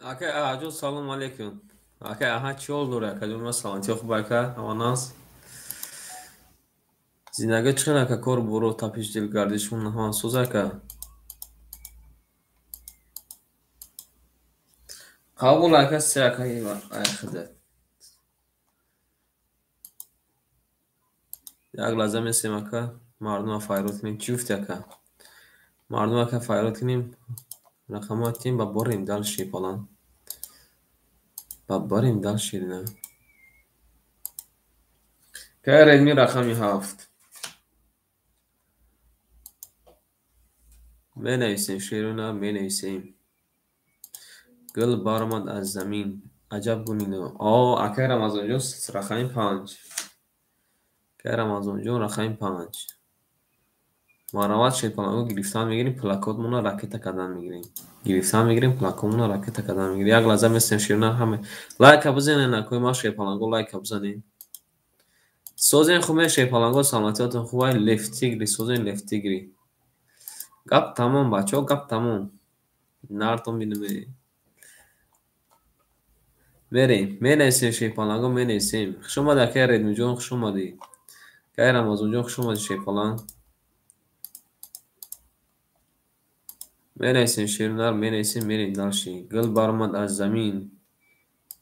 Aka ajo salam alaykum. Aka aha chi oldu ra ka juma salanti خوب aka аванас. Зиндагӣ чӣ хел ака кор буру тапиш дилгардишмон ҳама сӯз ака. Қабул ака се ака айхида. Як лаҳза месем ака мардума файрод кунем чӣ гуфти ака. Мардум ака файрод кунем рақамот тим ба борим дал шипалан. Ба борим дал ширина. Ка Redmi рақами 7. менависем ширина менависем. Гул баромад аз замин. Аҷаб гулино. Ака Рамазонҷон рақами 5. Ка Рамазонҷон рақами 5. Маравад ширпаланго гирифтан мегирем плакотмона ракета кардан мегирем. Гирифтан мегирем плакотмона ракета кардан мегирем. Як лаҳза месем ширина ҳама. Лайка бизанен акои ма ширпаланго лайка бизанен. Созен хуме ширпаланго саломатиётон хубай лефтигри созен лефтигри. Гап тамом бачаҳо гап тамом. Нартон бинаме. Мерем менависем ширпаланго менависем. Хушомад акаи Редмиҷон хушомадӣ. Акаи Рамазонҷон хушомадӣ ширпалан. менависем ширинар менависем мерем далши. Гул баромад аз замин.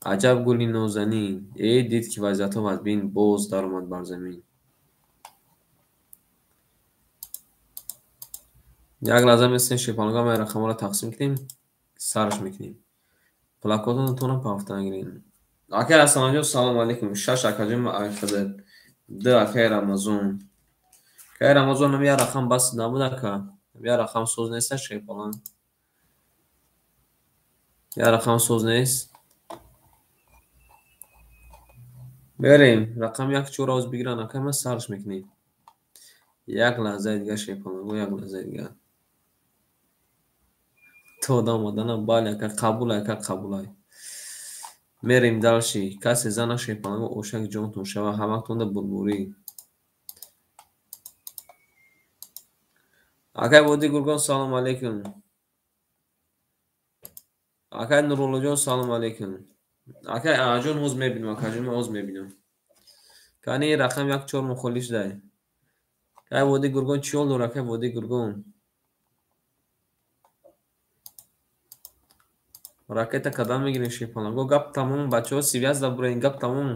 Аҷаб гули нозанин. Дид ки вазъиятҳо аз бин боз даромад бар замин. Як лаҳза месем ширпаланго ҳамаи рақамҳоро тақсим кунем сарш мекунем. Плакотонатонро пафта гирем. Акаи Асламҷон салом алейкум. 6 акаҷон айхидат. 2 акаи Рамазон. Акаи Рамазон ҳам як рақам бас набуд ака. Як рақам соз неста ширпалан. Як рақам соз нест. Берем рақам 1-4 оз бигиран ака ма сарш мекунем. Як лаҳзаи дигар ширпаланго як лаҳзаи дигар. Тода омадана бале ака қабулай ака қабулай. Мерем далши касе зана ширпаланго ошак ҷонтон шава ҳаматонда бурбурӣ. Акаи Води Гургон салом алейкум. Акаи Нуруллоҷон салом алейкум. Акаи Аҷон ҳоз мебинам акаҷон ҳоз мебинам. Кани рақам 1-4 мухолиш дай. Акаи Води Гургон чӣ ҳол дора акаи Води Гургон? Ракета кардан мегирем ширпаланго гап тамом бачаҳо связда бурен гап тамом.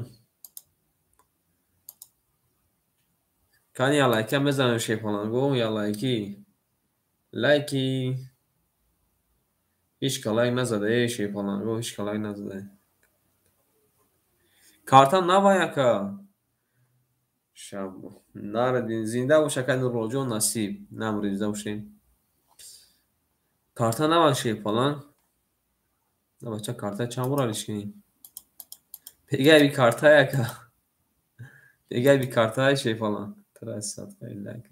Кани я лайка мезанем ширпаланго я лайки. Лайки. Ҳичка лайк назада ширпаланго ҳичка лайк назада. Карта навай ака. Шаб нарадин зинда бош акаи Нуруллоҷон насиб. Намрӣ зинда бошем. Карта навай ширпалан. Бача карта чанд бора лишкинем. Пегай би карта ака. Пегай би карта ширпалан. Трасад хай лайк.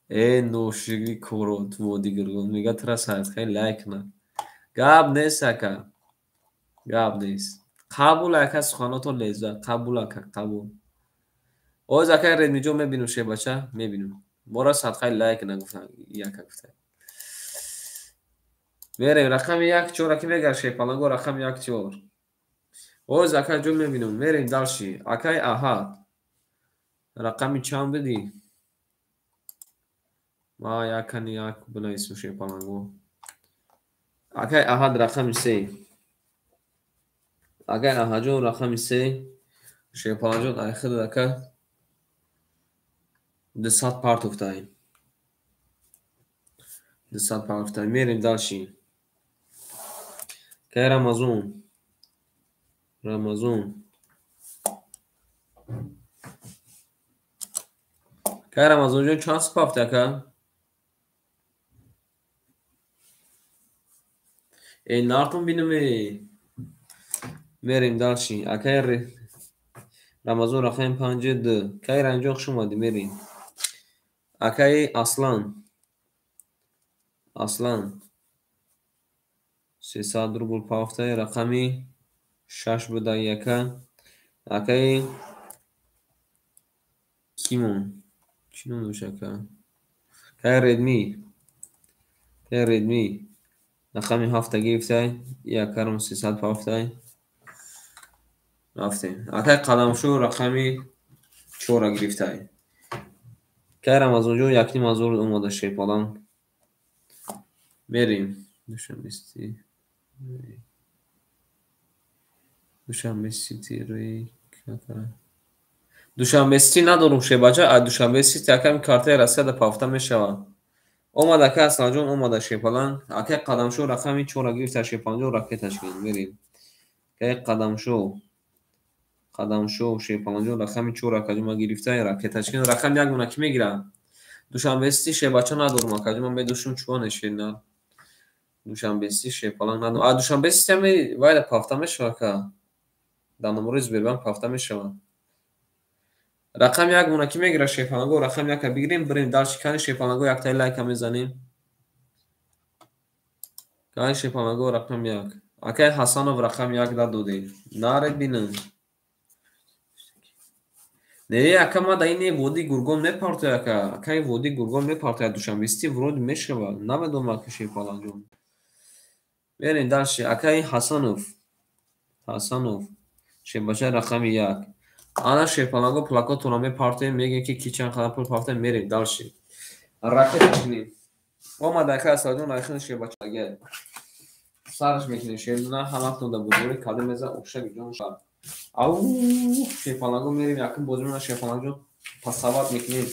Ношири корот Води Гургон мега трасад хай лайк на. Гап нест ака. Гап нест. Қабул ака суханотон леззат. Қабул ака қабул. Оз акаи Редмиҷон мебинем шебача мебинем. Бора садхай лайк нагуфтам яка гуфта. Мерем рақами 1-4 аки мегар ширпаланго рақами 1-4. Оз акаи ҷон мебинем мерем далши. Акаи Аҳад. Рақами чанд бидӣ? Ма якани як бинависем ширпаланго. Акаи Аҳад рақами 3. Акаи Аҳаҷон рақами 3. Ширпаланҷон айхидад ака. 200 партофтаем. 200 партофтаем. Мерем далши. Акаи Рамазон. Рамазон. Акаи Рамазонҷон чанд супафта ака? Нартон бинаме. Мерем далши. Акаи Рамазон рақами 5-2. Акаи Ранҷон хушомадӣ мерем. Акаи Аслан. Аслан. 300 рубл пафтай рақами 6 будаи ака. Акаи Кимон. Чӣ ном дош ака? Акаи Redmi. Акаи Redmi. رقمی 7 گرفته 1307 رفتیم. اکای قدم شو رقمی 4 گرفته کارم از اونجا یکی مزور اومده شیپالان بریم دوشنبه سیتی روی دوشنبه سیتی ندارم شه بچه دوشنبه سیتی یکم کارته رسید پافته میشوه اومده که اصلا جون اومده شیپالان اکای قدم شو رقمی 4 گرفته شیپالان جو رکه تشکیل بریم که قدم شو شیپالان جو رقمی 4 کجا گرفته رکه تشکیل رقم یک مونه کی میگیره دوشنبه سیتی شه بچه ندارم کجا من بدوشم چوانش نه دوشنبه سیتی شیپالان ندارم دوشنبه سیتی هم وایده پافته میشوه که در نموریز بریم پافته میشوه رقم یک مونه کی میگیره شیپالانگو رقم یک بگیریم بریم در شکن شیپالانگو یک تای لایک میزنیم که شیپالانگو رقم یک اکای حسانوف رقم یک دادیم نارد بینم نه یکم ما در این وادی گرگون میپارته اکای وادی گرگون میپارته دوشنبه سیتی ورود میشوه نمیدونم که شیپالانگو بریم در اکای حسانوف شیپاشه رقم یک آنا شیپالانگو پلاکات رو میپارته میگه که کی چند خدا پول پارته میریم دالشی راکت میکنیم اومده که اصلا جون رایخون شیپاشه اگه سرش میکنیم شیپالانگو همه تونده بزرگی کاده میزه اکشه جون شد او شیپالانگو میریم یکم بزرگمون شیپالانگو پسواد میکنیم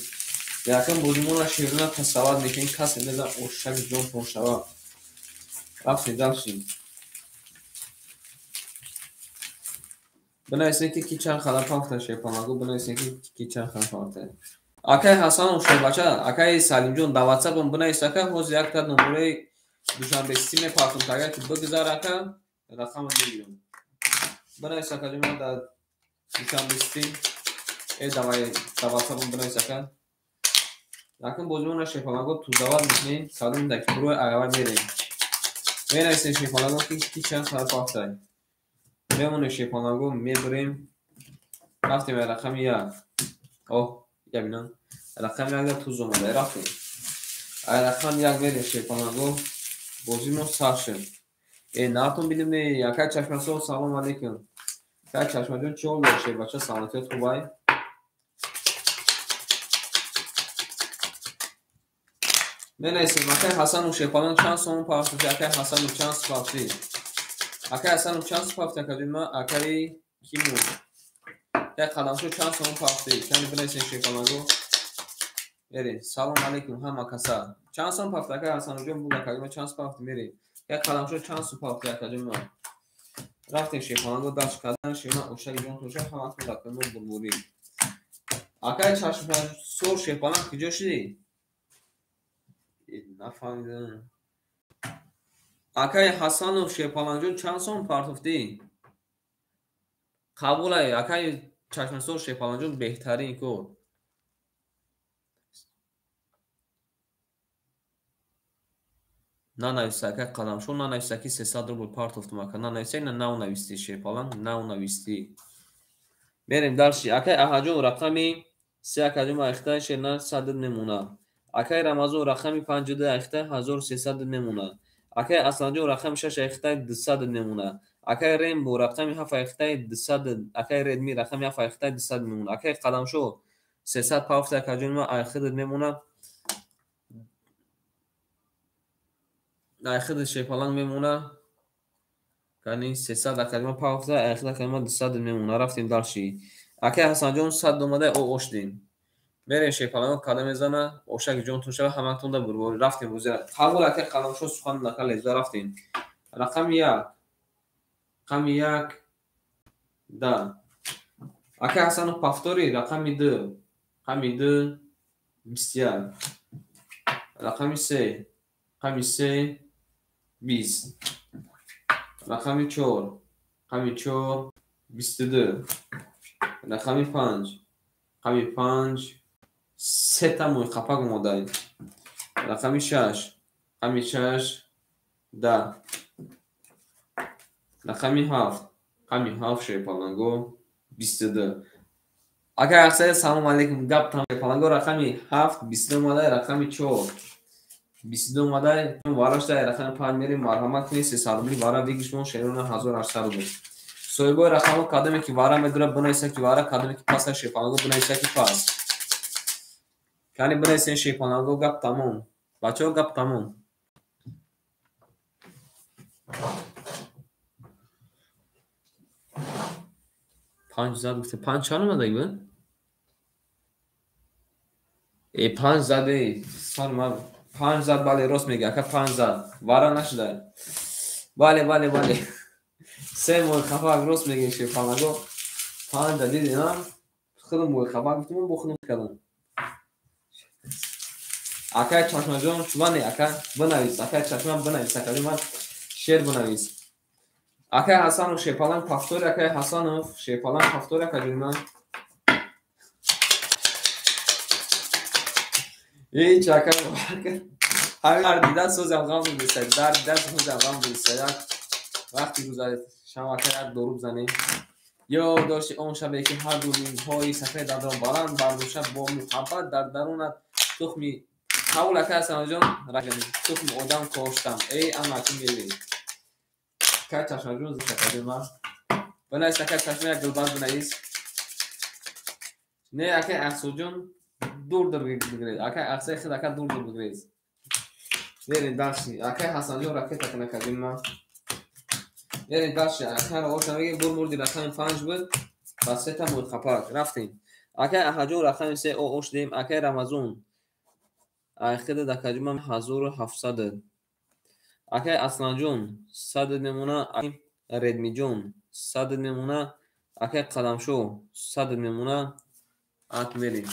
یکم بزرگمون شیپالانگو پسواد میکنیم کسی میزه اکشه جون پون شد رفتیم دالشی بنویسید که کی چند خدا پاکته شیپالانگو بنویسید که کی چند خدا پاکته اکای حسن شو بچه اکای سلیم جون در واتساپ هم بنویسید که حوز یک تا نمره دوشنبه سیتی میپارتم که اگر که بگذار اکا رقم میگیرم بنویسید که جمعه در دوشنبه سیتی دوای در واتساپ هم بنویسید که یکم بزرگمون شیپالانگو تو دواد میکنیم سالم دکی بروی اگه میریم بنویسید شیپالانگو که کی چند خدا پاکته میمونه شیپالانگو میبریم رفتیم رقم یک اوه یا بینم رقم یک توز اومده رفتیم رقم یک میریم شیپالانگو بازیمون سر شد ناتون بیدیم یکای چشمه سو سلام علیکم یکای چشمه جون چون باشه بچه سلامتیت خوبای بنویسیم اکای حسن و شیپالان چند سومون پاکتی اکای حسن و چند سپاکتی اکای حسن و چند سپاکتی اکای ما اکای کیمون یک قدم شو چند سومون پاکتی چند بنویسیم شیپالانگو بریم سلام علیکم همه کسا چند سوم پاکتی اکای حسن و جون بود اکای ما چند سپاکتی میریم یک قدم شو چند سو پاکتی اکای ما رفتیم شیپالانگو داشت کردن شیما اوشک جون توشه همه تون رفتیم بربوری اکای چشم سور شیپالان کجا شدی نفهمیدم اکای حسن و شیپالان جون چند سوم پارتفتی قبوله اکای چشم سور شیپالان جون بهترین کو ننویسته اکای قدم شو ننویسته که 300 روبل پارتفت مکن ننویسته نه نو نویستی شیپالان نو نویستی بریم درشی اکای احجون رقمی 3 اکجون اخته شیرنا 100 نمونه اکای رمضان رقمی 52 اخته 1300 نمونه اکای اصلانجون رقم 6 اخته 200 نمونه اکای ریمبو رقمی 7 اخته 200 اکای ردمی رقمی 7 اخته 200 نمونه اکای قدم شو 300 پافت اکجون ما اخته نمونه اخته شیپالان میمونه یعنی 300 اکجون پافت اخته کلمه 200 نمونه رفتیم درشی اکای حسن جون 100 اومده او اوشدیم بریم شیپالانگو کاده میزنه اوشک جون تو شب همه تونده بربوری رفتیم روزی قبول اکای قدم شو سخن نکل ازده رفتیم رقم یک ده اکای حسن پافتوری رقم 2 21 رقم 3 20 رقم 4 22 رقم 5 سه تا موی خپک اومده رقم 6 10 رقم 7 شیپالانگو 22 اکای اکسای سلام علیکم گپ تام شیپالانگو رقم 7 22 اومده رقم 4 22 اومده واراش در رقم 5 میریم مرحمت کنید 300 روبلی وارا بگیشمون 61800 روبلی سویبو رقم کدومی که وارا میدره بنویسه که وارا کدومی که پاس شیپانگو بنویسه که پاس کنی بنویسین شیپانگو گپ تموم بچه ها گپ تموم 5 زد گفته 5 چند اومده ایوه ای 5 زده سال من 5 زد بله راست میگه که 5 زد وارا نشده بله 3 موی خفاق راست میگه شیپانگو 5 زد دیدیم خودم موی خفاق گفتم بخونم کردم اکای چشم جان چوبانی اکای بنویس اکای چشم بنویس اکای من شعر بنویس اکای حسن و شیپالان پافتور اکای حسن و شیپالان پافتور اکای من این چکر همین دیده سوز افغان بودیسته در دیده سوز افغان بودیسته وقتی گذارید شما اکای دروب زنید یا داشتی اون شبه که هر دوریم های سفید در درون باران بردوشه با محبت در درونت تخمی حول اکای حسن جان رجمی تخم آدم کاشتم ای اما چی میبینی که چشم جون زیسته من بنایست اکای چشمه یک دلباز بنایست نه اکای احسو جون دور بگیرید اکای احسای خود اکای دور بگیرید برید داشتی اکای حسن جون رکت کنه کردیم ما برید داشتی اکای رو گوشم بگیم بور موردی رقم 5 بود بس 3 تا بود خپاک رفتیم اکای احا جون رقم 3 او اوش دیم اکای رمزون اخید دکاجیم 1700 اکای اصلان جون 100 نمونه ردمی جون 100 نمونه اکای قدم شو 100 نمونه ات میریم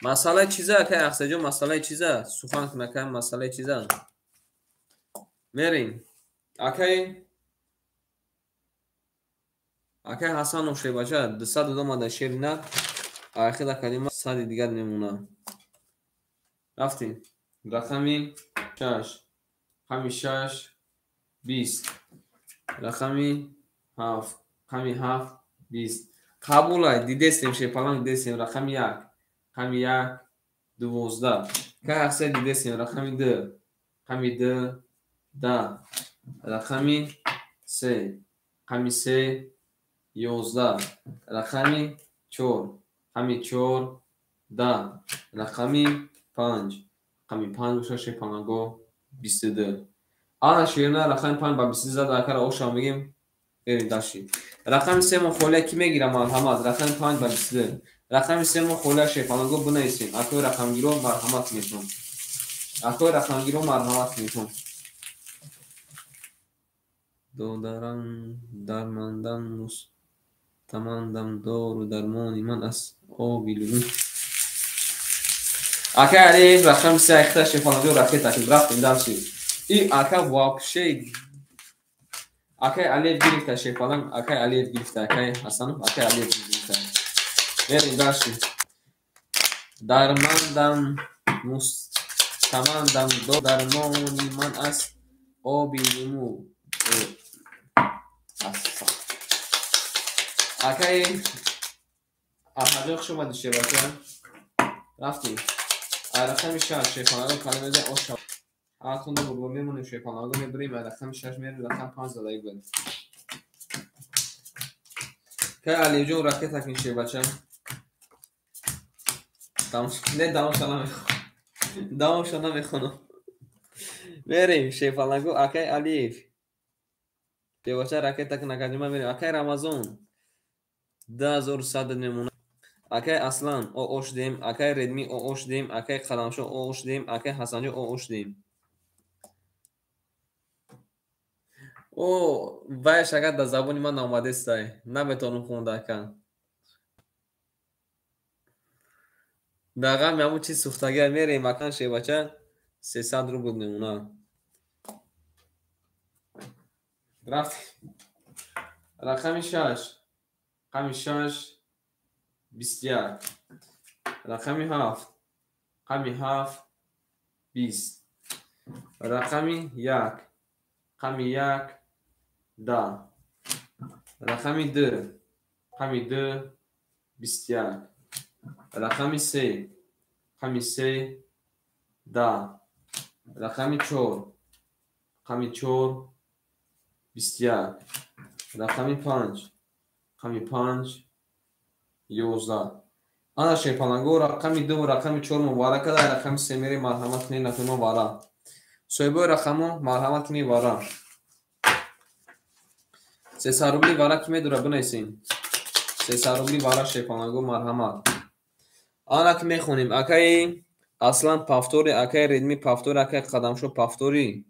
مسئله چیزه اکای اخسه جون مسئله چیزه سخن کنکن مسئله چیزه میریم اکای حسن و شیباشه 202 ماده شیر نه اخید کلمه 100 دیگر نمونه رفتیم رقمی 6 خمی 6 20 رقمی 7 خمی 7 20 قبول های دیدستیم شیپالان دیدستیم رقمی 1 خمی 1 12 که احسه دیدستیم رقمی 2 خمی 2 10 رقمی 3 خمی 3 11 رقمی 4 خمی 4 10 رقمی 5 خمی 5 بشه شیپانگو 22 آن شیرینه رقم 5 با 22 زد اکر اوشا میگیم بریم داشتیم رقم 3 من خوله کی میگیرم مرحمت رقم 5 با 22 رقم 3 من خوله شیپانگو بنویسیم اکو رقم گیرو مرحمت میتون اکو رقم گیرو مرحمت میتون دو درم درماندم مستمندم دار و درمانی من از آبی لبون اکا علی رقم 3 اخته شیپانگو رقیت اکل رفتیم داشتیم این اکا واقشه اکای علی گرفته شیپالان اکای علی گرفته اکای حسن اکای علی گرفته بریم داشتیم درماندم مستمندم دو درمانی من از آبی لیمو اکای احجاق شما دیشه باشه رفتیم رقم 6 شیپالان رو کلمه ده آشا آتونده بود میمونیم شیپالان رو میبریم رقم 6 میریم رقم 5 دادایی بود که علی جون رکت تکین شه بچه نه دامشو نمیخونم بریم شیپالانگو اکای علیف بچه رکت تکین نکردیم بریم اکای رمزون 10100 نمونه اکای اصلان او اوش دیم اکای ردمی او اوش دیم اکای قدمشو او اوش دیم اکای حسنجو او اوش دیم او وای شاید در زبانی من آماده استای نمیتونم خونده کن دقیقا همون چیز سوختگی میریم مکان شه بچه 300 رو بود نمونه رفت رقم 6 رقم 6 21 رقم 7 رقم 7 20 رقم 1 رقم 1 10 رقم 2 رقم 2 21 رقم 3 رقم 3 10. رقم 4 رقم 4 21. رقم 5 رقم 5 11. انا شیپالنگو رقم 2 رقم 4 مبارک ده. رقم 3 میری مرحمت کنی نکنم وارا سویبو رقمو مرحمت کنی وارا 300 روبلی وارا کی میدوره بنویسین 300 روبلی وارا شیپالنگو مرحمت. آن که میخونیم اکای اصلا پافتوری اکای ریدمی پافتوری اکای قدمشو پافتوری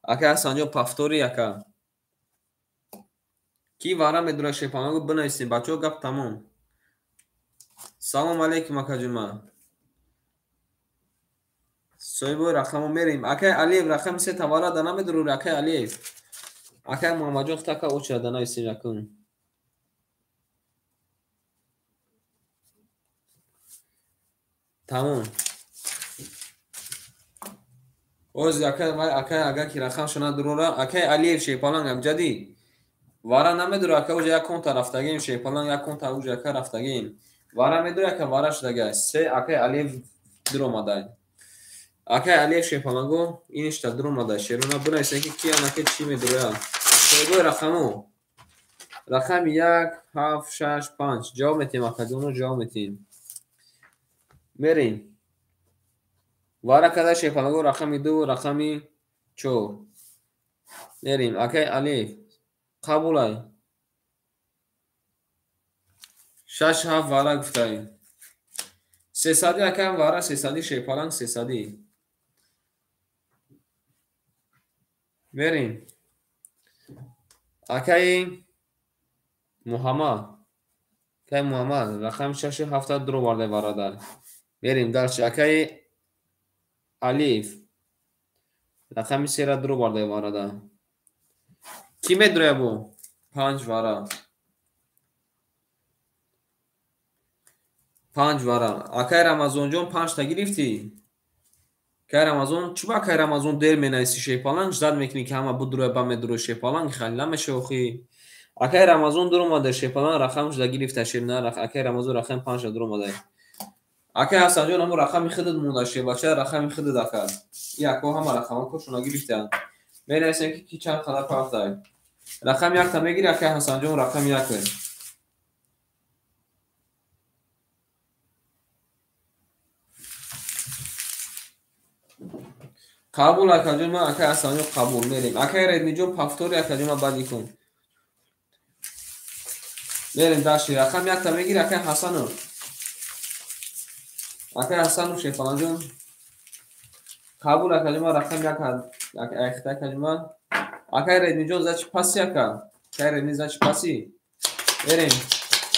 اکای سانجو پافتوری اکا کی وارا میدوره شیپالنگو بنویسین بچو گپ تمام. سلام علیکم اکا جوما سویبو رقمو میریم اکای علی رقم 3 توارا دنا میدرو اکای علی اکای محمد جون تاکا اوچا دنا ایسین رقم تمام. اوز اکای اگه کی رقم شنا درورا اکای علی شیپالنگ هم جدی وارا نمیدوره که اوجا یک کنتا رفتگیم شیپالنگ یک کنتا اوجا که رفتگیم وارا میدوره که وارا شدگه 3 اکای علی درو ماده اکای علی شیپالنگو اینش تا درو ماده شیرونا بنویسین که کی انا که چی میدوره سویبو رقمو رقم 1 7 6 5 جواب میتیم اکادونو جواب میتیم میریم وارا کده شیپالنگو رقم 2 رقم 4 میریم اکای علی قبولای 6 7 وارا گفتایی 300 اکای وارا 300 شیپالنگ 300 میریم اکای محمد اکای محمد رقم 6 7 درو وارده وارا دار میریم درش اکای علیف رقم 3 را درو وارده وارا دار کی میدره بو 5 وارا 5 وارا اکای رمضان جون 5 تا گرفتی که رمضان چوبا که رمضان دیر مینایسی شیپالنگ زد میکنی که همه بدروه با میدروه شیپالنگ خیلی نمیشه اخی اکای رمضان درو ماده شیپالنگ رقمش دا گرفته شیر نه اکای رمضان رقم 5 درو ماده اکای حسن جون همو رقم خودت مونده شیر بچه رقم خودت دکر یکو همه رقم کشونا گرفته مینایسی که کی چند خدا پاک دای رقم 1 تا میگیری اکای حسن جون رقم 1 قبول اکا ما اکای حسن جون قبول میریم اکای ریدمی جون پافتوری اکا جون بعدی کن میریم داشتی رقم 1 تا میگیری اکای حسن اکای حسن شیپالنگ جون قبول اکا جون رقم 1 اختا اکا جون اکای ریدمی جون زچ پاسی اکا اکای ریدمی زچ پاسی میریم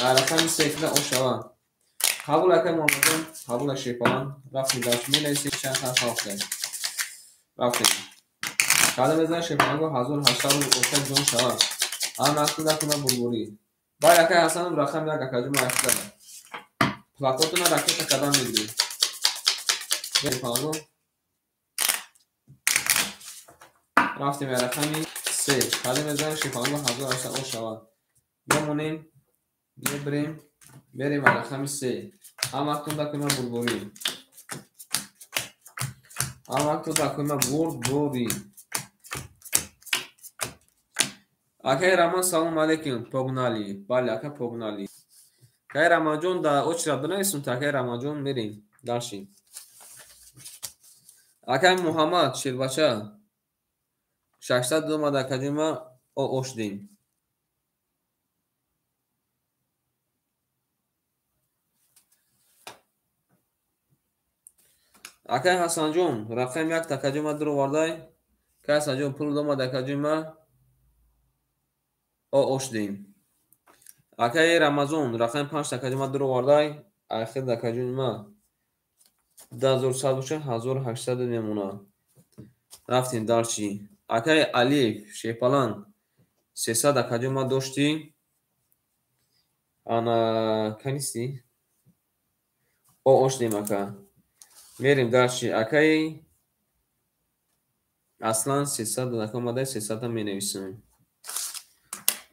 رقم 3 کده اوشوا قبول اکای محمد جون قبول شیپالنگ رفتیم داشت مینویسیم چند حرف هفته رفتیم کده بزن شیپالنگو 1800 اوشا جون شوا هم اصلا دکنه بلبولی باید اکای حسن رقم 1 اکا جون اختا پلاکوتونا راکت قدم میگیریم شیپالنگو رفتیم رقمی 3 کده بزن شیپالنگو 1800 اوشوا بمونیم میبریم بریم رقم 3 هم وقتون دکنه بلبولی هم وقتون دکنه بلبولی اکای رمان سلام علیکم پوگنالی بله اکای پوگنالی اکای رمان جون دا اوچ را بنویسون تا اکای رمان جون میریم داشتیم اکای محمد شیربچه 600 دو ماده اکای ما اوش دیم اکای حسن جون رقم 1 اکای ما درو واردای اکای حسن جون پول دو ماده اکای ما اوش دیم اکای رمضان رقم 5 اکای ما درو واردای اخیر اکای ما 10100 1800 میمونه رفتیم دارچی اکای علی شیپالنگ 300 اکای ما داشتی انا کنیستی اوش دیم اکا میریم دارچی اکای اصلا 300 اکای ما 300 می نویسیم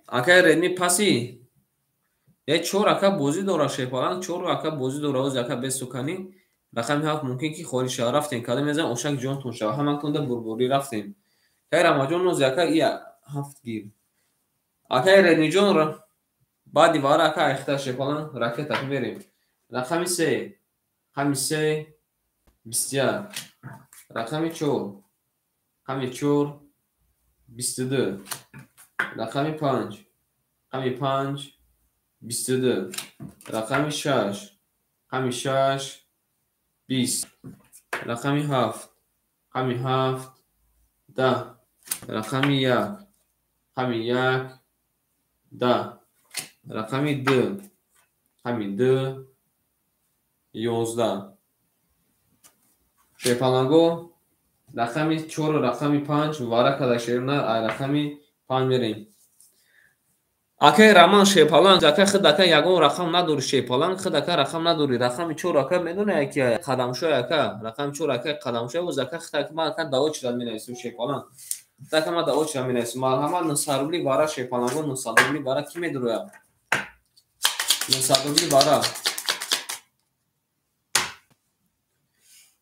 اکای ریدمی پاسی یه 4 اکا بوزی داره شیپالنگ 4 اکا بوزی داره اوز اکا بسوکنی رقم 7 ممکن که خالی شود. رفتیم کدام میزن اوشک جانتون شود همتون در بربری رفتیم که رمجان نوز یکا ای 7 گیر اکای ردنی جان را بعد دیوار اکا اختر شپالان راکت اک میریم رقم 3 رقم 3 21 رقم 4 رقم 4 22 رقم 5 رقم 5 22 رقم 6 رقم 6 20 رقم 7 رقم 7 10 رقم 1 رقم 1 10 رقم 2 رقم 2 11 شیپالانگو رقم 4 و رقم 5 وارا کدا شیرنا رقم 5 میریم اکای رمان شیپالان اکای خود اکای یگون رقم نداری شیپالان خود اکای رقم نداری رقم 4 اکای میدونه یکی قدم شو اکای رقم 4 اکای قدم شو و زکای خود اکای ما اکای داو چرا مینویسیم شیپالان زکای ما داو چرا مینویسیم مرحمت نصارولی بارا شیپالانگو نصارولی بارا کی میدرویا نصارولی بارا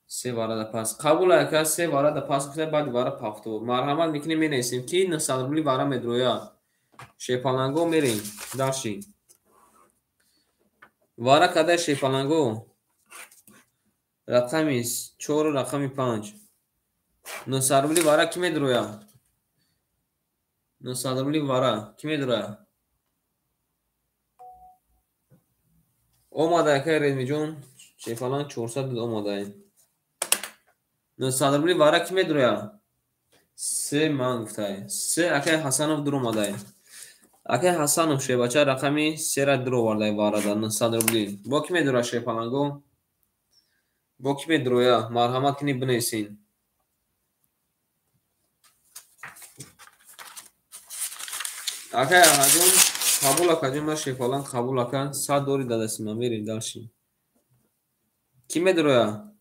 سه بارا پس قبول اکای سه بارا پس خود بعد بارا پافتو مرحمت میکنیم مینویسیم کی نصارولی بارا میدرویا شیپالانگو میریم داشی وارا کدا شیپالانگو رقم 4 و رقم 5 نصارولی وارا کی میدرویا نصارولی وارا کی میدرویا اومده که ریدمی جون شیپالان 400 اومده نصارولی وارا کی میدرویا سه من گفته سه اکه حسنов در اومده اکه حسنов شیباچه رقمی 3 را در آورده وارا دا نصارولی با کی میدرویا شیپالانگو با کی میدرویا مرحمت کنی بنویسین اکه هجون قبول اکا جون ما شیپالان قبول اکا 100 دوری دادستیم ما میریم داشتیم کی میدرویا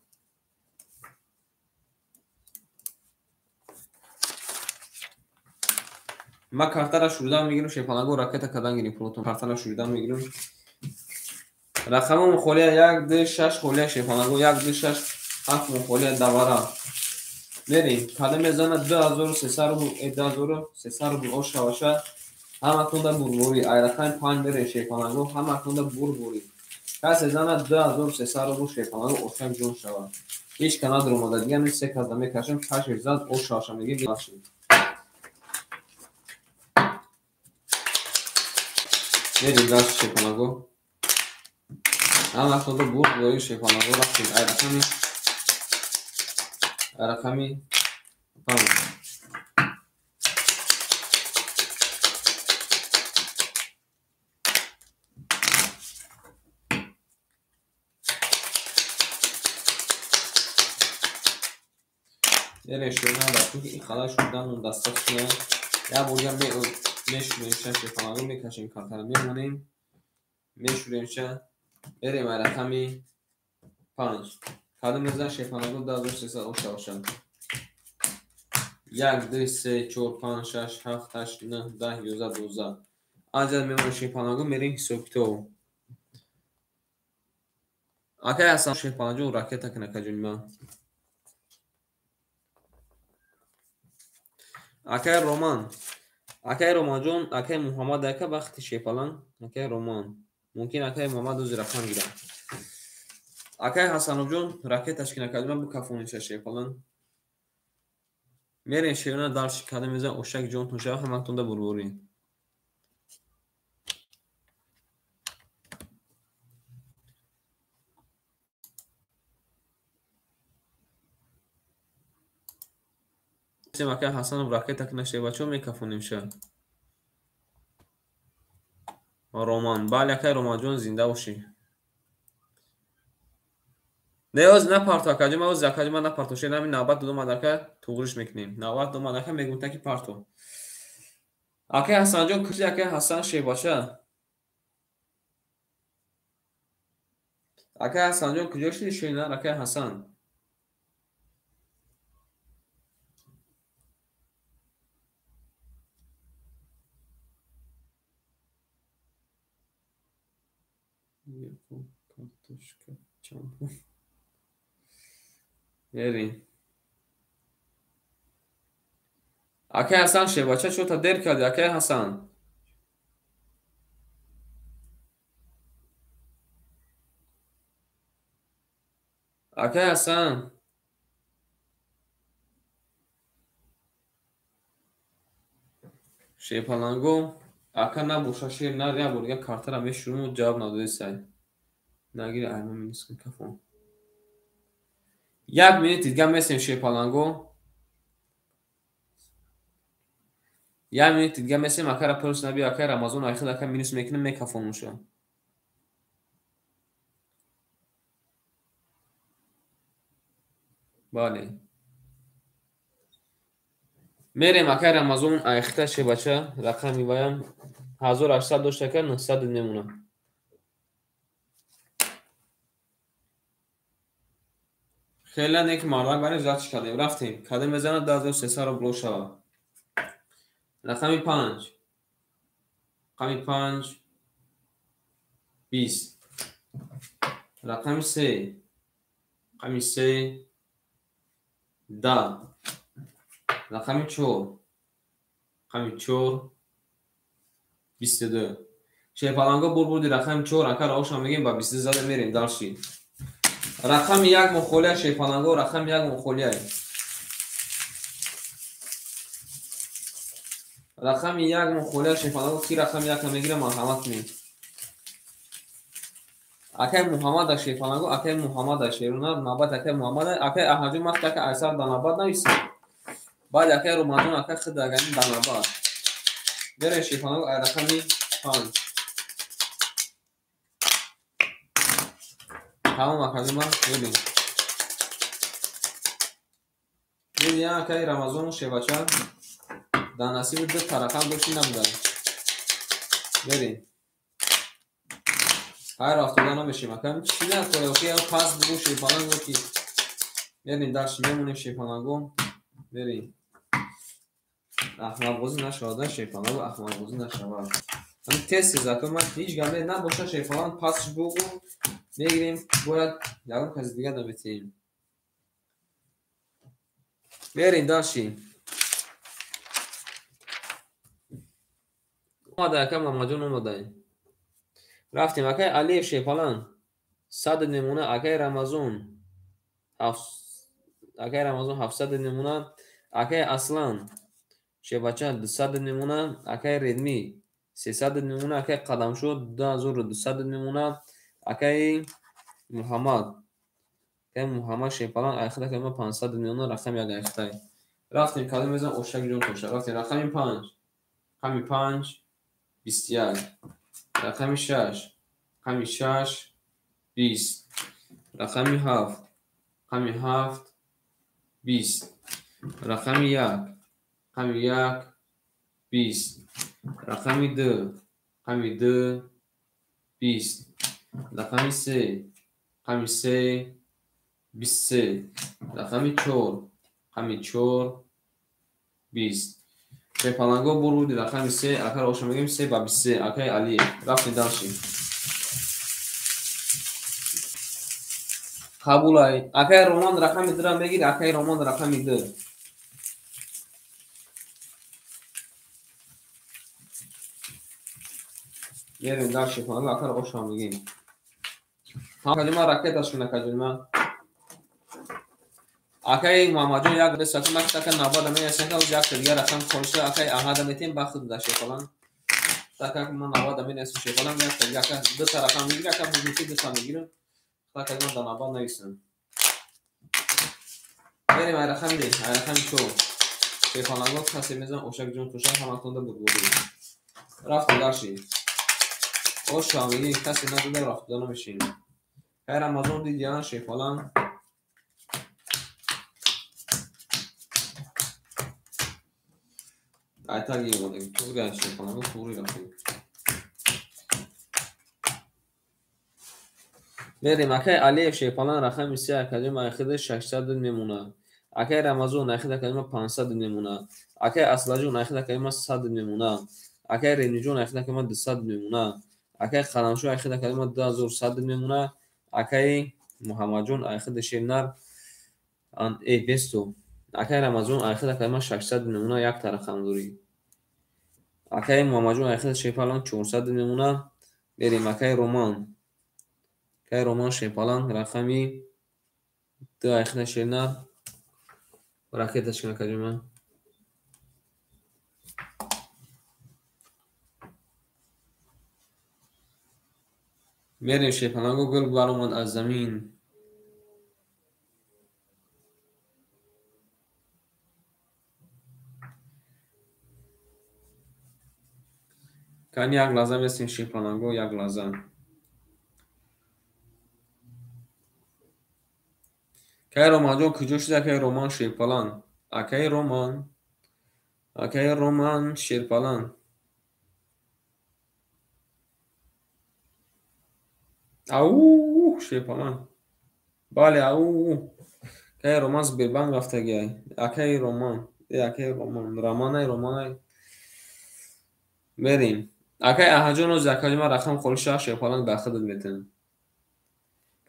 ما کارتا را شوریدن میگیریم شیپالانگو راکت کدان گیریم پروتون کارتا را شوریدن میگیریم رقم مخولیه 1 2 6 خولیه شیپالانگو 1 2 6 7 مخولیه دوارا میریم کدام میزنه 2300 رو 2300 رو او شواشه همه تونده بربوری ایرقم 5 میره شیپالانگو همه تونده بربوری کسی زنه 2300 رو شیپالانگو اوشک جون شود هیچ کناد رو مدد دیگه نیست 3 کازده میکشم کشش زد او شاشه میگیم باشیم میریم دست شیپالانگو همه تونده بربوری شیپالانگو رفتیم ایرقمی 5 یه رشوه نداشت که این خلاش بودن اون دستات کنه یا بودیم میشوریم شیپالانگو میکشیم کارتر میمونیم میشوریم بریم رقمی 5 کدام میزن شیپالانگو 2300 او شوشن 1 2 3 4 5 6 7 8 9 10 11 12 عجل میمونه شیپالانگو میریم سوکتو اکه اصلا شیپالانگو راکت کنه کجون ما اکه رومان جون اکه محمد اکه وقتی شیپالان اکه رومان ممکن اکه محمد دوز رقم گیرم اکه حسنов جون راکتش کنه کجون بو کفونش شیپالان میرین شیرونه دارش کدام میزن اوشک جون توشه همه تونده بربوری اکه حسنов راکت کنه شیباچو میکفونیم شه رومان بله اکه رومان جون زنده باشی نیاز نپارتا کجا ما از کجا ما نپارتو شیر همین نوبت دو مدرکه توغرش میکنیم نوبت دو مدرکه میگم تا کی پارتو اکه حسن جون کجا اکه حسن شی باشه اکه حسن جون کجا شی نه اکه حسن بریم. اکه حسن شیباچه شو تا دیر کردی اکه حسن. اکه حسن شیپالانگو اکه نبوشا شیر نریا بورگه کارتر همیش شروع جواب ندادی سای نگیری ایمه مینیسکن کفون. یک مینیت دیگه میسیم شیپالانگو. یک مینیت دیگه میسیم اکه را پرس نبی اکه رمضان آیخد اکه مینیس میکنه میکفون موشه. بله. میریم اکه رمضان آیخده شیباچه رقم میبایم 1800 داشته که 900 نمونه. خیلی نیک ماردک برای زیادش کردیم رفتیم کدیم بزنه 10300 رو بلو شود. رقمی 5 رقمی 5 20 رقمی 3 رقمی 3 10 رقمی 4 رقمی 4 22 شیپالانگو بور بودی رقم 4 اکر آوشا میگیم با 22 زده میریم دارشی. رقم 1 مخولیه شیپالانگو رقم 1 مخولیه. رقم 1 مخولیه شیپالانگو کی رقم 1 میگیره مرحمت می. اکه محمد شیپالانگو اکه محمد شیرونا نابد اکه محمد اکه احاجو مخت اکه ایسار داناباد نویسی. بعد اکه رومانون اکه خود اگرین داناباد. بره شیپالانگو رقمی 5 تمام اکادی ما ببین. ببین اکه رمضان و شیباچه در نصیب دو طرفم دوشی نبودن. بریم هر افتاده نمیشیم اکه چی نه توی اکه پس بگو شیپالانگو کی. بریم درش میمونیم شیپالانگو. بریم احمد بازی نشده شیپالانگو احمد بازی نشده. همین تست زکر من هیچ گمه نباشه شیپالان پسش بگو میگیریم باید یکم کسی دیگه نمیتیم. بریم داشتیم اومده اکه محمد جون اومده رفتیم اکه علی شیپالان 100 نمونه اکه رمضان 700 نمونه اکه اصلان شیباچه 200 نمونه اکه ردمی 300 نمونه اکه قدم شد 2200 نمونه اکه محمد که محمد شیپالان ایخته که ما 500 نمونه رقم یک ایخته رفتیم کدوم میزن اوشک جون توشه رفتیم رقمی 5 رقمی 5 21 رقمی 6 رقمی 6 20 رقمی 7 رقمی 7 20 رقمی 1 رقمی 1 20 رقمی 2 رقمی 2 20 رقمی 3 رقمی 3 23 رقمی 4 رقمی 4 20 شیپالانگو برودی رقمی 3 اکر آشو میگیم 3 با 23 اکر علی رفتیم داشتیم قبول های اکر رومان رقمی درم بگیر اکر رومان رقمی 2 بریم در شیپالانگو اکر آشو میگیم ها کلمه راکت اشونه کلمه اکای محمد جون یک بس که مکتا که نباد می است که یک دیگه رقم خورشه اکای احد میتیم بخود داشته فلان تا که من نباد می است فلان یک دیگه که دو تا رقم میگیره که بودی دو تا میگیره تا که من نباد نیستم. بریم رقم دی رقم تو فلان گفت کسی میزن اوشک جون توشه هم تونده بود رفت داشتی او شامیلی کسی نداده رفت دانو میشین هر رمضان دیگه شیفالان aytar yig'ildik turgan shayxonaga to'g'ri yoqdik. بریم اکه علی شیپالان رقم 3 اکادمی اخید 600 نمونه اکه رمضان اخید اکادمی 500 نمونه اکه اصلاجون اخید اکادمی 100 نمونه اکه رینجون اخید اکادمی 200 نمونه اکه خلنشو اخید اکادمی 2100 نمونه اکه محمد جون اخید شیرنر بستو اکای رمضان آخر کلمه 600 نمونه یک تا رقم دوری اکای ماماجون آخر شیپالان 400 نمونه بریم اکای رومان شیپالان رقمی دو آخر شیرنا راکتش کنه کجمه بریم شیپالان گل بارمان از زمین کن یک لحظه بستیم شیپالانگو یک لحظه که رومانجو کجا شده که رومان شیرپالان اکای رومان شیرپالان او شیرپالان بله او که رومانس بیربان رفته گیه اکای رومان رمانای بریم اکای احجان و زکایی ما رقم خورشه شیرپالان به خودت میتن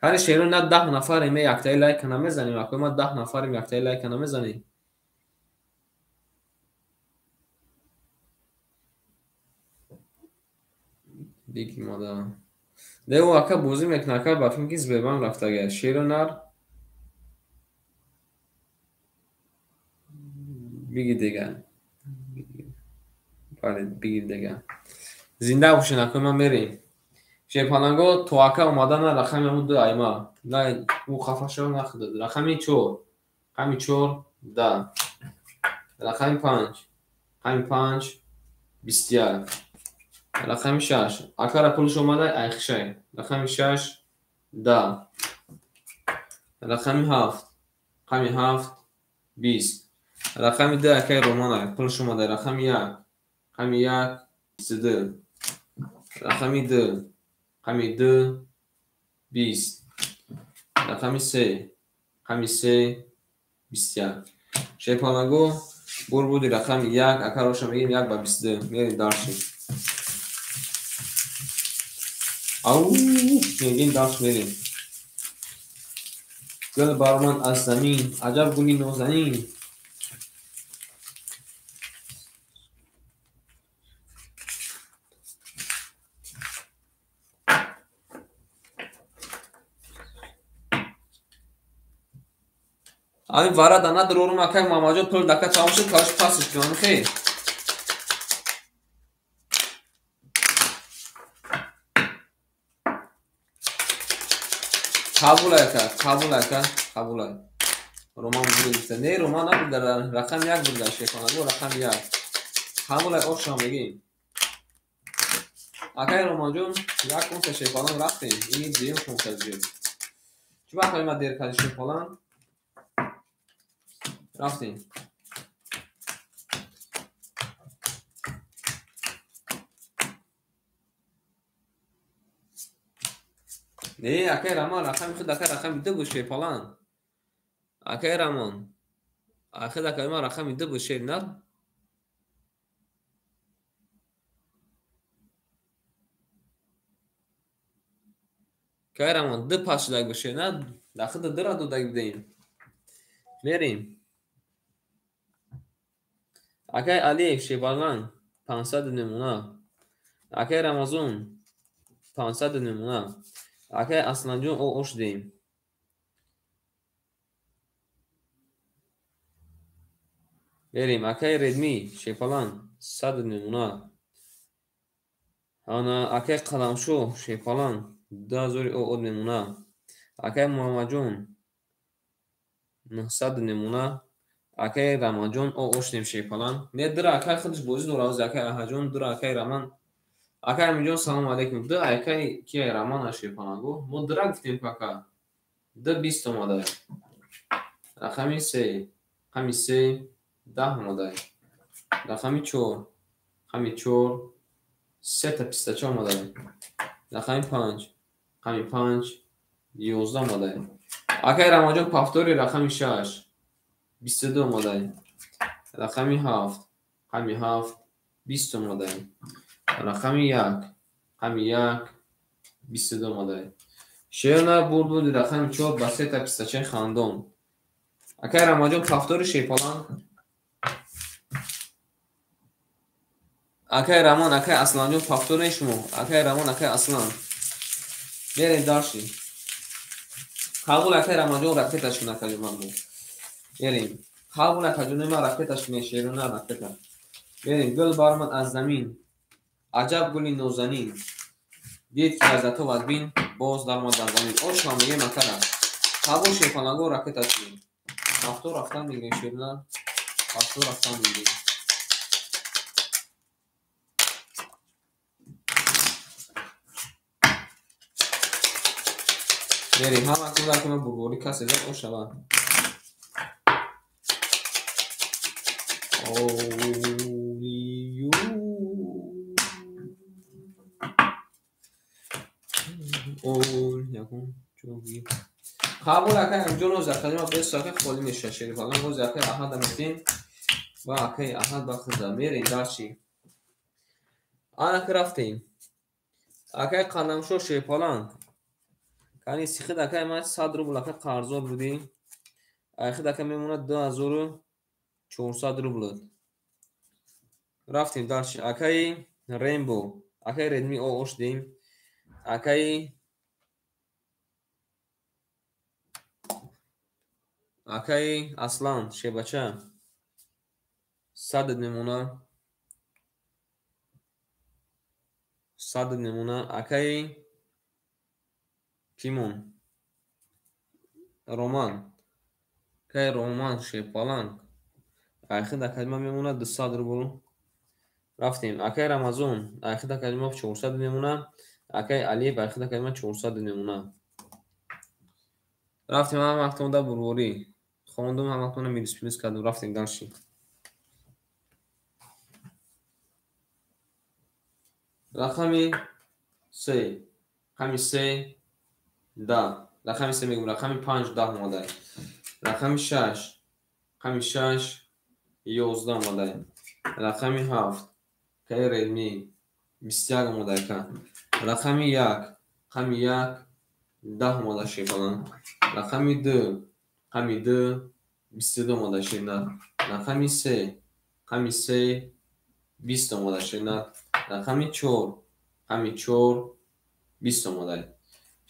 هر شیرون نه 10 نفر می یکتای لایک کنه میزنیم اکای ما 10 نفر یکتای لایک کنه میزنیم دیگه ماده دیو اکا بوزی میکنه که با فیلمکیز بیربان رفته گیه شیرون نر بگی دیگه بله بگی دیگه زنده باشین اکای ما میریم شیرپالانگو تو اکا اومدن رقم همون دو ایما نه او خفه شو نخداد رقمی چور ده رقم 5 21 رقم 6 اکا را پولش اومده ایخشه رقم 6 10 رقم 7 20 رقم 2 اکای رومانه پولش اومده رقم 1 22 رقم 2 20 رقم 3 21 شیرپالانگو بودی رقم 1 اکا روشن بگیم 1 با 22 میریم دارشیم او میگیم داشت میریم گل بارمان از زمین عجب گلی نازنین این وارد انا درورم اکای ماماجو پول دکا چاوشت کاش پاسش کنم خیر قبول رومان بودی نه رومان نبود در رقم 1 بود شیپالانگو رقم 1 قبول اوشام بگیم اکای رومانجون یک کنس شیپالان رفتیم این دیم کنس زیاد چی وقت ما دیر کردی شیپالان رفتیم نه اکای رمان رقم خود اکای رقم 2 بود شیپالان اکای رمان اکای اکای ما رقم 2 بود شیر نه اکای رمان 2 پاس شده باشه نه داخل در دو داگ بدیم میریم اکای علی شیپالان 500 نمونه اکای رمضان 500 نمونه اکای اصلانجون او اوش دیم بریم اکای ردمی شیپالان 100 نمونه انا اکای قلمشو شیپالان 2000 او نمونه اکای ماماجون 900 نمونه اکای رمانجون او اوش دیم شیپالان نه در اکای خودش بوزی دور از اکای احجون در اکای رمان اکای میجون سلام علیکم در اکای کی رمان شیپالانگو ما در گفتیم کاکا در 20 اومده رقمی 3 10 اومده رقمی 4 3 تا 24 اومده رقمی 5 11 اومده اکای رمانجون پافتوری رقمی 6 22 اومده رقمی 7 20 اومده رقمی 1 22 اومده شیرنا بود رقمی 4 با 3 تا 24 خاندون акай рамаҷон тафтори шепалан, акай рамон, акай асланҷон тафтори шумо, акай рамон, акай аслан. Мерем дарши. Қабул акай рамаҷон ракеташкун акаҷон мамнун. Мерем. Қабул акаҷон ма ракеташкун шерона ракета. Мерем. Гул бармад аз замин. Аҷаб гули нозанин. Дид ки аз атоват бин боз дармад дар замин. Ош ҳам мегем акара. Қабул шепалаго ракеташкун. Тафтор рафтан мегем шерона. Тафтор рафтан мегем. Мерем ҳама кӯда ки ма бурборӣ касе зад ошава. Олию. Ол якун чоги. Қабул акай амҷоно закадима бес саке холӣ меша шериф алан рози акай аҳад амитин ва акай аҳад ба хиза мерем дарчи. Анак рафтем. Акай қадамшо шепалан. Кани сихид акай ма 100 рубл акай қарзор буди. Айхид акай мемонад 2400 рубл. Рафтем дарчи. Акай Rainbow. Акай Redmi O оштем. Акай Аслан шебача 100 немуна. 100 немуна. Акай Кимон Роман. Акай Роман шепалан. Айхид акай ма мемонад 200 рубл. Рафтем. Акай Рамазон. Айхид акай ма 400 немуна. Акай Алиев. Айхид акай ма 400 немуна. Рафтем ҳама вақтон да бурборӣ. Хондум ҳама вақтона мидисплис кардум. Рафтем дарши. Рақами 3. Рақами 3 10. Рақами 3 мегум. Рақами 5 10 омадай. Рақами 6. Рақами 6 11 омадай. Рақами 7. Кай Redmi 21 омадай ка. Рақами 1. Рақами 1 10 омадай шепалан. Рақами 2. Рақами 2 22 омадай шенад. Рақами 3. Рақами 3 20 омадай шенад. Рақами 4. Рақами 4 20 омадай.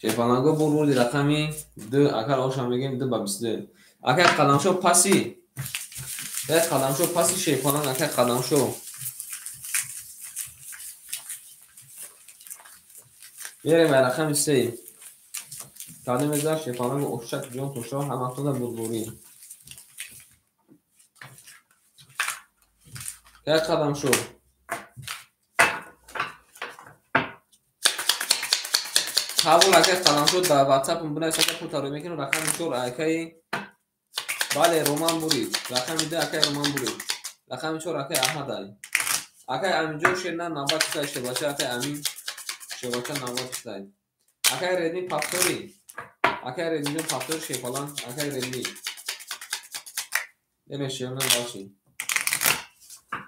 Шепаланго бурбурди рақами 2 акар оша мегем 2 ба 22. Акай қадамшо паси. Як қадамшо паси шепалан акай қадамшо. Мерем ай рақами 3. Кадим мезар шепаланго ошак ҷон туша ҳаматона бурбурӣ. Як қадамшо. Қабул акай қадамшо дар WhatsApp бунай сака путаро мекунам рақами 4 акай бале Роман бурид. Рақами 2 акай Роман бурид. Рақами 4 акай Аҳадай. Акай аминҷо шерна навбат китай шебача акай амин шебача навбат китай. Акай Redmi пафтори. Акай Redmi пафтори шепалан акай Redmi. Еме шерна баши.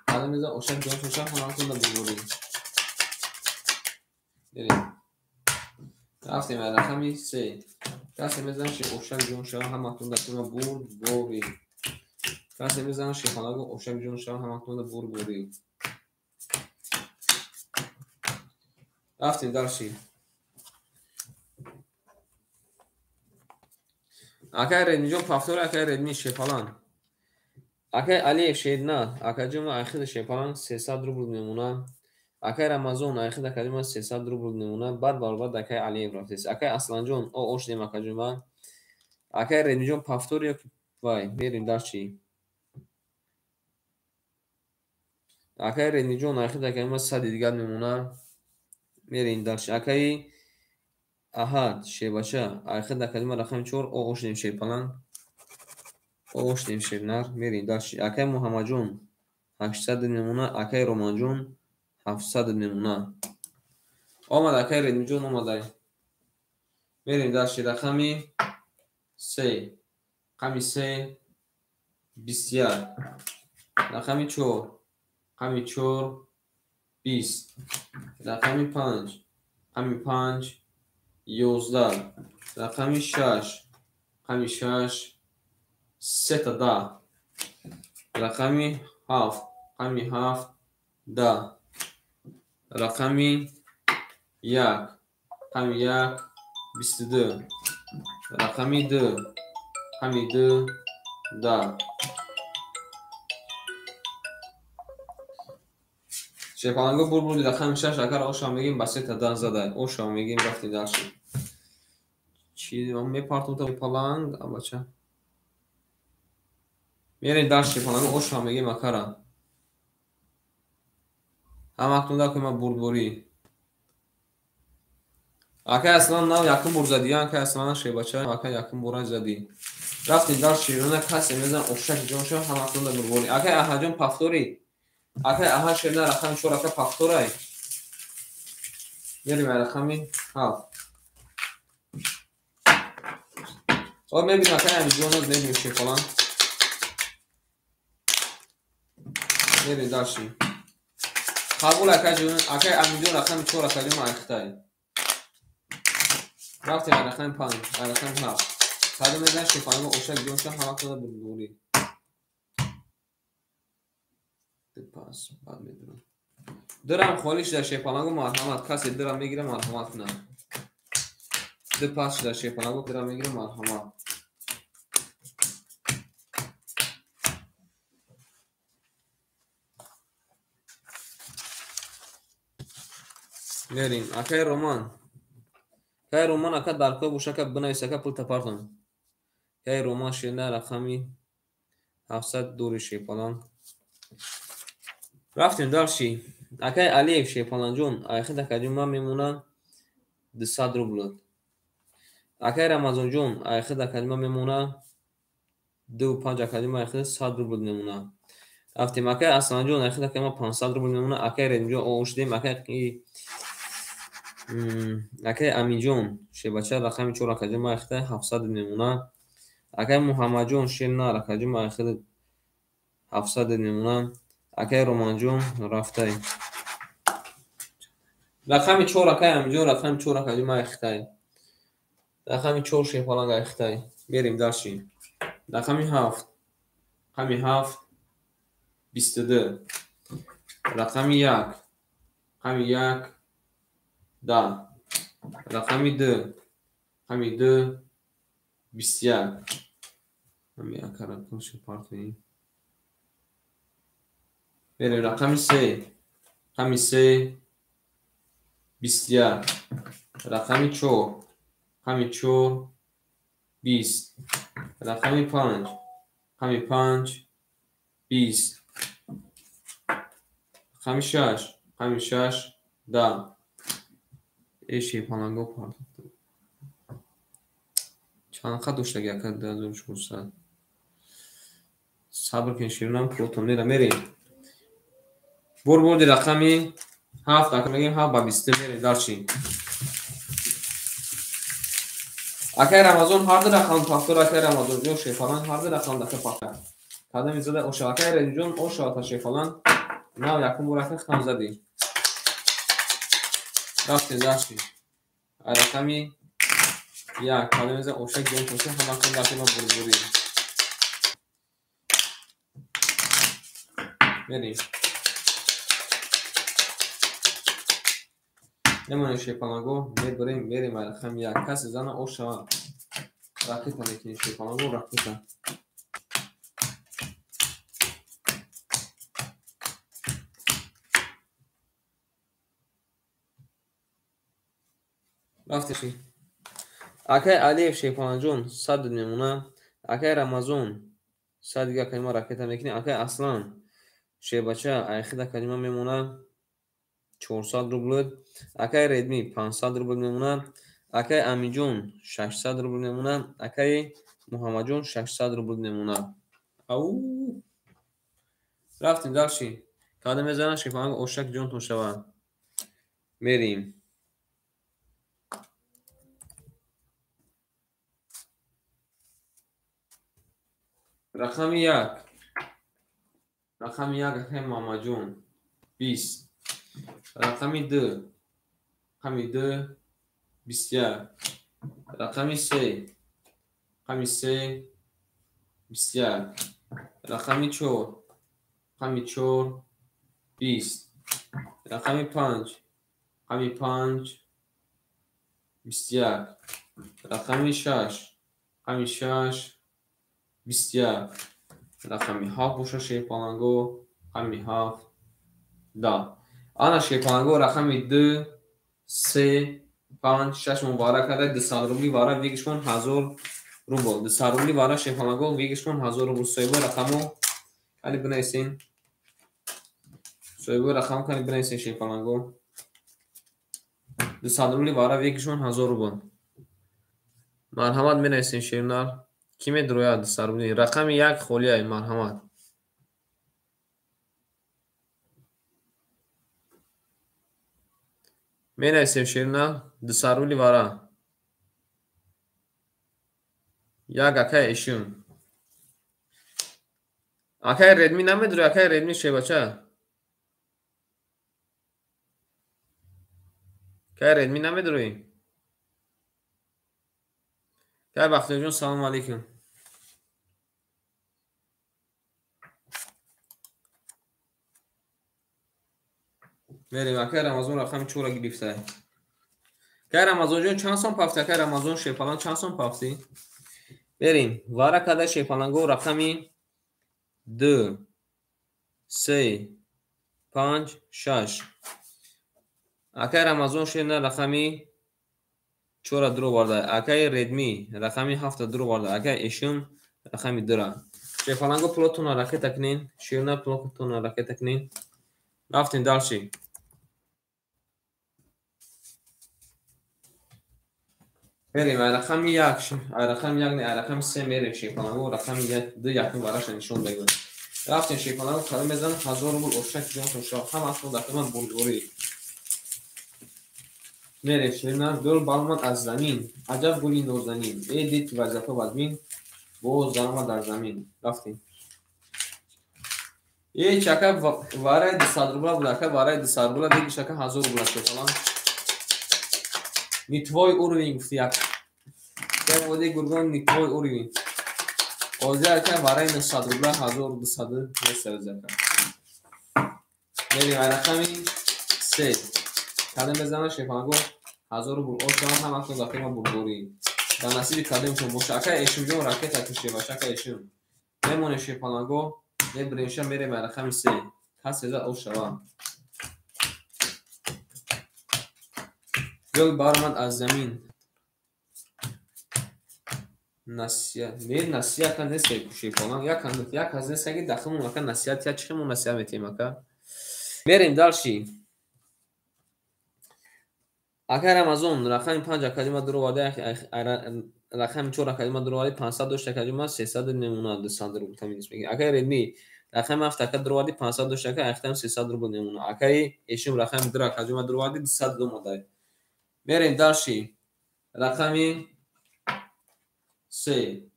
Кадимиза ошак ҷон туша ҳаматона бурбурӣ. Берем. Рафтем ай рақами 3. Касе мезан ши ошак ҷон шава ҳаматон дастума бурборӣ. Касе мезан шепалаго ошак ҷон шава ҳаматон бурборӣ. Рафтем дарши. Акай Redmi ҷон пафтори акай Redmi шепалан. Акай Алиев шедна акаҷома айхида шепалан 300 рубл мемуна. Акай Рамазон айхид акаҷома 300 рубл мемуна. Бад баробар акай Алиев рафтес. Акай Асланҷон о оштем акаҷома. Акай Redmi ҷон пафтори ёки вай мерим дарчи. Акай Redmi ҷон айхид акаҷома 100 дигар мемуна. Мерим дарчи. Акай Аҳад шебача айхид акаҷома рақами 4 о оштем шепалан. Оштем шебнар мерим дарчи. Акай Муҳаммаҷон 800 мемуна. Акай Романҷон 700 мемуна. Омад акай Redmi ҷон омадай. Мерим дарчи рақами 3. Рақами 3 21. Рақами 4. Рақами 4 20. Рақами 5. Рақами 5 11. Рақами 6. Рақами 6 سه تا ده. رقمی 7. رقمی 7 10. رقمی 1. رقمی 1 22. رقمی 2. رقمی 2 10. شیپالنگو بول رقم 6 اگر اوشا میگیم بس تا 10 زده. اوشا میگیم رفتی داشت. چی میپارتم تو پلنگ بچه. میرین داشت شیپالنگو اوشا میگیم اکرا. هم اکنون دا که ما بوری. اکه اصلا ناو یکم بور زدی اکه اصلا شی بچه اکه یکم بور زدی. رفتی داشت شیرونه کسی میزن اوشک جونشو هم اکنون دا بوری. اکه احجام پفتوری. اکه احج شیرونه رقم شور اکه پفتورای. میریم رقمی 7. او میبینم اکه همین جونو میبینیم شیپالنگ. میریم داشتی. قبول اکه جون اکه همین جون رقم 4 اکه ما اختای. رفتی رقم 5 رقم 7. بعد میزن شیپالنگو اوشک جونشو هم اکنون دا بوری. پاس بعد میدونم. درم خالیش در شیپالنگو مرحمت کسی درم میگیره مرحمت نه. ده پاس در شیپالنگو درم میگیره مرحمت. میریم اکه رومان. که رومان اکه درکو بوشه که بنویسه که پول تپارتم. که رومان شینه رقمی 700 دوری شیپالنگ. رفتیم دارشی. اکه علی شیپالنگ جون ایخی دکجون ما میمونن 200 روبل. اکه رمضان جون ایخی دکجون ما میمونن 25 اکجون ما ایخی 100 روبل میمونن. رفتیم اکه اصلا جون ایخی دکجون ما 500 روبل میمونن. اکه رنجون اوشدیم اکه امی جون شی بچه رقمی 4 اکجون ما ایخی 700 میمونن. اکه محمد جون شین نه اکجون ما ایخی 700 میمونن. اکه رومان جون رفته. رقمی 4 اکه امی جون رقمی 4 اکجون ما ایخی. رقمی 4 شیپالنگ ایخی. میریم داشتیم. رقمی 7. رقمی 7 22. رقمی 1. رقمی 1 10. رقمی 2. رقمی 2 21. همین اکرم کنش پارت کنیم. بریم رقمی 3. رقمی 3 21. رقمی 4. رقمی 4 20. رقمی 5. رقمی 5 20. رقمی 6. رقمی 6 10. ایشی پاننگو پارت. چند خط دوشته گه کرد دازم شورسد. صبر کن شیرونم پروتون میریم. بردی رقمی 7 اکه میگیم 7 با 20 میریم دارچین. اکه رمضان هر دو رقم پافتور اکه رمضان جون شیپالنگ هر دو رقم دکه پافتور. کاده میزده اوشا اکه رنجون اوشا تا شیپالنگ نه یکم بور خم زدی. رفتیم داشتیم. رقمی 1 کاده میزده اوشا جون توشه هم اکن دکه ما بوری. میریم. نمونه شیپالنگو میریم رقم 1 کسی زنه اوشا راکت میکنی شیپالنگو راکت. رفتشی. اکه علی شیپالنگ جون 100 میمونه. اکه رمضان 100 دیگه کلمه راکت میکنی. اکه اصلا شی بچه ایخی دا کلمه میمونه 400 روبل. اکه ردمی 500 روبل میمونه. اکه امی جون 600 روبل میمونه. اکه محمد جون 600 روبل میمونه. او رفتیم داشتیم. کاده میزنن شیپالنگ اوشک جون تو شود. میریم. رقمی 1. رقمی 1 اکه محمد جون 20. رقمی 2. رقمی 2 21. رقمی 3. رقمی 3 21 رقم 4 رقم 4 20 رقم 5 رقم 5 21 رقم 6 رقم 6 21 رقم 7 باشه شیپالنگو رقم 7 10 انا شیپالنگو رقم 2 3 5 6 مبارک کرده 200 روبلی واره ویگش کن 1000 روبل 200 روبلی واره شیپالنگو ویگش کن 1000 روبل سویبو رقمو کلی بنویسین سویبو رقم کلی بنویسین شیپالنگو 200 روبلی واره ویگش کن 1000 روبل مرحمت بنویسین شیرنال کی میدروید 200 روبلی رقم 1 خولیه مرحمت بنویسین شیرنال 200 روبلی واره یک اکای ایشون اکای ردمی نمیدروی اکای ردمی شه بچه اکای ردمی نمیدروی اکای بختیار جون سلام علیکم بریم اکای رمضان رقم 4 گرفته اکای رمضان جون چند سان پافتی اکای رمضان شیپالان چند سان پافتی بریم واره کده شیپالانگو رقمی 2 3 5 6 اکای رمضان شیرنال رقمی 4 درو برده اکای ردمی رقمی 7 درو برده اکای ایشون رقمی 2 شیپالانگو پلوتون حرکت تکنین شیرنال پلوتون حرکت تکنین رفتین دالشی بریم رقم 1 رقم 1 نه رقم 3 میریم شیپالانگو رقم 2 یکم براش نشون بگیم رفتین شیپالانگو کلمه میزن 1000 روبل اوشک جونتون شاه هم اصلا در من بولگوری میره شیرنال گل بالمد از زمین عجب گلی نازنین ای دید که وظیفه بدبین باز درآمد در زمین رفتیم یه چکه واره 200 روبل بود اکه واره 200 روبل دیگه چکه 1000 روبل شیپالان не твой уровень гуфти як я води гургон не твой уровень озя ка варай на 100 рубля 1200 месяц зака بریم رقمی 3 کدم بزنه شیپالانگو 1000 روبل اوشان هم اصلا داخل ما بولگوری در نصیب کدم شون باشه اکه ایشون جون راکت کشی باشه اکه ایشون بمونه شیپالانگو برینشا میریم رقمی 3 کسی زد اوشوا گل برآمد از زمین نصیحت می نصیحت کنه نیست شیپالان یک از نیست که داخل مکان نصیحت یا چه نصیحت میتیم اکا میریم دالشی اکا رمضان رقم 5 کلمه درو واده رقم 4 کلمه درو واده 500 دوشت کلمه 300 نمونه 200 روبل تامین است میگه اکا ردمی رقم 7 کلمه درو واده 500 دوشت کلمه اختم 300 روبل نمونه اکا ایشون رقم 2 کلمه درو واده 200 دو ماده میریم دالشی رقمی 3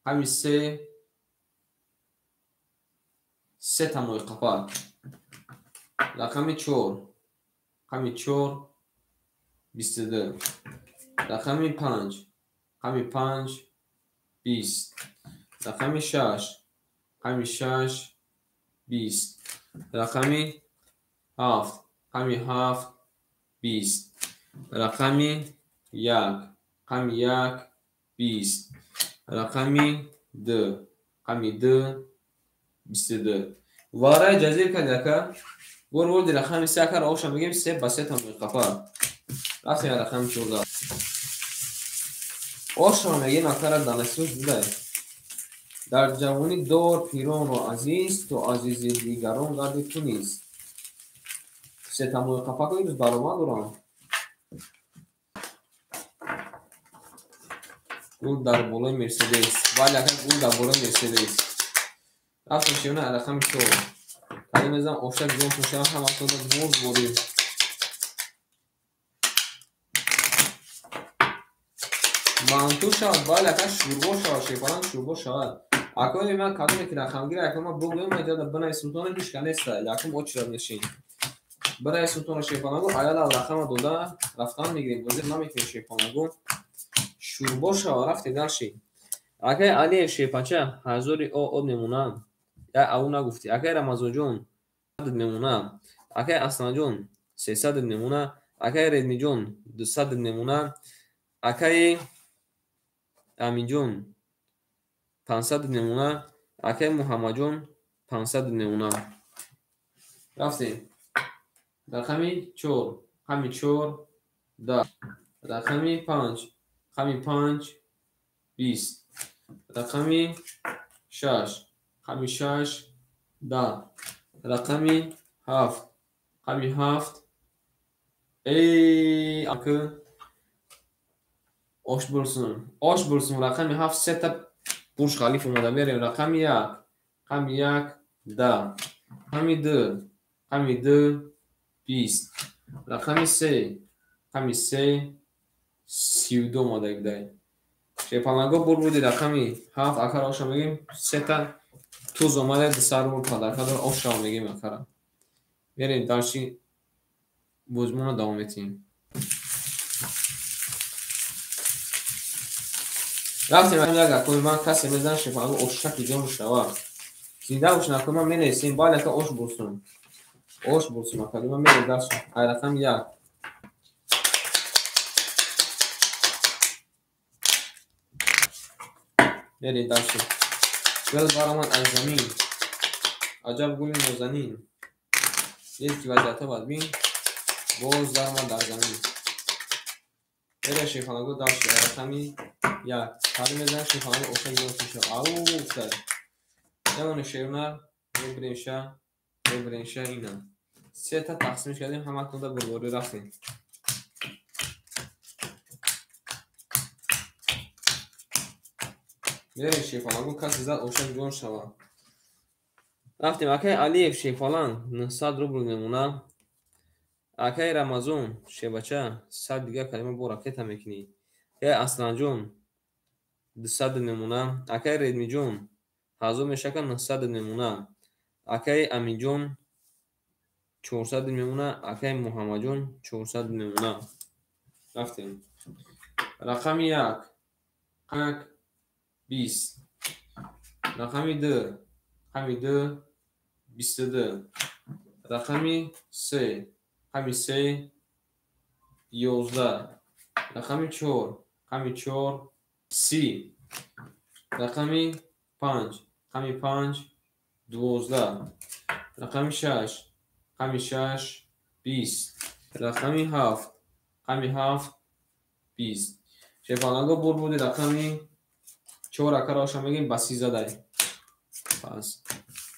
همین 3 تموی قفار رقمی 4 همین 4 22 رقمی 5 همین 5 20 رقمی 6 همین 6 20 رقمی 7 همین 7 20 رقمی 1 همین 1 20 رقمی 2 همین 2 22 واره جزیر کنده که ورد رقم 3 کار اوشا بگیم 3 با 3 تموی قفار رفتیم رقم 14 اوشا میگیم اکار دانستوش بوده در جوانی دور پیران و عزیز تو عزیزی دیگران گردی تو نیست 3 تموی قفار کنید روز برامه دوران گل در بالای مرسیدس ولی اکر گل در بالای مرسیدس رفتیم شیونه رقم 4 کلی میزن اوشک جون توشه هم اصلا بورد بودیم منتو شد باید اکر شوربو شد شیپالان شوربو شد اکوی من کدومی که رقم گیره اکر ما بگویم ایجاد بنای سلطان هیچ کنیسته لکن او چرا نشین برای سلطان شیپالانگو آیاد او رقم دوده رفتان میگیریم وزیر نمیکنیم شیپالانگو شوربو شد رفتی دلشی акай Алиев шепача 1000 об мемонам. Я аву нагуфтӣ. Акай Рамазонҷон 100 мемонам. Акай Асланҷон 300 мемона. Акай Редмиҷон 200 мемона. Акай Аминҷон 500 мемона. Акай Муҳаммадҷон 500 мемона. рафтем. Рақами 4. Ҳами 4 10. Рақами 5. ҳами 5 20. Рақами 6. ҳами 6 10. Рақами 7. ҳами 7 акы ош бурсун. Рақами 7 сета бурж халиф омада. Мерем. Рақами 1. ҳами 1 10. ҳами 2. ҳами 2 20. Рақами 3. ҳами 3 32 омада гудай. Шепаланго бур буди рақами 7 акар оша мегим сета туз омада 200 рубл падакадор оша мегим акара. Мерем дарси бузмона давом етим. рафтем як акои ман касе мезан шепаланго ошаки ҷон шава. Зинда уш накои ман менесим бале ка ош бурсун. Ош бурсун акади ман мерем дарси. Ай рақами 1. мерем дарси. گل برآمد از زمین عجب گل نازنین یکی وضعیت بدبین باز درآمد در زمین. بره شیخانگو داشت رقمی 1 پری میزن شیخانگو اوشن گوشت شد او افتاد نمونه شیرونه ببرینشه اینا 3 تا تقسیمش کردیم همه کنده برگوری رفتیم. بریم شیفالانگو کسی زد اوشن جون شود. رفتیم اکای علیف شیفالان 900 روبل میمونه. اکای رمضان شیبچه 100 دیگه کلمه با راکت هم میکنی. اکای اصلان جون 200 میمونه. اکای ریدمی جون 1000 میشه که 900 میمونه. اکای امین جون 400 میمونه. اکای محمد جون 400 میمونه. رفتیم رقم 1 20. رقمی 2 ҳами 2 22. رقمی 3 ҳами 3 11. رقمی 4 ҳами 4 30. رقمی 5 ҳами 5 12. رقمی 6 ҳами 6 20. رقمی 7 ҳами 7 20. шефаланго бур буди рақами 4 акароша мегим ба 13 дай. пас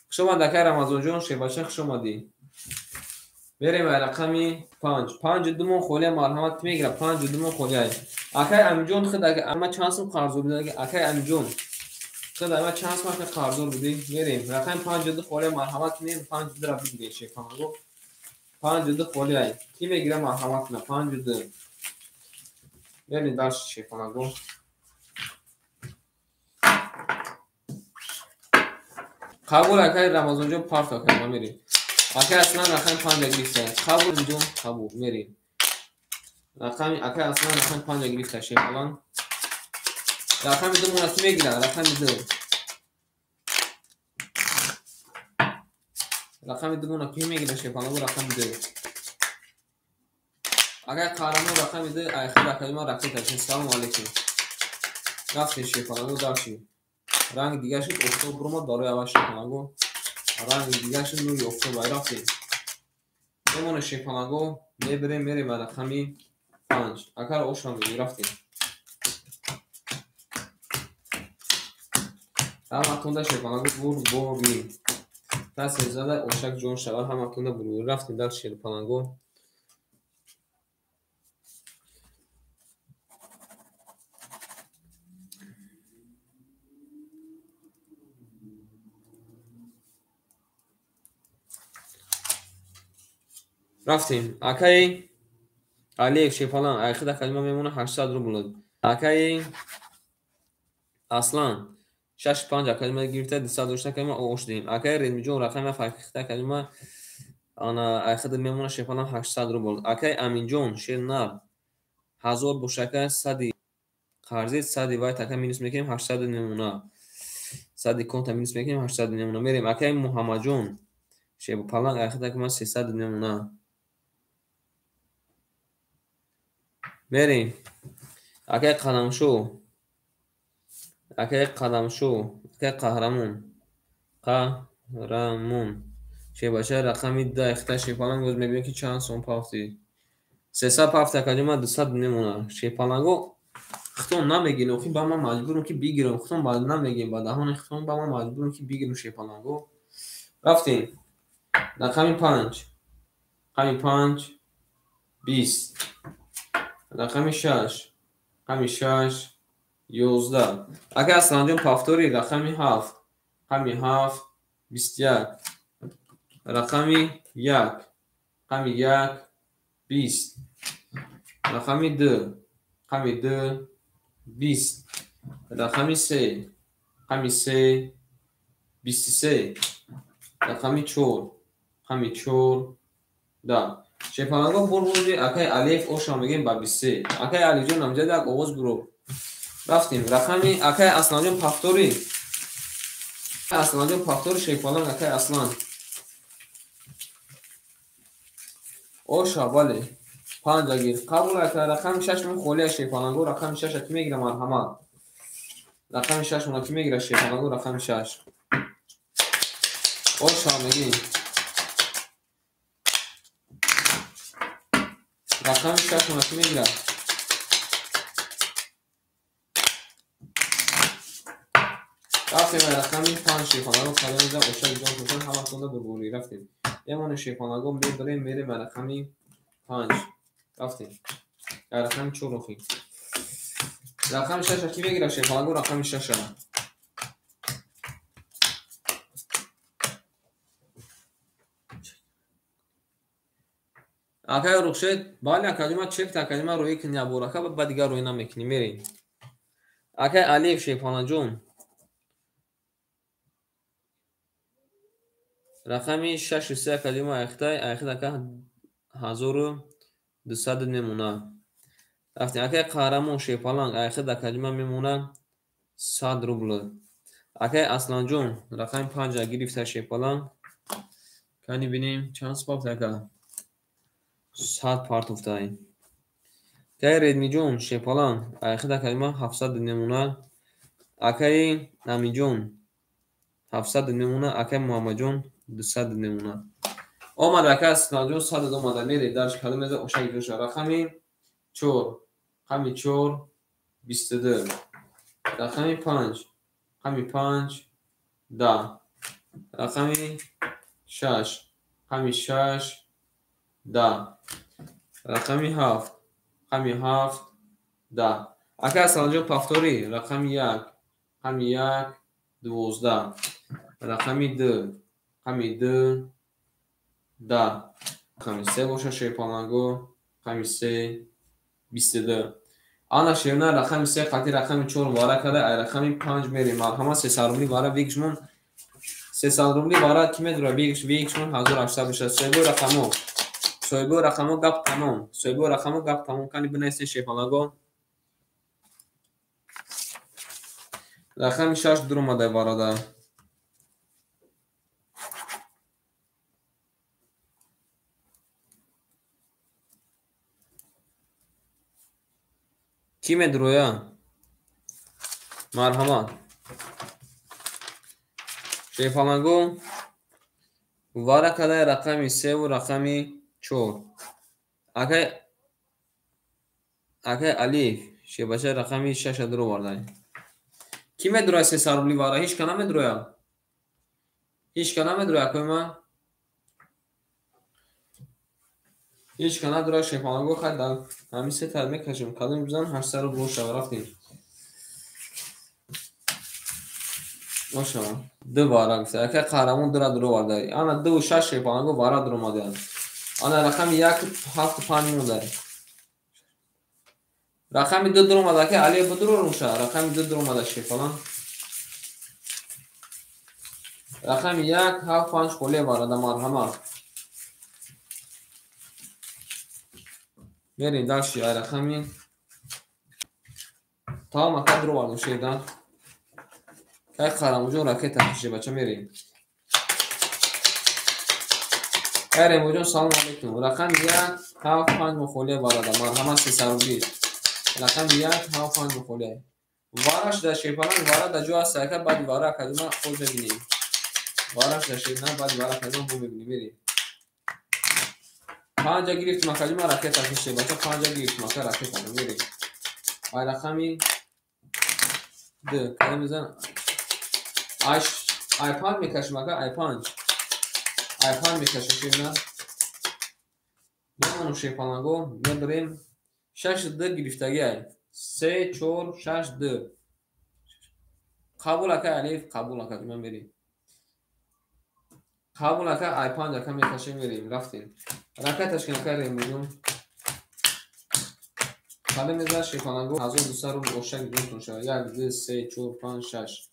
хушомад акай Рамазонҷон шебаша хушомадӣ. берем ай рақами 5 52 мон холия марҳамат мегира 52 мон холия акай Аминҷон худа ама чанд сум қарзор буди акай Аминҷон худа ама чанд сум қарзор буди. мерем рақами 52 холия марҳамат мегим 52 ра бигирем шефаланго 52 холия ки мегира марҳамат на 52. берем дар шефаланго қабул акай Рамазонҷон парт акай ма мерем акай аслан рақами 5 гирифта қабул инҷон қабул мерем рақами акай аслан рақами 5 гирифта шефалан рақами 2 мона ки мегира рақами 2 рақами 2 мона ки мегира шефалан рақами 2 акай қарамон рақами 2 ай худа акай ма рақета салом алейкум. рафтем шефалан дарши ранг дига шуд офтоб бурма дорои аваш шефаланго ранг дига шуд нури офтоб ай рафтем мемона шефаланго мебирем мерем рақами 5 акар ошам мегим рафтем ҳаматонда шефаланго бур борим тасе зада ошак ҷон шавад ҳаматонда бур рафтем дар шефаланго рафтем акай алиев шефалан айхида калима мемона 800 рубл. акай аслан 65 калима гирифта 200 калима ош дем. акай редмиҷон рақами файхита калима ана айхида мемона шефалан 800 рубл. акай аминҷон шернар 1000 бошака 100 قرض 100 وای تکه مینوس میکنیم 800 نمونه 100 کنت مینوس میکنیم 800 نمونه میریم اکای محمد جون شیب پلنگ اخیرا که من 300 نمونه میریم اکای قدمشو اکای قهرمون شیب چه رقمی ده اخیرا شیب پلنگ بود میبینیم که چند سوم پافتی 300 پافت که من 200 نمونه شیب پلنگو ختم نمیگین اخی با من مجبورم که بگیرم ختم بعد نمیگیم بعد همون ختم با من مجبورم که بگیرم شیب پلنگو رفتیم رقمی 5 رقمی 5 20 رقمی 6 رقمی 6 11 اگه اصلا جون پافتوری رقمی 7 رقمی 7 21 رقمی 1 رقمی 1 20 رقمی 2 رقمی 2 20 رقمی 3 رقمی 3 23 رقمی 4 رقمی 4 ده شیپانگو بردی اکای الف اوشا میگیم با 23 اکای علی جون نامزد یک آواز برو رفتیم رقمی اکای اصلا جون پافتوری اصلا جون پافتوری شیپانگ اکای اصلا اوشا بله 5 گیر قبول اکای رقم 6 من خولی شیپانگو رقم 6 کی میگیره مرحمت رقم 6 من کی میگیره شیپانگو رقم 6 اوشا میگیم رقم 6 من کی میگیره رفتیم رقمی 5 شیپانگو کلا میذارم اوشا جون کردن همه خونده بربوری رفتیم یه مون شیپانگو میبریم میره به رقمی 5 رفتیم رقم 4 اخی رقم 6 کی میگیره شیپانگو رقم 6 اگه روشید بالا اکادمی چک اکادمی روی کنیا بورکا بعد دیگه روی نمیکنی میرین اگه الف شیپانا جون رقمی 63 اکادمی اخیرا که 1200 نمونه رفتیم اگه قهرمان شیپالانگ اخیرا اکادمی میمونه 100 روبل اگه اصلا جون رقم 5 گرفته شیپالانگ کنی بینیم چند سپاپ تکه 100 پارت افتاده که ردمی جون شیپالانگ اخیرا اکادمی 700 نمونه اکای نمی جون 700 نمونه اکای محمد جون 200 نمونه آمد اکای اصلا جون 100 اومده میره درش کلمه ده اوشک دوشه رقمی 4 رقمی 4 22 رقمی 5 رقمی 5 10 رقمی 6 رقمی 6 10 رقمی 7 رقمی 7 10 اکای اصلا جون پافتوری رقمی 1 رقمی 1 12 رقمی 2 رقمی 2 10 رقمی 3 باشه شیپانگو رقمی 3 22 آنا شیرنا رقمی 3 قطعی رقمی 4 واره کده ای رقمی 5 میریم مرحمت 300 روبلی واره بیگشمون 300 روبلی واره کی میدونه بیگشمون 1800 بشه سویبو رقمو گپ تمام کنی بنویسی شیپانگو رقمی 6 دور اومده وارده کی میدرویا مرحمت شیپانگو واره کده رقمی 3 و رقمی 4 اگه الف شیباشه رقمی 6 درو وارده کی میدرویا 300 روبلی واره هیچ کنه میدرویا کوی ما هیچ کنه درو شیپانگو خدم همین سه تا میکشیم کدوم بزن 800 رو بروش رفتیم ماشاءالله دو واره گفته اگه قهرمان درو وارده انا 2 و 6 شیپانگو واره درو ماده آنا رقم 1 7 5 مونده رقم 2 درو ماده که علی بدرو روشه رقم 2 درو ماده شیپالان رقم 1 7 5 خوله وارده مرحمت میرین داشتی رقمی Tamam akar duru vardı şeyden. Kay Karamucun raket atmışı baça vereyim. Karamucun salam aleyküm. Rakam ya hafan mukhole barada. Marhamat 320. Rakam ya hafan mukhole. Varaş da şey falan varada jo asaka bad vara kadına خود ببینیم. Varaş da şey ne bad vara kadına bu bebini vereyim. Panca girift makadima raket atmışı baça panca girift makar raket atmışı vereyim. Ay rakami de kalemizden iPad میکشیم اگه iPad میکشیم نه نمونو شیپالانگو میبریم 6 د گرفتگی ای 3 4 6 د قبول اکه الف قبول اکه من بریم قبول اکه iPad اکه میکشیم بریم رفتیم رکتش که نکردیم بودیم حالا میزن شیپالانگو 1200 رو روشن گیرون شد 1 2 3 4 5 6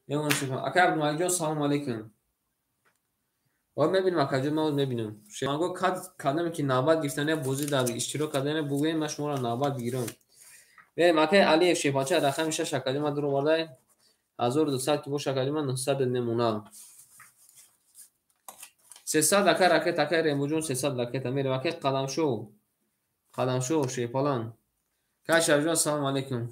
نمونو شیپالانگو اکه عبدالمجید جان سلام علیکم و میبینیم اکاجو ما میبینیم شماگو کدام که نوبت گرفتن بازی در اشتراک کردن بگویم من شما را نوبت بگیرم به مکه علی شیپاچه رقم 6 اکاجو ما درو ورده 1200 که باشه اکاجو ما 900 نمونه 300 اکا راکت اکا ریموجون 300 راکت میره مکه قدم شو شیپالان کاش جان سلام علیکم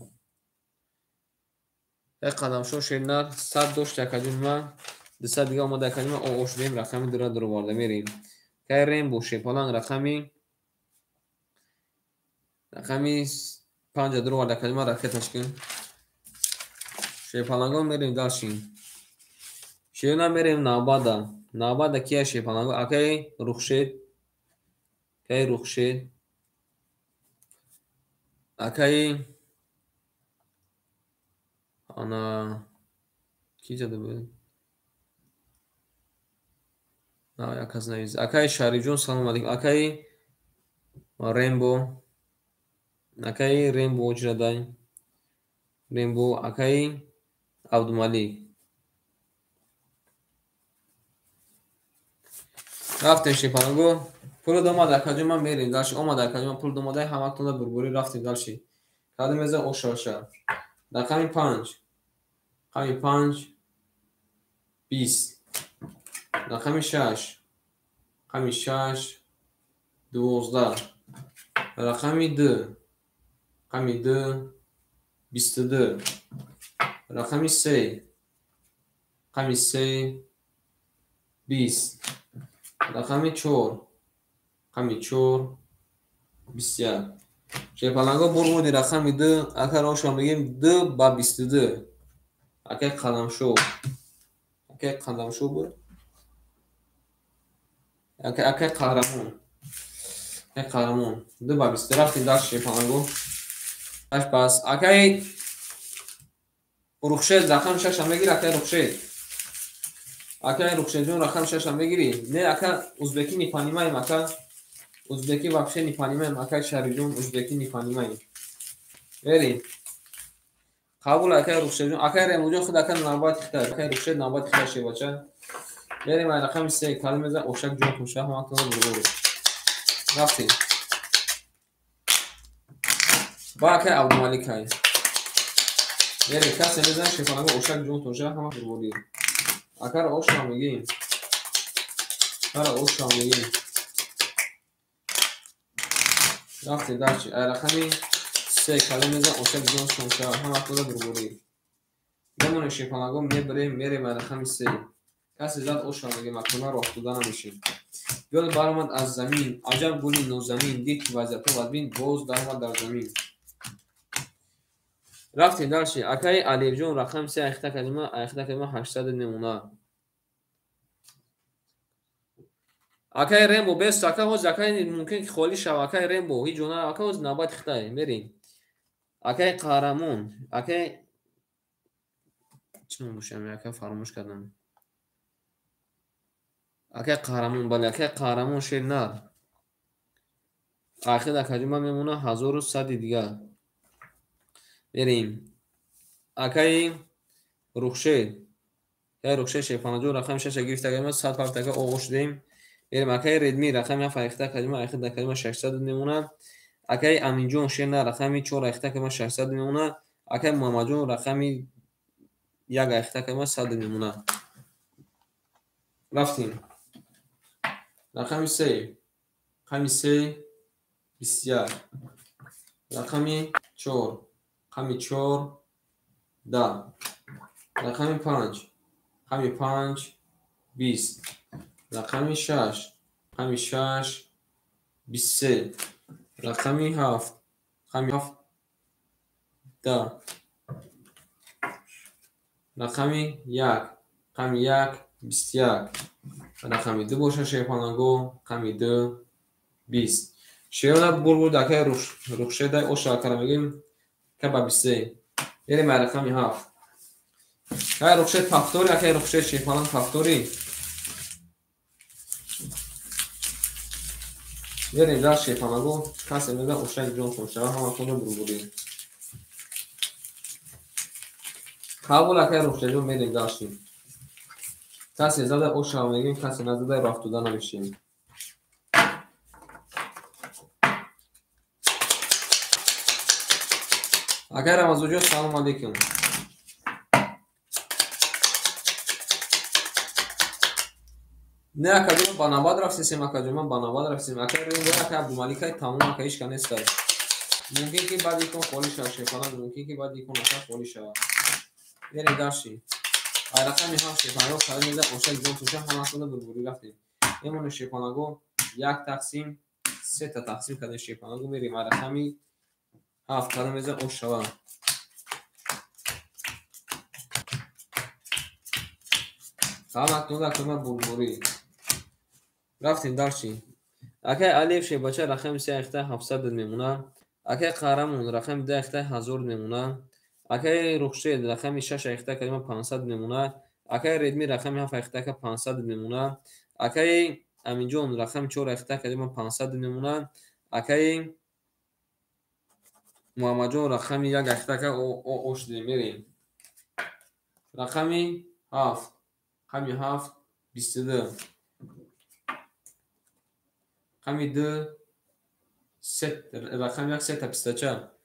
قدم شو شینار 100 دوست اکاجو ما 200 دیگه اومده کنیم او شدیم رقمی درو وارده میریم که ریم بو شیپالان رقمی 5 درو وارده کنیم راکتش کن شیپالانگو میریم داشتیم شیونا میریم نابادا کیه شیپالانگو اکی رخشید اکی انا کی زده بود نه یک از نویز اکی شریف جون سلام علیکم اکی ریمبو وجردای ریمبو اکی عبدالملیک رفتیم شیپالانگو پول دوماده اکاجو من میریم داشت اومده اکاجو من پول دوماده همه تونه بربوری رفتیم داشتی کاده میزه اوشاشا رقمی 5 20 رقمی 6 12 رقمی 2 22 رقمی 3 20 رقمی 4 21 شیپالانگو برمودی رقمی 2 اگر روشان بگیم 2 با 22 اگر قدم شو بود اگر قهرمون 2 با 22 رفتیم داشت شیپالانگو پس اگر رخشید رقم 6 هم بگیر اگر رخشید جون رقم 6 هم بگیری نه اگر ازبکی نیپانیماییم اگر ازبکی вообще نیپانیماییم اگر شریف جون ازبکی نیپانیماییم بریم قبول اگر رخشید جون اگر ریمو خود اگر نوبت اختار اگر رخشید نوبت اختار شی باشه بریم رقم 3 کلمه ز اوشک جون خوشه هم تو برو رفتیم با اگر عبدالملیک های بریم کسی میزن شیپالانگو اوشک جون توشه هم برو اگر اوشا میگیم رفتیم داشتی رقمی 3 کلمه ز اوشک جون توشه هم تو برو بمونه شیپالانگو میریم رقم 3 کسی زد اوشا میگه مکنه رو افتوده نمیشیم گل برآمد از زمین عجب گلی نوزمین دید که وضعیت و بین باز درآمد در زمین رفتیم داشتی اکای علیف جون رقم 3 اخته کلمه 800 نمونه اکای ریمبو بست اکای هوز اکای ممکن که خالی شو اکای ریمبو هی جونه اکای هوز نباید اخته میریم اکای قهرمون اکای چون باشم اکای فراموش کردم اکای قهرمون بله اکای قهرمون شیر نر آخر اکای ما میمونه 1100 دیگه بریم اکای رخشید شیپالانگو رقم 6 گرفته ما 100 فرد تکه اوغوش دیم بریم اکای ردمی رقم 7 اخته کلمه اخر کلمه 600 نمونه اکای امین جون شیر نر رقم 4 اخته کلمه 600 نمونه اکه محمد جون رقمی یک اخته که ما 100 میمونه. رفتیم رقمی 3 رقمی 3 21 رقمی 4 رقمی 4 10 رقمی 5 رقمی 5 20 رقمی 6 رقمی 6 23 رقمی 7 رقمی 7 10 رقمی 1 رقمی 1 21 رقمی 2 باشه شیپانگو رقمی 2 20 شیونا بول دکه روشه دای او شاکر میگیم که با 23 یعنی رقمی 7 که روشه تفتوری که روشه شیپانان تفتوری یعنی در شیپانگو کسی میگه اوشه جون کنشه همه کنه بروبوری قبول که روشه جون میدیم داشتیم کسی زده اوشه میگیم کسی نزده رفت داده نمیشیم. اگر هم از وجود سلام علیکم نه کدوم باناباد رفتیم کدوم باناباد رفتیم اگر این دیگه که عبدالملیک تمام که ایش کنیست ممکن که بعد یکون خالی شد شیپانان ممکن که بعد یکون اصلا خالی شد یعنی داشتیم رقمی هم شیپانگو خواهد میده اوشه جون توشه همه کنده بربوری رفتیم ایمون شیپانگو 1 تقسیم 3 تا تقسیم کده شیپانگو میریم رقمی 7 کده میده اوشه همه کنده کنده بربوری رفتیم داشتیم اگه الف شی باشه رقم 3 اخته 700 میمونه اگه قهرمون رقم 10 اخته 1000 میمونه اگه رخشید رقم 6 اخته که 500 میمونه اگه ردمی رقم 7 اخته که 500 میمونه اگه امینجون رقم 4 اخته که 500 میمونه اگه محمد جون رقم 1 اخته که او شده میریم رقمی 7 رقمی 7 22 رقمی 2 3 رقم 1 3 تا 24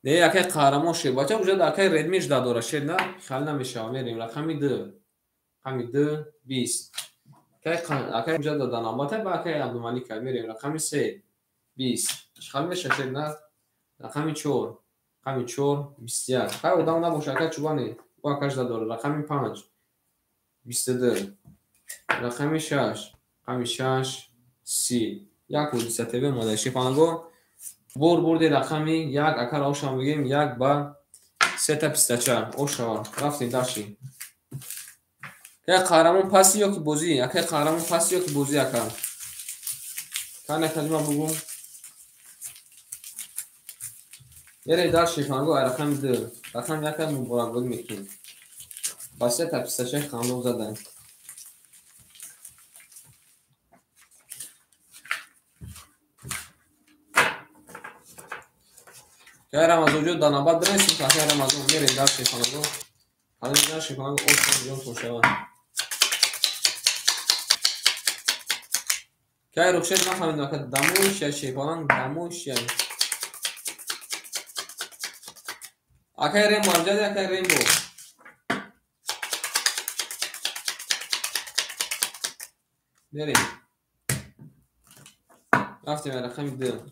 دیگه اگه قهرمان شد باشه وجود اگه ردمیش داداره شد نه خیلی نمیشه میریم رقمی 2 رقمی 2 20 اگه وجود دادن باشه با اگه عبدالملیک میریم رقمی 3 20 خیلی میشه شد نه رقمی 4 رقمی 4 21 خیلی ودام نباشه اگه چوبانی با اگهش داداره رقمی 5 22 رقمی 6 رقمی 6 30 یک و 200 تیوی ماده شیپانگو بردی رقمی 1 اگر آوشان بگیم 1 با 3 تا 24 اوشان رفتیم داشتیم که قهرمان پاسی یا که بوزی اگه قهرمان پاسی یا که بوزی اگر کنه کلمه بگم یه دار شیپانگو رقم 2 رقم 1 مبارک بود میکنیم با 3 تا 26 خانلو زدن که از وجود داناباد برسیم که اگر از اون میریم دار شیپانگو حالا دار شیپانگو اوشان جون خوشوان که روشت نفهمیدم که دموش یا شیپانان دموش یا اگر ریم مارجد اگر ریم بو بریم رفتیم رقمی 2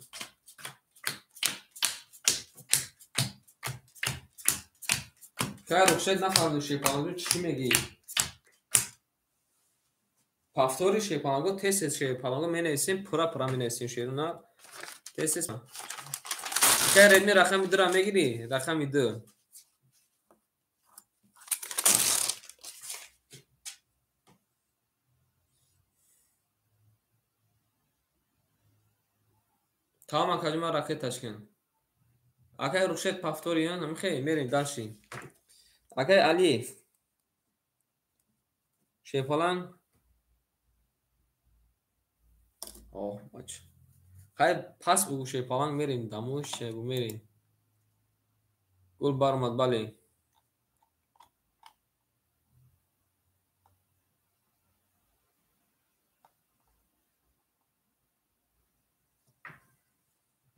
که روشت نفهمیدم شیپانگو چی میگی پافتوری شیپانگو تست شیپانگو می نویسیم پورا می نویسیم شیرونا تست که ردمی رقمی 2 را میگیری رقمی 2 تمام کلمه راکت تشکن اگه روشت پافتوری هم خیلی میریم داشتیم اگه الف شیپالان اوه بچه خیلی پس بگو شیپالان میریم دموش بگو میریم گل برمد بله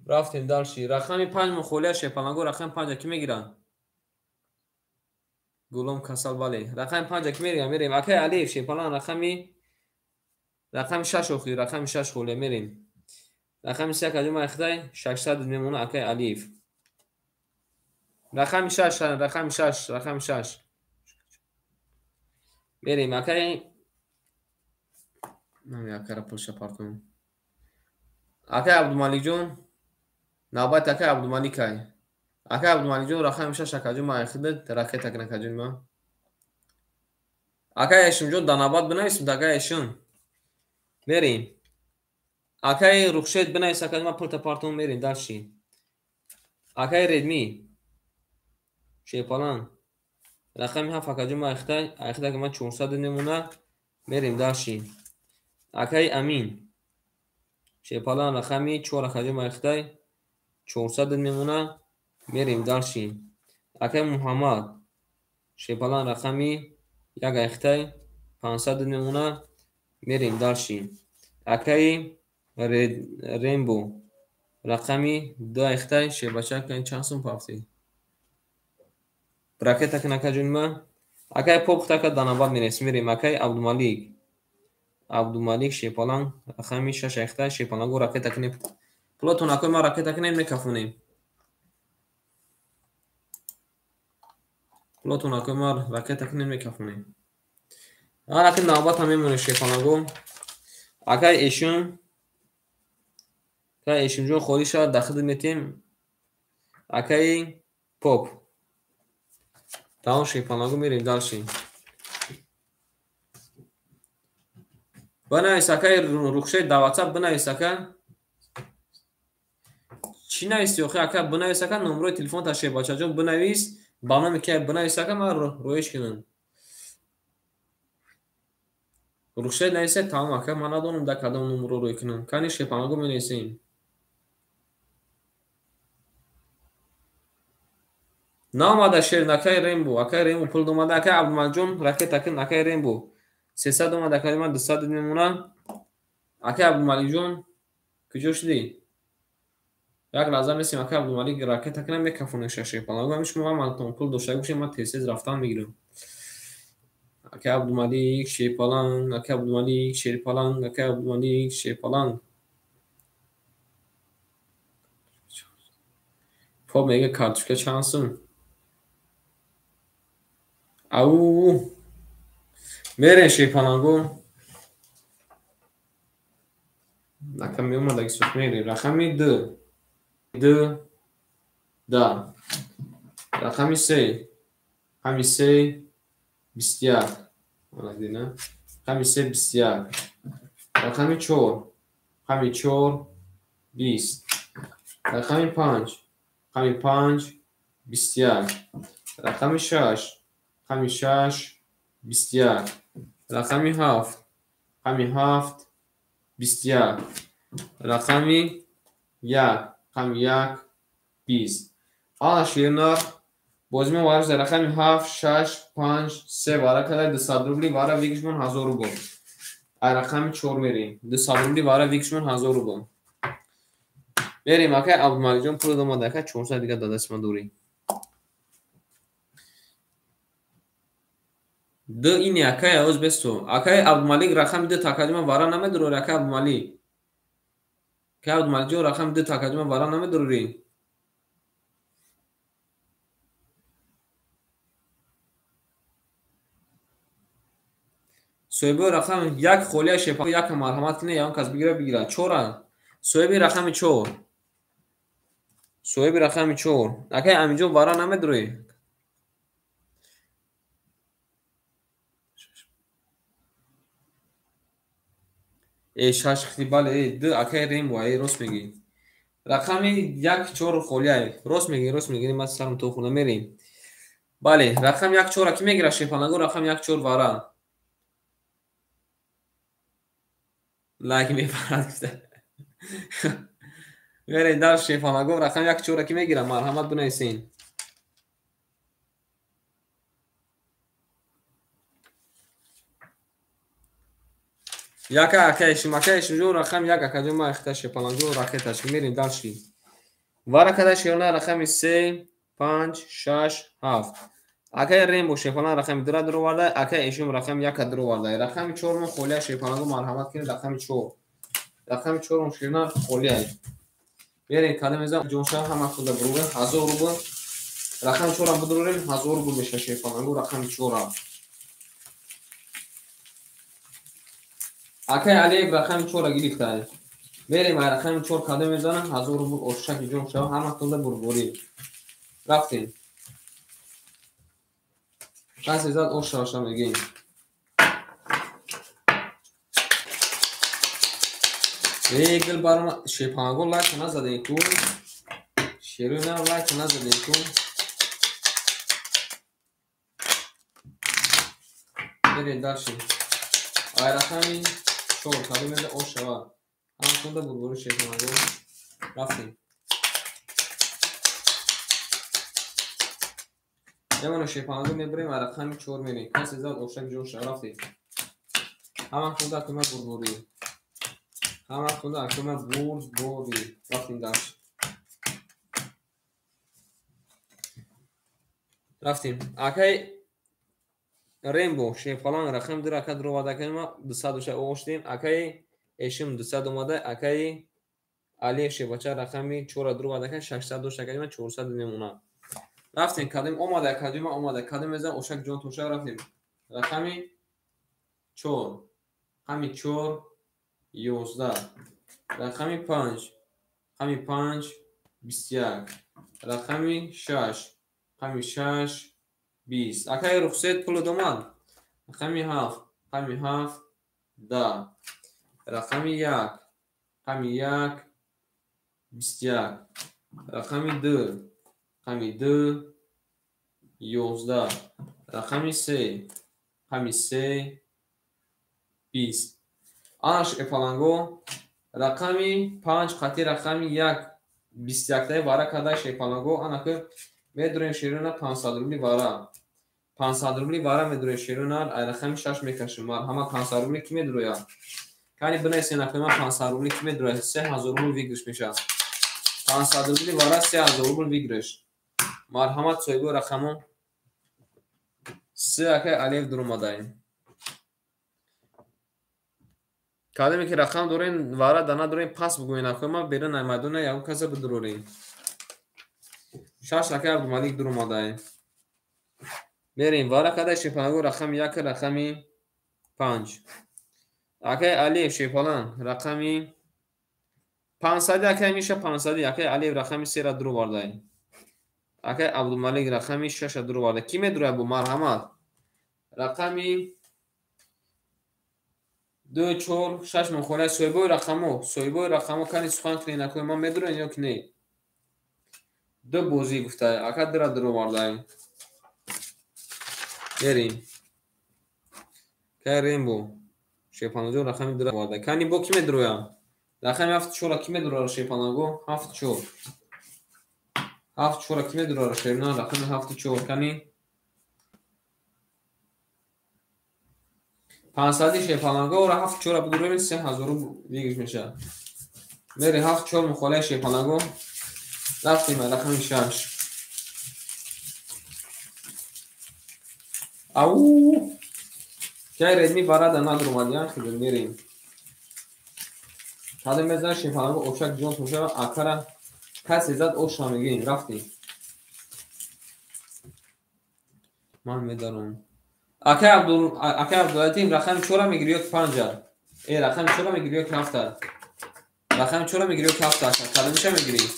رفتیم دالشی رقم 5 مخوله شپالانگو رقم 5 کی میگیرن گلوم کسل بالی رقم 5 کی میریم اکی الف شپالان رقم 6 اخی رقم 6 خوله میریم رقم 3 کجا اخدای 600 میمونه اکی الف رقم 6 میریم اکی نمی اکر پوش پارتون اکی عبدالمالیک جون نوبت اکی عبدالمالیک های اکی عبدالمالیک جون رقم 6 کجا ما اخدای راکت تکنه کجا ما اکی اشم جون داناباد بنویسیم اکی اشم میریم اکی رخشت بنویس کجا ما پورت پارتون میریم دالشی اکی ردمی شیپالان رقم 7 کجا ما اخدای که ما 400 نمونه میریم دالشی اکی امین شیپالان رقمی 4 کجا ما اخدای 400 میمونه میریم دالشی اکی محمد شیپالان رقمی یک اخدای 500 میمونه میریم دالشی اکی ریمبو رقمی 2 اخدای شیبچه که چند سون پافتی براکت تکنه کجون ما اکی پوک تکه داناباد میریم اکی عبدالمالیک شیپالان رقمی 6 اخدای شیپالان گو راکت تکنه پلوتون اکی ما راکت تکنه میکفونیم پلوتون اکی ما راکت تکنه میکفونیم آن اکی نوبت هم میمونه شیپالان گو اکی ایشون جون خودی شد داخل میتیم اکی پوپ تمام شیپالان گو میریم دالشیم بنویس اکی رخشه دا واتساپ بنویس اکی چی نویسی اخی اکی بنویس اکی نمره تلفن تا شیباچه جون بنویس برنامه که بنویس اکی ما رویش کنن رخشه نویسه تمام اکی من ندونم دا کدام نمره روی کنم کنی شیپالان گو بنویسیم ناماده شیر اکی ریمبو پول دوماده اکی عبدالمال جون راکت تکن اکی ریمبو 300 اومده که من 200 میمونه اکی عبدالمالیک جون کجا شدی یک لحظه میسیم اکی عبدالمالیک راکت تکنه میکفونه شیپالان گو همیش من پول دوشته باشیم من تیسیز رفتن میگیرم اکی عبدالمالیک شیپالان اکی عبدالمالیک شیپالان اکی عبدالمالیک شیپالان پول میگه کارتوشکه چانسون او میرین شیپالان گو اکی میومده که سوت میرین رقمی 2 دا رقمی 3 رقمی 3 21 رقمی 3 21 رقمی 4 رقمی 4 20 رقمی 5 رقمی 5 21 رقمی 6 رقمی 6 21 رقمی 7 رقمی 7 21 رقمی 1 رقمی 1 20 حالا شیرنار بازم وارد رقمی 7 6 5 3 وارد کردن 200 روبلی وارد ویکشمون 1000 روبل رقمی 4 میریم 200 روبلی وارد ویکشمون 1000 روبل بریم اکی عبدالمالیک جون پول دوماده که 400 دیگه داده اسم دوری دو این اکی اوز بستو اکی عبدالمالیک رقم 2 تاکجم وارد نمیدروری اکی عبدالمالیک که عبدالمالیک جون رقم 2 تاکجم وارد نمیدروری سویبی رقم 1 خوله شپا 1 مرحمت کنه یا اون کس بگیره 4 سویبی رقم 4 سویبی رقم 4 اکی امینجون وارد نمیدروری ای شش خیبال ای دو اکی ریم و ای راست میگی رقمی 1 4 خولیه راست میگی من سرم تو خونه میریم بله رقم 1 4 کی میگیره شیپالانگو رقم 1 4 واره لایک میپرد میرین در شیپالانگو رقم 1 4 کی میگیره مرحمت بنویسین یک اکی شما جو رقم 1 اکی ما اخته شیپالانگو راکتش میرین در شی ورقه شیرنا رقم 3 5 6 7 اکه ریم بو شیپانا رقم 2 درو ورده اکه ایشم رقم 1 درو ورده رقم 4 من خولیا شیپانا مرحمت کنید رقم 4 رقم 4 من شیرنا خولیا برین کلمه میزم جونشا هم خود بروه 1000 روبل رقم 4 هم بدروریم 1000 روبل میشه شیپانا رقم 4 اکه علی رقم 4 گرفته بریم رقم 4 کلمه میزنم 1000 روبل اوشک جونشا هم خود بربوری رفتیم پس ازاد اوشا میگیم Regal barma şepago like nazadın ku. Şeruna like nazadın ku. Bere daşı. Ayrakami çoğu kalimede o şava. Aslında bu şepago. Raftin. Hemen şepago mebrem ayrakami çoğu meni. Kas zat oşak jo şaraftin. Ama kunda kuma burburi. Ama kunda kuma burburi. Raftin daş. Raftin. Akay Rainbow şey falan rakam dur akad rovada kelma 200 oştin akay eşim 200 اومده akay Ali şey bacha rakami 4 rovada kan 600 kelma 400 nemuna رفتیم کدیم اومده کدیم از اوشک جون توشه رفتیم رقمی 4 همی 4 11 رقمی 5 همی 5 21 رقمی 6 همی 6 20 akay ruxsat pul doman رقمی 7 همی 7 10 رقمی 1 همی 1 21 رقمی 2 همی 2 11 رقمی 3 همی 3 20 آنش افالانگو رقمی 5 خطی رقمی 1 21 تای وارا کدای افالانگو آنها که میدونیم شیرونه 500 روبلی وارا 500 روبلی وارا میدونیم شیرونه رقمی 6 میکشیم مار همه 500 روبلی کی میدرویا کاری بنای سینه ما 500 روبلی کی میدرویا 3000 روبل ویگرش میشه 500 روبلی وارا 3000 روبل ویگرش مرحمت سویگو رقمو 3 اکه الف درمادایم کلمه که رقم دورین وارا دانا دورین پاس بگوین اخو ما بیرون نمادونه یا کسا بدرورین 6 اکه عبدالملیک درمادایم بریم وارا کده شیپانگو رقم 1 رقمی 5 اکه الف شیپالان رقمی 500 اکه میشه 500 اکه الف رقمی 3 را درو واردایم اکه عبدالملیک رقمی 6 درو وارده کی میدروه بو مرحمت رقمی 2 4 6 مخوله سویبوی رقمو کنی سخن کنی نکنی ما میدونن یا که نه دو بوزی گفته اکد در درو واردایم بریم که ریم شیپانگو رقمی در وارده کنی بو کی میدروه رقمی 7 4 کی میدروه شیپانگو 7 4 7 4 کی میدروه شیپانگو رقمی 7 4 کنی 500 شیپانگو را 7 4 بدرویم 3000 ویگش میشه میری 7 4 مخوله شیپانگو رفتیم رقمی 6 او که ردمی برای دانا درومادیان خیلی میریم حالا میزن شیپانگو اوشک جون توشه اکره کسی زد اوشا میگیم رفتیم من میدارم اکه عبدالعتیم رقم 4 میگیری یک 5 ای رقم 4 میگیری یک 7 رقم 4 میگیری یک 7 کلمه چه میگیری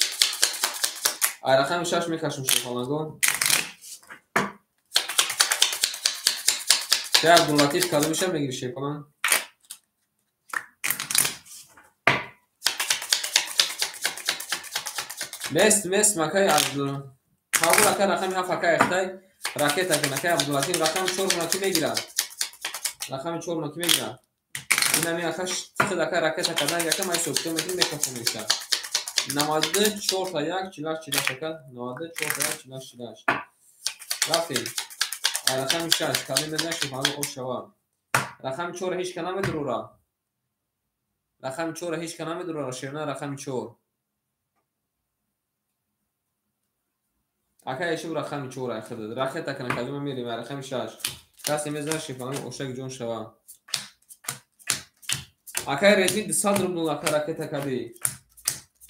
ای رقم 6 میکشم شیپانگو که عبداللطیف کلمه چه میگیری شیپانگو مست مکای عبدال حاول اکه رقم 7 اکه اختای راکت اکه نکه عبداللطیف رقم 4 مناکی میگیره رقم 4 مناکی میگیره این همی اکش خود اکه راکت اکه دن یکم ای سوکتو میتون میکفو میشه 94 تا 1 48 48 اکه 94 تا 1 48 48 رفتیم رقم 6 کلمه نشیم حالا خوش شوام رقم 4 هیچ کنم درورا رقم 4 هیچ کنم درورا شیرنا رقم 4 акай ешиб рақами 4 айхта дад рақета кана кадима мерим рақами 6 касе меза шифани ошак ҷон шава акай редми 200 рубл ака ракета кади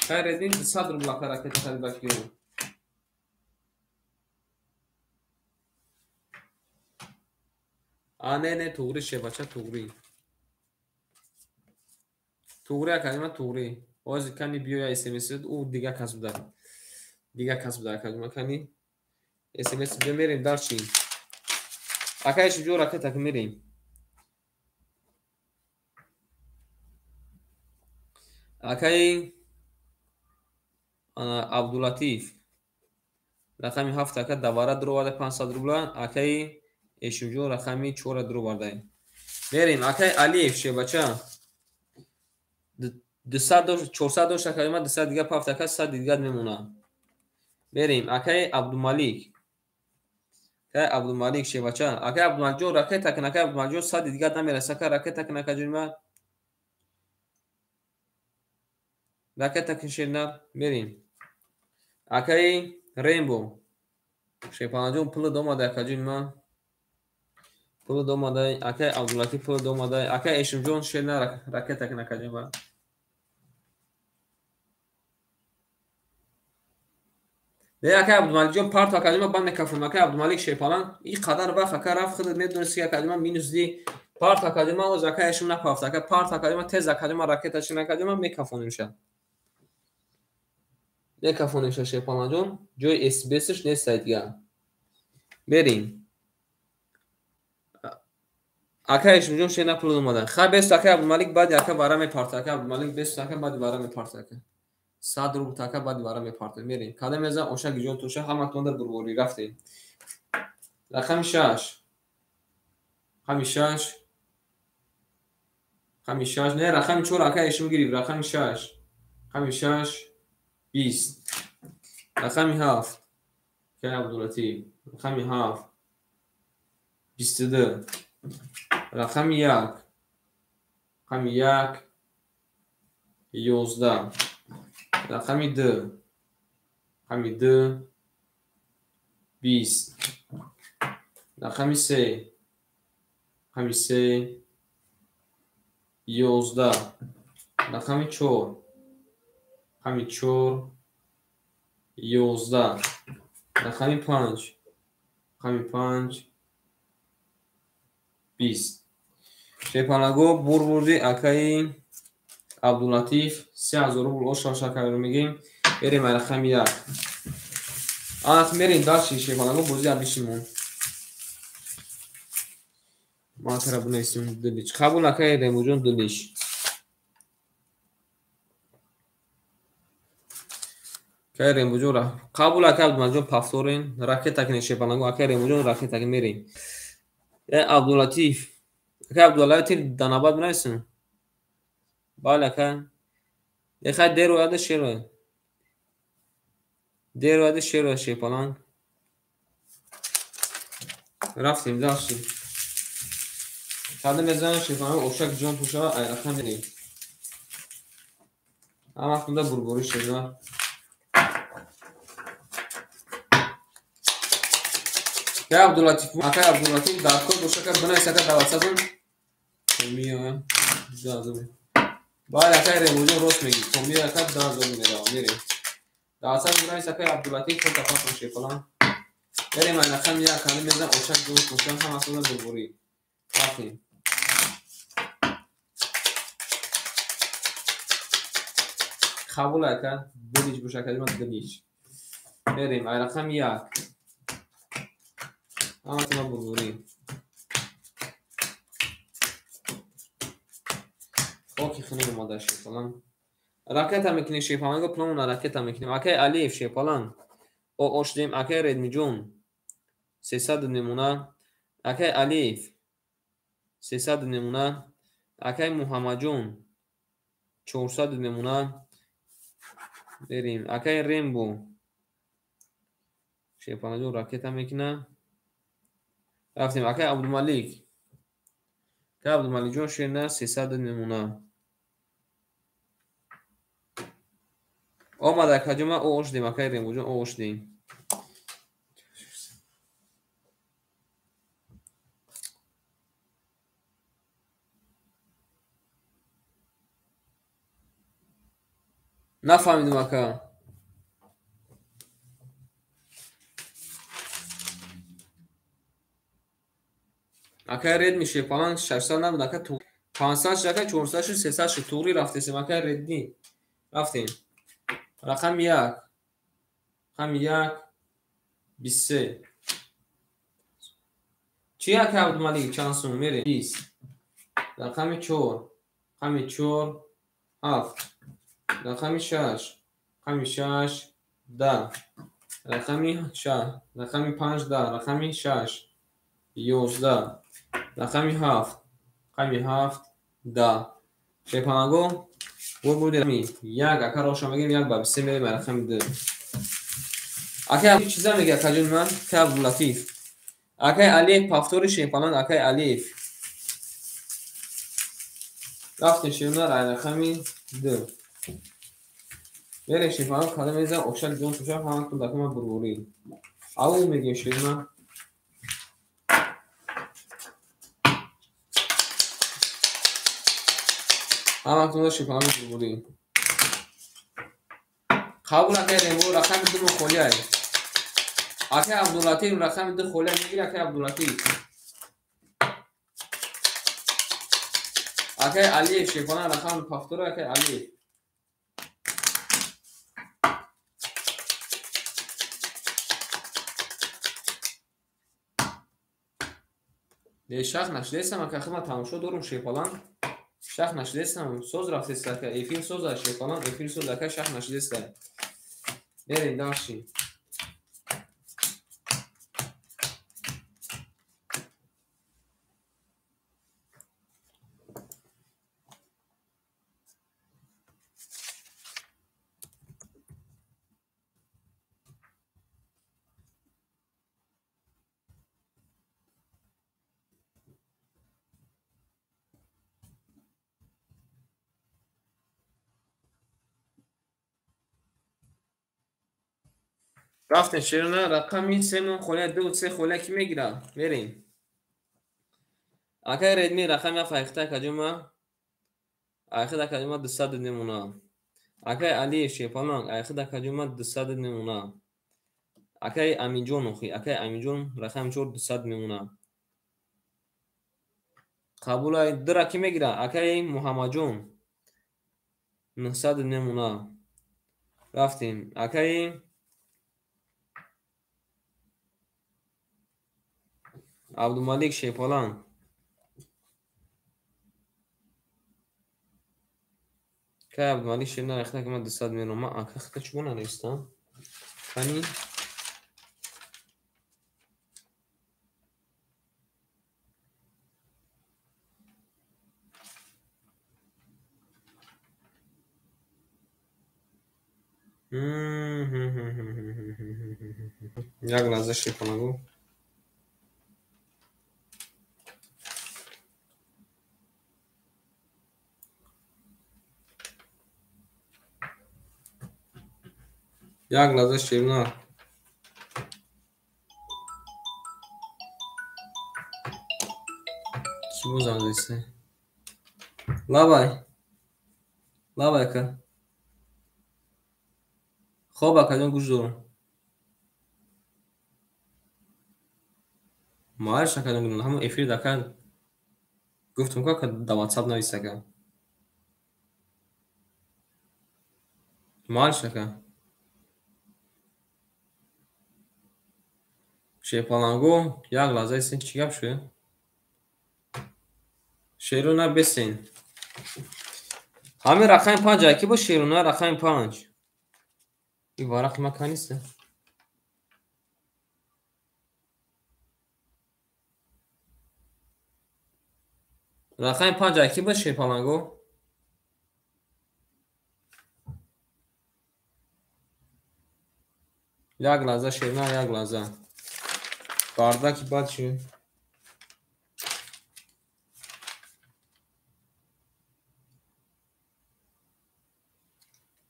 акай редми 200 рубл ака ракета кади бакиё не туғри шебача туғри туғри акадима туғри ҳозир кани биёя смс ӯ дига кас буда акадима кани смс биё мерем дарчи акай шиҷо ракета ки мерем акай абдулатиф рақами 7 ака давара дуроварда 500 рубла акай эшуҷо рақами 4 дуроварда мерем акай алиев шебача 200 400 дош акадима 200 дига 7 ака 100 дига мемона мерем акай абдумалик шебача акай абдумалик ҷон ракета ки акай абдумалик ҷон 100 дига намераса ака ракета ки накаҷима ракета ки шена мерем акай рембо шепанаҷон пул домада акаҷима пул домада акай абдулатиф пул домада акай эшимҷон шена ракета ки накаҷима акай абдумалик ҷон парт акадима банд мекафон акай абдумалик шепалан ин қадар вақт ака рафт худат медонист акадима минус ди парт акадима оз акай эшим накафт ака парт акадима тез акадима ракета шина акадима мекафонимша шепалан ҷон ҷои сбсш нестай дига берим акай эшим ҷон шена пул омада ха бест акай абдумалик баъди ака бара мепарт ака абдумалик бест ака баъди бара мепарт ака 100 рубл така баъди бара мепарт мерем када меза ошак ҷон туша ҳаматон дар бурборӣ рафтем рақами 6 не рақами 4 акай эшим гирифт рақами 6 20 рақами 7 акай абдулатиф рақами 7 22 рақами 1 11 рақами 2 20 рақами 3 11 рақами 4 11 рақами 5 20 шепанаго бурбурди акаи абдулатиф 3000 рубл ошашакаро мегем берем рақами 1 анас мерем даши шепанаго бози абишимон матара бунесим дилич қабул акай ремуҷон дилиш акай ремуҷон қабул акай абдумалҷон пафторин ракета ки шепанаго акай ремуҷон ракета ки мерем абдулатиф акай абдулатиф данабад бинависин бале ака яхай деруяда шеро шепалан рафтем даши када мезан шепалан ошак ҷон туша айрақа мерем ҳаматонда бурборӣ шеда акай абдулатиф даркор бошака бинависака даватсазон миёя бале акай ремуҷон рост меги комиё ака 10000 мерава мерем даватсаз бинавис акай абдулатиф хон тафасон шепалан берем айрақам як када мезан ошак ҷон туша ҳаматонда бурборӣ рафтем қабул ака дилиш бошакадима дилиш берем айрақам 1 ҳаматонда бурборӣ хоки хунем омада шепалан ракета мекунем шепаланго пломона ракета мекунем акай алиев шепалан ошдем акай редмиҷон 300 немуна акай алиев 300 немуна акай муҳаммаҷон 400 немуна берем акай рембо шепанаҷон ракета мекуна рафтем акай абдумаликҷон шена 300 немуна омада акаҷома ошдем акай ремуҷон ошдем نفهمیدم اکا. اکا رد میشه پلان 600 نبود اکا تو 500 شد اکا 400 شد 300 شد توری رفتیم اکا ردی رفتیم رقم یک رقم یک 23 چی اکا عبدالملیک چند سوم میره 20 رقم 4 رقم 4 7 رقم 6 رقم 6 10 رقم 6 رقم 5 10 رقم 6 11 رقم 7 رقم 7 10 شیپانگو بود می یک اکا روشن بگیم یک با 23 میره رقم 2 اکا چیزا میگه اکا جون من که عبداللطیف اکا الف پافتور شیپانان اکا الف رفتیم شیرونه رای رقم 2 میره شیپانان کالا میزن اکشل جون توشن فهمت کن دکمه بروری او میگه شیرونه همه کنده شیپانان بروری قبول کردیم و رقم 2 مخولیه اکا عبداللطیف رقم 2 خولیه میگیره اکا عبداللطیف اکا علی شیپانان رقم پافتور اکا علی شخ نشدیستم اکا خیمه تماشا دورم شیپالان شخ نشدیستم سوز رفتیست اکا ایفین سوز از شیپالان ایفین سوز اکا شخ نشدیسته بریم داشتیم رفتیم شیرونه رقمی 3 خوله 2 3 خوله کی میگیره بریم اکا ردمی رقم یا فایخته اکا جمعه اکا اکا جمعه 200 نمونه اکا علی شیپالان اکا اکا جمعه 200 نمونه اکا امین جون اخی اکا امین جون رقم 4 200 نمونه قبول در کی میگیره اکا محمد جون 900 نمونه رفتیم اکا عبدالملیک شیپالان که عبدالملیک شیپالان اختا که من 200 نمونه ما اختا چگونه نیستم فنی یک لحظه شیپانگو یک لحظه شیرنا کی بزنیسته لابای لابای که خواب اکا گوش دارم ماهرش اکا جان همون افیر دکن گفتم که در واتساپ نویسته که ماهرش اکا شیپانگو یک لحظه ایستین چی گپ شوی شیرونه بسین همین رقم 5 اکی با شیرونه رقم 5 این ورق مکانیسته رقم 5 اکی با شیپانگو یک لحظه شیرونه یک لحظه باردکی باد شوی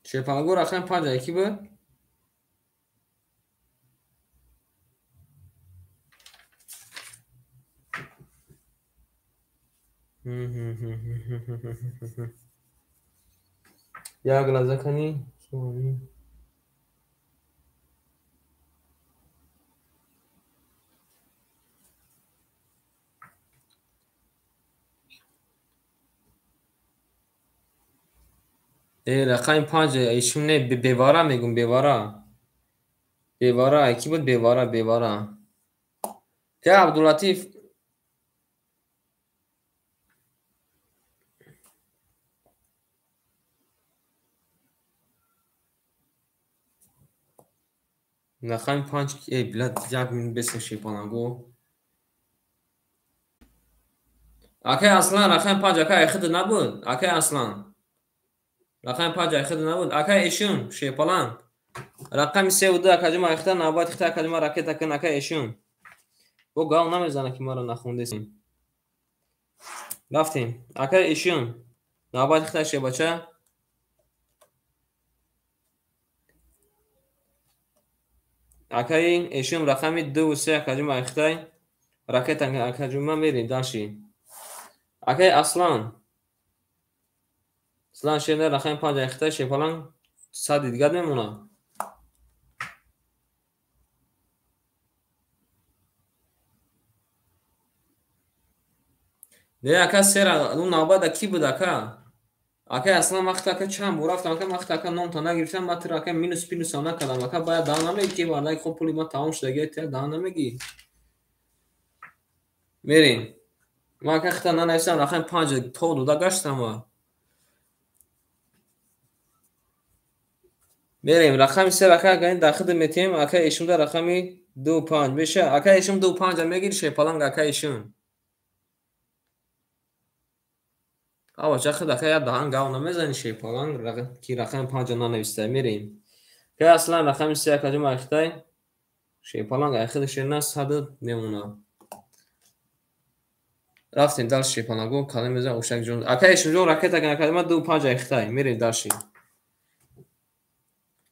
شیپانگو رقم 5 اکی بود یک لحظه کنی رقم 5 ایشون نه بوارا میگم بوارا. بوارا کی بود؟ بوارا که عبداللطیف. رقم 5 ای بلاد یک من بسه شیپانگو اکی اصلا رقم 5 اکی اخد نبود اکی اصلا رقم 5 اخد نبود اکی ایشون شیپالان رقم 3 و 2 اکجما اخد نبود اخد اکجما راکت کن اکی ایشون بو گال نمیزنه که ما رو نخوندیم رفتیم اکی ایشون نبود اخد شه بچه اکی ایشون رقم 2 و 3 اکجما اخد راکت کن اکجما میریم داشی اکی اصلا شده رقم 5 اخد شیپالان صد دیگه میمونه نه اکا سر اون نوبت کی بود اکا اصلا وقتی که چند بار رفتم اکا وقتی که نام تا نگرفتم ما تر اکا مینوس پینوس هم نکردم اکا باید دام نمیگی که ولی خب پولی ما تمام شده گیت دام نمیگی میریم ما اکا خطا ننویسم رقم 5 تو دو گشتم و میریم رقم 3 اکا گین داخل میتیم اکا ایشون در رقمی 2 5 بشه اکا ایشون 2 5 میگیر شپالنگ اکا ایشون آوا چه خدا که یا دهان گاو نمیزنی شپالنگ رقم کی رقم 5 ننویسته میریم که اصلا رقم 3 اکا جمع اختای شیپالنگ اخیرش نست هده میمونه رفتیم در شیپالنگو کلمه میزن اوشک جون اکا ایشون جون راکت اگه نکردیم 2 5 اختای میریم داشی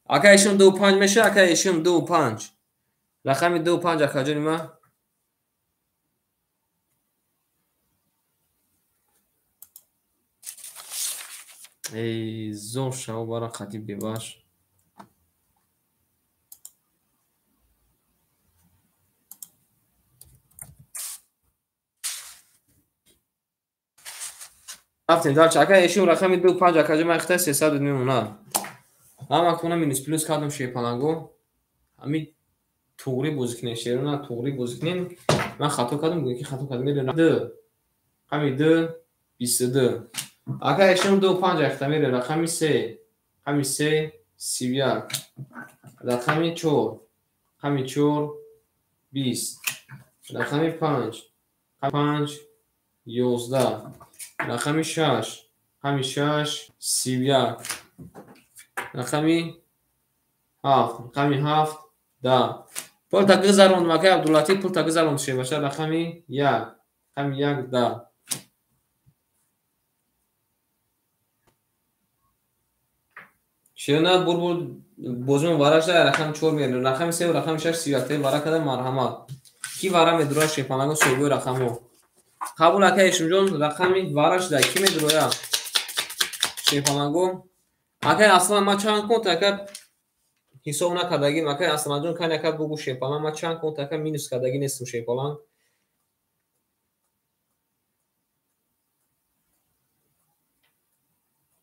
اکا ایشون 2 5 میشه اکا ایشون 2 5 رقم 2 5 اکا جون ما ای زور شو برا خطیب بیباش رفتیم در اکا ایشون رقم 2 5 اکا جون ما اختای 300 میمونه اما کنم مینوس پلوس کردم شیپالنگو همین توغری بزرگنه شیرونه توغری بزرگنه من خطا کردم گویی که خطا کردم میره دو همین 2 22 اکا ایشون 2 5 اختای میره رقم 3 همین 3 31 رقم 4 همین 4 20 رقم 5 5 11 رقم 6 همین 6 31 رقم 7 رقم 7 10 پول تاگه زارون مکه عبداللطیف پول تاگه زارون شه باشه رقم 1 رقم 1 10 شیرنا بول بوزم وارش رقم 4 میره رقم 3 و رقم 6 31 وارا کده مرحمت کی وارا میدرو شیپانگو سوگو رقمو قبول اکا ایشون جون رقمی وارش ده کی میدرویا شیپانگو اکا اصلا ما چند کنت اکا حساب نکردگیم اکا اصلا جون کن اکا بگو شیپانگ ما چند کنت اکا مینوس کردگی نیستم شیپانگ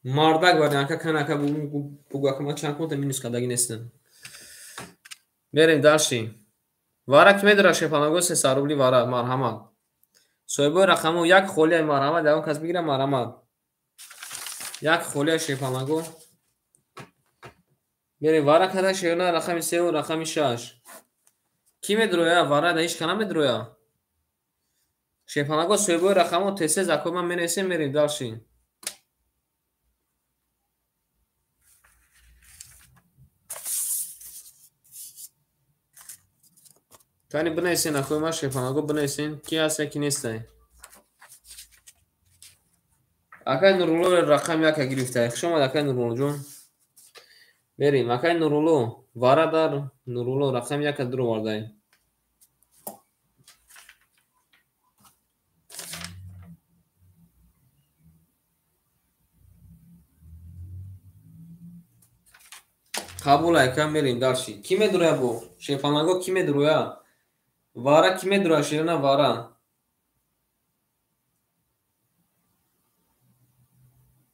ماردک بردیم اکا کن اکا بگو اکا ما چند کنت مینوس کردگی نیستم بریم داشتیم وارا کی میدره شیپانگو 300 روبلی وارا مرحمت صاحب رقمو یک خولی مرحمت اون کس بگیره مرحمت یک خولی شیپانگو بریم وارا کده شیرنا رقم 3 و رقم 6 کی میدرویا وارا دایش کنم میدرویا شیپانگو صاحب رقمو تسه زکو من مینویسیم میریم داشتیم تانی بنویسین اخوی ما شیپانگو بنویسین کی هسته کی نیسته اکای نورولو رقم یک گرفته شما اکای نورولو جون بریم اکای نورولو وارا در نورولو رقم یک درو وارده قبول کم بریم داشتی کی میدروه بو شیفانگو کی میدروه وارا کی میدروه شیرنا وارا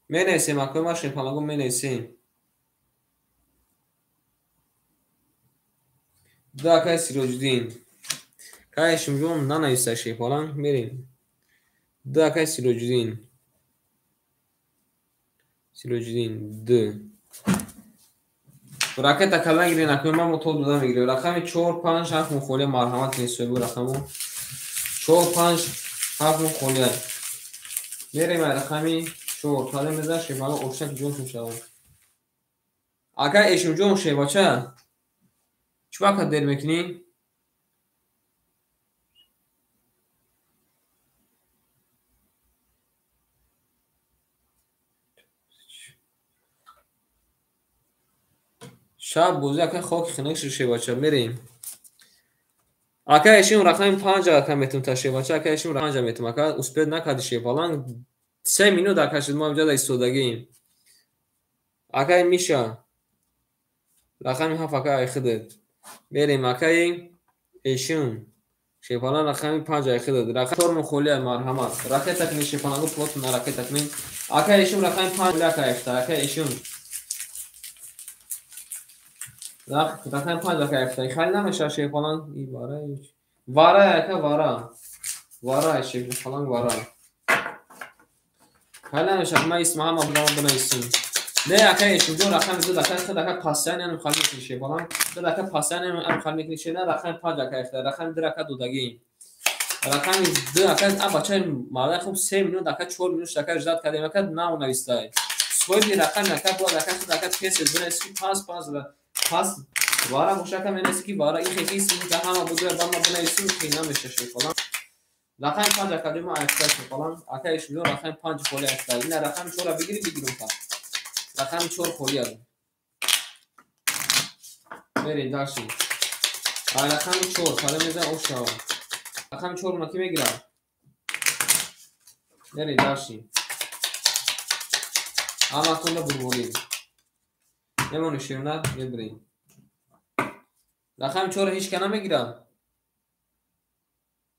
مینیسیم اکوی ما شیفانگو مینیسیم دا کای سیروجدین کای شمجون نانایسته شیفانگ بریم دا کای سیروجدین د راکت کلا گیری نکنیم ما تو دادم میگیره رقم 4 5 7 مخوله مرحمت نیست بو رقمو 4 5 7 مخوله میریم رقمی 4 تاله میذاره شیفانگو اوشک جون میشه اگه ایشون جون شیفاچه چه وقت دیر میکنی شب بوزی اکه خاک خنکش شیفاچه میریم اکه ایشون رقم 5 اکه میتون تا شیفاچه اکه ایشون رقم 5 میتون اکه اسپید نکردی شیفالان 3 مینوت اکه شد ما اینجا دا ایستادگیم اکه میشه رقم 7 اکه ایخدد میریم اکه ایشون شیفالان رقم 5 ایخدد رقم 4 مخولی مرحمت رقم تکنی شیفالانگو پلوت نرقم تکنی اکه ایشون رقم 5 اکه ایخته اکه ایشون رقم 5 اکه ایخته خیلی نمیشه شیفالان ای باره واره اکه واره شیفالان واره خیلی نمیشه ما اسم هم ابدام بنویسیم نه اکه ایشون جون رقم 2 اکه خود اکه پاسانی هم خالی میکنی شیفالان 2 اکه پاسانی هم خالی میکنی شیفالان رقم 5 اکه ایخته رقم 2 اکه دودگی رقم 2 اکه بچه ماده خوب 3 مینوت اکه 4 مینوت شکر جداد کردیم اکه نام نویسته سوی رقم اکه بود اکه خود اکه پیس بنویسی پاس وارا مشکل منیسی که وارا این خیلی اسمی که همه بوده با ما بنویسیم خیلی نمیشه شیفالان رقم 5 اکه ما اکتا شیفالان اکه ایشون رقم 5 خولی اکتا این رقم 4 بگیریم رقم 4 خولی از بریم داشتیم رقم 4 حالا میزن اوشا رقم 4 ما کی میگیرم بریم داشتیم اما کنده برمولیم نمونه شیرونه بریم رقم 4 هیچ که نمیگیرم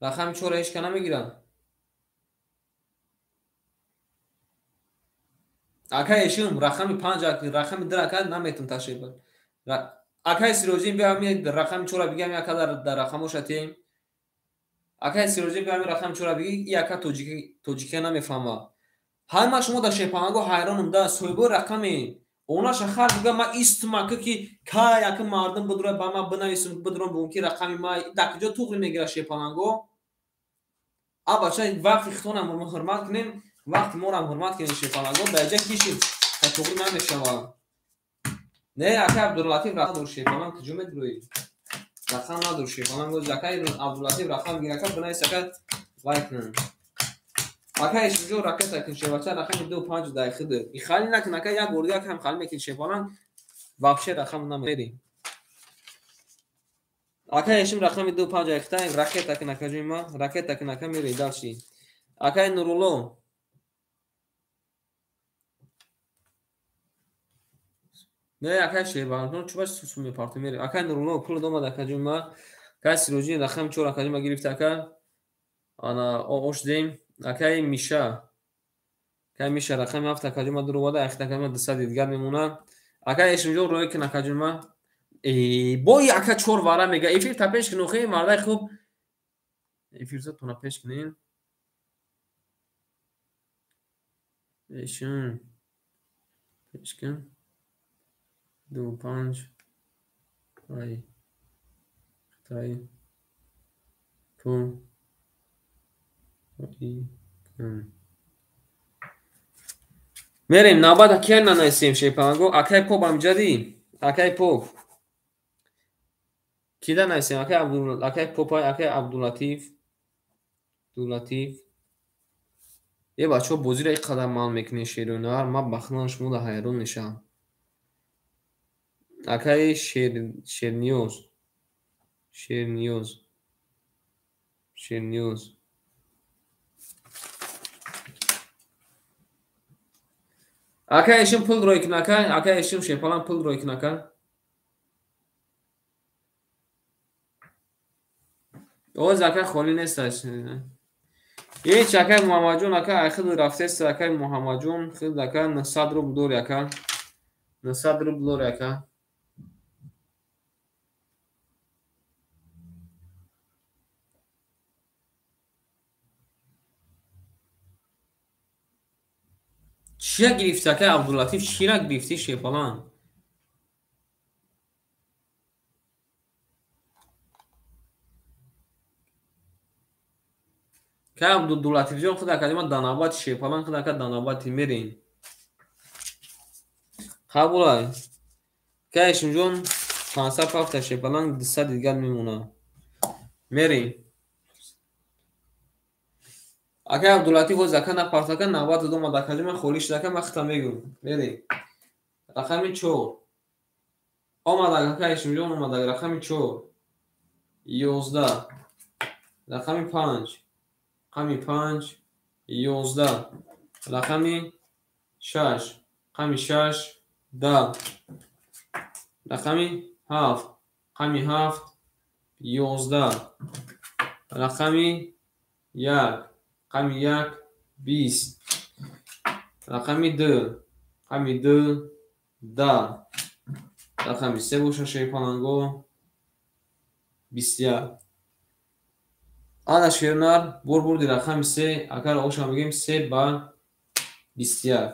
رقم 4 هیچ که نمیگیرم اکه ایشون رقم 5 رقم 2 اکه نمیتون تشریف اکه سیروجین بیام رقم 4 بگم اکه در رقمش اتیم اکه سیروجین بیام رقم 4 بگی اکه توجیکه نمیفهمه همه شما در شیفانگو حیرانم ده سویبو رقمی اونا شخر بگم ما ایستما که کای اکه مردم بدره با ما بنویسم بدرم بونکی رقمی ما دکجا توقی میگیره شیفانگو بچه وقتی خودم حرمت کنیم وقتی ما هم حرمت کنیم شیفانگو درجه کشیم تا توقی نمیشه نه اکه عبداللطیف رقم دور شیفانگو کجا میدروی رقم ندور شیفانگو زکه عبداللطیف رقم گیره که بنویس اکه لایک نم اکه ایشون جو رکت اکن شیفاچه رقم 2 5 دقیقه ده ای خالی نکن اکه یک گردی اکه هم خالی میکن شیفانان واپشه رقم نمیدیم اکه ایشون رقم 2 5 دقیقه رکت اکن اکه جوی ما رکت اکن اکه میری داشتی اکه نورولو نه اکه شیفانان چوبش سوسو میپارتی میری اکه نورولو پول دومد اکه جوی ما که سیروجی رقم 4 اکه جوی ما گرفت اکه آنا اوش دیم اکه میشه که میشه رقم 7 اکه جوی ما درو واده اکه اکه ما دسته دیگر میمونه اکه ایشون جو روی کن اکه جوی ما بای اکه 4 واره میگه ایفیر تا پیش کنو خیلی مرده خوب ایفیر زد تونا پیش کنین ایشون پیش کن 2 5 ای تای پول ای کن میریم نابد اکه ننایسیم شیپانگو اکه پو بام جدی اکه پو کی دا نایسیم اکه پو پای اکه عبداللطیف یه بچه ها بوزی را یک قدم مال میکنه شیرونار ما بخنانش مودا حیرون نشم اکه شیرنیوز اکه ایشون پول روی کنکن اکه ایشون شیپالان پول روی کنکن او زکه خالی نیستش. این چکه محمد جون اکا خیلی رفته است اکا محمد جون خیلی اکا 900 روبل دور اکا 900 روبل دور اکا چیا گرفتی اکا عبداللطیف چی را گرفتی شیپالان که عبداللطیف جون خود اکا دیما داناباد شیپالان خود اکا دانابادی میرین قبول های که ایشم جون 500 پافت شیپالان 200 دیگر میمونه میرین اکا عبداللطیف و زکه نپارتاکا 92 مدکلی من خولیش دکه مختم میگم میرین رقمی 4 آمد اکا ایشم جون آمد رقمی 4 11 رقمی 5 رقمی 5 11 رقمی 6 رقمی 6 10 رقمی 7 رقمی 7 11 رقمی 1 رقمی 1 20 رقمی 2 رقمی 2 10 رقمی 3 بوشه شیپانانگو 21 آن شیرنار بردی رقمی 3 اگر اوشا بگیم 3 با 21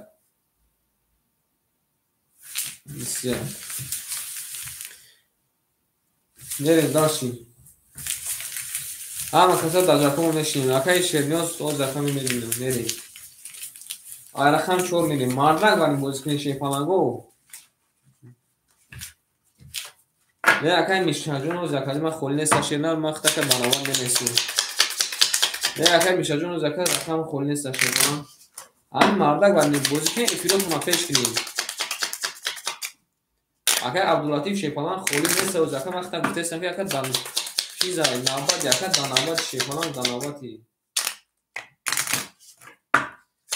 21 بریم داشتیم اما کسا در رقم نشینیم اکای شیرنیاز او رقمی میدونیم بریم آی رقم 4 میدیم مردک بریم بازی کنی شیپانانگو نه اکای میشتاجون و زکایی من خولی نیست شیرنار مخته که بناوان بنیسیم نه اکای میشتاجون و زکایی رقم خولی نیست شیرنار همین مردک بریم بازی کنی افیرون ما پیش کنیم اکای عبداللطیف شیپانان خولی نیست و زکایی مخته بتیستم که اکای دان چیزای ناباد یکت داناباد شیپانان دانابادی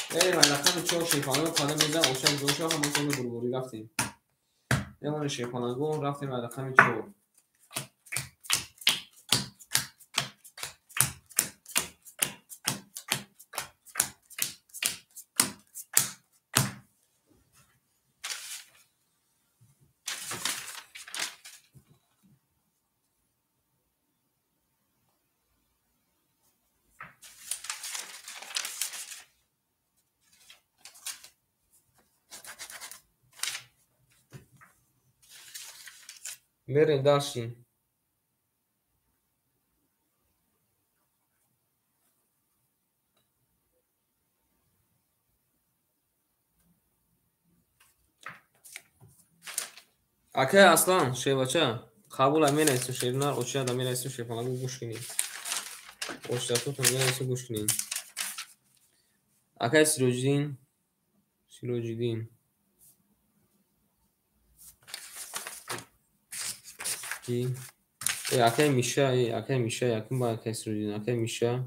بریم رقم 4 شیپانان قدم میزن اوشن دوشا همون کنه بلوری رفتیم یمون شیپانانگو رفتیم رقم 4 بریم داشتیم اکای اصلا شیباچه قبول هم میرسیم شیرنار اوچه هم میرسیم شیپانانگو گوش کنیم اوچه تو میرسیم گوش کنیم اکای سیروجدین کی اکای میشه یکم با اکای سیروجدین اکای میشه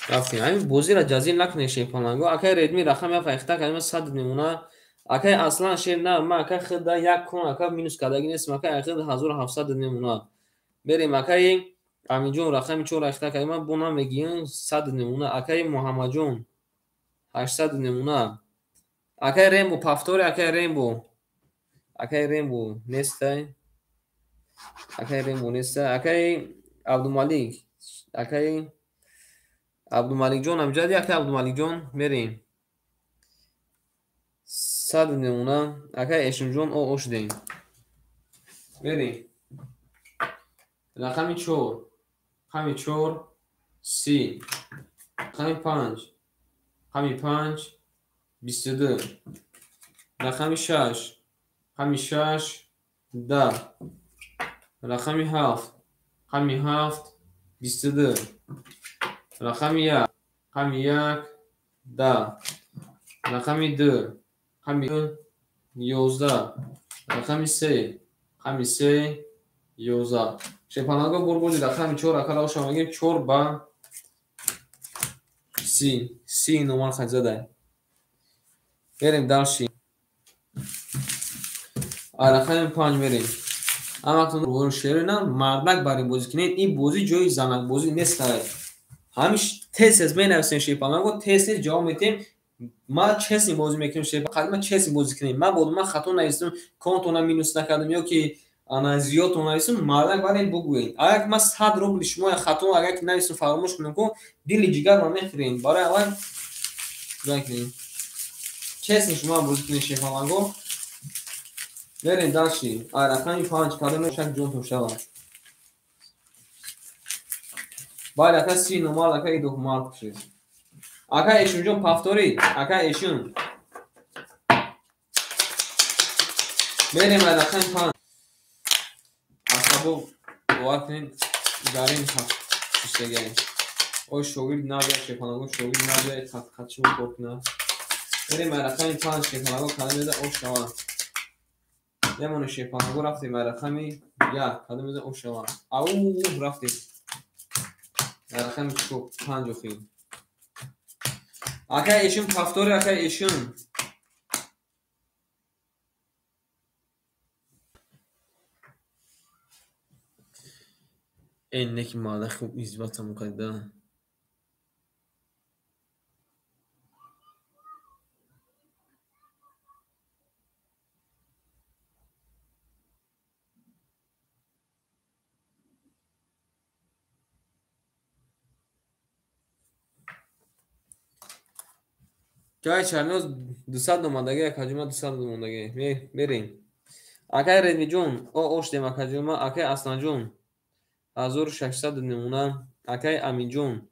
رفتیم همین بوزی را جزیل نکنه شیپانانگو اکای ردمی رقم یا فایخته کنیم 100 میمونه اکای اصلا شیرنار ما اکای خدا یک کن اکای مینوس کدگی نیست اکای اخیر 1700 میمونه بریم اکای امین جون رقم 4 اخته کنیم بونا میگیم 100 میمونه اکای محمد جون 800 میمونه اکای ریمبو پافتور اکای ریمبو نیست اکای عبدالمالک اکای عبدالمالک جون هم جدی اکای عبدالمالک جون میریم 100 نمونه اکای اشم جون او اوش دیم بریم رقمی 4 رقمی 4 30 رقمی 5 رقمی 5 22 رقمی 6 رقمی 6 10 رقمی 7 رقمی 7 22 رقمی 1 رقمی 1 10 رقمی 2 رقمی 2 11 رقمی 3 رقمی 3 11 شیپانانگو بردی رقمی 4 اکلا شما میگیم 4 با 30 نومان خیلی زده بریم داشتیم رقمی 5 بریم همکنون رو شیرینم مردک برای بازی کنید این بازی جای زنک بازی نیست. همیش تست از من نوشتن شیپان گفت تست جواب میدیم ما چسی بازی میکنیم شیپان خیلی ما چسی بازی کنیم ما بود ما خطا نوشتم کانتونا مینوس نکردم یا که انا زیاد اون نوشتم مردک برای بگوین اگر ما 100 روبل شما خطا اگر که نوشتم فراموش کنم کو دل جگر ما میخرین برای اول بکنیم چسی شما بازی کنید شیپان گفت برین داشتی رقمی 5 کلمه شک جون تو شود باید اکا 30 نمال اکا ای دکمال کشید اکا ایشون جون پافتوری اکا ایشون بریم رقمی 5 اصابو باید کنید داریم کشتگه او شوگیر نبید شیپانگو شوگیر نبید خطشون بکنه بریم رقمی 5 شیپانگو کلمه ده او شود یمونو شیپانگو رفتیم رقمی 1 کلمه ده او شود او رفتیم رقمی 5 خیلی اکا ایشون پافتوری اکا ایشون اینک ماده خوب ایزبات مقدر جای چرنوز 200 نمادگی اکاجوما 200 نمادگی بریم اکای ردمی جون او اوش دیم اکاجوما اکای اسنا جون 1600 نمونه اکای امین جون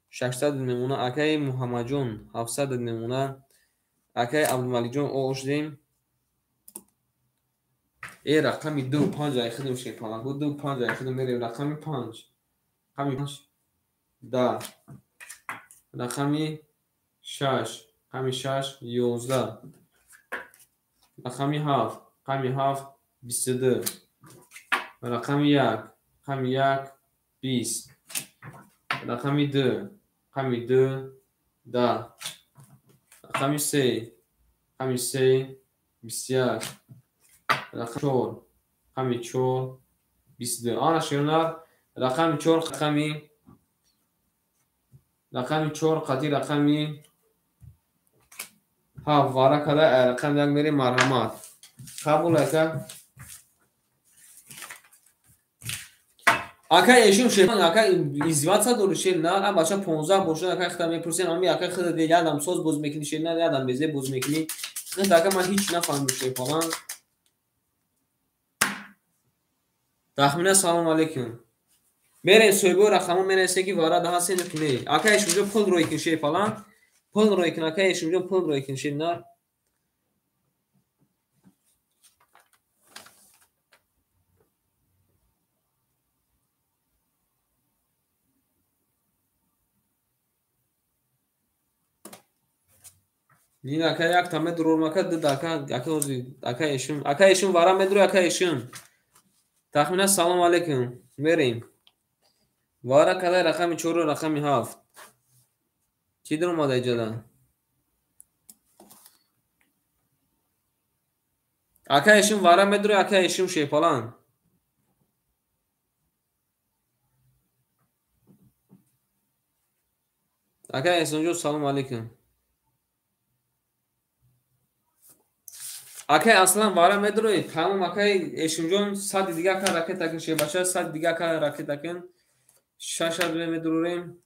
600 نمونه اکای محمد جون 700 نمونه اکای عبدالمالی جون او اوش دیم ای رقمی 2 5 جای خودم شیپانا گو 2 5 جای خودم بریم رقمی 5 رقمی 5 10 رقمی 6 رقمی 6 11 رقمی 7 رقمی 7 22 رقمی 1 رقمی 1 20 رقمی 2 رقمی 2 10 رقمی 3 رقمی 3 21 رقمی 4 رقمی 4 22 آن شیرنار رقمی 4 رقمی 4 قطی رقمی ها وارا کده رقم یک میری مرحمت قبول اکا اکا ایشون شیپان اکا ایزوات سا دور شیل نه ام بچه 15 باشد اکا خدا میپرسین امی اکا خدا دیگه آدم سوز باز میکنی شیل نه آدم بزه باز میکنی نه اکا من هیچ نفهمیدم شیپان تخمینه سلام علیکم برین سویبو رقمو منسه کی وارا daha sen کنی اکا ایشون جو پول روی کن شیپان پول روی کن اکا ایشون جو پول روی کن شیل نه این اکا یک تامه درور مکد داد اکا ایشون وارا مدرو اکا ایشون تخمینه سلام علیکم بریم وارا کده رقمی 4 و رقمی 7 چی در اومده جدا اکا ایشون وارا مدرو اکا ایشون شیپالان اکا ایشون جو سلام علیکم اکا اصلا وارا مدرو تمام اکا ایشون جون صد دیگه که راکت اکن شی بچه صد دیگه که راکت اکن شاشا دو مدروریم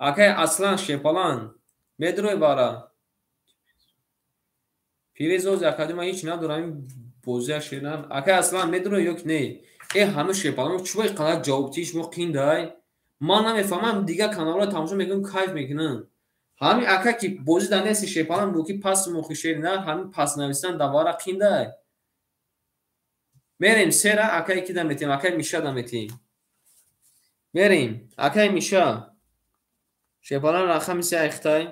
اکا اصلا شیپالان مدرو وارا پیریزوز اکادیما هیچ ندارم بوزه شیرن اکا اصلا مدرو یک نه ای همه شیپالان چوبای قدر جوابتیش مو قیندای ما نمیفهمم دیگه کانالا تماشا میکنم کیف میکنم همین اکا کی بوزی دانست شیپالان بو کی پاس مخ شیرن همین پاس نویسن دواره قیندای بریم سرا اکا کی دمتیم اکا میشه دمتیم بریم اکا میشه شیپالان رقم 3 اختای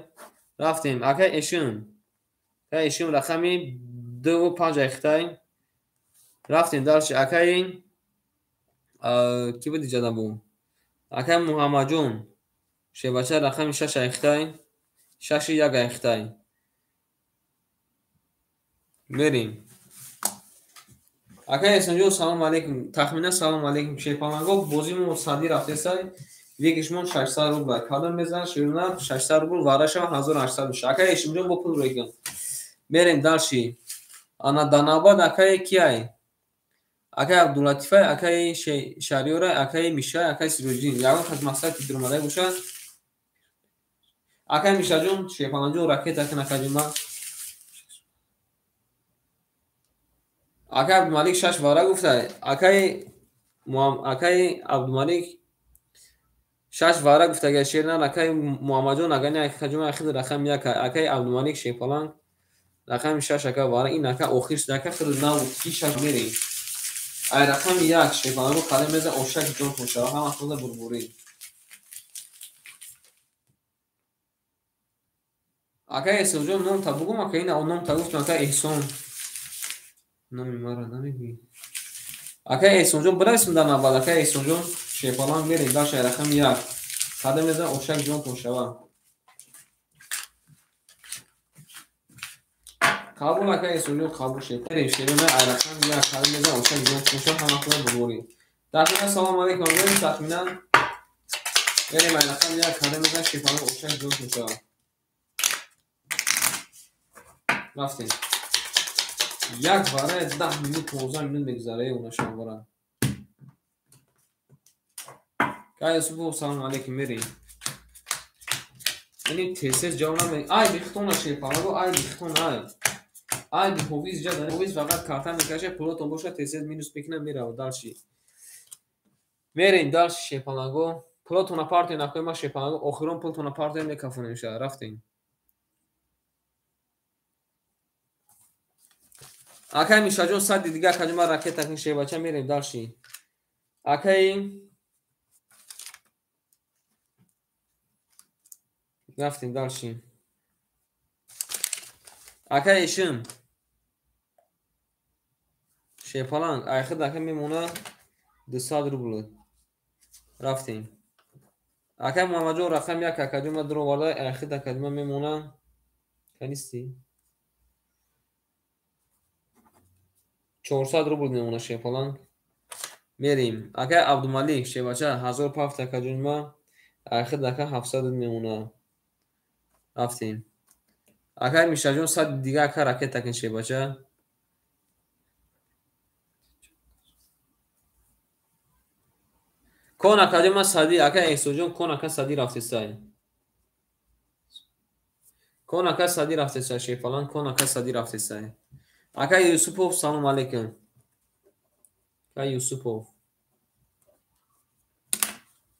رفتیم اکا ایشون رقمی 2 و 5 اختای رفتیم دارش اکا این کی بود جدا بو اکا محمد جون شبچه رقم 6 اختای 6 یک اختای بریم ака эҳсонҷон салому алейкум. Тахминан салому алейкум. Шепаланго бозимон садӣ рафтесай векишмон 600 рубл. Кадом мезан ширна 600 рубл вараша 1800 меша. Ака эшимҷон бо пул рӯйгам. Мерем далши. Ана данабад акаи кияй? Акаи Абдулатифай, акаи Шариёрай, акаи Мишай, акаи Сироҷдин. Ягон хат мақсад дурмадай бошад. Акаи Мишаҷон, Шепаланҷон ракета кана каҷума. Акаи Абдумалик 6 вара гуфтай. Акаи Абдумалик 6 вара гуфтага шернан акаи Муҳаммаҷон агани каҷума ахир рақам 1 акаи Абдумалик Шепаланг рақами 6 ака вара ин ака охир шуд ака хир нав ки 6 мерем. Ай рақами 1 Шепаланго қадам меза ошак ҷон пошава ҳама худа бурбурӣ. Ака Эҳсонҷон ном та бугум ака ина ном та гуфтам ака Эҳсон. Номи мара намегӯӣ. Ака Эҳсонҷон бирасм дар навбат ака Эҳсонҷон Шепаланг мерем дар шай рақами 1 қадам меза ошак ҷон пошава. Қабул ака Эҳсонҷон қабул шепарем шерона ай рақами 1 қадам меза ошак ҷон пошава ҳама худа бурбурӣ. Тахминан салому алейкум амҷон тахминан мерем ай рақами 1 қадам меза Шепаланг ошак ҷон пошава. рафтем. Як вара 10 минут 15 минут мегузарае уна шамвара. Кай Юсупов салому алейкум мерем. Ини тесес ҷавна ме. Ай бихтона Шепаланго ай бихтон ай. Ай биховиз ҷада. Ҳовиз фақат карта мекаша пулотон боша тесес минус мекина мерава далши. Мерем далши Шепаланго. Пулотона партия накоима Шепаланго охирон пултона партия мекафонем ша рафтем. Акай Мишаҷон сади дига каҷума ракета кин шебача мерем далши. Акай рафтем далши. Акай Ишим Шепаланг айхид ака мемона 200 рубл. Рафтем. Акай Муҳаммаҷон рақам 1 акаҷума дуро варда айхид акаҷума мемона канисти 400 рубл мемона Шепаланг. Мерем. Акай Абдумалик шебача 1000 пафт акаҷума айхид ака 700 мемона. Рафтем. Акай Мишаҷон сади дига ака ракета кин шебача. Кон акаҷума сади ака Эҳсонҷон кон ака сади рафтесай. Кон ака сади рафтесай Шепаланг кон ака сади рафтесай. Акай Юсупов салому алейкум. Акай Юсупов.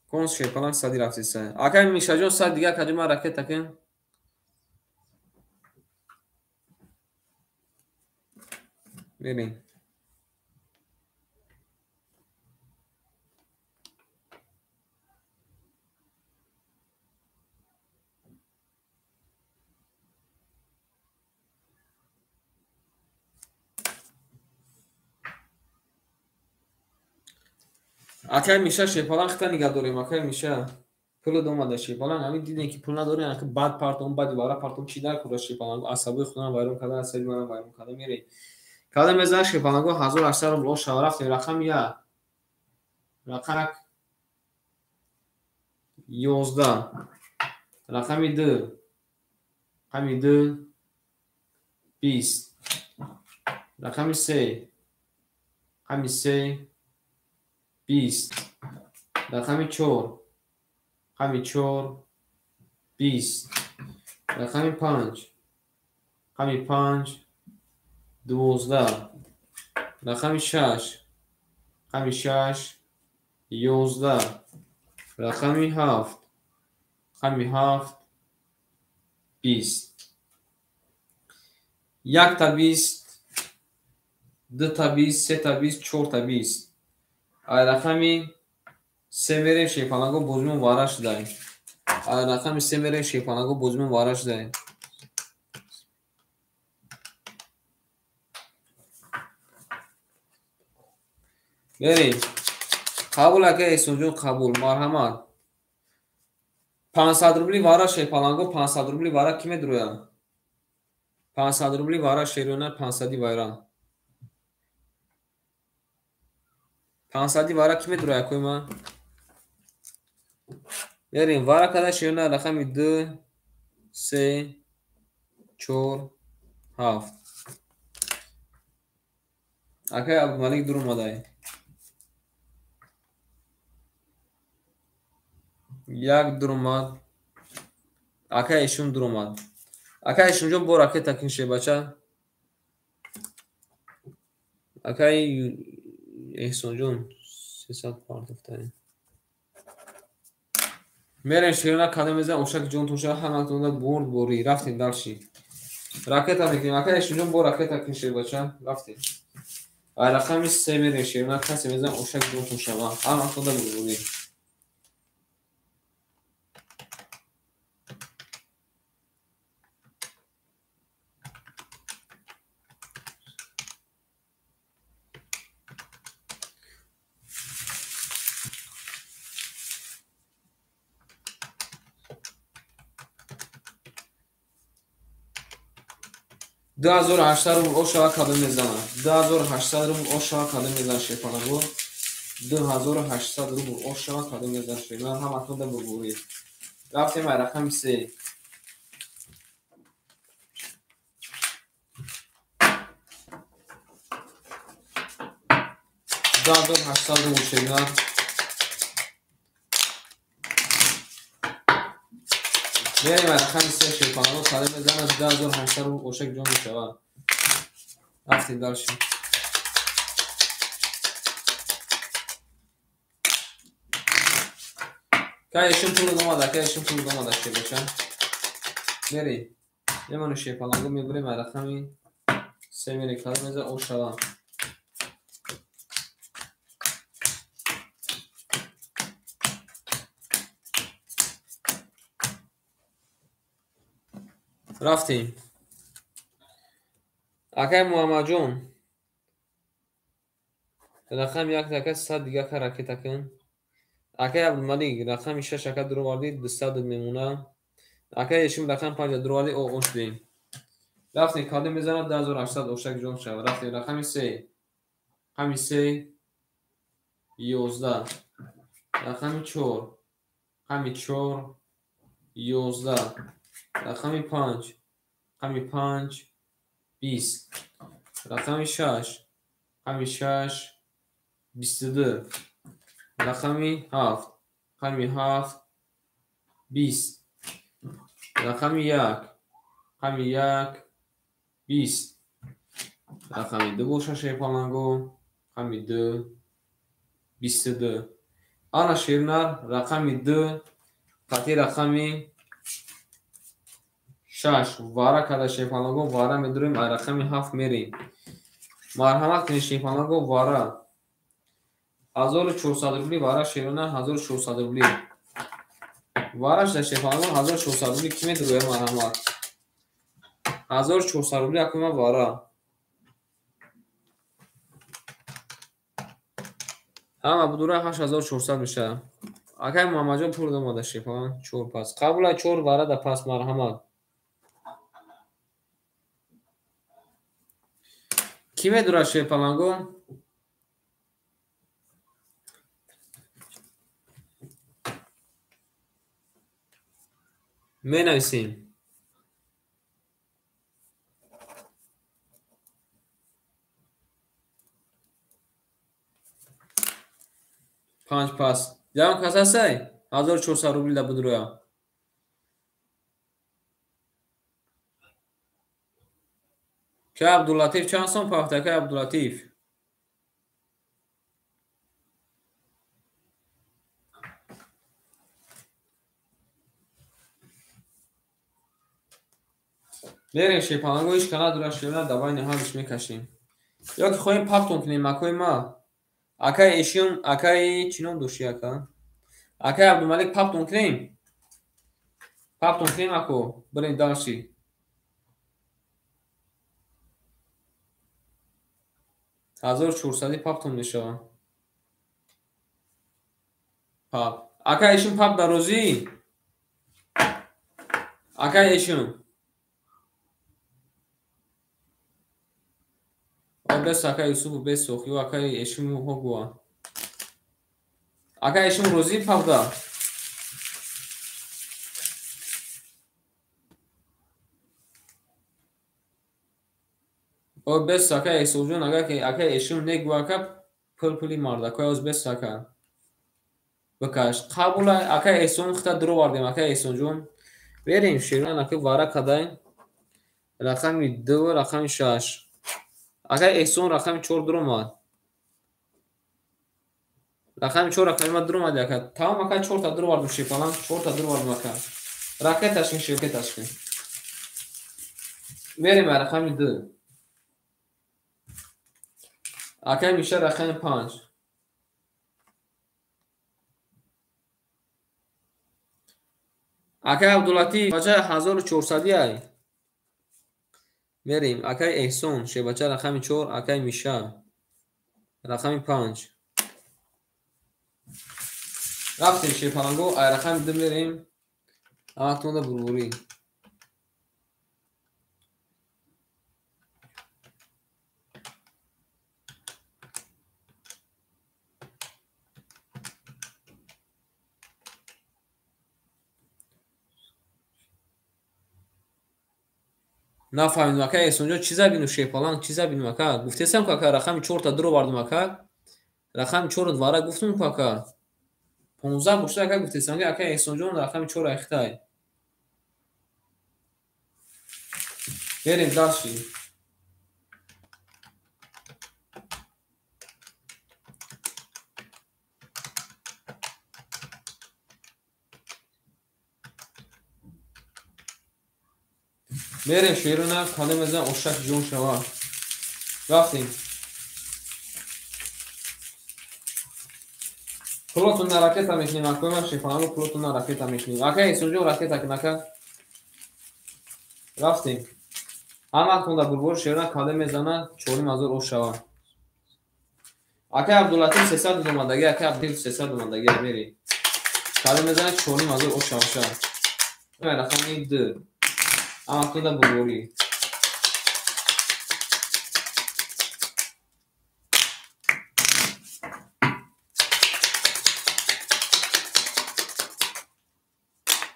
Кон Шепаланг сади рафтесай. Акай Мишаҷон сади дига акаҷума ракета кин. Мерем. Акай Миша Шепаланг хта нигаҳ дорем акай Миша. Пули домада Шепаланг ҳамин дидем ки пул надорем ака бад партон бади вара партон чӣ дар кора Шепаланг асабои худам вайрон карда асаби манам вайрон карда мерем. Када мезан Шепаланго 1800 рубл шава рафтем рақами 1 рақак 11 рақами 2 рақами 2 20 рақами 3 рақами 3 20 рақами 4 рақами 4 20 рақами 5 рақами 5 12 рақами 6 рақами 6 11 рақами 7 рақами 7 20 1 та 20 2 та 20 3 та 20 4 та 20 ай рақами 3 мерем Шепаланго бозимон вара шудай. Ай рақами 3 мерем Шепаланго бозимон вара шудай. Мерем. Қабул ака Эҳсонҷон қабул марҳамат. 500 рубли вара Шепаланго 500 рубли вара ки медурояд? 500 рубли вара шерёна 500 вайра. 500 вара ки медура якои ма ярин вара када ширна рақами 2 3 4 7 акай абдумалик дур омадай як дур омад акай ишум дур омад акай ишумҷон бо ракета кинше бача акай эҳсонҷон 300 партофтаи мерем ширина када мезанам ошак ҷон туша ҳаматонда бурд бори рафтем далши ракета мекунем акай ишумҷон бо ракета кинше бача рафтем ай рақами 3 мерем ширина касе мезанам ошак ҷон тушава ҳаматонда бурбори دو هزار و هشتصد روبل آشوا کادو میزنم 2800 روبل آشوا کادو میزنم شیپانگو 2800 روبل آشوا کادو میزنم شیپانگو هم اکنون دم بگویی رفتیم ای رقم 3 2800 روبل شیپانگو میریم از رقم 3 شیپانگو کادو میزنم 2800 روبل آشک جون میشود رفتیم دارشیم که ایشون پول دوماده که ایشون پول دوماده شده باشن میریم یه منو شیپانگو میبریم از رقمی 3 میریم کادو میزنم او شود رفتیم акай муҳаммадҷон рақами 1 така 100 дига ка ракета кун акай абдумалик рақами 6 ака дуроварди 200 мемона акай ешим рақам 5 дуроварди о ош дем рафтем кадо мезанад 2800 ошак ҷон шава рафтем рақами 3 рақами 3 11 рақами 4 рақами 4 11 рақами 5 рақами 5 20 рақами 6 рақами 6 22 рақами 7 рақами 7 20 рақами 1 рақами 1 20 рақами 2 боша шепаланго рақами 2 22 ана ширнар рақами 2 қати рақами 6 вара када шепаланго вара медурем ай рақами 7 мерим марҳамат кунед шепаланго вара 1400 рубли вара широна 1400 рубли вараш да шепаланго 1400 рубли ки медуруя марҳамат 1400 рубли акума вара ҳама будура 8400 меша акай муҳаммадҷон пур домада шепалан 4 пас қабула 4 вара да пас марҳамат ки медура шепаланго менависем 5 пас ҷавон кас ҳастай 1400 рубли да будуроя ки абдуллатиф чанд сом пафта ки абдуллатиф мерем шепаланго иш кана дура широна давайни ҳамиш мекашем ё ки хоҳем пафтон кунем макои ма акай эшиён акай чинон дошти ака акай абдумалик пафтон кунем ако бирем дарши 1400 пафтон мешавад пап акай эшин пап да розӣ акай эшин бес акай юсуфу бес сохиё акай эшимуҳо гуа Aka eşim rozi pavda. O 5 saka eşojon aga ki aka eşim ne guaka pul marda koy az 5 saka. Bakaş. Kabula aka eşon xta duru vardım aka eşojon. Vereyim şiran aka vara kadar. Rakami 2 rakami 6. Aka eşon rakami 4 durma. Rakami 4 rakami durma aka. Tamam aka 4 ta dur vardım şey falan. 4 ta dur vardım aka. Raket aşkın şirket aşkın. Vereyim rakami 2. aka میشه rakami 5. aka Abdulatif baca 1400 ای. بریم اکای احسان شبچه رقم 4 اکای میشه رقم 5 رفتیم شیپانگو ای رقم 2 بریم اما تونده بروری نفهمیدم اکای احسان جان چیزا بینو شیپالان چیزا بینو اکا گفتم که اکا رقم 4 تا درو واردم اکا رقم 4 دواره گفتم که اکا 15 بوشته اکا گفتم که اکای احسان جان رقم 4 اختای بریم داشتی بریم شیرونه کاله مزن اشک جون شوا رفتیم پلوتون راکت میکنیم اکا من شیپانگو پلوتون راکت میکنیم اکای احسان جان راکت اکا نکا رفتیم همه تونده بربور شیرونه کاله میزنه چوریم از او شوا اکای عبداللطیف 300 اومدگی اکای عبداللطیف 300 اومدگی میری کاله میزنه چوریم از او شوا شوا رقم 2 اما تونده بربوری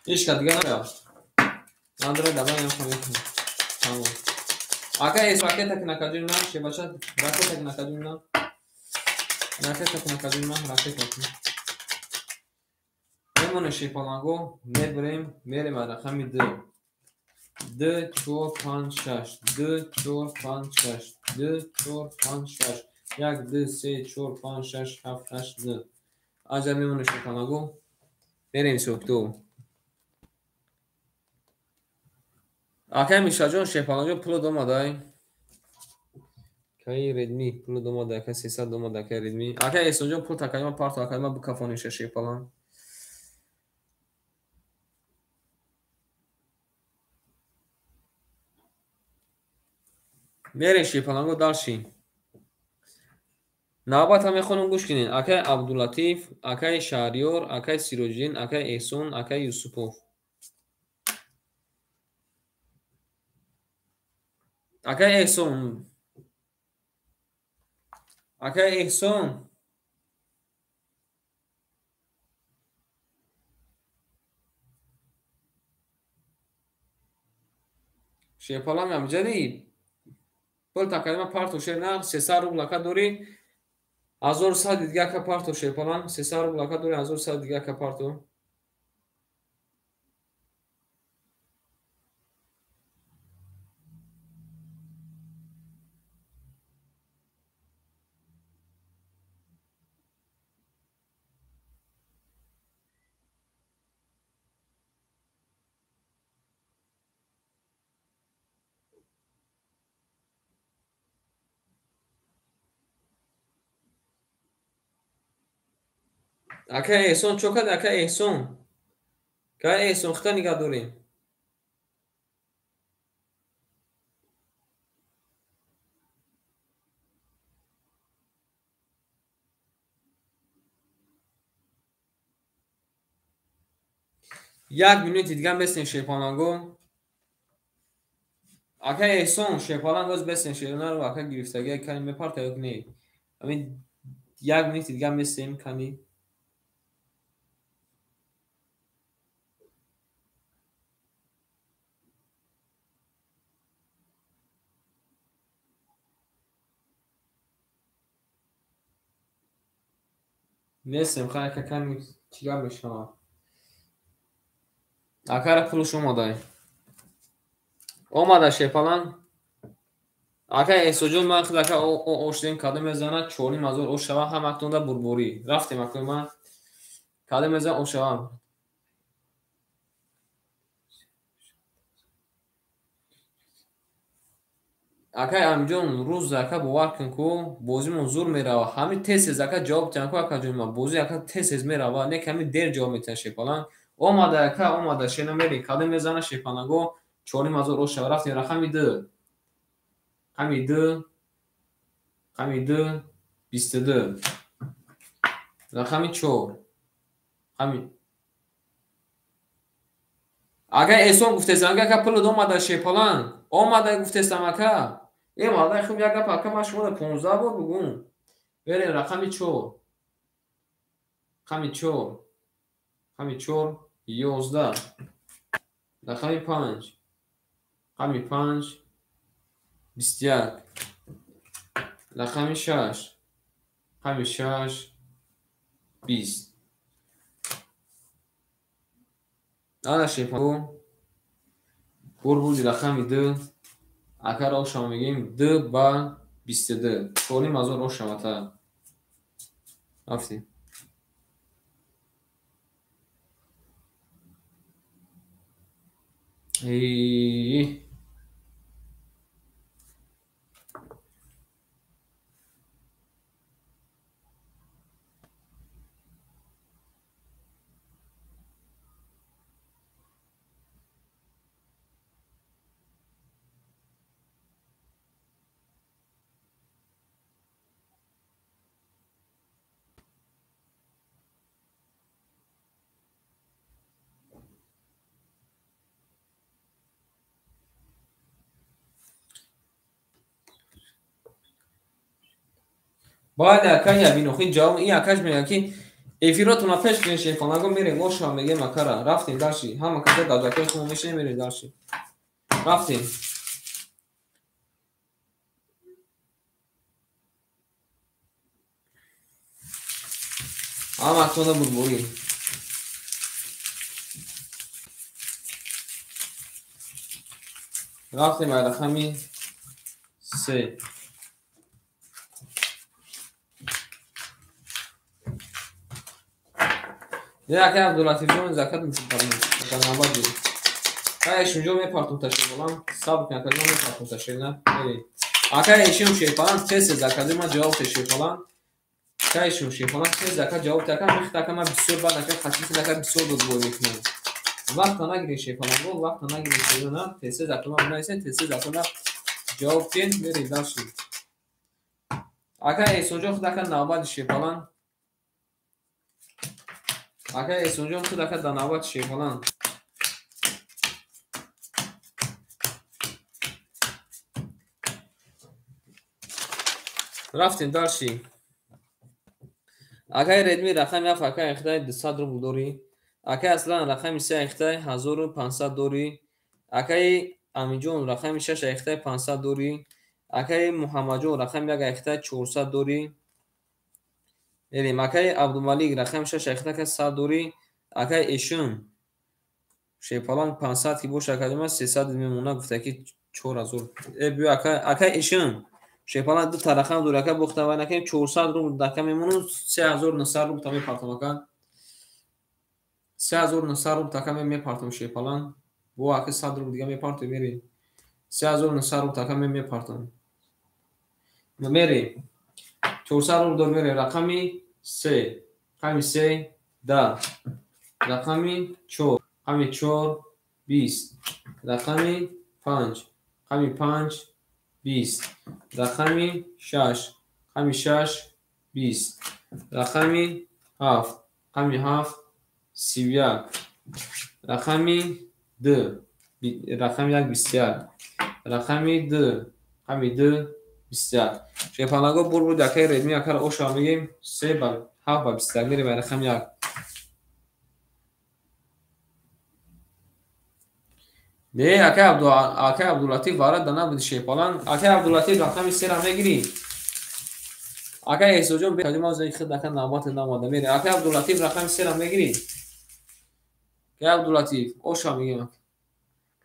ایش که دیگه نمیاد نداره دبا نمیخوام تمام اکا ایس راکت تک نکدیم نه شه باشد راکت تک نکدیم نه راکت تک نکدیم نه راکت تک میمونه شیپالانگو میبریم میریم رقم 2 2 4 5 6 2 4 5 6 2 4 5 6 1 2 3 4 5 6 7 8 2 ancak میمونه شیپالانگو بریم سوکتو اکای میشه جان شیپالانگو پلو دومادای کای ردمی پلو دومادای که 300 دومادای که ردمی اکای احسان جان پول تکایما پارت اکایما بکافونیشه شیپالان میرین شیپالانگو دالشین نوبت هم میخونم گوش کنین اکای عبداللطیف اکای شهریار اکای سیروجین اکای احسان اکای یوسفوف اکای احسان اکای احسان شیپالان هم جدی پول تکایما پارتو شیر نه 300 روبل اکا دوری 1100 دیگه اکا پارتو شیپالان 300 روبل اکا دوری 1100 دیگه اکا پارتو اکای احسان چوکد اکای احسان که احسان خطا نگه دوریم یک مینوت دیگه هم بسین شیپالانگو اکای احسان شیپالانگو از بسین شیرونه رو اکای گرفتگی کنیم به پارت یک نی همین یک مینوت دیگه هم بسیم کنی نیستم خیلی که کمی چیکار بشم اکر پولش اومده شپالان اکر اسوجون من خود اکر اوشتیم کاده میزنه چوری مزور او شوا هم اکتونده بربوری رفتیم اکر من کاده میزنه او شوا اکر امجون روز اکر باور کن کو بازی من زور میره همین تست اکر جواب تن کو اکر جون من بازی اکر تست میره نه کمی دیر جواب میتن شپالان اومده اکر اومده شنا میری کاده میزنه شپالان گو چوری مزور او شوا رفتیم رقمی دو همی دو همی دو 22 رقمی 4 همی اگر احسان گفته زنگه که پول اومده شپالان اومده گفته سمکه این مالده خوب یک پاکه ما شما 15 بار بگون بریم رقمی 4 همی 4 همی 4 11 رقمی 5 همی 5 21 رقمی 6 همی 6 20 آن شپالان بور بودی رقمی 2 اگر روشن میگیم 2 با 22 کنیم از اون روشن تا رفتیم ای باید اکر یا بینوخی جاوم این اکرش میگه که افیراتون ها پیش کنین شیفان اگه میریم گوشا میگه مکره رفتیم درشی همه کده داداکه خون میشه میریم درشی رفتیم همه اکتونه بود بوری رفتیم رقمی 3 یه اکر عبداللطیف جون زکت میشون پرمون در نباد دید ایشون جو میپارتون تشکیل بولم سابق نکرد من میپارتون تشکیل نه اکر ایشون شیفالان تست زکت ما جواب تشکیلان که ایشون شیفالان تست زکت جواب تکم میخت تکم من بسیار بعد اکر خصیصی نکرد بسیار دو بول میکنم وقت نگیری شیفالان گو وقت نگیری شیفالان تست زکت ما بنایسه تست زکت ما جواب تین میری داشتیم اکر ایشون جو خود اکر نوباد شیفالان اکر ایشون جو خود اکر نوباد شیفالان رفتیم داشتی اکر ردمی رقم یا فکر اختای 200 روبل دوری اکر اصلا رقم 3 اختای 1500 دوری اکر امیجون رقم 6 اختای 500 دوری اکر محمد جون رقم 1 اختای 400 دوری بریم اکر عبدالملیک رقم 6 اختای 100 دوری اکر ایشون شیپالان 500 کی بوش اکادمی 300 میمونه گفته که 4000 بیو اکر ایشون شیپالان دو تا رقم دو رقم بخته و نکنیم 400 روبل دکه میمونه 3900 روبل تا میپارتم کن 3900 روبل تا میپارتم شیپالان بو اکر 100 روبل دیگه میپارتم میری 3900 روبل تا میپارتم میری 400 روبل دور میری رقمی 3 رقمی 3 10 رقمی 4 رقمی 4 20 رقمی 5 رقمی 5 20 رقمی 6 رقمی 6 20 رقمی 7 رقمی 7 31 رقمی 2 رقمی 1 21 رقمی 2 رقمی 2 21 شیپانگو بور بود دکه ردمی اکر اوشا میگیم 3 با 7 با 21 میری به رقم 1 نه اکر عبداللطیف وارد دانه بود شیپالان اکر عبداللطیف رقمی 3 را میگیری Aka Esojon be kadima zay khid akan nabat namada mere. Aka Abdulatif rakam 3 ram megiri. Ke Abdulatif osha migem.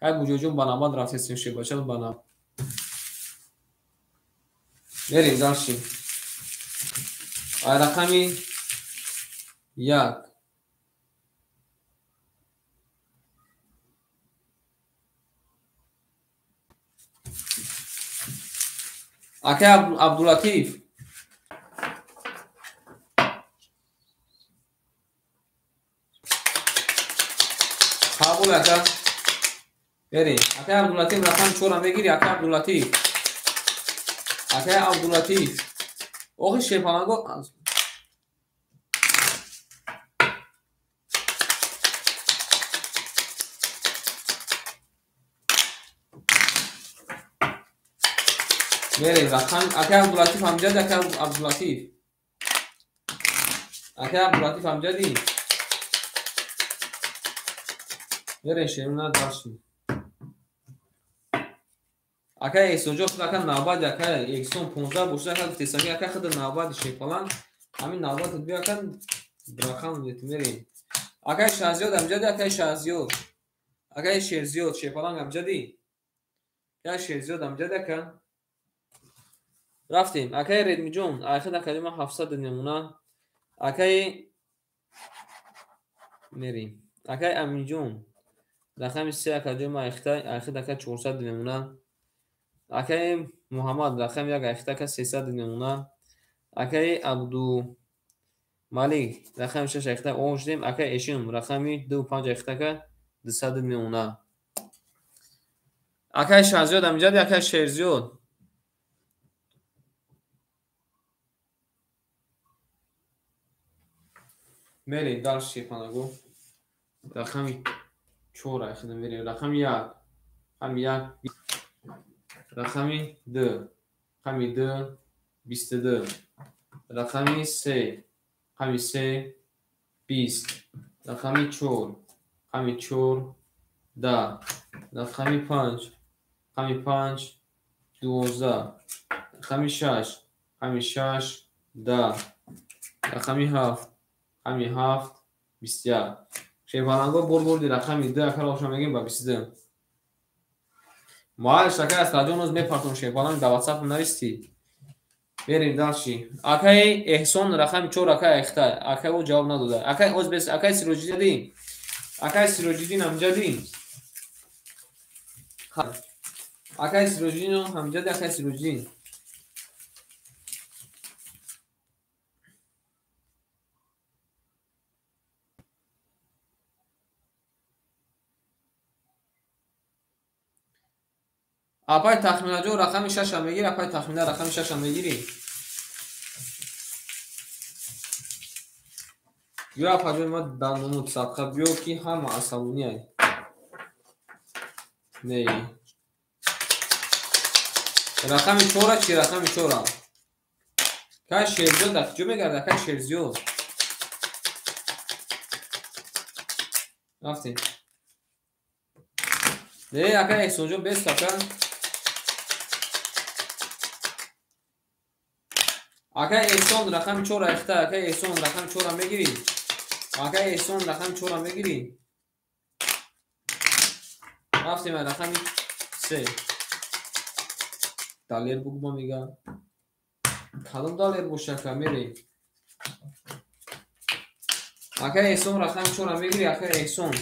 Kay bujojon banamad raftesin she bachal bana. Mere dalshi. Ay rakami yak. Aka Abdulatif qabul aka. Mere. Aka Abdulatif rakam 4 ram megiri. Aka Abdulatif. Aka Abdulatif. Oxi shepango Mere rakam Aka Abdulatif amjad Aka Abdulatif. Aka Abdulatif amjadi. Mere shemna dalshi. Aka Esojo akan navbad aka 115 boshda aka tesaki aka khid navbad shepalan hamin navbad bi akan rakam metmeri. Aka Shahziyod amjadi aka Shahziyod. Aka Sherziyod shepalan amjadi. Ya Sherziyod amjadi aka رفتیم اکای ردمی جون آخر کلمه 700 نمونه اکای میریم اکای امین جون رقم 3 کلمه آخر 400 نمونه اکای محمد رقم 1 آخر 300 نمونه اکای عبدو مالی رقم 6 آخر 18 اکای اشیم رقم 25 آخر 200 نمونه اکای شازیاد امجد اکای شیرزیاد میری دالشی پناگو رقمی 4 خدمت میری رقمی 1 رقمی 2 رقمی 2 22 رقمی 3 رقمی 3 20 رقمی 4 رقمی 4 10 رقمی 5 رقمی 5 12 رقمی 6 رقمی 6 10 رقمی 7 رقمی 7 21 شیبانانگو بردی رقمی 2 اکر آشنا میگیم با 22 معال شکر از رادیو نوز میپرتون شیبانان در واتساپ نویستی بریم دالشی اکای احسان رقم 4 اکای اختای اکای او جواب نداده اکای اوز بس اکای سیروجیدی اکای سیروجیدی نمجدی اکای سیروجیدی نمجدی اکای سیروجیدی اپای تخمینه جو رقم 6 هم بگیر اپای تخمینه رقم 6 هم بگیری یا اپای ما دانمود صدقه بیو کی هم عصبونی های نه رقم 4 چی رقم 4 که شیرزیو دک جو میگرده که شیرزیو رفتیم نه اکا احسان بیست اکا اکا احسان رقم 4 اخته اکا احسان رقم 4 هم بگیری اکا احسان رقم 4 هم بگیری رفتیم رقم 3 دالر بگو میگه کدوم دالر باشه که میری اکا احسان رقم 4 هم بگیری اکا احسان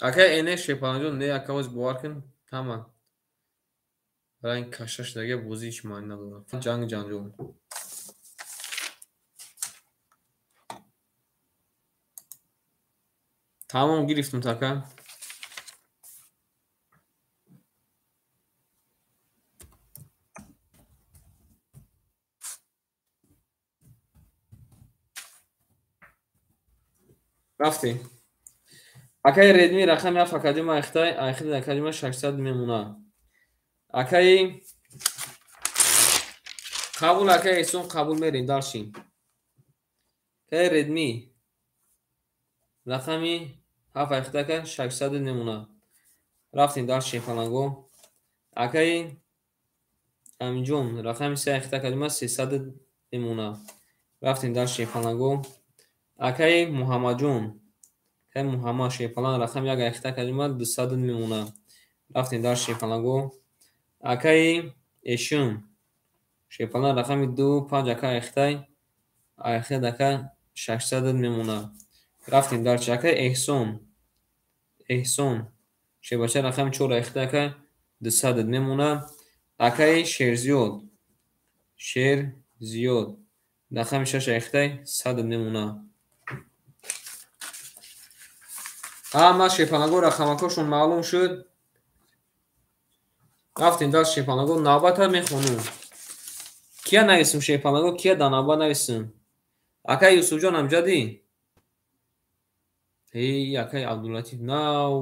اکا اینه شپانجون نه اکا باز بوار کن تمام برای این کشش دیگه بوزی هیچ معنی نداره جنگ جنجون تمام گرفتم تاکا رفتیم اکای ردمی رقم 7 اکادیما اختای اخیر اکادیما 600 میمونه اکای قبول اکای احسان قبول میرین دارشین اکای ردمی рақами 7 ихтака 600 мемона. рафтем дар шефаланго. Акаи амиҷон рақами 3 ихтака 300 мемона. рафтем дар шефаланго. Акаи муҳаммаҷон акаи муҳаммад шефалан рақами 1 ихтака 200 мемона. рафтем дар шефаланго. Акаи эшум шефалан рақами 2 5 ака ихтай ака 600 мемона. рафтем дар акаи эҳсон шебача рақами 4 ихтака 200 мемона. Акаи шерзиёд рақами 6 ихтай 100 мемона. ҳама шефаланго рақамакошон маълум шуд. рафтем дар шефаланго навбата мехонем. кия нависем шефаланго, кия дар навбат нависем? Акаи Юсуфҷон амҷадӣ? Акаи Абдуллатиф нав.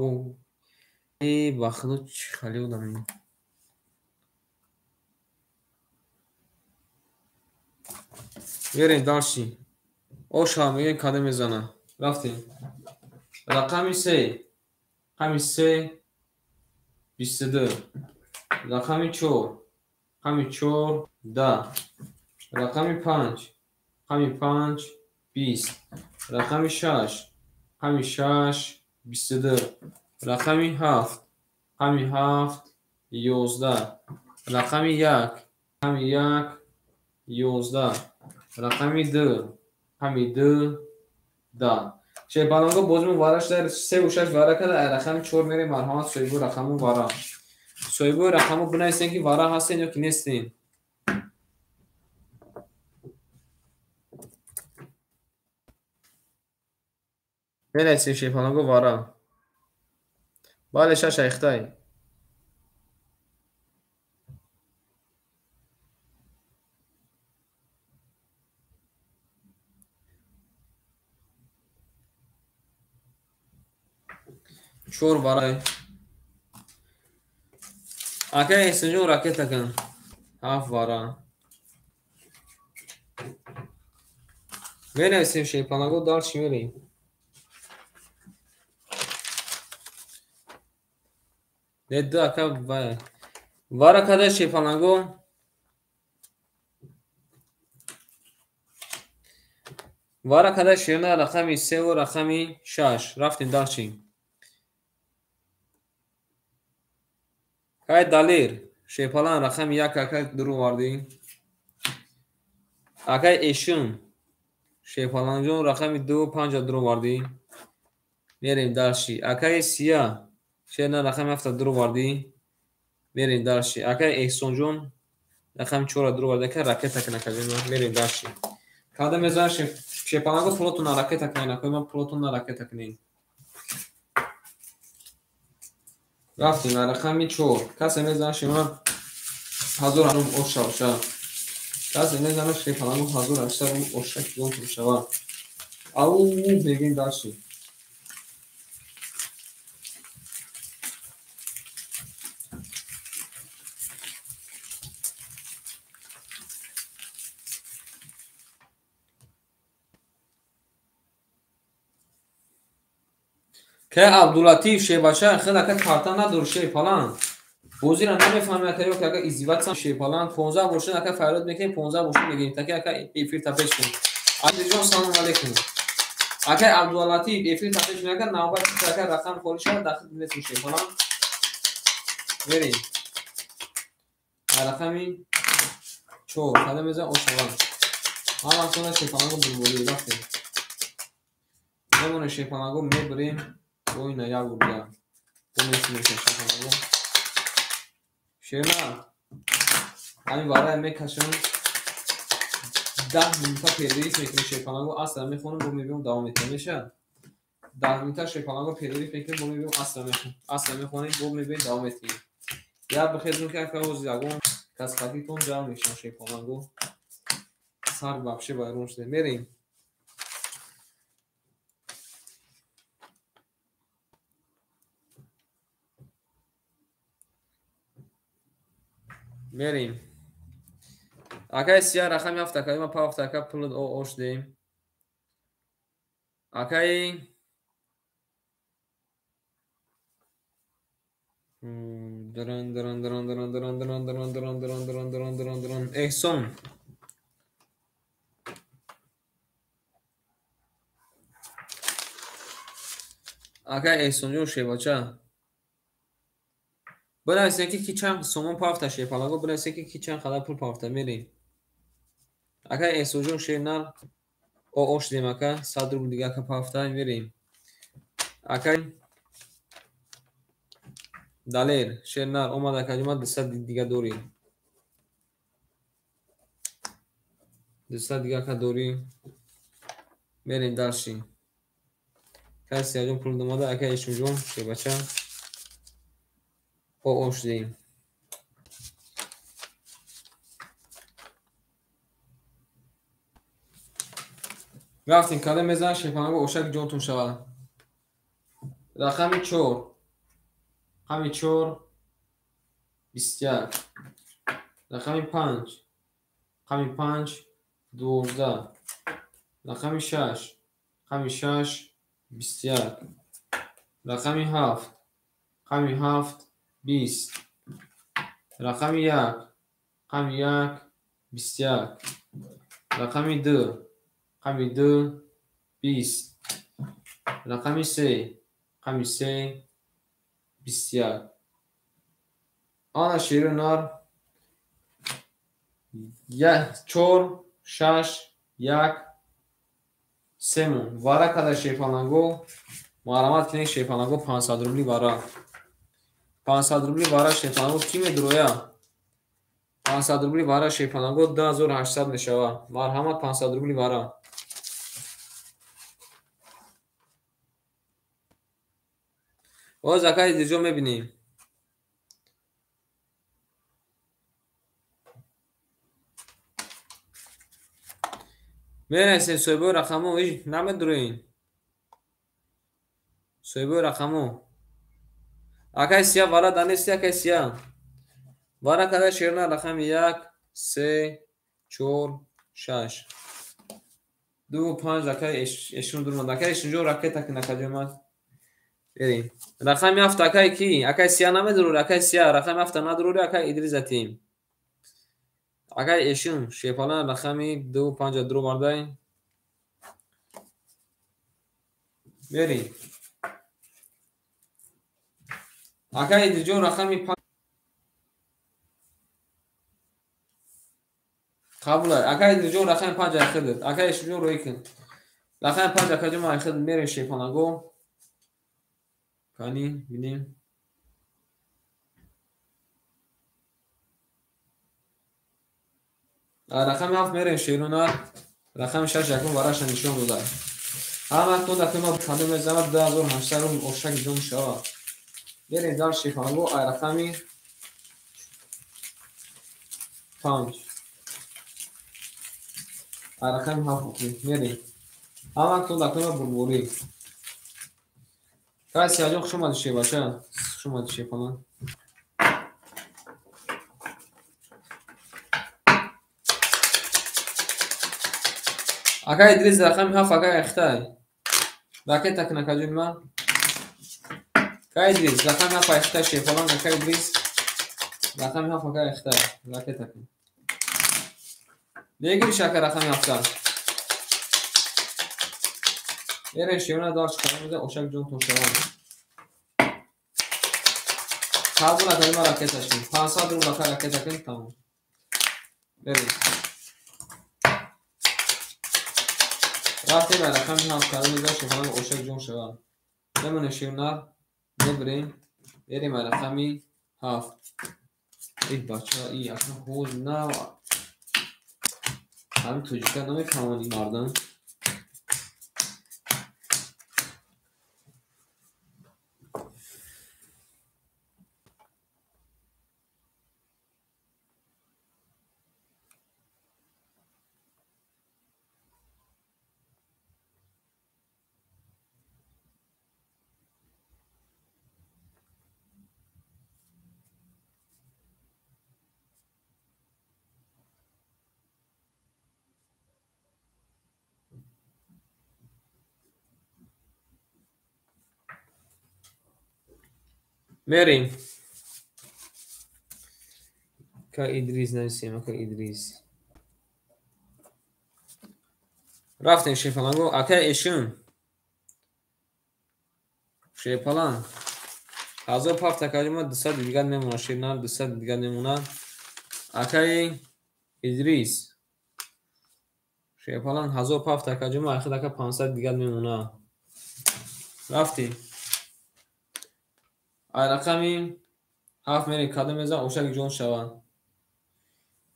бахудо чӣ хали одам. берем далши оша мегем када мезана. рафтем рақами 3 22. рақами 4 10. рақами 5 20. рақами 6 22. рақами 7 11. рақами 1 11. рақами 2 10. шефаланго бозмон вара шуда 3 و 6 вара када рақами 4 мере марҳамат соҳибу рақаму вара. соҳибу рақаму бинависен ки вара ҳастен ё ки нестен. бинависен шефаланго вара. бале 6 ихтай. чор вара. Акаи эҳсонҷон ракета кан 7 вара. бинависем шефаланго далчи мерем. деду ака вара када шефаланго. вара када ширна рақами 3 ва рақами 6. рафтем далчи. кай далер шефалан рақами 1 ака дуру варди. акай эшум шефаланҷон рақами 2 5 дуру варди. мерем далши. акай сия шерна рақами 7 дуру варди. мерем далши. акай эҳсонҷон рақами 4 дуру варди. акай ракета канака мерем далши. када мезан шефаланго плотуна ракета канина коима плотуна ракета канин. рафтем рақами 4 касе мезан шема 1800 оша оша. касе мезан шефаланго 1800 оша кидон шава. ау мегем далши. که عبداللطیف شیباشه خیلی اکا کارتا ندور شیپالان بوزی را نمیفهمی اکا یو که اکا ایزیوات سم شیپالان 15 باشن اکا فراد میکنی 15 باشن میگیم تاکه اکا ایفیر تپش کن. عزیز جان سلام علیکم. اکا عبداللطیف ایفیر تپش میکنی نوبت که اکا رقم خوری شد داخل میتون شیپالان بریم رقمی 4 خدا میزن اوشوان هم اصلا شیپالانگو بلبولی رفتیم نمونه شیپالانگو میبریم Oyna yavrular. Bunu ismini seçelim. Şöyle. Hani var emek kaşın 10 minuta periodis میکنه شیپالانگو اصلا میخونم رو میبینم دوام میکنه میشه 10 minuta شیپالانگو periodis میکنم رو میبینم اصلا میخونم رو میبینم دوام میکنه یا بخیرون که کاوز زاگون کاسکاتیتون جام میشن شیپالانگو سر بابشه بایرون شده میریم میریم اکای سیاه رقم هفته که ما پا هفته که پول اوش دیم اکای احسان. اگه احسان جون شیباچه برای ki çan somon pafta şey falan burası ki çan kadar pul pafta meri. Aka esojun şeyler o oş demaka sadru diga ka pafta vereyim. Aka daler şeyler olmadan kacıma dışa diga doğru. Dışa diga ka doğru. Verin darşi. Kasi ajun pul dumada aka esojun şey bacha o oş deyim. رفتیم کاله مزن شیپانگو اوشک جونتون شود رقمی 4 رقمی 4 21 رقمی 5 رقمی 5 12 رقمی 6 رقمی 6 21 رقمی 7 رقمی 7 20 رقمی 1 رقمی 1 21 رقمی 2 رقمی 2 20 رقمی 3 رقمی 3 21 آن شیرینار 4 6 1 سمون وارا کدا شیپانگو معلومات کنید شیپانگو 500 روبلی وارا 500 روبلی وارا شیپانگو کی میدرویا 500 روبلی وارا شیپانگو 2800 میشوه مرحمت 500 روبلی وارا و زکای دیجو میبینیم میرسیم سویبو رقمو ایش نمیدروین سویبو رقمو اکای سیا وارا دانستی اکای سیا وارا کدا شیرنا رقم 1 3 4 6 2 5 اکای اشون درمون اکای اشونجو راکت اکی نکجومد بریم رقم 7 اکای کی اکای سیا نمیدرو اکای سیا رقم 7 ندروری اکای ادریزتیم اکای اشون شیپالان رقمی 2 5 درو مردای بریم اکای ادریجو رقمی 5 قبول اکای ادریجو رقم 5 اخدت اکای اشونجو روی کن رقم 5 اکای ما اخدت میره شیپالانگو کانی بینیم رقم 7 میره شیرونار رقم 6 یکم وراش نشون داده همه تو دفعه ما کمی میزنم 2800 رو اوشک جون شوا بریم دار شیفانگو رقمی 5 رقم 7 میریم همه تو دفعه ما بربوری کسی اجاق شما دشه باشه شما دشه کنن اگه ادریس رقم 7 اگه اختای باکه تکنه کجون ما که ادریس رقم 7 اختای شیفانان که ادریس رقم 7 اگه اختای باکه تکنه دیگری شکر رقم 7 یه شیونه داشت کنه میده اوشک جون تو شوان قبول نداری ما راکتشیم 500 رو باکه راکت کنیم تمام بریم وقتی من رقم 7 کرده میده شیفانان اوشک جون شوان نمونه شیونه نبریم بریم رقمی 7 ای بچه ها ای اصلا حوز نه همین توجیکه نمیفهمانی مردم میریم اکا ادریس نویسیم. اکا ادریس رفتیم شیپالان گو اکا اشون شیپالان 1005 تکاجما 200 دیگر میمونه. شیرنار 200 دیگر میمونه. اکا ادریس شیپالان 1005 تکاجما اخیر اکا 500 دیگر میمونه. رفتیم ای رقمی 7 میری کادم میزن اوشک جون شوان.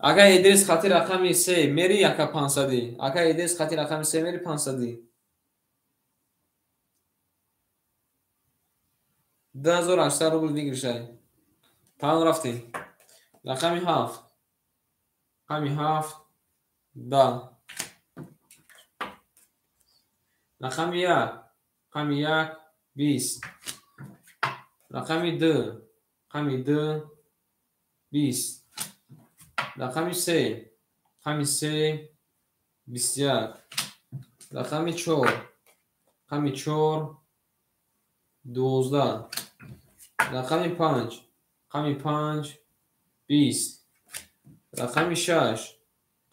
اکا ادریس خاطر رقمی 3 میری اکا 500. اکا ادریس خاطر رقمی 3 میری 500. 2800 روبل میگیرشه. تمام رفتیم. رقمی 7 رقمی 7 ده. رقمی 1 رقمی 1 20. رقمی 2 رقمی 2 20. رقمی 3 رقمی 3 21. رقمی 4 رقمی 4 12. رقمی 5 رقمی 5 20. رقمی 6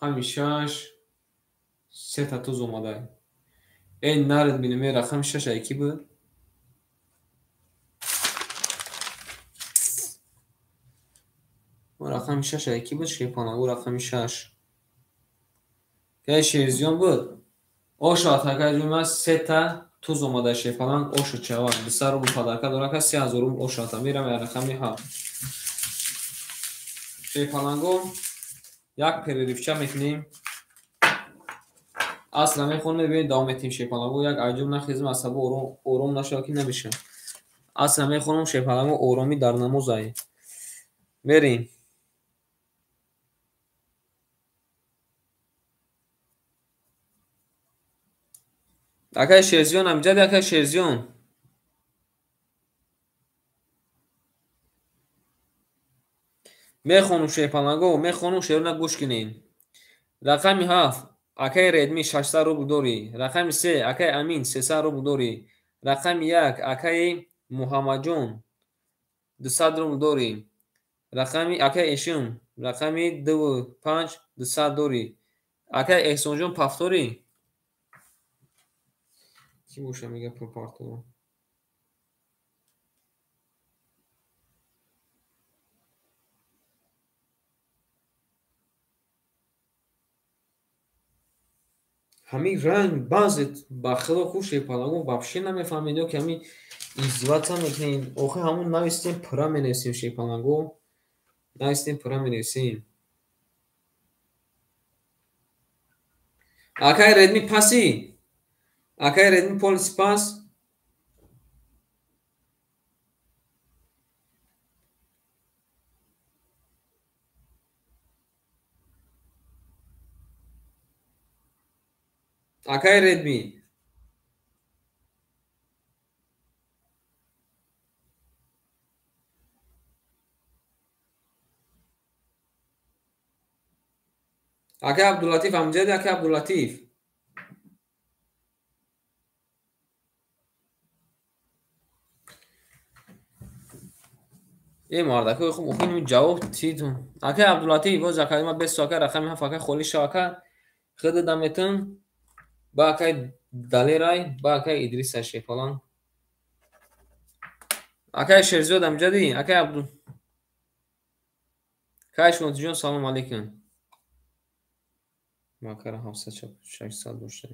رقمی 6 3 تا توز اومده. این نرد بینیم رقم 6 یکی بود. و رقم 6 یکی بود شیپانه. و رقم 6 که شیرزیون بود. اوشا تکه جمعه 3 تا توز اومده شیپانه. اوشو چوان 200 روبل پادرکه داره که 3000 روبل اوشا تا میرم. رقمی 7 شیپانه گو یک پریریفچه میکنیم. اصلا میخونم ببینید دام میتیم شیپالانگو یک عجب نخیزم عصبه اوروم نشه که نمیشه. اصلا میخونم شیپالانگو اورومی در نموزه. بریم اکای شیرزیون امجد اکای شیرزیون میخونم شیپالانگو میخونم شیرونه گوش کنین. رقمی 7 اکای ردمی 600 روبل دوری. رقمی 3 اکای امین 300 روبل دوری. رقمی 1 اکای محمد جون 200 روبل دوری. رقمی اکای اشون رقمی 25 200 دوری. اکای احسان جون پفتوری کی موشه میگه پارتو همین رنگ بعضت با خدا خوشه پالانگو вообще نمیفهمیدو که همین ازدواج هم میکنین. اوخه همون نویستیم پرا مینویسیم شیپالانگو نویستیم پرا مینویسیم. اکای ردمی پاسی اکای ردمی پولیس پاس اکای ردمی اکای عبداللطیف امجد اکای عبداللطیف این مردکه خوب اخوین جواب تیتون اکای عبداللطیف باز اکای ما بس اکای رقمی هم اکای خولی شاکه خود دمتون با اکای دلی رای با اکای ادریس شیپالان اکای شیرزیو امجدی اکای عبدال کاش جون سلام علیکم ماکر 700 داشته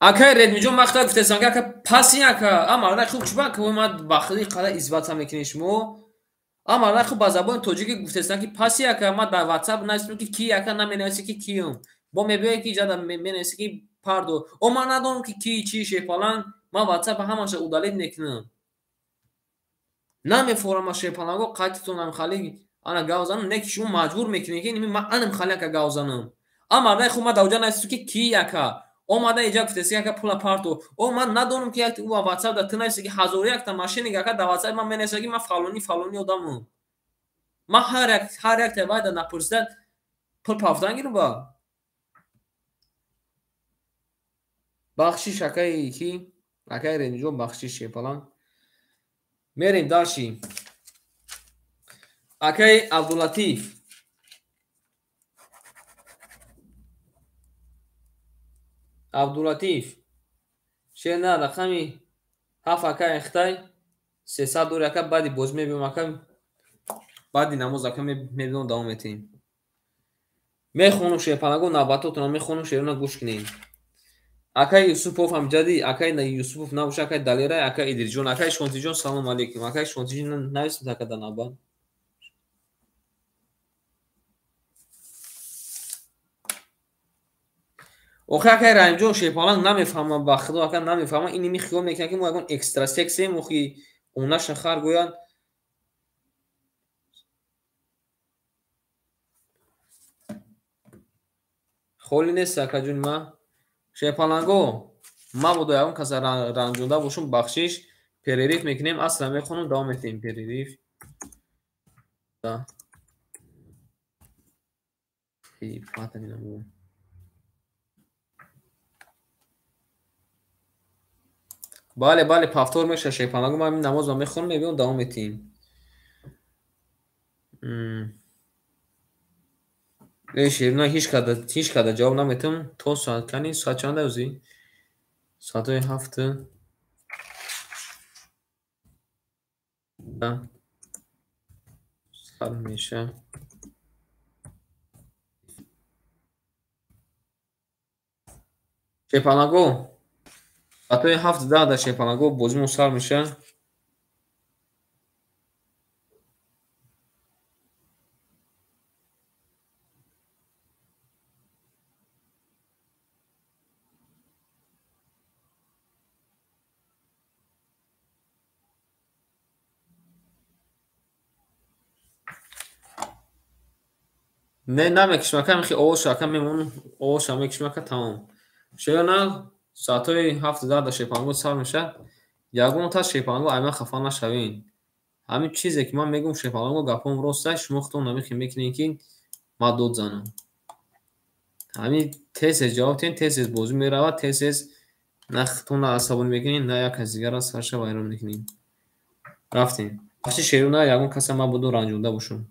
اکای ردمی جون مقطع گفتستان که پاسی اکا اما را خوب چبا که اومد بخلی قرار ازبات هم میکنیش مو اما را خوب با زبان توجیه گفتستان که پاسی اکا ما در واتساپ نوشتم که کی اکا نمینویسی که کیوم با میبینه که جدا مینویسی که پاردو او ما ندونم که کی چی شیپالان ما واتساپ همش اودالید نکنم نمیفورم شیپالانگو قطعتون هم خالی انا گاوزانم نکشون مجبور میکنه که ما انم خالی که گاوزانم اما را خوب ما دوجا نوشتم که کی اکا اومده اینجا گفتسی که پول پارتو او من ندونم که او واتساپ دا تنایسی که هزار یک تا ماشین که در واتساپ من مینویسه که من فلانی آدمم ما هر یک تبعید نپرسیدن پول پافتن گیرم با بخشیش اکای کی اکای رنجو بخشیش پلان میریم داشی акаи Абдулатиф. Абдулатиф шер на рақами 7 акаи хитай 300 дори ака баъди бозӣ мебиём ака баъди намоз ака мебинам давом метиҳем. Мехонум шерпанаго навбатотро мехонум шеруна гӯш кинед. Акаи Юсупов амҷади акаи Юсупов набоша акаи Далерай акаи Идриҷон акаи Шонтиҷон салом алейкум акаи Шонтиҷон нависед ака дар навбат. охи акаи Раимҷон шерпаланг намефаҳмам ба худо ака намефаҳмам ин ними хиёл мекунам ки мо ягон экстрасексием охи онаша хар гӯянд холӣ нест акаҷони ман. Шерпаланго мабодо ягон каса ранҷонда бошум бахшиш перерив мекунем асра мехонам давом метиҳем перерив. бале бале пафтор меша шерпанаго ман намозро мехонам мебиём давом метиҳем. шеруна ҳеҷ када ҷавоб наметавам то соат кани соат чанда ӯзи соатҳои 7 сар меша. Шерпанаго соатҳои 7-10 дар шерпанаго бозимон сар меша. Не намекишам ака мехи овозша ака мемонам овозша мекишам ака тамом. Шерона соатҳои 7-10 дар шерпанаго сар меша. Ягон тас шерпанаго айнан хафа нашавед. Ҳамин чизе ки ман мегӯям шерпанаго гапом рост аст шумо худтон намехи мекунед ки ман дод занам. Ҳамин тез ҷавоб тен тез бозӣ меравад тез на худтонро асабонӣ мекунед на як каси дигарро сарша вайрон мекунед. Рафтем. Бахши шерона ягон каса мабодо ранҷонда бошам.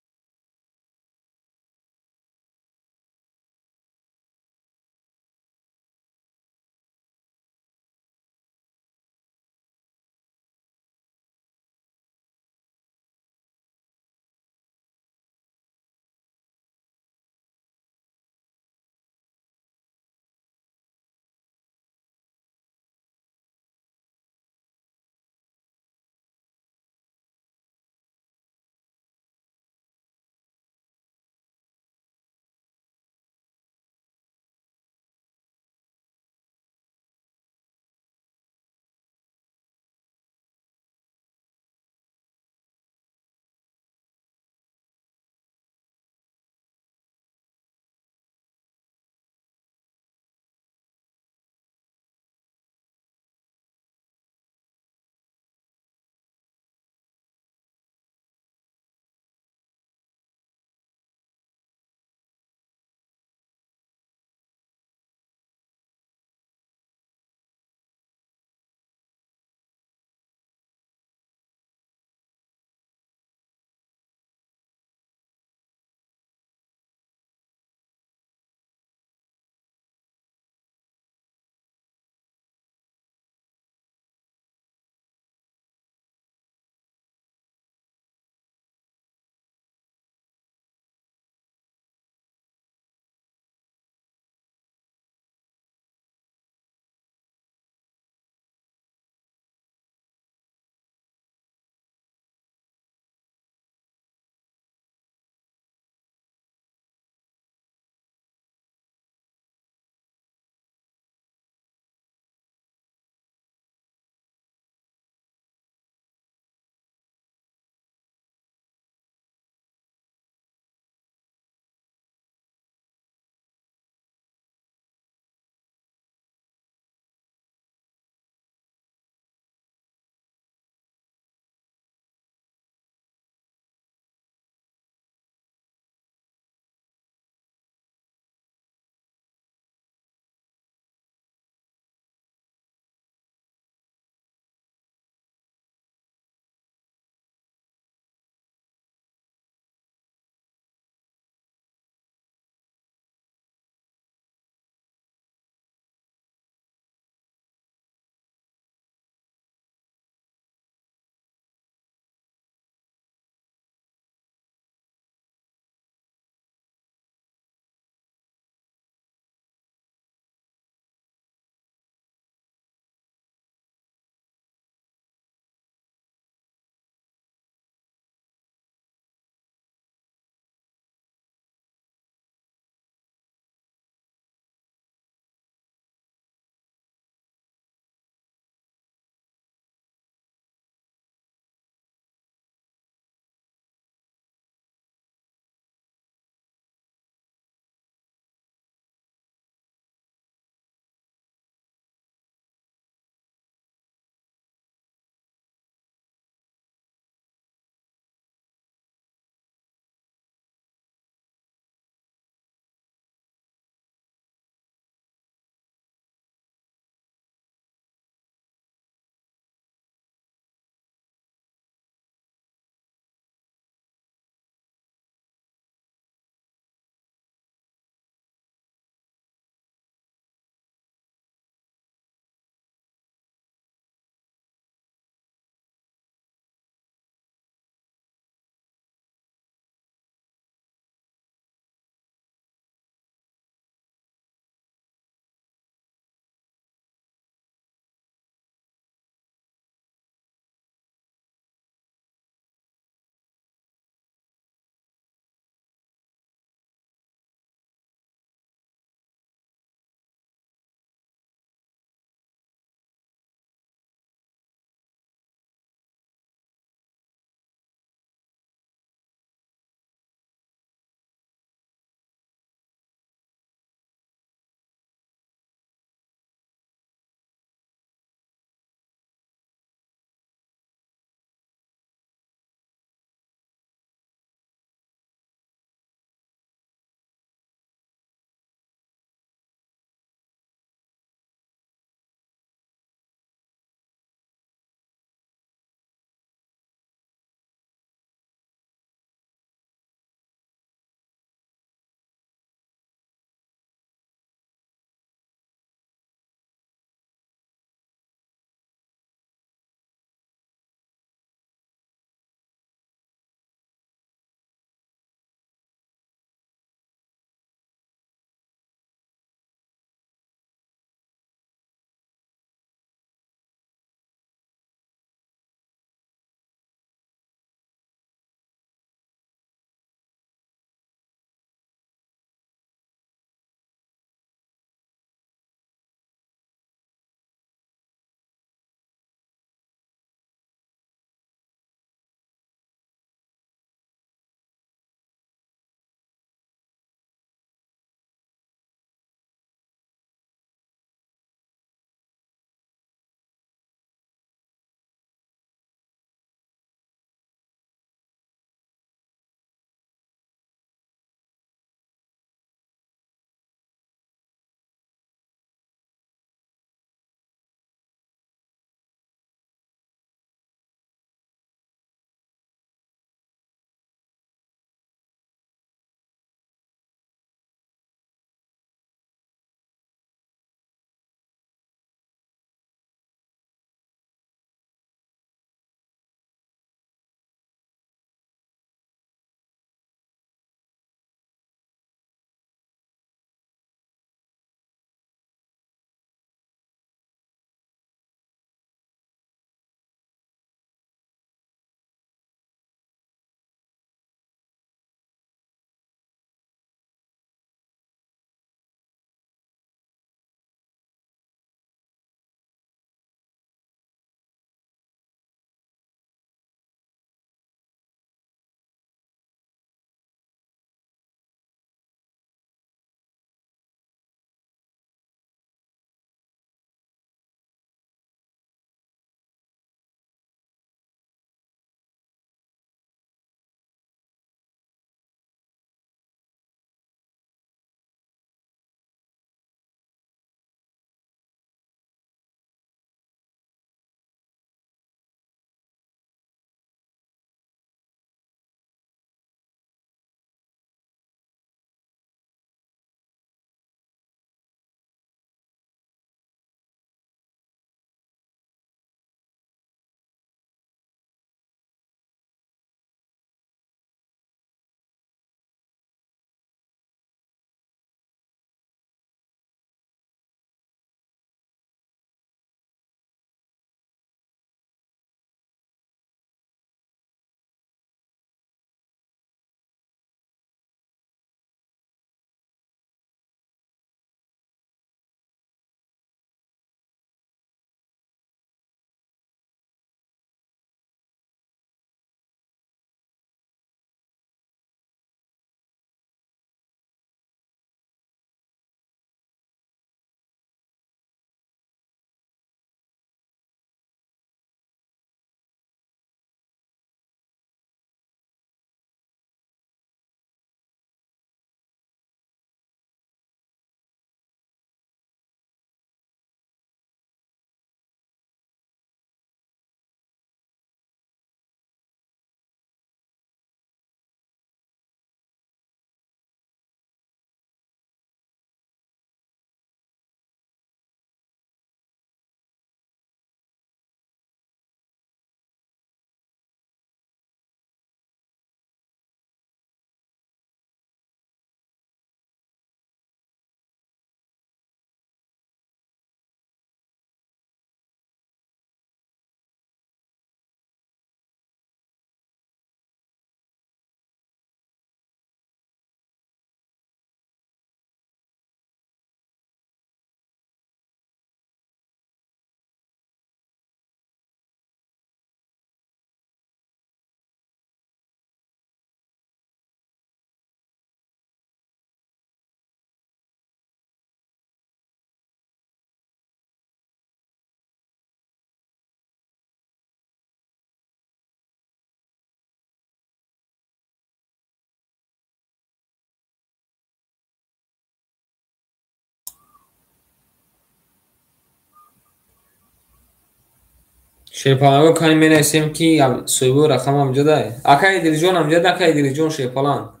Şehpalango kani menevsem ki soybu rakam amcada. Aka İdrisjon amcada aka İdrisjon şehpalan.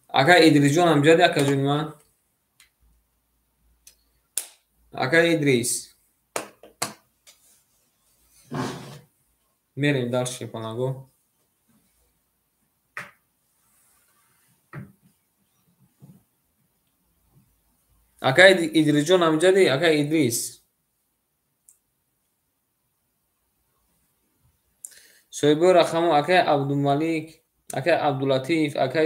Aka İdrisjon amcada aka Junman. Aka İdris. Merim dar şehpalango. Aka İdrisjon amcada aka İdris. Soybu rakamu aka Abdülmalik. Aka Abdülatif. Aka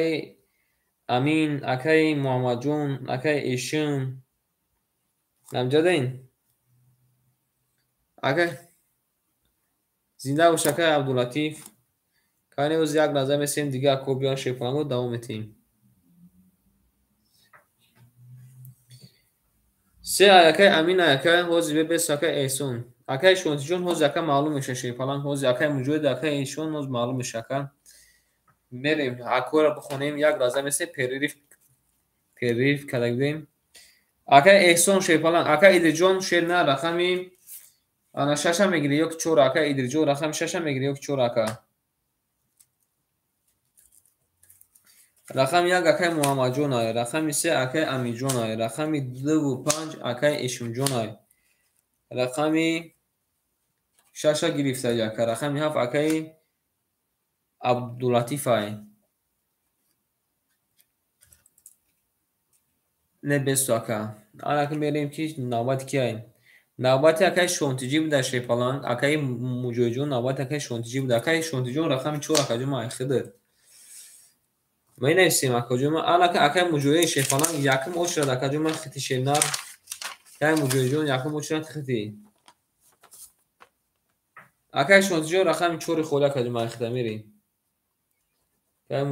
Amin. Aka Muhammadjon. Aka Eşim. Amcadayın. Aka زنده و شکر عبداللطیف کانی اوز یک لحظه مثل دیگه اکو بیان شیپانگو دوام eteyim. سه ayakay amin ayakay حوز به ساکای ایسون akay شونتیجون حوز یکا معلوم میشه شیپالان حوز یکای موجود akay ایشون حوز معلوم میشه که میریم اکو را بخونیم یک لحظه مثل پریف کده بودیم akay ایسون شیپالان akay ایدرجون شیر نه رقمی انا ششم میگیری یک چور akay ایدرجو رقم ششم میگیری یک چور akay رقم یک اکای محمد جون آی رقم سه اکای امی جون آی رقم 2 و 5 اکای اشم جون آی رقم 6 گرفته یک رقم 7 اکای عبداللطیف آی نه 20 اکا الان که میریم که نوبت کی آی نوبت اکای شونتیجی بود در شیپالان اکای موجود جون نوبت اکای شونتیجی بود اکای شونتیجی جون رقم 4 اکا جون آی خدر می نویسیم اکا جون الان که اکای موجود شیپالان یکم اوش را اکا جون خطی شنر اکای موجود جون یکم اوش را خطی اکای شونتیجو رقم 4 خوله کدی مخته میری که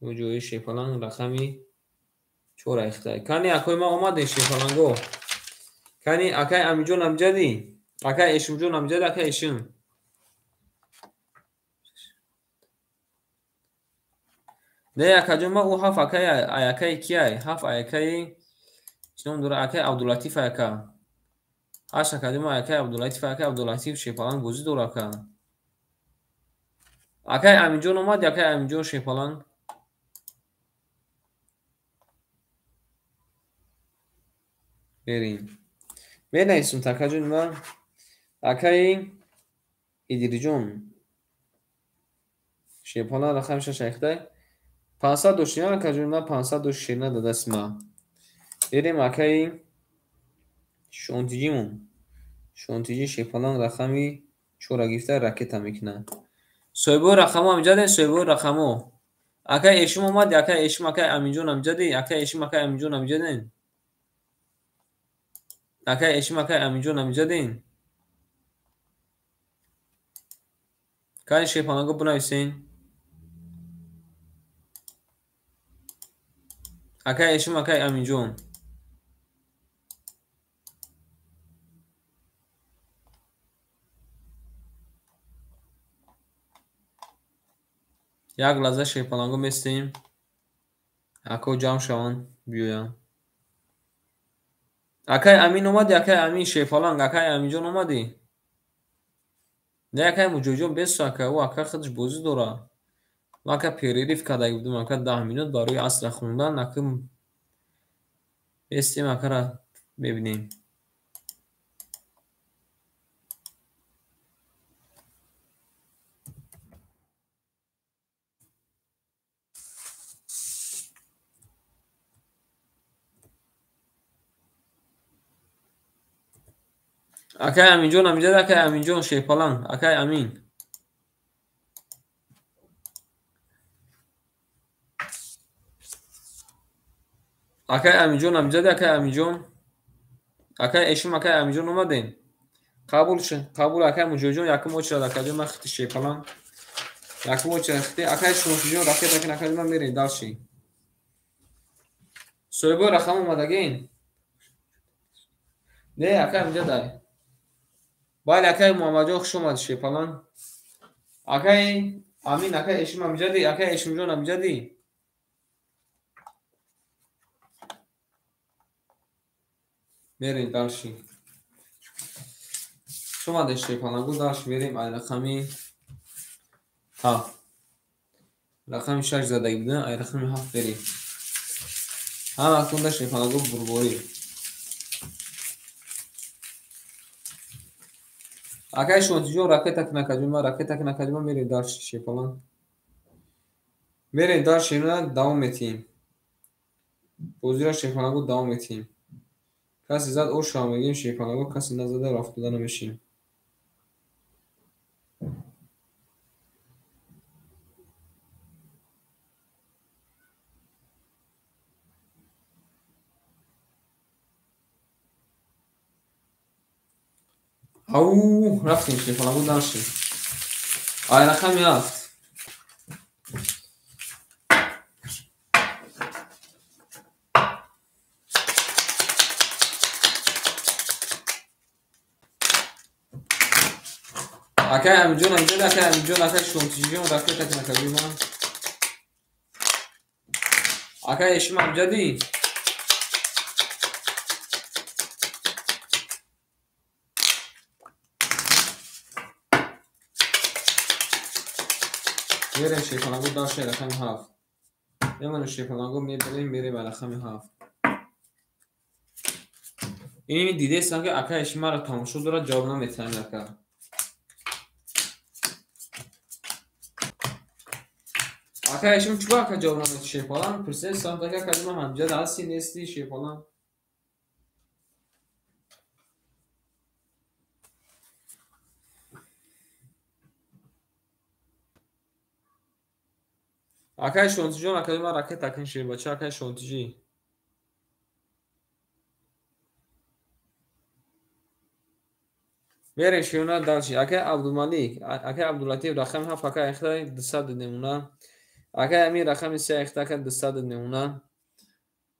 موجوی شیپالان رقمی 4 اخته کنی اکای ما اومده شیپالان گو کنی اکای امیجون امجدی اکای اشم جون امجد اکای اشم نه اکای جون ما او هف اکای کیای هف اکای شنون دوره اکای عبداللطیف اکای هاش اکای ما اکای عبداللطیف شیپالان گوزی دوره اکای امیجون اومد اکای امیجون شیپالان بریم بنویسیم تکا جون ما اکای ایدریجون شیپالان رقم 6 اخته 500 که جون ما 500 داده است ما بریم اکای شونتیجی شیپالان رقمی 4 گرفته راکت هم میکنه سویبو رقمو امجده سویبو رقمو اکای اشم اومد اکای اشم اکای امینجون امجده اکای اشم اکای امینجون امجده اکای اشم اکای امینجون امجده کاری شیپالانگو بنویسین اکای اشم اکای امینجون یک لحظه شیپالانگو میستیم اکو جام شوان بیویم اکای امین اومدی اکای امین شیپالانگ اکای امینجون اومدی نه اکای موجوجون بس اکای او اکای خودش بوزی دوره ما اکای پیریریف کدایی بودیم اکای 10 مینوت برای اصل خوندن اکای میستیم اکای را ببینیم اکای امینجون امجد اکای امینجون شیپالانگ اکای امین اکای امینجون امجد اکای امینجون اکای اشم اکای امینجون اومدین قبول شد قبول اکای موجوجون یکم اوچ را اکای ما خطی شیپالانگ یکم اوچ خطی اکای شونتیجون راکت اکای اکای ما میرین دالشی سویبو رقم اومدگین نه اکای امجد باید اکای محمد جون خوش اومد شیپالان اکای امین اکای اشم امجدی اکای اشم جون امجدی میرین دالشی شما شیپانگو داشت میریم ای رقمی 7 رقم 6 زدگی بودن ای رقمی 7 بریم همه اکنون داشت شیپانگو بربوری اگه شونتیجو راکت نکجوما میریم داشت شیپانگ میریم داشت شیپانگ دوام میتیم بازی را شیپانگو دوام میتیم کسی زد او شما میگیم شیپانگو کسی نزده رفت داده نمیشیم او رفتیم شیپانگو داشتیم ای رقمی 7 اکای امجون امجد اکای امجون اکای شونتیجون راکت نکجوما اکای اشم امجدی میریم شیپانگو داشته رقم 7 میمونه شیپانگو میریم به رقم 7 این دیده ایستم که اکای اشم را تماشا داره جواب نمیتونم نکرد اکای اشم چوبا که جواب نمیتونم شیپانگو پرسه سام تا که کجوما امجد هستی نیستی شیپانگو اکای شونتیجون اکجوما راکت تکن شیر بچه اکای شونتیجی میریم شیرونه داشتی اکای عبدالملیک اکای عبداللطیف رقم 7 اکای اختای دستاد نمونه اکای امیر رقم 3 اختای که دستاد نمونه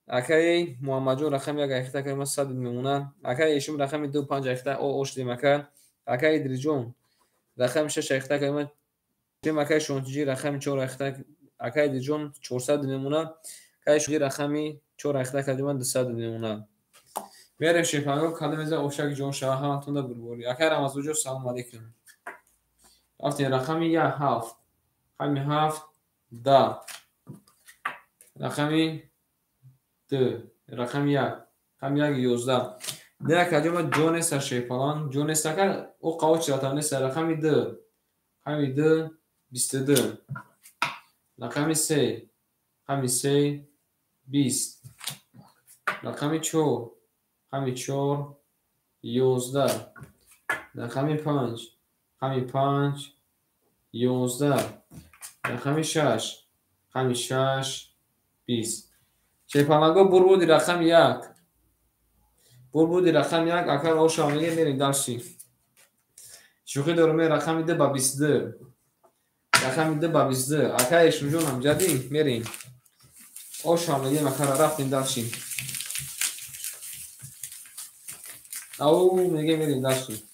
اکای محمد جون رقم 1 اختای که صد نمونه اکای ایشم رقم 2 5 اختای او اوش دیمکا اکای ادریجون رقم 6 اختای که تیم اکای شونتیجی رقم 4 اختای اکای دیجون 400 نمونه اکای شونتیجی رقمی 4 اختای که دیوان 200 نمونه میریم شیپانگو کلمه اوشک جون شاه همتون ده بربوری اکای رمضان جو سلام علیکم رفتیم رقم 7 رقم 7 دا رقم 2 رقم 1 رقم 1 11 ده کجا جون است شیپان جون است که او قوچ را تانه سر رقم 2 رقم 2 22 رقم 3 رقم 3 20 رقم 4 رقم 4 11 رقم 5 رقم 5 11 رقم 6 رقم 6 20 شیپانگو بربودی رقم 1 بربودی رقم 1 اکر او شامگه میریم درسی شوخی دارم رقم 2 با 22 رقم 2 با 22 اکر ایشون جونم جدی میریم او شامگه مکر رفتیم درسیم او میگه میریم درسیم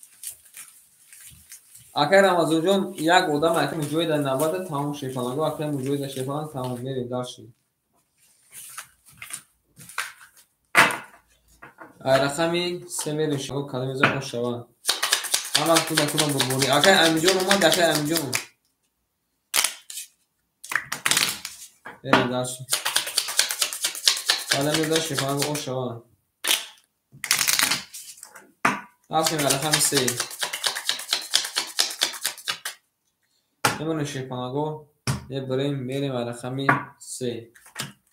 اکر رمضان جون یک آدم اکر مجوید در نبات تمام شیپانگو اکر مجوید در شیپانگ تمام میریم درسیم رقمی 3 میریم شما کلمه زن خوش شوان اما کنه بربونی اکر امیجون اومد اکر امیجون میریم درسیم کلمه زن شیپانگو خوش شوان رفتیم رقم 3 نمونه شیپانگو بریم میریم رقم 3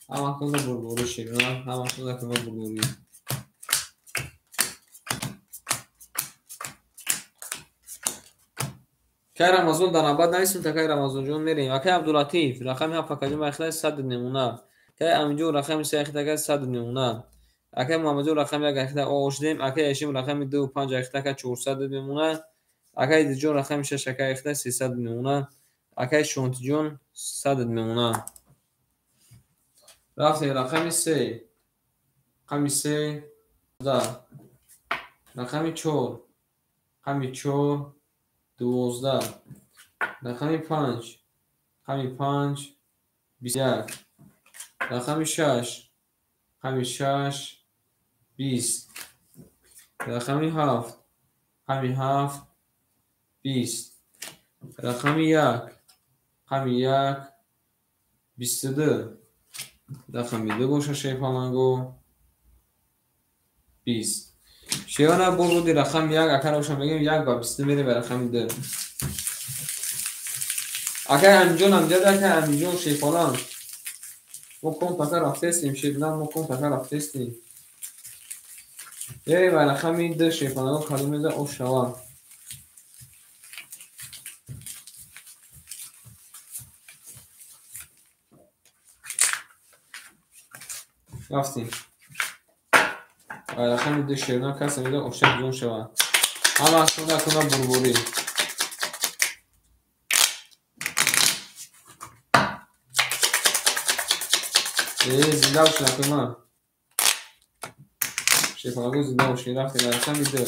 اما کنه بربوری شیرون اما کنه بربوری که رمضان در نباد نیستیم تا که رمضان جون میریم اکه عبداللطیف رقم 7 کجا اخلاص 100 نمونه که امجو رقم 3 اخلاص 100 نمونه اکه محمد رقم 1 اخلاص اوشدیم اکه اشیم رقم 2 5 اخلاص 400 نمونه اکه دیجون رقم 6 اخلاص 300 نمونه اکه شونت جون 100 نمونه رفتیم رقم 3 رقم 3 رقم 4 رقم 4 12 رقم 5 رقم 5 21 رقم 6 رقم 6 20 رقم 7 رقم 7 20. رقم 1. رقم 1 22. رقم 2 باشه شیپالانگو 20. شیانه بودی رقم 1 اگر روشن بگیم 1 با 22 میره به رقم 2. اگر همینجون هم دیده که همینجون شیپالان ما کن پکر رفته استیم شیپالان ما کن پکر رفته استیم یه به رقم 2 شیپالانگو کلمه ده او شوا رفتیم رقم 2 شیرنا کسی میده اوشک جون شوا همه از کنه کنه بربوری زنده باشین اکنه شیپالانگو زنده باشین رفتیم رقم 2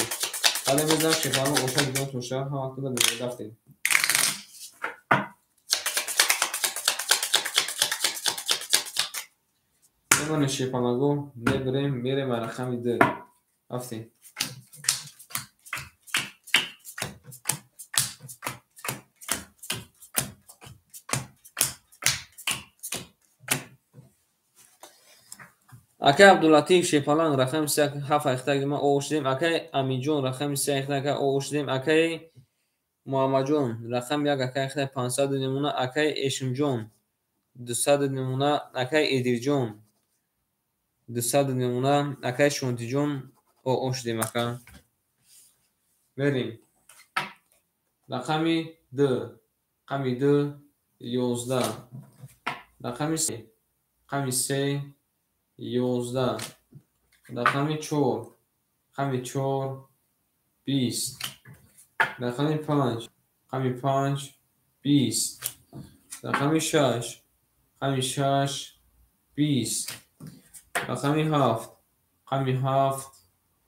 حالا میزن شیپالانگو اوشک جون توشه همه کنه بربوری رفتیم نمونه شیپالانگو میبریم میریم رقم 2 رفتیم اکه عبداللطیف شیپالان رقم 3 7 اختگی ما اوشدیم اکه امیجون رقم 3 اختگی اوشدیم اکه محمد جون رقم 1 اکه اختگی 500 نمونه اکه اشم جون 200 نمونه اکه ادیر جون 200 نمونه اکه شونتی جون اوشدیم اکه بریم رقم 2 رقم 2 11 رقم 3 رقم 3 11 رقم 4 رقم 4 20 رقم 5 رقم 5 20 رقم 6 رقم 6 20 رقم 7 رقم 7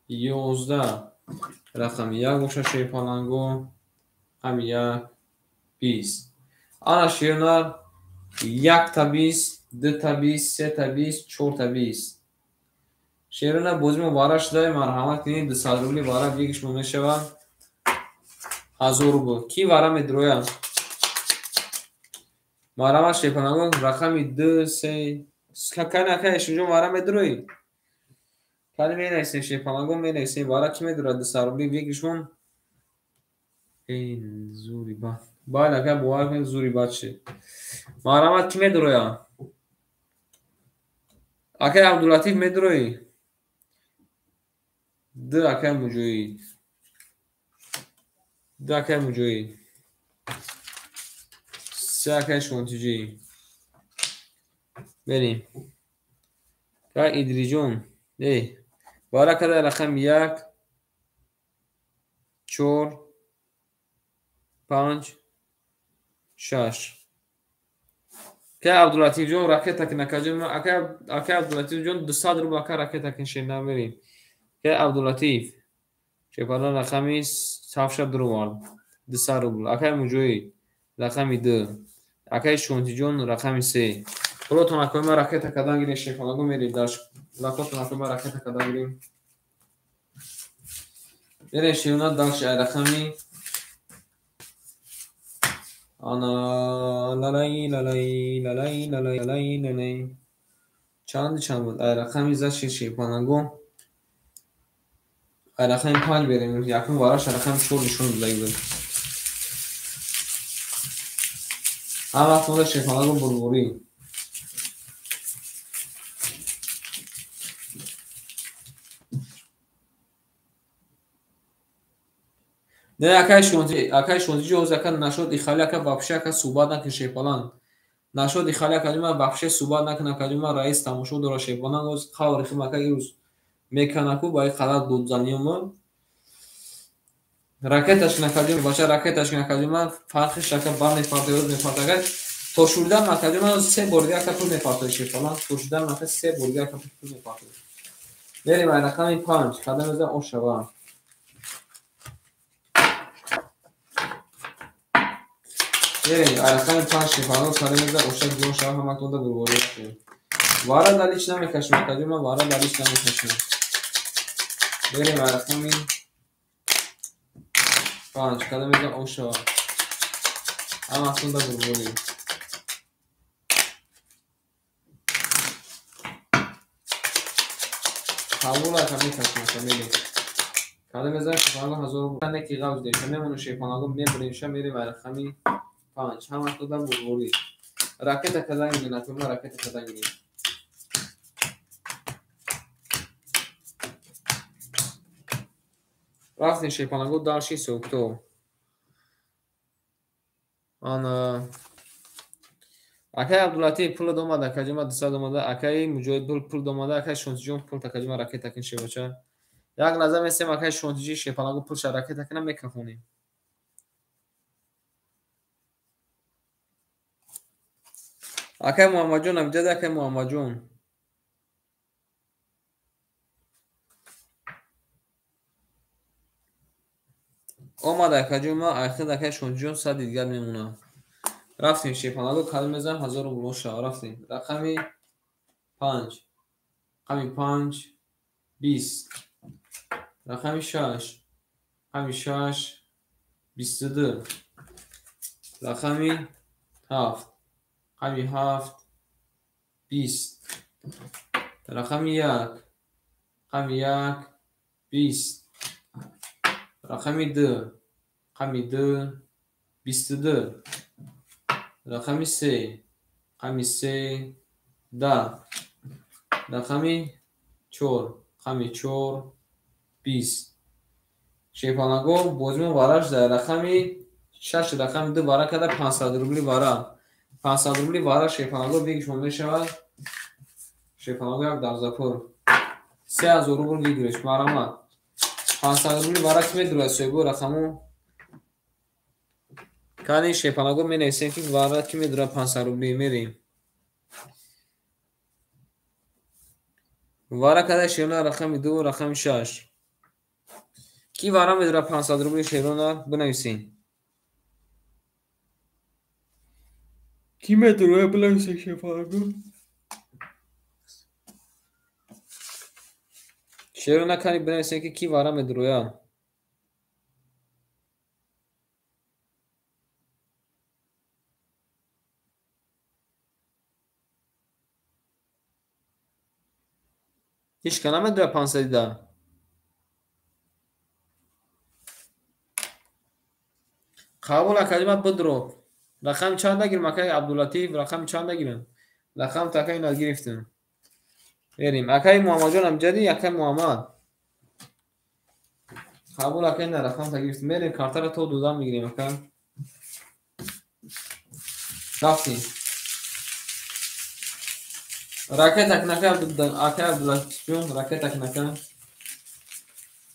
11 رقم 1 باشه شیپالانگو رقم 1 20 آن شیرنار 1 تا 20 2 تا 20 3 تا 20 4 تا 20 شیرونه بوزی مبارک شده مرحمت کنید 200 روبلی بارا بیگش میشه و 1000 روبل کی وارا میدرویا مرحمت شیپالانگو رقم 2 3 کنه که شنجون وارا میدروی کلی می نیسته شیپالانگو می نیسته بارا کی میدرو 200 روبلی بیگشون این زوری با باید اگر بوار کنید زوری باد شه مرحمت کی میدرویا اکه عبداللطیف میدروی 2 اکه مجوید 2 اکه مجوید 3 اکه شونتیجی بریم که ادری جون بارا کده رقم 1 4 5 6 که عبداللطیف جون راکت تک نکجم اکه عبداللطیف جون 200 روبل اکه راکت تک شیرنا بریم که عبداللطیف شیپالان رقمی 7 درو 200 روبل اکه مجوی رقمی 2 اکه شونتی جون رقمی 3 پروتون اکه ما راکت کدان گیریم شیپالانگو میریم داشت لاکوتون اکه ما راکت کدان گیریم میریم شیرنا داشت رقمی آنا لالای لالای لالای لالای لالای لالای چند بود رقمی زد شیپالانگو رقم 5 بریم یکم واراش رقم 4 نشون بده هم وقت مورد شیپالانگو بربوری نه اکای شونتی جوز اکن نشد ایخالی اکا بخشه اکا صوبات نکن شیپالان نشد ایخالی اکا جمع بخشه صوبات نکن اکا جمع رئیس تماشو دورا شیپالان گوز خواهر خیم اکا ایروز میکنکو باید خلال دودزانیومو راکتش نکردیم باشه راکتش نکردیم فرقش اکا بار نفرده روز نفرده اگر تو شوردن نکردیم 3 برگه اکا تو نفرده شیپالان تو شوردن نکردیم 3 برگه اکا تو نفرده بریم رقم 5 قدم بزن او شبا بریم رقم 5 شیپالان قدم بزن اوشک جون شبا همه تونده بربوری شد وارا دلیش نمیکشم کجیم وارا دلیش نمیکشم بریم رقم 5 کدام میزان اوشا هم اصلا دا بروری قبول کمی کشمه کدام میزان شیپانگو هزار نکی غوز دیشه میمونه شیپانگو میبریمشه میری برای خمی 5 هم اصلا دا بروری راکت کدام میگه نتونم راکت کدام میگه رفتیم شیپانگو داشتی سوکتو آن اکای عبدالعاطی پول دومده کجیما 200 دومده اکای مجاهد پول دومده اکای شونتجون پول تکجیما راکت تکین شی باشه یک لحظه میسیم اکای شونتجی شیپانگو پول راکت تکینم میکخونیم اکای محمد جون هم جد اکای محمد جون اومده کجیما اخیر اکای شونتجون 100 دیگر میمونه رفتیم شیپانگو کدام میزان 1000 بلوش رفتیم رقمی 5 رقمی 5 20 رقمی 6 رقمی 6 22 رقمی 7 رقمی 7 20 رقمی 1 رقمی 1 20 رقمی 2 رقمی 2 22 رقمی 3 رقمی 3 10 رقمی 4 رقمی 4 20 شیپانگو بوزمون وارش در رقمی 6 رقم 2 وارا کده 500 روبلی وارا 500 روبلی وارا شیپانگو بیگش مونده شود شیپانگو یک درزاپور 3000 روبل گیرش مرامت 500 روبلی وارا که میدونه سویگو رقمو کانی شیپانگو می نویسیم که وارا که میدونه 500 روبلی میریم وارا کده شیرونا رقم 2 رقم 6 کی وارا میدونه 500 روبلی شیرونا بنویسین کی میدونه بنویسین شیپانگو شیرونا کانی بنویسین که کی وارا میدونه هیچ کنم میدونه 500 ده قبول کلمه بدرو رقم چند گیرم اکای عبداللطیف رقم چند گیرم رقم تکای اینا گرفتم بریم اکای محمد جان هم جدی اکای محمد قبول اکای نه رقم تا گرفتم بریم کارت رو تو دودم میگیریم اکای رفتیم راکت اکنکای اکای عبداللطیف جون راکت اکنکای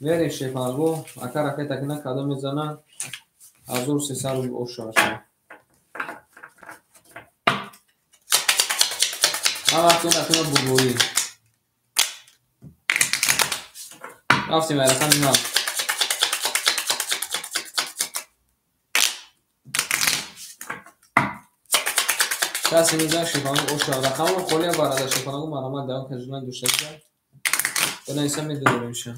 بریم شیپانگو اکای راکت اکنک کدام میزنن 1300 رو اوشا شد هم اکنون اکنون بگویی رفتیم رقم 9 کسی میزن شیپانگو اوشا رقم رو خولی برادر شیپانگو مرامت دوام که جنان دوشته کرد بنایسان میدونه میشه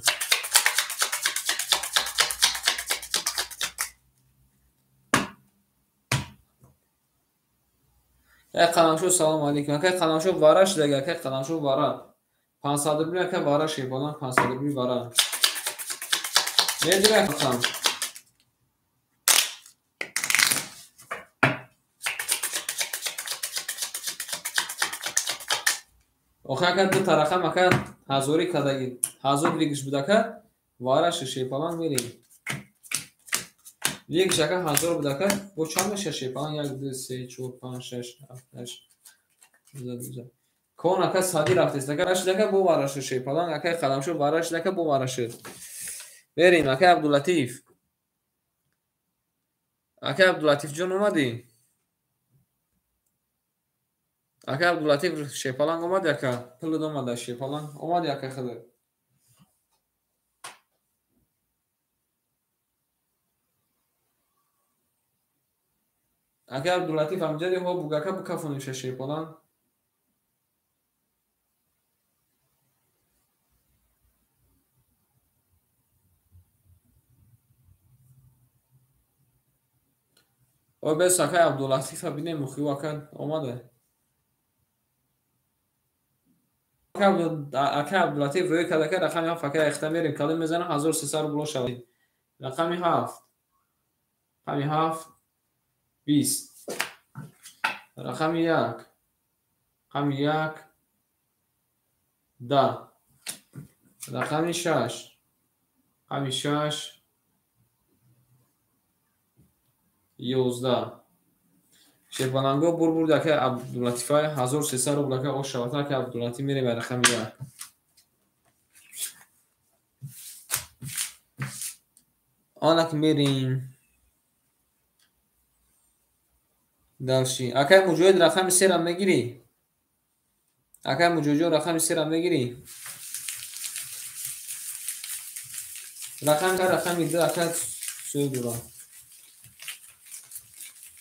یک قلمشو سلام علیکم که قلمشو وارش دیگه که قلمشو وارا 500 روبلی که وارا شیپانان 500 روبلی وارا میدونه خودم آخه که دو طرفه مکان هزاری کدایی هزار دیگش بوده که وارش شیپانان میریم یک شکل هزار بوده که با چند میشه شیپانان 1 2 3 4 5 6 7 8 9 کون اکا سادی رفتیست که راش دکه بو وارش شیپانان اکا قلمشو وارش دکه بو وارش بریم اکا عبداللطیف اکا عبداللطیف جون اومدی اکا عبداللطیف شیپالان اومد اکا پل اومد شیپالان اومد اکا خدا اکا عبداللطیف امجدی ها بوگا که بو کفونیش شیپالان او به سکه عبداللطیف بینه مخی وکن آمده اکه عبداللطیف روی کده که رقمی هفت فکر اخته میریم کده میزنه 1300 رو بلو شوید رقمی هفت رقمی هفت 20 رقمی یک رقمی یک 10 رقمی شش رقمی شش 11 شیربانانگو بور بور دکه عبداللطیفای 1300 رو بلکه او شواتر که عبداللطیف میره به رقمی یک آنک میریم دلشی اکه مجوید رقم 3 را میگیری اکه مجوجو رقم 3 را میگیری رقم که رقمی 2 اکه سوی دوران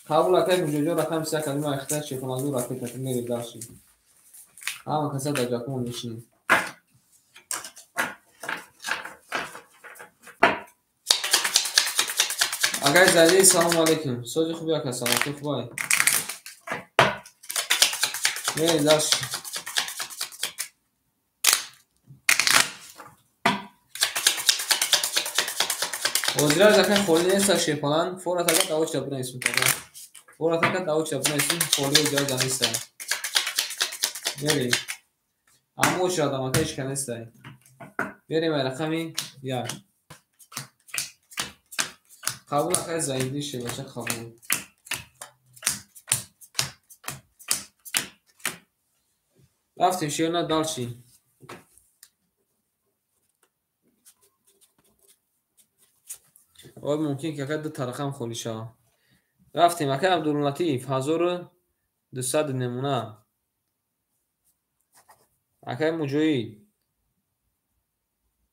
قبول اکه مجوجو رقم 3 کلمه اخته شیربانانگو رقمی تکی میری دلشی همه کسا در جاکمون میشینیم اکه زدی سلام علیکم سوزی خوبی اکه سلام تو خوبای میری دلشی وزیرا زکن خولی نیست شیرپانان فورا تکت داوچ دبنا اسم تکت فورا تکت داوچ دبنا اسم خولی وزیرا جانیسته میری اما شاد اما کش کنسته بریم رقمی یک قبول اخیر زایدی شه باشه قبول رفتیم شیرنا دالشی و ممکن که دو تا رقم خولی شد رفتیم اکه عبداللطیف 1200 نمونه اکه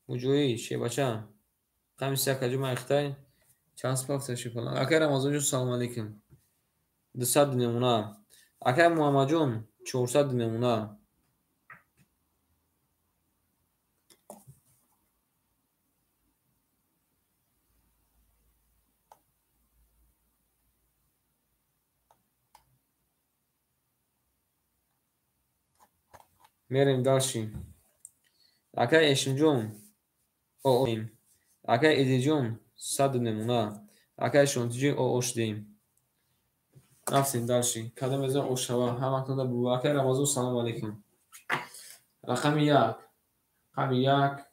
مجوی شه باشه رقمی 3 کجو ما اختای چانس پاک شیرپانان اکه رمضان جون سلام علیکم 200 نمونه اکه محمد جون 400 نمونه میریم داشتیم اکه اشم جون او ایم اکه ایدی جون 100 نمونه اکه شونتجی او اوش دیم رفتیم داشتیم کدام ازا اوشوا هم اکنده بو اکه رمضان سلام علیکم رقم یک رقم یک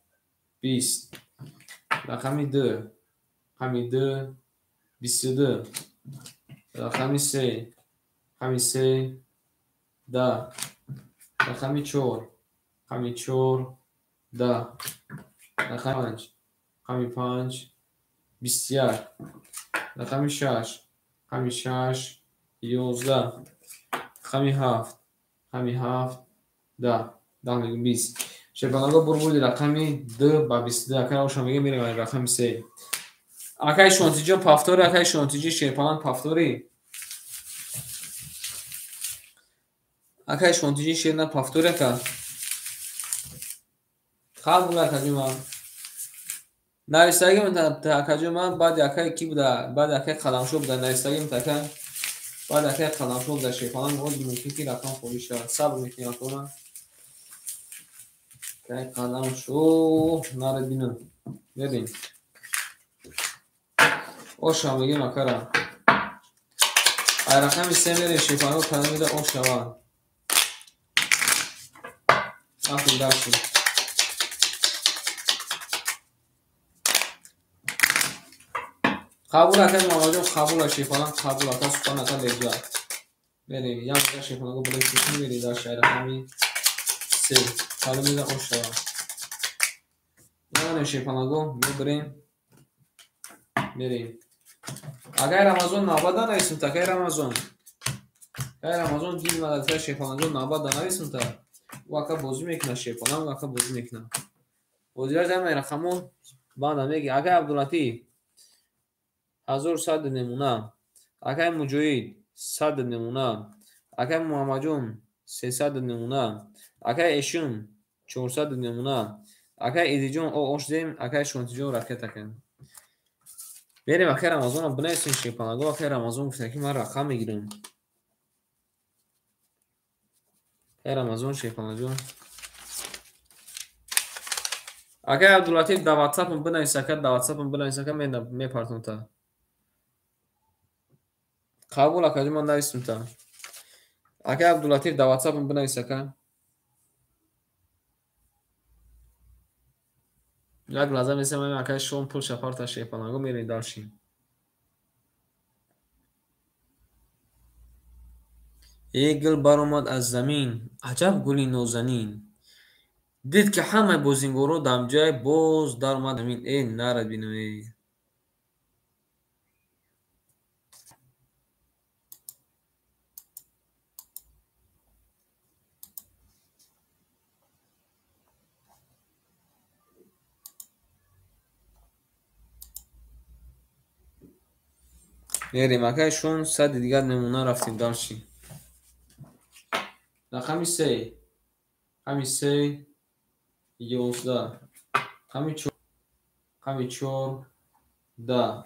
20 رقم 2 رقم 2 22 رقم 3 رقم 3 10 رقم 4 رقم 4 10 رقم 5 رقم 5 21 رقم 6 رقم 6 11 رقم 7 رقم 7 10 10 20 شیرپانانگو بور بودی رقمی 2 با 22 اکه روشا میگه میریم رقم 3 اکه شونتیجی پافتوری اکه شونتیجی شیرپانان پافتوری اکه شونتیجی شیرنا پافتوری اکه خواهد بوده اکه جوما نویستگی من اکه جوما بعد اکه کی بوده بعد اکه قلمشو بوده نویستگی من اکه بعد اکه قلمشو بوده شیرپانان ممکن که رقم خوبی شد صبر میکنی اکنه که قلمشو نره بینم بریم اوشا میگه مکرم رقم 3 میره شیرپانانگو کدام میده اوشا رفتیم داشتیم قبول اکه محمد قبول شیرپانان قبول اکه سخن اکه لجا بریم یا میگه شیرپانانگو بله کسی میری در شهر رقمی 3 کدام میده اوشا یا شیرپانانگو بریم اگر رمضان نابادا نیستم تا که رمضان دید مدد شیرپانانگو نابادا نیستم تا واقعا بازی میکنه شیرپانان واقعا بازی میکنه وزیر جمع رقمو بعد میگه اگر عبداللطیف 1100 نمونه اگر مجوید 100 نمونه اگر محمد جون 300 نمونه اگر اشون 400 نمونه اگر ایدی جون او اوش دیم اگر شونتی جون رکت کن بریم آخر رمضان رو بنویسیم شیپانگو. آخر رمضان گفته که من رقم میگیرم. آخر رمضان شیپانگو. اگر عبداللطیف در واتساپ بنویسه که در واتساپ بنویسه که میپرتم تا قبول اکادی من نویسم تا. اگر عبداللطیف در واتساپ بنویسه که یک لحظه میسه من اگر شون پول شپار تا شیپانگو میرین داشتیم. یک گل برآمد از زمین، عجب گلی نازنین. دید که همه بازیگرا دم جای باز در اومد زمین. ای نره بینم. میریم اگر شون صد دیگر نمونه رفتیم داشتیم. رقمی 3 همی 3 11 همی 4 10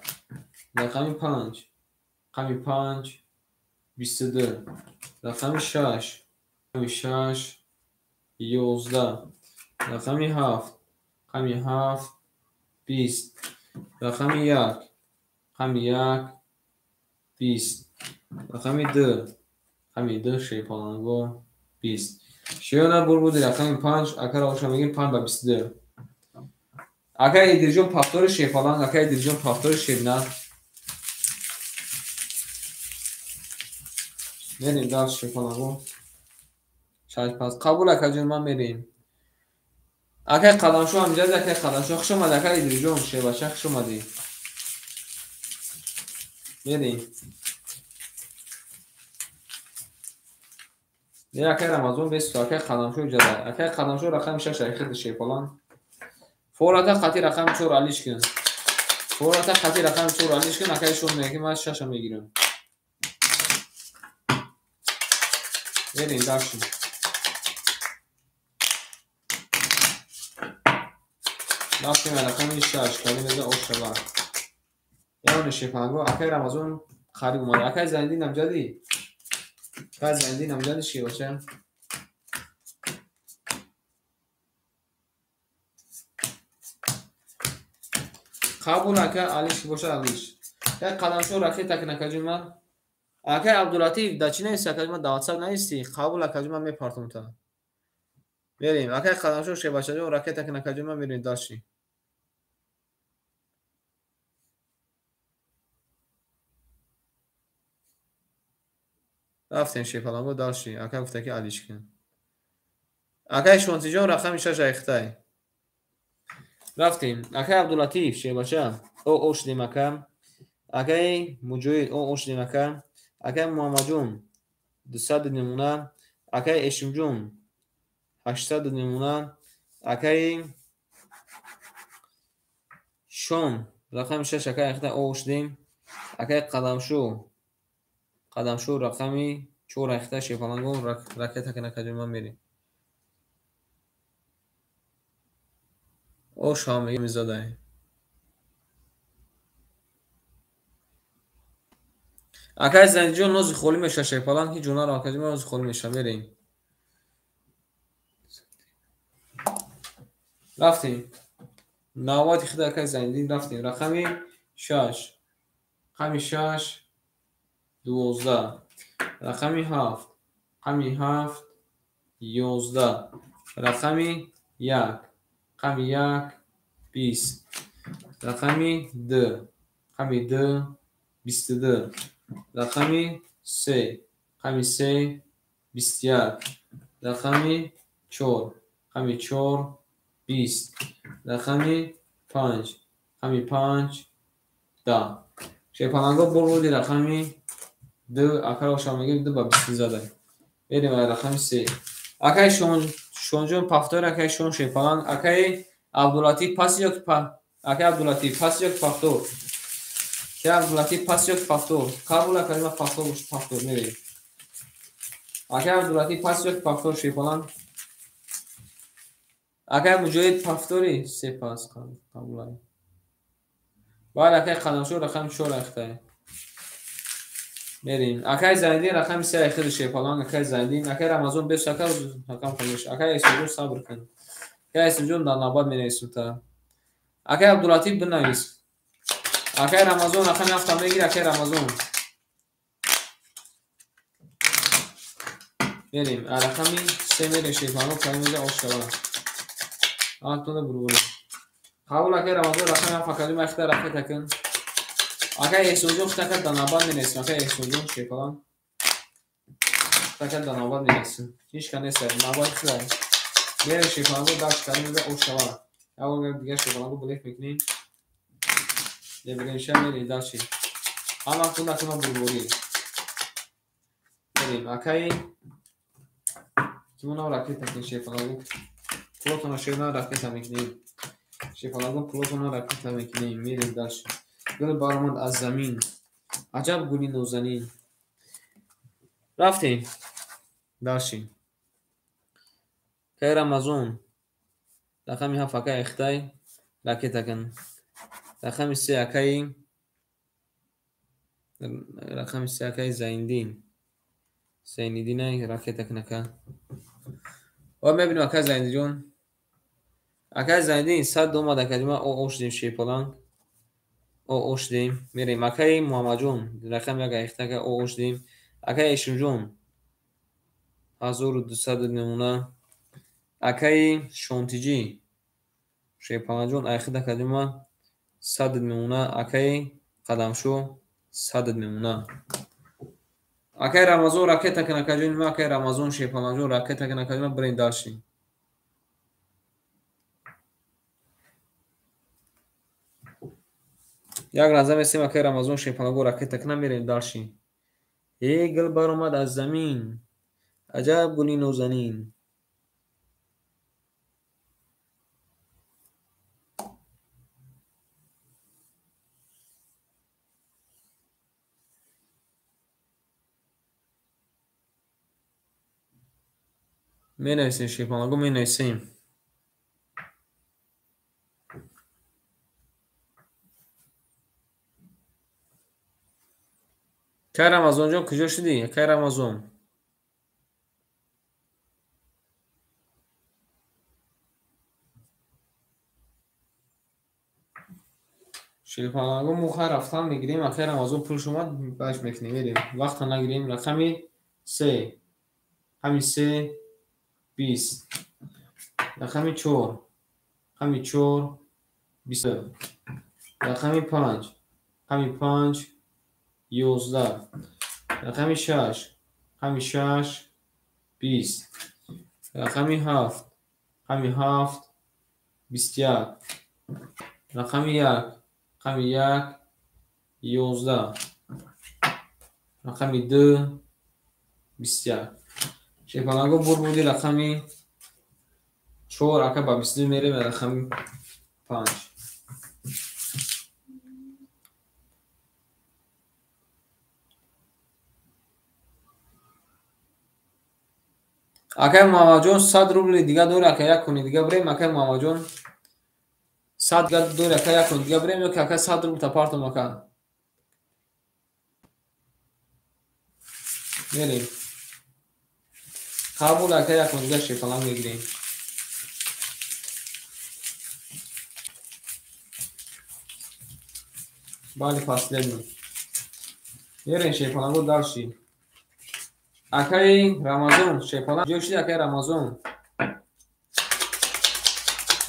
رقمی 5 همی 5 22 رقمی 6 همی 6 11 رقمی 7 همی 7 20 رقمی 1 همی 1 20 رقمی 2 همی 2 شیپانگو 20 شیونا بودی رقمی 5 اگر آشان میگیم 5 با 22 اگر ایدرجون پافتور شیپالان اگر ایدرجون پافتور شیبنات میریم دار شیپالانگو شاید پس قبول اگر جون ما میریم اگر قدمشو هم جد اگر قدمشو خوش اومد اگر ایدرجون شیباشه خوش اومدی میریم یه اگر رمضان بیست اگر قدمشو جد اگر قدمشو رقم 6 اگر شیپالان فورتا خطی رقم 4 علیش کن فورتا خطی رقم 4 علیش کن اگر شون میگه من 6 میگیرم بریم داشتیم رفتیم رقم 6 کلی بده اوشبا یعنی شیپانگو اگر رمضان خرید اومده اگر زندی نمجدی اگر زندی نمجدی چی باشه قبول اگر علیش باشه علیش یک قدم شو رخی تک نکجون من اگر عبداللطیف دچینه است اگر من دعوت نیستی قبول اگر من میپرتم تا بریم اگر قدم شو شه باشه و رخی تک نکجون من میرین داشتی رفتیم شیپانگو داشتی اگر گفته که علیش کن اگر شونتی جان رقم 6 اختای رفتیم اگر عبداللطیف شه باشه او اوش دیمکم اگر مجوید او اوش دیمکم اگر محمد جون 200 نمونه اگر اشم جون 800 نمونه اگر شون رقم 6 اگر اختای اوش دیم اگر قدمشو رقمی 4 اختای شیپانگو رکت که نکجون من میریم او شامی میزاده اگر زنجون نوز خولی میشه شیپالان که جونا را کجیم نوز خولی میشه میریم رفتیم نوادی خدا که زندی رفتیم رقمی 6 همی 6 12 رقمی 7 همی 7 11 رقمی 1 همی 1 20 رقمی 2 همی 2 22 رقمی 3 همی 3 21 رقمی 4 همی 4 20 رقمی 5 همی 5 10 شیپانگو برودی رقمی 2 اکر آشان میگیم 2 با 20 زده بریم رقمی 3 اکر شونجون پافتور اکر شون شیپانگ اکر عبداللطیف پس یک اکر عبداللطیف پس یک پافتور که عبداللطیف پس یک پافتور قبول اکر ما پافتور میریم اکر عبداللطیف پس یک پافتور شیپانگ اگر مجاهد پافتوری سپاس قبول بعد اکای قدمشو رقم 4 اخته میریم. اکای زایندین رقم 3 اخته شیپالان اکای زایندین اکای رمضان 20 رقم خودش اکای اسجون صبر کن اکای اسجون در ناباد می‌نویسم تا اکای عبداللطیف بنویس اکای رمضان رقم 7 میگیره اکای رمضان میریم رقم 3 میره شیپالان کلمه آشکارا آنتون برو قبول اکای رمضان رقم 7 کلمه اخته رقم تکن اکای اسجون شتکت در ناباد می‌نویسم اکای اسجون شیپالان شتکت در ناباد می‌نویسم هیچ کنه سر ناباد شده میره شیپالان داشت کلمه آشکارا اول دیگه شیپالان بلیک میکنیم Devreye میری داشتی اما خود اکنون بروری بریم اکایی که اونا راکت تکنیم شیفالاگو پلوتونا شیرنا راکت میکنیم شیفالاگو پلوتونا راکت میکنیم میریم داشتی گل بارمند از زمین عجب گلی نوزنین رفتیم داشتی که رمضان رقمی هفت اکای اختای راکت تکن رقمی 3 اکای رقمی 3 اکای زایندین زایندین راکت تکنکه و میبینیم اکای زایندی جون اکای زایندین 100 اومد کلمه او اوشدیم شیپالان او اوشدیم میریم اکای محمد جون رقم یک اخته که او اوشدیم اکای اشون جون 1200 نمونه اکای شونتیجی شیپالان جون اخته کلمه 100 نمونه اکای قدمشو 100 نمونه اکای رمضان راکت تکنه کجون ما اکای رمضان شیپالان جون راکت تکنه کلمه برین داشتیم یک لحظه میستیم اکای رمضان شیپالان جون راکت تکنه میریم داشتیم ای گل بر اومد از زمین عجب گلی نوزنین می نویسیم شیپالانگو می نویسیم که رمضان جان کجا شدی؟ که رمضان شیپالانگو موخه رفتن میگیریم اکای رمضان پولش اومد باش میکنیم میریم وقت نگیریم رقمی 3 رقمی 3 20 رقمی 4 رقمی 4 20 رقمی 5 رقمی 5 11 رقمی 6 رقمی 6 20 رقمی 7 رقمی 7 21 رقمی 1 رقمی 1 11 رقمی 2 21 شیپالانگو بودی رقمی 4 اکا با 22 میریم رقمی 5 اکای محمد جون 100 روبل دیگه دور اکا یک کنی دیگه بریم اکای محمد جون 100 دیگه دور اکا یک کنی دیگه بریم که اکا 100 روبل تا پارتم اکا میریم قبول اکا یک کنی دیگه شیپالانگ میگیریم بالی فاصله می میریم شیپالانگو داشتی اکای رمضان شیپالانگ جو شدی اکای رمضان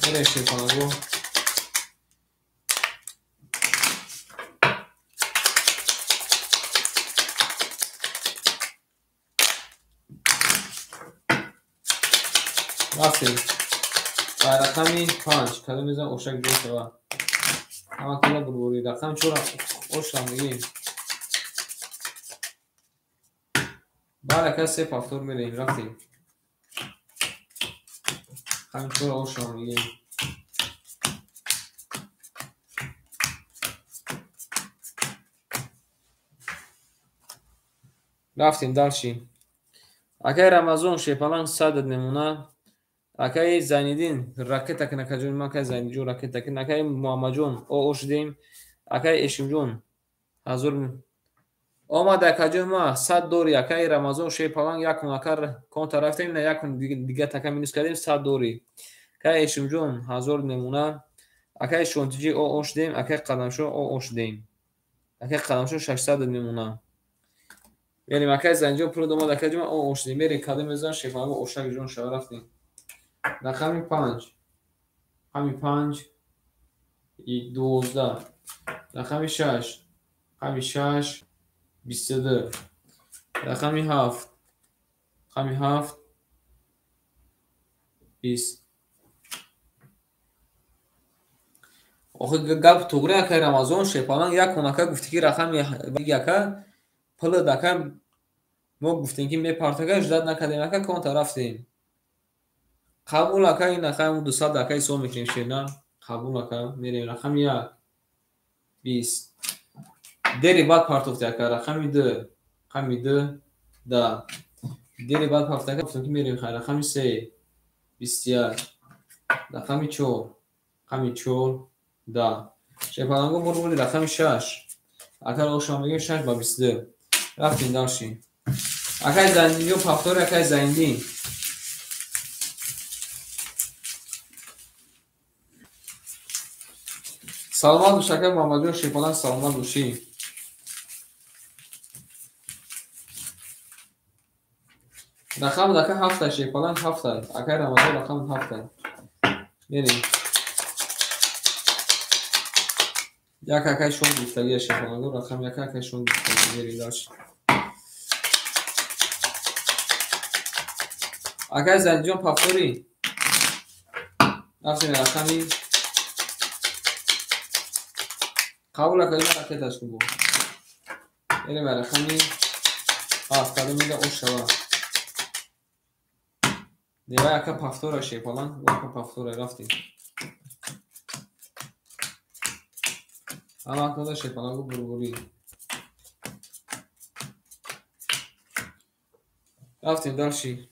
میریم شیپالانگو رفتیم و رقمی 5 کلمه میزن اوشک دو شوا اما کلا بروری رقم 4 اوشک میگیم بعد اکا 3 پافتور میریم رفتیم رقم 4 اوشک میگیم رفتیم داشتیم اکای رمضان شیپالانگ 100 نمونه اکای زایندین راکت تکنه کجون ما اکای زایندی جون راکت تکنه اکای محمد جون او اوشدیم акай эшимҷон ҳазур омад акаҷон ма 100 дори акай рамазон шепалан якун акар конта рафтем на якун дига така минус кардем 100 дори акай эшимҷон ҳазур немуна акай шонтиҷи о ошдем акай қадамшо о ошдем акай қадамшо 600 мемуна мерим акай занҷон пур домад акаҷон о ошдем мерим кадом мезан шепалан ошак ҷон шава рафтем рақами 5 рақами 5 12 рақами 6 рақами 6 22 рақами 7 рақами 7 20 охи гап туғри акай рамазон шепалан якун ака гуфти ки рақами яка пулд ака мо гуфтем ки мепартага ждат накардем ака конта рафтем қабул ака ин ака 200 ака ҳисоб мекунем шена қабул ака мерем рақами 1 20 дери баъд партофти ака рақами 2 рақами 2 да дери баъд партофти ака гуфтем ки мерем рақами 3 21 рақами 4 рақами 4 да шепаланго бурбури рақами 6 акар ошам мегем 6 ба 22 рафтем далши акай зандиё пафтори акай занди саломат бош акай мамаҷон шепалан саломат бошӣ рақам ака 7 шепалан 7 акай рамазон рақам 7 мерем як акай шон гуфтагия шепаланго рақам як акай шон гуфтагия мерем далши акай занҷон пафтори рафтем рақами қабул акай ма ракеташ кубо мерем рақами 7 кадом мега ош шава девай ака пафтора шепалан ака пафтора рафтем ама акода шепаланго бурбури рафтем далши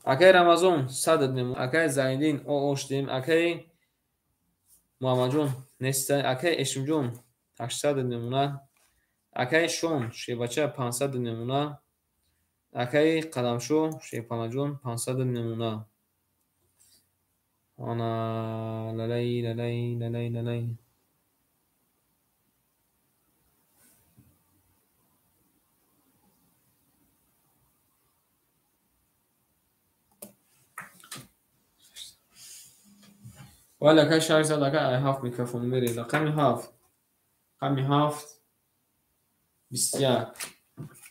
акай рамазон 100 мем акай зайдин о ошдем акай муҳаммаҷон неста акай эшимҷон 800 мемуна акай шон шебача 500 мемуна акай қадамшо шепалаҷон 500 мемуна ана лалай лалай лалай лалай вале акай 600 акай ай 7 микрофон мерем рақами 7 рақами 7 21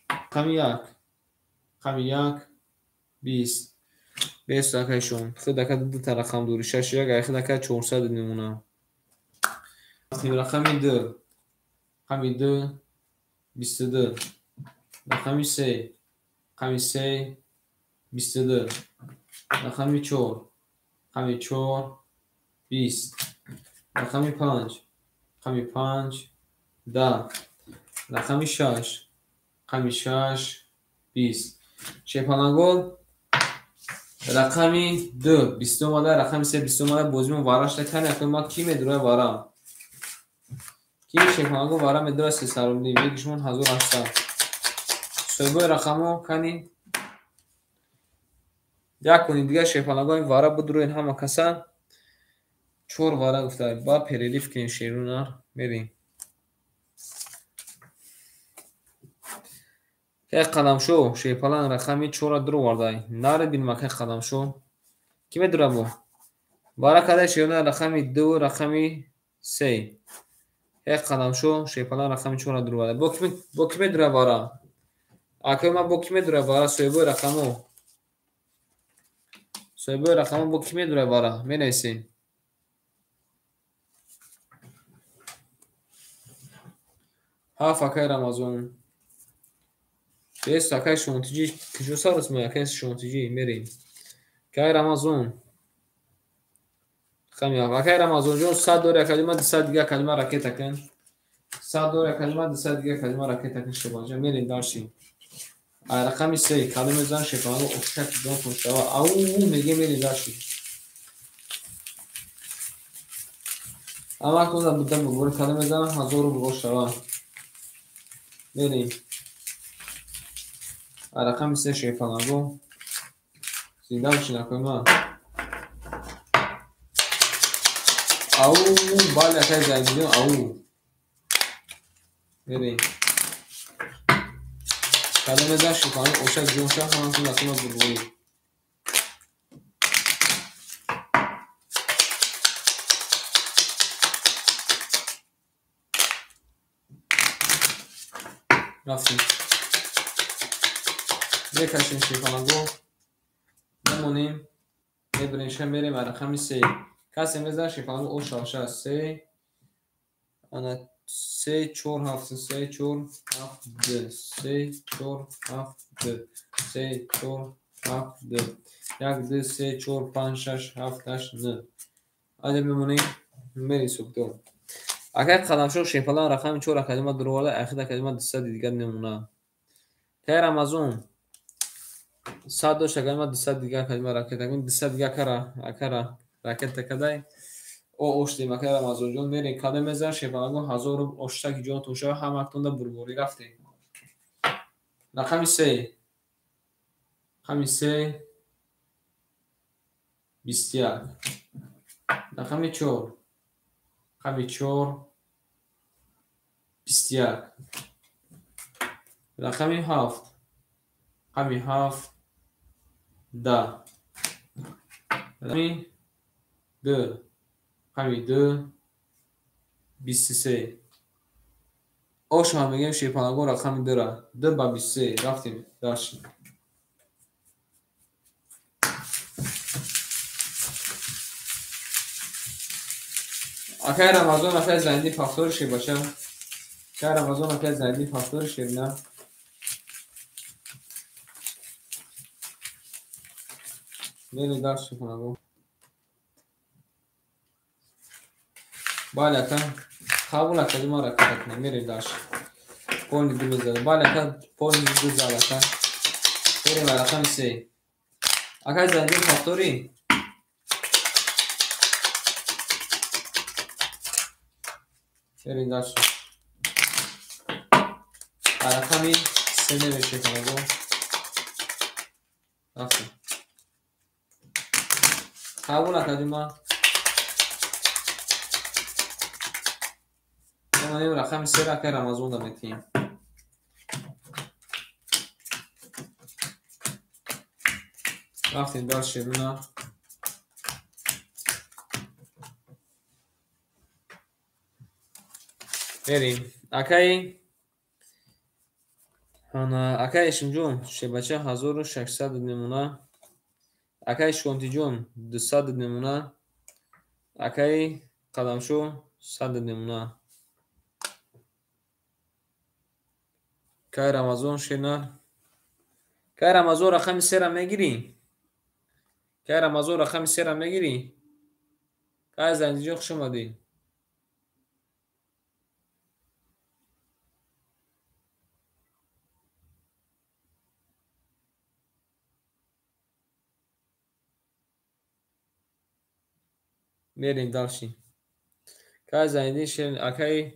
рақами 1 рақами 1 20 20 акай шон худ ака дута рақам дури 61 ай худ ака 400 мемуна рақами 2 рақами 2 22 рақами 3 рақами 3 22 рақами 4 рақами 4 20 рақами 5 рақами 5 10 рақами 6 рақами 6 20 шепаланго рақами 2 20 омада рақами 3 20 омада бозимон вараш накани акай ма ки медура вара ки шепаланго вара медура 300 рубли мегишмон 1800 соҳибои рақамо кани якуни дига шепаланго ин вара будуроин ҳама каса 4 вара гуфта ба перерив кунем шерунар мерем кай қадамшо шепалан рақами 4 дур вардай наре бинем акай қадамшо ки медура бо вара кадай шерунар рақами 2 рақами 3 кай қадамшо шепалан рақами 4 дур вардай бо ки медура вара акай ма бо ки медура вара соҳибои рақамо бо ки медура вара менависем ҳафт акай рамазон 20 акай шонтиҷи киҷо сарус мо акай шонтиҷи мерем кай рамазон қами акай рамазон ҷон 100 дори акалима 200 дига акалима ракета кан 100 дори акалима 200 дига акалима ракета кан шебанҷа мерем далши ай рақами 3 кадом мезан шепаланго ошак ҷон кун шава ау меге мерем далши اما کنم بودم بگوری کلمه بزنم 1000 رو بگوش شوم. بریم رقم 3 شیفانگو زنده بشین نکنیم. او بالا که زنگیدیم او بریم کلمه بزن شیفانگو اوشک جون شخ هم کنم اصلا بگوری رفتیم بکشیم شیفانگو بمونیم ببرینشم بریم رقم 3 کسی بزن شیفانگو او شاشه 3 انا 3 4 7 3 4 7 2 3 4 7 2 3 4 7 2 1 2 3 4 5 6 7 8 9 اجا بمونیم بری سوکتور اگر قدم شو شیفالان رقم 4 کلمه درواله اخیر کلمه دسته دیگر نمونه تیرم از اون 100 داشت کلمه دسته دیگر کلمه راکت اگه دسته دیگر کرا راکت کدای او اوشتی مکرم از اونجا میرین کلمه زن شیفالان 1000 اوشتک جون توشه هم اکتون دا بربوری رفتیم رقم 3 رقم 3 21 رقم 4 رقم 4 21 رقم 7 رقم 7 10 رقم 2 رقم 2 23 اوش هم میگیم شیپانگو رقم 2 را 2 با 23 رفتیم داشتیم اکای رمضان اکای زندی فاکتورشی باشه که رمضان اکای زندی فاکتورشی نه میلی داشت شیپانگو بالا کن قبول اکدی ما را کتکنه میری داشت پول دیگه بزده بالا کن پول دیگه بزده کن بریم رقم 3 اکای زندی فاکتوری بریم داشت رقم 3 نمیشه کنگو رفتیم قبول اکدی ما نمانیم رقم 3 را که رمضان دمیتیم رفتیم داشت شیرونه بریم اکای اکای شمجون شبچه 1600 نمونه اکای شونتی جون 200 نمونه اکای قدمشو 100 نمونه کای رمضان شنر کای رمضان رقم 3 را میگیری کای رمضان رقم 3 را میگیری کای زنجیجو خوش اومدی بریم داشتیم کای زنجی شن اکای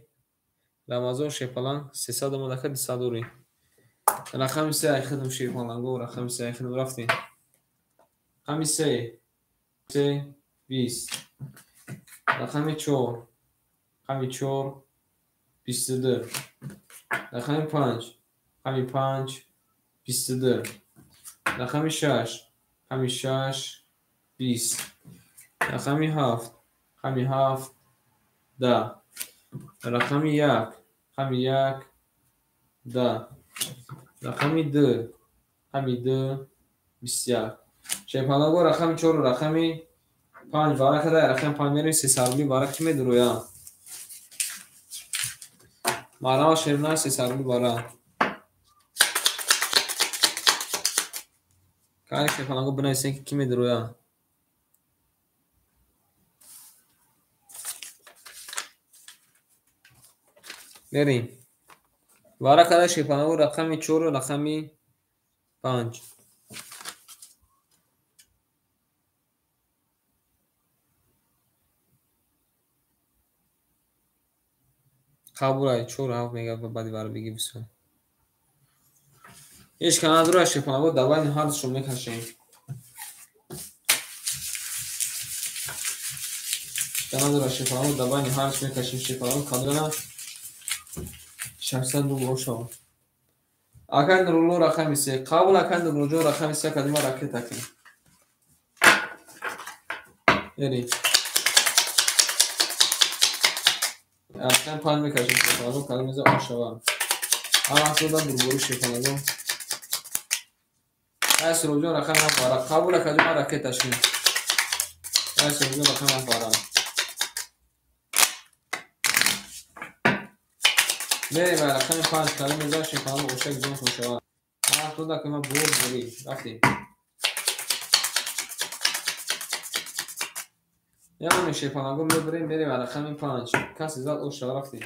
رمضان شپلان 300 مدکه 200 دوری رقم 3 ای خدم شپلان گو رقم 3 ای خدم رفتیم رقم 3 20 رقم 4 رقم 4 22 رقم 5 رقم 5 22 رقم 6 رقم 6 20 رقم 7 رقم 7 10 رقم 1 رقم 1 10 رقم 2 رقم 2 21 شیپانگو رقم 4 رقم 5 بارا کده رقم 5 میریم 300 بارا کی میدرویا مارا شیرنا 300 بارا کاری شیپانگو بنویسین که کی میدرویا بریم بارا کده شیپانگو رقم 4 رقم 5 قبول 4 میگه بعدی برای بگی بسیار ایش کنه درو شیپانا بود دوای نهارش رو میکشیم کنه درو شیپانا بود دوای نهارش میکشیم شیپانا کادرنا 600 روبل شو اکن رولو رقم 3 قبول اکن رولو رقم 3 کدوم راکت اکن یعنی اکن پان میکشیم شیپانا کدوم میز آشوا اما اصلا برو شیپانا اس رولو رقم فارا قبول کدوم راکت اشین اس رولو رقم فارا میره و رقم 5 کدوم میز شیپانا اوشک جون خوشوا اما تو که ما بوری رفتیم یعنی شیپانگو میبریم میریم و رقم 5 کسی زد او شما رفتیم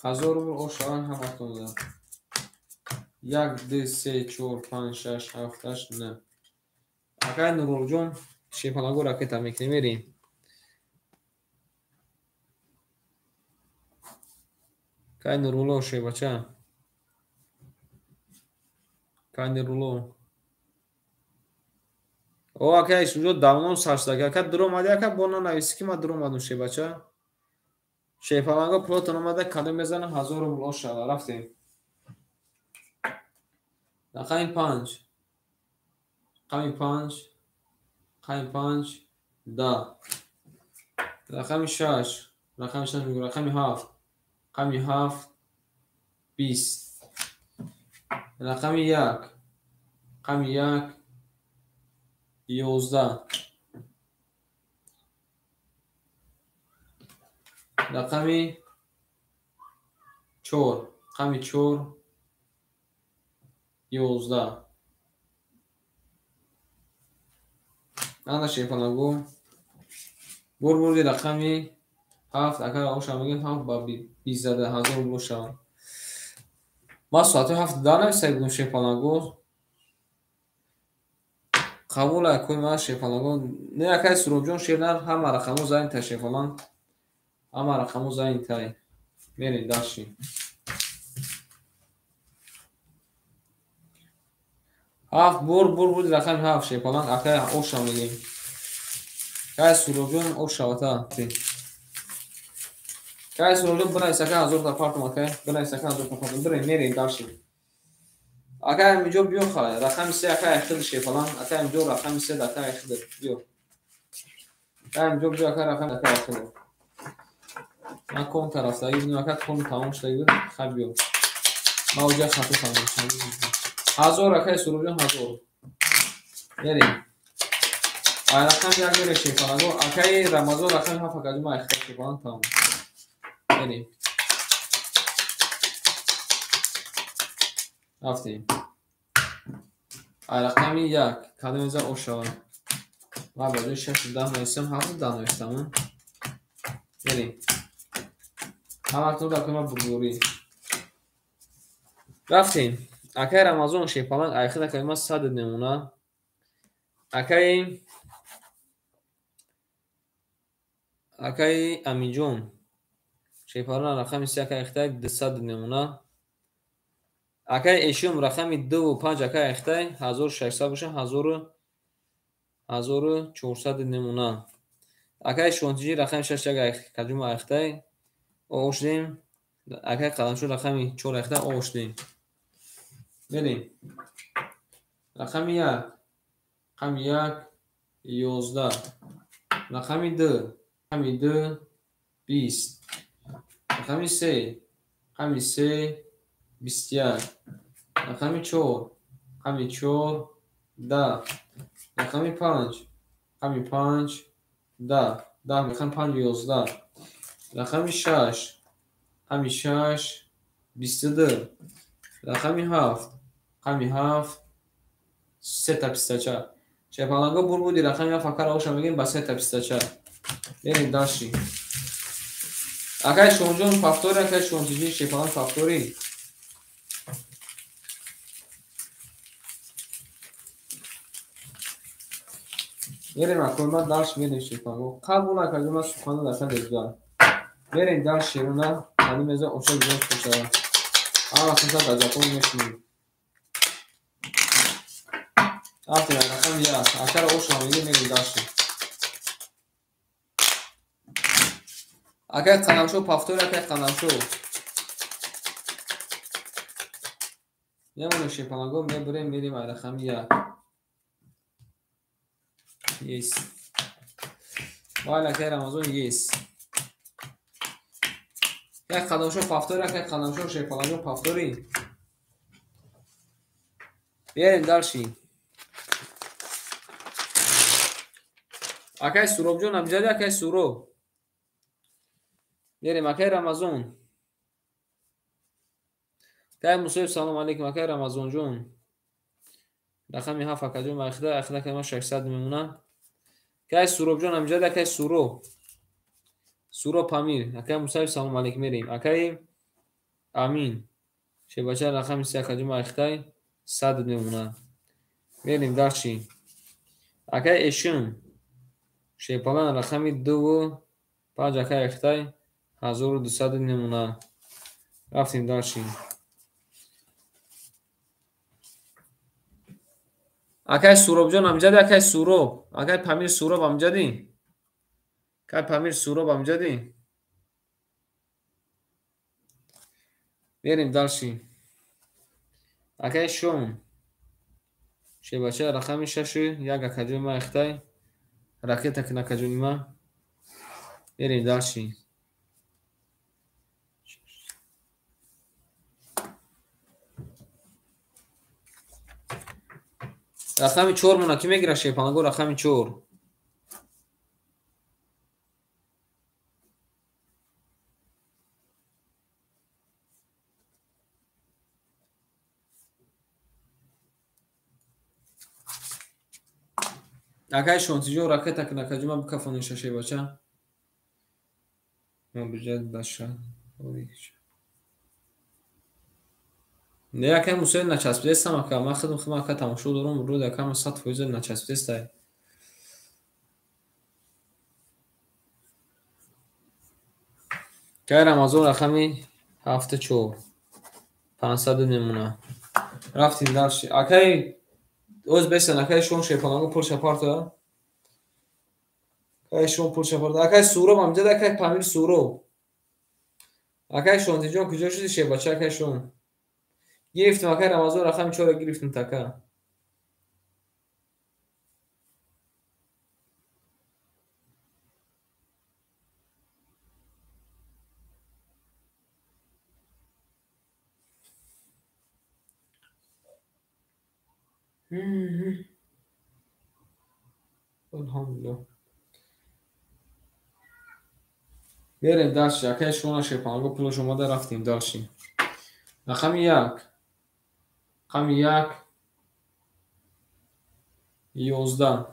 1000 روبل او شما هم رفتون زد 1 2 3 4 5 6 7 8 9 اگر نورول جون شیپانگو راکت هم میکنیم میریم که نورولو شی بچه که نورولو او اگه شجو داونون سرسده که درو ماده که بونا نویسی که ما درو مادون شی بچه شیپانگو پلوتون اومده کدوم میزنه 1000 روبل او شما رفتیم رقم 5 رقم 5 رقم 5 10 رقم 6 رقم 6 رقم 7 رقم 7 20 رقم 1 رقم 1 11 رقم 4 رقم 4 11 انا شیپانگو بردی رقم 7 اگر آوش هم بگیم 7 با 20 زده 1000 روبل شد ما ساعت 7 دانه سیگون شیپانگو قبول اکوی ما شیپانگو نه اکای سروب جون شیرنر هم رقمو زاین تا شیپانان هم رقمو زاین تای میرین داشتیم 7 بود رقم 7 شیپانان اکای آوش هم بگیم که سروب جون آوش شواتا که سروب جون بنای سکه 1000 تا پارت مکه بنای سکه 1000 تا پارت برین میرین داشتیم اگر اینجا بیو خواهد رقم 3 اگر اخیل شیپانان اگر اینجا رقم 3 اگر اخیل بیو اگر اینجا بیو اگر رقم اگر اخیل من کن طرف دایی بینیم اگر کن تمام شده بود خب بیو ما اوجه خطو خواهد 1000 اگر سروب جان 1000 یعنی رقم یک میره شیپانگو اگر رمضان رقم ها فقط ما اخیل شیپانان تمام یعنی رفتیم رقم 1 کدوم میزه اوشا ما باید 6 10 نویسم 7 10 نویستم یعنی همه تو دکتر ما بگوری رفتیم اگر رمضان شیپانان ایخی دکتر ما 100 نمونه اگر امیجون شیپانان رقم 3 اگر ایخی 200 نمونه اگر ایشون رقم 2 و 5 اگر ایخی 1600 باشه 1400 نمونه اگر شونتیجی رقم 6 اگر ایخی کدوم ایخی اوشدیم اگر قدم شد رقم 4 ایخی اوشدیم بریم رقم 1 رقم 1 11 رقم 2 رقم 2 20 رقم 3 رقم 3 21 رقم 4 رقم 4 10 رقم 5 رقم 5 10 رقم 5 11 رقم 6 رقم 6 22 رقم 7 رقم 7 3 تا 24 شیپانگو بودی رقم یا فکر آوشا میگیم با 3 تا 24 بریم داشتیم اگر شونجون فاکتوری اگر شونجی شیپانان فاکتوری بریم اکرمان داشت میریم شیپانگو قبول اکرمان سخانه داشتن دیگر بریم در شیرونه خالی میزه اوشا گذاشت بشه اما اصلا تا دزاکون میشنیم رفتیم رقم یک اکر اوشا میگه میریم داشتیم اگر قنم شو پافتور اگر قنم شو یه منو شیپانگو میبریم میریم رقم یک یس والا که رمضان یس یک قدم شو پافتور اگر قدم شو شیپانگو پافتوری بیاریم دارشیم اکای سوروب جون امجادی اکای سوروب بیاریم اکای رمضان که مصیب سلام علیکم اکای رمضان جون رقمی هفت اکای جون اخدا که ما 600 میمونه که سوروب جون امجادی اکای سورو پامیر اکای مصیب سلام علیکم میریم اکای امین چه بچه رقم 3 اکای جون اخدای 100 میمونه بیاریم دارشیم اکای اشون شیپالان رقمی 2 و 5 اکای اخدای 1200 نمونه رفتیم داشتیم اکای سوروب جان امجدی اکای سوروب اکای پامیر سوروب امجدی اکای پامیر سوروب امجدی بیاریم داشتیم اکای شون شی بچه رقمی 6 یک اکای ما اختای راکت اک نکجونی ما بیاریم داشتیم رقمی 4 مونه کی میگیره شیپانگو رقمی 4 اکای شونتیجو راکت اک نکجونی ما بکفونی شی بچه ما بجد باشه نه یکم موسیقی نچسبیده است ما که ما خودم که تماشا دارم رو یکم 100% نچسبیده است که رمضان رقمی 74 500 میمونه رفتیم داشتی اکای اوز بسن اکای شون شیپانگو پول شپارتا اکای شون پول شپارتا اکای سورو امجد اکای پامیر سورو اکای شون تیجون کجا شدی شی بچه اکای شون گرفتم اکای رمضان رقمی 4 گرفتم تکا الحمدلله بریم داشتی اکای شون شیپانگو پولش اومده رفتیم داشتیم رقمی 1 رقمی 1 11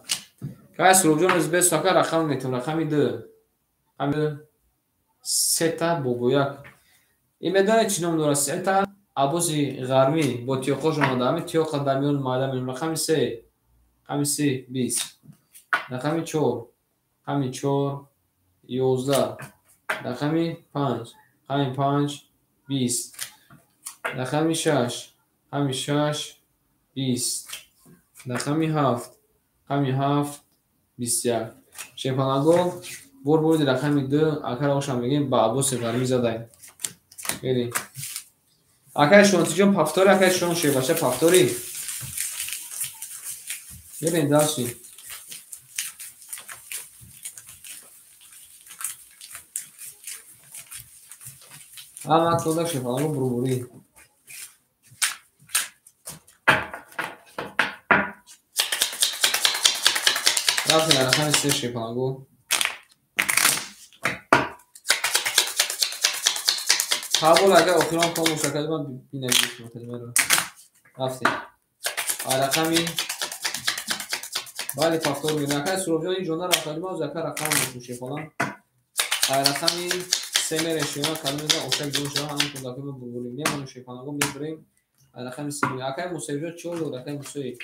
که سورو جون از بس اکای رقم میتون رقمی 2 رقمی 3 تا بوبو 1 این مدان چی نام داره 3 تا ابوزی غرمی با تیوخوش اومده همه تیوخ قدمیون ماده میون رقمی 3 رقمی 3 20 رقمی 4 رقمی 4 11 رقمی 5 رقمی 5 20 رقمی 6 رقمی 6 20 رقمی 7 رقمی 7 21 شیپانگو بور رقمی 2 اکر آشان بگیم با ابوس غرمی زده بریم اکر شونتیجون پافتوری اکر شون شی باشه پافتوری بریم داشتی اما کلا شیپانگو بروبوری رفتیم رقمی 3 شیپانگو قبول اگر اخیران کام مشکل من بینگیش متجمه رو رفتیم رقمی ولی پافتور میدن که سروب جان این جانه رقمی ما زکر رقم میشه فلان رقمی 3 میرشینا کلمه میزن اوشک جون شما همون کنداکی ما بگولیم میمونو شیپانگو میبریم رقمی 3 میره اکای موسیقی جان چول و رقمی موسیقی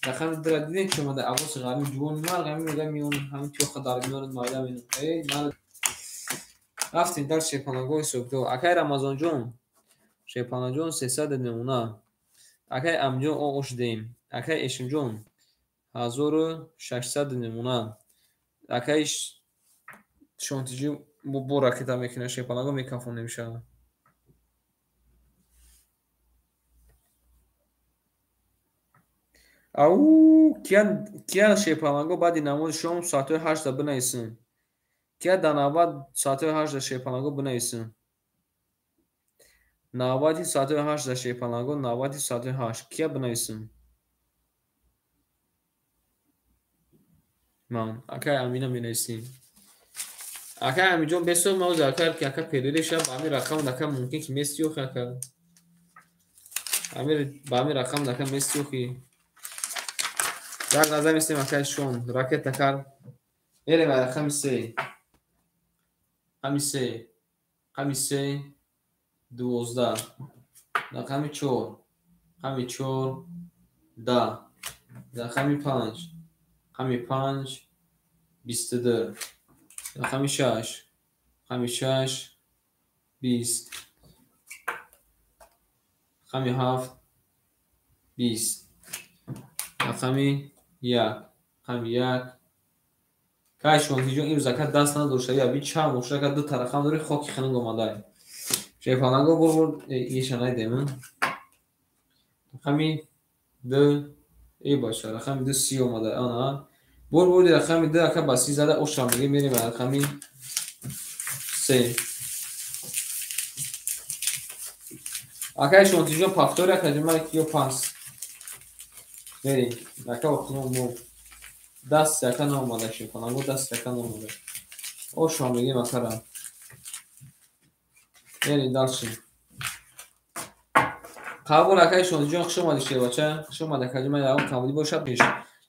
رقمی در دیدین که من در عباس غرمی جوان مال غمی میگم میون همین تیوخ دار میون مایده مینو ای مال рафтем дар шепанагоҳи субҳдо. Акай Рамазонҷон, Шепанаҷон 300 намуна. Акай Амҷон оғуш дем. Акай Эшимҷон 1600 намуна. Акай Шонтиҷӣ бо ракета мекунад, шепанагоҳ мекафонем ша. Ау, кия шепанагоҳ баъди намози шом соатҳои 8 бинависем. Кия дар навбат соатҳои 8 шепанагоҳ бинависем. Навбати соатҳои 8 шепанагоҳ, навбати соатҳои 8. Кия бинависем? Ман. Акай Амина менависем. Акай Амиҷон бесо мавз акар ки ака перири шаб ба ҳамин рақам дака мумкин ки мести ёхи ака. Ба ҳамин рақам дака мести ёхи. Як лаҳза местем акай Шон. Ракета кар. Мерем рақами 3. Рақами 3. Рақами 3. 12. Рақами 4. Рақами 4. 10. Рақами 5. Рақами 5. 22. Рақами 6. Рақами 6. 20. Рақами 7. 20. Рақами 1. Рақами 1. Кай Шонтиҷон имрӯз ака даст надошта я би чам бошад ака ду та рақам дори хоки ханак омадай. Шепанагоҳ бор иша найдем. Рақами 2 баша. Рақами 2 30 омадай. Ана. Бор рақами 2 ака ба 30 зада ошам мегӣ мерем рақами 3. Акай Шонтиҷон пафтори ака ҷумай ё пас. Мерем. Ака охтинон мо. Даст ака наомадай шепанагоҳ даст ака наомадай. Ошам мегим акара. Мерем далши. Қабул акай Шонтиҷон хуш омадӣ шевача. Хуш омад ака ҷумай ягон қабулӣ бошад пеш.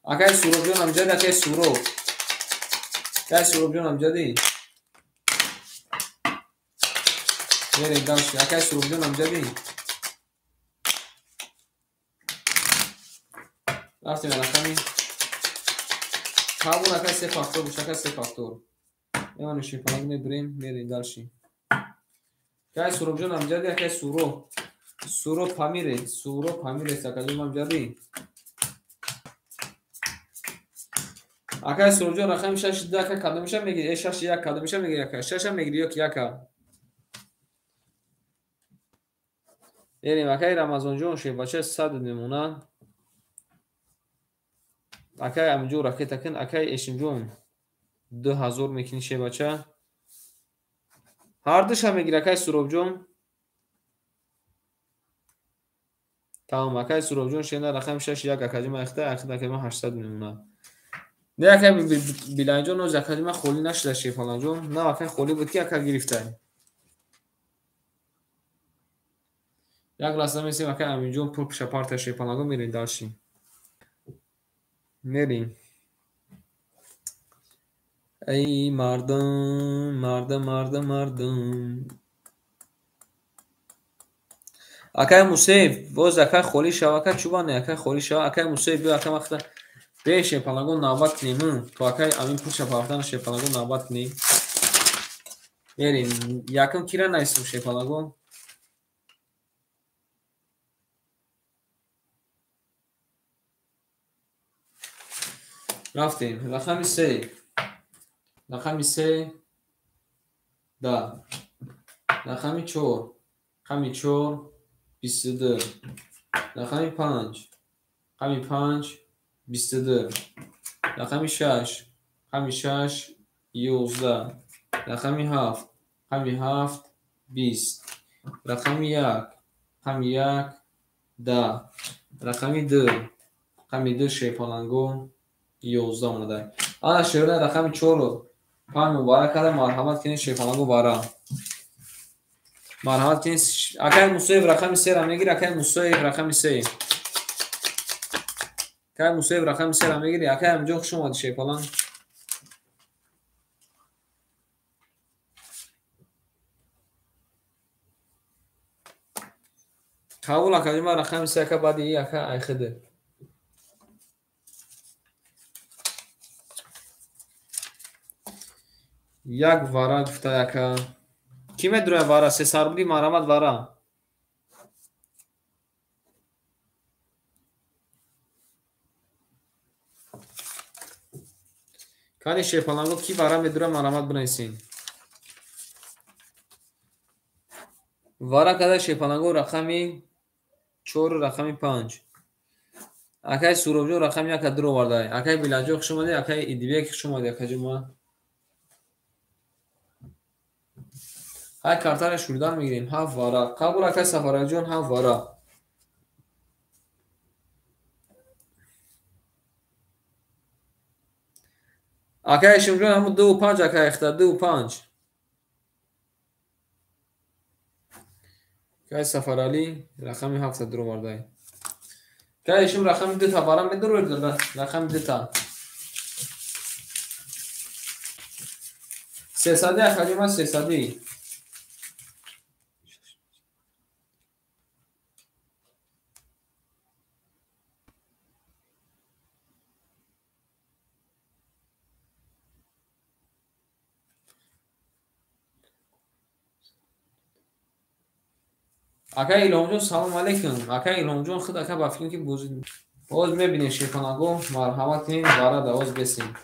Акай Суробҷон амҷад акай Суроб. Акай Суробҷон амҷадӣ? Мерем далши. Акай Суробҷон амҷадӣ? Рафтем рақами қабул акай 3 фактор бош акай 3 фактор. Мемонем шепанагоҳ мебурем мерем далши. Акай Суробҷон амҷадӣ акай Суроб. Суроб Памирет. Суроб Памирет ака ҷумай амҷадӣ? Акай Суробҷон рақами 6 2 ака кадомиша мегирӣ? 6 1 кадомиша мегирӣ ака? 6 мегирӣ ё ки яка? Мерем акай Рамазонҷон шебача 100 намуна. Акай Амиҷон ракета кин. Акай Эшимҷон 2000 мекунӣ шебача. Ҳар душа мегирӣ акай Суробҷон. Тамом акай Суробҷон шена рақами 6 1 ака ҷумай ахта ака ҷумай 800 намуна. Не акай Билайҷон ноз ака ҷумай холӣ нашуда шепанаҷон. На акай холӣ буд ки ака гирифтай. Як лаҳза месем акай Амиҷон пул пиша парта шепанагоҳ мерем далши. Мерем. Эй мардум, мардум, мардум, мардум. Акай Мусеев боз акай холӣ шава ака чубане акай холӣ шава акай Мусеев бё ака вақта бе шепанагоҳ навбат кунем. То акай амин пуша пафтан шепанагоҳ навбат кунем. Мерем. Якум кира найсум шепанагоҳ. Рафтем. Рақами 3. Рақами 3. Да. Рақами 4. Рақами 4. 22. Рақами 5. Рақами 5. 22. Рақами 6. Рақами 6. 11. Рақами 7. Рақами 7. 20. Рақами 1. Рақами 1. 10. Рақами 2. Рақами 2 шепанагоҳ 11 омадай. Ана шӯра рақами 4 5 мубарак када марҳамат кунед шепанагоҳ бара. Марҳамат кунед. Акай Мусоев рақами 3 ра мегирӣ акай Мусоев рақами 3. Акай Мусоев рақами 3 ра мегирӣ акай Амиҷон хуш омадӣ шепалан. қабул ака ҷумай рақами 3 ака баъди и ака айхиде. Як вара гуфта ака کی میدونه وارا سه سر بودی مرامت وارا کانی شیپالانگو کی وارا میدونه مرامت بنویسین وارا کده شیپالانگو رقمی 4 و رقمی 5 اکای سوروبجو رقم 1 درو وارده اکای بیلاجو شما ده اکای ایدیبیک شما ده کجما های کارتان شوردار میگیریم هفت وارا قبول اکای سفارا جون هفت وارا اکای شمجون همو 2 و 5 اکای اختر 2 و 5 اکای سفرالی رقمی 7 درو وارده اکای شم رقمی 2 تا وارا میدرو رقمی 2 تا 300 اکای ما 300 اکای ایلام جون سلام علیکم اکای ایلام جون خود اکای بافیم که باز میبینید شیپاناگو مرحمت کنین وارا دواز بسیم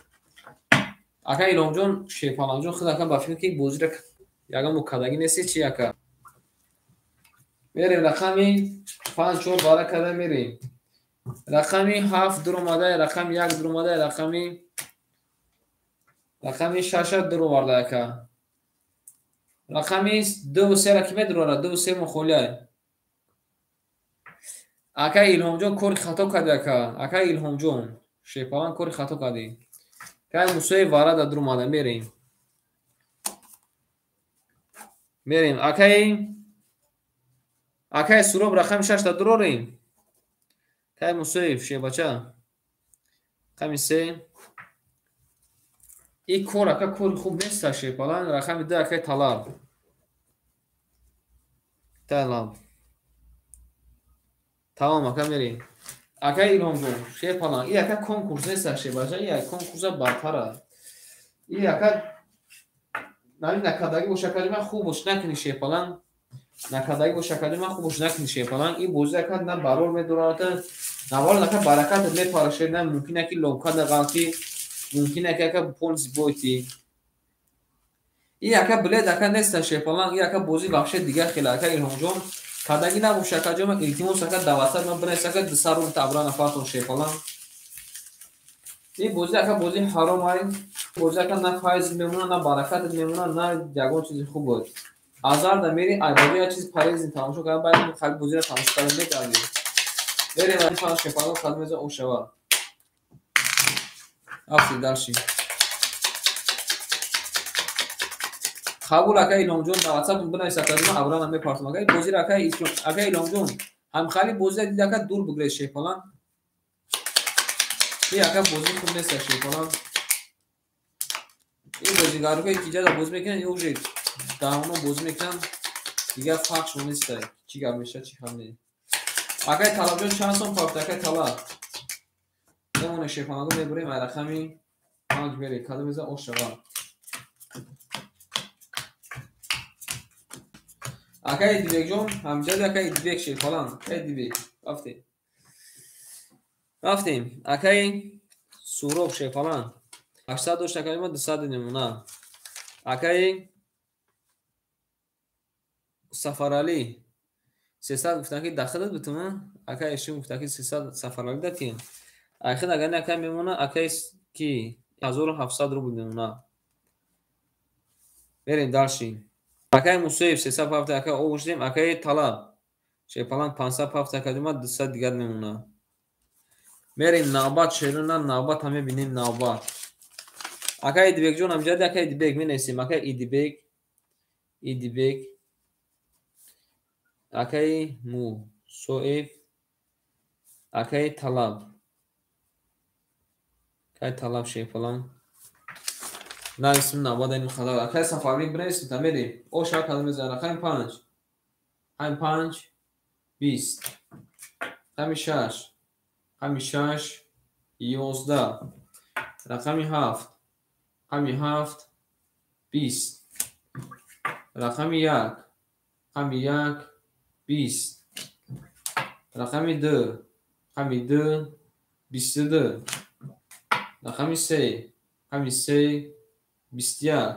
اکای ایلام جون شیپاناگو جون خود اکای بافیم که بوزی را یگم مکدگی نیستی چی اکا میریم رقمی 5 4 وارا کده میریم رقمی 7 درو ماده رقم 1 درو ماده رقمی 6 درو وارده اکا رقمی 2 و 3 را کی میدرو را 2 و 3 مخولیه اکای ایلام جون کوری خطا کرده اکای ایلام جون شیپالان کوری خطا کردی که موسوی وارا درو ماده میریم اکای سوروب رقم 6 درو ریم که موسوی شیباچه رقم 3 این کور اکا کور خوب نیست شیپالان رقم 2 اکای طلب تمام اکا میریم اکای ایلام جون شیپالان این اکا کنکورس نیست شیباچه این کنکورس برتره این اکا نمی نکدگی و شکلی من خوب باش نکنی شیپالان نکدگی و شکلی من خوب باش نکنی شیپالان این بوزی اکا نه برور میدورانت نوال نکا برکت میپارشه نه ممکنه که لوکاد غلطی ممکنه که اکا پونس بویتی این اکا بلید اکا نیست شیپالان این اکا بوزی وحشه دیگه خیلی اکا ایلام جون کدگی نبو شکلی من التماس اکا دواتر من بنیست اکا دسر رو تبران فاتون شیپالان این بوزی اکا بوزی حرام های بوزی اکا نه فایز میمونه نه برکت میمونه نه جگون چیزی خوب بود آزار دا میری ایبادی یا چیز پریز این تماشا کنم باید خیلی بوزی را تماشا کنم میکردیم بریم این فان شیپالان خدمیز او شوا افتی درشی قبول اکا ایلام جون دواتر بنویس اکا ما ابران هم میپارتم اکا بوزی را اکا ایلام جون هم خیلی بوزی دید اکا دور بگیرید شیپالان این اکا بوزی خوب نیست شیپالان این بازیگرو که اینجا دا بوز میکنن یه وجه دهانو بوز میکنن دیگه فرقش نیست چی گرم میشه چی هم نیست اکای طلب جون چند سون پاکت اکای طلب نمونه شیپاناگو میبریم رقمی 5 میری کده میزه او شغال اکای دیبک جون همجد اکای دیبک شیپالان اکای دیبک رفتیم اکای سوروب شیپالان 800 دوش اکای ما 200 نمونه اکای سفرالی 300 گفتن که داخل بتونه اکای اشیم گفتن که 300 سفرالی داتین اخیر اگر نکن میمونه اکای کی 1700 رو بودیم بریم داشتیم اکای مصیف 300 پافت اکای او وشدیم اکای طلب شیپالان 500 پافت اکای ما 200 دیگر میمونه بریم نوبت شیرون نوبت همه بینیم نوبت اکای دیبک جون همجد اکای دیبک می نویسیم اکای ایدیبک اکای مصیف اکای طلب شیپالان نه اسم نوبت این خدا اکای سفاری بنویسیم تمیدیم او شاید کدام میزنه اکای 5 20 اکای 6 11 رقمی 7 20 رقم یک. رقم یک 20. رقم دو. رقم دو 22. رقم سه. رقم سه 21.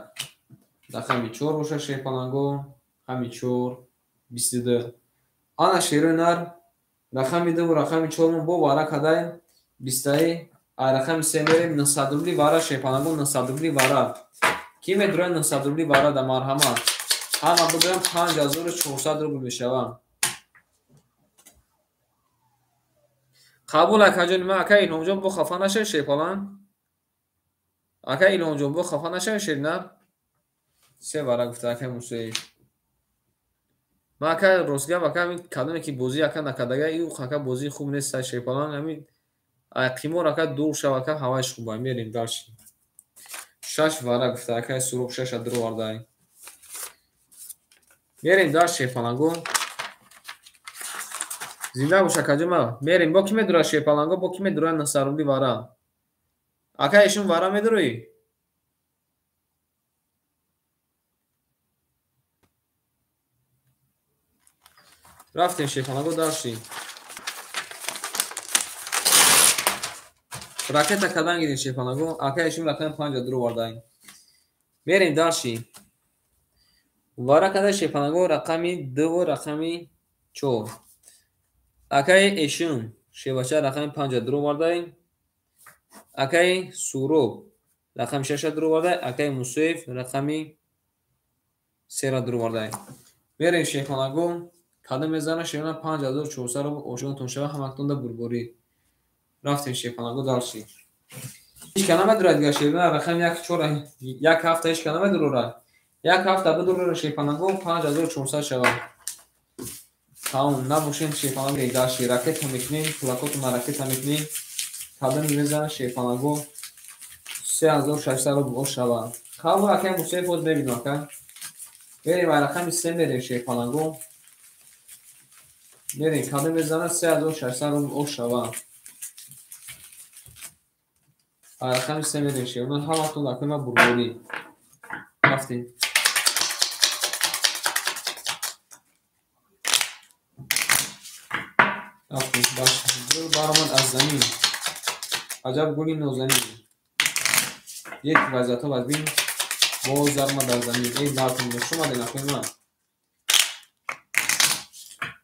رقم چهار باشه شیپالانگو. رقم چهار 22. آن شیرونر رقم دو و رقم چهارمون با وارا کدای 20. رقم سه میریم 900 روبلی وارا شیپالانگو 900 روبلی وارا. کی میدونه 900 روبلی وارا در مرحمه همه بگویم 5400 روبل میشوم. قبول اکا جان ما اکا ایلام جان بو خفا نشه شیپالان. اکا ایلام جان بو خفا نشه شیر نه. سه وارا گفته اکا موسی. ما اکا روزگاه اکا همین کدومی که بازی اکا نکدگه ایو اکا بازی خوب نیست شیپالان همین قیمور اکا دور شو اکا هوایش خوبه میریم داشتیم. شش وارا گفته اکا سروب شش درو وارده میریم داشت شیپالانگو. زنده باشه اکا جان میریم با کی میدونه شیپالانگو با کی میدونه 900 روبلی وارا. اکا ایشون وارا میدروی؟ رفتیم شیپالانگو داشتیم. راکت کدام گیریم شیپالانگو. اکا ایشون رقم 5 درو وارده میریم داشتیم. وارا کده شیپالانگو رقمی 2 و رقمی 4. اکا ایشون شیباچه رقم 5 درو وارده. اکا سورو رقم 6 درو وارده. اکا موسیف رقمی 3 درو وارده میریم شیپالانگو. کدام میزنه شیپالانگو 5400 رو اوشون تون شوه همکتون ده بربری. رفتیم شیپالانگو داشتیم. هیچ کنامه داره دیگه شیپالانگو رقم 1 4 یک هفته هیچ کنامه داره. یک هفته بدون شیپالانگو 5400 شوه. تمام نباشیم شیپالانگو داشتی راکت هم میکنیم پلاکات ما راکت هم میکنیم کدام میزنه شیپالانگو 3600 رو بگو شوه. خب اکا موسیقی بود ببینیم اکا بریم رقم 3 میریم شیپالانگو میریم کدام میزنه 3600 رو بگو شوه. رقم 3 میریم شیپالانگو همه تو لکه ما بربوری رفتیم. رفتیم باش گل برآمد از زمین. عجب گلی نازنین. یک وضعیت ها ببین باز آمد در زمین. ای لاتون شما دنکوی من.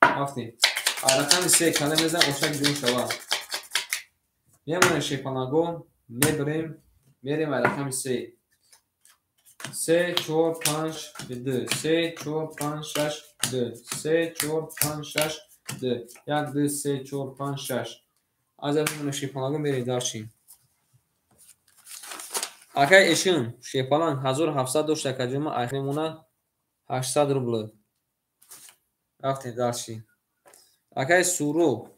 رفتیم رقم 3 کدام میزنه اوشک جون شوه. میمونه شیپالانگو میبریم میریم رقم 3 3 4 5 2 3 4 5 6 2 3 4 5 6 2 1 2 3 4 5 6. از میمونه شیپالانگو میریم داشتیم. اکا ایشون شیپالان 1700 داشته که جمعه اخیمونه 800 روبل. رفتیم داشتیم. اکا سورو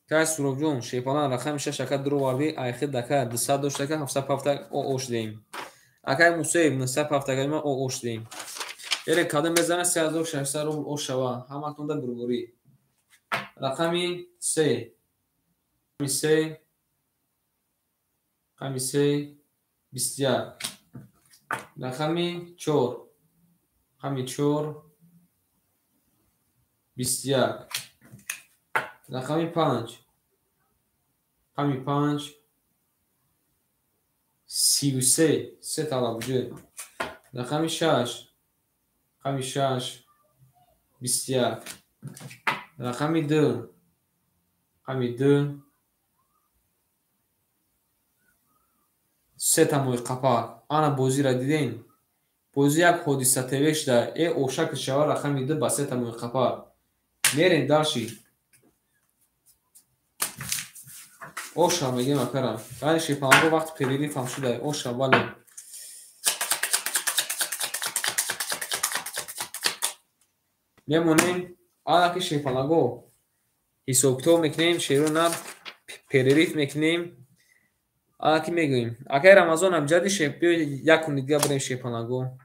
که سورو جون شیپالان رقم 6 اکا درو واردی ایخی دکه 200 داشته که 750 او اوش دیم. اکا موسیب 950 که او اوش دیم. یعنی کدام میزنه 3600 روبل اوش شوه همه تونده بربوری. رقمی 3 3 رقمی 3 21. رقمی 4 رقمی 4 21. رقمی 5 رقمی 5 33 3 تا بوده. رقمی 6 رقمی 6 21. رقمی 2 رقمی 2 3 تا موی قپا. آنا بوزی را دیدین بوزی یک حادثه تویش ده ای اوشک شوه رقمی 2 با 3 تا موی قپا میرین داشی اوشا میگیم اکرم ولی شیپالانگو وقت پیریری فهم شده اوشا ولی میمونیم آنا که شیپالانگو حسابتو میکنیم شیرون هم پیریریف میکنیم. آنا که میگویم اکر رمضان هم جدی شیپ بیو یک کنی دیگه بریم شیپالانگو.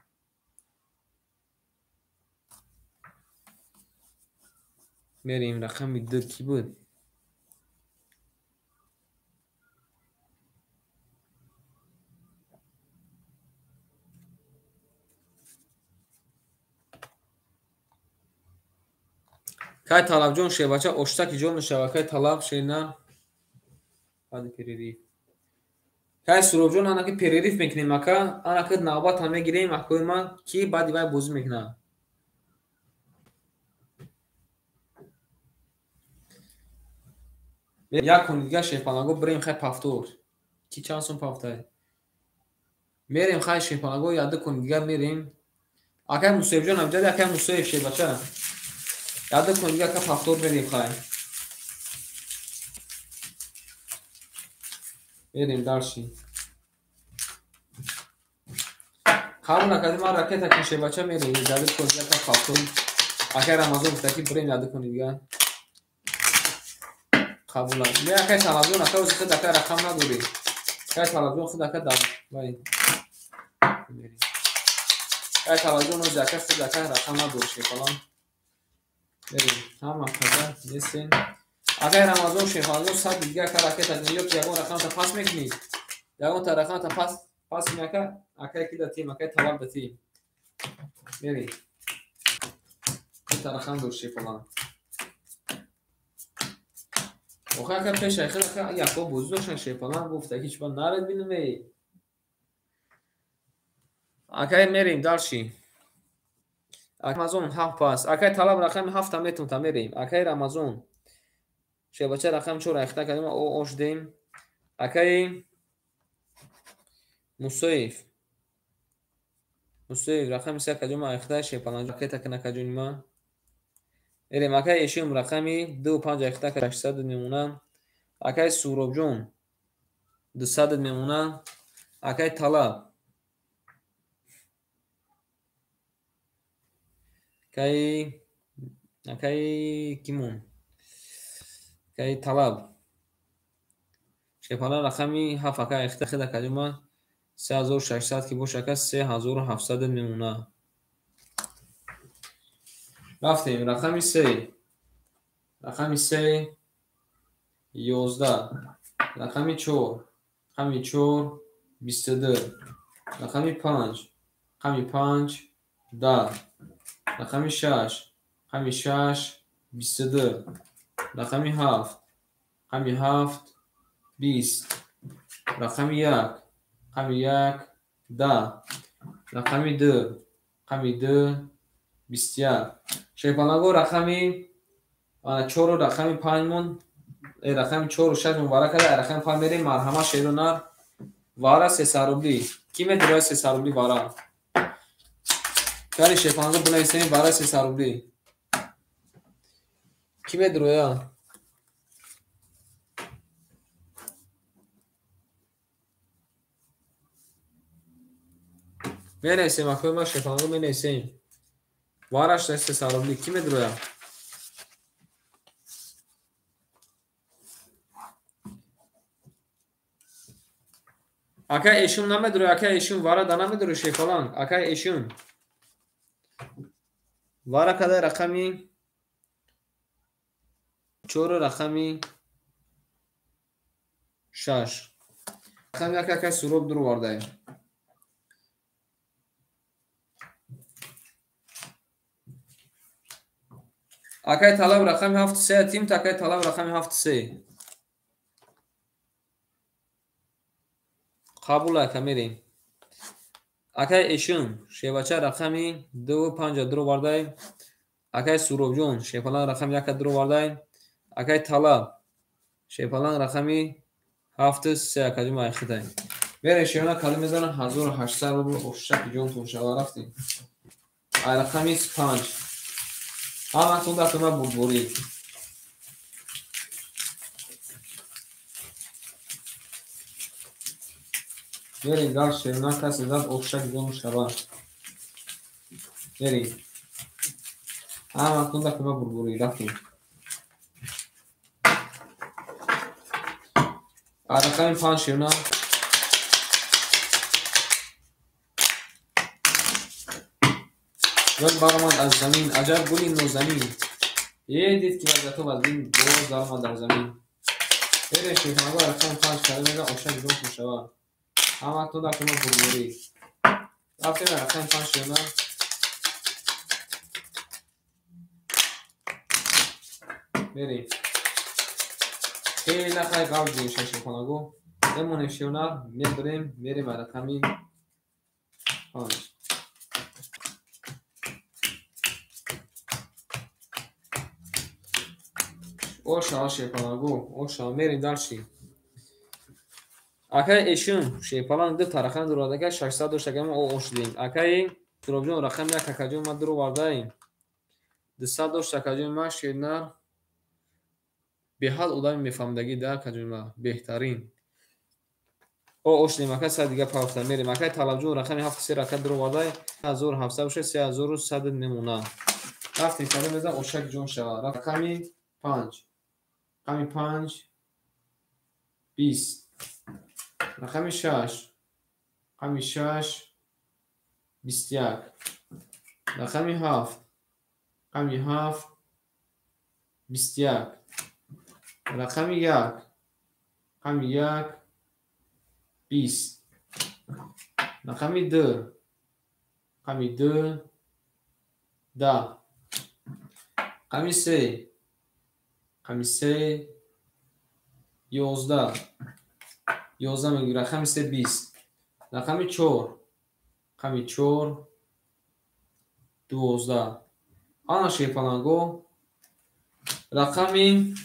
میریم رقم 2 کی بود кай талабҷон шебача оштаки ҷо мешавад. Кай талаб шена баъди перерив. Кай суробҷон ана ки перерив мекунем ака, ана ки навбат ҳам мегирем акоима ки баъди вай бозӣ мекунад. як кун дига шепанаго бирем хай пафтор. Ки чанд сум пафтай? Мерем хай шепанаго як ду кун дига мерем. Акай Мусоевҷон абҷади акай Мусоев шебача. Як ду кун дига ка пафтор мерем хай. Мерем дарши. Қабул накади ман ракета ки шебача мерем. Як ду кун дига ка пафтор. Акай Рамазон гуфта ки бирем як ду кун дига. Қабул аст. Ме акай талабҷон акай ози худ акай рақам надори. Акай талабҷон худ акай дар вай. Мерем. Акай талабҷон ози акай худ акай рақам надори шефалон. Мерем. Ҳама қада нестен. Акай Рамазон шефалон сад дига акай ракета ё ки ягон рақамта пас мекунӣ. Ягон та рақамта пас кунӣ акай ки датем акай талаб датем. Мерем. Та рақам дор шефалон. Охай ка пеш айхир ака яко бозӣ дошан шепалан гуфта ки чиба наред бинуме. Акай мерем далши. Рамазон ҳафт пас. Акай талаб рақами ҳафта метунта мерем. Акай Рамазон шебача рақами 4 айхта кадим ош дем. Акай Мусоев рақами 3 кадим айхта шепалан ракета кина кадима. Мерем акай Эшим рақами 2-5 айхта 800 мемона. Акай Суробҷон 200 мемона. Акай талаб акай кимон акай талаб шепалан рақами 7 акай айхта хида кадима 3600 ки боша ка 3700 мемона. рафтем рақами 3 11 рақами 4 22 рақами 5 10 рақами 6 22 рақами 7 20 рақами 1 10 рақами 2 21 шепанаго рақами 4 рақами 5 мон рақами 4 6 мон вара када рақами 5 мерем марҳама шерунар вара 300 рубли. Ки метавонад 300 рубли вара? Кали шепанаго бинависем вара 300 рубли. Ки медроя? Менависем акои ма шепанаго менависем. Вараш 300 рубли. Ки медроя? Акай Эшим намедроя, акай Эшим вара да намедроя шефалан. Акай Эшим вара кадай рақами 4 рақами 6 рақами акай суроб дур вардай. Акай талаб рақами 7 тим такай талаб рақами 7 қабул ака мерем. Акай Эшим шебача рақами 2-5 дур вардай. Акай Суробҷон шепалан рақами 1 дур вардай. Акай талаб шепалан рақами 7 кадим айхидай. Мерем шеона кадим мезанам 1800 рубл ошак ҷон тун шава рафтем. Ай рақами 5 ҳама тун датуна бурбурӣ. Мерем дар шеона каси зад ошак ҷон шава. Мерем ҳама тун датуна бурбурӣ рафтем. Ай рақами 5 шеона гул баромад аз замин, аҷаб гули нозанин. Дид ки вазато аз ин боз даромад дар замин. Мерем шефанаго рақами 5 кадимега ошак ҷон тун шава. Ҳама тун датуна бурбурӣ. Рафтем рақами 5 шеона میریم. خیلی خیلی قبل جوشه شیپانگو بمونیم شیونر میریم رقمی 5. اوشا شیپانگو اوشا میریم دالشی. اکای اشون شیپالان دو ترخان درودگه 600 دوشتگم او اوشدیم. اکای تروبجون رقم یک ککجون ما درو واردهیم. 200 دوشتگم ما شیونر به حال اودای میفهمدگی در کجوما بهترین او اوشدیم. اکای سر دیگه پافتر میریم. اکای طلبجون رقم 7 رکت درو واردای 1700 3100 نمونه رفتیم ساله میزن اوشک جون شوا رقمی 5 رقمی 5 20 رقمی 6 رقمی 6 21 رقمی 7 رقمی 7 21 رقمی 1 رقمی 1 20 رقمی 2 رقمی 2 10 رقمی 3 رقمی 3 11 11 میگی رقمی 3 20 رقمی 4 رقمی 4 12 آنا شیپانگو رقمی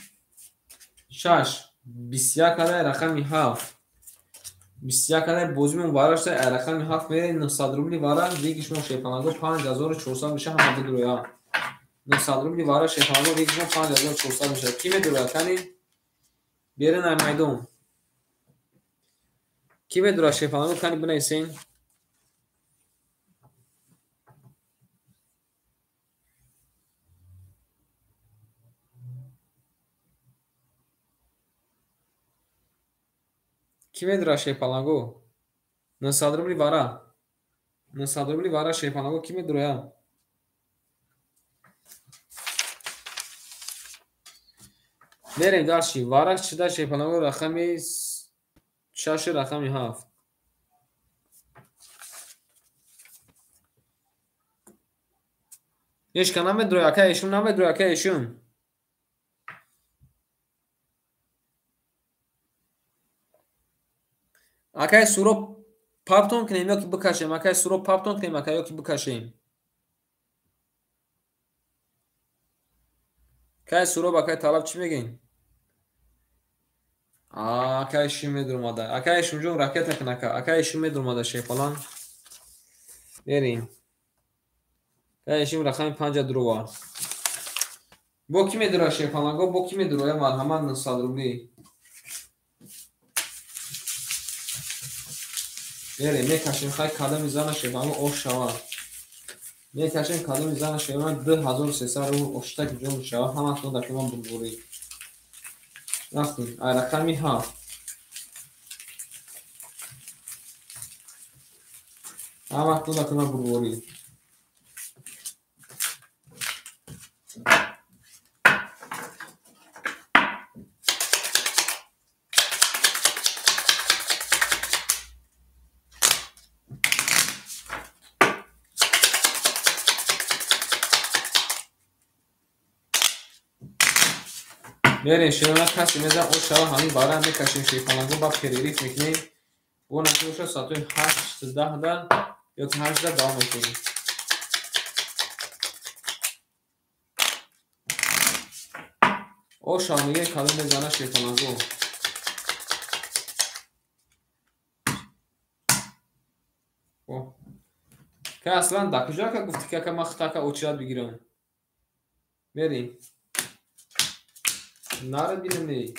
6 21 علی رقمی 7 21 علی بوزمون بارش رقمی 7 میره 900 روبلی بارا دیگه شما شیپانگو 5400 میشه هم بدرویا 900 روبلی بارا شیپانگو دیگه شما 5400 میشه کی میدرویا کنی بیرن در میدون کی میدرویا شیپانگو کنی بنویسین کی میدرویا شیپانگو 900 روبلی بارا 900 روبلی بارا شیپانگو کی میدرویا میریم داشتی وارش چه داشت شیپانگو رقمی 6 رقمی 7 ایش کنم میدرویا که ایشون نمیدرویا که ایشون اکای سورو پاپتون کنیم یا که بکشیم اکای سورو پاپتون کنیم اکای یا که بکشیم اکای سورو با اکای طلب چی میگین اکای شی میدروماده اکای شون جون راکت کنکا اکای شی میدروماده شیپالان بریم اکای شی رقم 5 درو با کی میدرو شیپالانگو با کی میدروه مرحمت 900 روبلی بریم میکشیم خیلی کالا میزنه شیپالانگو اوش شوا میکشیم کالا میزنه شیپالانگو 2300 رو اوشتک جون شوا همه تون دکی من بلبوری رفتیم رقمی 7 همه تون دکی من بلبوری میریم شیرانه کسی میزن اون شما همین باره هم میکشیم شیپانگو با پریریف میکنیم اون نتیجه شد ساعتوی 8 10 در یا که 8 در دوام میکنیم او شامگه کلون میزنه شیپانگو که اصلا در کجا که گفتی که من خطا که اوچیات بگیرم میریم نره بینم نی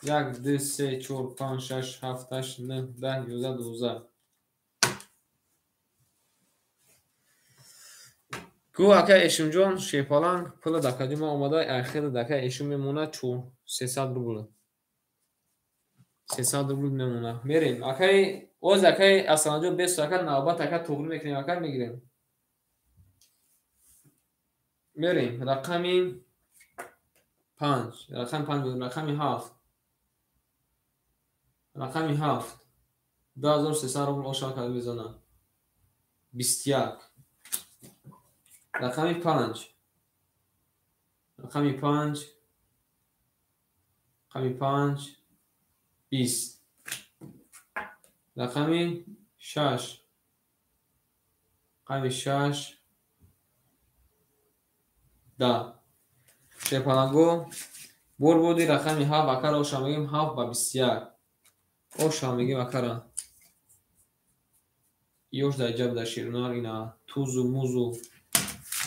1 2 3 4 5 6 7 8 9 10 11 12 گو اکا اشون جون شیپالان پول دکادی ما اومده اخیر دکا اشون میمونه 300 روبل 300 روبل میمونه میریم اکای اوز اکای اصلا جو 20 اکا نوبت اکا توغل میکنیم اکا میگیریم میریم رقمی 5 رقم 5 رقمی 7 رقمی 7 2300 روبل اوشا کد میزنه 21 رقمی 5 رقم 5 رقم 5 20 رقم 6 رقم 6 10 شپانگو بور بودی رقم 7 اکر اوشا میگیم 7 با 21 اوشا میگیم اکر یوش در جب در شیرونار اینا توزو موزو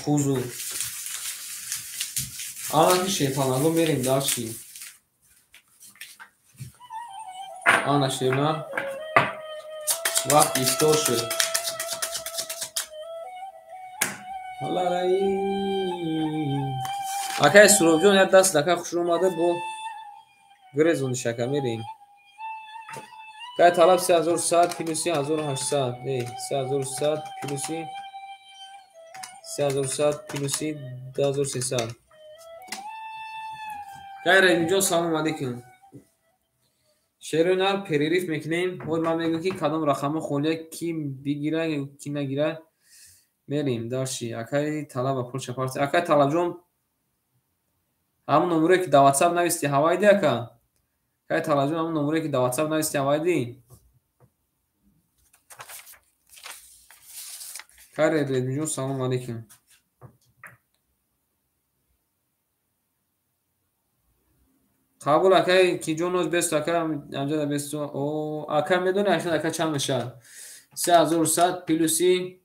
خوزو آنها که شپانگو میریم داشتی آنها شیرونار وقت ایفتار شد حالا رایی اکر سروب جون یاد دست دکه خوش اومده با گرزون شکه میریم که طلب 3100 پلوسی 1800 3100 پلوسی 3100 پلوسی 2300 که اینجا سلام علیکم شیرونار پریریف میکنیم و من میگم که کدام رقم خولیه کی بگیره کی نگیره میریم داشتی اکای طلب پول چپارت اکای طلب جون همون نمره که در واتساپ نوشتی هوای دی اکا اکای طلب جون همون نمره که در واتساپ نوشتی هوای دی کار ریدمی جون سلام علیکم قبول اکای کی جون روز بیست اکا امجد بیست او اکا میدونه اکا اکا چند میشه 3100 پلوسی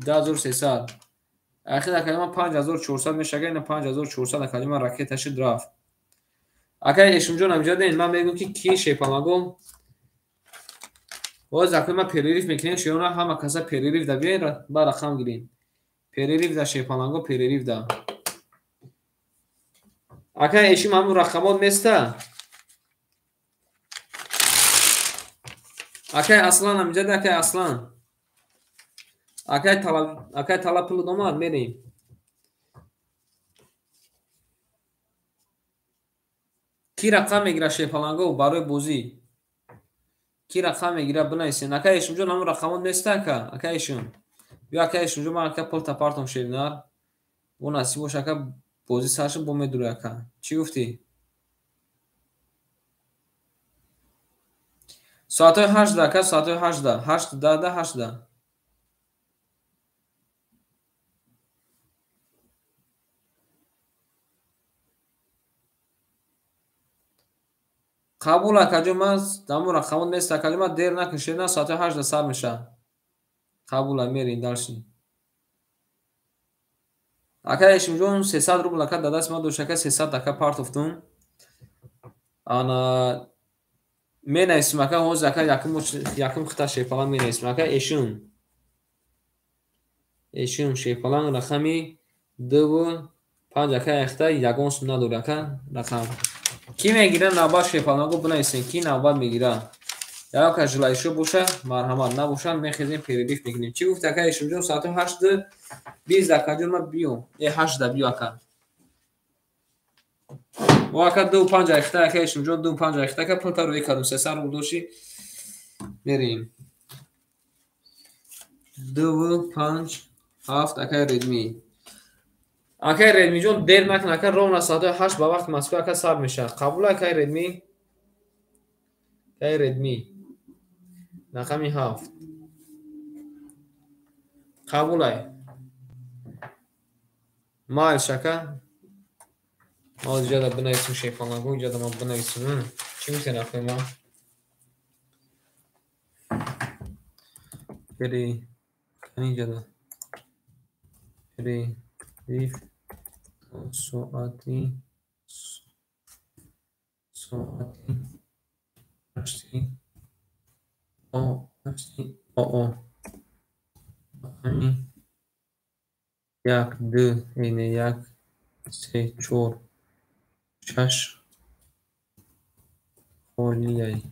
2300 اخیر کلمه 5400 میشه که این 5400 کلمه راکتش درافت اکا اشم جون امجد این من میگم که کی شپامگو باز اکا پریریف میکنیم شیونا همه کسا پریریف دا بیاین با رقم گیریم پریریف دا شپامگو پریریف دا اکا اشم همون رقمات میسته اکا اصلا امجد اکا اصلا اکا طلب پول دوماد میریم کی رقم میگیره شپالانگو برای بوزی کی رقم میگیره بنویسین اکا اشم جون همون رقمات نیسته اکا اشم بیا اکا اشم جون من اکا پول تپارتم شیرینار و نصیب باشه اکا بوزی سرش با میدوره اکا چی گفتی ساعت های 8 اکا ساعت های 8 ده 8 قبول اکا جو من همون رقمات نیسته کلمه دیر نکن شیرینار ساعت های 8 سر میشه قبول میرین دارشین اکا اشم جون 300 روبل اکا دادست ما دوشکه 300 اکا پارت افتون انا می نویسیم اکا هوز اکا یکم خطا شیپالان می نویسیم اکا اشون شیپالان رقمی 2 5 اکا اخته یکون سو نداره اکا رقم کی میگیره نوبت شیپالان گو بنویسین کی نوبت میگیره یا اکا جلایشو باشه مرحمت نباشه میخیزیم پیریلیف میکنیم چی گفت اکا اشون جون ساعت 8 20 اکا جون ما بیو 8 بیو اکا و اکا 2 5 اخته اکا اشون جون 2 5 اخته اکا پلتا روی کدوم 300 رو دوشی میریم 2 5 7 اکا ریدمی اکا ریدمی جون دیر نکن اکا رون ساعت 8 با وقت مسکو اکا سر میشه قبول اکا ریدمی اکا ریدمی رقمی 7 قبول ای مایل شکا ما جدا بنویسیم شیفانگو جدا ما بنویسیم چی میشه رقم ما بری کنی جدا بری ریف ساعتی هشتی هشتی رقمی 1 2 اینه 1 3 4 6 خولیه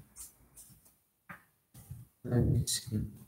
نویسیم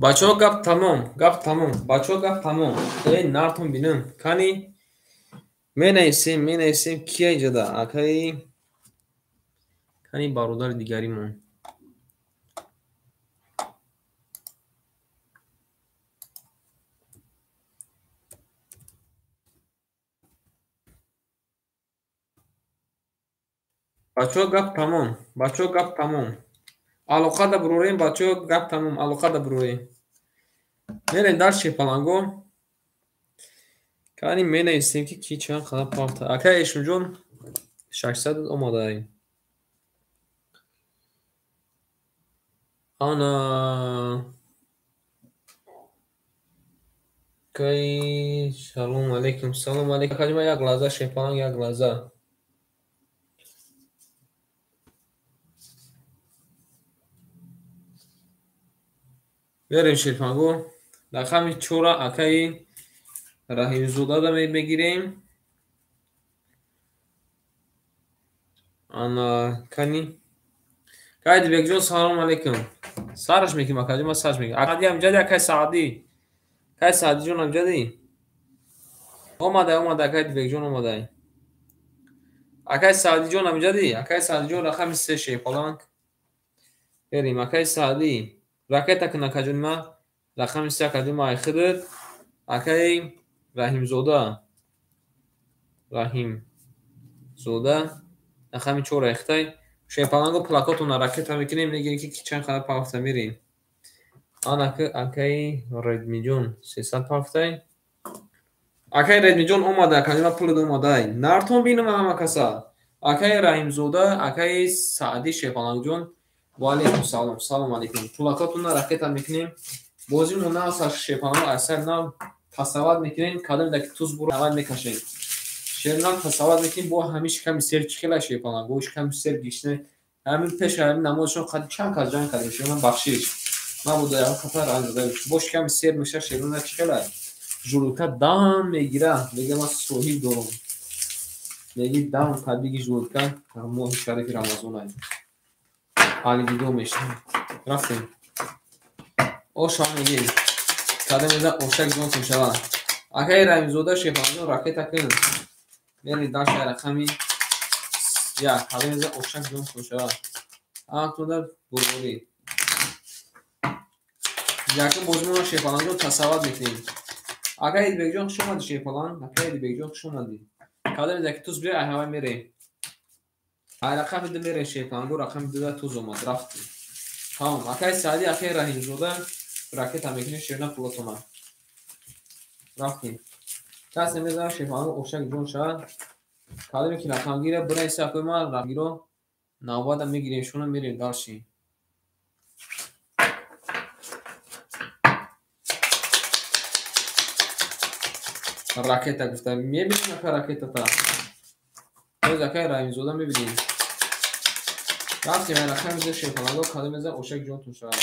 بچه‌ها گپ تمام بچه‌ها گپ تمام این نرتون بینم کنی می نویسیم کیه جدا اکای کنی برادر دیگریمون بچه‌ها گپ تمام алоқа да бурорем бачаҳо гап тамом алоқа да бурорем мерем дар шепаланго кани менависем ки ки чанд қадам пафта ака эшмуҷон 600 омадаем ана кай салом алейкум акаҷима як лаҳза шепаланг як лаҳза берем шепаланго рақами 4 акаи раҳимзодада мегирем ана кани кай дибекҷон салом алейкум сараш меким акаҷима сараш меким акади амҷади акай саъдӣ кай саъдиҷон амҷадӣ омадай акай дибекҷон омадай акай саъдиҷон амҷадӣ акай саъдиҷон рақами 3 шепаланг берем акай саъдӣ ракета кин акаҷонима рақами 3 акаҷонима айхидид акай раҳимзода рақами 4 айхтай шепаланго плакотуна ракета мекунем мегирем ки чанд қадам пафта мерем ан акай редмиҷон 300 пафтай акай редмиҷон омада акаҷонима пулид омадай нартон бинам ҳама каса акай раҳимзода акай саъдӣ шепалангҷон ваалейкум салом салом алейкум плакотуна ракета мекунем бозимон нав шепаланго асар нав тасавват мекунем кадамда ки туз буро аввал мекашем шернам тасавват мекунем бо ҳамиш ками сер чихела шепаланго ками сер гишне ҳамин пеша ҳамин намозшон қади чанд кас ҷанг кардем шернам бахшиш набуда як қатар анзада бош ками сер меша шернам чихела жулка дам мегира мега ман соҳиб дорам меги дам табиги жулка моҳи шарифи рамазон ай алвидо мешавем рафтем оша мегем кадамеда ошак ҷонтон шавад акай раҳимзода шепаланҷон ракета кин мери дашта рақами як кадамеда ошак ҷонтон шавад ақтода бурборӣ якум бозимона шепаланҷон тасавват мекунем акай дибекҷон хуш омадӣ шепаланг акай дибекҷон хуш омадӣ кадамеда ки туз бия айҳава мерем ай рақами 2 мерем шепаланго рақами 2 туз омад рафтем тамом акай саъдӣ акай раҳимзода ракета мекунем шерна плотона рафтем кас намезанад шепаланго ошак ҷон шавад кадаме ки рақамгира бирайса акои ма рақамгиро навбада мегирем шуна мерем далши ракета гуфта мебинем ака ракетата оз акай раҳимзода мебинем рафтем ай рақами 2 шепаланго кадамеза ошак ҷонтон шавад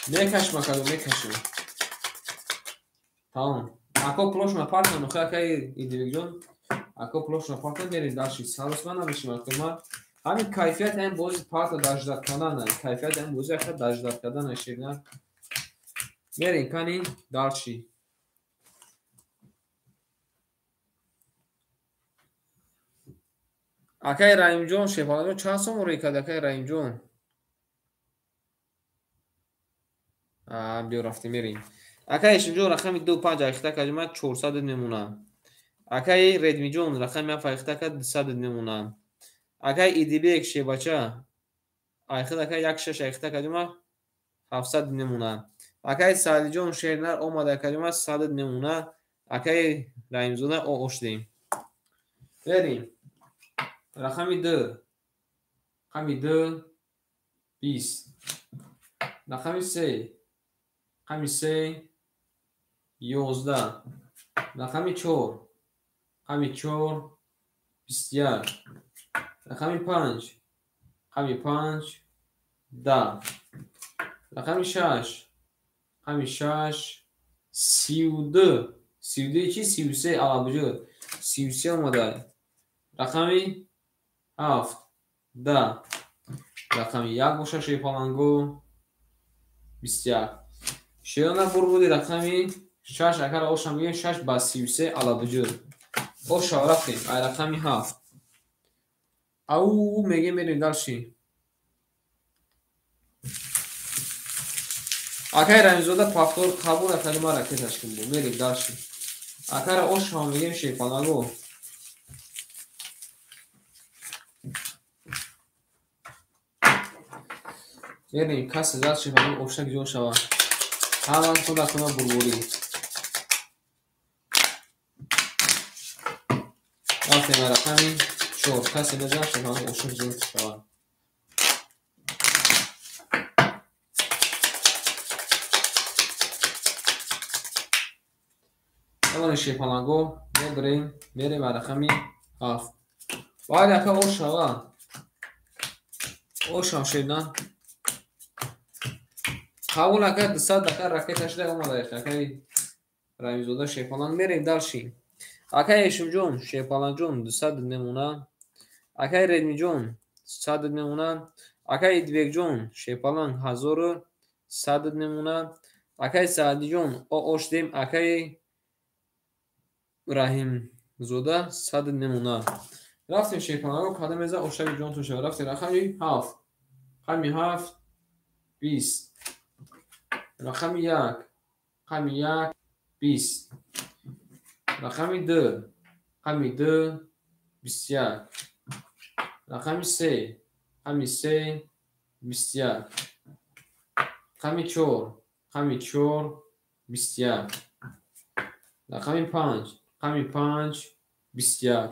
мекашем акадо мекашем тамом ако плошна партна нохе акай идивикҷон ако плошна партна мерем дарши саросма намешем акои ма ҳамин кайфият ҳамин бози парта даждат карданай кайфият ҳамин бози ака даждат карданай шерна мерем кани дарши акай раҳимҷон шепаланҷон чанд сом орӣ кард акай раҳимҷон биё рафтем мерем акай эшимҷон рақами 25 айхта каҷома 400 мемона акай редмиҷон рақами 7 айхта ка 200 мемона акай идибек шебача айхид акай 16 айхта каҷома 700 мемона акай саъдиҷон шернар омада каҷома 100 мемона акай раҳимзода оошдем берем рақами 2 рақами 2 20 рақами 3 рақами 3 11 рақами 4 рақами 4 21 рақами 5 рақами 5 10 рақами 6 рақами 6 32 32 чи 33 алабуҷуд 33 омада рақами 7 10 رقم یک باشه شیپالانگو 21 شیرانه بربودی رقمی 6 اگر آوش هم میگیم 6 با 33 علا بجود آوش ها رفتیم ای رقمی 7 او میگه میریم دلشی اگر رمیزوده پافتور قبول کلمه را که تشکیل بود میریم دلشی اگر آوش هم میگیم شیپالانگو میریم کسی زد شیپالانگو آوشک جون شود همان خود اکنه بربوری رفتیم رقمی 4 کسی نزد شیپالانگو آوشک جون شود اما شیپالانگو میریم رقمی 7 باید اکا آوش شود آوش هم شدن قبول نکرد 100 دقیقه راکتش ده اومده اکای رمیزوده شیپالانگ میریم دلشی اکای ایشم جون شیپالانگ جون 200 نمونه اکای ردمی جون 100 نمونه اکای ادویک جون شیپالانگ 1100 نمونه اکای سعدی جون آوش دیم اکای رحیم زوده 100 نمونه رفتیم شیپالانگو کده میزه آوشک جون تو شد رفتیم رقمی 7 رقمی 7 20 رقمی 1 رقمی 1 20 رقمی 2 رقمی 2 21 رقمی 3 رقمی 3 21 رقمی 4 رقمی 4 21 رقمی 5 رقمی 5 21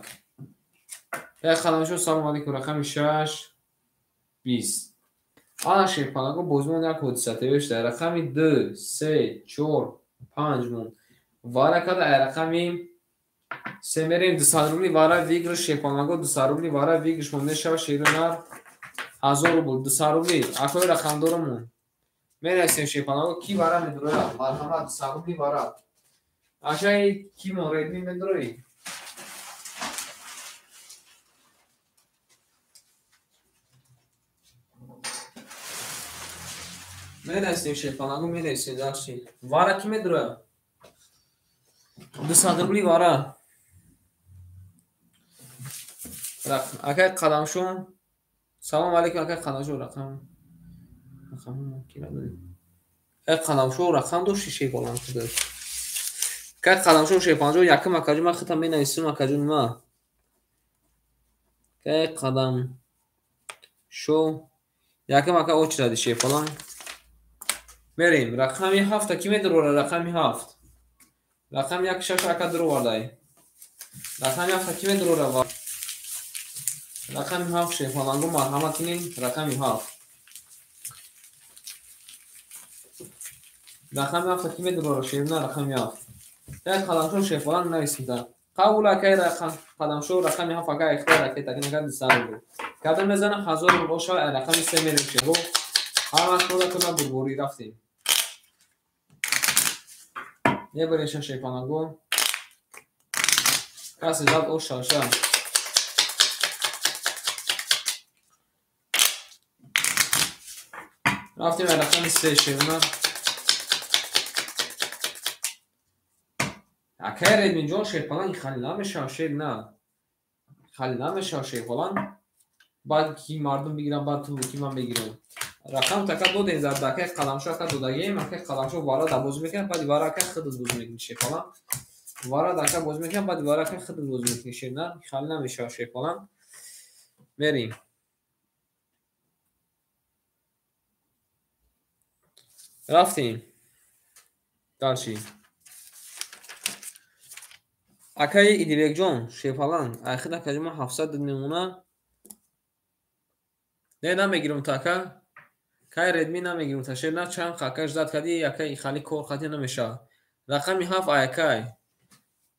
یک خدمه شد سلام علیکم رقمی 6 20 آن شیپالانگو بزمون یک حدیثت وشته رقمی 2 3 4 5 مون وارکد رقمی سه میریم 200 روبلی واره ویگر شیپالانگو 200 روبلی واره ویگرش مونده شو شیرونر 1000 روبل 200 روبلی اکوی رقم دارمون میرسیم شیپالانگو کی واره میدروی مرحمت 200 روبلی واره اکوی کی مورد میدروی میرسیم شیپالانگو میرسیم داشتی واره کی میدروی 200 روبلی واره اکای قدمشون سلام علیکم اکای قدمشون رقم کی نداریم یک قدمشون رقم دو شیشه بالان شده که قدمشون شیپالانگو یکم اکاجو من خطم بین ایستون اکاجون ما که قدم شو یکم اکا اوچ دادی شیپالانگ میریم رقمی 7 کی میدروره رقمی 7 رقم یک شش اکا درو وردای رقمی 7 کی میدروره رقمی 7 شیپالانگو مرحمت کنین رقمی 7 رقمی 7 کی میدروره شیرونه رقمی 7 یک قدمشو شیپالانگ نایستیده قبول اکای قدمشو رقمی 7 اکا اختیار اکی تاکی نگرد سر بود کدام میزنه 1000 رو باشه رقمی 3 میریم شیرو هر وقت خود کنه بربوری رفتیم یه بریشن شیپالانگو کسی زد او شاشه رفتیم رقمی 3 شیرونه اکای ردمی جون شیپالانگ خالی نمیشه شیر نه خالی نمیشه شیپالانگ بعد کی مردم بگیرم بعد تو کی من بگیرم رقم تکا دو دین زد دکه قدمشو که دودگی مکه قدمشو وارا دبوز میکنه بعد وارا که خود دوز میکنه شیپالانگ وارا دکه بوز میکنه بعد وارا که خود دوز میکنه شیر نه خالی نمیشه شیپالانگ بریم رفتیم داشی اکای ایدیبک جون شیپالانگ اخیرا کجا 700 نمونه نه نمیگیرم تاکا کای ردمی نمیگیرم تا شیر نه چند خاکش زد کدی یکای خالی کور خاطی نمیشه رقمی 7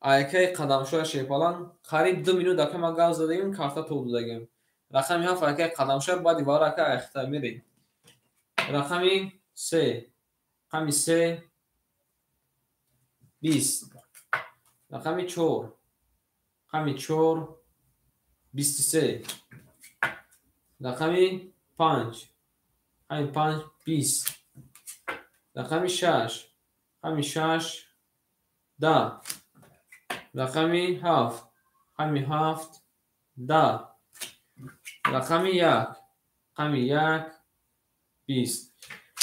ایکای قدمشو شیپالانگ قریب 2 مینوت دکه ما گاز دادیم کارتا تو دادیم رقمی 7 ایکای قدمشو بعد دیوار اکا اختار میریم رقمی 3 رقمی 3 20 رقمی 4 رقمی 4 23 رقمی 5 همین 5 20 رقم 6 همین 6 10 رقم 7 همین 7 10 رقم 1 همین 1 20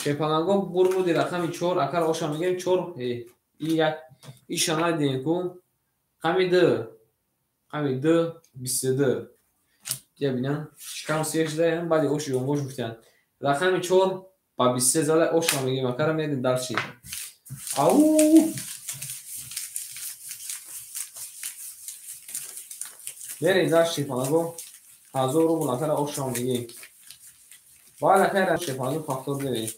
شیپالانگو بور بودی رقم 4 اگر آشان میگیم 4 ای شانه دیم کن همین 2 همین 2 22 یا بینم شکم سیش داریم بعدی اوشی اونگوش بفتن رقم 4 با 23 زاده آشان میگیم اگر میدیم در چی او بریم در شیپالانگو 1000 رو ملاکر آشان میگیم باید اگر شیپالانگو فاکتور بریم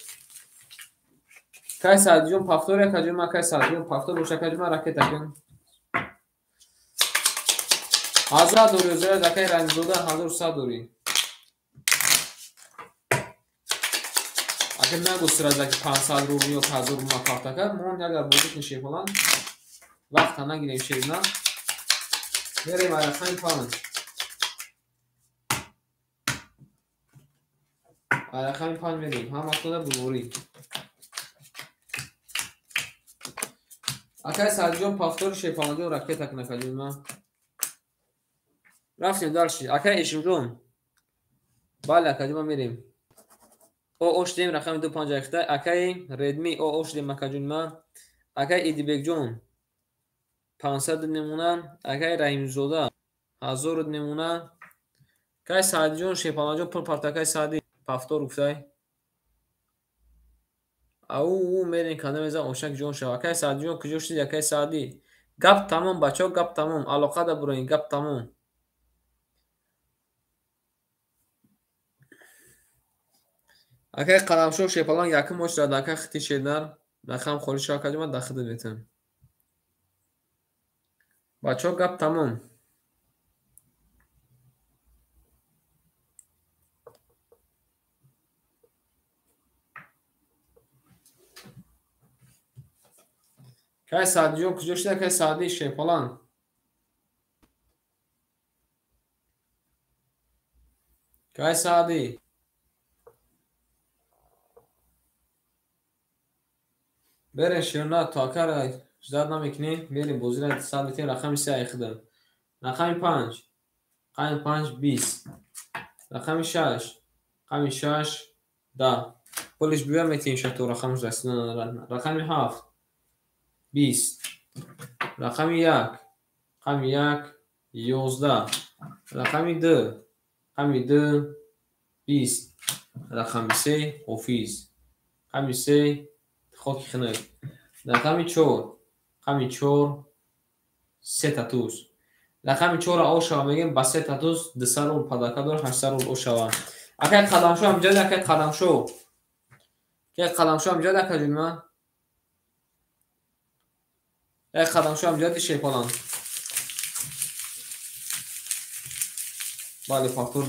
کای سادیون پافتور کجوما کای سادیون پافتور روش کجوما راکت کن هزار دوری زیر دکای رنگزوده 1100 دوری اگر نگو سرازدکی 500 رو یا 1000 رو ما پافتا کرد مون اگر بودید نشه فلان وقت نگیریم شیر نه بریم عرقین 5 عرقین 5 بریم هم افتاده بزوری اگر سادیون پافتور شیفانگی و راکت کنه کجوما رفتیم دارشی اگر ایشون بالا کجوما میریم او اوشدیم رقم 257 اکای ردمی او اوشدیم مکجونما اکای ایدیبگجون 500 نمونه اکای رحیمزاده 1000 نمونه کای سادیون شیپالانجون پر پارتاکای سادی پافتور گفتای او میرین کدام از اوشک جون شو اکای سادیون کجوشتی اکای سادی گپ تمام بچو گپ تمام علاقه ده بروین گپ تمام اکای قلمشو شیپالان یکم اوش داد اکای خطی شدر نخم خوری شو کجوما داخل بیتم بچو گپ تمام کای سادیون کجوشتی اکای سادی شیپالان کای سادی برین شیرنا تاکر زد نمیکنی بریم بوزیر سال بیتیم رقم 3 ایخدم رقم 5 رقم 5 20 رقم 6 رقم 6 10 پولش بیا میتین شتو رقمش رسیدن ندارن رقم 7 20 رقم 1 رقم 1 11 رقم 2 رقم 2 20 رقم 3 اوفیز رقم 3 خاکی خنک رقم 4 رقم 4 3 تاتوس رقم 4 آشا میگیم با 3 تاتوس 200 رو پداکا داره 800 رو آشا اگر قدم شو امجاد اگر قدم شو که قدم شو امجاد اگر جلما اگر قدم شو امجاد شیپالان بالی فاکتور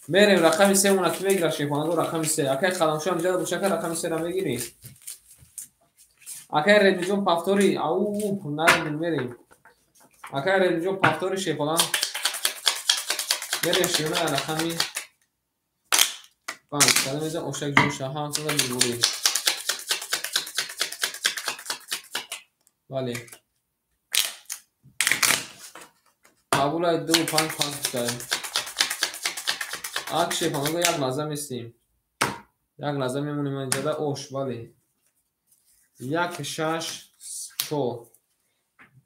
میریم رقم 3 اون اکی بگیر شیپالان رو رقم 3 اگر قدم شو امجاد بوشکر رقم 3 رو بگیری اگر ردیجون فاکتوری او نریم میریم اگر ردیجون فاکتوری شیپالان میریم شیرنا رقمی 5 کدام از اوشک جون شاه هم سودا بیروری بالی قبول های 2 5 5 داریم اک شیپالان رو یک لازم استیم یک لازم میمونیم اینجا اوش بالی 1 6 4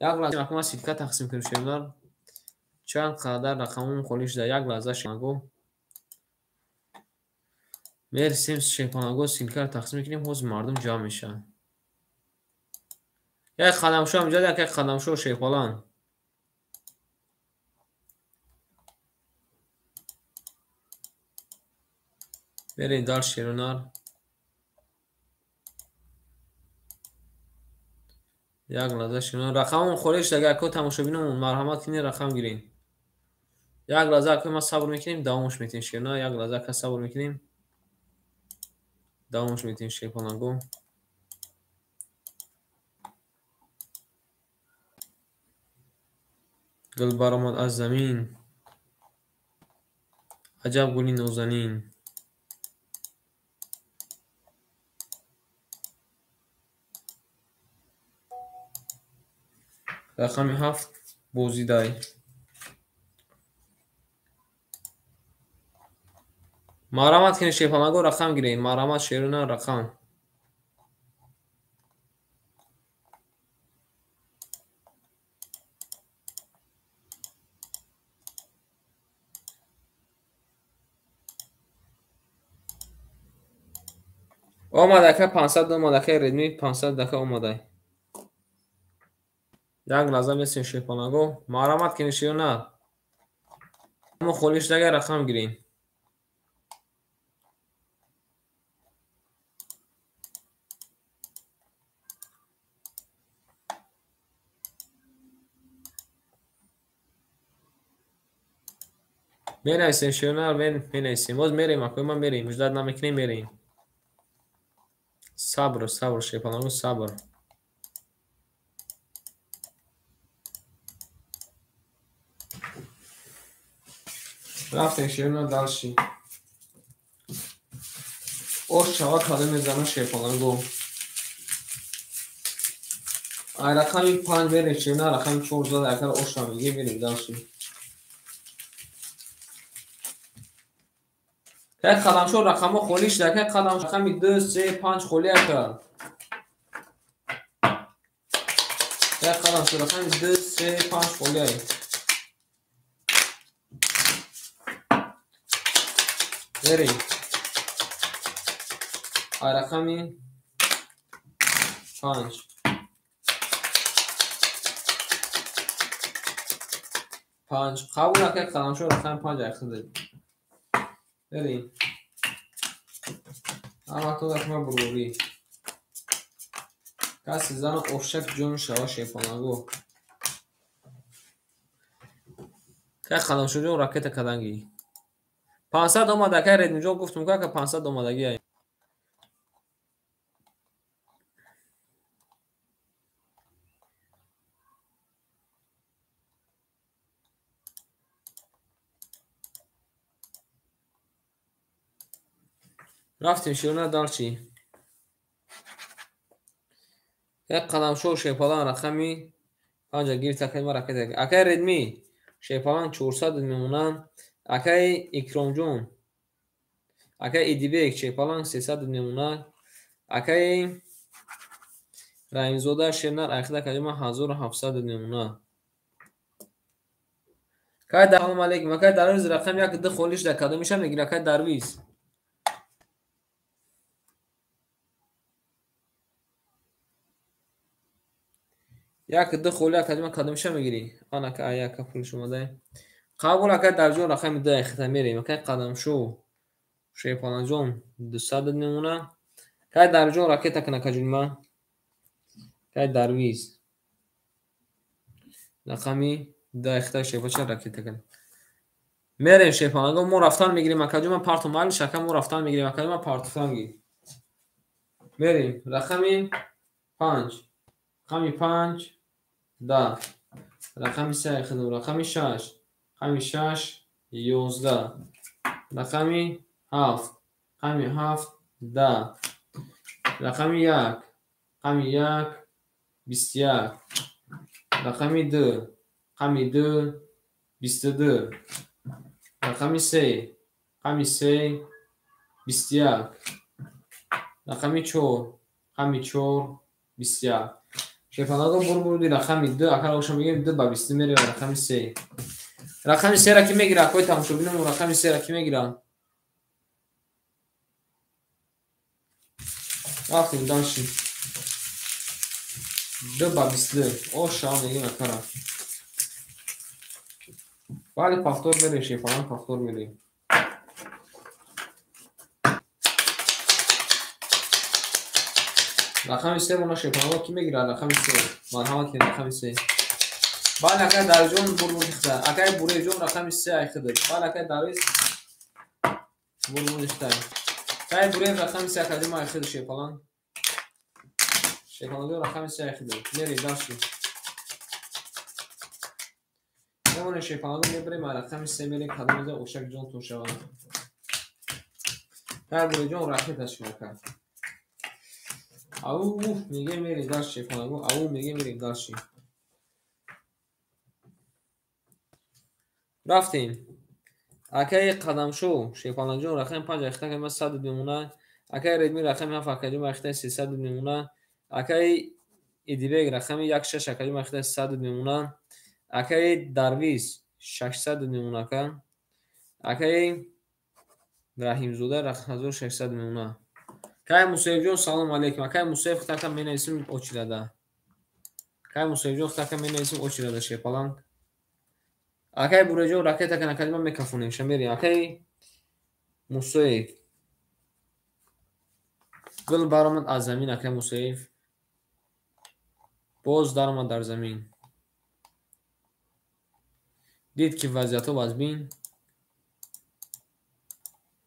یک لازم رقم سیدکا تقسیم کنیم شیرنا چند قدر رقمون خلیش در یک لحظه شیپالانگو میرسیم شیپالانگو سیلکر تقسیم کنیم حوز مردم جا میشن یک قدم شو امجاد یک قدم شو شیپالان برین دار شیرونار یک لحظه شیرونار رقمون خلیش در یک تماشا بینمون مرحمت کنین رقم گیرین یک لحظه که ما صبر میکنیم دوامش میتین شیرنا یک لحظه که صبر میکنیم دوامش میتین شیپالانگو گل برآمد از زمین عجب گلی نازنین. رقم 7 بوزیدای. مرامت کنی شیپانگو رقم گیریم. مرامت شیرونه رقم. آمده که 500 آمده که ردمی 500 دکه آمده. یک لحظه میسین شیپانگو. مرامت کنی شیرونه. اما خولیش دیگه رقم گیریم. می‌نویسیم شیرونه می‌نویسیم. باز میریم اکنون ما میریم. مجدد نمیکنیم میریم. صبر صبر شیپانگو صبر. رفتیم شیرونه دلشی. اوش چهار کاده میزنه شیپانگو. رقم 5 میریم شیرونه رقم 4 زده اگر اوش هم میگه میریم دلشی. که قدم شو رقم خولیش ده که قدم رقم 2 3 5 خولی اکر. که قدم شو رقم 2 3 5 خولی ای. بریم. رقم 5 قبول که قدم شو رقم 5 اخذ. بریم. اما تو رقم بروری. کسی زن افشک جون شوا شیپانگو. که قدم شو جون راکت کدنگی. 500 آمده که رید میجا گفتم که 500 آمدگی هایی. رفتیم شیرونه دارچی. یک قدم شو شیپالان رقمی 5 گیر تکل ما راکت اکای ردمی شیپالان 400 میمونن. اکای اکرام جون اکای ایدیبک شیپالان 300 میمونن. اکای رحیمزاده شیرنر اخیده کجما 1700 میمونن. که سلام علیکم اکای درویز رقم یک ده خولیش ده کدو میشه میگیره اکای درویز. یک ده خولی کدما کدو میشه میگیری آن اکای یک پول شما ده قبول اکای در جون رقم ده اخیده میریم اکای قدم شو شیپالان جون 200 میمونه. که در جون راکت کنه کجما که درویز رقمی ده اخیده شیپاچه راکت کنه میریم شیپانگو ما رفتن میگیریم اکجوم پارتو مال شکم ما رفتن میگیریم اکجوم پارتفانگی. میریم رقمی 5 رقمی 5 10 رقمی 3 خدم رقمی 6 رقمی 6 11 رقمی 7 رقمی 7 10 رقمی 1 رقمی 1 21 رقمی 2 رقمی 2 22 رقمی 3 رقمی 3 21 رقمی 4 رقمی 4 21 شیپانگو برو دی رقمی 2 اگر اوشا میگیم 2 با 20 میره رقمی 3 رقمی 3 را کی میگیره کوی تماشا ببینم رقمی 3 را کی میگیره. رفتیم دانشی 2 با 22 اوشا میگیم اکرا ولی پافتور میره شیپانگو پافتور میره. رقم 3 اونا شیپانگو کی میگیره رقم 3 مرحمت کنید رقم 3 بعد اکای در جون برو دیخته اکای بوری جون رقم 3 ایخده بعد اکای درویز برو دیخته اکای بوری رقم 3 اکای ما ایخده شیپانگو رقم 3 ایخده میری داشتی بمونه شیپانگو میبریم رقم 3 میریم کدام اوشک جان تو شوند کار جان راکتش میکرد او میگه میریم در شیپانگو او میگه میریم داشتیم رفتیم اکای قدم شو شیپانگو جان رقم 5 اخته که من 100 میمونه اکای ردمی رقم 7 اکای من اخته 300 میمونه اکای ایدیبگ رقم 16 اکای من اخته 100 میمونه اکای درویز 600 میمونه کن اکای رحیم زوده رقم 1600 میمونه کای موسیف جون سلام علیکم اکای موسیف خطا من اسم اوچیرادا کای موسیف جون خطا من اسم اوچیرادا شیپالان اکای برجو راکت کن اکای من میکافونیم شمیری اکای موسیف گل برآمد از زمین اکای موسیف باز درآمد در زمین دید که وضعیت ها از بین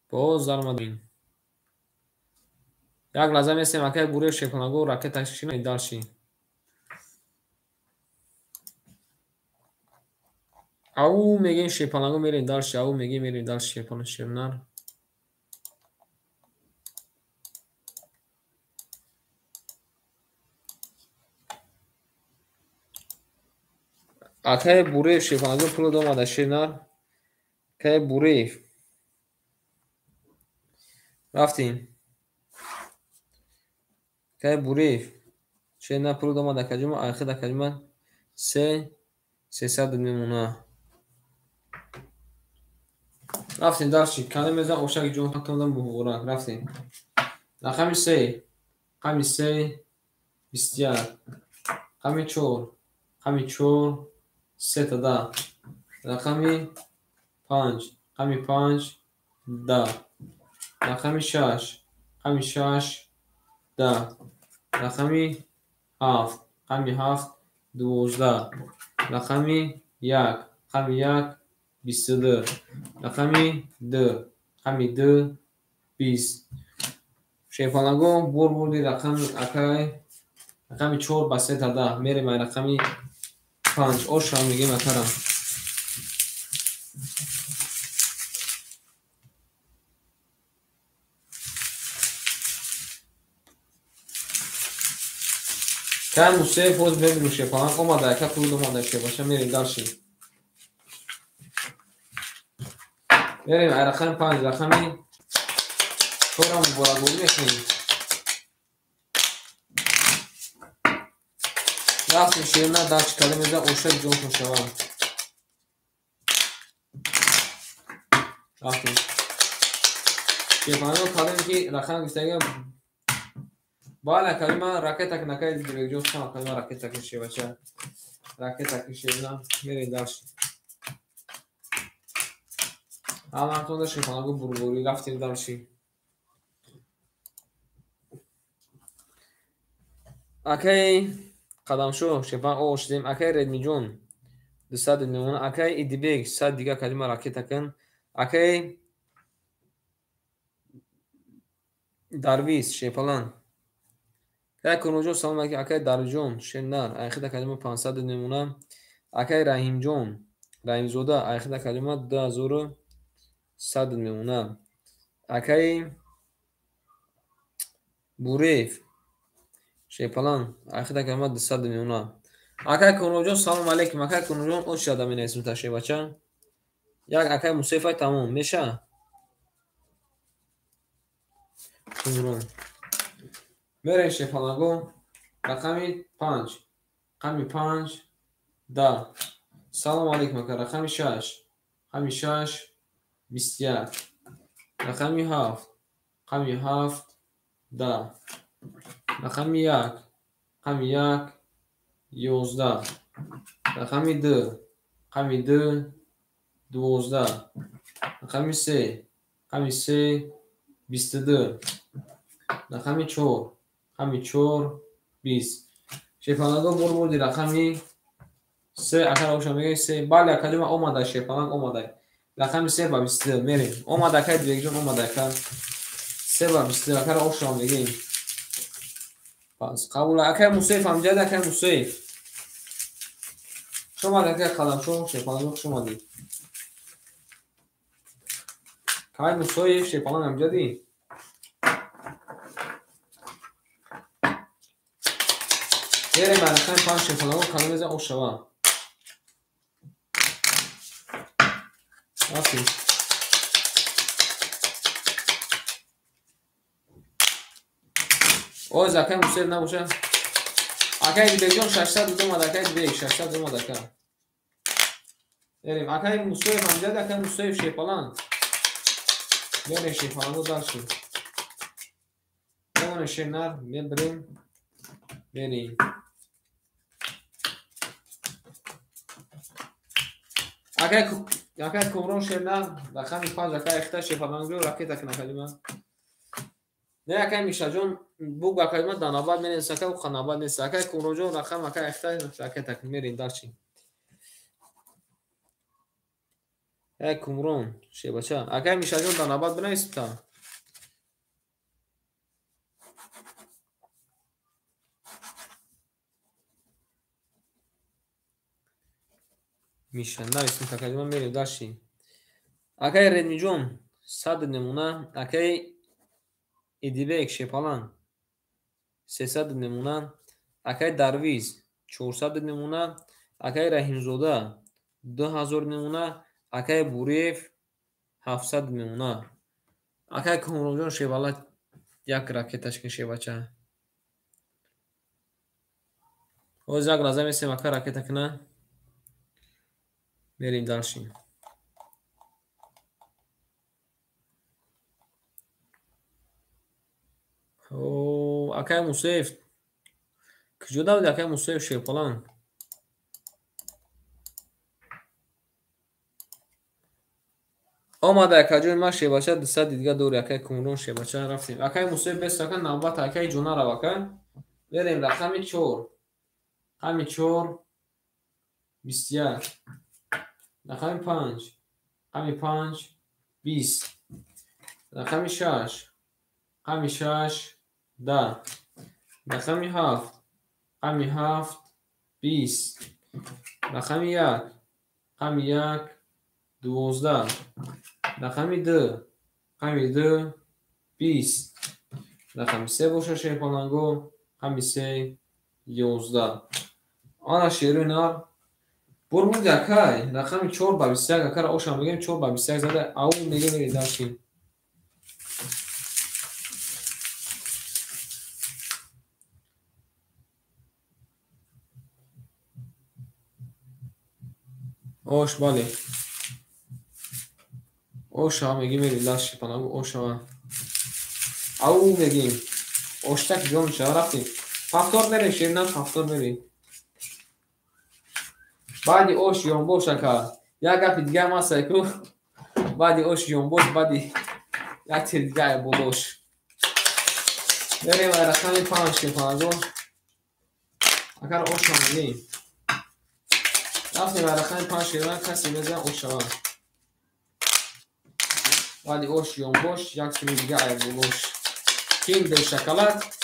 باز درآمد بین یک لحظه میستیم اکای گروه شیپانگو راکت تشکیل داشتی او میگه شیپانگو میرین داشتی او میگه میرین داشتی شیپان شیرنر اکای گروه شیپانگو پلو دوماده شیرنر اکای گروه رفتیم اکای گروه شیرنر پلو دوماده کجوم آخر کجوم 300 میمونه رفتیم داشتی کلمه زن اوشک جون تاکتوندم بخورا رفتیم رقم 3 رقم 3 21 رقم 4 رقم 4 3 تا 10 رقم 5 رقم 5 10 رقم 6 رقم 6 10 رقم 7 رقم 7 12 رقم 1 رقم 1 22 رقم 2 رقم 2 20 شیپانگو بردی رقم اکای رقم 4 با 3 تا 10 میریم رقم 5 اوشا میگیم اکرم که موسیقی فوز ببینیم شیپانگ اومده اکا پول اومده شیپاشه میریم داشتیم میریم رقم 5 رقم 4 هم برگوری میکنیم رفتیم شیرنه داشت کلمه زن اوشک جون شوام رفتیم شیپانگ کلمه که رقم گفتگی بالا کلمه راکت نکای دیگه جو خان کلمه راکت کشی باشه راکت کشی نه میریم داشتیم الان تو داشتیم شیپانگ برگوری رفتیم داشتیم اکای قدم شو شیپانگ اوش دیم اکای ردمی جون 200 میمونه اکای ایدیبگ 100 دیگه کلمه راکت کن اکای درویز شیپالان اکای کنوجون سلام علیکم اکای دروجون شنر اخیر کلمه 500 میمونه اکای رحیم جون رحیم زوده اخیر کلمه 2100 میمونه اکای بوریف شیپالان اخیر کلمه 200 میمونه اکای کنوجون سلام علیکم اکای کنوجون اوش شده می اسم تشه بچه یک اکای مصیفه تمام میشه کنوجون میره شیپانگو رقم 5 رقم 5 10 سلام علیکم اکا رقم 6 رقم 6 21 رقم 7 رقم 7 10 رقم 1 رقم 1 11 رقم 2 رقم 2 12 رقم 3 رقم 3 22 رقم 4 رقم 4 20 شیپانگو بردی رقم 3 اکر اوشا میگه 3 بله کلمه اومده شیپانگ اومده رقم 3 با 22 میریم اومده که دیگه جون اومده که 3 با 22 اکر اوشا میگیم پس قبول اکر موسیف هم جده اکر موسیف شما دیگه قلمچو شیپالانگو شما دی کای موسوی شیپالانگ هم جدی یه مرخم پان شیپالانگو کلام بزن او شوا رفتی او زکای موسوی نباشه اکای دیگه 602 مدکای دیگه 602 مدکای بریم اکای موسوی هم جدی اکای موسوی شیپالانگ بریم شیپالانگو داشتیم همون شنر بریم بریم اکای کمرون شنر رقمی 5 اکای اختر شیپالانگو راکت اکنه کلمه نه اکای میشه جون بوگ اکای ما داناباد میرین سکه و خاناباد نیست اکای کمرون جون رقم اکای اختر راکت اکنه میرین دارچین اکای کمرون شی بچه اکای میشه جون داناباد بنویسید تا میشه نویسیم تا کلمه میریم دارچین اکای ردمی جون 100 نمونه اکای ایدیبک شیپالانگ 300 نمونه اکای درویز 400 نمونه اکای رحیمزاده 2000 نمونه اکای بوریف 700 نمونه اکای کمرونجان شیبالا یک راکتش کن شیباچه اوز یک لازم ایسیم اکای راکت کنه میریم دارشیم او اکای موسیف کجا داود اکای موسیف شیپالانگ آمده کجا ما شیباچه 200 دیگه دور اکای کمرون شیباچه رفتیم اکای موسیف بست کن نوبت اکای جونا رو بکن بریم رقمی 4 رقمی 4 21 رقمی 5 رقمی 5 20 رقمی 6 رقمی 6 10 رقمی 7 رقمی 7 20 رقمی 1 رقمی 1 12 رقمی 2 رقمی 2 20 رقمی 3 باشه شیپالانگو رقمی 3 11 آن شیرو نار برمون دکای رقمی 4 با 21 اکر اوشم میگیم 4 با 21 زده او میگه میگه داشتیم اوش بالی اوشا میگیم میگه داشتی پناهو اوشا او میگیم اوشتک جون شما رفتیم هفتار میریم شیرین هفتار میریم بعدی اوش یونبوش اکا یا گفت دیگه ما سایکو بعدی اوش یونبوش بعدی یک تیر دیگه بودوش بریم رقمی 5 که پناهو اگر اوشا میگیم رفتیم رقمی 5 شیرین کسی بزن اوشا بعدی اوش یونبوش یک تیر دیگه بودوش کیندر شکلات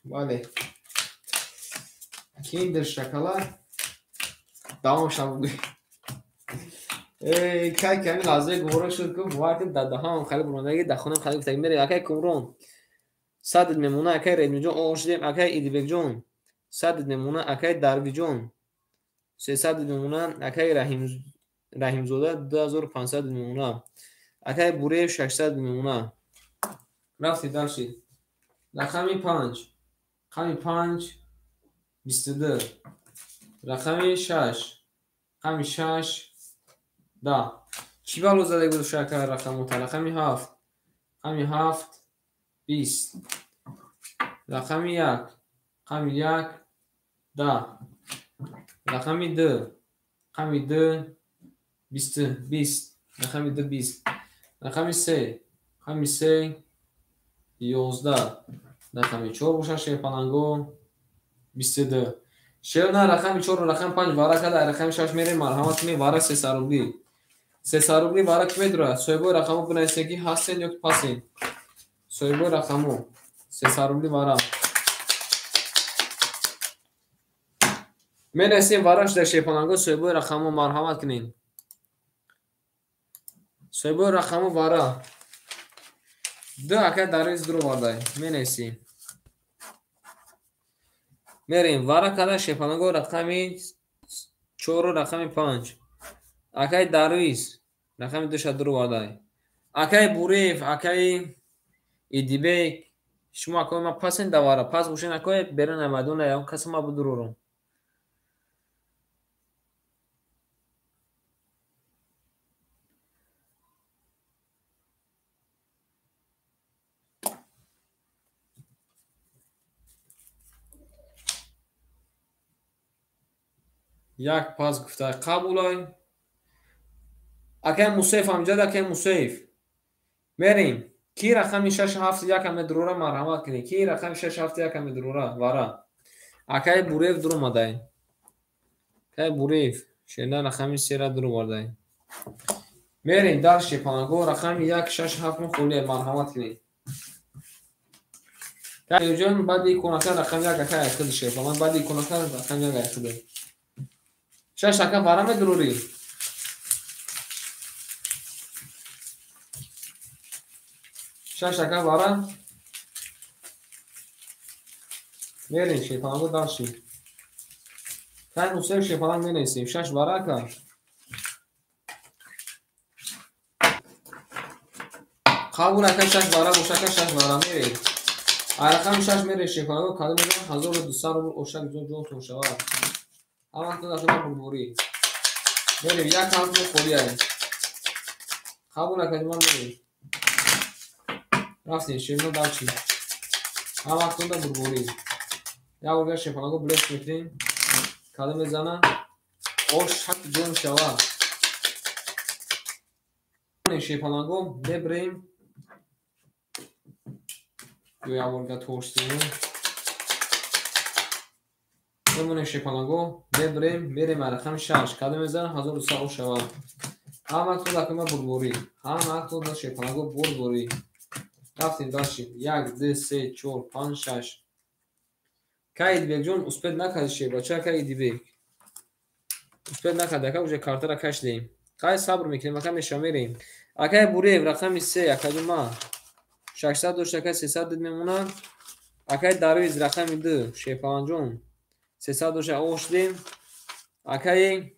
بله کیندر شکلات دام شب ای کای کمی لازم گورو شد که وقتی داده هم خیلی برونده دخونم خیلی تگ میره اکای کمرون 100 نمونه اکای ردمی جون اوش دیم اکای ایدیبک جون 100 نمونه اکای دروی جون 300 نمونه اکای رحیمزاده 2500 نمونه اکای بوریف 600 نمونه رفتی داشتید رقمی 5 رقمی 5 22 رقمی 6 رقمی 6 10 چی بالو زده بود شکر رقم رقمی 7 رقمی 7 20 رقمی 1 رقمی 1 10 رقمی 2 رقمی 2 20 رقمی 2 20 رقمی 3 رقمی 3 11 رقمی 4 باشه شیپالانگو 22 شیرنا رقمی 4 و رقم 5 وارا کرده رقم 6 میره مرحمت می وارا 3 روبلی 3 روبلی وارا کی میدره سویبو رقمو بنویسگی هستین یا پاسین سویبو رقمو 3 روبلی وارا менависем варош дар шепалангу соҳибои рақаму марҳамат кунем. соҳибои рақаму вара ду ака дарвиз дур овардай менависем. мерем вара када шепалангу рақами 4 рақами 5 акай дарвиз рақами душа дур овардай. акай бурев акай идибек шумо акои ма пасен да вара пас бошен акои берун амадуна ям каса ма будурурум. як пас гуфта қабулай акай мусаиф амҷад акай мусаиф мерем ки рақами 671 амедрура марҳамат кунӣ ки рақами 671 амедрура вара акай бурев дур омадай акай бурев шена рақами 3 дур овардай мерем дар шепалангу рақами 167 хуле марҳамат кунӣ кай ҷон баъди кунака рақами 1 акай ахуд шепалан баъди кунака рақами 1 ахуд 6 ака вара медурури шака вара мерем шепалангу дарши кай мусаиф шепаланг менависем 6 вара ка қабул ака 6 вара бошака 6 вара мерем арақами 6 мерем шепалангу кадо мезан 1200 рубл ошак ҷон тошава ҳамаҳто дашуда бурбурӣ мерем як ҳафт мехолиай қабул ака ҷуман мерем рафтем шемно дарчи ҳамаҳтода бурбурӣ як орга шепалангу блес мекунем кадо мезана ошак ҷон шава шепалангу мебрем ё як орга тоштем мемонем шепалангу мебрем мерем арақами 6 кадо мезана 1200 шава ҳамаҳтода акома бурбурӣ ҳамаҳтода шепалангу бурбурӣ рафтем даши 1 2 3 4 5 6 кай идибекҷон успед накарди шебача кай идибек успед накарди ака уже картара кашдем кай сабр мекунем ака меша мерем акай бурев рақами 3 акаҷума 600 дошта акай 300 дид мемона акай дарвиз рақами 2 шепаланҷон 300 дошта оштем акай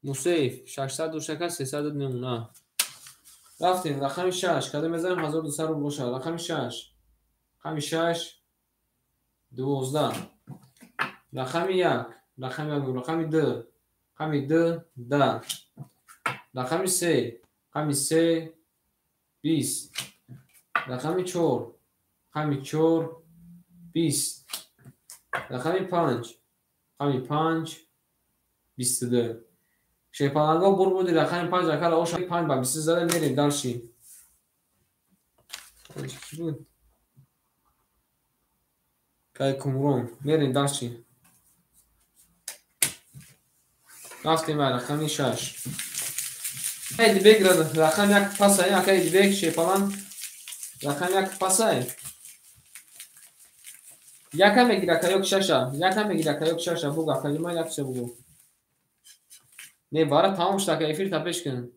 мусаиф 600 дошта акай 300 дид мемона рафтем рақами 6 кадо мезанем 1200 рубл бошад рақами 6 рақами 6 12 рақами 1 рақами 1 рақами 2 рақами 2 10 рақами 3 рақами 3 20 рақами 4 рақами 4 20 рақами 5 рақами 5 22 шепаланго бурбуди рақами 5 акала оша 5 ба 20 зада мерем дарши кай кумрон мерем дарши рафтем рақами 6 кай дибек рақами 1 пасай акай дибек шепалан рақами 1 пасай яка мегира кайок 6 яка мегира кайок 6 буг акалима як се буг не бара тамом шуда ка эфир тапеш кун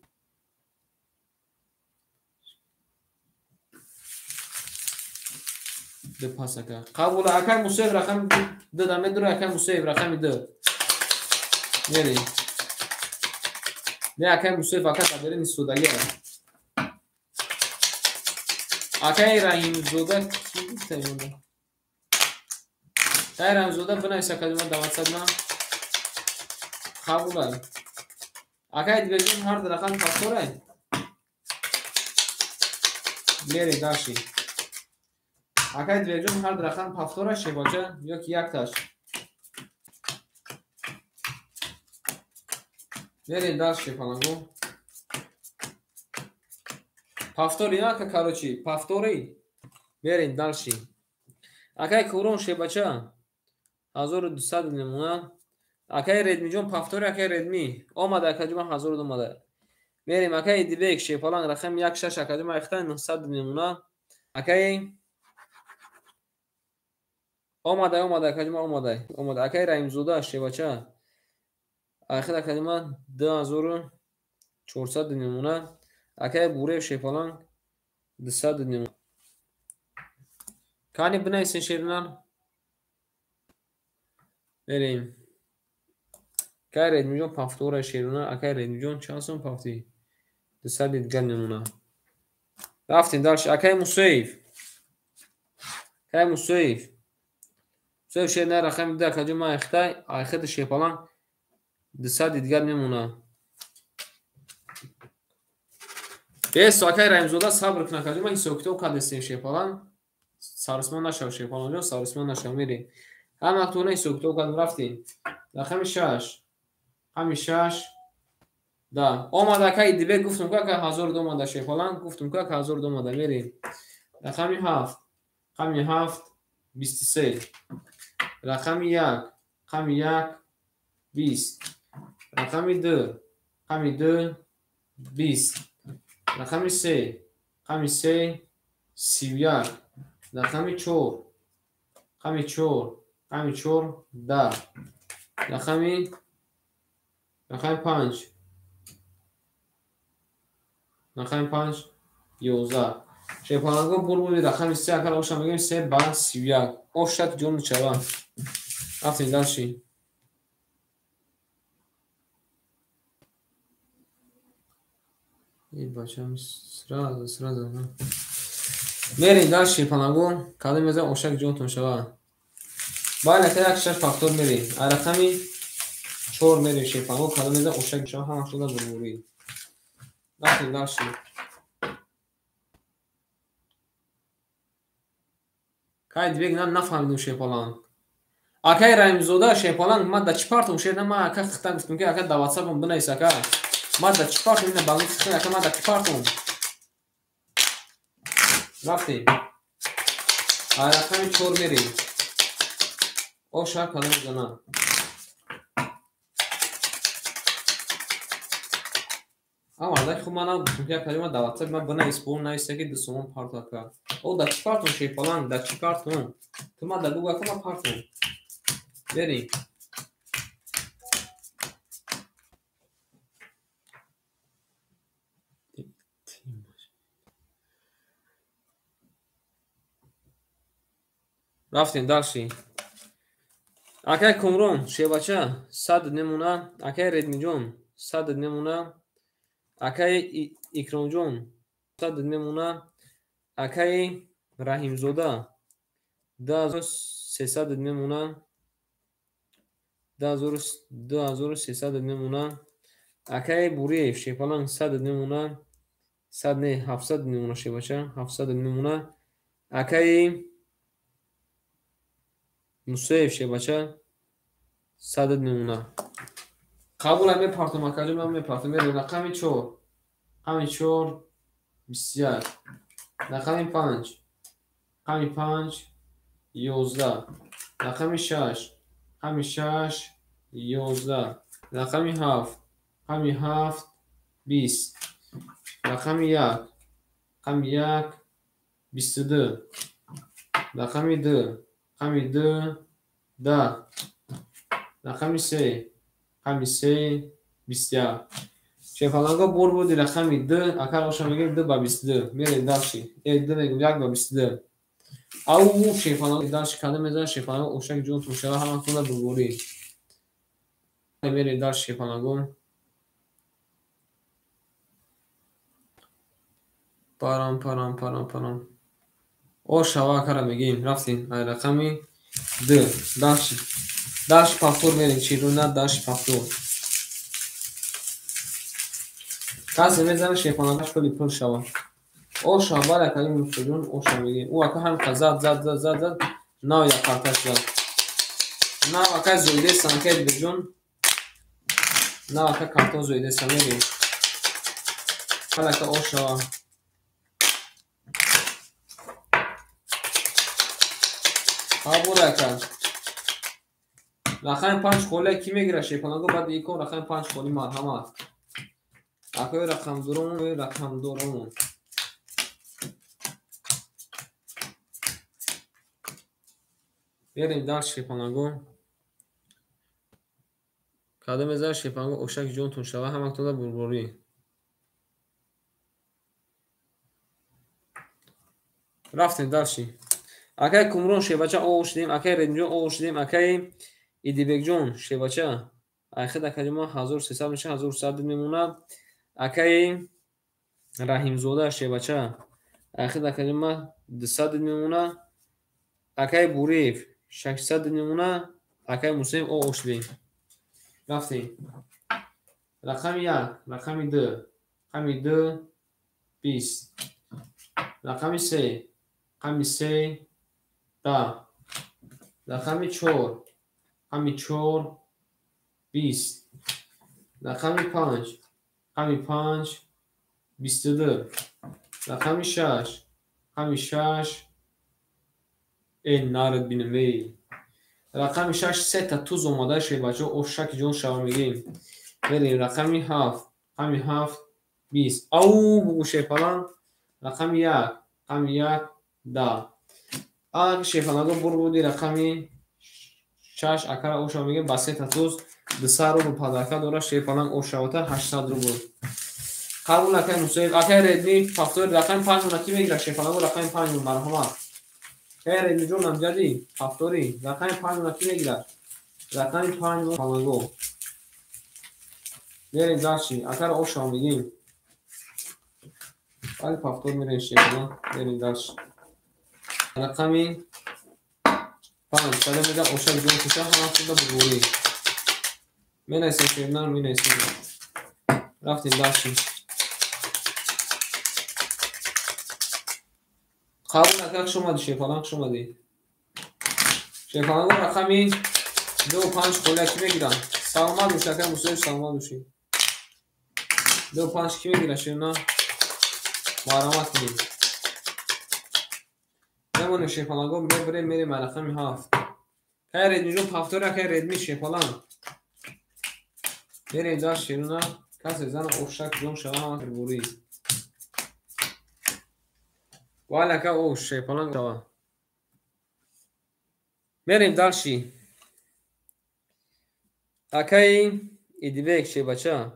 де пасака қабул акай мусаиф рақами 2 да медура акай мусаиф рақами 2 мери не акай мусаиф акай таберин истодагӣ акай раҳимзода ки гуфтаёнда кай раҳимзода бинависа кадима даватсадна қабулай акай дибекҷон ҳар рақам пафторай мери даши акай дибекҷон ҳар рақам пафтора шебача ёки якташ мери даш шепалангу пафтори яка карочи пафтори мерин далши акай курон шебача 1200 мемона акай редмиҷон пафтори акай редми омада акаҷума 1000 омада мерим акай дибек шепаланг рақами 16 акаҷума ихта 900 мемона акай آماده کلمه آماده اکای رحیمزاده شیباچه آخر کلمه 2400 نمونه اکای بوره شیپالان 200 نمونه کانی بنویسین شیرینان بریم اکای ریدمی جان پافتور شیرینان اکای ریدمی جان چند سون پافتی 200 دیگر نمونه رفتیم دارش اکای موسیف موسیف شیرینه رقم ده کلمه اختای آخر شیپالان 200 دیگر نمونه به ساکای رحیمزاده صبر کنه کجا من این سوکتو کادسین شیپالان سارسمان نشو شیپالان جو سارسمان نشو میری هم اکتونه این سوکتو کاد رفتیم رقم 6 6 ده آماده که دیگه گفتم که 1000 دوماده شیپالان گفتم که 1000 دوماده میری رقم 7 23 رقم 1 20 رقم 2 20 رقم 3 31 رقم 4 10 رقم 5 11 شیپالانگو بول رقم 3 اگر اوشا میگیم 3 با 31 اوشت جون چوا رفتیم داشتی این بچه هم سرا دارم میرین داشت شیپالانگو کالی میزه اوشک جون تون شوا باید نکه یک شش فاکتور میرین رقمی 4 میرین شیپالانگو کالی میزه اوشک شوا هم شده بروری رفتیم داشتی کای دیگه نفهمیدم شیپالان اکای رحیمزاده شیپالان ما دا چپارتم شده ما اکا خطا گفتم که اکا دا واتساپم بنویس اکا ما دا چپارتم اینه بالون خطا اکا ما دا چپارتم رفتیم رقم 4 میریم او شهر کلمه زنان اما ازای خوب من گفتم که کلمه دا واتساپ ما بنویس بون نویسه که دسومون پارت اکا او دا چپارتم شیپالان دا چپارتم تو ما دا دوگا اکا ما پارتم بریم رفتیم داشتی اکای کمرون شیباچه 100 نمونه اکای ریدمی جون 100 نمونه اکای اکرام جون 100 نمونه اکای رحیمزاده 2300 نمونه 2300 نمونه اکای بوری شیپالان 100 نمونه 100 نه 700 نمونه شیباچه 700 نمونه اکای موسیف شیباچه 100 نمونه قبول هم میپارتم اکاجم هم میپارتم میریم رقم 4 21 رقم 5 11 رقم 6 11 رقم 7 20 رقم 1 22 رقم 2 10 رقم 3 21 شیپالانگا بور بودی رقمی 2 اکر آشا میگیم 2 با 22 میرین داشتی 2 میگیم 1 با 22 او شیپالانگا داشت کده میزن شیپالانگا اوشک جون تو شده همه خونه بگوری میرین داشت شیپالانگا پارام او شوا کرا میگیم رفتیم رقمی 2 داشت پافتور میرین چیرونه داشت پافتور کسی میزنه شیپالانگاش کلی پل شوا او شابه کنیم مستجون او شا میگیم او اکا هم که زد ناو یا قرطش زد ناو اکا زویده سانکید بجون ناو اکا کارتون زویده سانگیم حالا که او شوا قبول اکا رقم 5 خوله کی میگیره شیپالانگو بعد یکو رقم 5 خولی مرحمت اکای رقم بریم در شیپانگو. کدام از شیپانگو اوشک جونتون شوه همکنون در بربری. رفتیم درشی. اکای کمرون شیباچه اوش دیم، اکای ردنجون اوش دیم، اکای ایدیبک جون شیباچه. اخیر در کلمه 1300 میشه 1100 میمونه. اکای رحیم زوده شیباچه. اخیر در کلمه 200 میمونه. اکای بوریف 600 میمونه. اکای مسلم اوش دیم. رفتیم. رقم 1 رقم 2 رقم 2 20 رقم 3 رقم 3 10 رقم 4 رقم 4 20 رقم 5 رقم 5 22 رقم 6 رقم 6 این نارد بینمی رقم 6 3 تا توز اومده شه بچه اوشک جون شما میگیم. بریم رقم 7 رقم 7 20 او بگو شیپالان. رقم 1 رقم 1 10 اگه شیپالانگو بر بودی رقم 6 اکر او شما میگیم بسه تا توز 200 رو پاداکا داره شیپالانگ او شواتر 800 رو بود. قبول اکای مصیب اکای ردمی فاکتور رقم 5 رو نکی بگیره شیپالانگو رقم 5 رو مرحمت اکای ردمی جون نمجدی فاکتوری رقم 5 رو نکی بگیره رقم 5 رو پالانگو. بریم داشتی اکر او شما میگیم ولی فاکتور میره شیپالانگ. بریم داشت رقمی 5 ساله میده اوشک جون کشه همه خونده بگوری می نیسیم شیرنان می نیسیم. رفتیم داشتیم قبول اکر شما دی شیپالانگ شما دی شیپالانگ رقمی 2 و 5 خوله کی بگیرم سلامت دوشه اکر مصیب سلامت دوشی 2 و 5 کی بگیره شیرنان محرمت کنیم نمونه شیپالانگو بریم میریم رقمی 7 که ردمی جون پافتور که ردمی شیپالانگ بریم داشت شیرنان کسی زن اوشک جون شما همه بوری ولی که اوش شیپالانگ شما بریم داشتی اکای ایدیوک شیباچه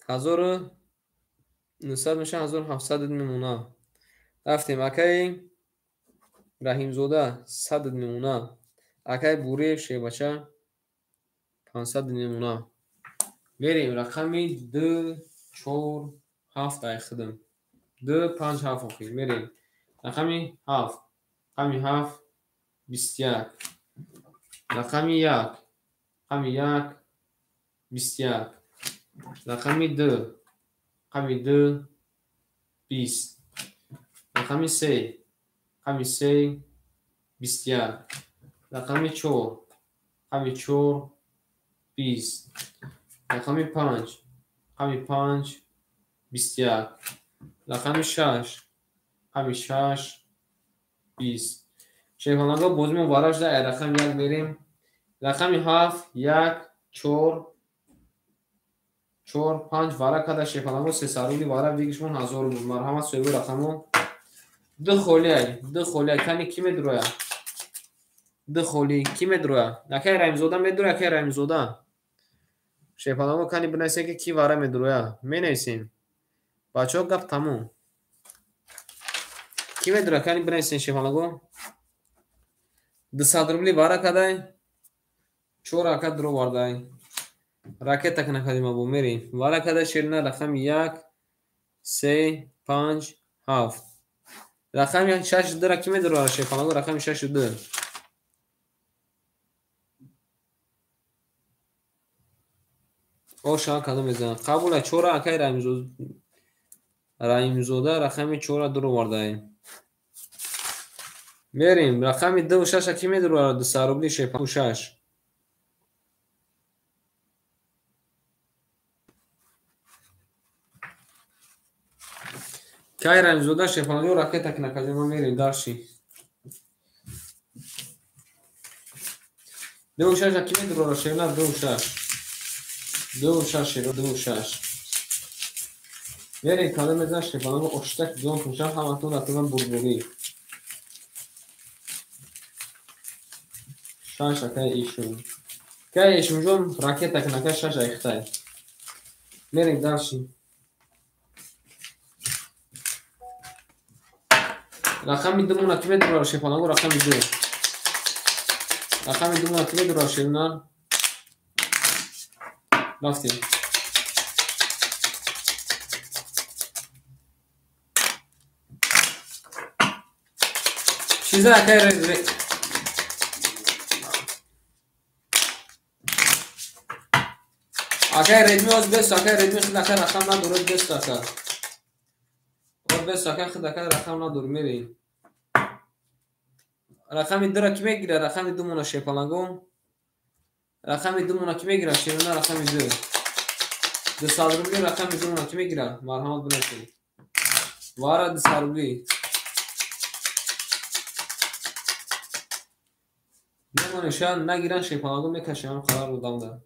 1900 میشه 1700 میمونه. رفتیم اکای رحیم زوده 100 میمونه. اکای بوری شیباچه 500 میمونه. بریم رقمی 2 4 7 خدم 2 5 7 اخیر بریم رقمی 7 رقمی 7 21 رقمی 1 رقمی 1 21 رقمی 2 رقمی 2 20 رقمی 3 رقمی 3 21 رقمی 4 رقمی 4 20 رقمی 5 رقمی 5 21 رقمی 6 رقمی 6 20 شیپالانگو بازی مبارک در رقم 1 بریم رقمی 7 1 4 4 5 وارا کده شیپالانگو 3 سارولی وارا دیگشمون 1000 بود مرحمت سویگو رقمو 2 خولی کنی کی میدروه 2 خولی کی میدروه اکای رحیم زوده میدروه اکای رحیم زوده شیپالانگو کنی بنویسین که کی وارا میدروه می نویسین بچه ها گفت تموم کی میدروه کنی بنویسین شیپالانگو 200 روبلی وارا کده 4 اکا درو وارده راکت تک نکدیم ابو میریم وارا کده شیرنه رقم 1 3 5 7 رقم 6 داره کی میدروه شیپالانگو رقم 6 2 او شا کدوم میزنه قبول 4 اکای رحیم زوده رقم 4 درو وارده بریم رقم 2 و 6 کی میدروه 200 روبلی شیپالانگو 6 کای رحیم زوده شیپالانگو راکت تک نکدیم میریم دارشی 2 و 6 کی میدروه شیرنه 2 و 6 2 و 6 2 و 6 بریم کدوم میزنه شیپالانگو اوشتک جون توشه همتون اتون بربری 6 акай ишум. Акай ишумҷон ракета канака 6 айхтай. Мерем далши. Рақами думона ки медура шепанагу рақами 2. Рақами думона ки медура шемнар. Рафтим. Чиза акай акай редми оз бес акай редми хид акай рақам надурад бес акай. Оз бес акай хид акай рақам надур мерем. Рақами 2 ра ки мегира рақами думона шепанагу. Рақами думона ки мегира шемна рақами 2. 200 рубли рақами думона ки мегира марҳамат бинасӣ. Вара 200 рубли. Немоне шаяд нагиран шепанагу мекашам хабар будам да.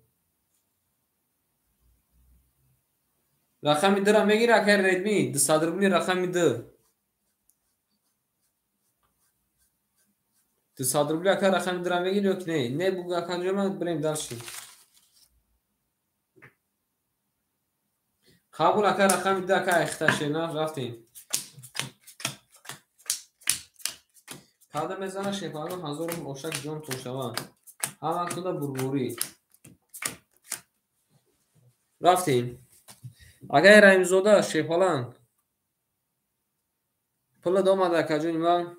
Рақами 2 ра мегира акай редми 200 рубли рақами 2. 200 рубли акай рақами 2 ра мегири ё ки не? Не буга аканҷома бирем далши. Қабул акай рақами 2 акай айхта шена рафтем. Пада мезана шепанагу 1000 ошак ҷон тушава. Ҳама куда бурбури. Рафтем. Акай Раимзода шепалан. Пула домада акаҷони ман.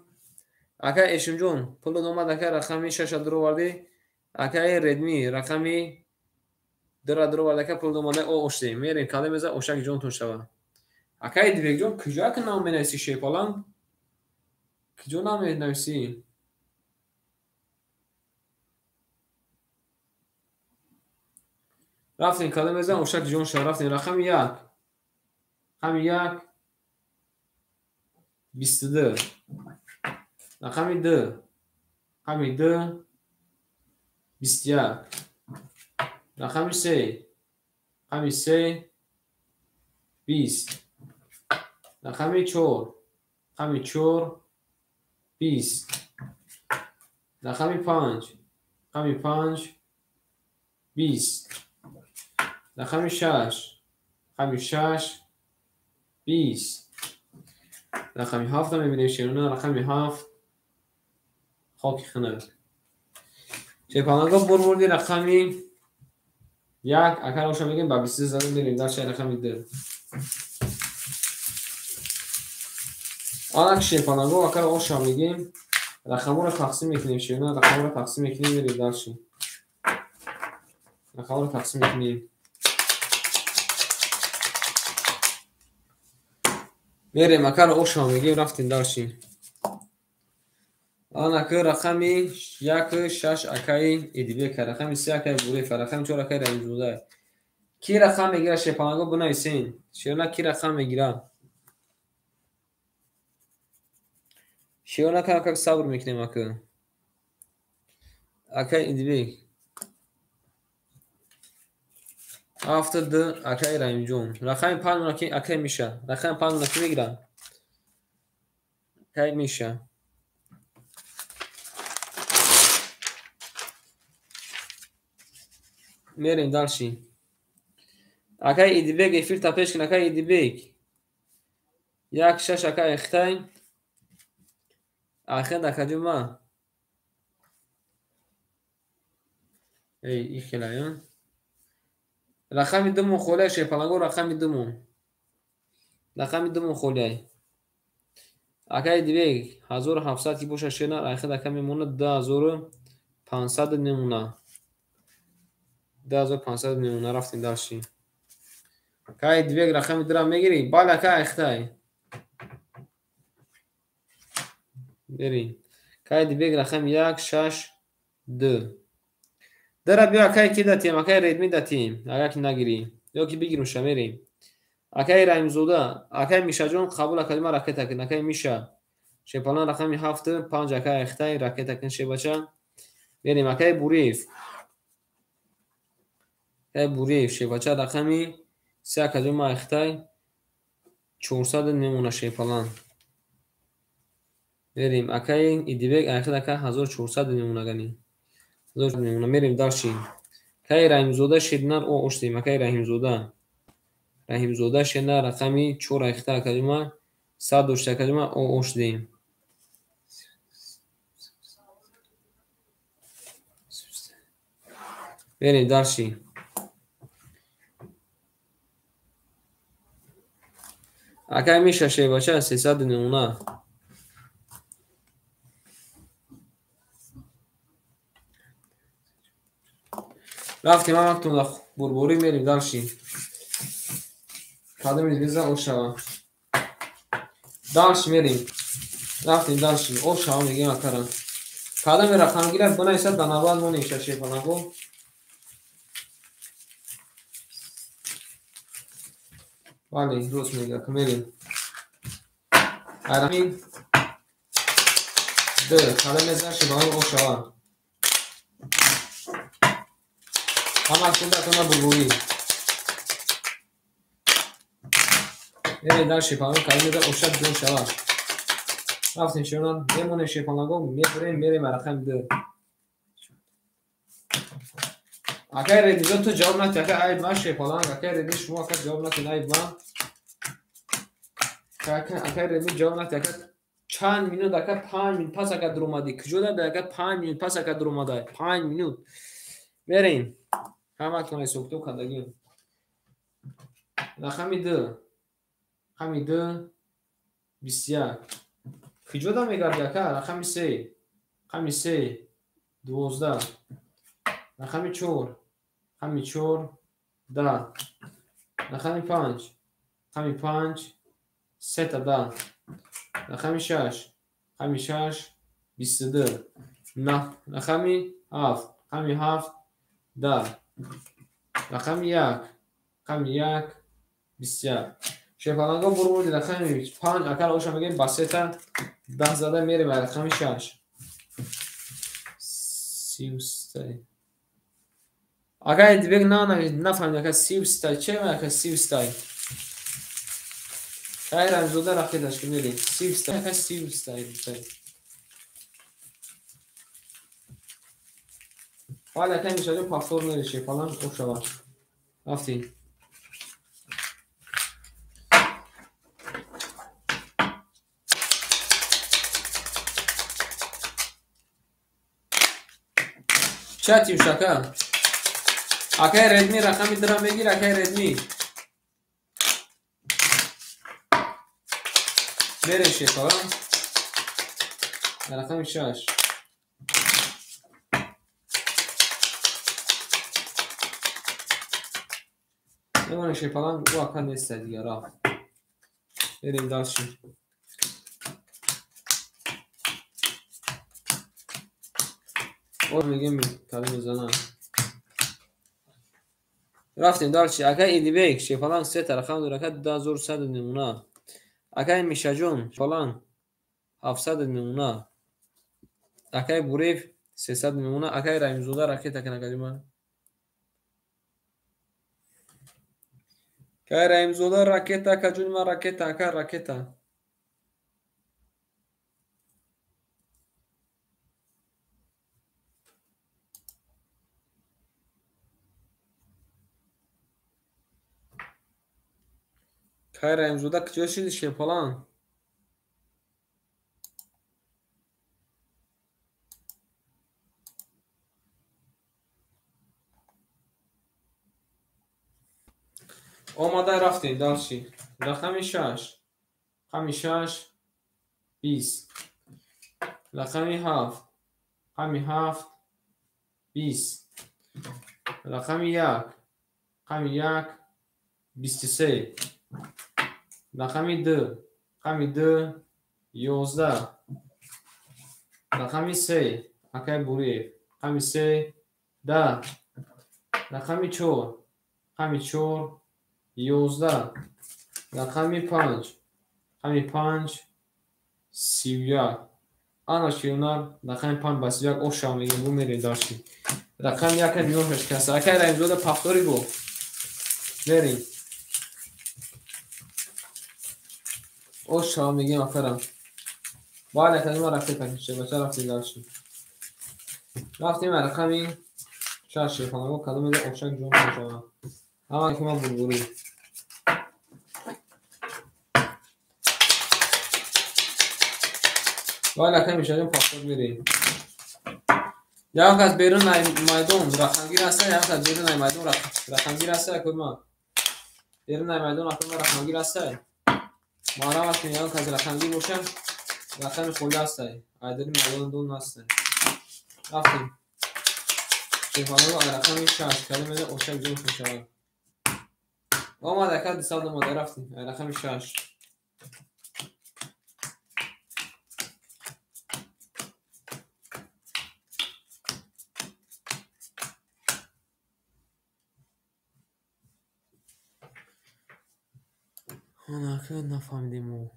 Акай Эшимҷон пула домада акай рақами 6 дуроварди. Акай Редми рақами 2 дуроварди акай пула домада о оштем. Мерем када меза ошак ҷон тушава. Акай Дивекҷон куҷа ки нам менависи шепалан? Куҷо нам менависи? Рафтем када меза ошак ҷон шава. Рафтем рақами 1. Рақами 1 22. Рақами 2. Рақами 2 21. Рақами 3. Рақами 3 20. Рақами 4. Рақами 4 20. Рақами 5. Рақами 5 20. Рақами 6. Рақами 6 20. рақами 7 мебинем шемна рақами 7 хоки хинак шепанага бурбурди рақами 1 акар оша мегем ба 23 задем мерем дар шай рақами 2 анак шепанага акар оша мегем рақамуро тақсим мекунем шемна рақамуро тақсим мекунем мерем дар ши рақамуро тақсим мекунем мерем акаро ошо мегем рафтем дарши анаки рақами 1 6 акаи идибека рақами 3 акаи бурефа рақами 4 акаи рамизуда ки рақам мегира шепанаго бинависен шиёна ки рақам мегира шиёна как сабр мекунем ака акаи идибек 70 акаи рамиҷон рақами 5 акаи миша рақами 5 ки мегира акаи миша мерем далши акаи идибек эфир тапешкин акаи идибек 1 6 акаи хитай ахед акаҷума эй ихелаён рақами думон холия шепанаго рақами думон холия акаи идибек 1700 ки боша шена ахед ака мемона 2500 немуна 2500 немуна рафтем дарши акаи идибек рақами дра мегири бале акаи хитай берин акаи идибек рақами 1 6 2 дара биё акаи ки датем акаи редми датем агар ки нагирӣ ё ки бигирм шамерем акаи раимзода акаи мишаҷон қабул акадима ракета кин акаи миша шепалан рақами 7 5 акаи хитай ракета кин шебача берем акаи буриев шебача рақами 3 акаҷома хитай 400 немуна шепалан берем акаи идибек ахид ака 1400 немуна гани میریم داشتیم کی رحیمزاده شدنر او اشتیم کی رحیمزاده شدنر رقمی 4 اختا کلمه 100 کلمه او اشتیم بریم داشتیم اکی میشه شی باشه 319 رفتیم هم وقتون بربوری میریم داشتیم قدم میزه او شوا داشت میریم رفتیم داشتیم او شوا میگیم اکرم قدم رقم گیرد بنا ایسد بنابرد مون ایشه شی کنگو ولی روز میگه که میریم ارمین ده قدم میزه شی بنا او شوا همه کنده کنه بربوری میریم داشتیم قدم میزه او شد دون شوا رفتیم شونان میمونه شی کنگو میریم رقم ده اگر ردیزو تو جواب نتی اگر عیب باشه فلان اگر ردی شما اگر جواب نتی عیب با اگر ردی جواب نتی اگر چند مینوت اگر 5 مینوت پس اگر درومادی کجا ده اگر 5 مینوت پس اگر دروماده 5 مینوت بریم همه کنه سوکتو کندگی رقمی ده رقمی ده 21 کجا ده میگرد اگر رقمی 3 رقمی 3 12 رقمی 4 رقمی 4 10 رقمی 5 رقمی 5 3 تا 10 رقمی 6 رقمی 6 22 نه رقمی 7 رقمی 7 10 رقمی 1 رقمی 1 21 شفالانگا برو رقمی 5 اگر اوشا میگیم با 3 تا 10 زده میریم رقمی 6 33 اگر دیگه نفهمید اگر 33 چه اگر 33 خیر امزوده رقیدش که میریم 33 اگر 33 حالا که میشه پافتور نمیشه فلان او شما رفتیم چتیم شکر اگر ردمی رقمی درم بگیر اگر ردمی برشه فلان رقمی 6 نمونه شیپالان او اکن نیست دیگه رفت بریم داشتیم او میگیم کلمه زنان رفتیم داشتیم اگر ایدی بیک شیپالان 3 تا رقم درکت 2100 نمونه اگر میشه جون فلان 700 نمونه اگر بوریف 300 نمونه اگر رایمزوده رکت اکنه کلمه که رایمزوده رکت کجون ما رکت اکر رکت که رایمزوده کجا شد شیپالان آماده رفتیم داشتیم رقمی 6 رقمی 6 20 رقمی 7 رقمی 7 20 رقمی 1 رقمی 1 23 رقمی 2 رقمی 2 11 رقمی 3 اکای بوری رقمی 3 10 رقمی 4 رقمی 4 11 رقمی 5 رقمی 5 31 آن شیونار رقم 5 با 31 او شام میگیم بو میریم داشتیم رقم 1 نیومش کسا اکای رایمزوده پافتوری بو بریم او شام میگیم آفرم باید کلمه رفته تکیشه بچه رفتی داشتیم رفتیم رقمی 6 شیفانگو کدوم ده افشک جون کنشما اما که ما بلبوری باید لکه میشاریم پاسپورت میریم یک از بیرون مایدون رقمگیر هسته یک از بیرون مایدون رقمگیر هسته کدوم بیرون مایدون رقمگیر هسته ما را وقتی یک از رقمگیر باشه رقم خود هسته عدد مایدون دون هسته رفتیم شیفانگو رقمی 6 کلمه ده افشک جون کنشما ما دکت دیساد نماده رفتیم رقمی 6 انا که نفهمیدیم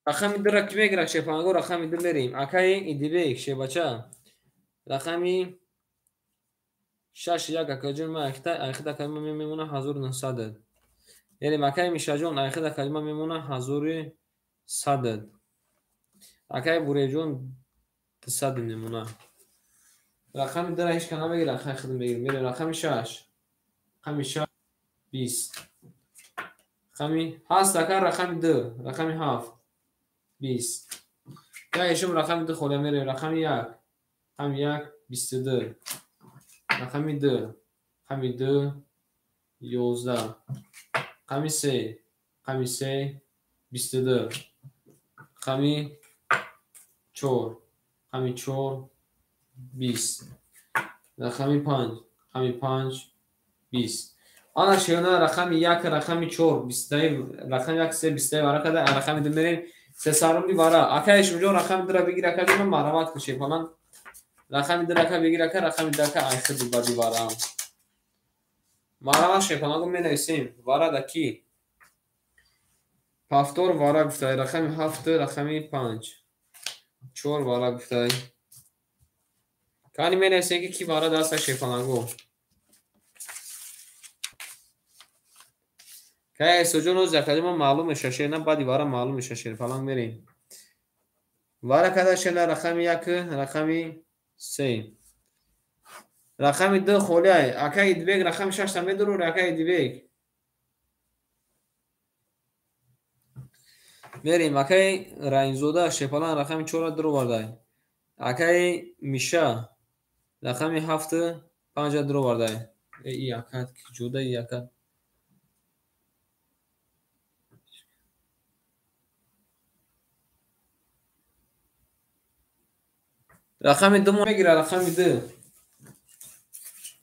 رقمی در کی میگیره شیفانگو رقمی در بریم اکای ایدیبیک شی بچه رقمی 6 یک اکاجون ما اخیده کلمه میمونه 1900 یعنی مکای میشه جون اخیده کلمه میمونه 1100 اکای بوری جون 100 میمونه رقمی در هیچ کنه بگیر رقم خودم بگیر میره رقمی 6 رقمی 6 20 رقمی هست دکر رقمی 2 رقمی 7 20 یا ایشون رقمی 2 خود میره رقمی 1 رقمی 1 22 رقمی 2 رقمی 2 11 رقمی 3 رقمی 3 22 رقمی 4 رقمی 4 20 رقمی 5 رقمی 5 20 آن شیونه رقمی 1 رقمی 4 20 رقمی 1 3 20 وارا کده رقمی 2 میریم سه سارم وارا اکایش میجون رقمی در بگیره که من معلومات کشی فلان رقمی در که بگیره که رقمی در که آیخه دو بدی وارا معلومات شیفانگو می نویسیم وارا دکی پافتور وارا گفته رقمی 7 رقمی 5 4 وارا گفته کانی می نویسیم که کی وارا دست شیفانگو که سجون روز کدی ما معلوم ششه نه بعدی وارا معلوم ششه فلان میریم وارا کدا شله رقمی 1 رقمی 3 رقمی 2 خولیای اکای دیبیگ رقم 6 تا میدرو اکای دیبیگ میریم اکای راینزوده شپلان رقمی 4 درو برده اکای میشه رقمی 7 5 درو برده ای اکات کی جوده ای اکات رقمی 2 میگیره رقمی 2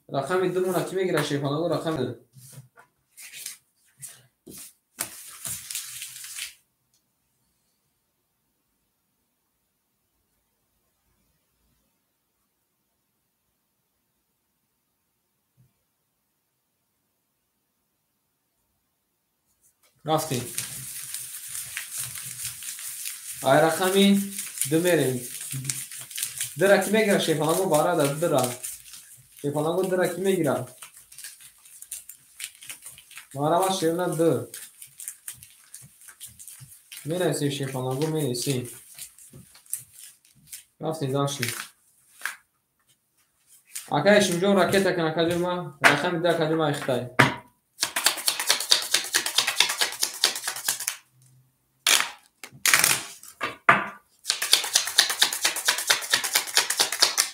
رقمی 2 مون کی میگیره شپلان رقم رفتیم آی رقمی 2 میریم در کی میگیره شپلان بارا در شیفانگو در کی میگیره مارا ما شیرنا 2 می نویسیم شیفانگو می نویسیم رفتیم داشتیم اکایش میجون راکت کنه کجور ما رقم ده کجور ما اختای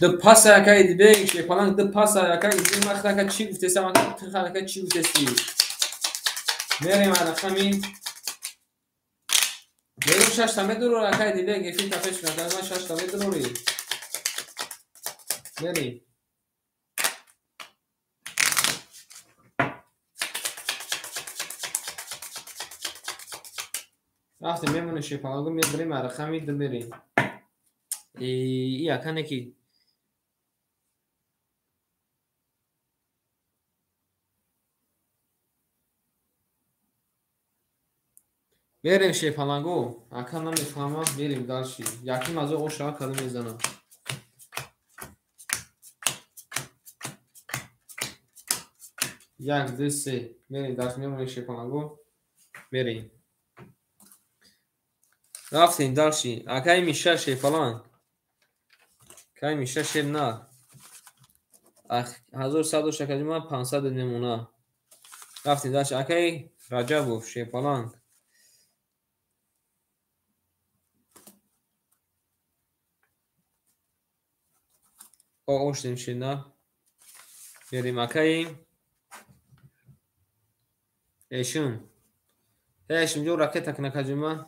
دو پاس اکای دیگه شیفانگ دو پاس اکای دیگه ما خدا که چی گفته سما خدا که چی گفته سی میریم رقمی میریم 6 تا میدرو اکای دیگه گفتی تفش کنه ما 6 تا میدرو میریم رفتیم میمونه شیفانگو میبریم رقمی دو میریم ای اکنه کی بریم شیفانگو اکن نمیفهمم بریم داشتی یکی مزه اوشا کلمه میزنم یک دو سه میریم دست میمونیم شیپالانگو میریم رفتیم داشتی اکی میشه شیپالانگ کی میشه شیر نه 1100 شکل 500 نمونه رفتیم داشتی اکی رجبوف شیپالانگ او اوشتیم شیر نه میریم اکی ایشون ایشون جو راکت نکجمه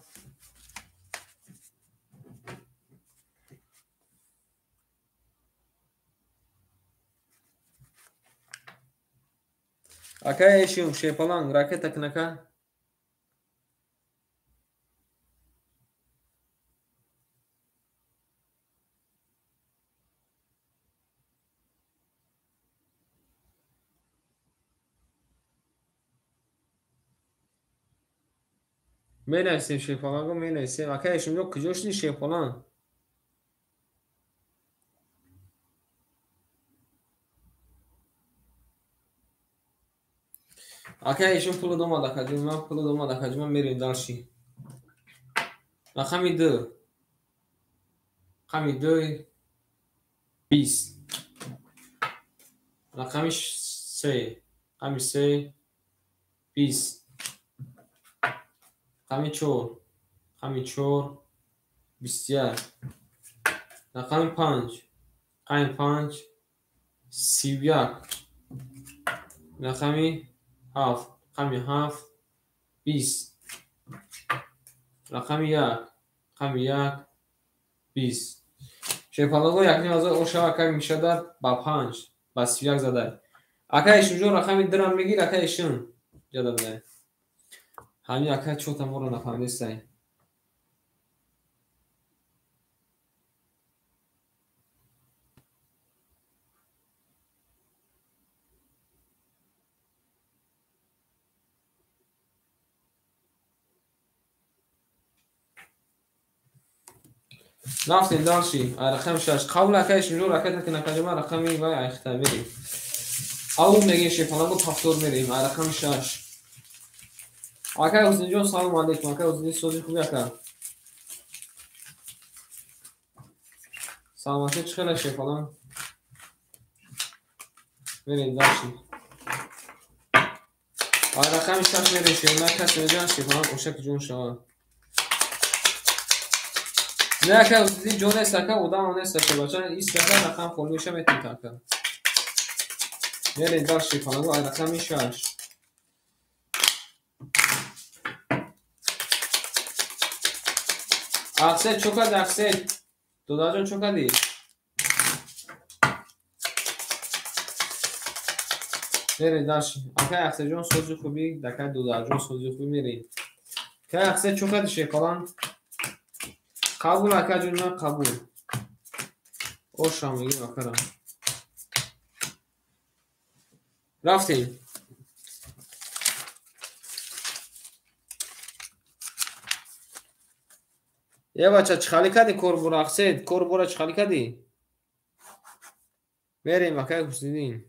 اکی ایشون شیپالانگ راکت نکه می‌نویسیم شیپالانگو می‌نویسیم اکی ایشون جو کجاش نی شیپالانگ اکی ایشون پول دوما دکجمه پول دوما دکجمه میریم داشتی رقمی دو رقمی دو 20 رقمی سه رقمی سه 20 رقمی چهار رقمی چهار 21 رقمی پنج رقمی پنج 31 رقمی هفت رقمی هفت 20 رقمی یک رقمی یک 20 شیپالانگو یک نیم او شو اکی میشه در با پنج با 31 زده اکی ایشون جو رقمی درم میگیر اکی ایشون جدا بده همین اکی چوتا ما رو نفهمیستیم رفتیم داشتی رقم شش قبل اکی ایشون جو رکت که نکجمه رقمی و اخته میریم او میگه شیپالانگو پفتور میریم رقم شش اکی حسین جان سلام علیکم اکی حسین سوزی خوبی اکی سلامتی چه خیلی شیپالانگ میریم داشتی رقم شش میریم شیرمه کسی میگن شیپالانگ اوشک جون شما نه اکی حسین جون است اکی اودام آنست اکی بچه ایست اکی رقم خلوشه میتیم تاکه میریم داشت شیپالانگو رقمی شش اقصد چوکد اقصد دودا جان چوکدی میریم داشت اکی اقصد جان سوزی خوبی دکه دودا جان سوزی خوبی میریم که اقصد چوکد شیپالانگ قبول اکی جون نه قبول اوشا میگیم اکرم رفتیم یه بچه چخالی کردی کوربورا اقصد کوربورا چخالی کردی میریم اکی حسینین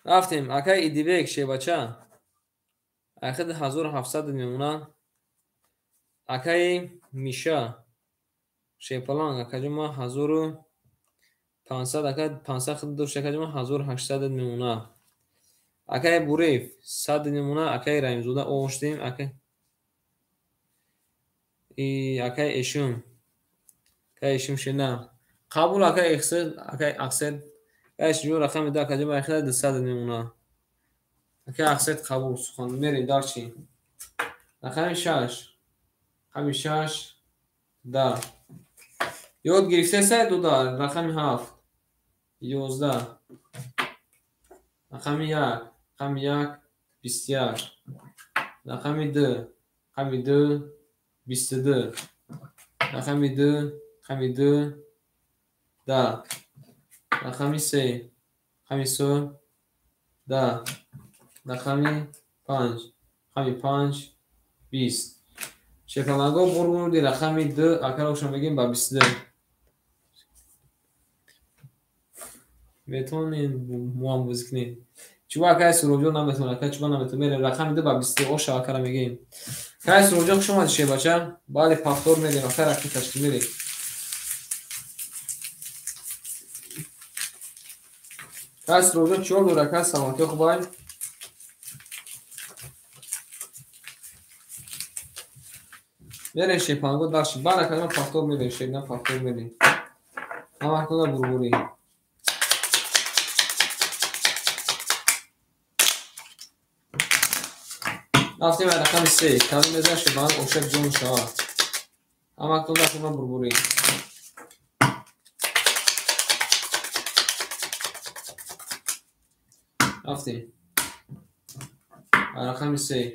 رفتیم اکی ایدیبک شی بچه اخد 1700 میمونه اکی میشه شیپالانگ اکی جمع 1500 اکی 500 خد دو شکل جمع 1800 میمونه اکی بوریف 100 میمونه اکی رایمزوده اوشتیم اکی اکی ایشون شنه قبول اکی اقصد ايش جو رقم ده کجا با خیلی 200 میمونه اکی اقصد قبول سخن میریم دارچی رقم شش رقم شش ده یاد گرفته سه دو دار رقم هفت 11 رقم یک رقم یک 21 رقم دو رقم دو 22 رقم دو رقم دو ده رقم سه رقم سه ده رقم پنج رقم پنج 20 شیپالانگو برگون دی رقم دو اکر روشن بگیم با 22 میتونین مو هم بازی کنین. چوبا که سروجو نمیتونه که چوبا نمیتونه میره رقم 2 با 20 او شاکر میگیم که سروجو شما چه بچه بعد فاکتور میدیم آخر رقم تشکیل میره که سروجو 4 دو رقم سماتی خوبای میره شیپانگو داشت بعد که فاکتور میره شیپنا فاکتور میره اما که بربوری رفتیم رقم 3 کمی میزن شیپانگ اوشک جون شاه اما که داشت بربوری رفتیم رقم 3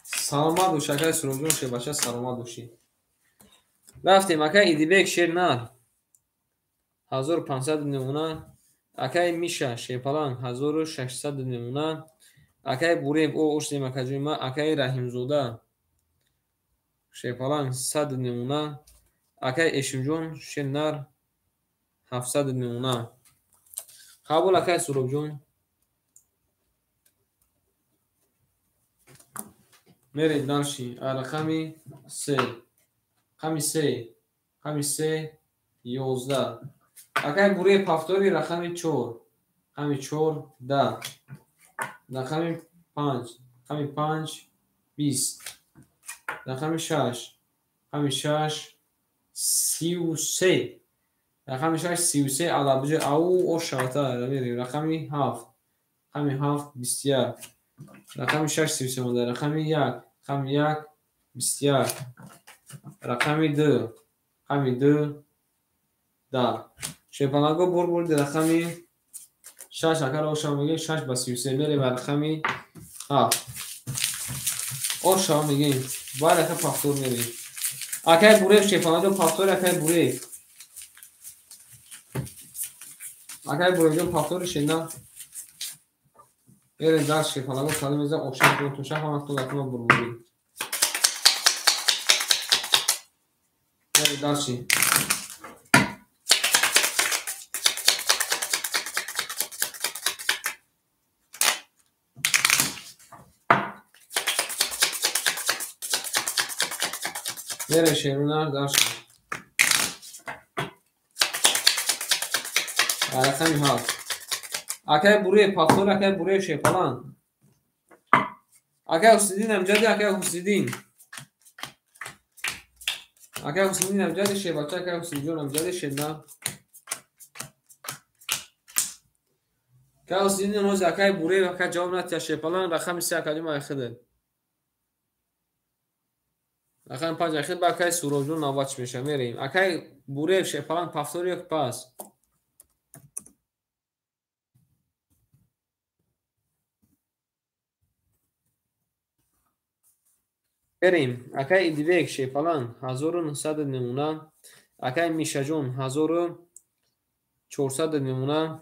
سلامت و شکر سروجون شه بچه سلامت باشی رفتیم اکای ایدیبک شیر نار 1500 نمونه اکای میشه شیپالان 1600 نمونه اکای بوریب او اشتیم اکاجویما اکای رحیم زوده شیپالان 100 نمونه اکای اشمجون شیر نار 700 نمونه قبول اکای سروجون میری دانشی رقمی 3 رقمی 3 رقمی 3 11 اگر بوری پافتوری رقمی 4 رقمی 4 10 رقمی 5 رقمی 5 20 رقمی 6 رقمی 6 33 رقمی 6 33 علابجه او شاتا میری رقمی 7 رقمی 7 21 رقمی 6 33 مونده رقمی 1 رقمی 1 21 رقمی 2 رقمی 2 10 شیپانگو برد رقمی 6 اگر او شما میگه 6 با 33 میره و رقمی 7 او شما میگه باید اکر پافتور میره اکر بوره شیپانگو پافتور اکر بوره اکر بوره جو پافتور شنده میره دست شیپانگو سالی میزه اوشن کنه توشه همه تو دکمه بروری میره دستی میره شیرونه داشت رقمی 7 اکر بوره پافتور اکر بوره شیپالان اکر حسیدین امجدی اکر حسیدین اکر حسیدین امجدی شیباچه اکر حسیدین امجدی شدنا که حسیدین نوز اکر بوره اکر جواب نتیا شیپالان رقم 3 اکادیم اخده رقم 5 اخد با اکر سروجون نواچ میشه میریم اکر بوره شیپالان پافتور یک پاس بریم اکای ایدیوک شیپالان 1900 نمونه اکای میشجون 1400 نمونه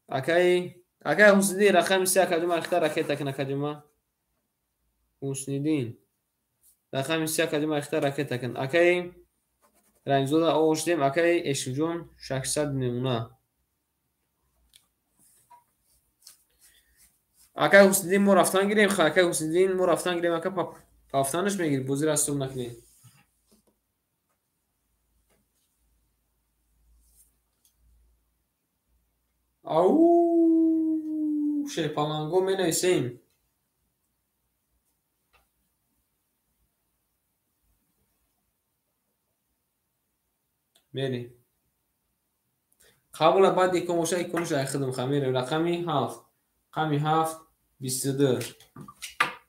اکای حسنیدی رقم 3 اکادیم اختار اکای تکن اکادیم حسنیدین رقم 3 اکادیم اختار اکای تکن اکای رنگزوده آوشدیم اکای اشجون 600 نمونه اکای حسنیدین ما رفتن گیریم اکای حسنیدین ما رفتن گیریم اکای پافتانش میگیری بوزی رستم نکنی او شیپالانگو می نویسیم میری قبول بعد یکموشه یکموشه اخدم خمیره رقمی 7 رقمی 7 22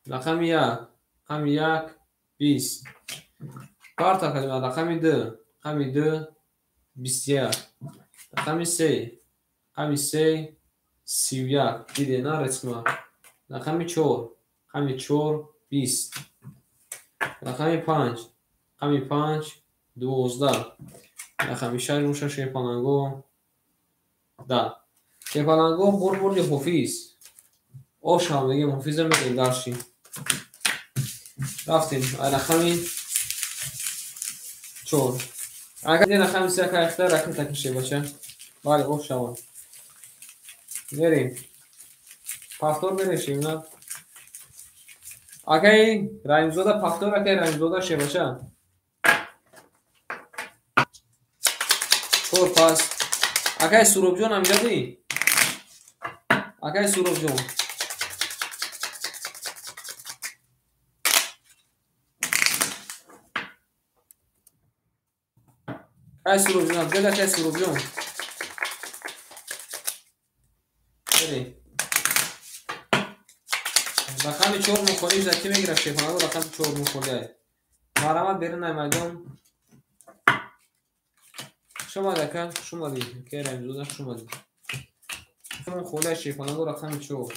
رقمی 1 رقمی 1 20 کارتا کلمه رقمی 2 رقمی 2 21 رقمی 3 رقمی 3 31 دیده نه رسمه رقمی 4 رقمی 4 20 رقمی 5 رقمی 5 12 رقمی 6 روشه شیپالانگو ده شیپالانگو برد حفیظ او شما میگه حفیظ میگه داشتیم رفتیم رقمی 4. اگر یه رقم سه که اختر رقم تکمیشه باشه. بله او شما بریم پافتور برشیم نه اگر رنگزوده پافتور اگر رنگزوده شه باشه 4 پاس اگر سروب جون هم جدی اگر سروب جون اگر سروب جون هم جد اگر سروب جون بریم رقم 4 مخوری زکی میگیره شیفانه رقم 4 مخوری مرامت بیرون نمیدون شما دکن شما دید که رنجوده شما دید شما خوله شیفانه رقم 4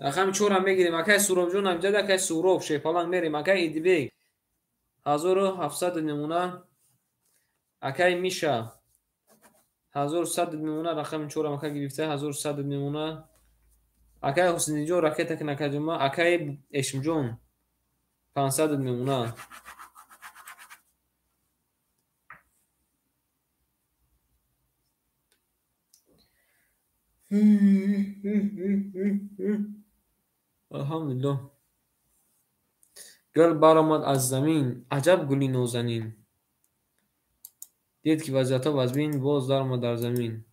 رقم 4 هم میگیریم اکای سروب جون هم جد اکای سروب شیفانه میریم اکای ایدی 1700 نمونه اکای میشه 1100 نمونه رقم 4 هم اکای گرفته 1100 نمونه اکای حسینی جون راکت که نکجمه اکای اشم جون 500 نمونه الحمدلله گل برآمد از زمین عجب گلی نازنین دید که وضعیت ها وزبین باز در آمد در زمین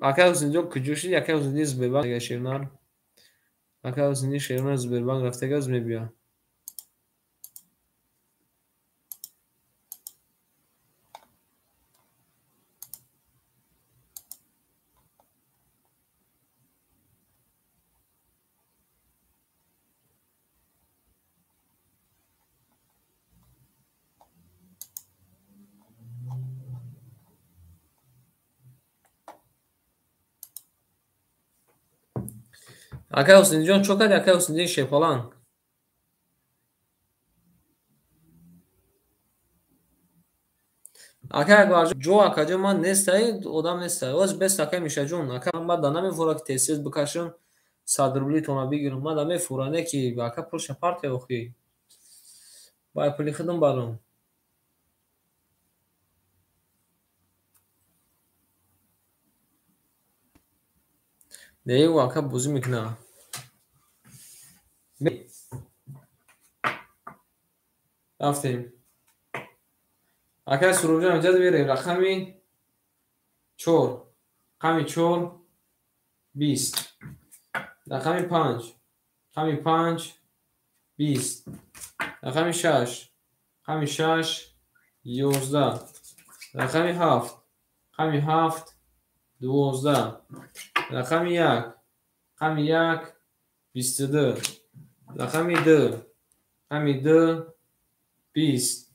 اکای حسینی جون کجوشید اکای حسینی زبیربان اگه شیرنار اکای حسینی شیرنار زبیربان رفته گز میبیا اکای حسینی جون چو کرد اکای حسینی شیپالان اکای اگر جو اکا جو من نیستایی آدم نیستایی واز بست اکای میشه جون اکا من بعد نمیفوره که تحصیل بکشم 100 روبلی تونا بگیرم من نمیفورانه که اکا پول شپارت اخی بای پولی خودم برام دیگه و اکا بوزی میکنه رفتیم اکای سروب جون امجاد بیریم رقمی 4 رقمی 4 20 رقمی 5 رقمی 5 20 رقمی 6 رقمی 6 11 رقمی 7 رقمی 7 12 رقمی 1 رقمی 1 22 رقمی 2 رقمی 2 20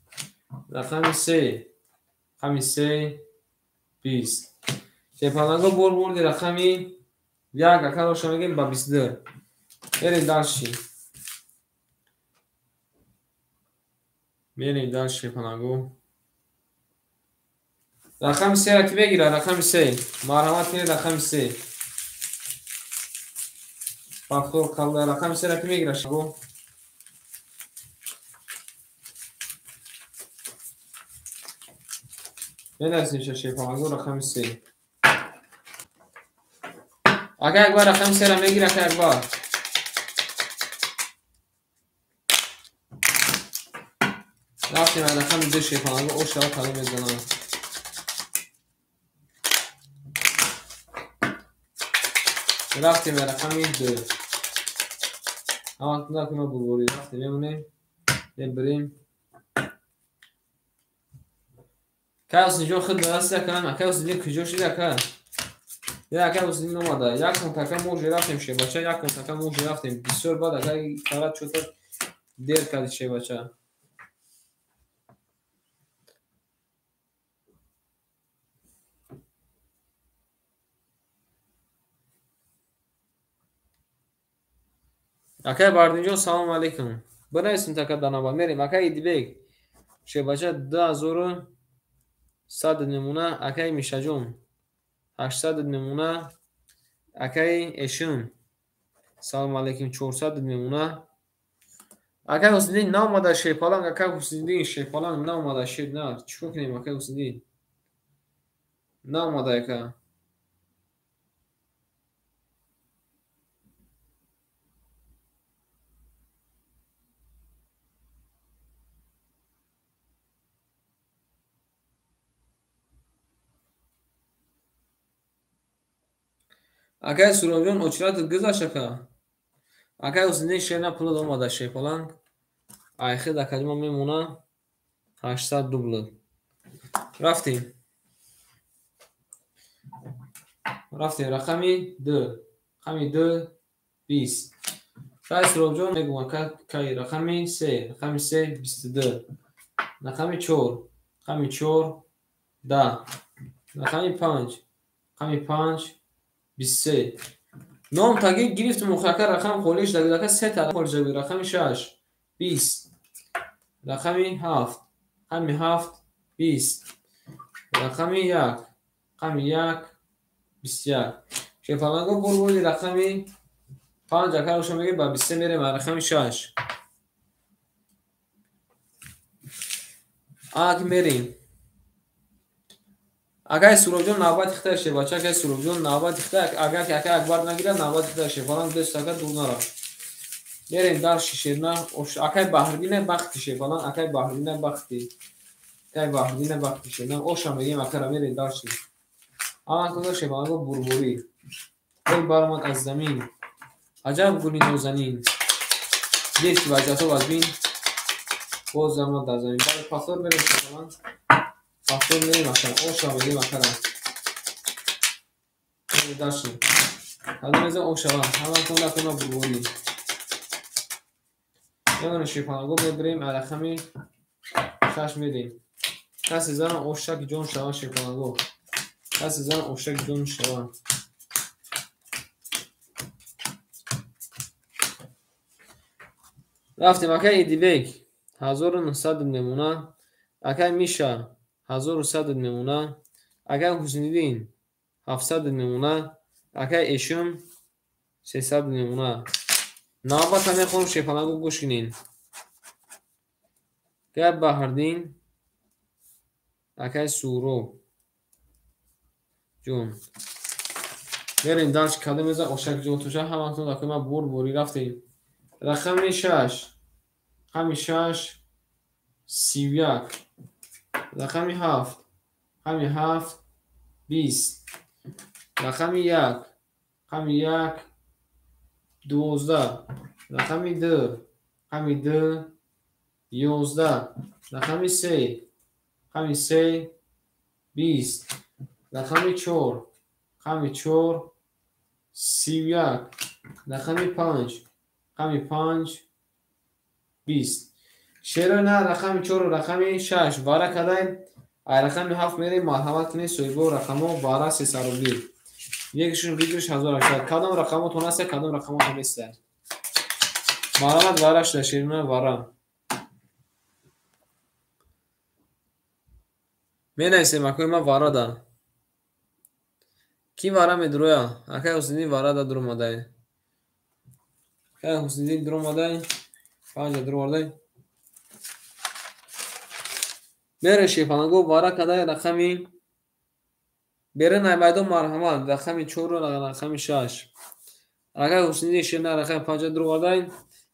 رقمی 3 رقمی 3 20 شیپانگا بور بردی رقمی 1 اکا رو شما میگیم با 22 بریم داشتی بریم داشت شیپانگو رقم 3 را که بگیره رقم 3 مرحمت کنید رقم 3 فاکتور کالده رقم 3 را که میگیره شما بنرسیم شیپانگو رقم 3 اگه اکبر رقم 3 را میگیره که اکبر رفتیم رقم 2 شیپانگو او شما کالو میزنم رفتیم به رقمی 2 اما که ما بروری رفتیم میمونیم بریم که از اینجا خود درست کنم که از اینجا کجا شده که یا که از این نماده یک منطقه موجی رفتیم شه بچه یک منطقه موجی رفتیم بسیار بعد اگر کارت چطور دیر کردی شه بچه اکای باردینجا سلام علیکم برایسیم تکر دانابا میریم اکای ایدی بیگ شه بچه 10100 نمونه اکای میشه جون 800 نمونه акай эшин салом алейкум 400 мемона. акай ҳусниddин наомада шепаланг. акай ҳусниddин шепаланг наомада шед. на чикор кунем акай ҳусниddин наомада ака. акай суровҷон очрат гузашака. акай ҳусниddин шена пула омада шепаланг. айхед акадима мемона 800 рубл. рафтем рақами 2 20. кай суровҷон мегӯям кай рақами 3 22. рақами 4 10. рақами 5 23. ном таги гирифтум охирака рақам холиш дагидака 3 та холиш даги. рақами 6 20. рақами 7 20. рақами 1 21. шефаланго бурбури рақами 5 ака ошо меги ба 23 мерем. рақами 6 ак мерем. акай суровҷон навбат ихта шебача. акай суровҷон навбат ихта. агар ки акай акбар нагирад навбат ихта шефаланг дӯст ака дурнара мерем дар шишерна. акай баҳрбина бахти шефаланг. акай баҳрбина бахти. акай баҳрбина бахти шефаланг. оша мегем акара мерем дар ши. ама кузо шефаланго бурбури. гул баромад аз замин. аҷаб гули нозанин. дешти ваҷато вазбин. боз замон дар замин. баъд пафтор мерем шефаланг. пафтор мерем акара. оша мегем акара. дар ши. ҳада меза ошава. ҳама кунда куна бурбури. мемона шефаланго мебирем. рақами 6 медем. каси зана ошак ҷон шава шефаланго. каси зана ошак ҷон шава. рафтем акай идибек 1900 мемона. акай миша 1100 мемона. акай ҳусниddin 700 мемона. акай эшун 300 мемона. навбата мехоҳам шефаланго гӯш кунен. акай баҳрдин. акай суроб ҷон мерем дар када меза ошак ҷон туша ҳаматон акама бурбури. рафтем рақами 6 31. рақами 7 20. рақами 1 12. рақами 2 11. рақами 3 20. рақами 4 31. рақами 5 20. шеро на рақами 4 рақами 6 бара кадай. ай рақами 7 мерем марҳамат кунед соҳибо рақамо бара 300 рубли. якишон видеош 1800. кадом рақамотон аст кадом рақамотон нест. марҳамат вара шуда шерона вара. менависем акои ман варада. ки вара медуроя? акай ҳусниddin варада дуромадай. акай ҳусниddin дуромадай. 5 дуромадай. мере шефаланго вара кадай рақами бере найбайдо марҳамат рақами 4 рақами 6. акай ҳусниddin шена рақами 5 дуровардай.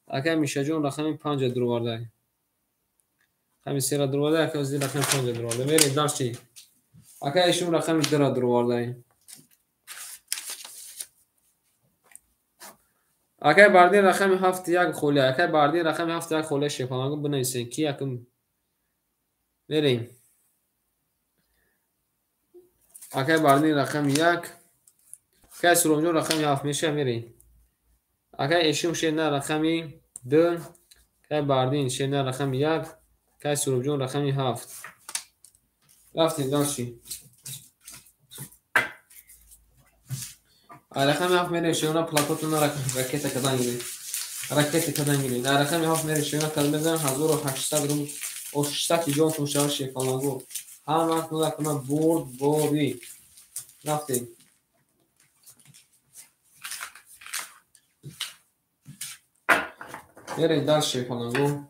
акай мишаҷон рақами 5 дуровардай. рақами 3 дуровардай. акай ҳусниddin рақами 5 дуровардай. мере дарчи. акай эшун рақами 2 дуровардай. акай бардин рақами 7 холия. акай бардин рақами 7 холия шефаланго бинависен ки якм мерем. акай бардин рақами 1. акай суровҷон рақами 7 меша мерем. акай эшум шена рақами 2. акай бардин шена рақами 1. акай суровҷон рақами 7. рафтем дарчи. ай рақами 7 мерем шена плакотона ракета кадан гирем. ракета кадан гирем. ай рақами 7 мерем шена кадан мезанам 1800 рубл. ошак ҷон тун шава шефаланго. ҳама кунда куна бурбури. рафтем بریم در شیپانگو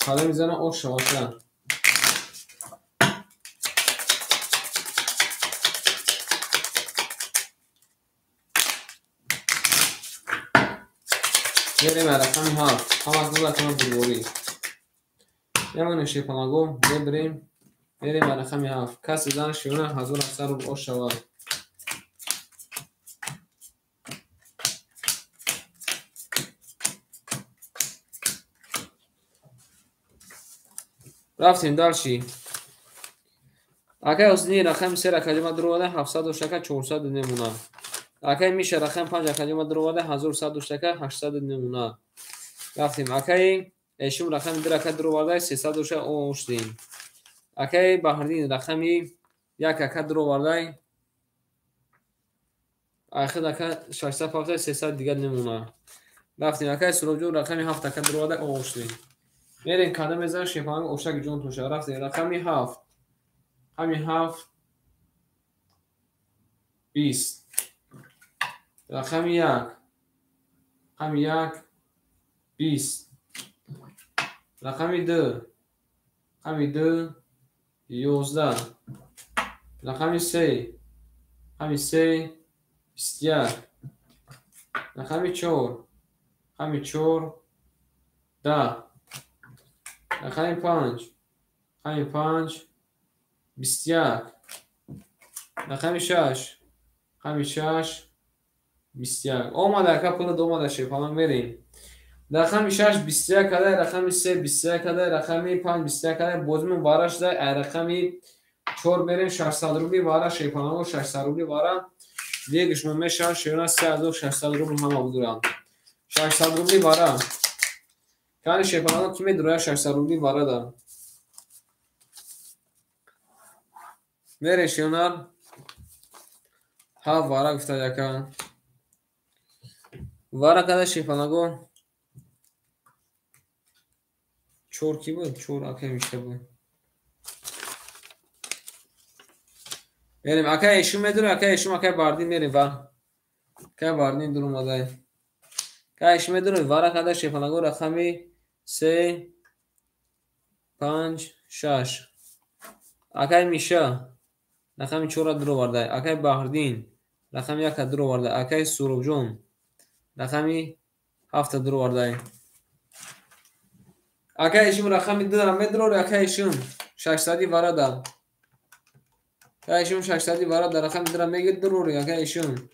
حالا میزنم او شواشن بریم رقم هفت هم از دو رقم بلوری یمون شیپانگو بریم رقم هفت کسی زن شیونه حضور افسر رو او شوار رفتیم دالشی اگه حسنی رقم 3 را کلمه درواده 700 شکه 400 نمونه اگه میشه رقم 5 را کلمه درواده 1100 شکه 800 نمونه رفتیم اگه ایشون رقم 2 را درواده 300 شکه اوشتیم اگه بهردین رقمی 1 اکه درواده اخیر اکه 600 300 دیگه نمونه رفتیم اگه سروجو رقمی 7 اکه درواده اوشتیم میریم کدام میزن شیپانگ اوشک جون توشه رفتیم رقمی 7 همین 7 20 رقم 1 همین 1 20 رقم 2 همین 2 11 رقم 3 همین 3 21 رقم 4 همین 4 10 رقم 5 همین 5 21 رقم 6 همین 6 21 اومده که پول دومده شیپانگ میریم رقم 6 21 کده رقم 3 21 کده رقم 5 21 کده بازمون وارش ده رقم 4 بریم 600 روبلی واره شیپانگو 600 روبلی واره دیگه شما میشه شیرونه 3600 روبل هم آبودورم 600 روبلی واره کانی شیپانگو کی میدروه 600 روبلی واره ده میره شیرونه ها واره گفته یکا واره کده شیپانگو 4 کی بود 4 اکه میشه بود بریم اکه ایشون میدونه اکه ایشون اکه باردی میریم و که باردی درو ماده که ایشون میدونه واره کده شیپانگو رقمی 3 5 6 اکه میشه رقم 4 درو ورده اکه باردین رقم 1 درو ورده اکه سروجون رقمی 7 درو ورده اکه ایشون رقمی 2 درو میدرو اکه ایشون 600 واره ده که ایشون 600 واره ده رقم 2 درو میگه درو اکه ایشون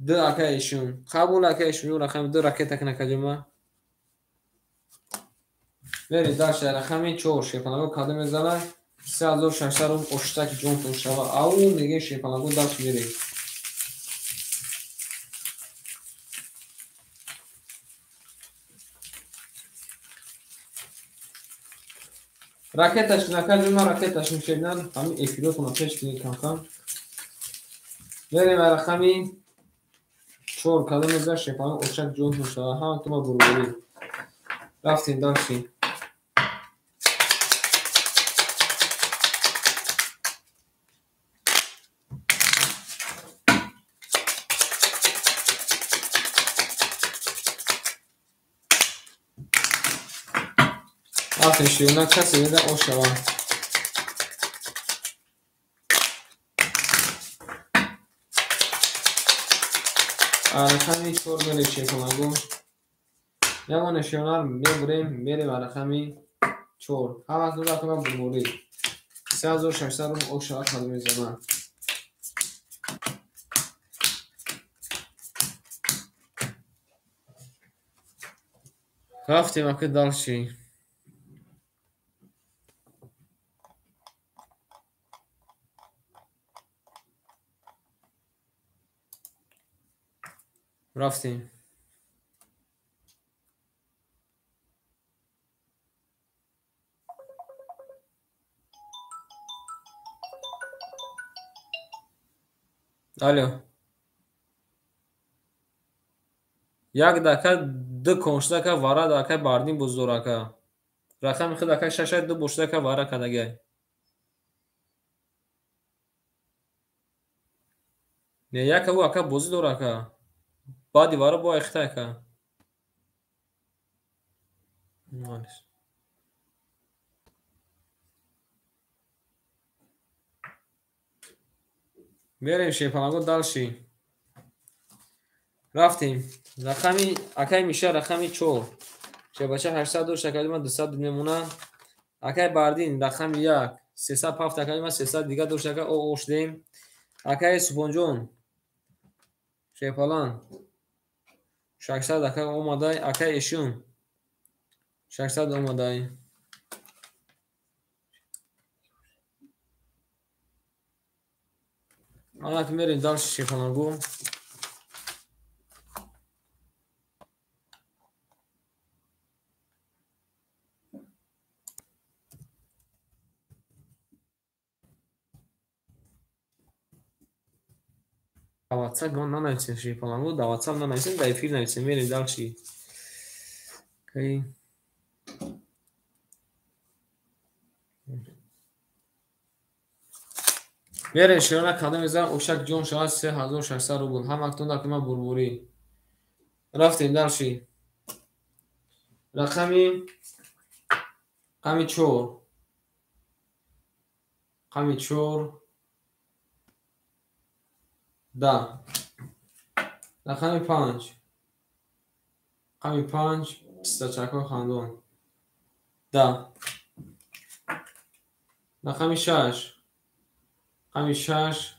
2 اکه ایشون قبول اکه ایشون رقم 2 رکه تکنه کجمه بری داشت رقمی 4 شیپانگو کاده میزنه 3600 رو اشتک جون تو شوا او میگه شیپانگو داشت میری راکتش نکرد ما راکتش میشدن همین اپیلوت ما پیش کنید کم کم بریم رقمی 4 کاده میزنه شیپانگو اشتک جون تو شوا هم تو ما بروری رفتیم داشتیم رفتیم شیونه کسی میده او شوا رقمی 4 بریم شیپانگو یما نشونه رو میبریم رقمی 4 هم از دو رقم بروری 3600 رو او شوا کاده میزنه رفتیم اکه دالشی رفتیم الو یک دکه دو کنشته که واره دکه باردین بزرگه رقم خود دکه 6 دو بوشته که واره کدگه نه یک او اکا بازی داره اکا با دیواره با اخته اکا مالش بریم شیپلنگو دالشی رفتیم رقمی اکای میشه رقمی 4 چه بچه 800 دور شکلی من 200 میمونه اکای باردین رقم 1 307 اکای من 300 دیگه دور شکل او اوشدیم اکای سپونجون شیپلان 600 اکای اومدای اکای اشون 600 اومدای آنها که میریم دالش شیپلنگو در واتساپ ما ننویسیم شیپلنگو در واتساپ ننویسیم در فیل نویسیم میریم دالشی کی میریم شیرانه کدام میزن اوشک جون شاید 3600 روبل هم اکتون در کما بربوری رفتیم دالشی رقمی قمی 4 قمی 4 10 رقمی 5 قمی 5 استچکو خاندون 10 رقمی 6 قمی 6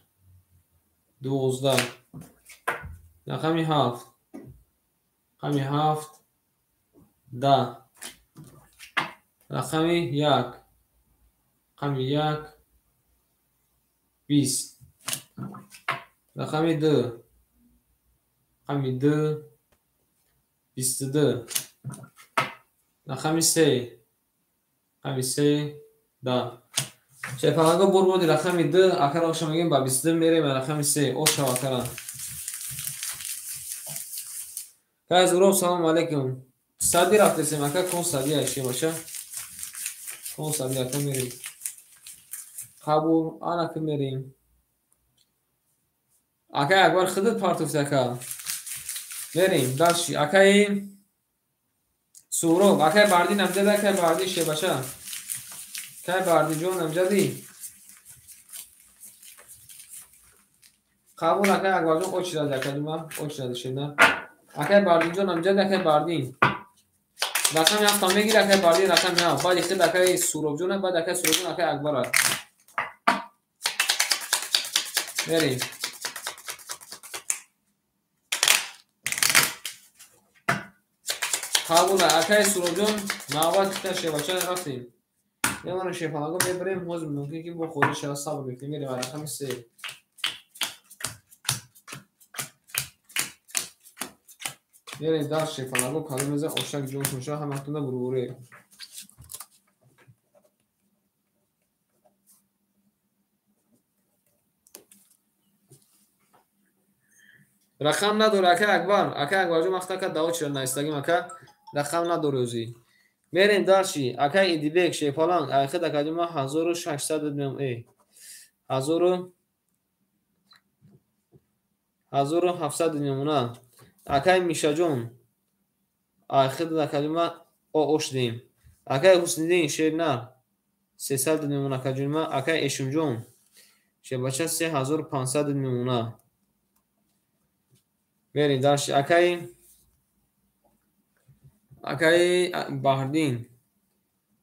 12 رقمی 7 قمی 7 10 رقمی 1 قمی 1 20 رقمی 2 قمی 2 22 رقمی 3 قمی 3 10 شیپلنگو بربودی رقمی 2 اکر آشا میگیم با 22 میریم رقمی 3 اوشا اکران از اروم سلام علیکم سادی رفتیم اکر کن سادی هشی باشه کن سادی اکر میریم قبول آن اکر میریم اکر اکبر خودت پارتوفت اکر میریم داشتی اکر سورو اکر باردی نمجد اکر باردی شی باشه اکر باردی جون نمجدی قبول اکر اکبر جون اوچ داد اکر دوما اوچ داد شده اکر باردی جون نمجد اکر باردی رقم هفت تا میگیر اکر باردی رقم هفت بعد اکر اکر سورو جونه بعد اکر سورو جون اکر اکبر بریم قبول اکر سورو جون نوبت کتا شی باشه رفتیم یه من شیپلنگو ببریم موز ممکن که با خودش را صبر بکنیم میریم رقم 3 میریم در شیپلنگو کاری میزه اوشک جون کنشه هم اکتونه بروره رقم نداره اکر اکبر جون مختا که داود شد نایستگیم اکر رقم نداره اوزی میریم دارشی اکر ایدی بیک شیپلنگ اخد اکر جون 1600 دنیم ای 1700 دنیمونه اکر میشه جون اخد اکر جون اوش دیم اکر حسنیدین شیر نه 300 دنیمونه اکر جون اکر اشم جون شی بچه 3500 دنیمونه بریم داشت اکای باردین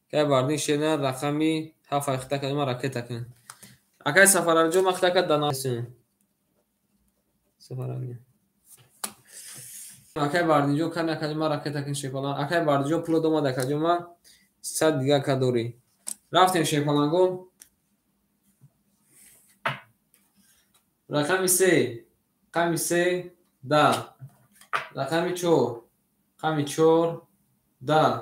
که باردین شده رقمی هفت اخته کدوم راکت کن اکای سفرانجو مخته کد داناسون سفرانجو اکای باردین جو کنه کدوم راکت کن شیپلان اکای باردین جو پلو دوما دکجوما صد دیگه کدوری رفتیم شیپلانگو رقمی 3 قمی 3 10 رقمی 4 قمی 4 10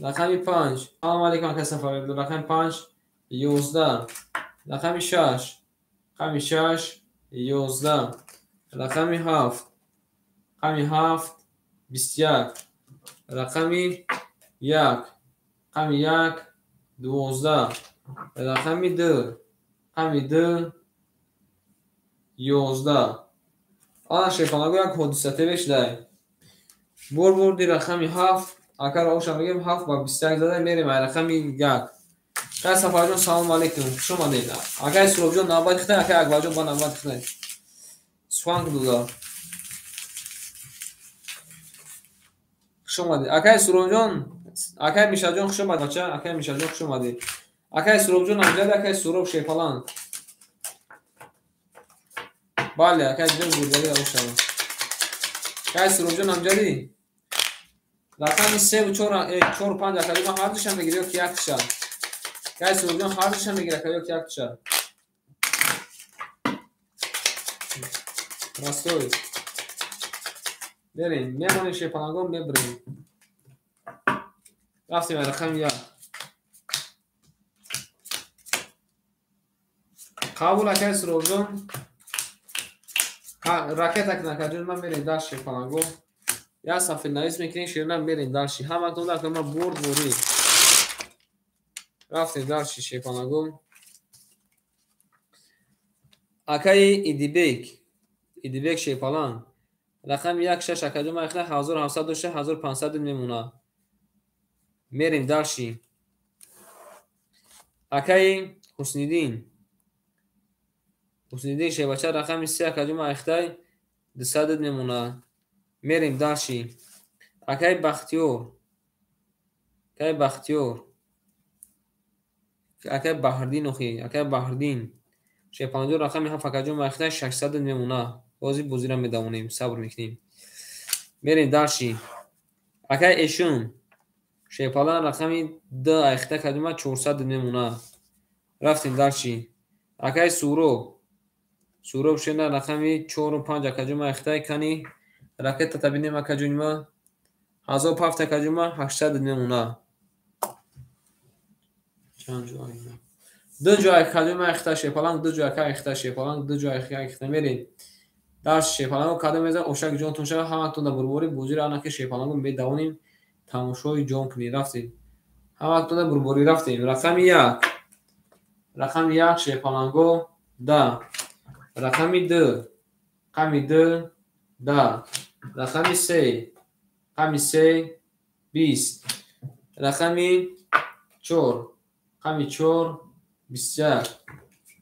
رقمی 5 سلام علیکم اکای سفرانجو رقم 5 11 رقمی 6 قمی 6 11 رقمی 7 قمی 7 21 رقمی 1 قمی 1 12 رقمی 2 قمی 2 11 آن شیپانگو یک حدوثته بشده بردی رقمی 7 اگر آوشم بگیم 7 با 21 زده میریم رقمی 1 که صفحه جون سلام علیکم خوش اومدید اگر سروب جون نوبت خیلی اگر اکبر جون با نوبت خیلی سوانک دودا خوش اومدید اگر سروب جون اگر میشه جون خوش اومد بچه اگر میشه جون خوش اومدید اگر سروب جون امجد اگر سروب شیپالان بله اگر جون بودگی آوشم اگر سروب جون امجدی رقمی 3 و 4 و 5 اگر ما هر دوشم بگیریم که یک شد اگر سروب جون هر دوشم بگیره که یک شد راستوی بریم میمونیم شیپانگو میبریم رفتیم رقم 1 قبول اگر سروب جون راکت اک نکردیم من میریم در شیپانگو یا صفحه نویس میکنیم شیرنم میریم درشی همه اکنون در که ما برد بوریم رفتیم درشی شیپانگو اکای ایدیبیک شیپالان رقم 16 اکادوم اخنه 1702 1500 میمونه میریم درشی اکای حسنیدین شیباچه رقم 3 اکادوم اخته 200 میمونه میریم درشی اکای بختیور اکای بهردین شیپانجو رقم 7 اکادوم اخته 600 میمونه بازی بوزیرم میدونیم صبر میکنیم میریم درشی اکای ایشون شیپالان رقم 2 اخته اکادوم 400 میمونه رفتیم درشی اکای سورو شنده رقمی 4 و 5 اکادوم اخته کنی راکت تبینیم اکادوم 1007 اکادوم 800 میمونه چند جایی دو جای اکادوم اخته شیپالان دو جای اخته شیپالان دو جای اخته میریم درش شیپالان کادم میزن اوشک جون تون شده همه بربوری بوزیر آنها که شیپالان میدونیم تماشای جون کنی رفتیم همه بربوری رفتیم رقم 1 شیپالانگو 10 رقم 2 10 رقم 3 20 رقم 4 21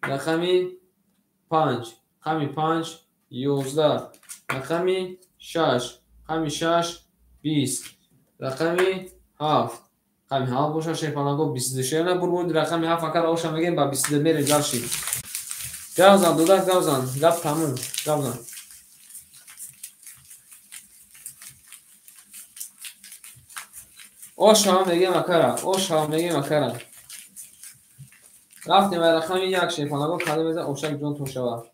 رقم 5 11 رقم 6 20 رقم 7 باشه شیپانگو 22 نه بربود رقم 7 اگر آوشم بگیم با 22 میریم درشی گوزن دودک گوزن گفت تموم گوزن اوش هم میگیم اکره رفتیم رقم 1 شیپانگو کادم میزن اوشک جون تون شود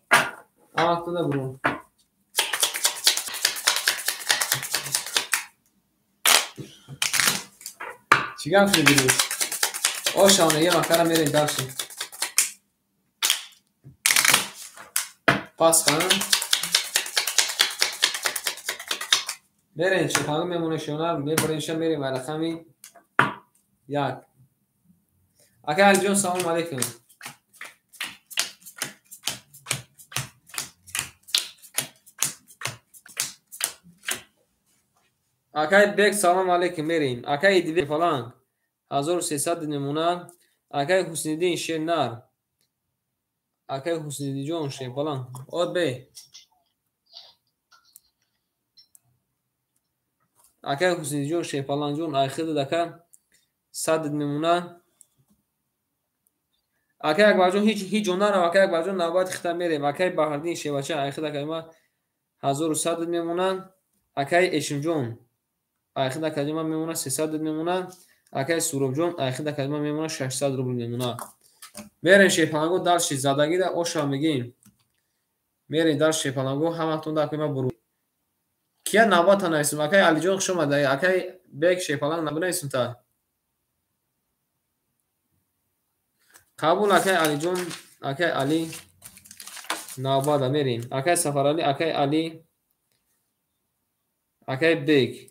اما تو برو چیگم شده بیروز اوش هم میگیم اکره میریم درشی پاس خانم میرین شیپانگو میمونه شونر میبرینشه میریم رقمی 1 اکر جون سلام علیکم اکای بگ سلام علیکم میریم اکای دیوی فلان 1300 نمونه اکای حسنیدین شنر اکای حسنیدین جون شیپالان او بی اکای حسنیدین جون شیپالان جون آخر دکا 100 نمونه اکای اکبر جون هیچ جون نرو اکای اکبر جون نوبت خطا میریم اکای بهردین شیباچه آخر دکا ما 1100 میمونن اکای ایشون جون آخر دکا ما میمونه 300 میمونه اکای سروب جون آخر دکا ما میمونه 600 روبل میمونه میرین شیپانگو درشی زدگی در اوشا میگیم میرین در شیپانگو همتون در که ما برو کیا نوبت نایستم اکای علی جون خوش اومده اکای بیگ شیپانگ نبونایستم تا قبول اکای علی جون اکای علی نوبت میریم اکای سفر علی اکای علی اکای بیگ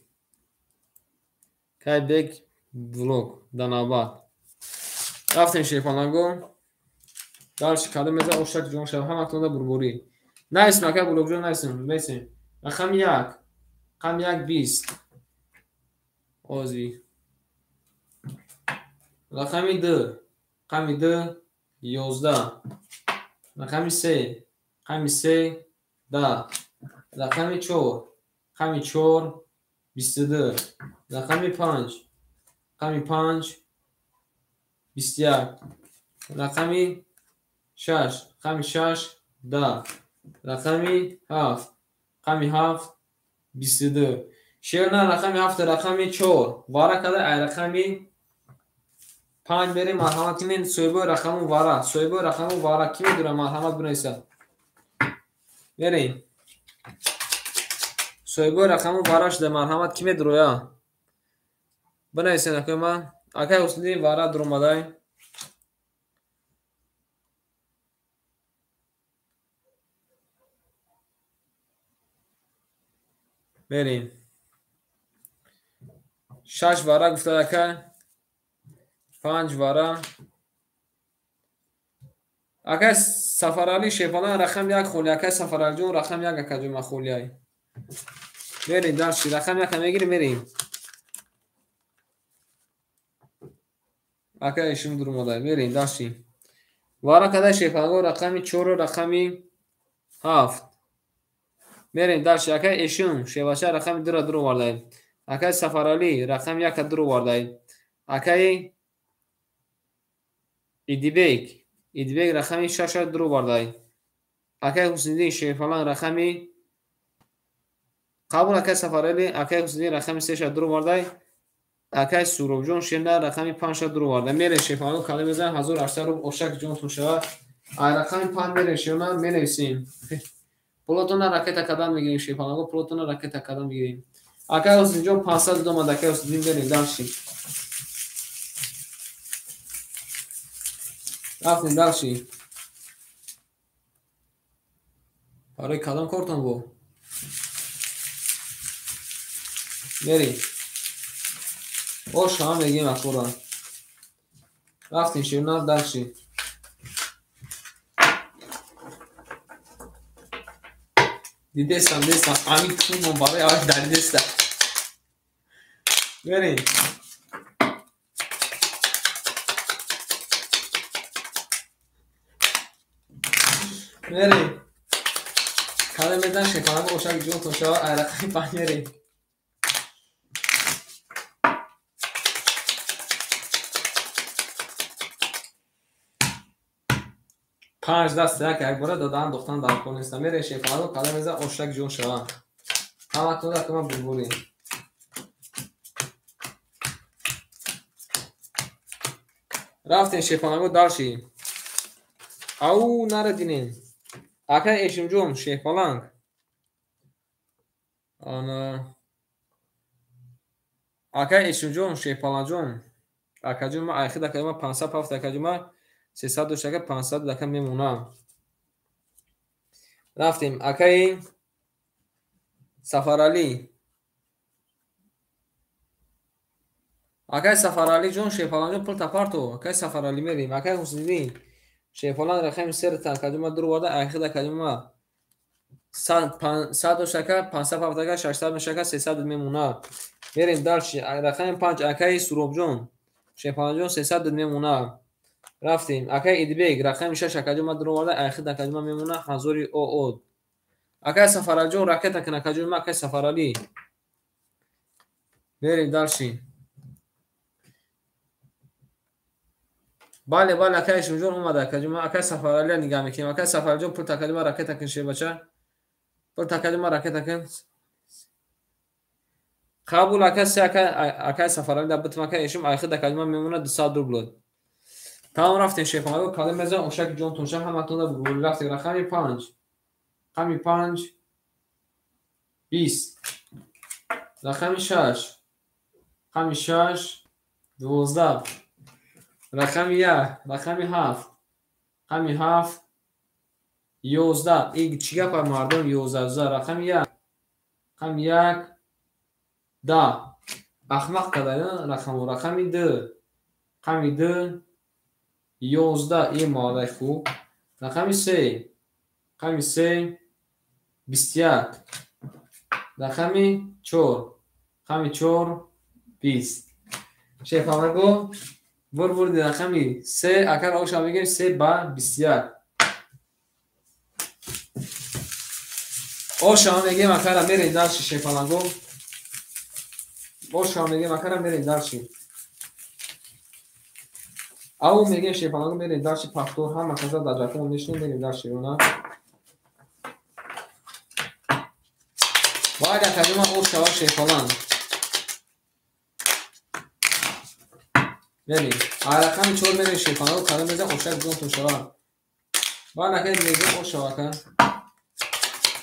بلوک در نوبت رفتیم شیپانگو درش کادم میزه اوشک جون شب همتون در بربوری نایسیم اکه بلوک جون نایسیم بیسیم رقم یک رقم یک 20 آزی رقم دو رقم دو 11 رقم سه رقم سه 10 رقم چهار رقم چهار 22 رقم پنج رقم پنج 21 رقم شش رقم شش 10 رقم هفت رقم هفت 22 شیرنا رقم هفت رقم چهار وارا کده ای رقم پنج بریم مرحمت کنین سویبو رقم وارا سویبو رقم وارا کی میدونه مرحمت بنویسه بریم سویبو رقم واراش ده مرحمت کی میدونه بنویسین اکه من اکه اصلی وارا درومدای بریم شش وارا گفته اکه پنج وارا اکه سفرالی شیفالان رقم یک خولی اکه سفرالی جون رقم یک اکه جون خولیای بریم درشی رقم یک میگیریم بریم اکه ایشون درومدای بریم درشی وارا کده شیفالان رقم چهار رقم هفت بریم درشی اکه ایشون شیواشه رقم دو را درو واردای اکه سفرالی رقم یک درو واردای اکه ایدیبیک رقم شش درو واردای اکه حسینی شیفالان رقم قبول اکه سفرالی اکه حسینی رقم سه درو واردای اکه سوروب جون شنده رقم 5 درو واردای میره شیفالان کلمه بزن 1800 رو اوشک جون تو شود رقم 5 میره شما می نویسیم پلوتون راکت کدام میگیریم شیفالان پلوتون راکت کدام میگیریم اکه حسینی جون 500 دو مد اکه حسینی بریم داشتیم رفتیم داشتیم برای کدام کارتون بو بریم او شام میگیم اخورا رفتیم شیرنا داشتیم دیدستم همین تو من برای آج در دستم بریم کلمه بدن شیفالان اوشک جون تو شود رقم 5 میریم پنج دست یک باره دادن دختان در کن نیستم میره شیفالان کلمه بدن اوشک جون شود همه تو دکمه بلبولی رفتیم شیفالان دارشی او نردینیم اکه ایشون جون شیفالان اکه ایشون جون شیفالان جون اکه جون ما ایخی دکه ما 500 پافت اکه جون ما 300 دوشته که 500 دکه میمونم رفتیم اکه سفرالی اکه سفرالی جون شیفالان جون پل تپارتو اکه سفرالی میریم اکه حسینی شیفالان رقم سر تا اکه جون ما درو وارده ایخی دکه جون ما 100 دوشته که 500 پافت اکه 600 دوشته که 300 میمونه بریم دارشی رقم 5 اکه سروب جون شیفالان جون 300 میمونه رفتیم اکه ایدیبیک رقم 6 اکه جون ما درو وارده ایخی دکه جون میمونه حضوری او اکه سفرالی جون راکت کنه اکه جون ما اکه سفرالی بریم دارشی بله اکه ایشون جون اومده اکه جون ما اکه سفرالی نگاه میکنیم اکه سفرالی جون پل تکه جون ما راکت کن شیر بچه پل تکه جون ما راکت کن قبول اکه سه اکه سفرالی دبت ما که ایشون ایخی دکه جون میمونه 200 روبل تمام رفتیم شیفالان کلمه بزن اوشک جون تونشم همتون بگو رفتیم رقم 5 رقم 5 20 رقم 6 رقم 6 12 رقم 1 رقم 7 رقم 7 11 این چیه پر مردم 11 رقم 1 رقم 1 10 احمق کدایان رقم 2 رقم 2 11 این ماده خوب رقم 3 رقم 3 21 рақами 4 рақами 4 20 шефамагу бурбурди рақами 3 акар оша мегем 3 ба 21 оша мегем акара мерем дарши шефамагу оша мегем акара мерем дарши ау мегем шефамагу мерем дарши пахтур ҳама каза даҷакун нишни мерем дарши руна باید کدوم اوشا شفالان ببین عرقم چور میره شفالان کدوم بزن اوشا جون تو شوا باید که میگیم اوشا کن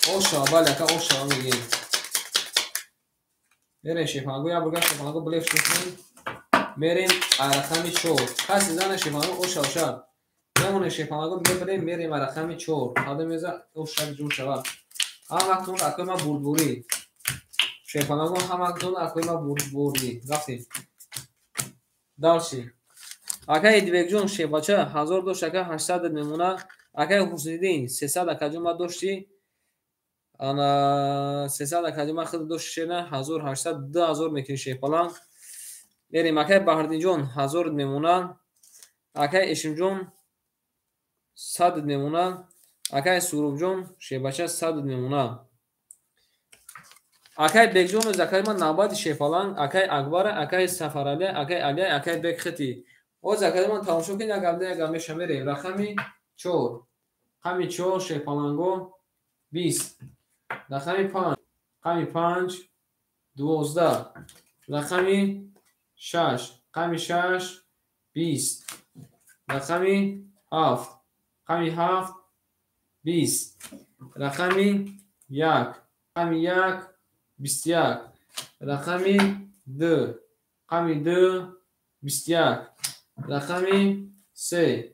اوشا باید که اوشا میگیم میره شفالان یا بگم شفالان بلیفش کنیم میریم عرقم چور کسی زن شفالان اوشا نمونه شفالان ببریم میریم عرقم چور کدوم بزن اوشا جون شوا همتون اکوی ما بردبوری شیفانگو همتون اکوی ما بردبوری رفتیم دارشی اکای دیوگجون شیفاچه 1200 میمونه اکای حسیدین 300 اکاجون ما داشتی انا 300 اکاجون ما خود داشتی نه 1800 2000 میکنی شیفالان بریم اکای بهردین جون 1000 میمونه اکای اشم جون 100 میمونه اکای سوروب جون شیفاچه 100 میمونه اکای بیگ جون و زکای ما نباد شیفالان اکای اکبر اکای سفرالی اکای علی اکای بیگ خطی او زکای ما تماشا کنید اگر میشه میریم رقمی 4 رقمی 4 شیفالانگو 20 رقمی 5 رقمی 5 12 رقمی 6 رقمی 6 20 رقمی 7 رقمی 7 20 رقمی 1 رقمی 1 21 رقمی 2 رقمی 2 21 رقمی 3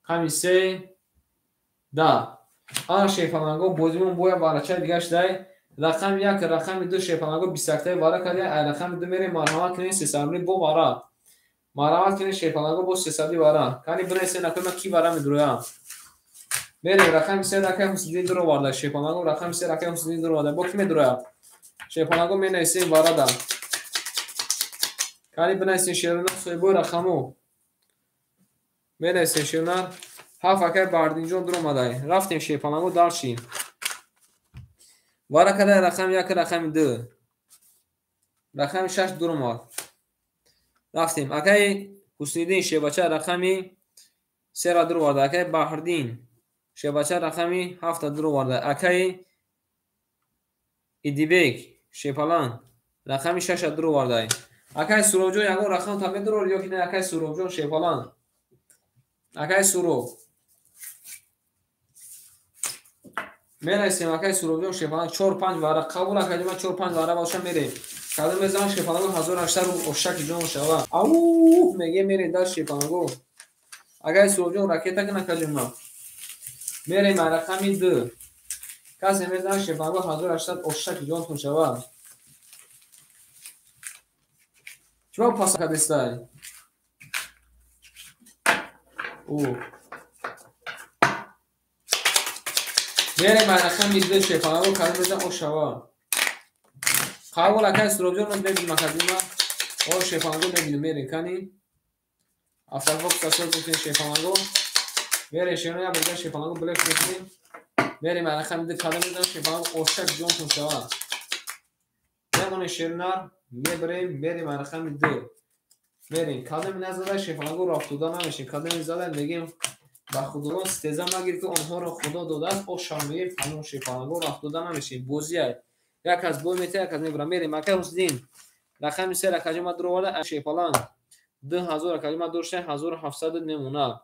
رقمی 3 10 آن شیفالانگو بوزیمون بویا بارچه دیگه شده رقم 1 رقم 2 شیفالانگو 20 وارا کردی رقم 2 میره مرحمت کنید 300 بو وارا مرحمت کنید شیفالانگو بو 300 وارا کنی برسه نکنه کی وارا میدرویا میره رقم 3 رقم حسدی درو وارد شیفالانگو رقم 3 رقم حسدی درو وارد بو کی میدرویا شیفالانگو مینیسه وارا کنی بنیسه شیرنا سویبو رقمو مینیسه شیرنا هفت اکر بردینجون درو مدای رفتیم شیفالانگو دارشیم وارا کده رقم 1 رقم 2 رقم 6 درو ماد رفتیم اکای حسیدین شیباچه رقمی 3 را درو وارد اکای بهردین شیباچه رقمی 7 درو وارد اکای ایدیبک شیفالان رقمی 6 درو وارد اکای سوروجو یگو رقم تا درو یا که اکای سوروجو شیفالان اکای سورو میرسیم اکای سوروجو شیفالان 4 5 وارد قبول اکای ما 4 5 وارد باشه میریم کدوم بزنم شیفالانگو 1800 رو اوشک جون شوا او میگه میره در شیفالانگو اگه سوروجو راکتا کنه کجما میریم رقمی 2 کسی میزنه شیفالانگو 1800 اوشک جون تون شوا چرا پاس کدستای او میریم رقمی 2 شیفالانگو کدوم بزنه او شوا قابل اکای سوروجو رو ببینیم کدوم او شیفالانگو میگیم میریم کنی افتر وقت تصور کنید شیفالانگو میره شیرنا یا بگه شیفالانگو بلک کنیم میریم رقم 2 کدوم بزنیم شیفالانگو اوشک جون تون شوا نمونه شیرنا میریم رقم 2 میریم کدوم نزده شیفالانگو رفتودا نمیشه کدوم زدن میگیم با خدا استزا مگیر که اونها رو خدا داده است او شامل تمام شیفالانگو رفتودا نمیشه بوزیه یک از بو میته یک از میبرم میریم اکای حسدین رقم 3 رقم درو وارد شیفالان 2000 کلمه داشته 1700 نمونه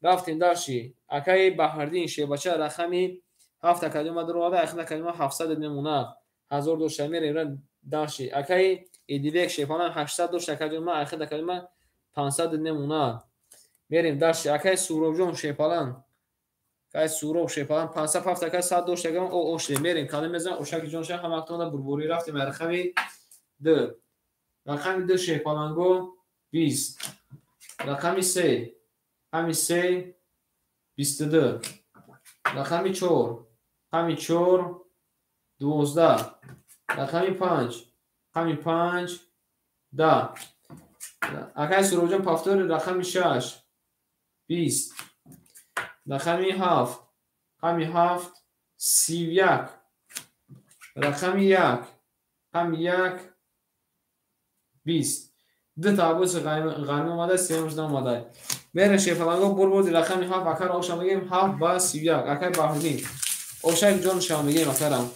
رفتیم داشتی اکای بهردین شیباچه رقمی 7 کلمه درو وارد اخنا کلمه 700 نمونه 1000 داشته میریم داشتی اکای ایدیوک شیفالان 800 داشته کلمه اخنا کلمه 500 نمونه میریم داشتی اکای سوروجون شیفالان کای سورو شیفالان 507 اکای 100 داشته گم او اوشلی میریم کلمه زن اوشک جون شه هم اکتون بربوری رفتیم رقمی 2 رقمی 2 شیفالانگو 20 رقمی 3 رقمی 3 22 رقمی 4 رقمی 4 12 رقم 5 رقم 5 10 اگر سروجان پافتور رقم 6 20 رقم 7 رقم 7 31 رقم 1 رقم 1 20 دو تا عبوس غرمی اومده سیمش اومده بره شیفلانگو بر رقم 7 اکر آوشا میگیم 7 با 31 اکر بحردین اوشا جون شما میگیم اکرم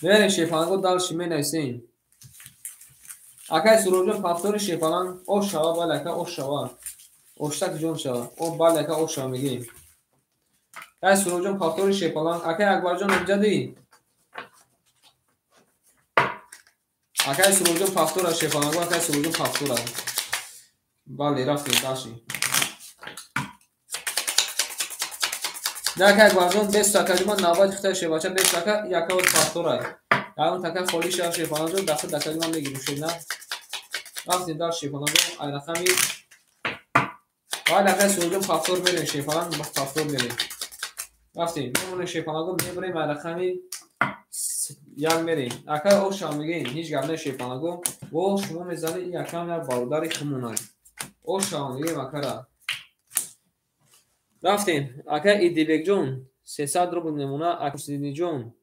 بره شیفلانگو دالشی می نویسیم اکر سروجان پافتور شیفلان او شوا با لکه او شوا اوشتک جون شوا او با لکه او شما میگیم اکر سروجان پافتور شیفلان اکر اکبر جون اینجا دی اکر سروجان پافتور شیفلانگو اکر سروجان پافتور بله رفتیم داشتیم دکه گوازون 20 تکه جمان نوبت خطه شباچه 20 تکه یک اور پافتورای اون تکه خالی شه شیفانجون دفعه دکه جمان میگیریم شد نه رفتیم دار شیفانجون این رقمی و دکه سروجون پافتور بریم شیفان پافتور بریم رفتیم میمونه شیفانجون میبریم این رقمی یک میریم اکه او شما میگیم هیچ گرنه شیفانجون و شما میزنه این یکم یا باروداری خمونای او شما میگیم اکه رفتیم اکه ایدیبک جون 300 روبل نمونه اکسیدی جون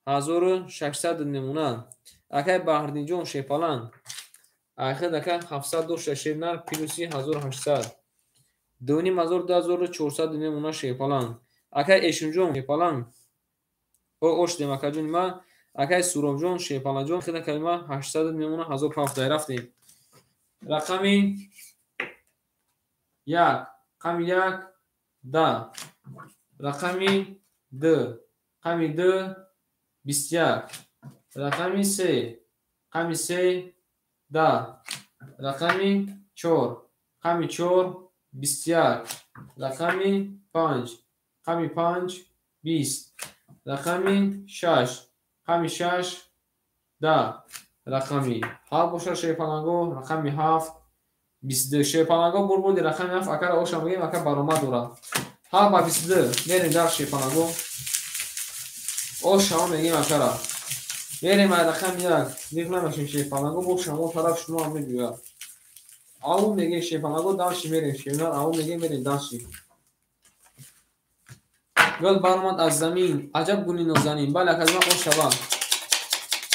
1600 نمونه اکه بحردی جون شیپالان اکه دکه 706 نر پیلوسی 1800 دونی مزور 2400 نمونه شیپالان اکه ایشون جون شیپالان او اوش دمکه جون ما اکه سوروم جون شیپالان جون خیلی کلمه 800 نمونه 1500 رفتیم رقمی 1 رقمی 1 10 رقمی 2 رقمی 2 21 رقمی 3 رقمی 3 10 رقمی 4 رقمی 4 21 رقمی 5 رقمی 5 20 رقمی 6 رقمی 6 10 رقمی 7 بوشه شیپالانگو رقمی 7 22 شیپالانگو بر رقمی 7 اکر اوشا میگیم اکر برآمد داره 7 با 22 میریم در شیپالانگو او شما میگیم اکر میریم رقم 1 دیگه نمیشیم شیپالانگو بو شما طرف شما هم میگوید او میگه شیپالانگو داشتی میریم شیپالانگو او میگه میریم داشتی گل برآمد از زمین عجب گلی نازنین بله از ما او شوا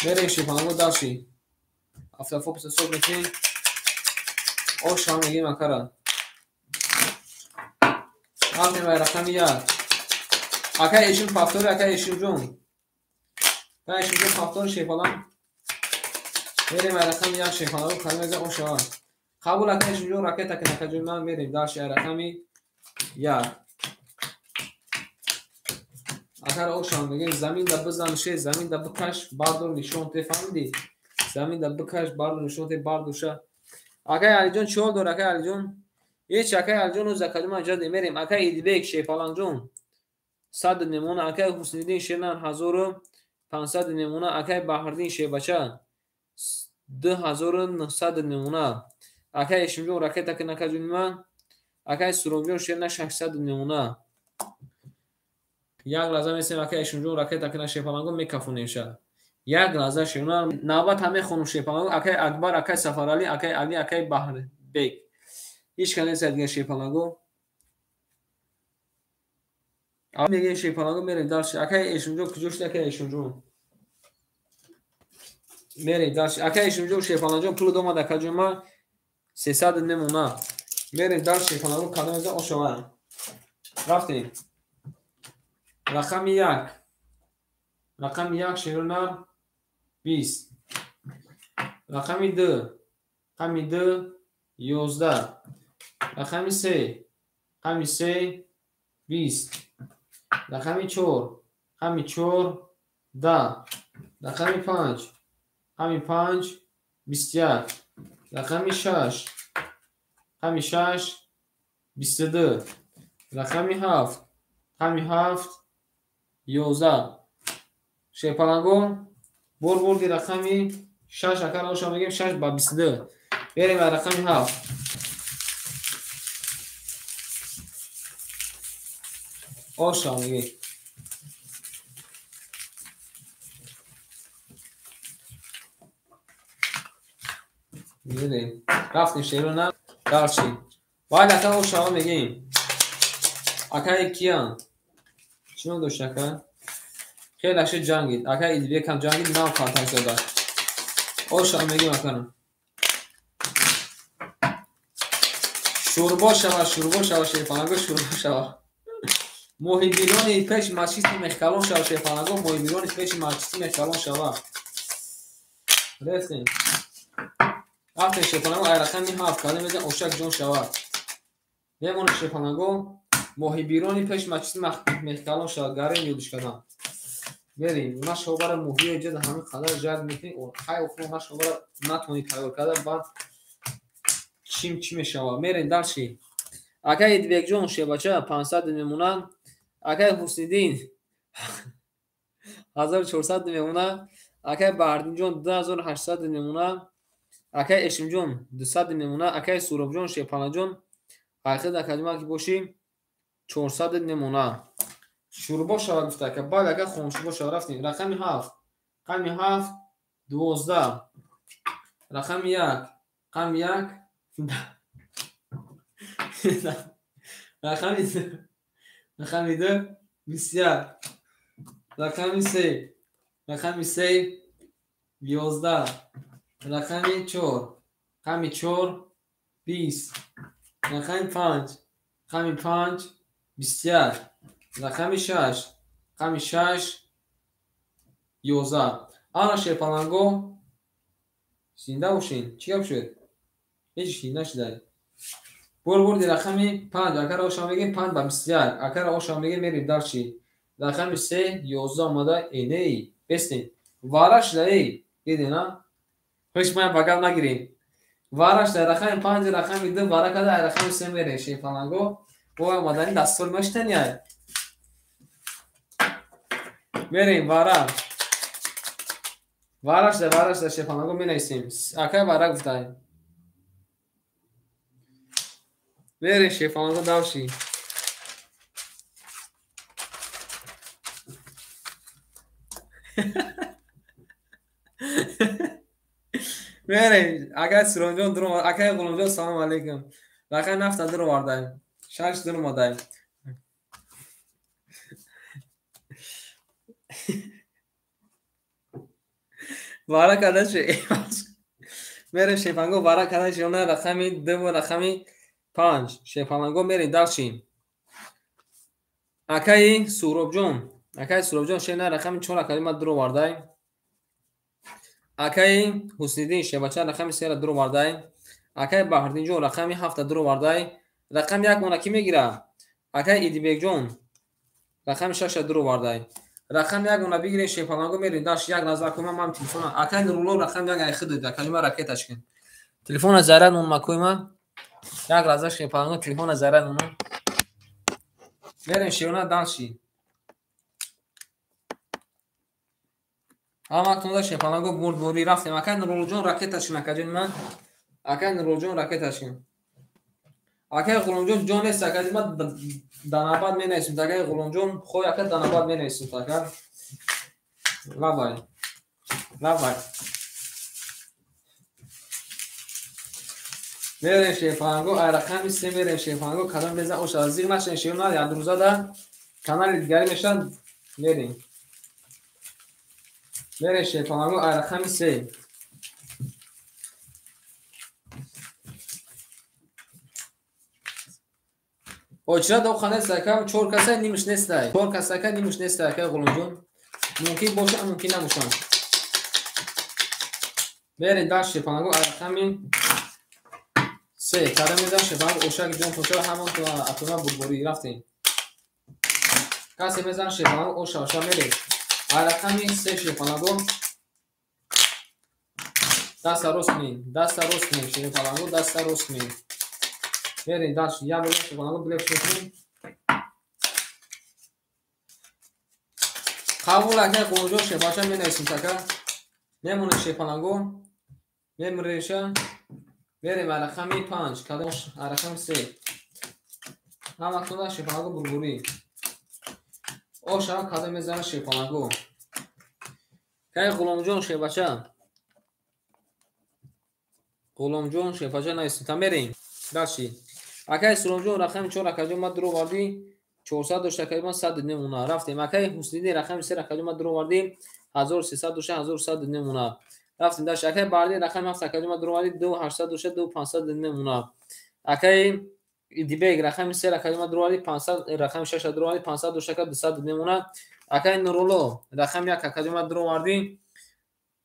میریم شیپالانگو داشتی افتفو پس صبح میکنیم او شما میگیم اکر رفتیم رقم 1 اکر ایشون پافتور اکر ایشون جون اکر ایشون جون پافتور شیپالان میریم رقم 1 شیپالانگو کلمه از او شوا قبول اکر ایشون جون راکت اکر نکه جون من میریم داشتی رقمی 1 اگر او شما میگیم زمین در بزن شه زمین در بکش باردور نشون ته فهمیدی زمین در بکش باردور نشون ته باردوشه اگر علی جون چول دور اگر علی جون هیچ اگر علی جون از کلمه جد میریم اگر ایدبک شیپالان جون 100 نمونه اگر حسنیدین شیرن 1500 نمونه اگر بحردین شیبچه 2900 نمونه اگر ایشون جون راکت اگر نکه جون من اگر سروم جون شیرن 600 نمونه یک لحظه میسیم اکه ایشون جون راکت اکه شیپالانگو میکفونیم شد یک لحظه شیرنا نوبت همه خونم شیپالانگو اکه اکبر اکه سفرالی اکه علی اکه بحر بیگ هیچ کنه سر دیگه شیپالانگو میگه شیپالانگو میریم داشت اکه ایشون جون کجوش اکه ایشون جون میریم داشت اکه ایشون جون شیپالانگو جون پول دوما دکه جون ما 300 نمونه میریم داشت شیپالانگو کدام از او شما رفتیم رقم 1 رقم 1 شیرونر 20 رقم 2 رقم 2 11 رقم 3 رقم 3 20 رقم 4 رقم 4 10 رقم 5 رقم 5 21 رقم 6 رقم 6 22 رقم 7 رقم 7 11 شیپالانگو بردی رقمی 6 اکر او شما میگیم 6 با 22 بریم رقمی 7 او شما میگیم میدیم رفتیم شیرو نه دارچی ولی اکا او شما میگیم اکا کیان چنو دوشکا خیلی اشی جنگید اکا ایدویه کم جنگید نام کانتاک داده او شما میگیم اکا شوربا شوا شیفانگو شوربا شوا محبیرانی پیش مچیستی مخکلون شوا شیفانگو محبیرانی پیش مچیستی مخکلون شوا رفتیم رفتیم شیفانگو ایرخم می هفت کاله میزن اوشک جون شوا میمونه شیفانگو محبیرانی پیش مچیستی مخکلون شوا گره میودش کدام بریم اونا شما برای محبیر جد همین خدر جد میکنی خیلی اخواه اونا شما برای نتونی تغییر کرده بعد چی میشوا میرین دلشی اکای دیوک جون شباچه 500 میمونن اکای حسیدین 1400 میمونن اکای بردین جون 2800 میمونن اکای اشم جون 200 میمونن اکای سوراب جون شپانا جون حقیقت اکادیما که باشیم 400 میمونن شوربا شوا گفته که بعد اکای خونشبا شوا رفتیم رقم 7 رقم 7 12 رقم 1 رقم 1 رقم 2 بسیار رقم 3 رقم 3 11 رقم 4 رقم 4 20 رقم 5 رقم 5 بسیار رقم 6 رقم 6 11 آن شیپالانگو زنده باشین چی گپ شد هیچ چیزی نشده بردی رقم 5 اگر آشام بگیم 5 با بسیار اگر آشام بگیم میریم دارچی رقم 3 11 آماده اینه ای بستین وارش دایی دیدین خوش من بگم نگیریم وارش در رقم 5 رقم 2 وارا کده رقم 3 میره شیفانگو و آمدنی دستور مشتنی میریم وارش در شیفانگو می نویسیم اکای وارا گفتیم میریم شیفانگو داشی میریم اگر سرونجون درو اکای قلونجون سلام علیکم رقم نفت درو واردیم 6 درو مادیم وارا کده شی میریم شیفانگو وارا کده شی اون رقم 2 و رقم 5 شیفانگو میریم داشیم اکای سوراب جون شینا رقم 4 کلمه درو واردیم اکای حسیدین شبچه رقم 3 درو واردیم اکای بهردین جون رقم 7 درو واردیم رقم 1 مون کی میگیره اکای ایدیبک جون رقم 6 درو واردیم رقم 1 مون بگیرین شیفانگو میرین داش یک نظر کنم من تلفن اکای رولو رقم 1 ای خود کلمه راکتش کن تلفن زرد اون مکوی من یک لحظه شیفانگو تلفن زرد اون میرین شیونا داشی اما تون شیفانگو بوری رفتیم اکای رولو جون راکتش نکجین من اکای رولو جون راکتش کن اکای قلونجون جون است اکای ما داناباد می نیستیم اکای قلونجون خو اکای داناباد می نیستیم اکای لابای میریم شیفانگو رقم 3 میریم شیفانگو کدام بزن اوش ازیق نشین شیونا یاد روزا دا کانال دیگری میشن میریم شیفانگو رقم 3 اوچرا دو خانه سکم 4 کسا نیمش نیست 4 کسا که نیمش نیست اکای قلونجون ممکن باشه ممکن نباشه میریم داش شیفانگو رقم 3 کدام بزن شیفانگو اوشک جون پوچا همون تو اتوما بوربوری رفتیم کسی بزن شیفانگو اوشا میریم رقم 3 شیفانگو دست رسمی شیفانگو دست رسمی میریم داش یا بزن شیفانگو بلیک شیفانگو قبول اکای قلونجون شیفاچه می نیستیم تکر میمونه شیفانگو میمونه بریم رقم 5 کدامش رقم 3 هم اکنون شیفانگو بوربوری او شما کدام میزنه شیفانگو که قلونجون شیفاچه غلامجون شیفاجا نیستیم تا بریم داشتی اکای سلامجون رقم 4 اکاجو ما درو وردی 400 داشته که ما 100 نمونه رفتیم اکای حسینی رقم 3 اکاجو ما درو وردی 1300 داشته 1100 نمونه رفتیم داشت اکای باردی رقم 7 اکاجو ما درو وردی 2800 داشته 2500 نمونه اکای دیبگ رقم 3 اکاجو ما درو وردی 500 رقم 6 درو وردی 500 داشته که 200 نمونه اکای نورولو رقم 1 اکاجو ما درو وردی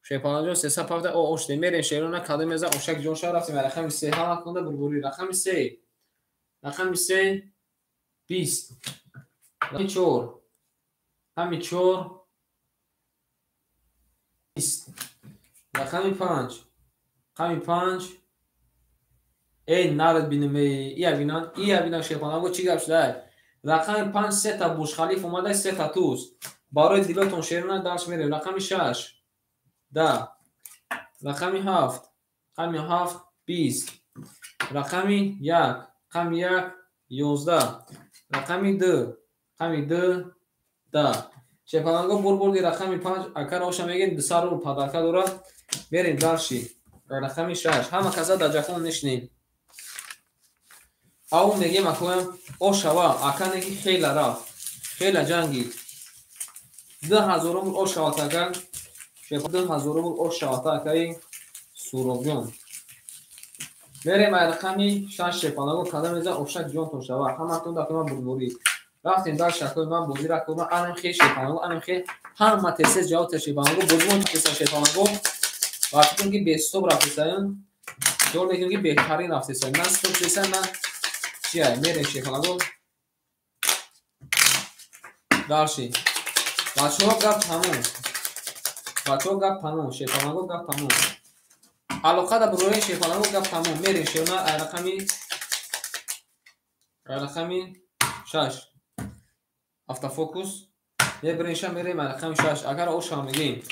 شیپانجو 300 پافت او اوشته میره شیرونه کادو میزه اوشک جون شو رفتیم رقم 3 ها کنده بربوری رقم 3 20 رقم 4 همین 4 20 رقم 5 ای نارد بینم ای بینان شیپانجو چی گپ شده رقم 5 3 تا بوش خلیف اومده 3 تا توس برای دیلاتون شیرونه داش میره رقم 6 10 رقم 7 20 رقم 1 11 رقم 2 10 شیپانگو بردی رقم 5 اکر آشا میگین دسار رو پادرکا دورا بریم دارشی رقم 6 همه کسا در جاکون نشنیم او میگیم اکویم او شوا اکر نگی خیلی رفت خیلی جنگی 2000 او شوا تکن شیپان 2000 او شوا تکن سوروبیون بریم رقمی 6 شیپانگو کدام میزه اوشک جون تو شوا همتون داخل من بربوری رفتیم در شکل من بودی را کنم انم خیلی شیپانگو انم خیلی هم متسه جواب شیپانگو بودمون متسه شیپانگو وقتی که به استوب رفتیم جور میگیم که بهترین رفتیم من استوب چیزن من چیه میریم شیپانگو داشتی بچه‌ها گپ تموم شیپانگو گپ تموم علاقه در بروی شیپانگو گپ تموم میریم شیونا رقمی 6 افتا فوکوس یه برینشا میریم رقم 6 اگر اوشا میگیم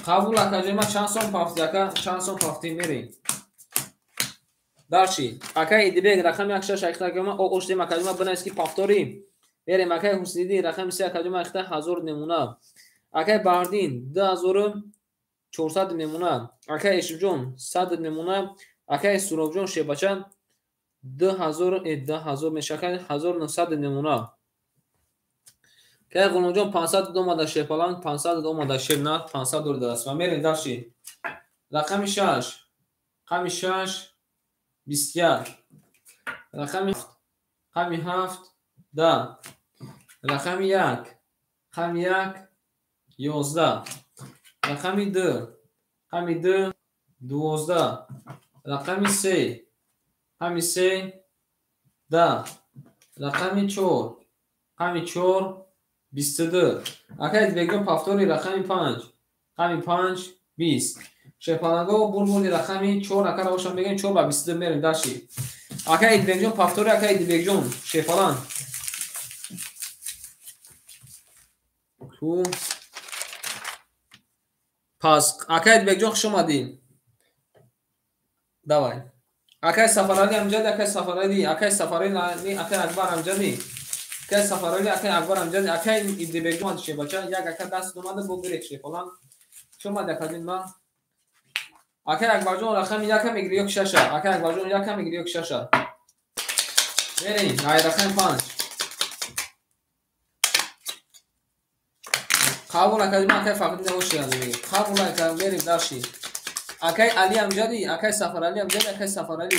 قبول اکاجه ما چند سون پافتی میریم دارچی اکای دیبگ رقم 6 اکاجه ما او اوشتیم اکاجه ما بنایسکی پافتوری بریم اکای حسینی رقم 3 اکاجه ما اخته 1000 نمونه اکای باردین 2400 نمونه اکای اشجون 100 نمونه اکای سروبجون شیباچه 2000 میشه 1900 نمونه که غلامجون 500 دو ماده شیپالان 500 دو ماده شیرنا 500 دور دست و میرین داشتی رقم 6 21 رقم 7 10 رقم 1 11 رقم 2 12 رقم 3 10 رقم 4 22 اکاید بگم پافتوری رقم 5 20 شیپانگو بردی رقم 4 اکر آشان بگیم 4 با 22 میریم داشتی اکاید بگم پافتوری اکاید بگم شیپالان تو پس اکاید بگم شما دیم давай اکای سفرالی امجد اکای سفرالی اکای اکبر امجدی اکای سفرالی اکای اکبر امجدی اکای ایدی بگم چه بچا یک اکای دست دوماده بو گریک فلان شما دکادین ما اکای اکبر جون رقم یکم میگیری یک شش اکای اکبر جون یکم میگیری یک شش بریم های رقم 5 قبول اکای ما اکای فقط نوشی میگی قبول اکای بریم داشی اکای علی امجدی اکای سفرالی امجدی اکای سفرالی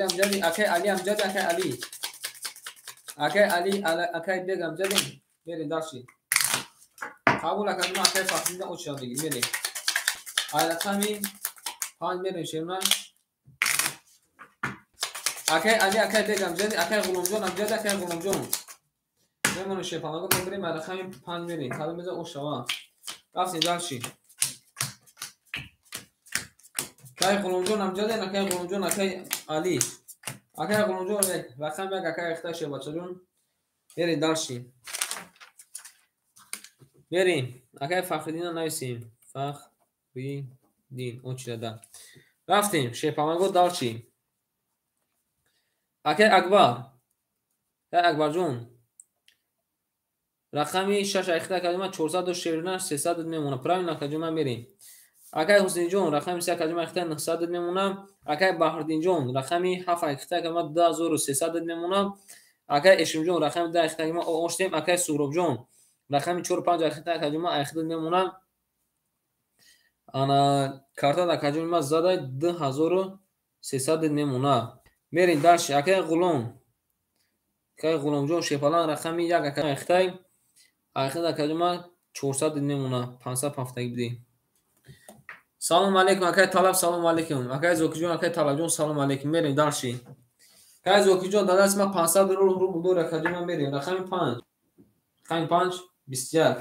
امجدی اکای علی امجدی اکای علی اکای بیگ امجدی میری داشتی قبول اکای ما اکای فقط نوشی میگی میری رقمی 5 میریم شیرنا اکای علی اکای بیگ امجدی اکای غلامجون امجدی اکای غلامجون میمونه شیپانگو بریم رقمی 5 میریم کدوم میذاره او شوا رفتیم داشتی اکای غلامجون امجدی اکای غلامجون اکای علی اکای غلامجون رقم یک اکای اختشه بچه‌جون بریم داشتی بریم اکای فخردین نایسیم فخردین اون چی دادم رفتیم شیپانگو داشتی اکای اکبر جون رقمی 6 اخته کجمه 449 300 میمونه. پراینا کجمه میریم. اکای حسین جون رقمی 3 کجمه اخته 900 میمونه. اکای بهردین جون رقمی 7 اخته کجمه 2300 میمونه. اکای اشم جون رقمی 10 اخته کجمه اوشتیم. اکای سورب جون رقمی 45 اخته کجمه اخته میمونه. انا کارتا دا کجمه زده 2300 میمونه. میریم داش اکای غلوم. اکای غلوم جون شپالان رقمی 1 اخته اخته کجمه 400 میمونه. 570 بدی. سلام علیکم اکای طلب. سلام علیکم اکای زوکی جون اکای طلب جون سلام علیکم. میریم داشی اکای زوکی جون دادا اسم 500 رو بودو کجمه میریم. رقم 5 رقم 5 21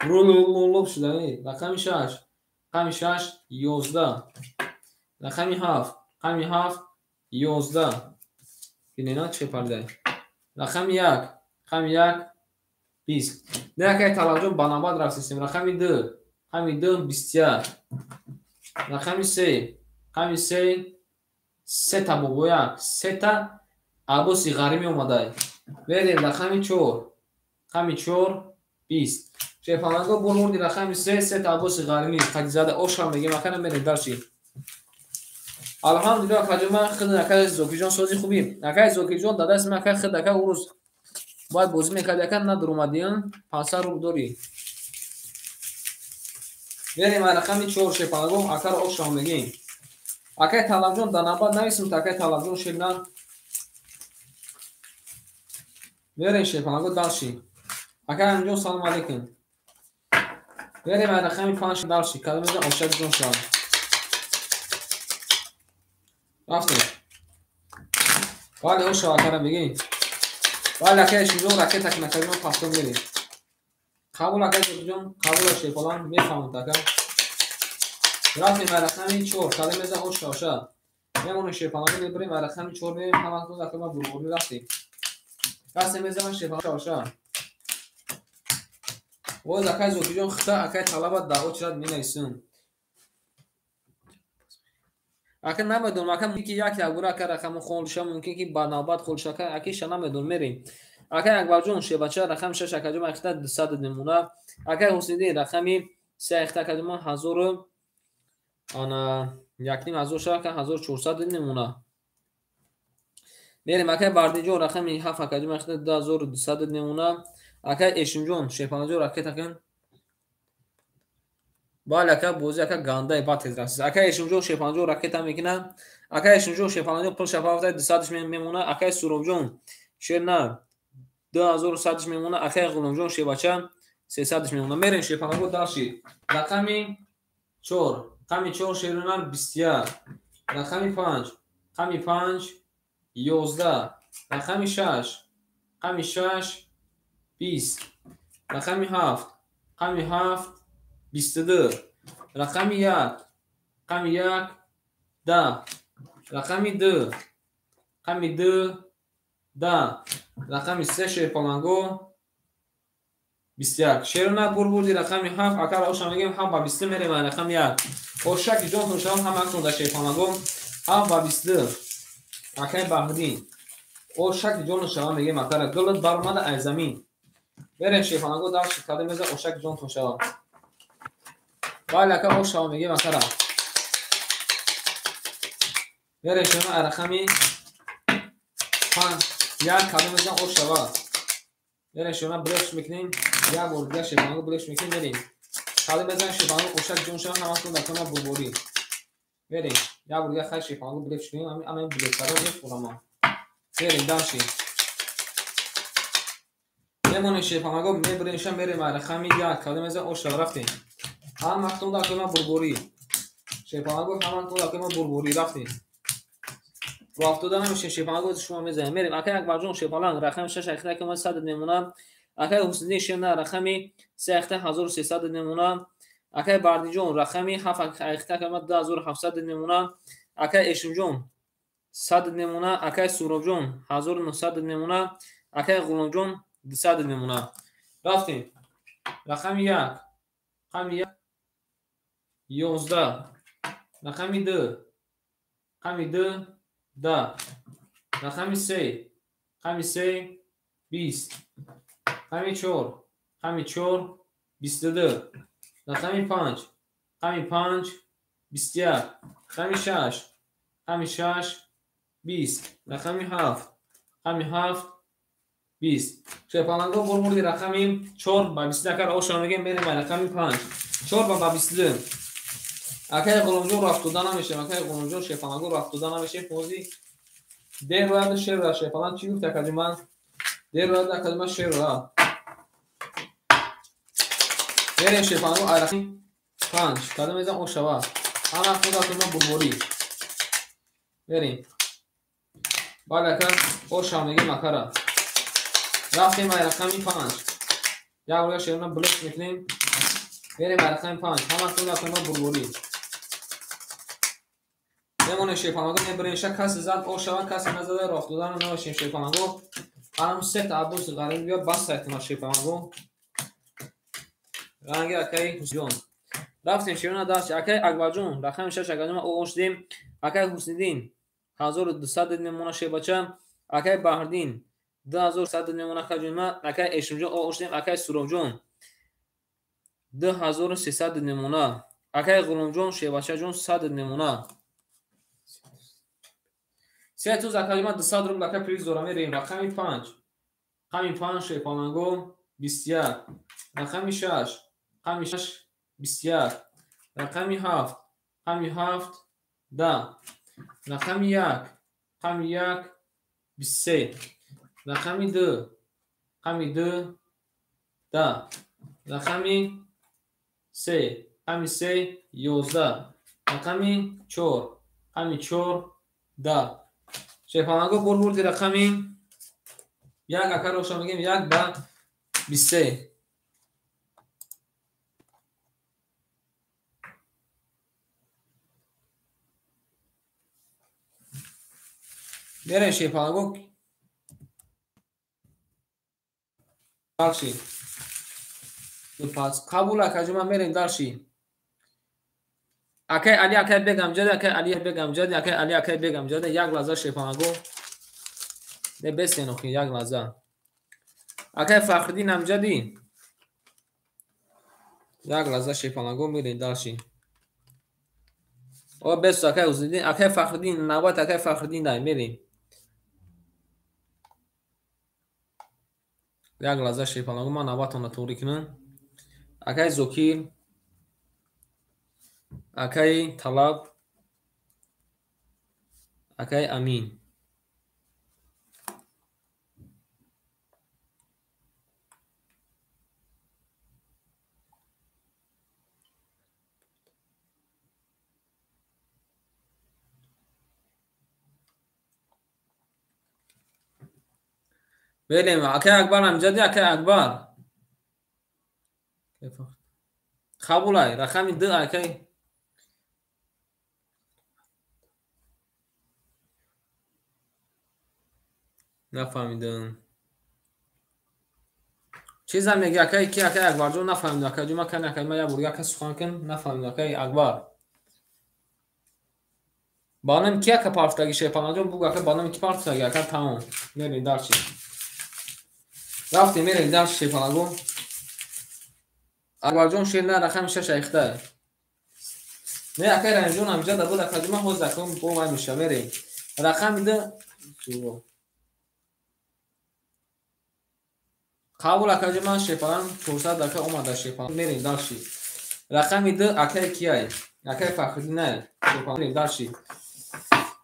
رو شده. رقم 6 رقم 6 11 رقم 7 رقم 7 11 ببینا چه پرده. رقم 1 رقم 1 20 نه اکای طلب جون بناباد رفتیم. رقم 2 رقم 2 21 رقم 3 رقم 3 3 تا بابویا 3 تا عباسی غریمی اومده. بریم رقم 4 رقم 4 20 شفاهنگو بلوردی. رقم 3 3 تا عباسی غریمی خدیزاده اوشان میگه مکنه بریم درشی. الحمدلله کجمه خود نکای زوکی جان سازی خوبی. نکای زوکی جان دادا اسم نکای خود نکای اون روز باید بازی میکرد یکن ندر اومدیم 500 رو داری. بریم رقم 4 شفاهنگو اکر اوشان میگیم. اکای طلب جون داناباد نویسیم تا اکای طلب جون شیرنا بریم شفاهنگو داشی. اکای جون سلام علیکم. بریم رقم 5 داشی کلمه اوشک جون شان رفتیم. ولی اون شاکرم بگیم. ولی اکای شیرون رکت تک نکردیم پاستون میریم. قبول اکای جون قبول شیپالان میفهمون تکم. رفتیم رقم 4 کلمه اون شاشا میمونه شیپالان میبریم رقم 4 میریم همون دفعه ما بوربوری رفتیم. کسی میزنم شیپالان شاشا و اکای زوکی جون خطا اکای طلبات دعوت شد مینیسون. اکه نمیدونم اکه میگه یک اگورا که رقم خولش ممکن که با نوبت خولش که اکیش نمیدونم میریم. اکه اکبر جون شبچه رقم 6 اکجم اخته 200 نمونه. اکه حسینی رقمی 3 اخته اکجم 1000 انا یکنیم 1000 شده که 1400 نمونه. میریم اکه بردی جون رقمی 7 اکجم اخته 2200 نمونه. اکه اشم جون شپانجو رکت اکن بالا که بوزی که گنده با تیز رسید. اکای اشمجو شپانجو راکت هم میکنه. اکای اشمجو شپانجو پل شفاف داد 200 میمونه. اکای سروبجون شرنا 2100 میمونه. اکای غلومجون شباچه 300 میمونه. میرین شپانجو داشی. رقمی 4 رقمی 4 شرنا 21 رقمی 5 رقمی 5 11 رقمی 6 رقمی 6 20 رقمی 7 رقمی 7 22 رقم 1 رقم 1 10 رقم 2 رقم 2 10 رقم 3 شیپالانگو 21 شیرونه بوردی. رقم 7 اکر اوشا میگیم 7 و 20 میریم. رقم 1 اوشک جون توشان هم اکتون در شیپالانگو 7 و 22 اکر بهدین اوشک جون توشان میگیم اکر گلت برمد از زمین. بریم شیپالانگو در شکاده میزه اوشک جون توشان ولی اکر اوشا میگیم اکر بریم شما رقمی 5 یک کدوم میزن او شوا بریم شما بلش میکنیم یک بردیه شفانگو بلش میکنیم. بریم کدوم میزن شفانگو اوشک جون شما همتون دکتر بوربوری بریم یک بردیه خیلی شفانگو بلش میکنیم. اما این بلش کرده میخورم. بریم داشتیم میمونه شفانگو میبرینشم. بریم رقمی یک کدوم میزن او شوا رفتیم همتون دکتر بوربوری شفانگو همتون دکتر بوربوری رفتیم. وقت دادن میشه شیپالان شما میزنیم. میریم اکای اکبر جون شیپالان رقم 6 اخته که ما 100 نمونه. اکای حسینی شنا رقمی 3 اخته 1300 نمونه. اکای بردی جون رقمی 7 اخته که ما 2700 نمونه. اکای اشم جون 100 نمونه. اکای سورب جون 1900 نمونه. اکای غلوم جون 200 نمونه. رفتیم رقم 1 رقم 1 11 رقم 2 رقم 2 10 رقم 3 رقم 3 20 رقم 4 رقم 4 22 رقم 5 رقم 5 21 رقم 6 رقم 6 20 رقم 7 رقم 7 20 شیپالنگو برموردی رقم 4 با 22 اگر آشامگیم بریم به رقم 5 4 با 22 اگر قلمجون رفتوده نمیشه اگر قلمجون شیپالنگو رفتوده نمیشه پوزی در روید شیر را شیپالن چی گفت اکادی من در روید اکادی من شیر را بریم شیپالنگو رقم 5 کدام میزن او شوا همه خود اکادی من برموری بریم بالا اگر آشامگیم اکارا رفتیم رقم 5 یا روی شیرنا بلوک میکنیم بریم رقم 5 همه خود اکادی من برموری نمونه شیپالنگو میبرینشه کسی زد او شوا کسی نزده رفت دادن نوشیم شیپالنگو الان 3 تا عبوس غریب بیا بس احتمال شیپالنگو رنگ اکی حسین رفتیم شیرنا داشت اکی اکبر جون رقم 6 اگر ما او شدیم اکی حسین 1200 نمونه شیباچه اکی بهردین 2100 نمونه خجومه اکی اشم جون او شدیم اکی سروب جون 2300 نمونه اکی غلوم جون شیباچه جون 100 نمونه سه توز اکادیما 200 روم لکه پلیز دورا میریم رقم 5 رقم 5 شیپالنگو 21 رقم 6 رقم 6 21 رقم 7 رقم 7 10 رقم 1 رقم 1 23 رقم 2 رقم 2 10 رقم 3 رقم 3 11 رقم 4 رقم 4 10 شیپالنگو برموردی رقم 1 اگر روشن میگیم 1 با 23 بریم شیپالنگو دارشی پس قبول اکاجوما میریم دارشی اکی علی اکی بگم جده اکی علی بگم جده اکی علی اکی بگم جده یک لحظه شیپالنگو ده بس نخی یک لحظه اکی فخردین هم جدی یک لحظه شیپالنگو میریم دارشی او بس اکی حسین اکی فخردین نوات اکی فخردین دای میریم یک لحظه شیپالنگو ما نواتون توری کنم اکی زوکیر اکی طلب اکی امین بریم اکی اکبر هم جدی اکی اکبر قبول ای رقم 2 اکی نفهمیدم چیزم میگه اکی کی اکی اکبر جون نفهمیدم اکی جون ما کن اکی ما یا برگه که سخن کن نفهمیدم اکی اکبر بانم کیا که پارفتگی شیپالنگو جون بگو اکی بانم کی پارفتگی اکی تمام میریم دارچی رفتیم میریم دارچی شیپالنگو اکبر جون شیر نه رقم 6 ایخته نه اکی رنجون هم جده بود اکی ما حوز اکم بو ما میشه میریم رقم 2 قبول اکی ما شیپالن فرصت دکه اومده شیپالن میریم دارچی رقم 2 اکی کیای اکی فخری نه شیپالن میریم دارچی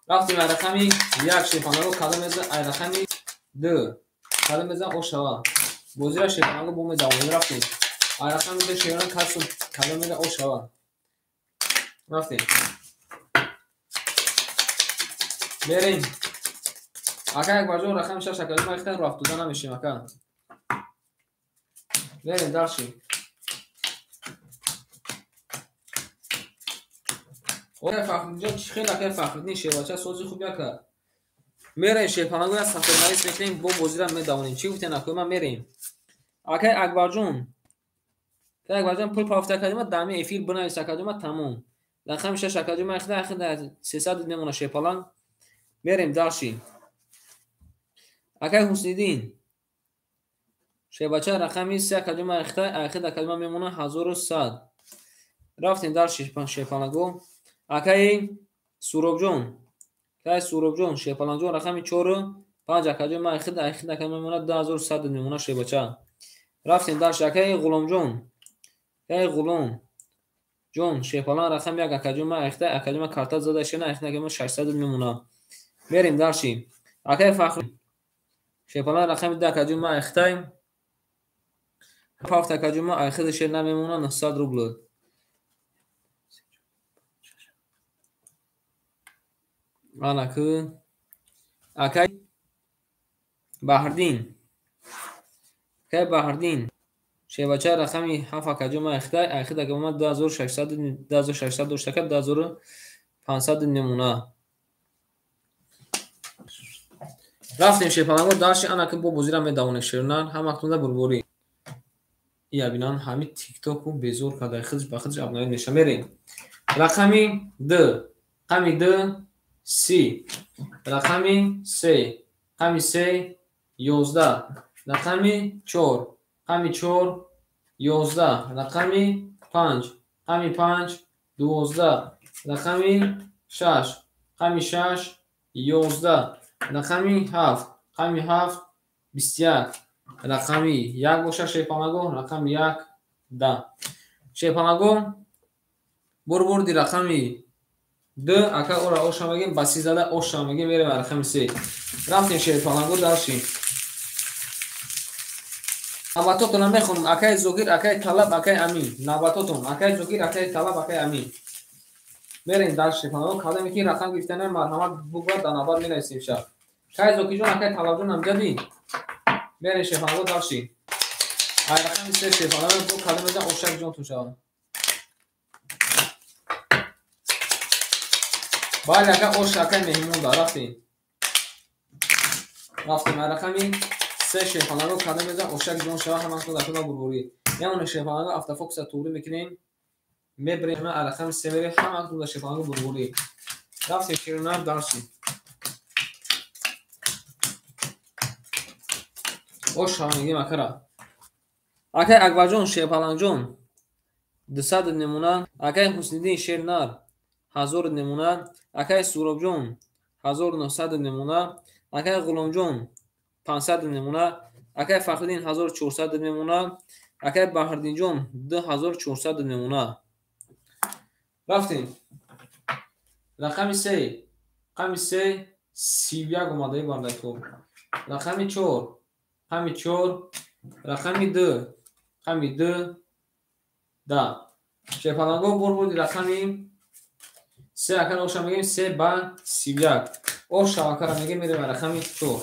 رفتیم رقم 1 شیپالنگو کدام میزه رقم 2 کدام میزه او شوا بوزیر شیپالنگو بوم دوام رفتیم رقم 2 شیپالن کدام میزه او شوا رفتیم بریم اکا یک بار رقم 6 اکادیما اختن رفت دوزا نمیشیم اکا بریم دارشیم اوه فخردی جا خیلی اکا فخردی شیواچه سوزی خوب یکا میریم شیپالنگو از سفر مریض میکنیم بوم بوزیرم میدوانیم چی گفتین اکا ما میریم اکا اکبر جون که اکبر جون پول پافت اکادیما دامی ایفیل بنویس اکادیما تموم رقم 6 اکادیما اختن 300 نمونه شیپالنگ بریم دارشیم اکا حسنیدین شیبچه رقمی 3 کلمه اخیر در کلمه میمونه 1100. رفتیم در شیپالنگو. اکای سوراب جون شیپالنگ جون رقمی 4 5 کلمه اخیر در کلمه میمونه 2100 میمونه شیبچه. رفتیم در شکای غلام جون شیپالنگ رقم 1 کلمه اخیر کلمه کارت زده شنه اخیر کلمه 600 میمونه. بریم در شی اکای فخر شیپالنگ رقم 10 کلمه اخیر 7 کلمه اخیر شنه میمونه 900 روبل. ana که اکای بهردین شیبچه رقمی 7 کلمه اخیر در کلمه 2600 دوشتکه 2500 نمونه. رفتیم شیپالنگو داشتی انا که با بوزیرم میدونه شیرنان هم اکتونده بربوری یا بینان همین تیک تاک و بزور کدای خودش با خودش ابنایی نشه. میریم رقمی 2 سی رقمی 3 11 رقمی 4 11 رقمی 5 12 رقمی 6 11 رقمی 7 21 رقمی 1 باشه شیپالنگو رقم 1 10 شیپالنگو بربردی رقمی 2 اکا اورا اوشا میگیم باسی زده اوشا میگیم میره رقم 3. رفتیم شیپالنگو داشتیم نباتاتون هم میخونم اکای زوگیر اکای طلب اکای امین نباتاتون اکای زوگیر اکای طلب اکای امین. بریم در شیپالنگو کاده میگی رقم گرفتن مرحمت بگوار در نبات میرسیم شب کای زوگی جون اکای طلب جون هم جدی. بریم شیپالنگو داشتیم رقم 3 شیپالنگو دو کاده میزن اوشک جون تو شد باید اکا اوش اکای مهمون دار. رفتیم رقمی 3 شیپالنگو کاده میزن اوشک جون شد هم اکتون در کلا بربوری یا اون شیپالنگو افتفوکس توری میکنیم میبریم رقم 3 میریم هم اکتون در شیپالنگو بربوری. رفتیم شیرنار داشتیم اوش هم میگیم اکرا اکای اکبر جون شیپالنگ جون 200 نمونه اکای حسنیدین شیرنار 1000 نمونه اکای سوراب جون 1900 نمونه اکای غلام جون 500 نمونه اکای فخردین 1400 نمونه اکای بهردین جون 2400 نمونه. رفتیم رقم 3 31 اومده بنده تو رقم 4 رقم 2 10 شیپالنگو بربردی رقمی 3 اکر اوشا میگیم 3 با 31 اوشا اکر میگیم میریم رقمی 4.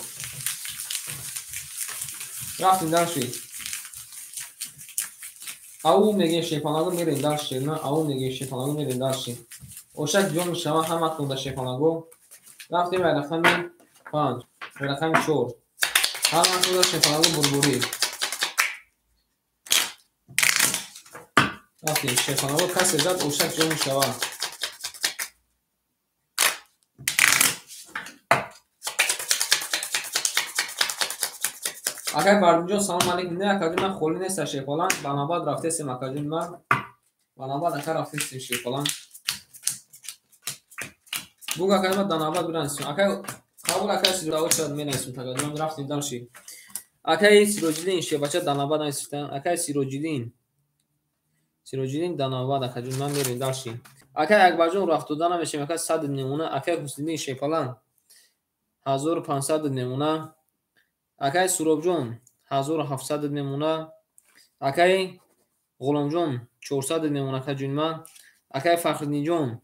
رفتیم داشتی او میگیم شیپالنگو میریم داشتی نه او میگیم شیپالنگو میریم داشتی اوشک جون شما هم اکتون در شیپالنگو. رفتیم رقمی 5 رقمی 4 هم اکتون در شیپالنگو بربوری. رفتیم شیپالنگو کسی زد اوشک جون شما اگر بردیم جون سلام علیکم نه اکادیم من خولی نیست شیپالنگ بنابرای رفته سیم اکادیم من بنابرای اکر رفته سیم شیپالنگ بوگ اکادیم دنابرای برانسیم اکر قبول اکر سیروجی شد می نیستم اکادیم رفتیم دانشی اکر سیروجیدین شیبچه دنابرای نیستن اکر سیروجیدین دنابرای اکادیم من میریم دانشی اکر اکبر جون رفت دادن میشیم اکر 100 نمونه اکر حسنیدین شیپالنگ 1500 نمونه اکای سوراب جون 1700 نمونه اکای غلام جون 400 نمونه که جون اکای فخردین جون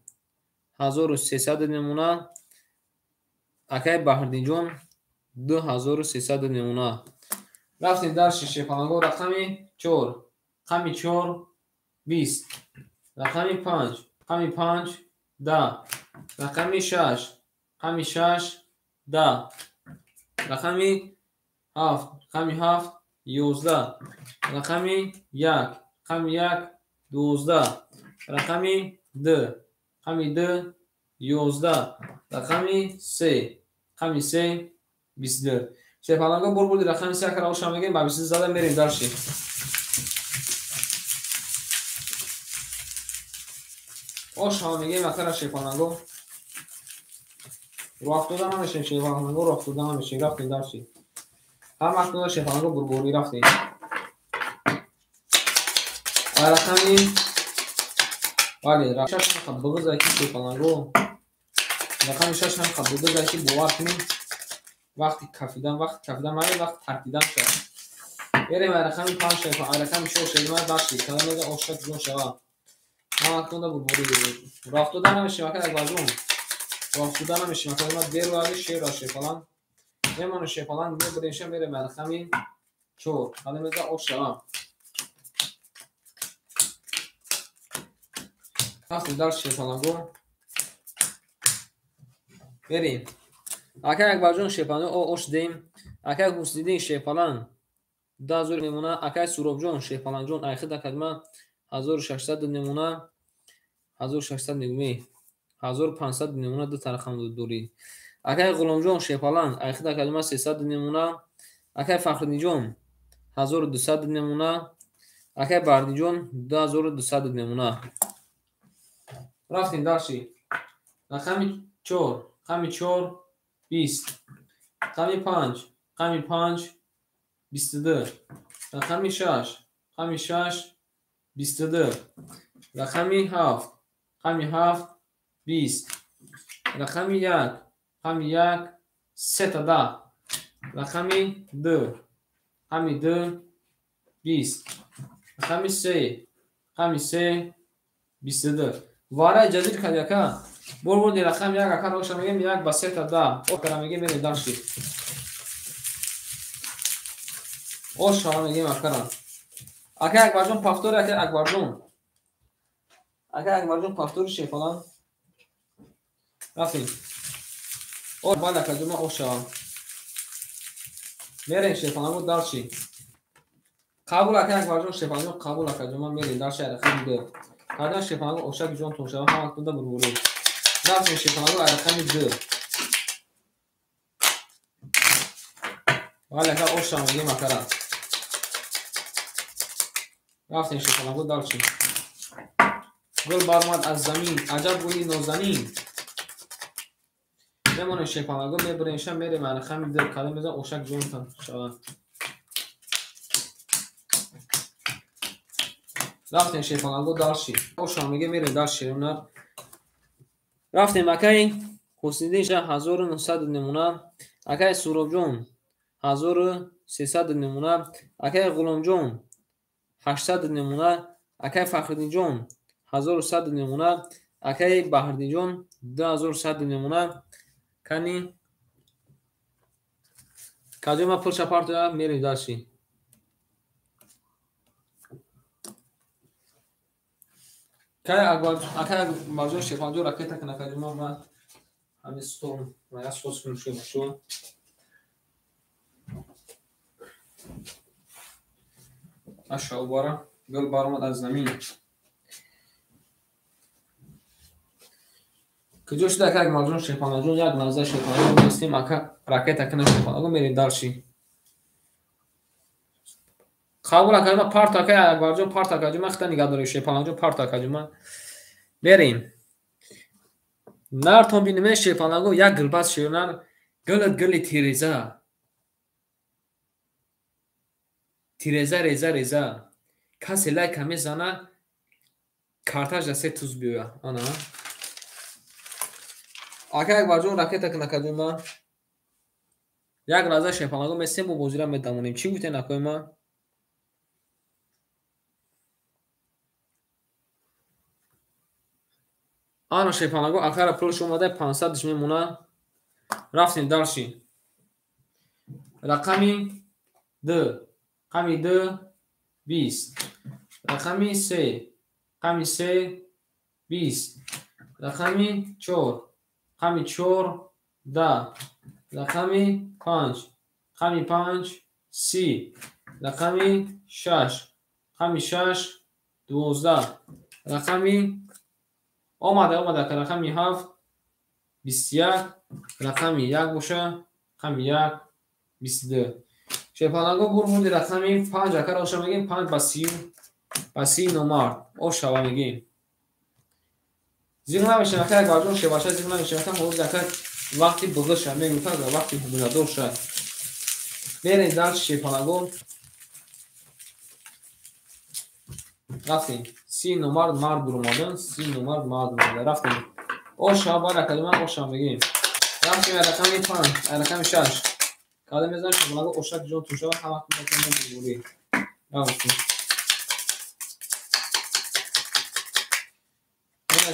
1300 نمونه اکای بهردین جون 2300 نمونه. رفتیم در شیپالنگو رقمی 4 20 رقمی 5 10 رقمی 6 10 رقمی 7 11 رقمی 1 12 رقمی 2 11 رقمی 3 22 شیپالانگو برد رقم 3 کرا اوش میگیم با 20 زدن میریم داشتی. اوش میگیم اخر شیپالانگو رفت دادن میشه شیپالانگو رفت دادن میشه رفتیم داشتی. هم وقت شیپالانگو بربوری رفتیم. رقمی ولی رقم 6 خط بگذار که شیپالانگو رقم 6 هم خط بگذار که باور کنیم وقتی کفیدن وقت ترکیدن شد. بریم رقم 5 شیپالانگو رقم 6 شیپالانگو داشتی کلمه اوشک جون شد. ما کنده بربوری رفت دادن میشه که اگه رفت دادن میشه که ما دیر ولی شیر را شیپالان نمونه شیپالان میبریشه میره رقم 4 کلمه اوشک وقتی دار شیپالانگو بریم اگر یک بارجون شیپالانگو اوش دیم اگر گوسیدین شیپالان دا زور نمونه اگر سوروبجون شیپالانجون ایخی دا کدما 1600 نمونه 1600 نگمی 1500 نمونه دو ترخم دوری اگر غلامجون شیپالان ایخی دا کدما 300 نمونه اگر فخرنیجون 1200 نمونه اگر باردیجون 2200 نمونه رفتیم داشتی رقم 4 رقم 4 20 رقم 5 22 رقم 6 22 رقم 7 20 رقم 1 3 تا 10 رقم 2 20 رقم 3 22 واره جدید کردی که برد رقم 1 اکر روش میگیم 1 با 3 تا 10 او کرا میگیم میره داشتی او شما میگیم اکران اکر یک بارجون پافتور اکر یک بارجون پافتور شیپالان رفتیم او بالا کجوما او شما میره شیپالان بود داشتی قبول اکر یک بارجون شیپالان قبول اکر جوما میره داشتی رقم 2 کادن شیپالانگو اوشک جون توشه هم کنده بربوری رفتیم شیپالانگو رقم 2 ولی که اوش هم میگیم اکران رفتیم شیپالانگو دارچیم گل برآمد از زمین عجب گلی نازنین بمونه شیپالانگو میبرینشم میریم رقم 2 کادن میزن اوشک جون توشه رفتیم شیپالانگو داشتی اوش هم میگه میره داشتی رفتیم اکای حسیدینش 1900 نمونه اکای سوروبجون 1300 نمونه اکای غلامجون 800 نمونه اکای فخردینجون 1100 نمونه اکای بهردینجون 2100 نمونه کنی کجا ما پرچا پارت میریم داشتی اگر موضوع شیپالانگو راکت کنه کجا ما همین ستون و یا سوس کنیم شو اشاو بارا گل برآمد از زمین کجا شده که یک موضوع شیپالانگو یک نازه شیپالانگو میستیم اگر راکت کنه شیپالانگو میریم داشتی قبول کردم پارتا که یک بارجون پارتا کجا ما خدا نگاه داریم شیپالانگو پارتا کجا ما بریم نارتون بینیم شیپالانگو یک گلباز شیرنر گل تیرزه ریزه کسی لایک میزنه کارتاج دسته توز بیویا آنا اگر یک بارجون راکت کنه کجا ما یک رازه شیپالانگو میستیم و بوزیره میدمونیم چی بوده نکوی ما آنا شیپالانگو آخر پولش اومده 500 میمونه رفتیم دارشی رقم 2 20 رقم 3 20 رقم 4 10 رقم 5 30 رقم 6 12 رقم اومده که رقم 7 21 رقم 1 باشه رقم 1 22. شیپالنگو برمودی رقمی 5 اکر آشا میگیم 5 با 30 نمار آشا میگیم زیغ نمیشه اکر گاجون شباشه زیغ نمیشه اکر حدود اکر وقتی بزرگ شد میگیم تا وقتی بزرگ شد بریم دال شیپالنگو رفتیم 30 نمار مرد برمودن 30 نمار مرد برمودن رفتیم آشا بالا کلمه آشا میگیم رفتیم رقمی 5 رقمی 6 کادم میزنم شیپالنگو آشا جون تو شد هم وقتی میکنم بولی رفتیم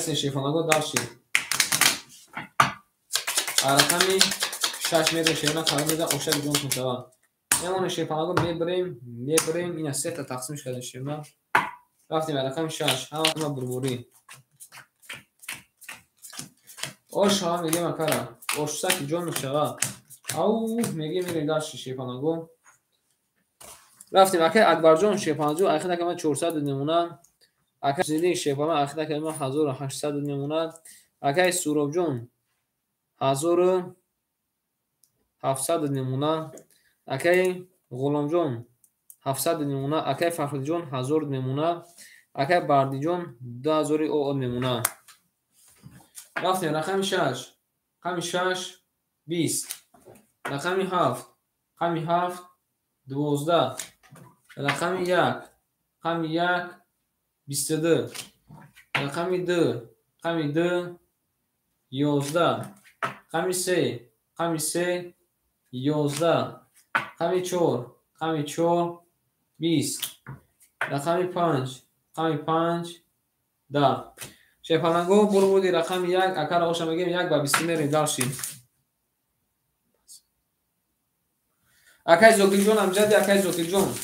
این شیپالنگو داشتی رقمی 6 میره شیرنا کادم میزنم آشا جون تو شد همون شیپالنگو میبریم این 3 تا تقسیمش کردن شیرنا رفتیم رقم 6 هم وقتی ما بربوری آشا میگیم اکرا آشا که جون شد او میگیم میریم داشتی شیپالنگو رفتیم اکر اکبر جون شیپالنگو اخیرا که من 400 نمونه اکر زیدی شیپالنگو اخیرا که من 1800 نمونه اکر سوراب جون 1700 نمونه اکر غلام جون 700 نمونه اکر فخری جون 1000 نمونه اکر بردی جون 2000 او نمونه رفتیم رقم 6 رقم 6 20 رقم 7 رقم 7 12 رقم 1 رقم 1 22 رقم 2 رقم 2 11 رقم 3 رقم 3 11 رقم 4 رقم 4 20 رقم 5 رقم 5 10 شیپالنگو بربودی رقم 1 اکر آشا میگیم 1 با 20 میریم داشتیم اکر زوکی جون امجد اکر زوکی جون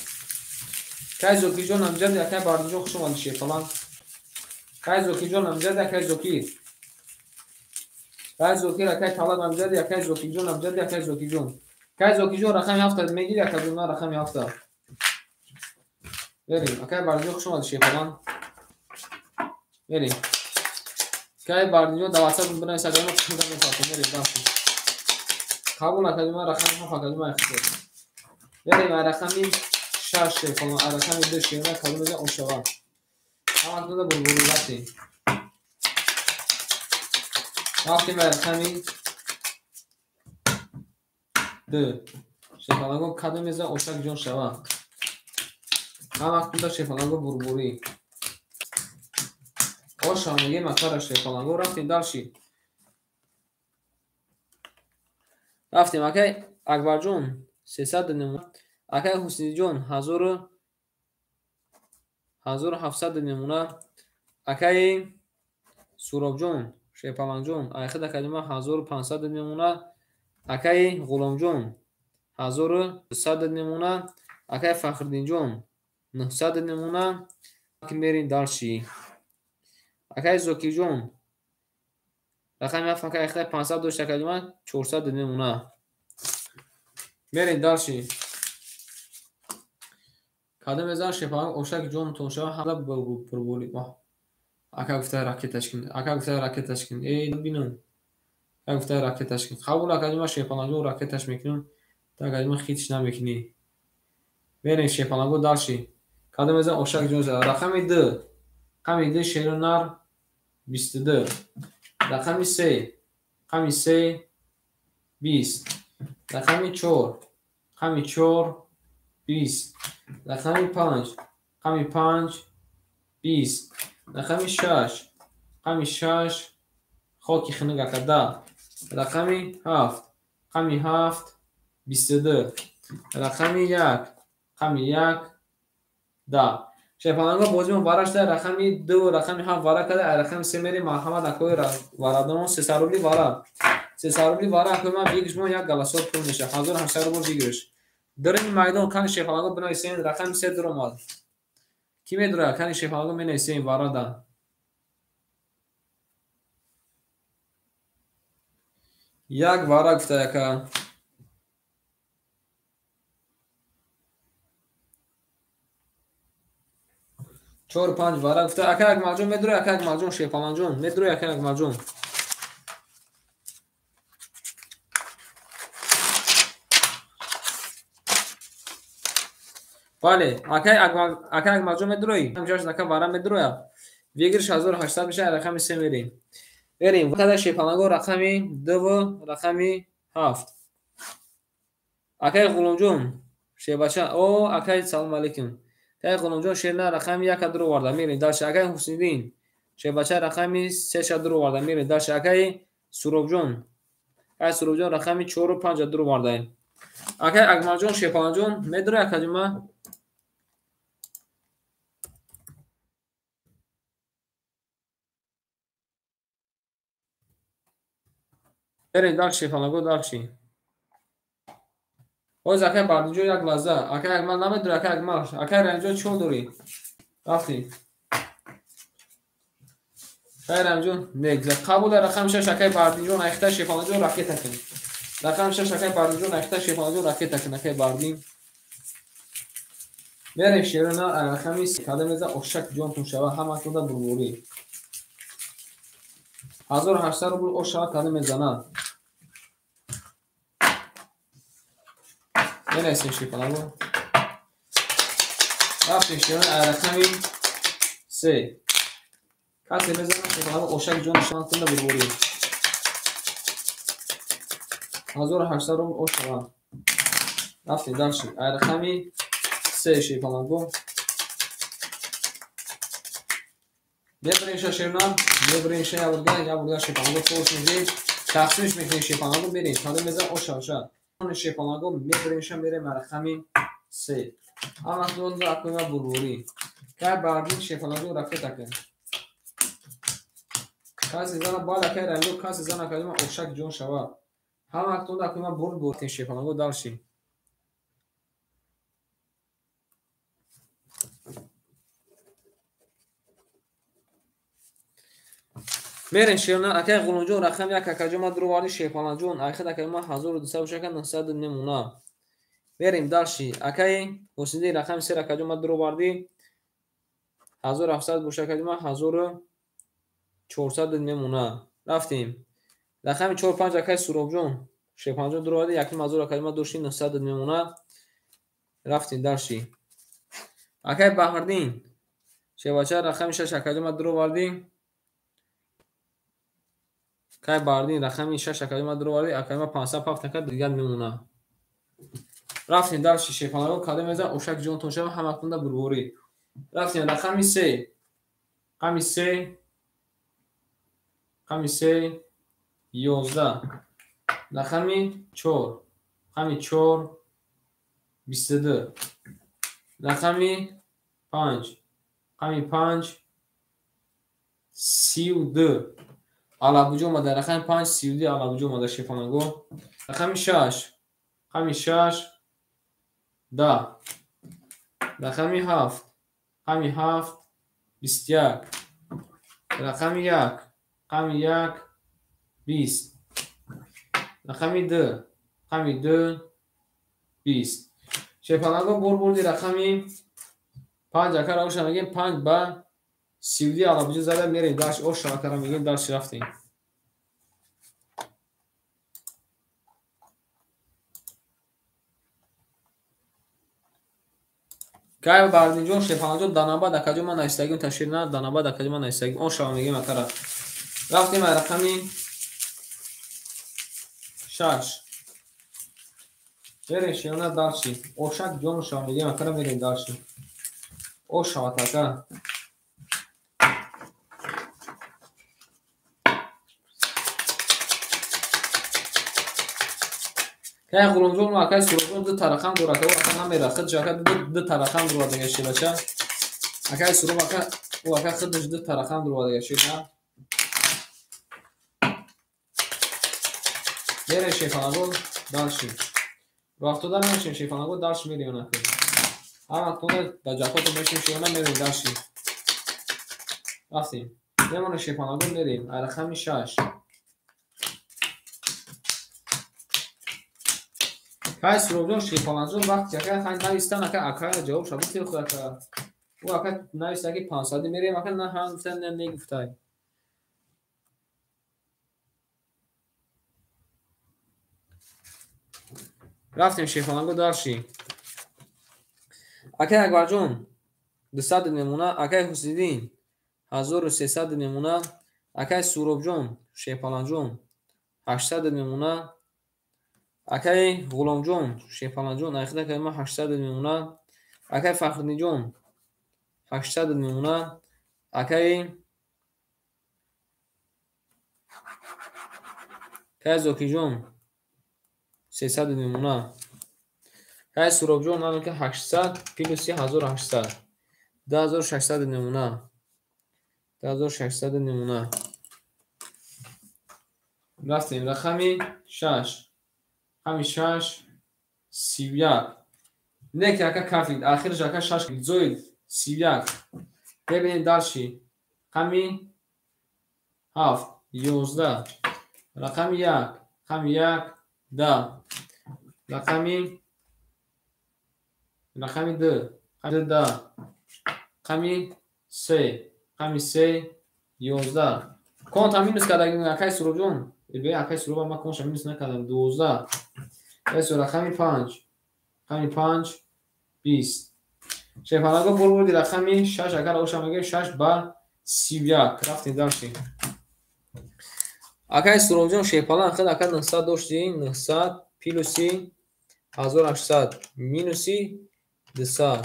اکر زوکی جون امجد اکر باردی جون خوش اومدی شیپالنگ اکر زوکی جون امجد اکر زوکی اکر زوکی اکر طالب امجد اکر زوکی جون امجد اکر زوکی جون اکر زوکی جون رقم 7 میگیری اکر جون رقم 7 بریم اکر باردی جون خوش اومدی شیپالنگ بریم اکر باردی جون دواسط بنویس اگر ما خوش می‌کنیم فاطمه بریم داشتیم قبول اکر جون رقم 7 اکر جون اختیار بریم رقم 6 شیپالنگ رقم 2 شیرنا کدوم میگه اوشوا هم تو بربوری رفتیم رفتیم رقم 2 شیپالنگو کدوم میزه اوشک جون شوا هم وقت تو شیپالنگو بربوری آشا میگه مکار شیپالنگو رفتیم داشتی رفتیم اکه اکبر جون 300 نمونه اکه حسینی جون 1700 نمونه اکه سوراب جون شیپالنگ جون اخیر کلمه 1500 نمونه اکه غلام جون 1100 نمونه اکه فخردین جون 900 نمونه که میرین داشتی اکه زوکی جون رقم فکر اخیر 500 داشته کلمه 400 نمونه میرین داشتی کدام ازار شیپالنگ اوشک جون تونشا حالا بربولی ما اکه گفته راکتش کن اکه گفته راکتش کن ای ببینم اکه گفته راکتش کن قبول کلمه شیپالنگ جون راکتش میکنن تا کلمه خیتش نمیکنی میرین شیپالنگو داشتی کدام ازار اوشک جون رقم 2 رقم 2 شیرنار 22 رقم 3 رقم 3 20 رقم 4 رقم 4 20 رقم 5 رقم 5 20 رقم 6 رقم 6 خاکی خنگه کده رقم 7 رقم 7 22 رقم 1 رقم 1 10 شیپالنگو بازی مبارش ده رقم 2 رقم 7 وارا کده رقم 3 میری محمد اکوی واردان 300 روبلی وارا 300 روبلی وارا اکوی من بگیش ما یک گلاسات پول میشه 1800 روبل بگیرش در این میدان کان شیپالنگو بنویسین رقم 3 درو مال کی میدونه کان شیپالنگو بنویسین وارا ده یک وارا گفته که 4 5 وارا گفته اکا یک ماجون میدونه اکا یک ماجون شیپالنگ جون میدونه اکا یک ماجون بله اگر مجموع میدروی همجاش نکه وارم میدرویا ویگرش 1800 میشه رقم 3 میریم وقت شیپانگو رقمی 2 و رقمی 7 اکای غلومجون شیباچا او اکای سلام علیکم تای غلومجون شیرنا رقمی 1 درو وارد میریم داش اکای حسینین شیباچا رقمی 3 درو وارد میریم داش اکای سروبجون اکای سروبجون رقمی 4 و 5 درو وارد اکای اگماجون شیپانجون میدروی اکاجما بریم داکشی فلانگو داکشی باز اکای بردنجو یک لحظه اکای اگمال نمیدونه اکای اگمال اکای رنجو چون دوری رفتی اکای رنجو نگذار قبول رقم 6 اکای بردنجو نایخته شیفانجو راکت کن رقم 6 اکای بردنجو نایخته شیفانجو راکت کن اکای بردین بریم شیرنا رقمی کاده میزه اشک جون شوا همه تو دا بربوری 1800 روبل اوشا کاده میزنه بریم شیفانجو رفتی شیرنا رقمی 3 کسی بزنه شیفانجو اشک جون شما کنده بربوری 1800 روبل اوشا رفتی داشتی رقمی 3 شیفانجو ببرینش شیرنا ببرینش یا برگه شیپانگو فورس میگی تقسیمش میکنی شیپانگو برین حالا میذار اوشا اون شیپانگو میبرینش میره مرخمی 3 اما دون دو اکوما بروری که باردین شیپانگو رفته تکن کاسی زنا بالا که رنگو کاسی زنا کدوم اوشک جون شوا هم اکتون اکوما بول بورتین شیپانگو دالشی میرین شیرنا اکای غلونجون رقم یک اکاجما درو واری شیپانجون اخر اکاجما 1200 بشه که 900 نمونه بریم داشتی اکای حسینی رقم 3 اکاجما درو واردی 1700 بشه اکاجما 1400 نمونه رفتیم رقم 45 اکای سروبجون شیپانجون درو واردی یکی مازور اکاجما دوشی 900 نمونه رفتیم داشتی اکای بهاردین شیباچه رقم 6 اکاجما درو واردی کای باردین رقمی 6 اکاجما درو واردی اکاجما 507 اکا دیگر نمونه رفتیم در شیپانگو کاده میزه اوشک جون تونشه هم اکنده بروری رفتیم رقمی 3 قمی 3 قمی 3 11 رقمی 4 قمی 4 22 رقمی 5 قمی 5 32 علابوجو اومده رقم 5 32 علابوجو اومده شیپانگو رقمی 6 قمی 6 10 رقمی 7 قمی 7 21 رقمی 1 قمی 1 20 رقمی 2 قمی 2 20 شیپانگو بردی رقمی 5 اکر اوشا میگیم 5 با 32 علابوجو زده میریم داشت اوشا اکر میگیم داشت رفتیم که باردینجون شیپانجو دانابا دکاجو ما نایستگیم تشکیل نه دانابا دکاجو ما نایستگیم اوشا میگیم اکر رفتیم رقمی 6 بریم شیرنا داشتی اوشک جون شما میگیم اکر میریم داشتی اوشا تکا که غلومجون و اکای سروبجون دو ترخم دو رکه و اکا نمیره خد جاکه دو ترخم دو وادگه شی بچه اکای سروب اکا و اکا خدش دو ترخم دو وادگه شی نه بریم شیفانگو داشتی وقتو دار نمیشیم شیفانگو داشت میریم نکن هم اکنون در جاکاتو میشیم شیفانگو میریم داشتی رفتیم یمونه شیفانگو میریم رقمی 6 که سروبجون شیپانجون وقت که خیلی نویستن اکا اکای جواب شده تیر خود اکا او اکا نویسته که 500 میریم اکا نه هم گفتن نه نگفتای رفتیم شیپانگو داشتی Акай Акбарҷон 200 мемона. Акай Ҳусниддин 1300 мемона. Акай Суробҷон Шепаланҷон 800 мемона. Акай Ғуломҷон Шепаланҷон айхида калима 800 мемона. Акай Фахриддинҷон 800 мемона. Акай Зокиҷон 300 мемона. Акай Суробҷон ҳамин ки 800 плюси 1800 2600 мемона. 2600 мемона. Рафтем рақами 6. Рақами 6 31. Не ки ака кафид ахираш ака 6 зоид 31. бебинед далши рақами 7 11. рақами 1 рақами 1 10. рақами 2 рақами 2 10. рақами 3 рақами 3 11. конта минус кардагим акай Суробҷон бе акай Суробам ма конша минус накардам 12. эсо рақами 5 рақами 5 20. шефанаго бурбурди рақами 6 агар ошамаге 6 ба 31. рафтем дарши акай Суробҷон шефалан хел ака 900 дошти 900 плюси 1800 минуси 200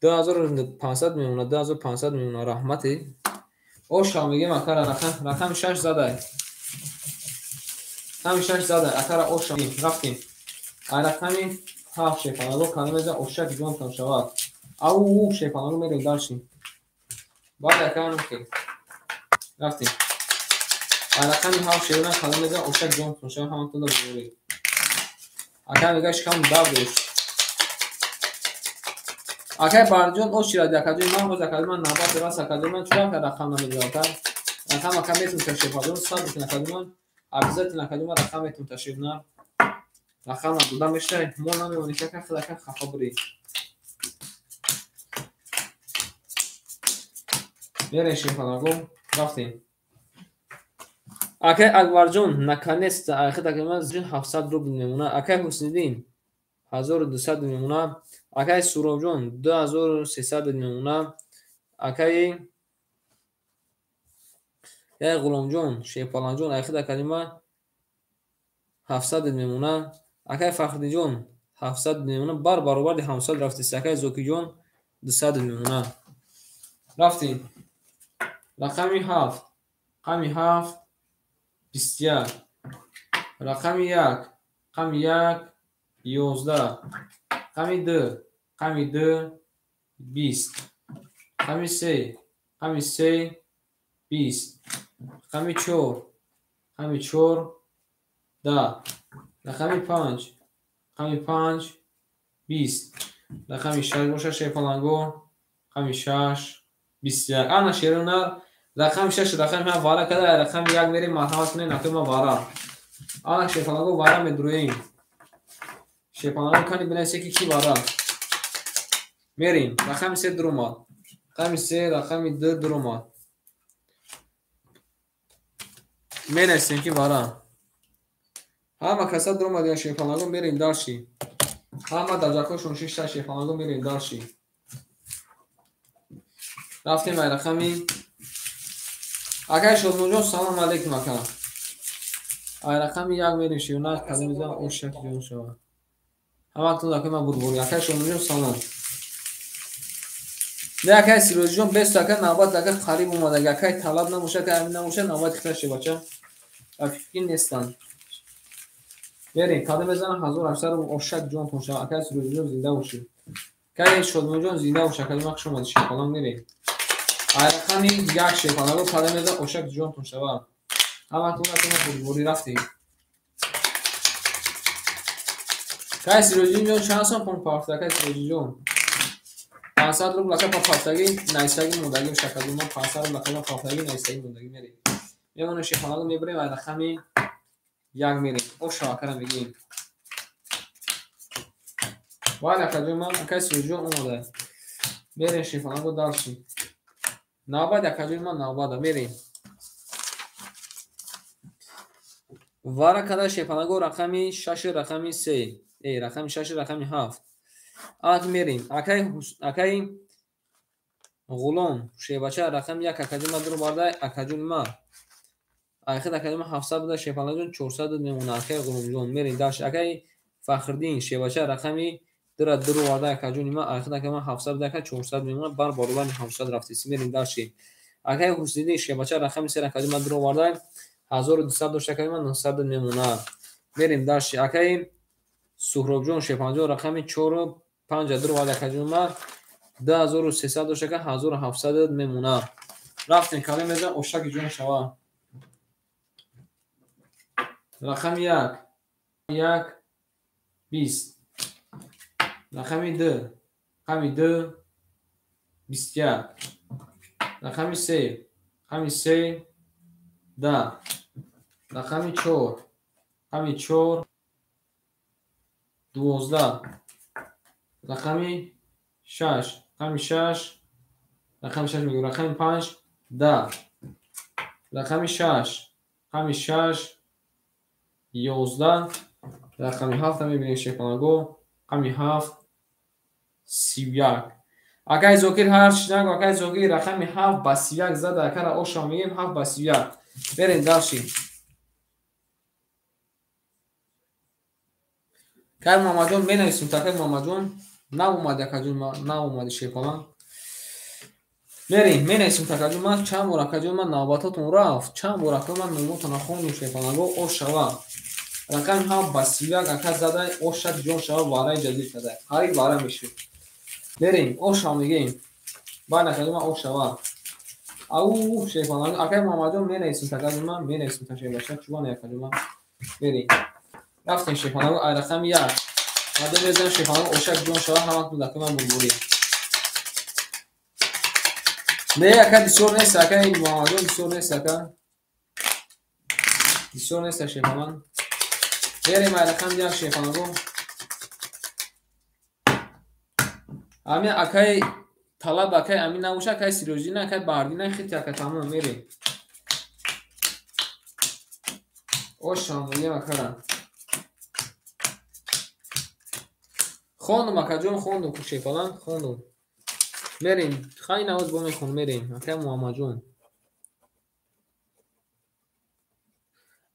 2500 мемона. 2500 мемона. раҳмати ошам мегем акара рақами 6 задай. рақами 6 задай акара ошам рафтем ай рақами 7 шефанаго калимаза ошак ҷонтон шавад ау шефанаго мерем далши баъд аканам ки рафтем ай рақами 7 шефана калимаза ошак ҷонтон шавад ҳамантуда бори ака мега шикам дав дош акай Барҷон очира дакаҷои ман боз акадиман навбат рас акадиман чура ка рақам намедиота рақам ака метун ташриф ҳазор сабр кин акадиман обязательно акадиман рақам метун ташриф на рақам надода мешай мо намевони ки ака хел ака хафа бурӣ мерен шефанаго рафтем акай Акбарҷон наконец-то ахир акадиман 700 рубл мемона. акай Ҳусниддин 1200 мемона. акай Суробҷон 2300 мемона. акай Ғуломҷон Шепаланҷон ахида калима 700 мемона. акай Фахриддинҷон 700 мемона. бар баробари 700 рафтист. акай Зокиҷон 200 мемона. рафтем рақами 7 рақами 7 21. рақами 1 рақами 1 11. рақами 2 рақами 2 20. рақами 3 рақами 3 20. рақами 4 рақами 4 10. рақами 5 рақами 5 20. рақами 6 боша шефаланго рақами 6 21. ана шерунар рақами 6 рақами ҳам вара када рақами 1 мерем марҳамат кунед накума вара ана шефанаго вара медуроем шефанаго кани бинайсе ки вара мерем рақами 3 дуромад рақами 3 рақами 2 дуромад менайсем ки вара ҳама каса дуромад я шефанаго мерем дарши ҳама даҷакошон 6 шефанаго мерем дарши рафтем ай рақами акай Шодмонҷон салом алейкум ака ай рақами 1 мерем шивна калимиза ошак ҷон шава ҳаматон ака ма бурбури акай Шодмонҷон салом не акай Сироҷиҷон бест ака навбат ака қариб омадаги акай талаб намошад ки амин намошад навбати хираши бача афикин нестанд мерем калимиза 1800 ошак ҷонтон шава акай Сироҷиҷон зинда бошед акай Шодмонҷон зинда бош акадима хушомади шефалон мерем ай рақами 1 шефанаго калимаза ошак ҷонтон шава ҳаматон ака ма бурбури рафтем акай Сироҷиҷон чанд сом пон пафта акай Сироҷиҷон 500 рубл ака пафтаги найсаги мондаги шакадима 500 рубл ака пафтаги найсаги мондаги мерем мемона шефанаго мебурем ай рақами 1 мерем оша акара мегем вай акаҷон ман акай Сироҷиҷон омада мерем шефанаго дарши навбат акаҷон ман навбада мерем вара када шефанаго рақами 6 рақами 3 рақами 6 рақами 7 мерем. Акай Ғулом шебача рақам 1 акаҷума дур барда акаҷума айхид акаҷума 700 буда шепанаҷун 400 мемуна. Акай Ғуломҷон мерем даш. Акай Фахрдин шебача рақами дура дур барда акаҷунима айхид акаҷума 700 буда ака 400 мемуна бар баробари 700 рафтиси мерем даши. Акай Ҳусниddин шебача рақами 3 акаҷума дур барда 1200 дошта акаҷума 900 мемуна мерем даши. Акай Суҳробҷон шепанаҷон рақами 4 5 дур барда акаҷума 2300 дошта ка 1700 мемуна. Рафтем кале меза ошаки ҷон шава. Рақами 1 20. Рақами 2 21. Рақами 3 10. Рақами 4 12. Рақами 6 میگم. رقم 5 10. رقم 6 11. رقم 7 میبینید شکلگو رقم 7 31. اگه زوکر هر شنگ اگه زوکر رقم 7 با 31 زده اگر اوشا میگیم 7 با 31 برین داشتیم. که محمدون بنویسیم تا که محمدون نه اومده کجون نه اومده شیپالان بریم بنویسیم تا کجون چند بار کجون نوباتتون رفت چند بار کجون نموتون خوندیم شیپالان گو او شوا رقم هم با 31 اگر زده او شد جون شوا وارای جدید شده هری وارای میشه بریم او شوا میگیم بعد کجون او شوا او شیپالان اگر محمدون بنویسیم تا کجون بنویسیم تا شیپالان چوبان یک کجون بریم رفتیم شیپالان رقم 1 ماده بزنیم شیپالان اوشک جون شوا همه تو دکه من بلبوری نه اکا دیسور نیست اکا این محمدون دیسور نیست اکا دیسور نیست شیپالان بریم رقم 1 شیپالان رو همین اکای طلب اکای امین نباشه اکای سیروژی نه اکای باردی نه خیلی اکا تمام میریم اوش شامونیم اکا خوندم اکا جون خوندم که شیپالان خوندم میریم خیلی نواز با میخون میریم اکای محمد جون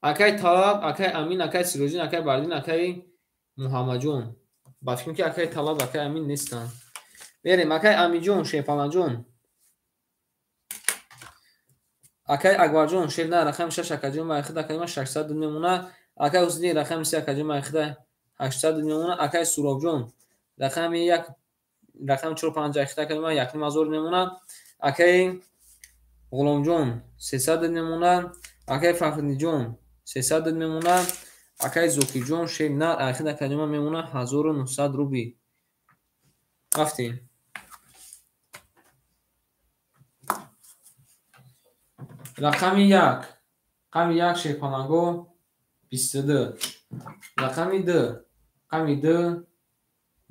اکای طلب اکای امین اکای سیروژین اکای باردین اکای محمد جون باشیم که اکای طلب اکای امین نیستن میریم اکای امین جون شیپالان جون اکای اکبر جون شیل نه رقم 6 اکای جون اخدا اکای 600 میمونه اکای حسینی رقم 3 اکای جون اخدا 800 میمونه اکای سوراب جون رقم 1 رقم 45 اخدا اکای 1000 میمونه اکای غلام جون 300 میمونه اکای فخری جون 300 میمونه اکای زوکی جون شیل نه اخدا اکای میمونه 1900 روبی رفتیم رقم 1 شیپانگو 22 رقم 2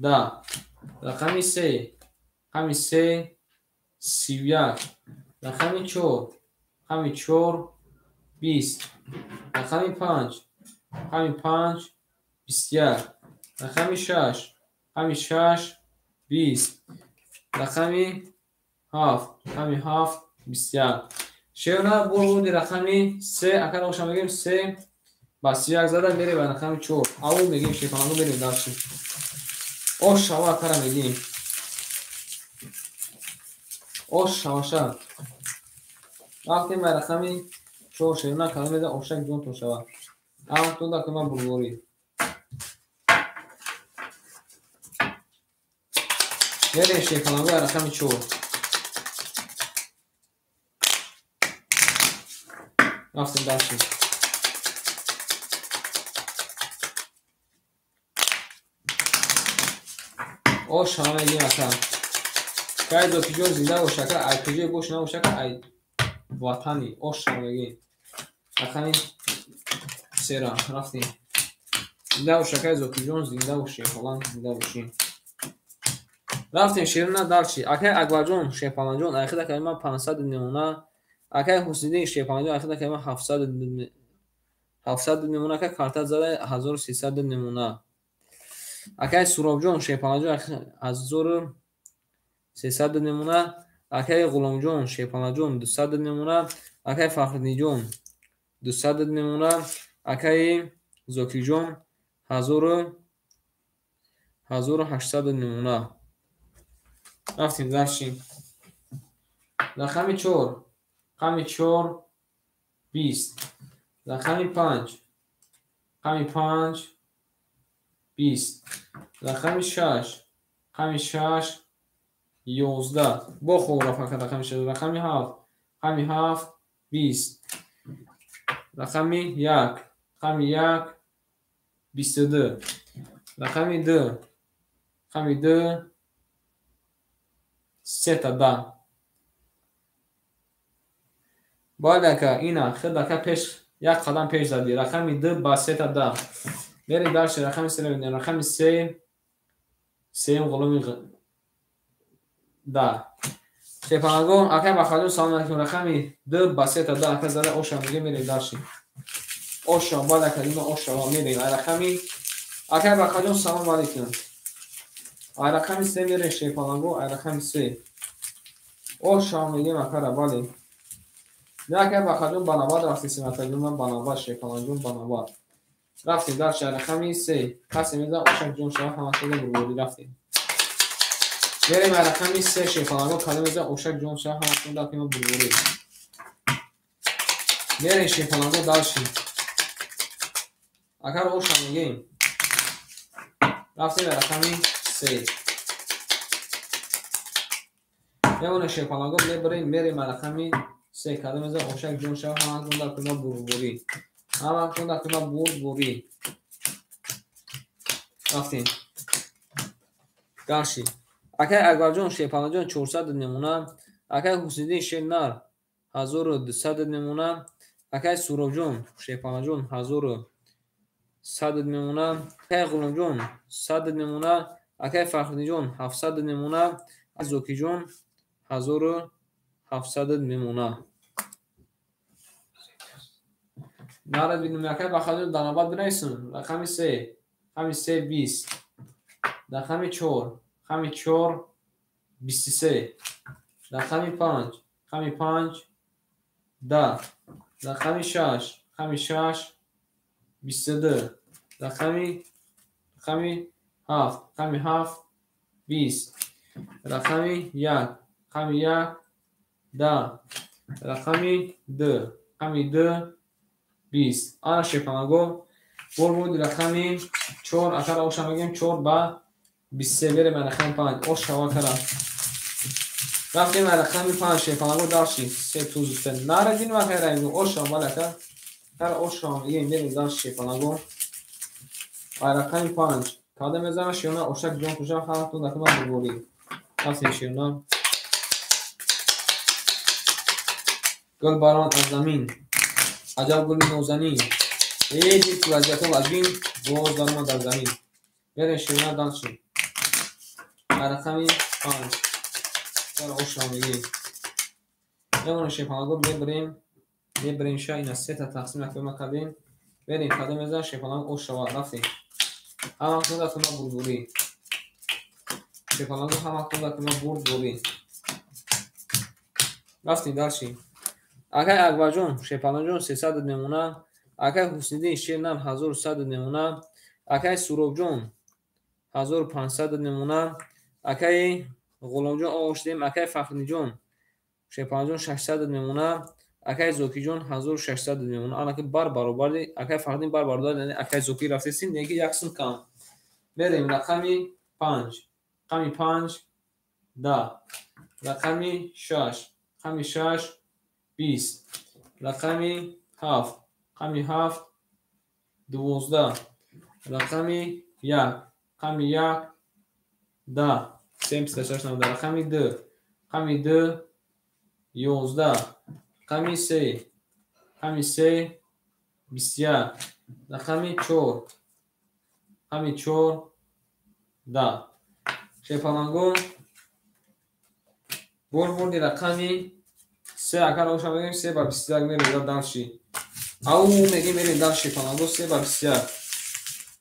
10 رقم 3 31 رقم 4 20 رقم 5 21 رقم 6 20 رقم 7 21 شیرنا بود رقمی 3 اگر روشن میگیم 3 با 31 زدن میره به رقم 4 او میگیم شیپانگو بریم داشتیم او شوا کار میگیم او شواشا وقتی ما رقمی 4 شیرنا کلمه ده اوشک جون تو شوا اما تو دا که من بلوری میره شیپانگو رقم 4 رفتیم داشتیم او شما میگیم اصلا که دوکی جون زنده و شکل ای کجای گوش نه و شکل ای وطنی او شما میگیم رقمی 3 را رفتیم زنده و شکل دوکی جون زنده و شیپالان زنده باشیم رفتیم شیرنا دارچی اکای اکبر جون شیپالان جون اخیده کلمه 500 میمونه اکای حسینی شیپالان جون اخیده کلمه 700 میمونه که کارت زده 1300 میمونه Акай Суробҷон Шепалаҷон 1300 намуна. Акай Ғуломҷон Шепалаҷон 200 намуна. Акай Фахриддинҷон 200 намуна. Акай Зокиҷон 1800 намуна. Рафтем дарши рақами 4 қами 4 20 рақами 5 қами 5 20 рақами 6 қами 6 11 бо хӯра фақат рақами 6 рақами 7 қами 7 20 рақами 1 қами 1 22 рақами 2 қами 2 3 та 10 бояд ака ина хеле дака пеш як қадам пеш зади рақами 2 ба 3 та 10 мерем дарши рақами 3 мебинем рақами 3 3 ғулуми 10 Шепалаҷон акай ба хаҷон салом алейкум рақами 2 ба 3 та 10 ака зада оша меге мерем дарши оша бояд ака ина оша мерем рақами акай ба хаҷон салом алейкум ай рақами 3 мерем Шепалаҷон ай рақами 3 оша мегем акара бале якай ба хаҷон ба 90 рафти симатаҷон ба 90 Шепалаҷон ба 90 рафтем дарши рақами 3 касе меза ошак ҷон шава ҳамашуда бурбурӣ рафтем мерем ай рақами 3 Шепалаҷон каде меза ошак ҷон шава ҳамашуда кима бурбурӣ мерем Шепалаҷон дарши акар оша мегем рафтем ай рақами 3 мевоне Шепалаҷон мебарем мерем ай рақами 3 каде меза ошак ҷон шава ҳамашуда кима бурбурӣ ҳамашуда кима бурбурӣ рафтем дарши акай Акбарҷон Шепалаҷон 400 намуна. Акай Ҳусниддин Шернар 1200 намуна. Акай Суробҷон Шепалаҷон 1100 намуна. Акай Ғуломҷон 100 намуна. Акай Фахриддинҷон 700 намуна. Акай Зокиҷон 1700 намуна. Нара бинем акай ба хаҷон дар навбат бинависум рақами 3 қами 3 20 рақами 4 қами 4 23 рақами 5 қами 5 10 рақами 6 қами 6 22 рақами 7 қами 7 20 рақами 1 қами 1 10 рақами 2 қами 2 20 ана Шепалаҷон бурбуди рақами 4 акара оша мегем 4 ба 23 берем ай рақами 5 оша акара рафтем ай рақами 5 Шепалаҷон дарши 3 тузуфте нара дин ва хайра ин оша балака акара оша мегем берем дарши Шепалаҷон ай рақами 5 каде мезана шиёна ошак ҷон куша халатун дакима бурбурӣ рафтем шиёна гул баромад аз замин аҷаб гули нозанин эди ки вазиятҳо вазбин боз даромад дар замин берем шиёна дарши ай рақами 5 акара оша мегем мевоне Шепалаҷон мебарем ша ина 3 та тақсим накима кардем берем каде меза Шепалаҷон ошава рафтем ҳамахтуда кима бурбурӣ Шепалаҷон ҳамахтуда кима бурбурӣ рафтем дарши акай Акбарҷон Шепалаҷон 300 намуна. Акай Ҳусниддин Шернар 1100 намуна. Акай Суробҷон 1500 намуна. Акай Ғуломҷон оғоштем. Акай Фахриддинҷон Шепалаҷон 600 намуна. Акай Зокиҷон 1600 намуна. Анаки бар баробари акай Фахриддин бар бародар яъне акай Зокӣ рафтесин неги як сум кам мерем рақами 5 қами 5 10 рақами 6 қами 6 20 рақами 7 қами 7 12 рақами 1 қами 1 10 76 рақами 2 қами 2 11 қами 3 қами 3 21 рақами 4 қами 4 10 Шепалаҷон бурбурди рақами 3 акара оша мегем 3 ба 21 мерем дарши ау мегем мерем дарши Шепалаҷон 3 ба 21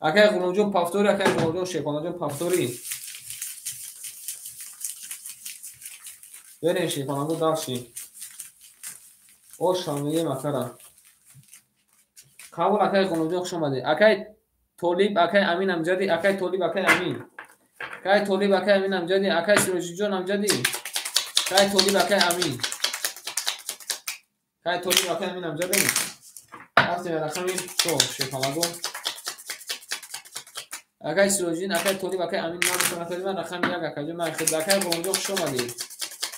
Akay Gulumjon Paftori, Akay Gulumjon Şehpanajon Paftori. Verin Şehpanajon Dalşin. O şamliye makara. Kabul Akay Gulumjon Şomadi. Akay Tolib, Akay Amin Amjadi, Akay Tolib, Akay Amin. Akay Tolib, Akay Amin Amjadi, Akay Sirojijon Amjadi. Akay Tolib, Akay Amin. Akay Tolib, Akay Amin Amjadi. Artık rakamı çok Şehpanajon. Akay Sirojin, Akay Tolib, Akay Amin namusuna taliban rakam yak akacı merkezde Akay Gulumjon Şomadi.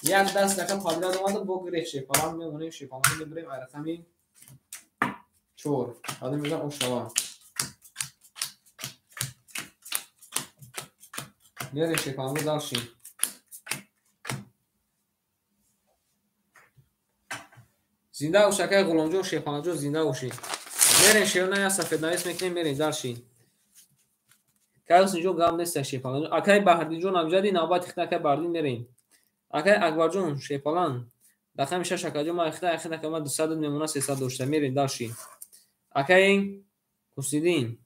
Yak dast rakam padilad olmadı bu greç Şehpanan ve onu Şehpanajon birim rakamı çor. Hadi bizden o şava. Nereye Şehpanajon Dalşin. Zinda Akay Gulumjon Şehpanajon zinda uşi. Nereye Şehpanajon ya safednavis mekne nereye Dalşin. Kayısınco gam neste Şehpanajon. Akay Bahrijon Amjadi nabat ixta Akay Bardin nereye. Akay Akbarjon Şehpalan. Rakam şaş akacı ma ixta ixta kama 200 memuna 300 doşta nereye Dalşin. Akay Kusidin.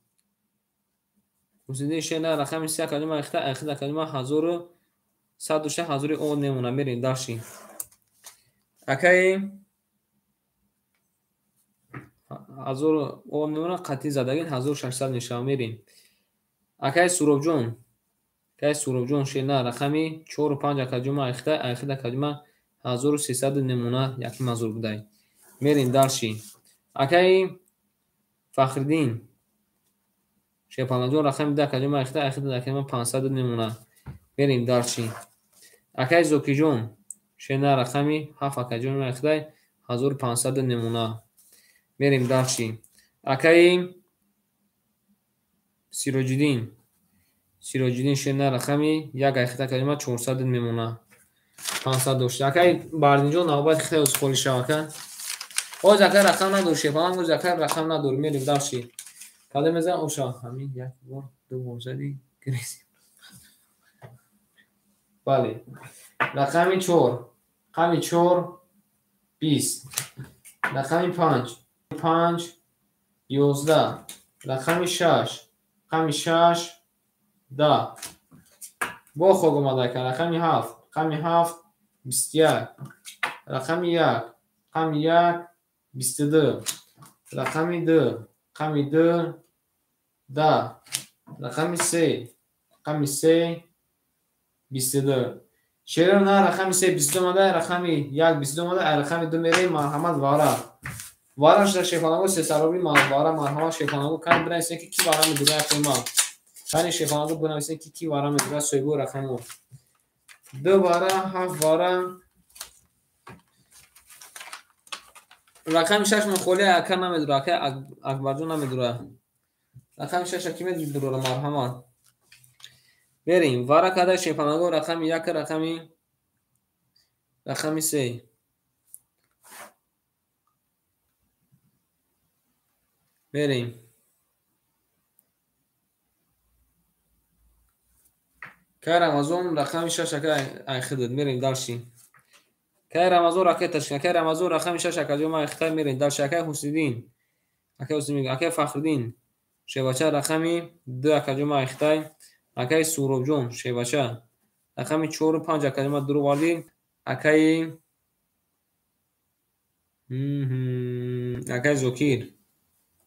Kusidin şena rakam ise akacı ma ixta ixta kama 1100 doşta 1010 memuna nereye Dalşin. Akay 1010 memuna qati zadagin 1600 nişan merin. Akay Surovjon. Akay Surovjon şena rakami 4-5 akacıma ixta akacıma 1300 nemuna yaki mazur buday. Merin Dalşin. Akay Fakhriddin. Şehpanajon rakami 2 akacıma ixta akacıma 500 nemuna. Merin Dalşin. Akay Zokijon. Şena rakami 7 akacıma ixta 1500 nemuna. Merin Dalşin. Akay Sirojidin şena rakami 1 akacıma 400 memuna. 500 doşta. Akay Bardinjon nabat ixta uzkholi şavaka. O zakar rakam nadur Şehpanajon zakar rakam nadur Merin Dalşin. Kademezan o şah hamin yak var 200 grezi. Bale. Rakami 4. Rakami 4 20. Rakami 5 11. Rakami 6. Rakami 6 10. Bo khog omada ka rakami 7. Rakami 7 21. Rakami 1. Rakami 1 22. Rakami 2. Rakami 2 10. Rakami 3. Rakami 3 24. Şerona rakami 3 22 omada rakami 1 22 omada rakami 2 mere marhamat vara. Vara şda Şehpanajon sesarobi vara marhamat Şehpanajon kan birasin ki ki vara midura qima. Kan Şehpanajon binasin ki ki vara midura soybu rakamo. 2 vara 7 vara. Rakam 6 mkholi akar namidura Akay Akbarjon namidura. Rakam 6 kime midura marhamat. Verin vara kada Şehpanajon rakami 1 rakami 3. Verin. Kay Ramazon rakami 6 akay khidad merin Dalşin. Kay Ramazon rakay tashkil. Kay Ramazon rakami 6 akajoma ikhtar merin Dalşin. Akay Husidin. Akay Husidin. Akay Fakhriddin. Shevacha rakami 2 akajoma ikhtar. Akay Surovjon Shevacha rakami 4-5 akajoma duru vardin. Akay Akay Zokir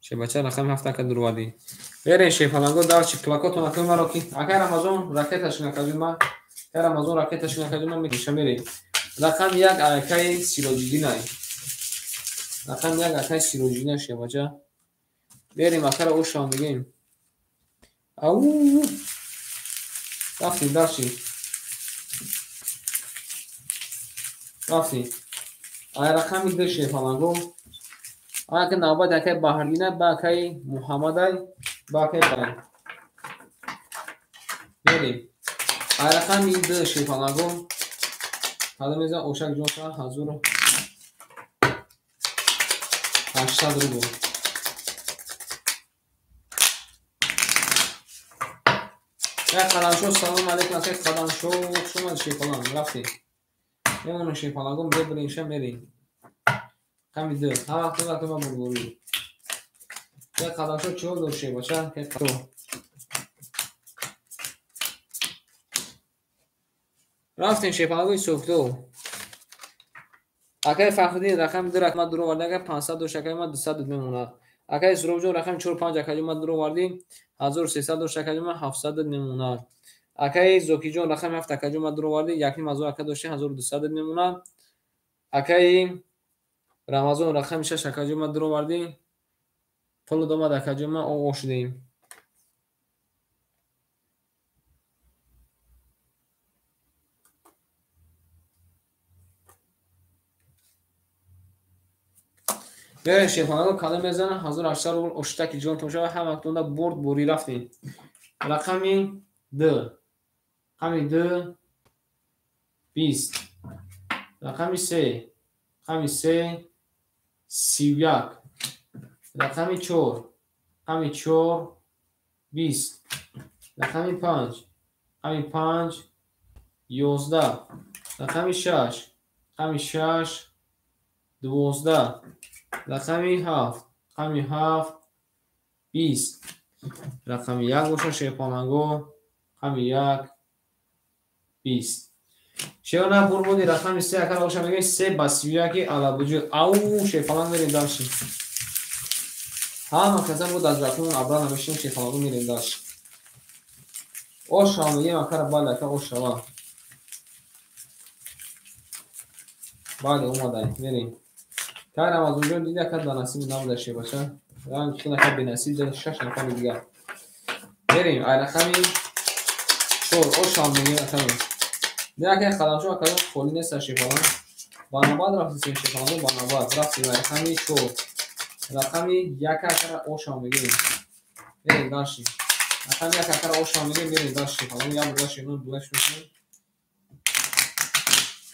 Shevacha rakami 7 akaj duru vardin. Verin Şehpanajon Dalşin plakotun akay maroki. Akay Ramazon rakay tashkil akajoma. Akay Ramazon rakay tashkil akajoma mikishameri. Rakam 1 Akay Sirojidinay. Rakam 1 Akay Sirojidinay Shevacha. Verin akara o şan bigim. Au. Rafti Dalşin. Rafti. Ay rakami 2 Şehpanajon. Akay nabat Akay Bahardina ba Akay Muhammaday ba Akay Bay. Verin. Ay rakami 2 Şehpanajon. Kademezan oşak jonsa hazır 80 rubo. Ya Qadamsho salam alaykum Akay Qadamsho şoma Şehpalan rafti. Memonu Şehpanajon bebrinşa merin. Kami 2 ha vaqti ma bulbuli. Ya Qadamsho çol dur Shevacha ke رفتیم شیپالاگوی سوکتو اکای فخری رقم 2 رقم درو آورده اگه 500 شکل ما 200 میمونه اکای سروب جون رقم 45 شکل ما درو آوردیم 1300 شکل ما 700 میمونه اکای زوکی جون رقم 7 شکل ما درو آوردیم یکی مازو اکا داشته 1200 میمونه اکای رمضان رقم 6 شکل ما درو آوردیم پول دوما دکا ما او شدیم بریم شیپالاگو کالا میزنه 1800 رو اشتکی جون توشه هم اکتونده برد بوری رفتیم رقمی 2 رقمی 2 20 رقمی 3 رقمی 3 31 رقمی 4 رقمی 4 20 رقمی 5 رقمی 5 11 رقمی 6 رقمی 6 12 رقمی 7 رقمی 7 20 رقمی 1 باشه شیپالاگو رقمی 1 20 شیونا بودی رقمی 3 اکر باشه میگه 3 با 31 علابوجو او شیپالاگو میریم داشتیم هم کسان بود از رقم ابرا نمیشیم شیپالاگو میریم داشت اوشا میگیم اکر بالا که اوشا بعد اومدن میریم کارم از اونجا دیگه که دانسیم نام داشته باشه رقم که نکرد بنسید داره 6 نفر دیگه بریم رقمی 4 اوشا میگیم اکر دیگه که خلاص شو اکر خالی نیست شیپالاگو باناباد رفتیم شیپالاگو باناباد رفتیم رقمی 4 رقمی 1 اکر اوشا میگیم بریم داشتیم رقمی 1 اکر اوشا میگیم بریم داشتیم حالا یا برداشتیم اون دوش میشیم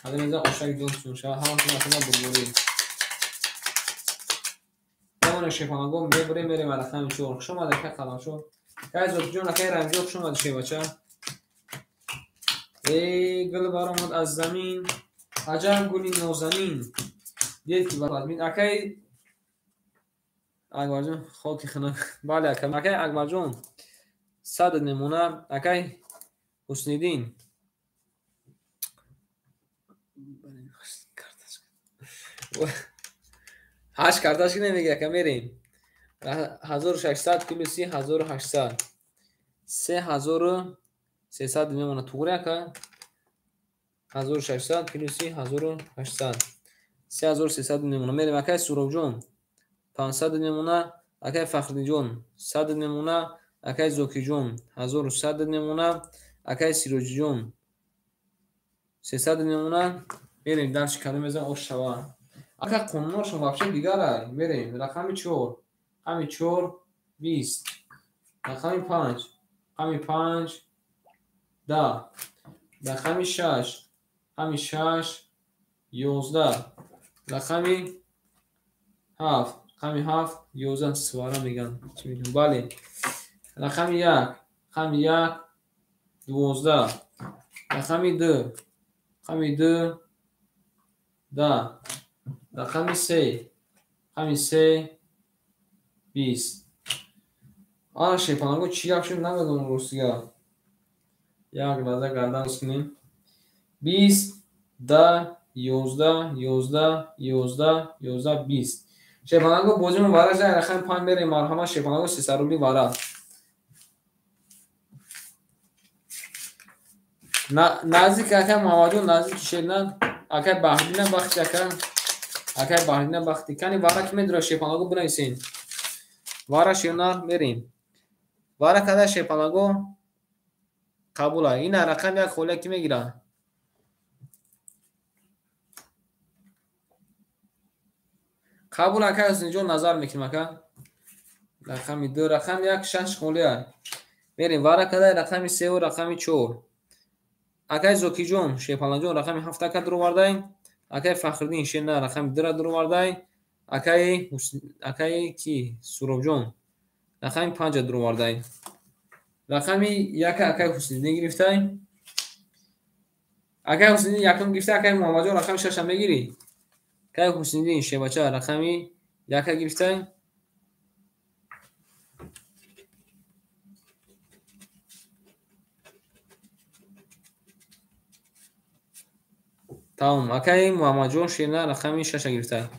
حالا اینجا اوشا جون شو همون که مثلا بردیم همون شیپالاگو میبریم رقمی 4 شما دکه خلاص شو که زوج جون که رنجو شما دشه بچه ای گل برآمد از زمین عجب گلی نازنین دید که برات مید اکای اکبر جون خاک خنا بله اکای اکبر جون 100 نمونه اکای حسنیدین هاش کارتاش که نمیگه که میریم 1600 کیلو 3800 3300 میمونه توره که 1600 کیلو 3800 3300 میمونه میریم اکای سروب جون 500 نمونه اکای فخری جون 100 نمونه اکای زوکی جون 1100 نمونه اکای سیروجی جون 300 نمونه بریم دانش کلمه زن او شوا اکا قنونشون вообще دیگره بریم رقمی 4 رقمی 4 20 رقمی 5 رقمی 5 10 رقمی 6 رقمی 6 11 رقمی 7 رقمی 7 11 سوارا میگن چی میگن بله رقمی 1 رقمی 1 12 رقمی 2 رقمی 2 10 رقمی 3 رقمی 3 20 آره شیپالاگو چی افشون نمیدونم روسیه یک لحظه گردن کنیم 20 10 11 11 11 11 20 شیپالاگو بوزیم وارا جای رقم 5 بریم مرحمه شیپالاگو 300 روبی وارا نزدیک اکا محمدو نزدیک شدن اکا بحرین بختی اکا بحرین بختی کنی وارا که میدره شیپالاگو بنایسین وارا شیرنا میریم وارا کده شیپالاگو قبول های این رقم یک خوله که میگیره قبول اکا از اینجا نظر میکنیم اکا رقمی 2 رقم یک 6 خوله های میریم وارا کده رقمی 3 و رقمی 4 اکای زوکی جون شیپالاگو جون رقمی 7 اکا درو وردای اکای فخردین شیرنا رقمی 2 درو وردای اکای کی سروب جون رقمی 5 درو وردای رقمی 1 اکای حسنیدین گرفتای اکای حسنیدین یکم گرفته اکای محمد جون رقمی 6 هم بگیری اکای حسنیدین شبچه رقمی 1 گرفتای Тамом. Акай Муҳаммадҷон ширина рақами 6 гирифта.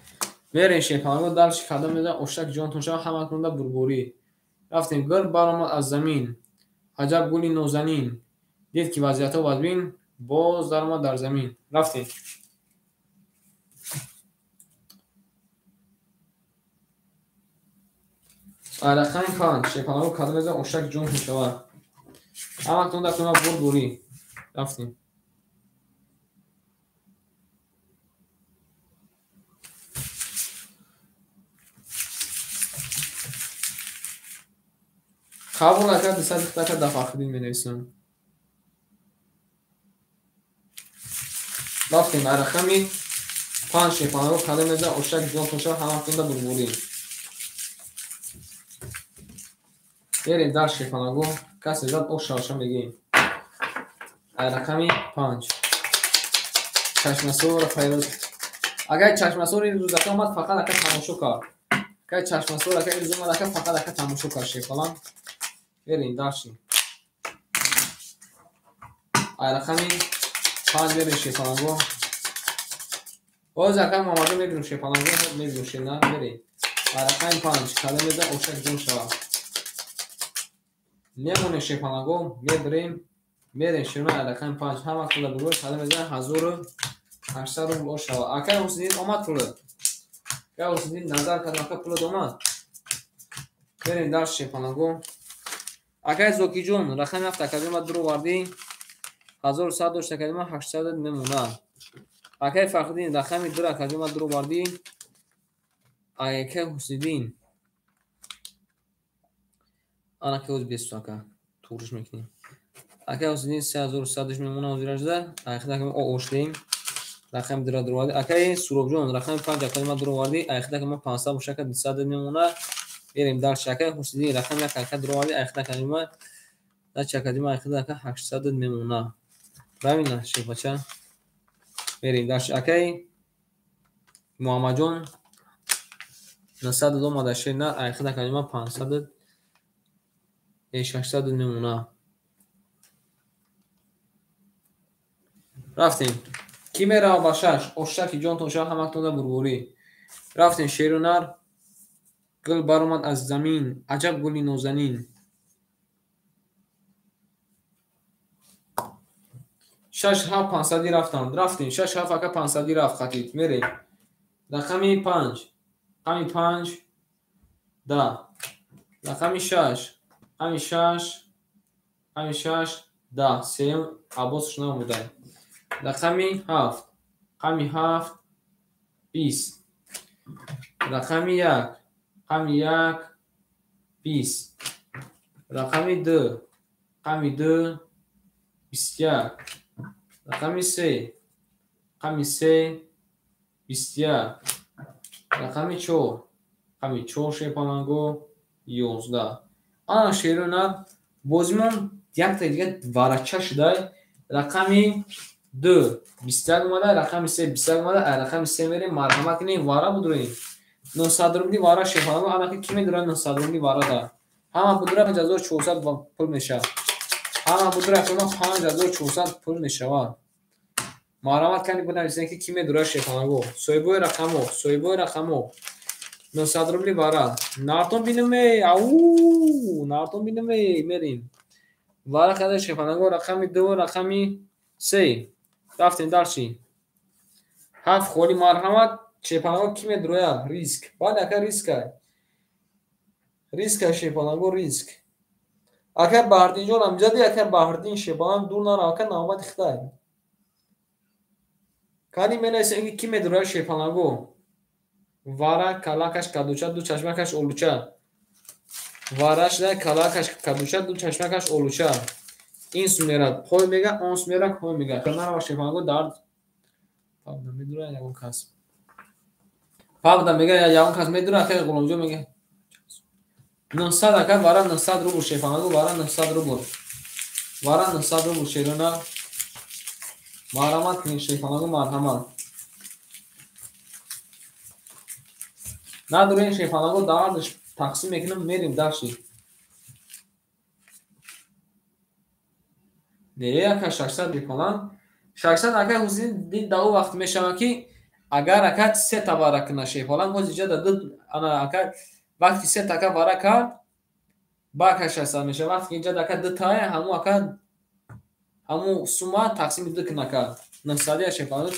Мерем шепанаго дарши қадам меза ошак ҷонтон шава ҳамакунда бурбурӣ. Рафтем гул баромад аз замин. Аҷаб гули нозанин. Дид ки вазъиятҳо бадбин, боз даромад дар замин. Рафтем. Рақами 5 шепанаго қадам меза ошак ҷонтон шава ҳамакунда куна бурбурӣ. Рафтем. қабул накард дисади хитака дар Фахриддин менависам. Рафтем рақами 5 шепанаго қадам меза ошак ҷонтон шава ҳамакунда бурбурӣ. Берем дар шепанаго касе зад ошаша мегем. Рақами 5 чашмасур хайрот. Агар чашмасур рӯзака омад фақат ака тамошо кард. Агар чашмасур ака рӯз омад ака фақат ака тамошо кард шефалан. Берем дарши. Рақами 5 берем шефанаго. Боз ака Муҳаммадҷон мебинем шефанаго мебинем шина берем. Рақами 5 қадам меза ошак ҷон шава. Немоне шепанаго мебирем мерем ширма рақами 5 ҳама кула бурбур қадам меза 1800 рубл ошава. Акай Ҳусайниддин омад пулы. Акай Ҳусайниддин назар кардам ака пулад омад. Берем дар шепанаго. Акай Зокиҷон рақами 7 кадима дур оварди 1100 дошта кадима 800 мемона. Акай Фахриддин рақами 2 кадима дур оварди Акай Ҳусайниддин ана ки оз 20 ака туриш мекунем. Ака Ҳусайниддин 3100 мемона ҳозиражда айхида ки мо оштем рақами 2 дур оварди. Акай Суробҷон рақами 5 кадима дур оварди айхида ки мо 500 бошака 200 мемона. Берем дар Акай Ҳусайниддин рақами 1 ака дур оварди айхида кадима дач кадима айхида ака 800 мемона. Правильно шефача. Берем дар Акай Муҳаммадҷон 900 омада шена айхида кадима 500 800 мемона. Рафтем. Ки мерава ба 6 ошаки ҷонтон шава ҳамактонда бурбурӣ. Рафтем шеру нар гул баромад аз замин аҷаб гули нозанин. 6 7 500 рафтанд. Рафтем 6 7 ака 500 рафт хатид. Мерем. Рақами 5 рақами 5 да. Рақами 6 рақами 6 рақами 6 да. Сеюм аббосш намудай. Рақами 7 рақами 7 20. Рақами 1 рақами 1 20. Рақами 2 рақами 2 21. Рақами 3 рақами 3 21. Рақами 4 рақами 4 шепанаго 11. Ана шеру на бозимон якта дига варача шудай. Рақами 2 21 омада рақами 3 21 омада рақами 3 мерем марҳамат кинем вара будурем 900 рубли вара шефанаго ана ки медура 900 рубли вара да ҳама будура 5400 пул мешавад ҳама будура шумо 5400 пул мешавад марҳамат кани бунависен ки медура шефанаго соҳибои рақамо 900 рубли вара нартон бинаме нартон бинаме мерем вара када шефанаго рақами 2 рақами 3 рафтем дарчи ҳафт холи марҳамат шепанаго ки медурояд риск баъд ака риска шепанаго риск ака баҳрдинҷон амҷади ака баҳрдин шепанам дур нара ака навбати хитай кани менависем ки медурояд шепанаго вара калакаш кадуча ду чашмакаш олуча вара шуда калакаш кадуча ду чашмакаш олуча ин сумера пой мега он сумера пой мега канара шефанаго дард павда медура ягон кас павда мега ягон кас медура ака ғуломҷон мега 900 ака вара 900 рубл шефанаго вара 900 рубл вара 900 рубл шерона марҳамат кин шефанаго марҳамат надурен шефанаго дардш тақсим мекунам мерим дарши не ака 600 шефалан 600 акай ҳусниddин да ӯ вақт мешавад ки агар ака 3 та вара кунад шефалан боз иҷа да ана ака вақти 3 така вара кард ба ака 600 мешавад. вақти ки иҷа да ака 2 тае ҳамун ака ҳамун сума тақсими 2 кунад ка 900 шефалан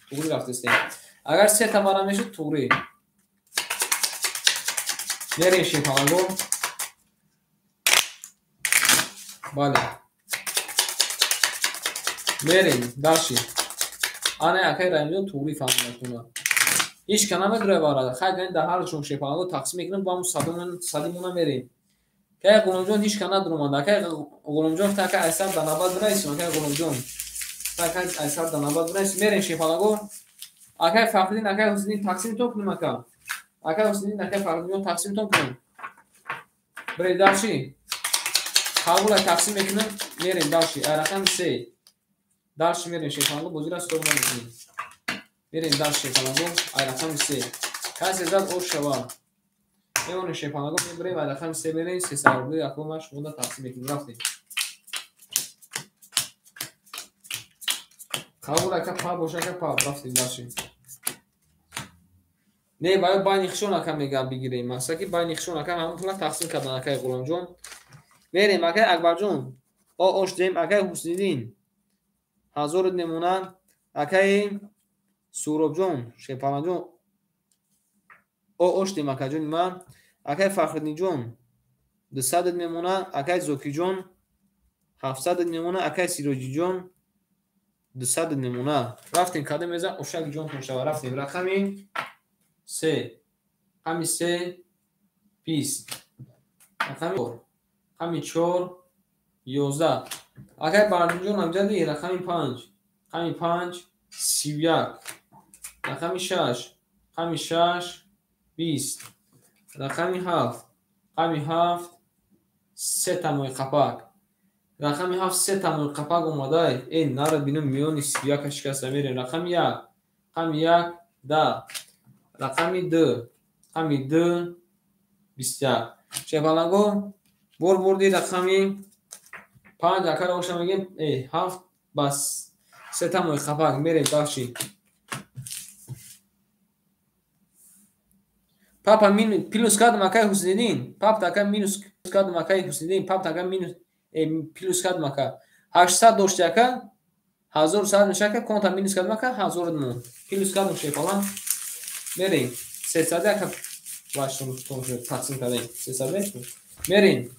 туғри рафтастем. агар 3 та вара мешуд туғри мерем шефаланго. бале мерем даши ана акай рамиён туғри фаҳмида кунад ҳеҷ ка намедурад вара хай гани да ҳарлашон шефаланго тақсим мекунем ба ҳамун садимона мерем. кай ғулумҷон ҳеҷ ка надурмад акай ғулумҷон та акай айсар да набад бинависем акай ғулумҷон та акай айсар да набад бинависем мерем шефаланго. акай фахриддин акай ҳусниddин тақсимтон кунем ака акай ҳусниddин акай фахриддинён тақсимтон кунем бире даши қабул ай тақсим мекунем мерем даши ай рақами 3 даши мерем шефаланго бозира стоп намекунем мерем даши шефаланго ай рақами 3 касе зад ош шавад мемонем шефаланго мебирем ай рақами 3 мерем 300 акомаш монда тақсим мекунем рафтем қабул ака па боша ака па рафтем даши не баёд байни хишон ака мегам бигирем масла ки байни хишон ака ҳамун пула тақсим кардан акай ғуломҷон мерем акай акбарҷон о ош дем акай ҳусниddин 1000 мемона акай суробҷон шефаланҷон о ош дем акаҷони ман акай фахриддинҷон 200 мемона акай зокиҷон 700 мемона акай сироҷиҷон 200 мемона рафтем када меза ошакиҷонтон шава рафтем рақами 3 рақами 3 20 рақами 4 11 акай бардинҷон амҷади рақами 5 рақами 5 31 рақами 6 рақами 6 20 рақами 7 рақами 7 3 тамои қапак рақами 7 3 тамои қапак омадай нара бинум миёни 31 шикаста мерем рақами 1 рақами 1 10 рақами 2 рақами 2 21 шефаланго бор бурди рақами 5 акара оша мегем 7 бас 3 тамои қапак мерем бахши папа мин плюс кардам акай ҳусниddин папа ака минус кардам акай ҳусниddин папа ака минус плюс кардам ака 800 дошти ака 1100 мешака конта минус кардам ака 1000 мон плюс кардам шефалан мерем 300 ака башон тақсим кардем 300 мерем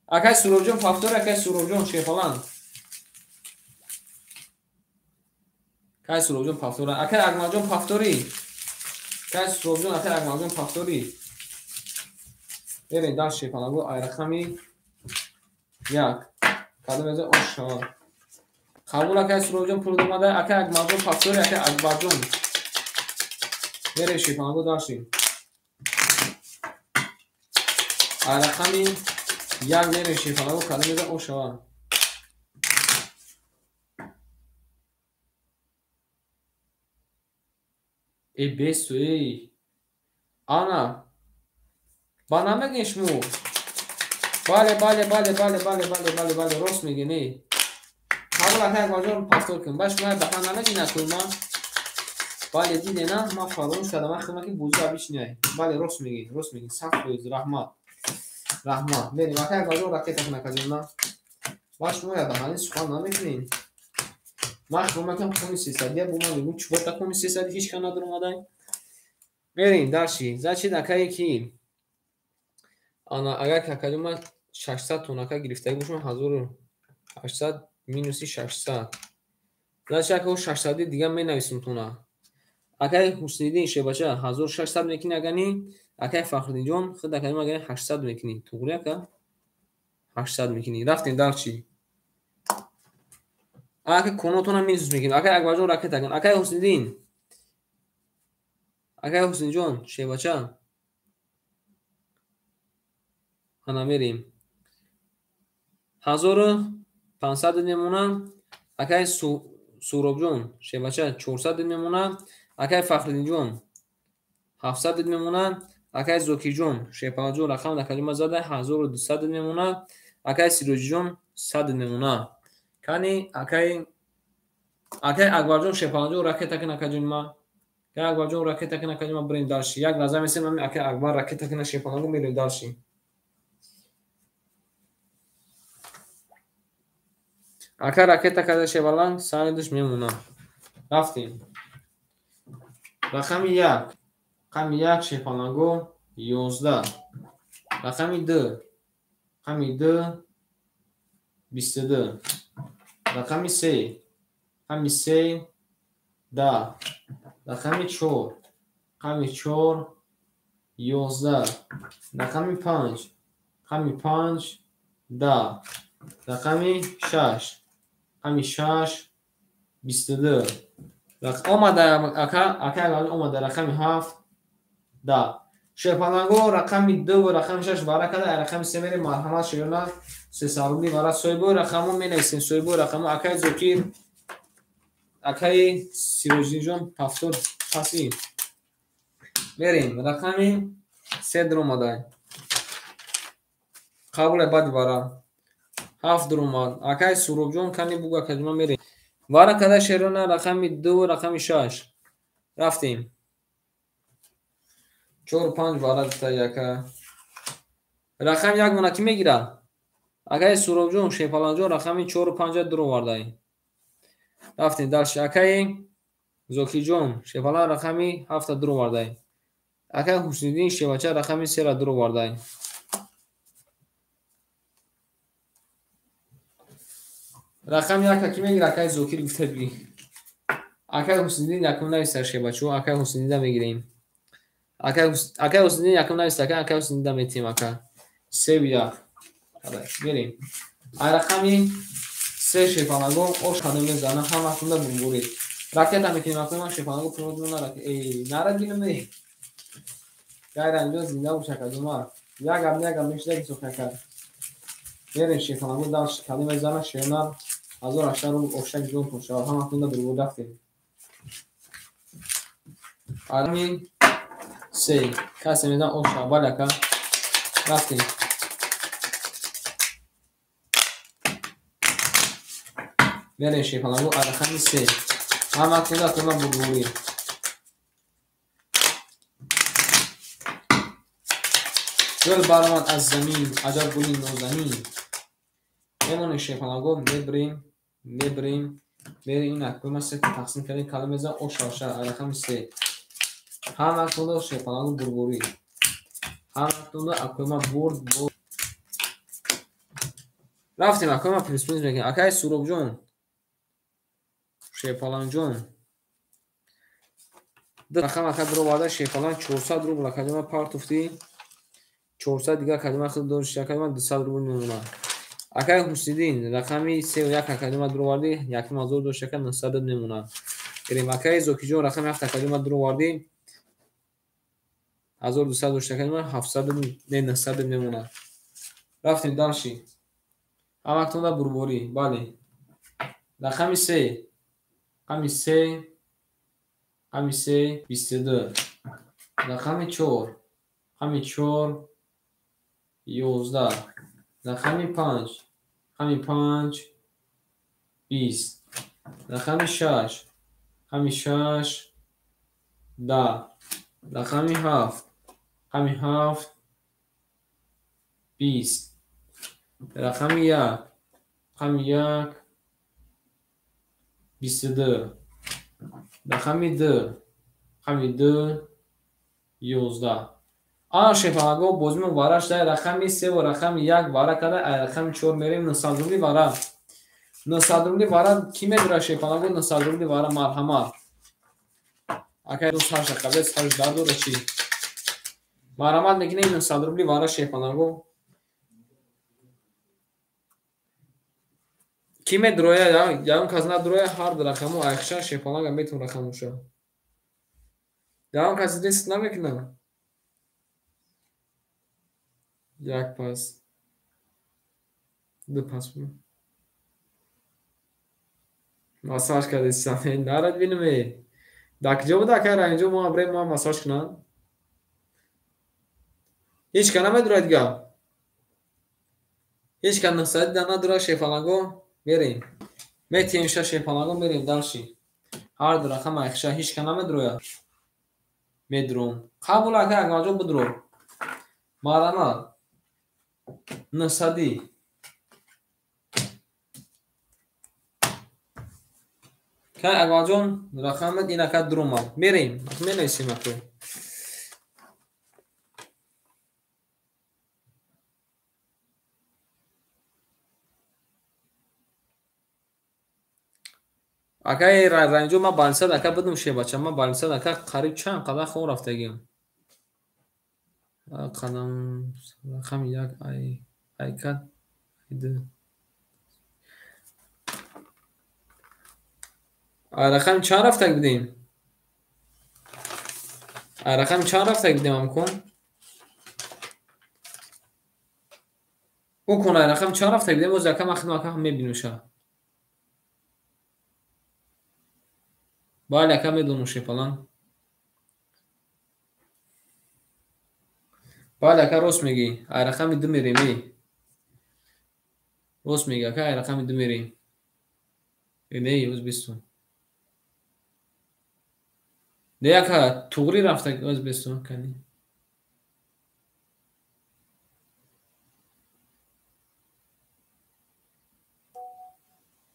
акай суробҷон фактор акай суробҷон шефалан кай суробҷон фактор акай акмалҷон фактори кай суробҷон акай акмалҷон фактори мерем даш шефаланго ай рақами 1 када меза ош шава қабул акай суробҷон пурд омада акай акмалҷон фактори акай акбарҷон мерем шефаланго даши ай рақами 1 мерем шефаланго када меза ош шава бесу ана ба намегем шумо бале рост мегем қабул акай акбарҷон фактор кун ба шумо ба намегем накунма бале дидена ман фаромӯш кардам вақте ки бузу абишняй бале рост мегем саф боз раҳмат мерем акай акбарҷон ракета кунаказина ба шумо ядамани сухан намекунем ман хӯмакам хуни 300 бума мегӯ чубота хуни 300 ҳеҷ ка надурмадай мерем дарши зачи акае ки ана агар какаҷома 600 тон ака гирифтаги бошум 1800 минуси 600 зачи ака 600 дига менависум тона акай ҳусниddин шебача 1600 мекини агани акай фахриддинҷон худ акаҷома агани 800 мекини туғри ака 800 мекини рафтем дарчи ака конотона минус мекунем акай акбарҷон ракета кун акай ҳусниddинҷон шебача ана мерем 1500 мемона акай суробҷон шебача 400 мемона акай фахриддинҷон 700 мемона акай зокиҷон шефаланҷон рақам акаҷома зада 1200 мемона акай сироҷиҷон 100 мемона кани акай Акай Акбарҷон шепаланҷон ракета кина каҷунима. Акай Акбарҷон ракета кина каҷунима бирем далши. Як лаҳза месем ами Акай Акбар ракета кина шепаланҷон мерем далши. Акай ракета када шепаланҷ сари душ мемонам. Рафтем. Рақами 1. Рақами 1 шепаланҷон 11. Рақами 2. Рақами 2 22. Рақами 3. Рақами 3 10. Рақами 4. Рақами 4 11. Рақами 5. Рақами 5 10. Рақами 6. Рақами 6 22. Омада ака омада рақами 7 10. Шепаланҷон рақами 2 ва рақами 6 вара када рақами 3 мерем марҳамат широна 300 рубли вара соҳибои рақамон менависем. Соҳибои рақамон Акай Зокир Акай Сироҷиҷон 70 паси мерем. Рақами 3 дуромадай қабуле бади вара 7 дуромад. Акай Суробҷон кани буга каҷума мерем. Вара када шерона рақами 2 рақами 6 рафтем. 4-5 вара дита яка. Рақами 1 мона ки мегира? Акай Суробҷон шепаланҷон рақами 4-5 дуровардай. Рафтем далши. Акай Зокиҷон шепалан рақами 7 дуровардай. Акай Ҳусниддин шевача рақами 3 дуровардай. Рақами 1 ки мегира? Акай Зокир гуфта биги. Акай Ҳусниддин якум нависта шебачо. Акай Ҳусниддин мегирем. Акай Ҳусниддин якум нависта. Акай Ҳусниддин метем. Ака 3-1 мерем. Рақами 3 шепаланҷон ош кадом мезана ҳама хунда бурбурид. Ракета метем акума шепаланҷон пуродмона рак. Нарад бинаме. Гайра инҷо зинда боша кадума. Ягам мешда гисофака. Мерем шепаланҷон далш кадом мезана шеонар 1800 рубл ошак ҷон поша ҳама хунда бурбурид рафтем. Рақами 3 касе мезана оша баляка рафтем. мерем шепаланҷон рақами 3 ҳама хунда қима бурбурид. гул баромад аз замин аҷаб гули нозанин. мемоне шепаланҷон мебирем ин акума 3 тақсим кардем кадом мезана оша рақами 3 ҳама хунда шепаланҷон бурбурид. ҳама хунда акума бурд рафтем. акума плюс-минус мекунем. Акай Суробҷон шепаланҷон рақам ака дуроварда шепалан 400 рубл кадома партуфти 400 дигар кадома хил доришта кадома 200 рубл мемонад. Акай Ҳусниддин рақами 3-1 кадома дуроварди 1000 дошта 900 мемонад. Гирем. Акай Зокиҷон рақами 7 кадома дуроварди 1200 дошта кадома 700 не 900 мемонад. рафтем далши. ҳама хунда бурбурӣ. бале. Рақами 3 рақами 3 рақами 3 22. рақами 4 рақами 4 11. рақами 5 рақами 5 20. рақами 6 рақами 6 10. рақами 7 рақами 7 20. рақами 1 рақами 1 22. рақами 2 рақами 2 11. шепаланҷон бозимон вара шуда рақами 3 ва рақами 1 вара када рақами 4 мерем 900 рубли вара. 900 рубли вара ки медура шепаланҷон 900 рубли вара марҳамат. Акай дӯст ҳашта қабел сарш дардора чи. Марҳамат мекунем 900 рубли вара шепаланҷон. Ки медуроя ягон кас надуроя ҳар ду рақамо айхша шепаланга метун рақамоша. Ягон каси риск намекунад. як пас 2 пас массаж кардистам нарад бинаме дар киҷо буда кара инҷо мо абре мо массаж кунам ҳеч ка намедурад дига ҳеч ка насади да надурад шефаланго мерем метим ша шепалагон берем далши ҳар ду рақам айхша ҳич ка намедроя медрум қабул ака агмаҷо будро маълама нусади ка агмаҷон рақамат инака друма мерем менависем аку акай ранҷо ма балисад ака будум шебача ма балисад ака қариб чанд қадам хо рафтагим қадам рақам як айкад рақами чанд рафтаг будем рақами чанд рафтаг будем амкун укун рақами чанд рафтаг будем оз яка махидмака мебинуша бале ака медону шепалан бале ака рост мегӣ ай рақами ду мерем рост меги ака ай рақами ду мерем ӯзбестон де ака туғри рафта ӯзбестон кани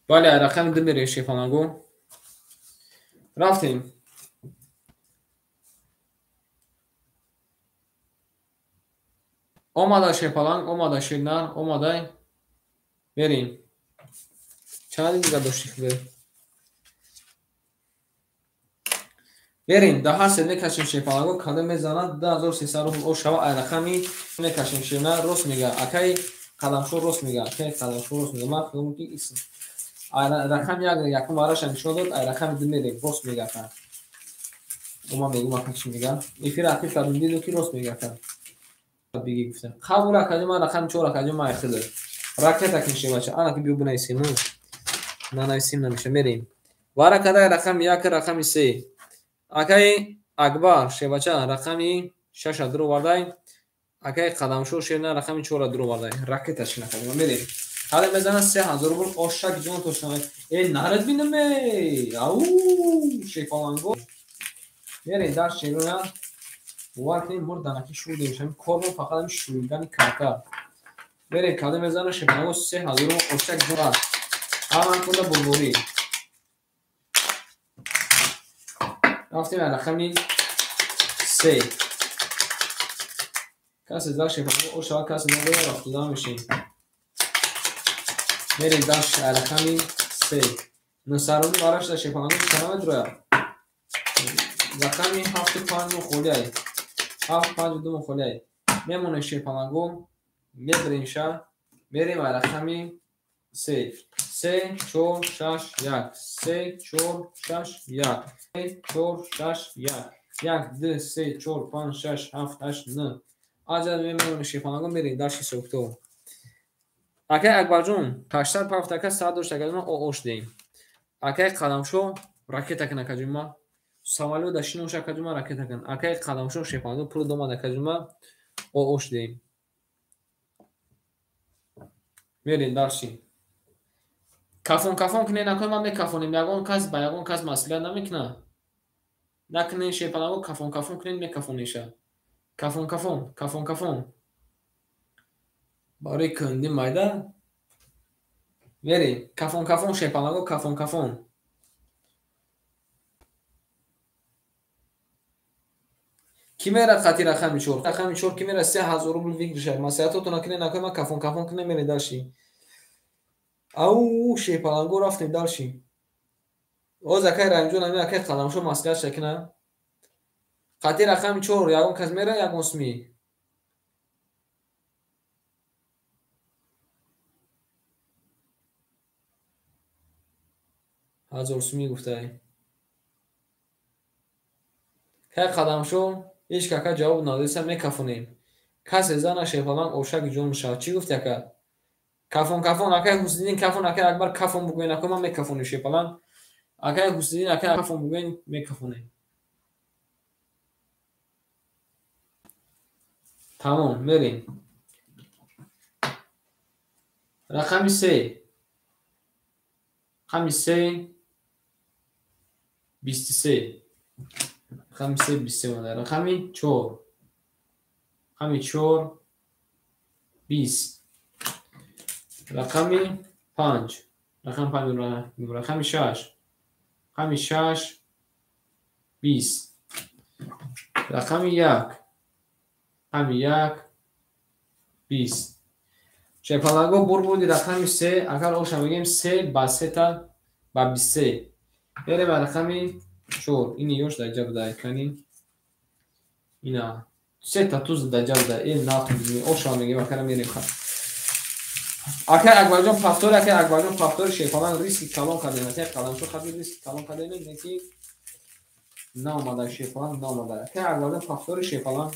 бале ай рақами ду мерем шепалангу рафтем омада шепаланг омада ширнар омадай берем чанди дига дошти хубе берем даҳарсед мекашем шепалангу када мезанад 2300 о шава ай рақами мекашем ширнар рост мега акай қадамшо рост мега акай қадамшо рост мега ма худам ки исм ай рақами якум вараша нишон дод ай рақами ду мерем рост мега ка ома мегум ака чи мега эфир ақиб кардум диду ки рост мега ка биги гуфтам қабул акади ман рақами 4 акади ма ихтида ракета кинше бача ана ки биё бинависем нанависем намеша мерем вара кадай рақами 1 рақами 3 акай акбар шебача рақами 6 дуру вардай акай қадамшо шерна рақами 4 дуру вардай ракета шина кади ма мерем ҳале мезана 3000 рубл ошак ҷон тошна нарад бинаме ау шефаланго мерем дар шерна варкин мурданаки шудешам кормо фақат шуидани карка бере каде мезана шефаланго 3000 рубл ошак ҷон аман куда булбури рафтем рақами 3 касе дар шефаланго ошава касе набоя рафтуда мешем мерем даш рақами 3 нусарони варашда шефаланго чанаме дроя рақами 75 мухолиай 75 мухолиай мемоне шефаланго мебремша мерем рақами 3 3 4 6 1 3 4 6 1 3 4 6 1 1 2 3 4 5 6 7 8 9 аҷа мемоне шефаланго мерем даши сокто акай акбарҷон таштар пафтака сад доштакадима оош дем акай қадамшо ракета кина каҷума самолёта шиноша каҷума ракета кин акай қадамшо шефаланго пур домада каҷума оош дем мерем дарши кафон кине накун ма мекафонем ягон кас ба ягон кас масъулият намекуна накунен шефаланго кафон кинен мекафонеша кафон барои кунди майда мерем кафон шепаланго кафон ки мера хати рақами 4 ки мера 3000 рубл викриша масиҳатотона кине накун ма кафон кине мере далши ау шепаланго рафтем далши оз акай ранҷо нами акай қадамшо маслиҳат шакина хати рақами 4 ягон кас мера ягон сми ҳазор суми гуфтай кай қадамшо ҳеҷ кака ҷавоб надоиса мекафонем касе зана шефаланг ошаки ҷон мешавад чӣ гуфти ака кафон акай ҳусиддин кафон акай акбар кафон бугӯен ака ман мекафонем шефаланг акай ҳусиддин акай кафон бугӯен мекафонем тамом мерем рақами 3 رقم 3 23. رقم 3 23 اومده. رقم 4 رقم 4 20. رقم 5 رقم 5 رقم 6 رقم 6 20. رقم 1 رقم 1 20. شپالگو بربودی رقم 3 اگر اوشا بگیم 3 با 3 تا با 23 بره به رقم 4 این یوش در جب دای کنی اینا 3 تا توز در جب دای این ناتون اوشا میگیم اگر میریم خواهد اگر اکبرجان پافتور اگر اکبرجان پافتور شپالان ریسکی کلان کردیم اگر کلان شو خواهد ریسکی کلان کردیم نکی نامده شپالان نامده اگر اکبرجان پافتور شپالان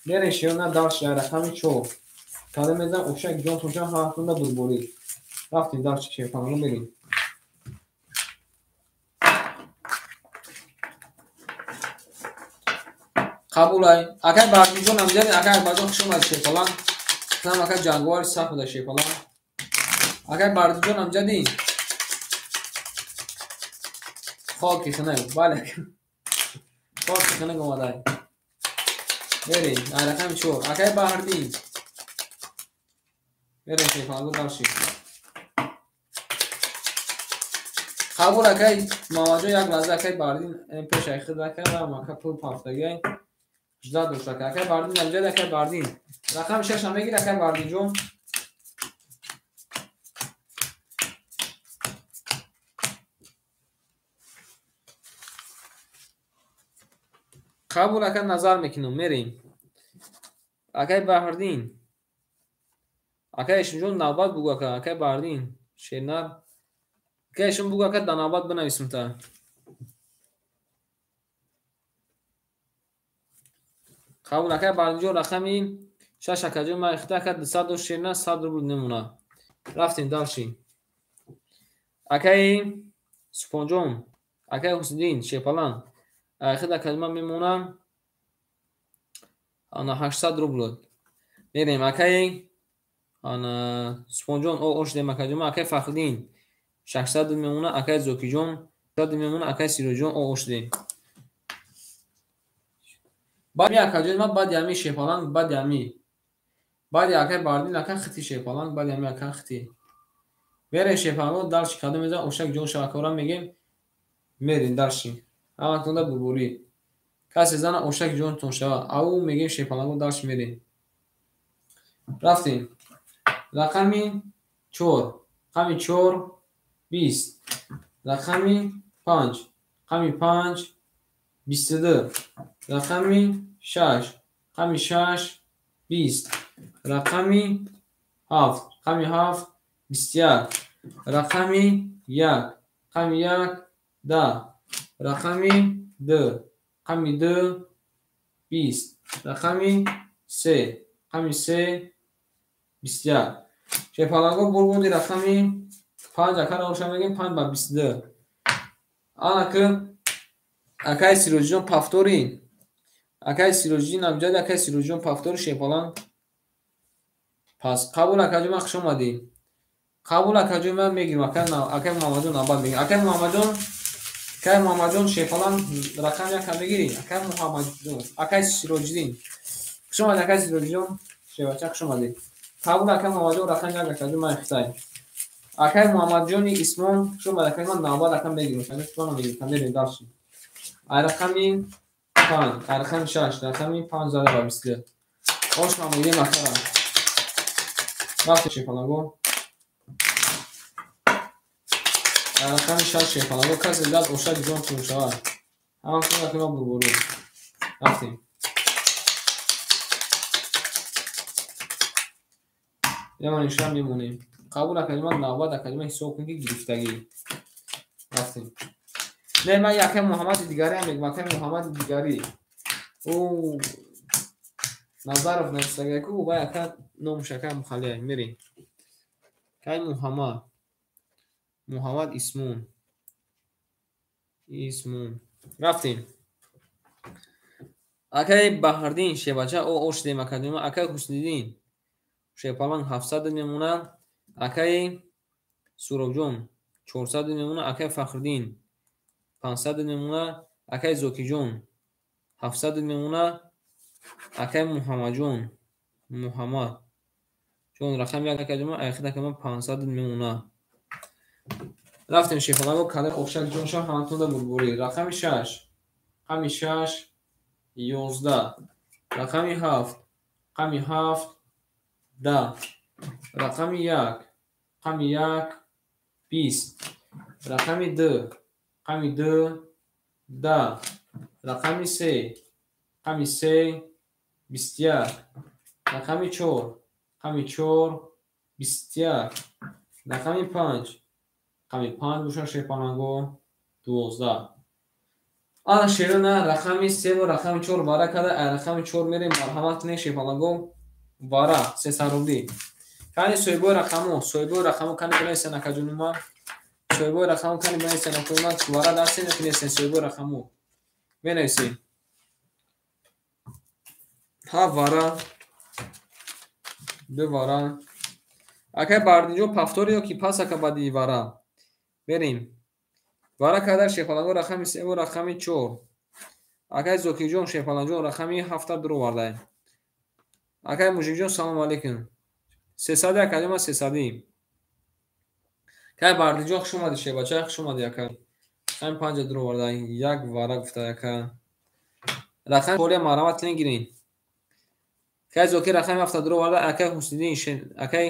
میره شیونه دارش در رقم 4 کاده میدن اوشک جان توشن هفتونده بربوری رفتیم دارش شپالان رو بریم قبول ای اگر بردیجون هم جدی اگر بردیجون خشم از شپالان کنم اگر جانگوار صاف بوده شپالان اگر بردیجون هم جدی خاکی خنه بله خاکی خنه گماده بریم رقم 4 اگر بردیم بریم شپالان رو دارشیم قبول اگر مواجه یک لحظه اگر بردیم پیش ایخی دکرم اگر پول پافتگی جدا دوست که اگر بردیم نمجد اگر بردیم رقم 6 هم بگیر اگر بردیم جون قبول اگر نظر میکنم میریم اگر بردیم اگر ایشون جون نوبت بگو اگر بردیم شیرنر اگر ایشون بگو اگر در نوبت بنویسم تا قبول اگر بردیم جون رقمی 6 اگر جون ما اخته اگر 200 و شیرنر 100 رو بود نمونه رفتیم دارشیم اگر سپونجون اگر حسدین شپالان اخده کلمه میمونم آنا 800 روبل میریم اکی آنا سپونجون او اوش دیم اکی جمع اکی فخدین 600 میمونه اکی زوکی جون 600 میمونه اکی سیرو جون او اوش دیم بعد می اکی جون ما بعد یمی شپالان بعد یمی بعد اکی باردین اکی خطی شپالان بعد یمی اکی خطی میریم شپالان دارش کدوم میزن اوشک جون شاکورا میگیم میریم دارشیم اما تونده بربوری کسی زن اوشک جون تون شوا او میگیم شپالان دارش میریم رفتیم رقم 4 رقم 4 20 رقم 5 رقم 5 22 رقم 6 رقم 6 20 رقم 7 رقم 7 21 رقم 1 رقم 1 10 رقم 2 رقم 2 20 رقم 3 رقم 3 21 شپالانگو بربودی رقمی 5 اکر روشن بگیم 5 با 22 آن که اکای سیروجون پافتوری اکای سیروجین امجد اکای سیروجون پافتوری شپالان پس قبول اکای جمع خشم آدی قبول اکای جمع میگیم اکای محمدون آباد میگیم اکای محمدون شپالان رقم یک هم بگیریم اکای محمدون اکای سیروجین خشم آدی اکای سیروجون شبچه خشم آدی قبول اکای محمدون رقم یک اکای جمع اختای اکای محمد جونی اسمون شو ملکه من نوباد اکم بگیریم شما تو میگید کامل داشتیم رقم 5 رقم 6 رقم 5 زده با 20 خوش معمولی مثلا وقت شپالانگو رقم 6 شپالانگو کسی داد اوشا جون چون شوار اما کنه که ما برو رفتیم یه من اینشا میمونیم قبول اکلمه نوباد اکلمه حساب کنی که گرفتگی رفتیم نه من یکی محمد دیگری هم میگم که محمد دیگری او نظر نفسگی که او باید که نام شکر مخالی میریم که محمد اسمون رفتیم اکای بهردین شبچه او اوش دیم اکادیما اکای حسنیدین شپالان 700 میمونه اکای سوروجون 400 میمونه اکای فخردین، 500 میمونه اکای زوکی جون، 700 میمونه اکای محمد جون، محمد جون رقم یک کلمه اخیر کلمه 500 میمونه. رفتیم شیفالنگو کاله اوشک جون شو همتون دا بربوری. رقم 6 رقم 6 11 رقم 7 رقم 7 10 رقم 1 رقم 1 20 رقم 2 رقم 2 10 رقم 3 رقم 3 21 رقم 4 رقم 4 21 رقم 5 رقم 5 بوشن شیفالنگو 12. آن شیرونه رقم 3 و رقم 4 وارا کرده. رقم 4 میریم مرحمت نه شیفالنگو وارا 300 روبلی. کانی سویبو رقمو کانی بلای سنکا جونما سویبو رقمو کانی بلای سنکا جونما وارا دستی نتونستن سویبو رقمو بنویسیم. ها وارا دو وارا اکه باردینجو پفتوریو کی پاس اکه بادی وارا بریم. وارا کدر شیفالنگو رقم 3 و رقم 4 اکه زوکی جون شیفالنگو رقم 7 درو وارده. اکه موجی جون سلام علیکم 300 کلمه 300 که باردینجو شما دی شیباچه شما دی اکه هم 5 درو وارده. یک وارا گفته اکه رقم پولی مرامت نگیرین که زوکی رقم 7 درو وارده. اکه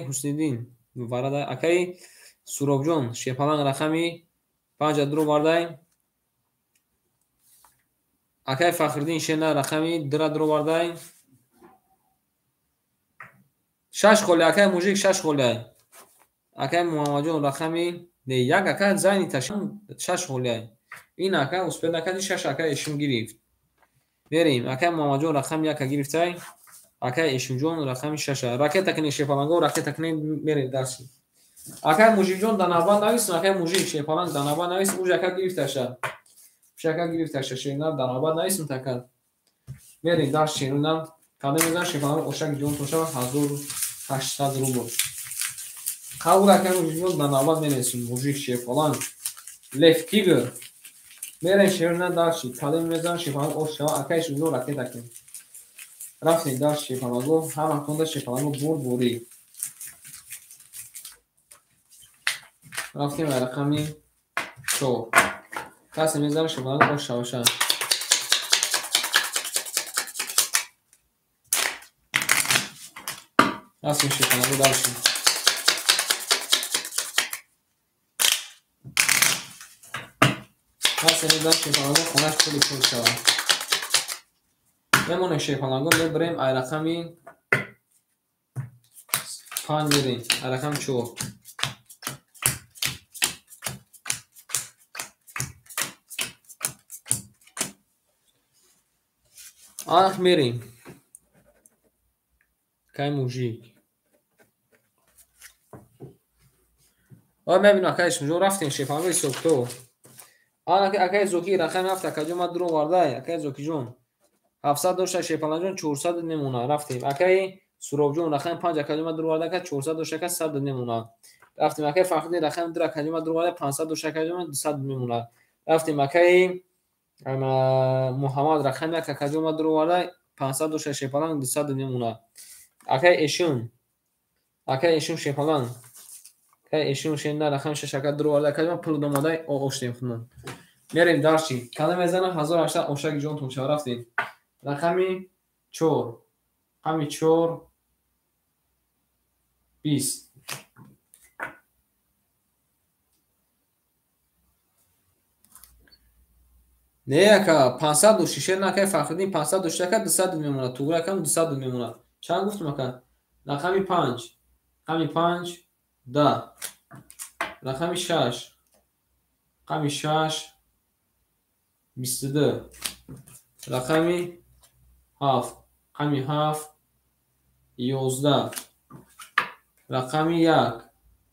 حسنیدین وارده. اکه سروب جون شیفالنگ رقمی 5 درو وارده. اکه فخردین شنا رقمی درو وارده. 6 خوله اکه موجیک 6 خوله اکه محمد جون رقمی نه یک اکه زنی تشن 6 خوله این اکه اسپل اکه 6 اکه اشون گرفت. بریم اکه محمد جون رقم 1 گرفته. اکه اشون جون رقم 6 راکت تکنی شیفالنگو راکت تکنی میره درسی. اکه موجیک جون دنابا نویس اکه موجیک شیفالنگ دنابا نویس اوج اکه گرفته شه شکل گرفته شه شینا دنابا نویس تکل بریم درس شیرونم کاله میذار شیفالنگ اوشک جون توشا 1800 روبل قبول اکه موجیک جون دنابا نویسیم موجیک شیفالنگ لفت تیگر میره شیرونم درسی کاله میذار شیفالنگ اوشا اکه اشون جون راکت تکنی رفتیم درس شیفالنگو هم کنده شیفالنگو بوری رفتیم رقمی 4 کسی میذاره شیفالنگو اوشا اوشا رفتیم شیفالنگو درسی کسی میذاره شیفالنگو خونش کلی پول شود. بمونه شیفالنگو میبریم رقمی 5 میریم رقم 4 آنخ میریم که موجیک میبینم که اشون جون رفتیم شیفالنگو سوکتو آنخ اکه زوکی رقم 7 اکه جون ما درو وارده. اکه زوکی جون 700 دوشه شیفالنگ جون 400 نمونه. رفتیم اکه سروب جون رقم 5 اکه جون ما درو وارده که 400 دوشه که 100 نمونه. رفتیم اکه فخردین رقم 2 اکه جون ما درو وارده 500 دوشه اکه جون 200 نمونه. رفتیم اکه محمد رقم 1 اکه جون ما درو وارده 500 دوشه شیفالنگ 200 نمونه. اکه اشون شیفالنگ که اشون شنده رقم 6 اکه درو وارده اکه جون پول دماده اوشتیم خونم میریم درچی کلمه میزنه 1800 اوشک جون تو چه رفتیم رقمی 4 رقمی 4 20 نه یکا 506 نکه فخردین 506 که 200 میمونه تو رقم 200 میمونه. چند گفتم که رقمی 5 رقمی 5 10 رقمی 6 رقمی 6 22 رقمی 7 رقمی 7 11 رقمی 1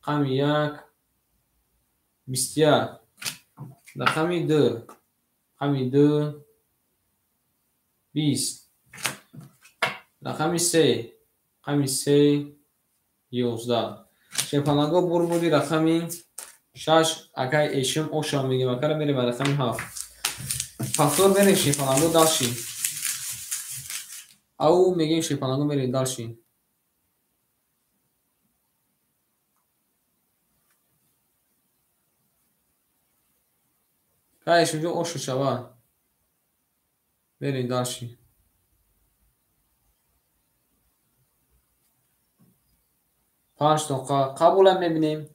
رقمی 1 21 رقمی 2 رقمی 2 20 رقمی 3 رقمی 3 11 شیفالنگو بور بودی رقمی 6 اکای ایشم اوشام میگه مکر میره به رقم 7 فاکتور بریم شیپانگو داشی او میگیم شیپانگو میره داشی کای ایشم جو اوشو شوا بریم داشی پنج تا قبول هم میبینیم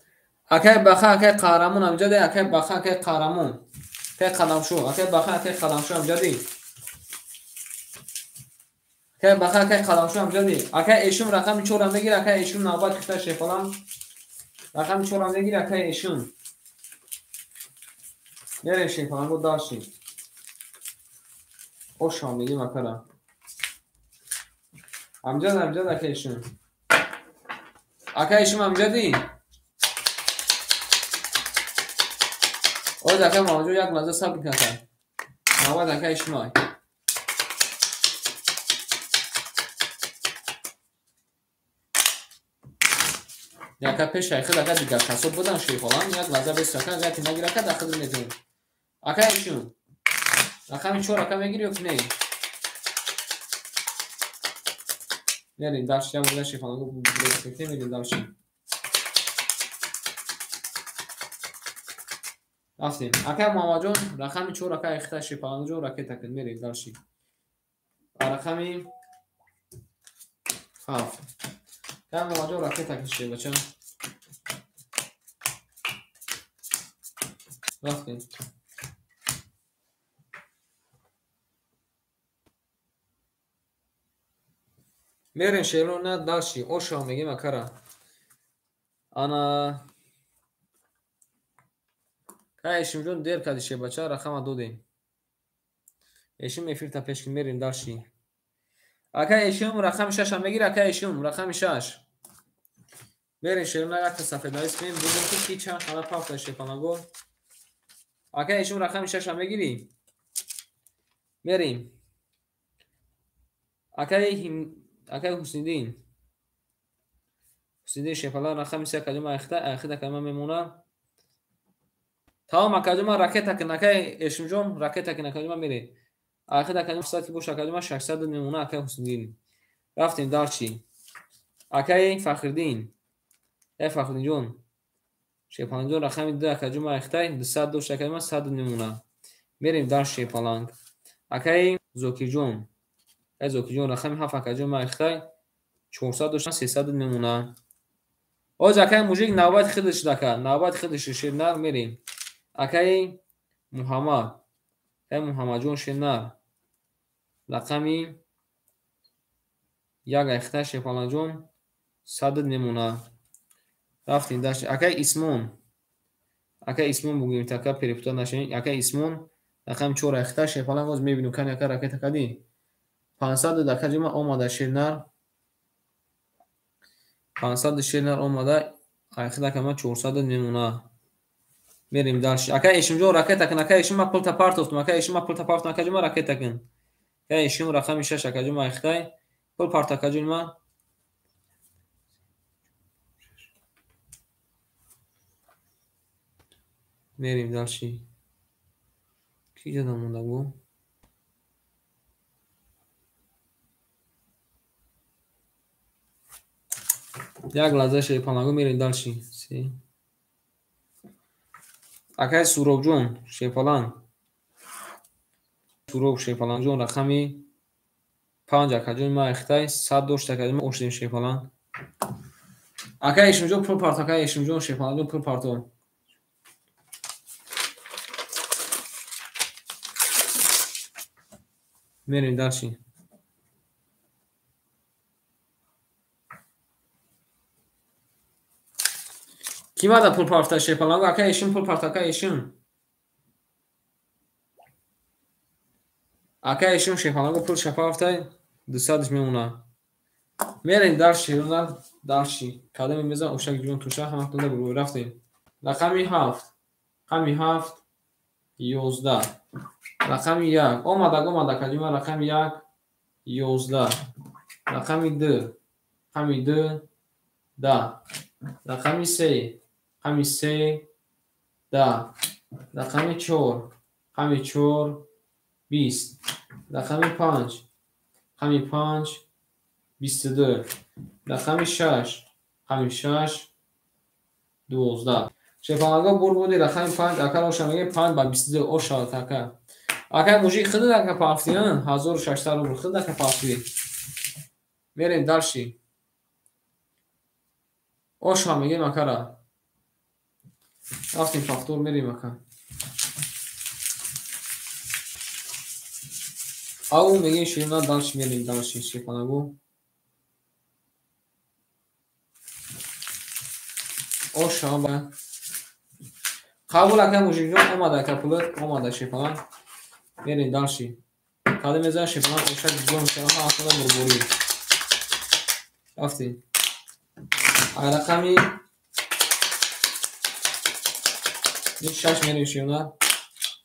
اکای بخا اکای قهرمون هم جده اکای بخا اکای قهرمون اکای قدم شو اکای بخا اکای قدم شو هم جدی اکای بخا اکای قدم شو هم جدی اکای ایشم رقم 4 هم بگیر اکای ایشم نوبت کتا شیفالم رقم 4 هم بگیر اکای ایشم بریم شیفالم داشی اوشام میگیم مکرم امجد اکای ایشم اکای ایشم هم جدی او اکای موجود یک لحظه صبر کن نوبت اکای ایشم یکا پیش شیخه دکا دیگر کسو بودن شیفالان یک لحظه بیست رکا گیتی نگیره که داخل میتونیم اکای ایشم رقم 4 رقم میگیری یا نه بریم درش بوده شیفالانگو بسکتی میدیم درشیم رفتیم اکای ماما جون رقم 4 اکای اختا شیفالانگو جون رکه تکن میریم درشیم رقمی 7 اکای ماما جون رکه تکن شی بچه رفتیم میریم شیرون نه درشی اوشا میگیم اکرا انا کای ایشم جون دیر کدی شی بچه رقم 2 دیم ایشم میفیر تا پیش میریم درشی اکای ایشم رقم 6 هم میگیر اکای ایشم رقم 6 بریم شیرون یک تا سفید نایس کنیم بودیم که هیچ هم همه پاک شیفالانگو اکای ایشم رقم 6 هم میگیری میریم اکای حسیدین شیفالان رقم 3 کلمه اختا کلمه میمونه تمام کلمه راکت کن اکای ایشم جون راکت کن کلمه میره اختا کلمه ساعتی باشه کلمه 600 میمونه اکای حسیدین رفتیم دارچی اکای فخردین فخردین جون شیفالان جون رقم 2 کلمه اختا 200 کلمه 100 میمونه میریم در شیفالانگ اکای زوکی جون رقم 7 کلمه اختا 400 300 میمونه اوز اکای موجیک نوبت خودش دکه نوبت خودش شیرنر میریم اکای محمد جون شیرنر رقمی یک اخته شیفالان جون 100 میمونه رفتیم داشت اکای اسمون بگویم تکه پریپتا نشین اکای اسمون رقم 4 اخته شیفالان باز میبینیم کن یکا رکت کدی 500 دکه جمع اومده شیرنر 500 شیرنر اومده اخته کما 400 میمونه میریم داشت اکای ایشم جو رکت کن اکای ایشم پول تا پارت افتم اکای ایشم پول تا پارت نکه جمع رکت کن اکای ایشم رقم 6 اکه جمع اخته پول پارت اکه جمع میریم داشتی کی جدا مونده بو یک لحظه شیپانگو میریم داشتی سی اکای سوروب جون شیپالان جون رقمی 5 اکه جمع اخته 100 اکه جمع اوشتیم شیپالان اکای ایشم جو پول پارت اکای ایشم جون شیپالان جون پول پارتو میریم داشتی کی ماده پول پارت شیپالانگو اکای ایشم پول پارت اکای ایشم شیپالانگو پول شپافته 200 میمونه میریم داشتی کلمه میزن اوشک جون توشه همه تونده برو رفتیم رقمی 7 11 رقم 1 اومده کلمه رقم 1 11 رقم 2 10 رقم 3 10. رقم 4. رقم 4 20. رقم 5. رقم 5 22. رقم 6. رقم 6 12. شفاهنگاه بور بودی رقم 5 اکر آشا میگه 5 با 22 آشا تکر اکر موجی خود دکه پافتیان 1600 روبل خود دکه پافتی میریم دالشی آشا میگه مکره رفتیم فاکتور میریم مکر او میگه شیرنا دالش میریم دالشی شفاهنگو آشا با قبول اکر موجی جون اومده که پولت اومده شفاهنگ میریم دالشی کاده میزن شفاهنگ آشا جون شفاهنگ اصلا بربوری رفتیم رقمی 6 می‌نویسیم نه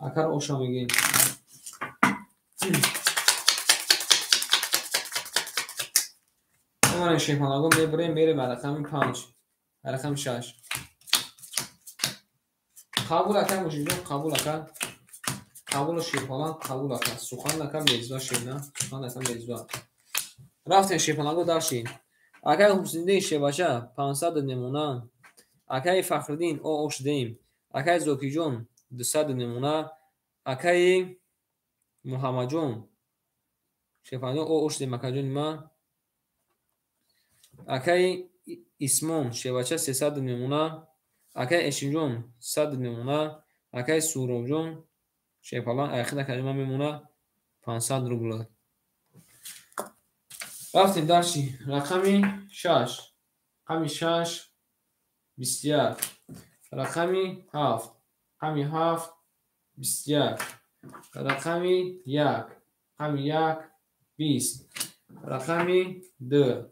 اگر اوشا میگیم ما شیفانگو میبریم میره رقم 5 رقم 6 قبول اکن مجیدون قبول اکن قبول شیفانگ قبول اکن سخن نکن میزوا شید نه سخن نکن میزوا رفتن شیفانگو داشتین اگر حسینده شباشه 500 نمونه اگر فخردین او اوش دیم اگر زوکی جون 200 نمونه اگر محمد جون شیفانگو او اوش دیم اگر جون ما اگر اسمون شباشه 300 نمونه اگر اشینجون 100 نمونه اگر سورو جون شیفالان اخیر کلمه میمونه 500 روبل رفتیم داشتی رقمی 6 رقمی 6 21 رقمی 7 رقمی 7 21 رقمی 1 رقمی 1 20 رقمی 2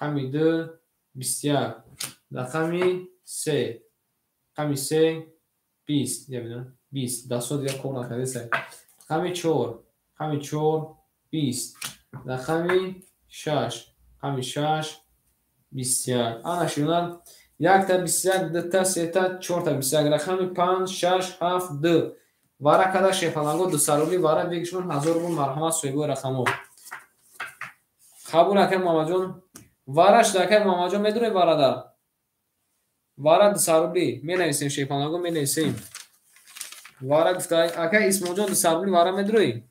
رقمی 2 21 رقمی 3 رقمی 3 20 ببینم 20 دستو دیگه کار نکرده سه رقمی 4 رقمی 4 20 رقمی 6 رقمی 6 21 انا شونال یک تا 21 دو تا 3 تا 4 تا 21 رقمی 5 6 7 2 وارا کدا شفالانگو دو سارولی وارا بگشون 1000 روبل مرحمت سویگو رقمو قبول اکن ماما جون واراش دکن ماما جون میدونه وارا دا وارا دو سارولی می نویسیم شفالانگو می نویسیم وارا گفته اکا اسمو جون دو سارولی وارا میدروی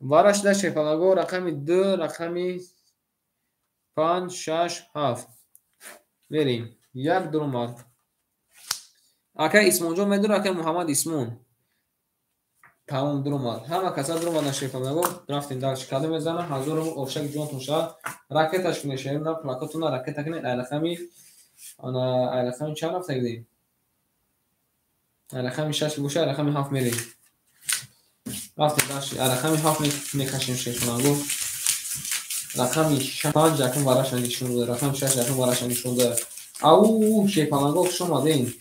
واراش دا شفالانگو رقمی 2 رقمی 5 6 7 بریم یک درمال اکا اسمون جون میدونه اکا محمد اسمون تمام درمال همه کسا درمال نشیفم نگو رفتیم در شکاله میزنه 1000 روبل اوشک جون تونشا راکتش کنه شهر نه پلاکاتون راکت کنه الخمی انا الخمی چند رفت کردیم الخمی 6 گوشه الخمی 7 میریم رفتیم داشت الخمی 7 میکشیم شیفم نگو رقمی 5 یکم وراش نشون بده رقم 6 یکم وراش نشون بده او شیفم نگو شما دین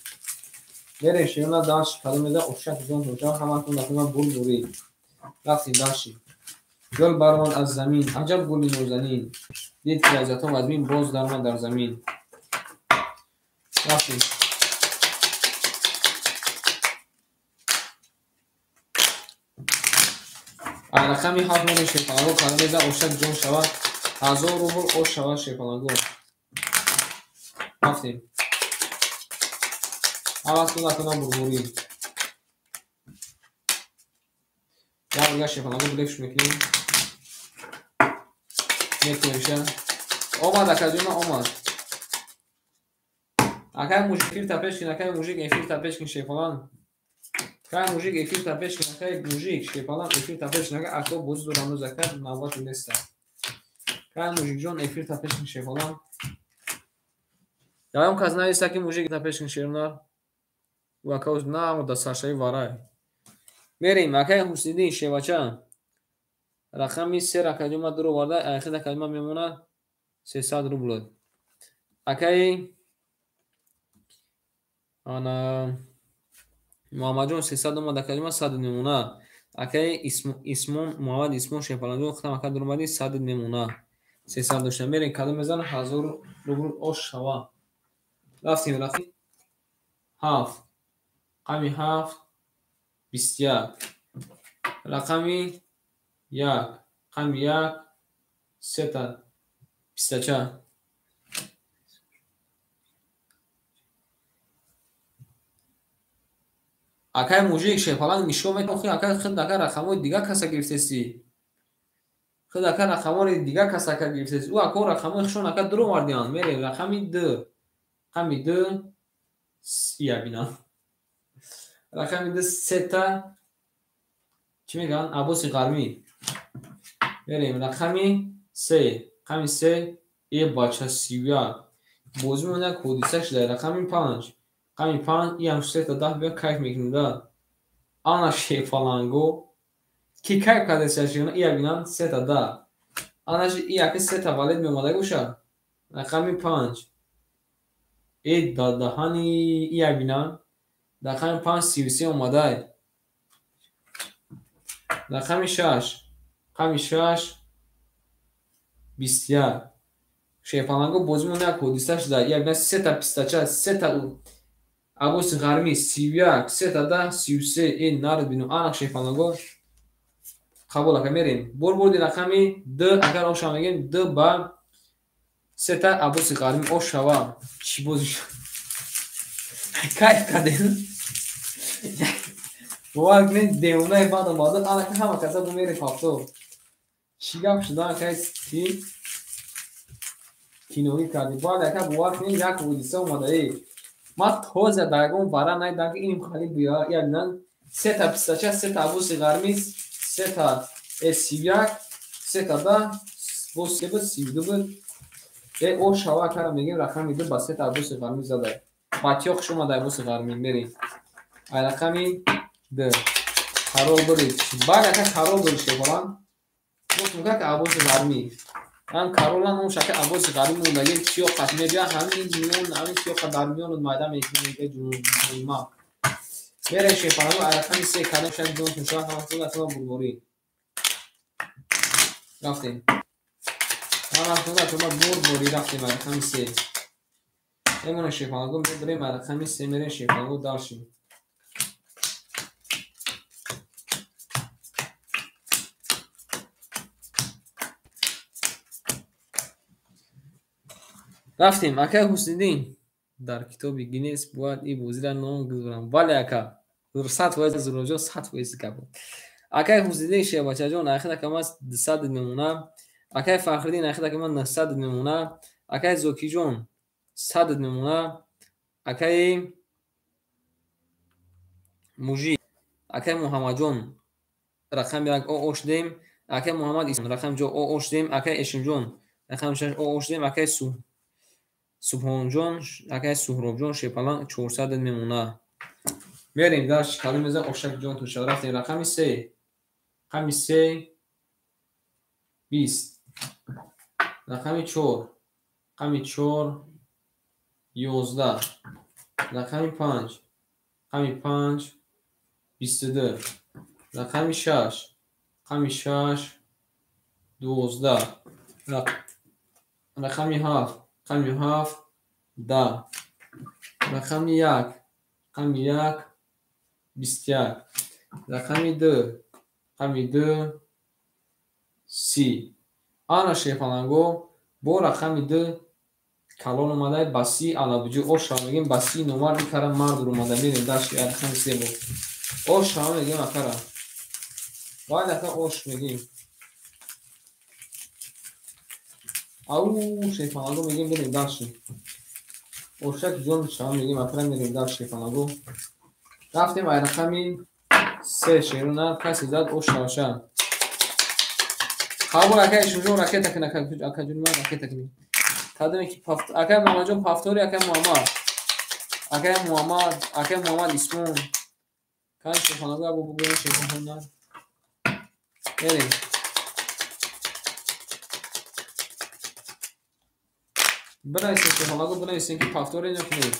میره شیونا داشت کلمه ده اوشک جون تونشا همتون دفعه بول بوری رفتیم داشتی گل برمان از زمین عجب گلی نوزنین دید که از اتم ادمین باز درمان در زمین رفتیم رقمی 7 میره شیفانگو کلمه ده اوشک جون شود 1000 روبل اوش شود شیفانگو رفتیم همتون دفعه بول یا شیفانگو بلکش میکنیم میکنیشه اومد اکادیما اومد اکای موجیک تپش کن اکای موجیک افیر تپش کن شیفالان اکای موجیک افیر تپش کن اکای موجیک شیفالان افیر تپش کن اکو بوز دورانو زکر نوات نیست اکای موجیک جون افیر تپش کن شیفالان یا هم کس نیست که موجیک تپش کن شیرنا و اکاوز نام دستاشای وارای میریم اکای حسیدی شیواچا رقمی 3 اکادیما درو وارده اخیر اکادیما میمونه 300 روبل اکای انا محمد جون 300 اومد کلمه 100 نمونه اکای اسمون محمد اسمون شفالانجو ختم اکا درمادی 100 نمونه 300 داشتن میرین کلمه میزنه 1000 روبل اوش شوا رفتیم 7 رقم 7 21 رقم 1 رقم 1 3 تا 24 акай мужик шепаланг мишо метохи акай хид ака рақамои дига каса гирифтеси хид ака рақамои дига каса ка гирифтеси ӯ ако рақамои хушон ака дуро вардиан мере рақами 2 рақами 2 я бина рақами 2 3 та чӣ мегӯянд абоси ғармӣ мерем рақами 3 рақами 3 е бача 31 бозӣ монда ҳодиса шуда рақами 5 рақами 5 и ҳам 3 та 10 биё кайф мекунем да ана шефаланго ки кайф кардеса шина и бинан 3 та 10 ана и яки 3 та валид меомадаги боша рақами 5 е дадаҳани и бинан рақами 5 33 омадай рақами 6 рақами 6 21 шефаланго бозӣ монда як ҳодиса шуда я бинан 3 та 24 3 та абоси ғармӣ 31 3 та 10 33 ин нард бину ана шефаланго қабул ака мерем бурбурди рақами 2 агар оша мегем 2 ба 3 та абоси ғармӣ ошава чӣ бози кайф кардем бовар кунед демонаи бад омада ана ҳама каса бо мере пафто чӣ гап шуда акай ки киноӣ кардем бояд ака бовар кунед як ҳодиса омадаи ман тоза дар ягон бара найдам ки ин халӣ биёя я бинан 3 та 24 3 та абоси ғармӣ 3 та 31 3 та 10 бо 3 буд 32 буд е о шава кара мегем рақами 2 ба 3 та абоси ғармӣ зада бачаҳо хуш омада абоси ғармӣ мерем ай рақами 2 қарор бурид баъд ака қарор бурид шефалан мука ки абоси ғармӣ ан каролан он шака абоси ғармӣ мондаги тиёқа мебия ҳамин миён ҳамин тиёқа дар миён майда мекунем ки ҷума мерем шефалан ай рақами 3 кадом шак ҷон туша ҳамон асма бурбори рафтем ҳамон бурбори рафтем ай рақами 3 эмона шефаланго мебирем ай рақами 3 мерем шефаланго даршим рафтем акай ҳусниддин дар китоби гинес бояд и бозира ном гузорам вале ака 100% зуроҷо 100% гап акай ҳусниддин шебачаҷон ахир акамас 200 мемона акай фахриддин ахир акамас 900 мемона акай зокиҷон 100 мемона акай мужи акай муҳаммадҷон рақами 1 о ошдем акай муҳаммад исм рақами 4 о ошдем акай эшимҷон рақами 6 о ошдем акай субҳонҷон акай суҳробҷон шепалан 400 мемона мерем дар шикали меза ошакҷон туша рафтем рақами 3 рақами 3 20 рақами 4 рақами 4 11 рақами 5 рақами 5 22 рақами 6 рақами 6 12 рақами 7 рақами 7 10 рақами 1 рақами 1 21 рақами 2 рақами 2 30 ана шефаланго бо рақами 2 калон омадай ба 30 алабуҷи ошава мегем ба 30 номар икара мардур омада мерем дашти рақами 3 бо ошава мегем акара бояд ака ош мегем ау шефаланго мегем берем дашти ошак ҷон шава мегем акара мерем дар шефаланго рафтем ай рақами 3 шерона каси зад ошаваша қабул акай шуҷо ракета кина ака ҷуни ман ракета кини кадаме ки акай муҳаммадҷон пафтори акай муҳаммад исмон кай шефаланго або буберем шефаланго берем бинависем шефаланго бинависем ки пафтори накунед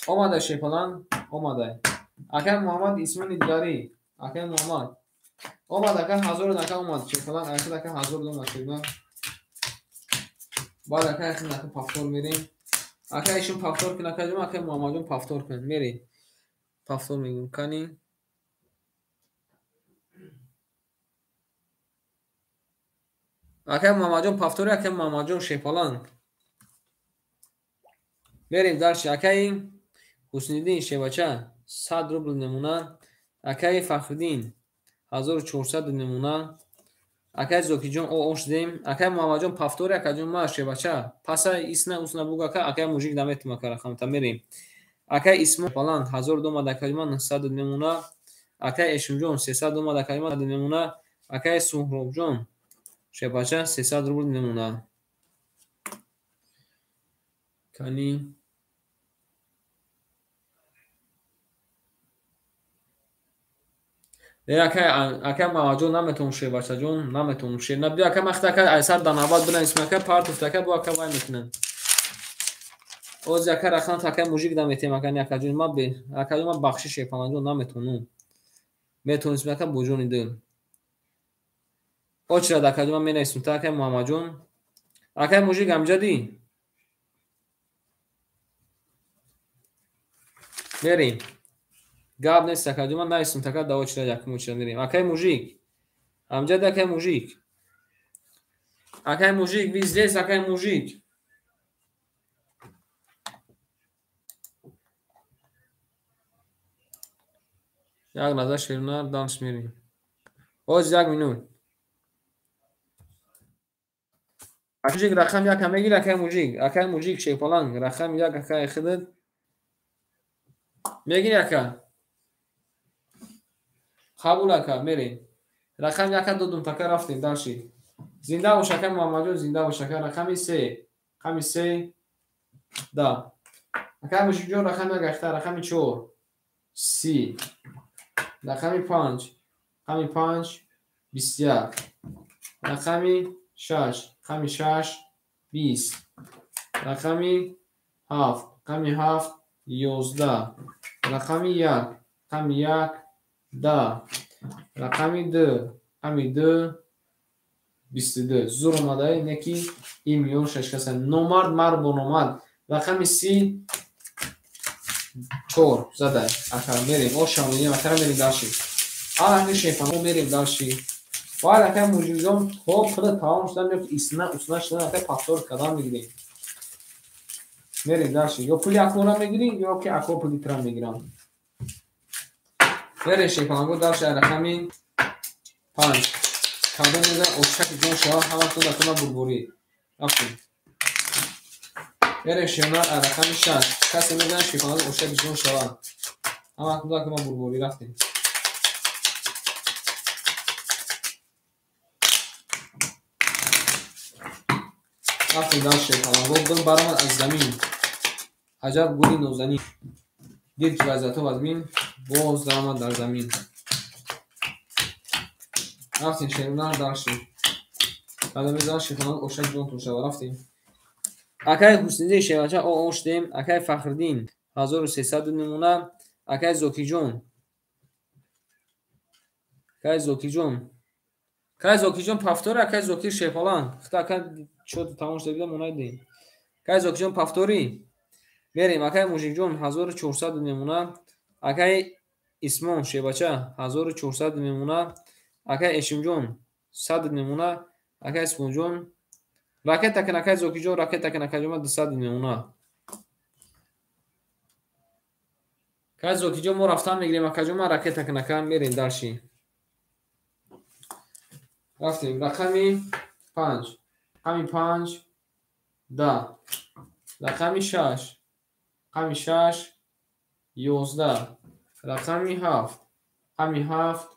омада шефалан омадай акай муҳаммад исмони дигари акай муҳаммад омад ака ҳазор ака омад шефалан ахир ака ҳазор дом ашуна баъд ака ахир ака пафтор мерем اکه ایشون پافتور کن اکه جون اکه محمد جون پافتور کن میری پافتور میگم کنی اکه محمد جون پافتوری اکه محمد جون شیپالان بریم درش اکه حسنیدین شیباچه 100 روبل نمونه اکه فخردین 1400 نمونه اکه زوکی جون او شدیم اکه محمد جون پافتوری اکه جون ما شیباچه پس اسنا اسنا بوگا اکه موجیک دامت مکر خام میریم اکه اسم فلان 1200 اکه جون 900 نمونه اکه اشم جون 300 اکه جون نمونه اکه سهراب جون شیباچه 300 روبل نمونه کنی اکه مواجه نمیتون شه باشه جون نمیتون شه نبی اکه مخته که ایسر داناباد بنا اسمه که پارت افتکه با اکه وای میکنن اوز اکه رخان تکه موجیک دمیتیم اکه اکه جون ما بی اکه جون ما بخشش پنج جون نمیتونم میتون اسمه که بوجون دل او چرا اکه جون می نسیم تا که محمد جون اکه موجیک امجدی بریم گاب نیست اکه جون ما نسیم تا که داو چرا یک موچ میریم اکه موجیک امجد اکه موجیک اکه موجیک ویزدیس اکه موجیک یک لحظه شیرینار دانس میریم اوز یک مینوت موجیک رقم یک هم میگیر اکه موجیک شیپالان رقم یک اکه خدد میگیر اکه قبول اکه میریم رقم یک دو تکه رفتیم داشتی زنده و شکر محمد جون زنده و شکر رقمی سه دا اکه موجیک جون رقم یک اکته رقمی 4 30 رقمی 5 رقمی 5 21 رقمی 6 رقمی 6 20 رقمی 7 رقمی 7 11 رقمی 1 رقمی 1 10 رقمی 2 رقمی 2 22 زور اومده اینه که این میون 6 کسه نومرد مرد با نومرد رقمی 34 زده اکر میریم او شاملیم اکر میریم داشتی آره شیفان میریم داشتی باید اکر موجود جون خوب خود تمام شدن میفت ایسنه اصنه شدن اکر پافتور کدام میگیریم میریم داشتی یا پولی اکورا میگیریم یا که اکور پولی ترم میگیرم میریم شیفان گو داشتی رقمی 5 کدام میدن اوشک جون شما همه تو دکونا بربوری رفتیم میریم شیفان رقمی 6 کسی میدن شیفان اوشک جون شما همه تو دکونا بربوری رفتیم رفتیم داشت شیفان گو گل برامد از زمین عجب گولی نوزنی دید که وزیتو از بین باز درآمد در زمین رفتیم شیرونر داشتیم بعد میزان شیفان اوشک جون تو شوا رفتیم اکه حسنیدین شیواچه او شدیم اکه فخردین 1300 نمونه اکه زوکی جون پافتوری اکه زوکی شیپالان خطا اکه شد تمام شده بیدم اونای دیم اکه زوکی جون پافتوری بریم اکه موجیک جون 1400 نمونه اکه اسمون شیواچه 1400 نمونه اکه اشم جون 100 نمونه اکه اسمون جون راکت تکن اکه زوکی جون راکت تکن اکه جون 200 نمونه که زوکی جون ما رفتن میگیریم اکه جون ما راکت تکن اکه میریم داشتی رفتیم رقمی 5 رقمی 5 10 رقمی 6 رقمی 6 11 رقمی 7 رقمی 7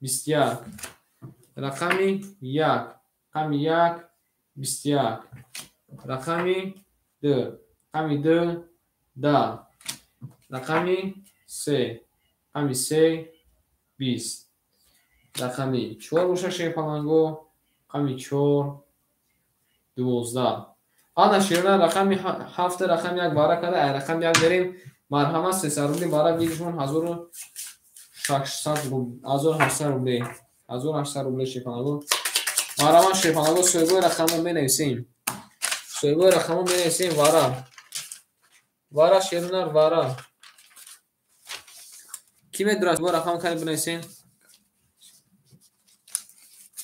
21 رقمی 1 رقمی 1 21 رقمی 2 رقمی 2 10 رقمی 3 رقمی 3 20 رقمی 4 روشه شیپالانگو رقمی 4 12 آن شیرونه رقمی 7 رقم یک باره کرده رقم یک بریم مرحمه 300 روبلی باره بیشون 1600 روبلی 1800 روبلی 1800 روبلی شیپالانگو مرحمه شیپالانگو سویگوی رقم رو می نویسیم So'yboy raqamı menivisیم вара шерунар вара ки медонад бо рақам кани бинависем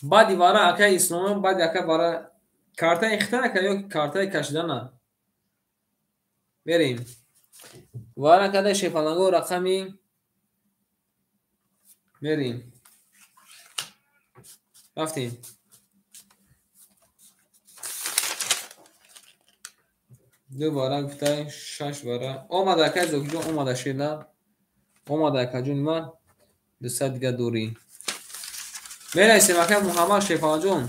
баъди вара акай исломи баъди акай вара картаи ихтана ё картаи кашидана мерем вара кадай шефаланго рақами мерем рафтем ду вара гуфтай шаш вара омада акай зокиҷон омада шеда омада акаҷон ман дуса дига дорӣ мерасем акай муҳаммад шефаланҷон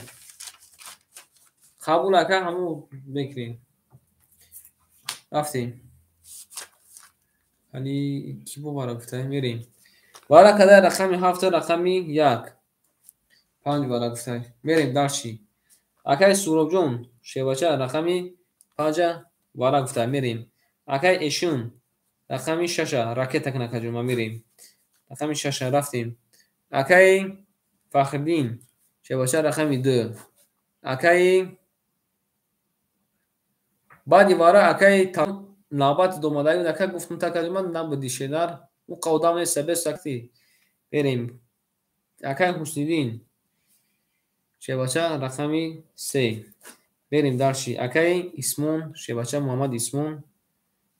қабул акай ҳамун бекрем рафтем али ки бо вара гуфтай мерем вара кадай рақами ҳафта рақами як панҷ вара гуфтай мерем дарчи акай суробҷон шевача рақами панҷа вара гуфтай мерем акай эшун рақами шаша ракета канакаҷон ма мерем рақами шаша рафтем акай фахриддин шевача рақами ду акай баъди вара акай навбати домадаи акай гуфтум такаҷуман набуди шедар ӯ қавдам неста бесакти берем акай ҳусниддин шевача рақами се берем дарши акай исмон шевача муҳаммад исмон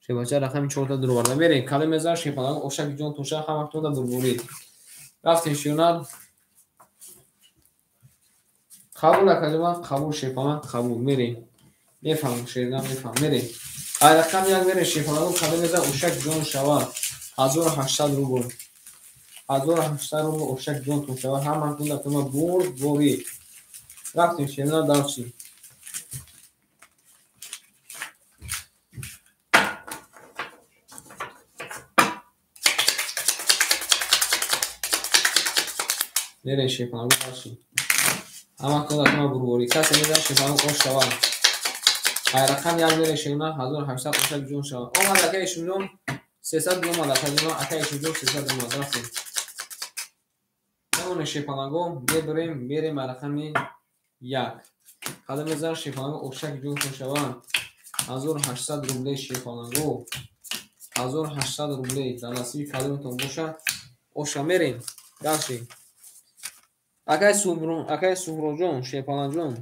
шевача рақами чорта дуроварда берем калемезар шефалаг ошаки ҷон туша ҳамактонда бурбурид рафтем шиёнар қабул акаҷуман қабул шефалаг қабул мерем мефаҳмам шерна мефаҳмам мерем ай рақам як мерем шефалагу калемезар ошаки ҷон шавад 1800 рубл 1800 рубл ошаки ҷон тун шавад ҳамактонда тума бурбурид рафтем шерна дарчи мерем шефалагу дарчи ҳамактонда тума бурбурид касе мезар шефалагу ош шавад ай рақам як мерем шерна 1800 ошаки ҷон шавад омад акай шуҷон 300 омад акаҷон акай шуҷон 300 омад рафтем ҳамон шефалагу бебурем берем ай рақами як қадам мезар шефалагу ошаки ҷон тун шавад 1800 рубле шефалагу 1800 рубле дар насиби калиматон бошад оша мерем далши акай суҳроҷон шефаланҷон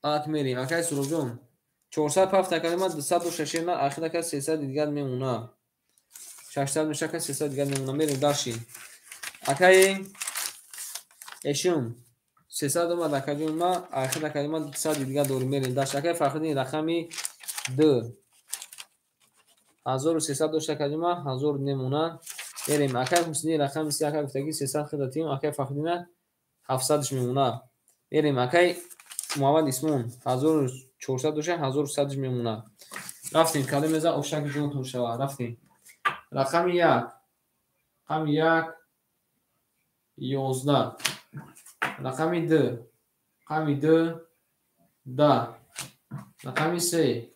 ак мерем акай суҳроҷон 400 пафт акалима 200 душашена ахир акай 300 дигар мемуна 600 мешака 300 дигар мемуна мерем далши акай эшум 300 омад акаҷон ма ахир акалима 200 дигар дорим мерем далши акай фахриддин рақами 2 1300 дошта акаҷома 1000 мемуна мерем акай ҳусни рақами 3 акай гуфтаги 300 хидатим акай фахриддина 700 мемуна мерем акай муҳаммад исмон 1400 доша 1100 мемуна рафтем калемеза ошаки ҷон тун шавад рафтем рақами 1 рақами 1 11 рақами 2 рақами 2 10 рақами 3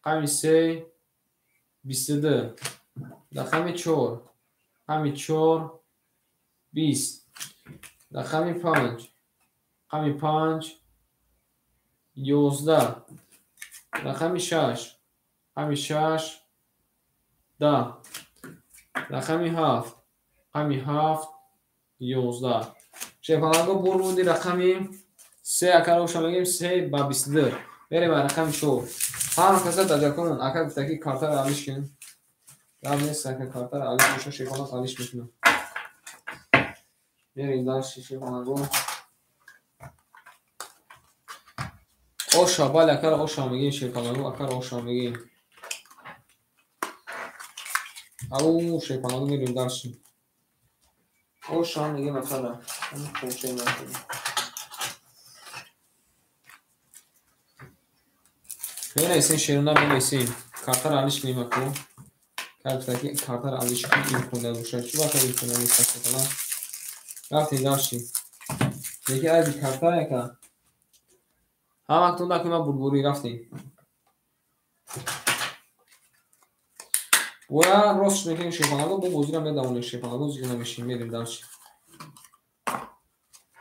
рақами 3 22 рақами 4 рақами 4 20 рақами 5 рақами 5 11 рақами 6 рақами 6 10 рақами 7 рақами 7 11 шефалагу бурбуди рақами 3 акаро шамагим 3 ба 22 берем рақами 4 ҳама каса даҷакунун ака гуфтаки картаро алиш кин гап нест ака картаро алиш боша шефалаг алиш мекунам берем дарши шефалагу оша бале акаро оша мегим шефалагу акаро оша мегим ау шефалагу мерем дарши оша мегим акаро кончем накунем менависем шерона менависем картаро алиш мемаку картаки картаро алиш имкона боша чувака имкона неста шефалаг рафтем дарши деки айди картаро яка ҳамактон дакума бурбурӣ рафтем вора ростш мекунем шефалагу бо бозира медавонем шефалагу зиё намешим мерем дарши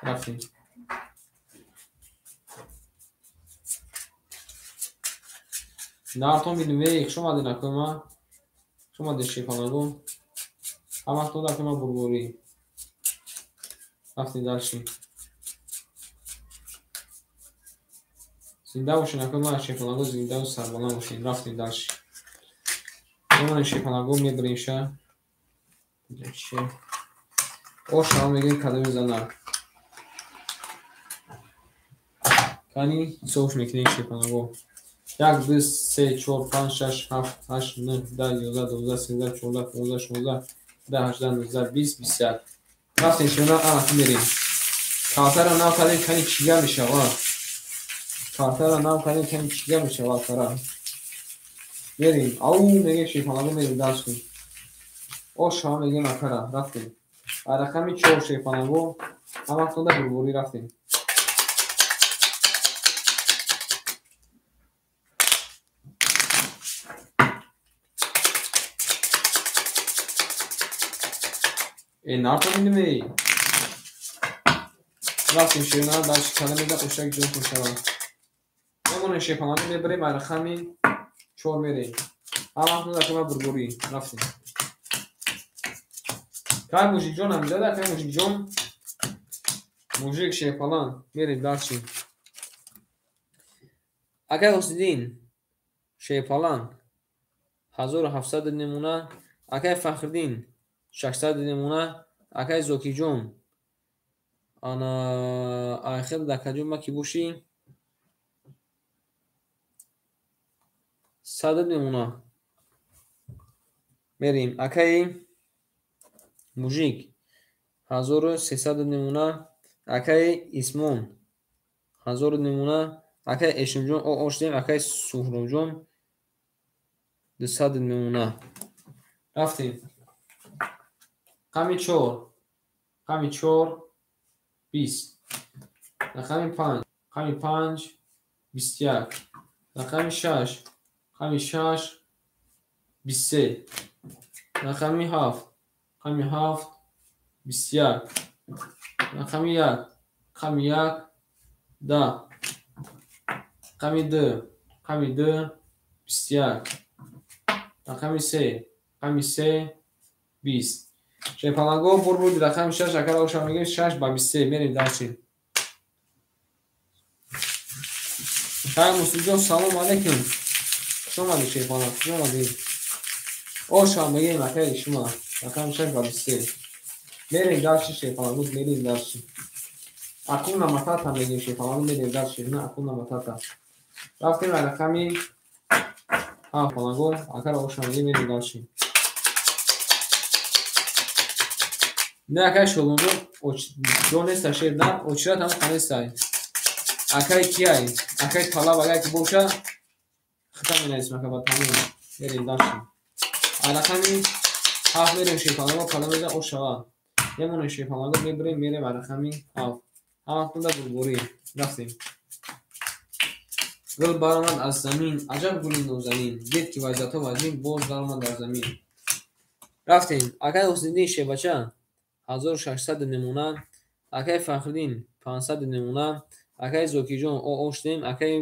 рафтем نارتون میدونی شما دی نکنم شما دی شیفانگو اما تو دکنم برگوری رفتیم داشتیم زنده باشین نکنم شیفانگو زنده و سربالان باشین رفتیم داشتیم نمونه شیفانگو میبریم شه او شما میگیم کده میزنه کنی سوش میکنی شیفانگو 1 2 3 4 5 6 7 8 9 10 11 12 13 14 15 16 17 18 19 20 21 رفتیم شما الان میریم کارتر رو ناو کردیم کنی چیگه میشه کارتر رو ناو کردیم کنی چیگه میشه کارتر میریم او میگه شیفانگو میریم درس کنیم او شما میگه مکره رفتیم رقمی 4 شیفانگو هم وقتا ده برگوری رفتیم این نارتو میدونی رفتیم شیرنا درش کلمه ده اشتاک جون کنشوان نمونه شیفانگو میبریم رقمی 4 میریم هم وقتا ده کمه برگوری رفتیم که موجیک جون هم داده که موجیک جون موجیک شیفالان میریم درچیم اگر حسیدین شیفالان 1700 نمونه اگر فخردین 600 نمونه اگر زوکی جون انا آخر دکه جون ما کی بوشی 100 نمونه میریم اگر موجیک 1300 نمونه اگر اسمون 1000 نمونه اگر اشم جون او اشتیم اگر سهرم جون 200 نمونه رفتیم قمی 4 قمی 4 20 قمی 5 قمی 5 21 قمی 6 قمی 6 23 قمی 7 قمی 7 21 قمی 1 قمی 1 10 قمی 2 قمی 2 21 قمی 3 قمی 3 20 شیفانگو بود رقم 6 اگر آشان میگیم 6 با 23 میریم درچیم خیلی مسلم سلام علیکم شما دی شیفانگو شما دی آشان میگیم اگر شما رقم 6 با 23 میریم درچی شیفانگو میریم درچی اکونا متاتا میگیم شیفانگو میریم درچی نه اکونا متاتا رفتیم رقمی شیفانگو اگر آشان میگیم میریم درچی نه اگر شلونجو جون است شیر نه اوچرا هم خانه سای اگر کیای اگر طلب اگر کی باشه ختم اسم که با تمام میریم داشتیم رقمی 7 میریم شیفانگو کلمه ده او شوا یمون شیفانگو میبریم میریم رقمی 7 همتون ده برگوری رفتیم گل برآمد از زمین عجب گلی نازنین دید که وضعیت وزین باز درآمد در زمین رفتیم اگر حسیدین شیبچه 1600 نمونه اگر فخردین 500 نمونه اگر زوکی جون او اشتیم اگر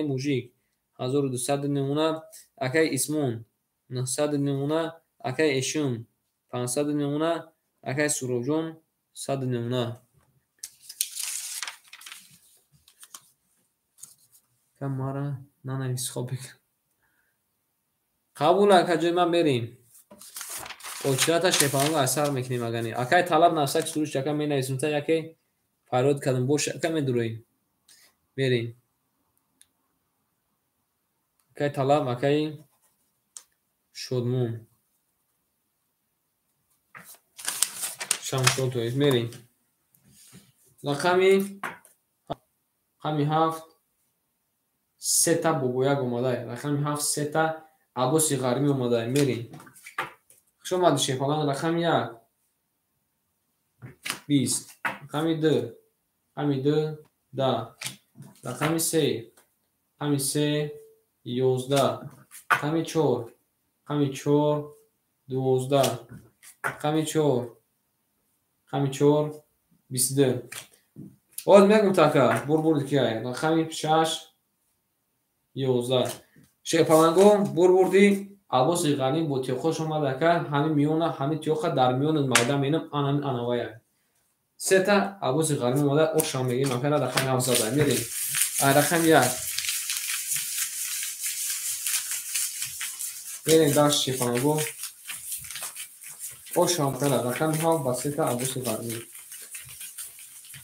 موجیک 1200 نمونه اگر اسمون 900 نمونه اگر اشم 500 نمونه اگر سرو جون 100 نمونه کم مارا ننویس خوب قبول اگر جای من بریم اوچرا شیفانگو اثر میکنیم اگانی اگر طلب نفسک سروش چکم می نویسیم تا یکی فراد کردم باشه کمی درویم بریم اگر طلب اگر شدمون شمشون تویید میریم رقمی 7 3 تا بوبویاگ اومده رقمی 7 3 تا عباسی غرمی اومده میریم شما دی شیفانگو رقمی 1 20 رقمی 2 رقمی 2 10 رقمی 3 رقمی 3 11 رقمی 4 رقمی 4 12 رقمی 4 رقمی 4 22 باز میگم تاکا برد کیه رقمی 6 11 шепаланго бурбурди Аббоси Ғанӣ бо тиёхош омада кард ҳамин миёна ҳамин тиёха дар миёна майда менам анами анавая сета Аббоси Ғанӣ омада ошам мегим акара рақами ҳафт зада мерем рақами як мерем дашт шепаланго ошам акара рақами ҳафт ба сета Аббоси Ғанӣ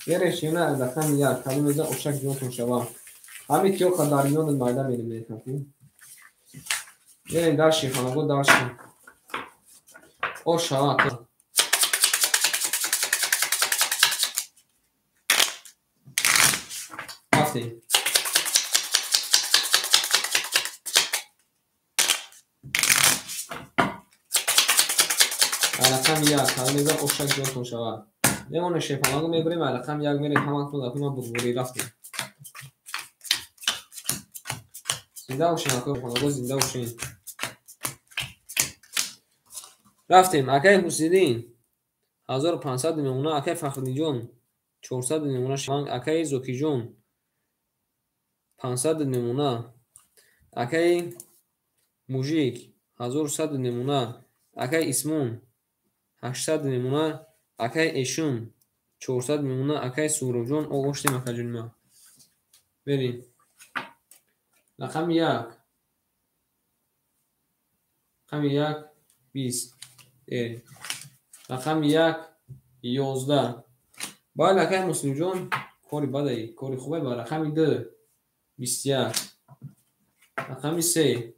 мерем шина рақами як калимеза ошак ҷонтон шава ҳамин тиёха дар миёна майда менам Gelin darshi xonagô darshi oşağa Afti Alaqam yak kalmeza oşak jon şava Lemon şefanago mebirim alaqam yak mere hamak to dafima burguri rafti Zinda uşin xonagô zinda uşin رفتیم اکای حسیدین 1500 میمونه اکای فخری جون 400 میمونه شمانگ اکای زوکی جون 500 میمونه اکای موژیک 1100 میمونه اکای اسمون 800 میمونه اکای ایشون 400 میمونه اکای سورو جون اوشتیم اکای جون ما بریم رقم یک رقم یک 20 رقم یک 11 باید لکه مسلم جون کاری بدهی کاری خوبه با رقم 2 21 رقم 3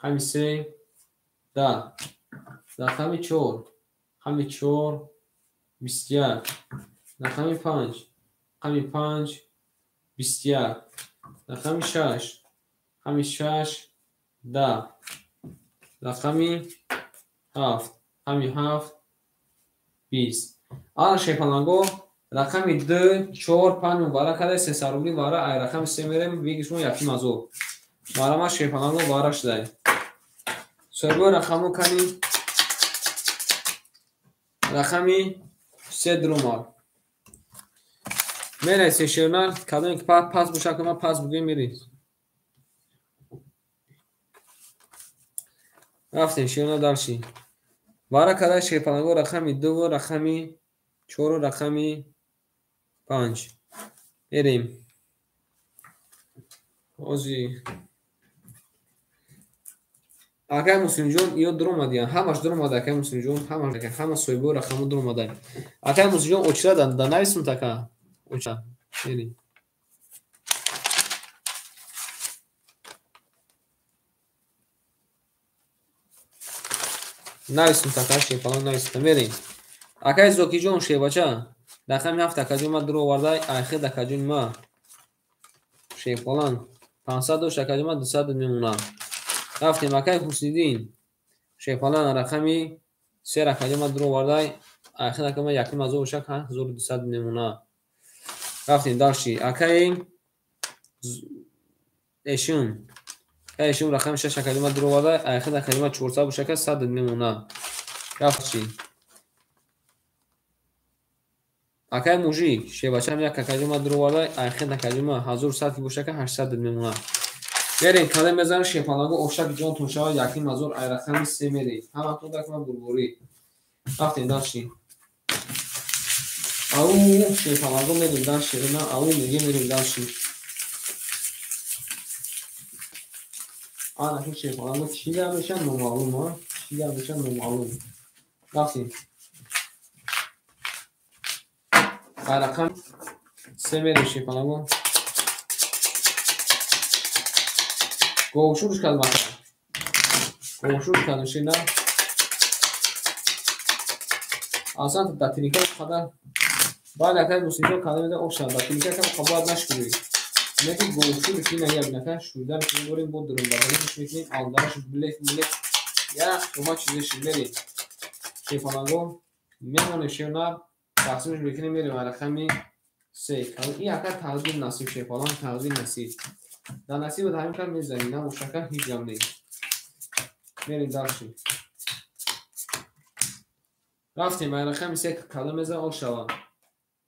رقم 3 10 رقم 4 رقم 4 21 رقم 5 رقم 5 21 رقم 6 رقم 6 10 رقم 7 رقم 7 20 الان شیپالانگو رقم 2 4 5 مبارک کرده سه سروری واره ای رقم 3 میریم بگیشون یکی مزو ما شیپالانگو واره شده سرگو رقمو کنیم رقمی 3 درومال میره سه شیرنال کدوم که پاس بوشه که ما پاس بگیم میریم رفتیم شیرنال دارشی واره کرده شیپالانگو رقمی 2 رقمی 4 رقمی 5 بریم اوزی اکای مسلم جون یو درو مادیان همش درو ماده اکای مسلم جون همه سویبو رقمو درو ماده اکای مسلم جون اوچرا دا نویسم تکا اوچرا بریم نویسم تکا شیپالان نویسم بریم اکای زوکی جون شیباچا رقم 7 اکای جون ما درو ورده اخیر اکای جون ما شیپالان 500 و اکای جون ما 200 میمونه رفتیم اکای حسیدین شیپالان رقمی 3 اکای جون ما درو ورده اخیر اکای ما یکی مزو شک 1200 میمونه رفتیم داشتی اکای ایشون رقم 6 اکای جون ما درو ورده اخیر اکای جون ما 400 شک 100 میمونه رفتیم اکای موژیک شیباچه هم یک اکای جون ما درو ورده اخیر اکای جون ما 1100 کی بوشه که 800 میمونه بریم کلم بزن شیپالانگو اوشک جون تونشا یکی مزور ای رقم 3 میری هم تو دک ما بربوری رفتیم داشتیم او شیپالانگو میریم داشتیم نه او میگه میریم داشتیم آن اکو شیپالانگو چی در بشن نمعلوم ها چی در بشن نمعلوم رفتیم ای رقم 3 میریم شیپالانگو گوشورش کردم گوشورش کردم شینا اصلا تا تکنیکال خدا بعد اکای موسیقی کلمه اوشا با تکنیکال کم قبول نشکری میگی گوشورش شینا یا نکه شودن میبریم بود درون بدنش میکنیم آلدارش بلیک یا شما چیزش میری شیفانگو میمونه شینا تقسیمش بکنیم میریم رقمی 3 این اکا تقدیم نصیب شیفالان تقدیم نصیب در نصیب تقدیم کار میزنیم نه مشکل هیچ جام نیست میریم داشتیم رفتیم رقم 3 کلمه زن آل شوان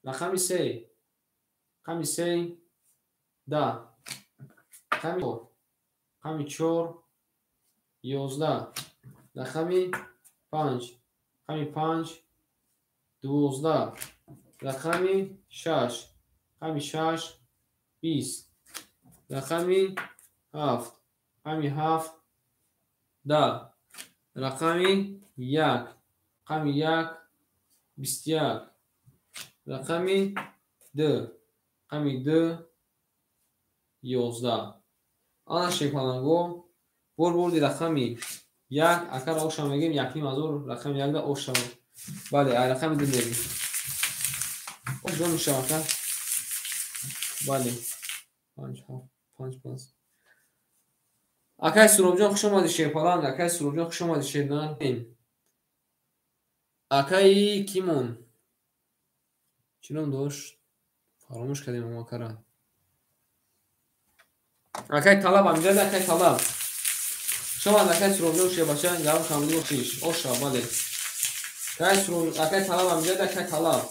رقم 3 رقم 3 10 رقم 4 рақами 4 11 рақами 5 рақами 5 12 рақами 6 рақами 6 20 рақами 7 рақами 7 10 рақами 1 рақами 1 21 рақами 2 рақами 2 11 ана шепаланго бурди рақами 1 акара оша мегим 1,000 рақами 1 да оша. бале ай рақами 2 мегим оша мешавад. бале 5 5 5 акай суробҷон хуш омадӣ шепаланг. акай суробҷон хуш омадӣ шедан. акай кимон чӣ ном дошт фаромӯш кардем амакара. акай талаб амҷад акай талаб шомад акай суробҷон шебача гавм камди бошиш оша. бале акай талаб амҷад акай талаб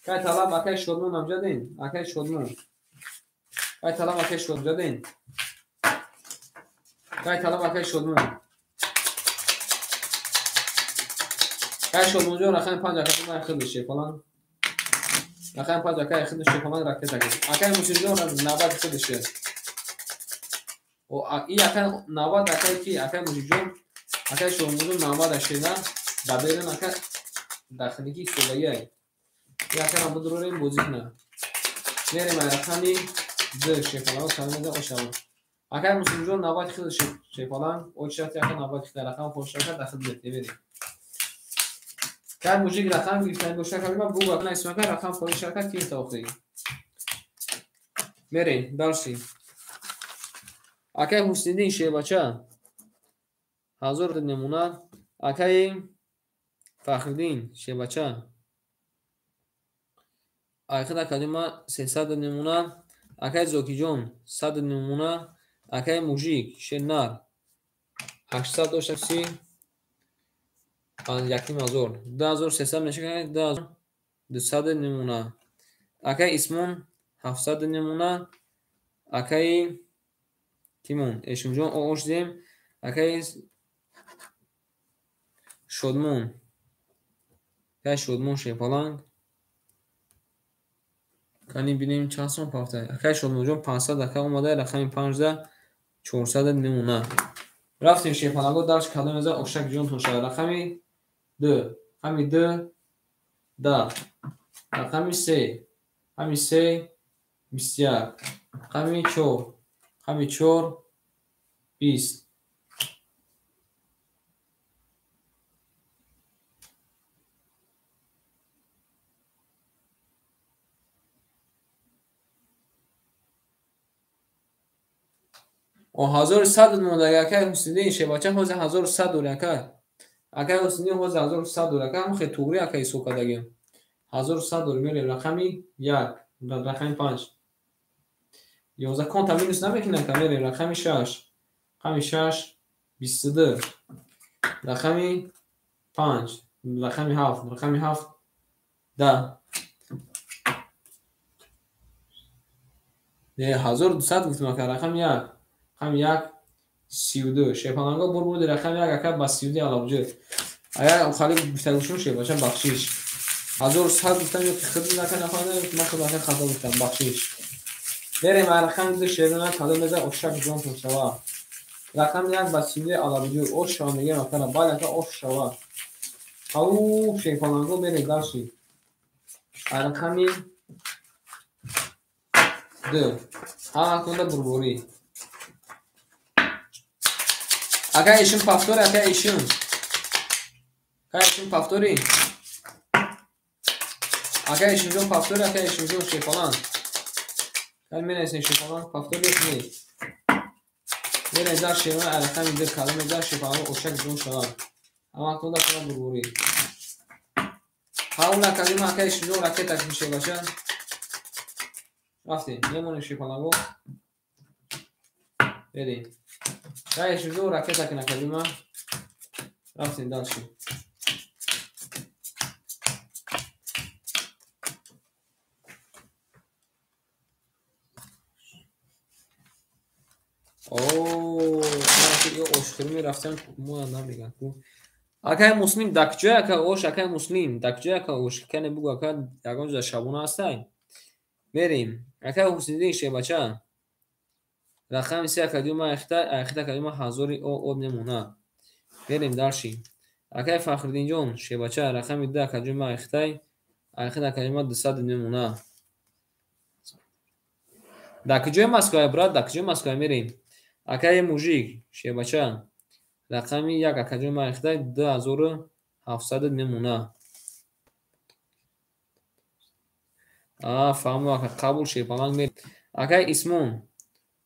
акай талаб акай шодмон амҷадин акай шодмон акай талаб акай шодмон акай талаб акай шодмон акай шодмонҷон рақами 5 акай май хилди шепалан рақами 5 акай хилди шепалан ракета акай мусиҷон навбат хилди ше и акай навбат акай ки акай мусиҷон акай шодмонҷон навбат ашеда баберин акай дахники собаяй и акай ам будурорем бозикна мерем ай рақами 2 шепалан камеда ошава. акай мусиҷон навбат хилди шепалан очати акай навбат хилди рақами фошака дахилди тевери кай мужик рақам гирифтани боша калима буга найсмака рақам форишака ким тавхи мерем дарси. акай ҳусниддин шебача 1000 намуна. акай фахриддин шебача айхида калима 300 намуна. акай зокиҷон 100 намуна. акай мужик шенар 800 доштаси 1,000 2300 мешакай 2200 намуна. акай исмон 700 намуна. акай кимон эшимҷон ошдем. акай шодмон акай шодмон шепаланг кани бинем чанд сом пафтай. акай шодмонҷон 500 акай омадай рақами 15 400 намуна. рафтем шепаланго дарш каломеза ошакҷон тошад рақами 2 рақами 2 10 рақами 3 рақами 3 21 рақами 4 рақами 4 20 1100 мондаги акай ҳусниддин шебача ҳози 1100 дори акай акай ҳусниддин ҳози 1100 дори акай ҳам хе туғри акай ҳисоб кардагем 1100 дори мерем рақами 1 рақами 5 11 конта минус намекунем ка мерем рақами 6 рақами 6 22 рақами 5 рақами 7 рақами 7 10 1200 гуфтем ка рақами 1 рақами 1 32 шепаланго бурбурди рақами 1 ака ба 32 алабҷӯ ая хали гуфтагӯшум шебача бахшиш 1100 гуфтам ё ки хидмат накана нафаҳмидам ки ман хидмат хата гуфтам бахшиш мерем ай рақами 2 шедана каломеза ошак ҷон шава рақами 1 ба 32 алабҷӯ ош шава мегем акана бал ака ош шава ау шепаланго мерем дарши ай рақами 2 ҳама кунда бурбурӣ акай ишин пафтори акай ишин пафтори акай ишинҷон пафтори акай ишинҷон шепалан кай менависем шепалан пафтори не мерем дар шевана ай рақами 2 каломе дар шепалан ошак ҷон шавад ҳама кунда кунда бурбурӣ ҳауна калима акай ишинҷон ракетак мешебаша рафтем мемонем шепаланго берем кай ишинҷон ракетак накалима рафтем дарши اوه اگه اشخری میرفتن مو نمیگن اگه مسلم دکجه اگه اوش اگه مسلم دکجه اگه اوش کنه بگو اگه یگان جا شبونه هستن بریم اگه حسینی شه بچه رقم سی اگه دیوما اختا اگه دیوما حضوری او نمونه بریم دارشیم اگه فخردین جون شه بچه رقم ده اگه دیوما اختا اگه دیوما 200 نمونه دکجه مسکای برات دکجه مسکای میریم اگه موجیک شه بچه رقمی یک اکجوی مایخته 2700 نمونه فهمو که قبول شه پلنگ می اگه اسمون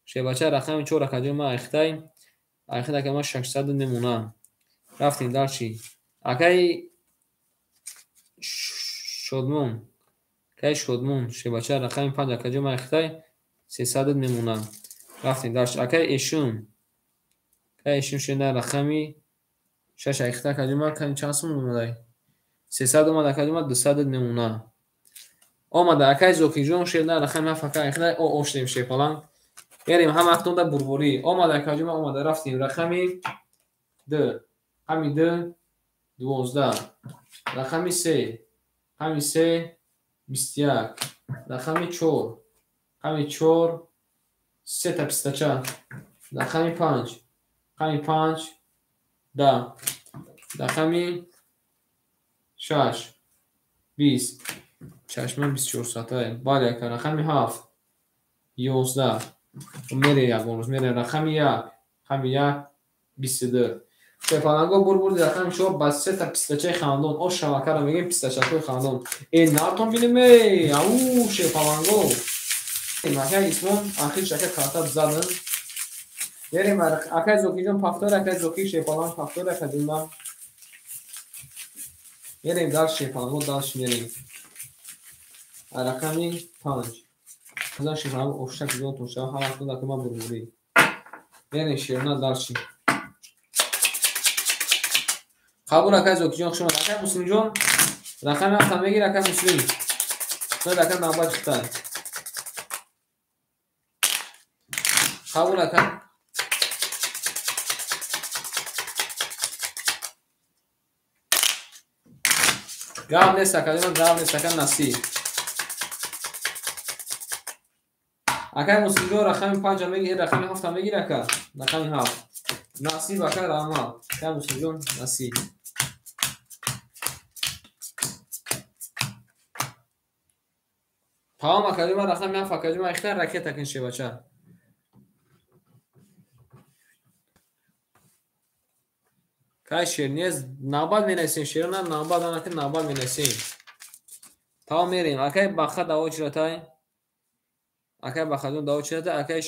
شه بچه رقمی 4 اکجوی مایخته اخیده که ما 600 نمونه رفتیم در چی اگه شدمون شه بچه رقمی 5 اکجوی مایخته 300 نمونه رفتیم در چی اگه ایشون شده رقمی 6 اخیده اکجوی مایخته چند سون اومده 300 اومده اکجوی ما 200 نمونه آمده اکای زوکی جون شده رقم هفت اخیده او شدیم شه پلنگ بریم هم اختون در بربوری آمده اکجوی ما آمده رفتیم رقمی ده همی ده 12 رقمی 3 همی 3 21 رقمی 4 همی 4 3 تا 24 رقمی 5 همی 5 10 رقمی 6 20 چشمم 24 ساعته بله که رقمی 7 11 میره یک روز میره رقمی 1 همی 1 22 پلنگو بربور رقم شو بس 3 تا 24 خاندون او شبکه رو میگیم 24 خاندون این ناتون بینیم او شه پلنگو ماکه اسمون آخر شکل کارتا زدن بریم اکای زوکی جون پفتور اکای زوکی شه پلنگ پفتور اکای میریم دال شه پلنگو دالش میریم رقمی 5 هزار شه پلنگو اوشک جون تو شو هم اختون دکما بربوری بریم شیرنا دالشی قبول اکای زوکی جون شما اکای مسلم جون رقم هفته میگیر اکای مسلم نه اکای ناباج خطای قبول اکای گام نیست اکای من گام نیست اکای نصیب اکای مسلم جون رقم 5 میگیر رقم هفته میگیر اکای رقم 7 نصیب اکای راما اکای مسلم جون نصیب تمام اکای من رقم 7 اکای من اختیار رکت تکن شه بچه کای شیرنیز ناباد مینسیم شیرنا ناباد آنکه ناباد مینسیم تا میریم اکای بخا داو چرتای اکای بخادون داو چرتای اکای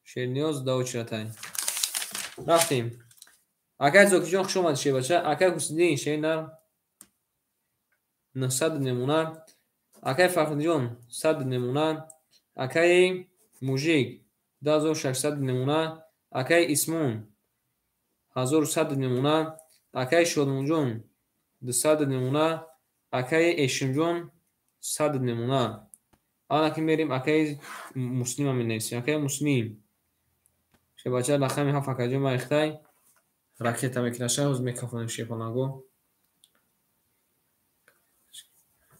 شیرنیوز داو چرتای رفتیم اکای زوکی جون خوش اومد شه بچه اکای حسینی شیرنا 900 نمونه اکای فخر جون 100 نمونه اکای موجیک 2600 نمونه اکای اسمون 1100 نمونه اکای شدمون جون 200 نمونه اکای ایشون جون 100 نمونه آن که میریم اکای مسلم هم مینویسیم اکای مسلم شه بچه رقمی هفت اکای ما اختای راکت میکنشه از میکروفون شه پلنگو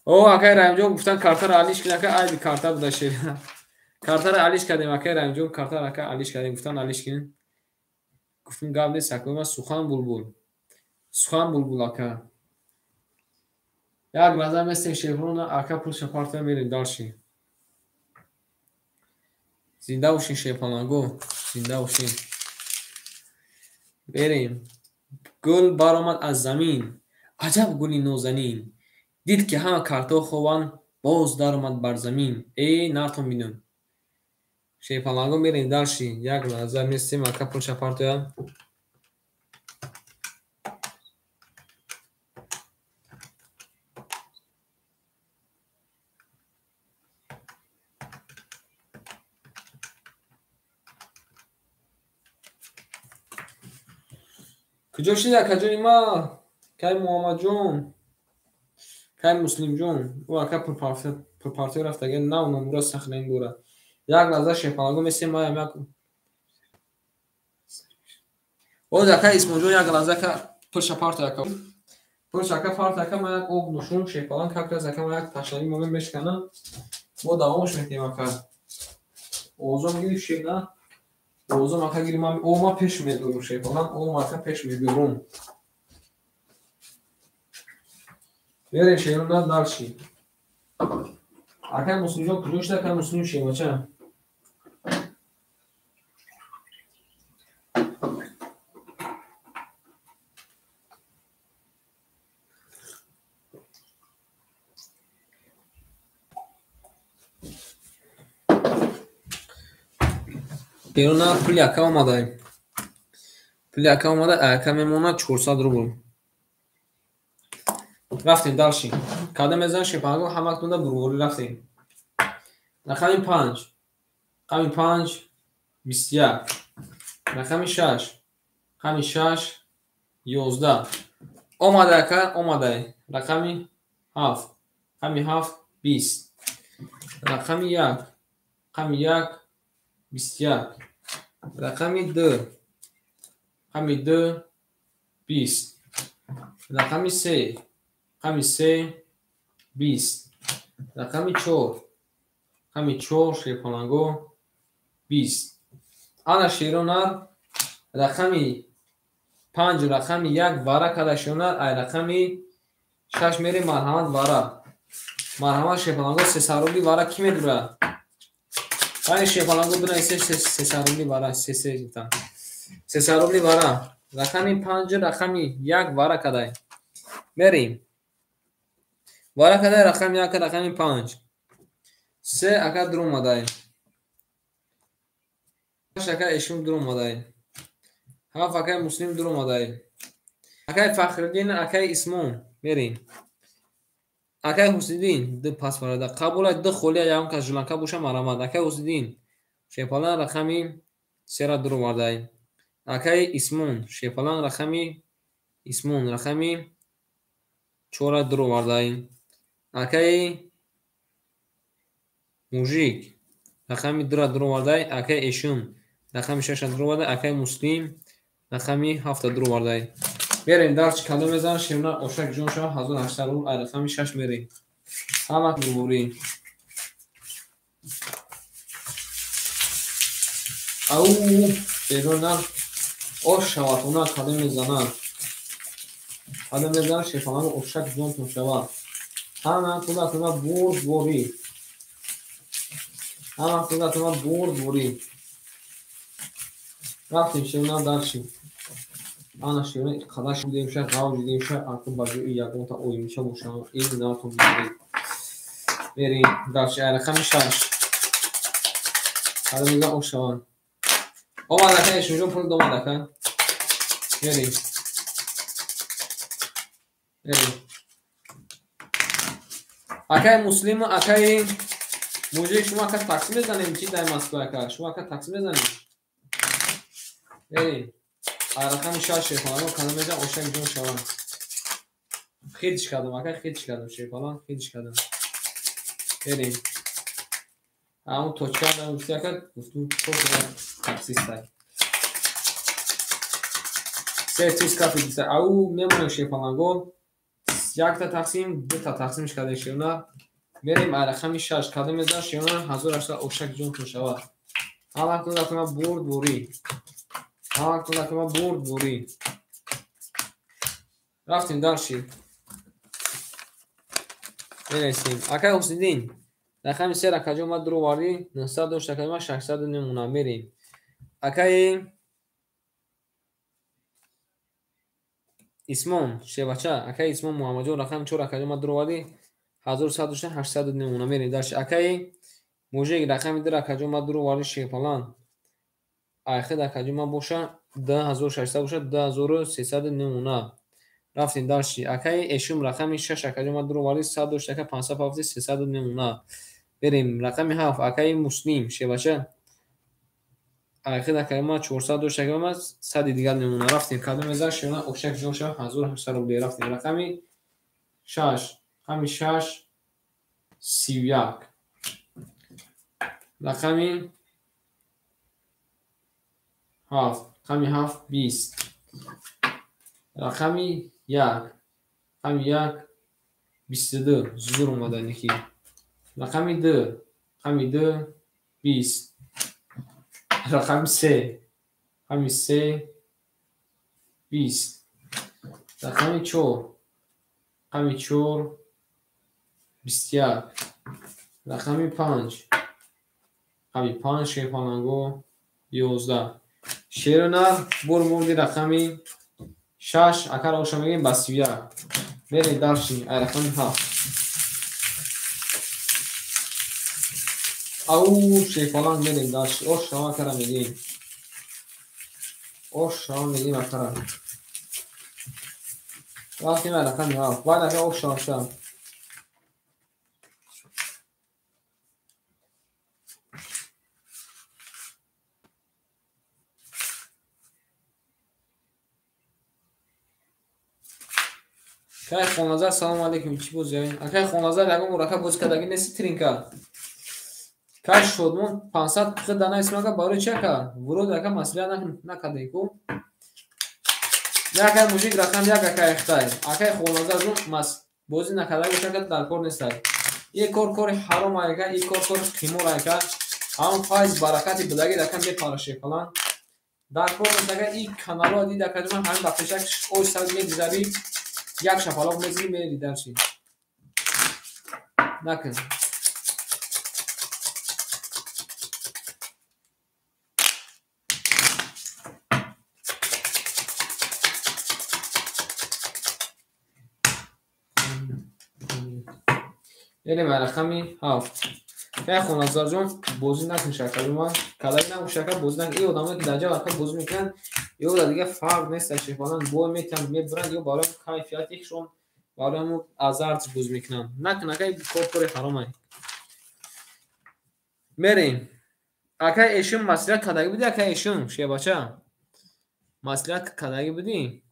او اکای رحم جون گفتن کارتا رو علیش کنه که ای بی کارتا بوده شه کارتا رو علیش کردیم اکای رحم جون کارتا رو اکای علیش کردیم گفتن علیش کنین گفتم گاب نیست اکای ما سخن بلبل اکای یک لحظه مثل شیفرون اکای پول شپارتا میریم دارشی زنده باشین شه پلنگو زنده باشین بریم گل برآمد از زمین عجب گلی نازنین دید که همه کارتا خوبان باز در آمد بر زمین ای ناتون بینم شه پلنگو میریم دارشی یک لحظه مثل اکای پول شپارتا کجا شده کجا ما کای محمد جون کای مسلم جون او اکا پر پارتی رفت اگه نه نمورا سخنین دوره یک لحظه شه پلنگو مثل ما یک باز اکا اسم جون یک لحظه که پشت پارت اکا پشت اکا پارت اکا من یک اوب نشون شیپالان که از اکا من یک تشنی مومن بشکنم با دوامش میتیم اکا اوزو میگیری شیپنا اوزو اکا گیری من او ما پیش میدورم شیپالان او ما اکا پیش میدورم بیاره شیرون نا دارشی اکا مسلم جون کدوش اکا مسلم شیما چه شیرون نا پلی اکا اومده پلی اکا اومده اکا میمونه 400 روبل رفتیم دارشی کاده میزن شیپانگو همه اکنده بروری رفتیم رقم 5 رقم 5 21 رقم 6 رقم 6 11 اومده اکا اومده رقم 7 رقم 7 20 رقم 1 رقم 1 21 رقم 2 رقم 2 20 رقم 3 رقم 3 20 رقم 4 رقم 4 شیپانگو 20 انا شیرونر رقم 5 رقم 1 وارا کده شونر ای رقم 6 میری مرحمت وارا مرحمت شیپانگو 300 روبلی وارا کی میدوره ای شیپانگو بنا 300 روبلی وارا 300 روبلی وارا رقم 5 رقم 1 وارا کده میریم وارا کده رقم 1 رقم 5 3 اکا دروم مدای 8 اکا اشون دروم مدای 7 اکا مسلم دروم مدای اکا فخردین اکا اسمون میریم اکا حسیدین دو پاس وارده قبول دو خولی یاون که جلانکا بوشه مرامد اکا حسیدین شیپالان رقمی 3 را درو وارده اکا اسمون شیپالان رقمی اسمون رقمی 4 را درو وارده اکا موژیک رقمی 2 را درو وارده اکا اشون رقمی 6 را درو وارده اکا مسلم رقمی 7 را درو وارده بریم درچ کاده میزن شیمنا اوشک جون شما 1800 رو رقمی 6 میریم همه بروری او بیرونم اوش شود اونا کاده میزنن کاده میزنن شیفانه رو اوشک جون تون شود همه کنده کنده برد بوری همه کنده کنده برد بوری رفتیم شیمنا درشیم انا شیمنا قداش بودیم شه غاو دیدیم شه ارکو باجو یکون تا اوی میشه بوشن این ناتون بیریم بریم درش رقم 6 کاده میزن اوش شود اومده که اشون جون پول دومده که بریم اکای مسلم اکای موجه شما که تقسیم بزنیم چی در مسکو اکا شما که تقسیم بزنیم بریم رقم 6 شیفالان کنم میزن اوشک جون شما خیلیش کردم اکای خیلیش کردم شیفالان خیلیش کردم بریم همون توچه هم گفتی اکا گفتون تو تقسیس تک سه چیز کافی دیسته او میمونه شیفالان گل یک تا تقسیم دو تا تقسیمش کرده شیونه بریم رقم 6 کاده میزن شیونه 1800 اوشک جون تو شود همه کنده که من برد بوری همه کنده که من برد بوری رفتیم دارشی برسیم اکا حسیدین رقم 3 را کجا اومد درو واری 900 دوشت که من 600 نمونه میریم اکای اسمون شبچه اکای اسمون محمد جون رقم 4 را کجا اومد درو واری 1100 800 نمونه میریم دارش اکای موژه رقم 2 را کجا اومد درو واری شیپالان آخه در کجا باشه 10600 باشه 10300 نمونه رفتیم داشتی اکای اشوم رقم 6 کجا اومد درو واری 100 دوشت که 570 300 نمونه بریم رقم 7 اکای مسلم شبچه آخه در کجا 400 دوشت که 100 دیگر نمونه رفتیم کدوم میذار شما اوشک جوش 1800 رو رفتیم رقم 6 رقم 6 31 رقم 7 رقم 7 20 رقمی یک. رقم یک 22 زور اومدن یکی. رقم دو. رقم دو 20. رقم سه. رقم سه 20. رقم چهار. رقم چهار 21. رقم پنج. رقم پنج شیپانانگو 11. شیر نر بور موردی رقمی 6 اگر آشا میگیم با 31 برید دارشیم رقم 7 او شیپالان میریم دارشیم اوش شما کرا میگیم اوش شما میگیم اکرا وقتی من رقم 7 باید اگر اوش شما شم که خونازر سلام علیکم چی بوز جایین اگر خونازر اگر مرکب بوز کدگی نیستی ترینکا که شدمون 500 خود دانه اسمه که بارو چه که ورود اگر مسئله نکده کو اگر موجود رقم یک اگر اختای اگر خونازر رو بوزی نکده باشه که در کار نیست یک کار حرام اگر یک کار خیمور اگر هم فایز برکتی بدگی رقم بپارشه فلان در کار نیست اگر این کانال ها دید اگر من همین بخشک اوش سال میگذاری یک شفالاق میزی میری درشی نکن یعنی مرخمی هفت که خونازار جون بوزی نکن شکل من کلایی نمو شکل بوزی نکن این آدمه که درجه وقت بوزی میکن یه دیگه فرق نیست شفالان بو میتن میبرن یا بالا کیفیت یکشون بالا مو ازارت بوزی میکنن نکن اگه کار حرامه میریم اگه ایشون مسئله کدایی بودی اگه ایشون شیه بچه مسئله کدایی بودی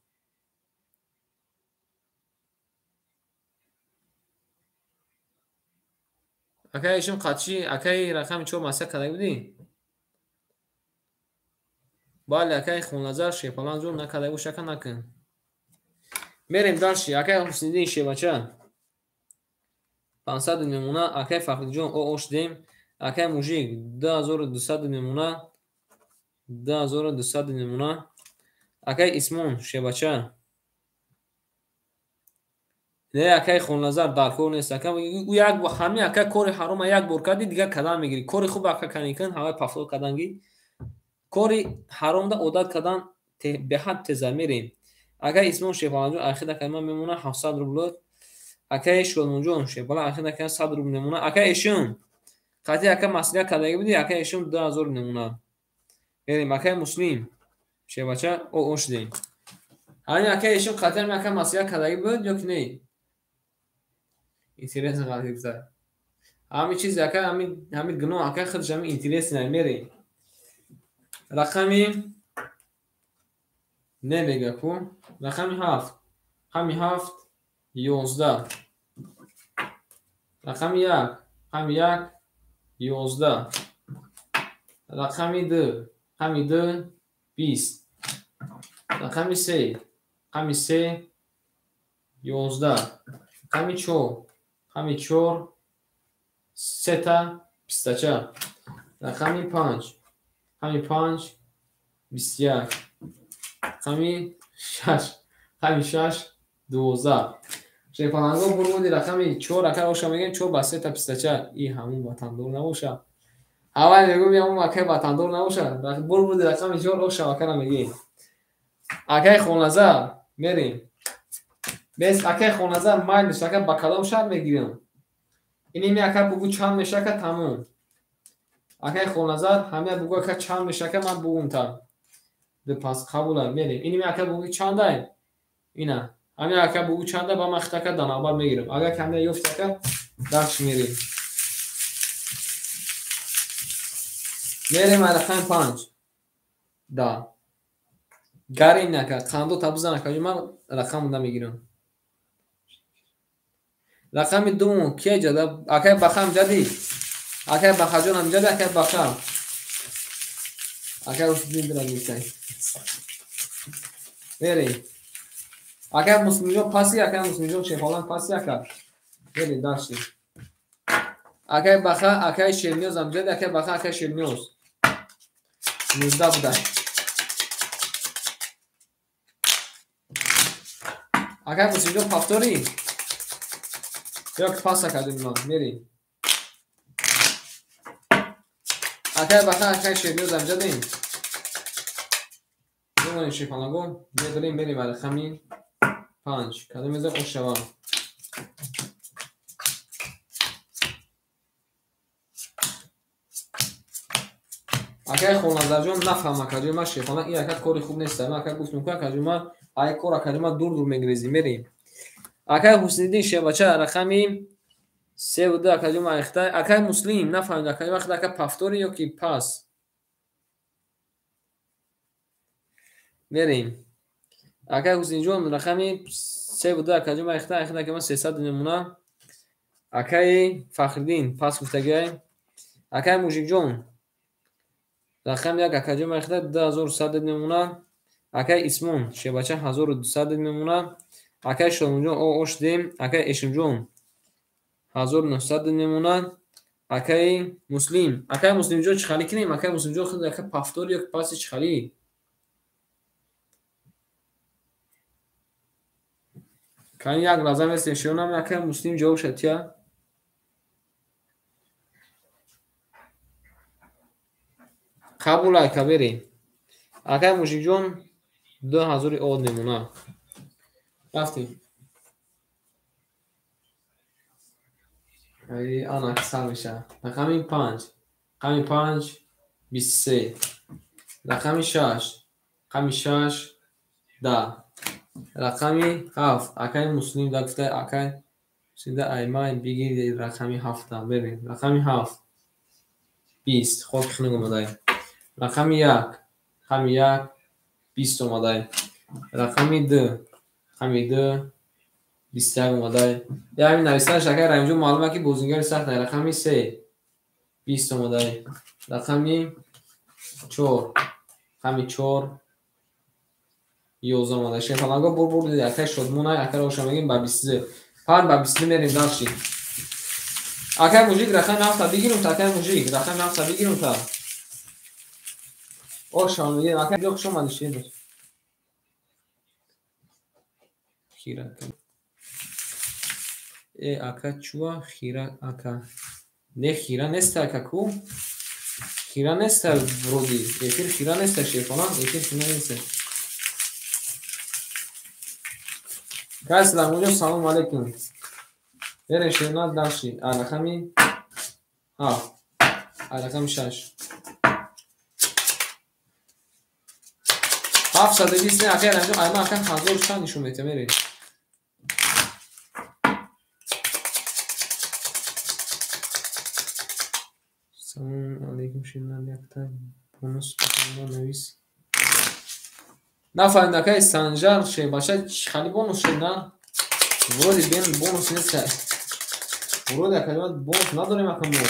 اگه ایشون قطعی اگه رقم چون مسئله کدایی بودی بالا اگه خونازار شیه پلان زون نکدایی بود شکل نکن میریم دارشی اگه حسنیدی شیه بچه 500 نمونه اگه فقط جون اوش دیم اگه موجیک 2200 نمونه 2200 نمونه اگه اسمون شیه بچه نه اگه خونازار در کور نیست اگه او یک همه اگه کور حرام یک بار کردی دیگه کدام میگیری کور خوب اگه کنی کن هوای پفلو کدنگی کور حرام ده عادت کدن به حد تزر میریم اگه اسمون شیپالانجون آخر کلمه میمونه 700 روبل اگه شلمونجون شیپالا آخر کلمه 100 روبل نمونه اگه ایشون قطعی اگه مسئله کدایی بودی اگه ایشون 2000 نمونه بریم اگه مسلم شیه بچه اوش دیم همین اگه ایشون قطعی اگه مسئله کدایی بود یا که نه اینترس غریب زد همین چیز اگه همین گناه اگه خودش همین اینترس نمیره رقمی نمیگه کو رقمی 7 همین 7 11 رقمی 1 همین 1 11 رقمی 2 همین 2 20 رقمی 3 همین 3 11 رقمی 4 همین 4 3 تا 24 رقمی 5 همین 5 21 رقمی 6 همین 6 12 شیپانانگو برمودی رقمی 4 اگر آشا میگیم 4 با 3 تا 24 این همون باتندور نباشه اول میگم همون اگر باتندور نباشه برمودی رقمی 4 آشا اگر میگیم اگر خونازر میریم بس اگر خونازر مایل میشه اگر با کدام شرط میگیریم اینی می اگر بگو چند میشه که تموم اگر خونازر همه بگو که چند میشه که من بگوم تا به پس قبول میریم اینی می اگر بگو چند دایم اینا همین اگر بگو چند با مخته که دنابر میگیرم اگر کمی یفته که درش میریم میریم رقم 5 دا گاری نکرد خاندو تبزن نکرد من رقم نمیگیرم رقم 2 کی جدا اگر بخم جدی اگر بخجون هم جدی اگر بخم اگر اصدین درم میکنی بریم. اگر مسلم جو پاسی اگر مسلم جو شفالان پاسی اگر بریم داشتیم. اگر بخا اگر شیرنیوز هم جد اگر بخا اگر شیرنیوز 19 بوده. اگر مسلم جو پافتوری یا پاس کردیم ما میریم. اگر بخا اگر شیرنیوز هم جدیم میمونیم شفالانگو میریم برای خمین 5 کدوم میزه اوشوا. اگر خونازر جون نفهمه که ما شیخانه این اکد کاری خوب نیست. ما اگر گفت میکنه که ما ای کار اکد ما دور میگریزیم میریم. اگر حسین‌الدین شیباچه رقمی 3 و 2 اکد ما اخته. اگر مسلم نفهمید اکد وقت اکد پفتوری یا کی پاس میریم. اگر حسین جون رقمی 3 و 2 اکد ما اخته که ما 300 نمونه. اگر فخردین پاس گفتگی. اگر موجیک جون رقم یک اکجم اخته 2100 نمونه. اکای اسمون شیباچه 1200 نمونه. اکای شلمونجون او اوش دیم. اکای اشمجون 1900 نمونه. اکای مسلم جو چخالی کنیم. اکای مسلم جو خود اکای پافتور یا پاسی چخالی کانی یک لازم است شونم اکای مسلم جو شتیا قبول ای کبری. اکای موشیک جون 2000 اود نمونه رفتیم. ای آن اکثر میشه. رقمی 5 رقمی 5 23 رقمی 6 رقمی 6 10 رقمی 7 اکای مسلم دکته اکای سیده ایمان بگیرید رقمی 7 بریم. رقمی 7 20 خود خنگ اومده. رقمی 1 رقمی 1 20 اومده. رقمی 2 رقمی 2 21 اومده. یا همین نویسنده شکر رمجون معلومه که بوزنگاری سخت نه. رقمی 3 20 اومده. رقمی 4 رقمی 4 11 اومده. شفالانگا بر دیده اکای شدمونه اکای روشن بگیم با 23 پان با 23 میریم داشتیم. اکای موجیک رقم 7 بگیریم تا اکای موجیک رقم 7 بگیریم تا اوشان بگیریم اکای جو خوش اومده شید خیره ای اکا چوا خیره اکا نه خیره نسته اکا کو خیره نسته برودی ایتر خیره نسته شیفانان ایتر خیره نسته. گای سلام علیکم سلام علیکم برین شیرنات داشتی رقمی 7 رقمی 6 720 نه اخیر انجام ایما اکا خانزور چند نشون میته میری. سلام علیکم شیرنات یکتا بونوس بکنم نویس نفهمید اکای سنجر شی باشه خیلی بونوس شد نه ورودی بین بونوس نیست ورودی کلمات بونوس نداریم اکا مو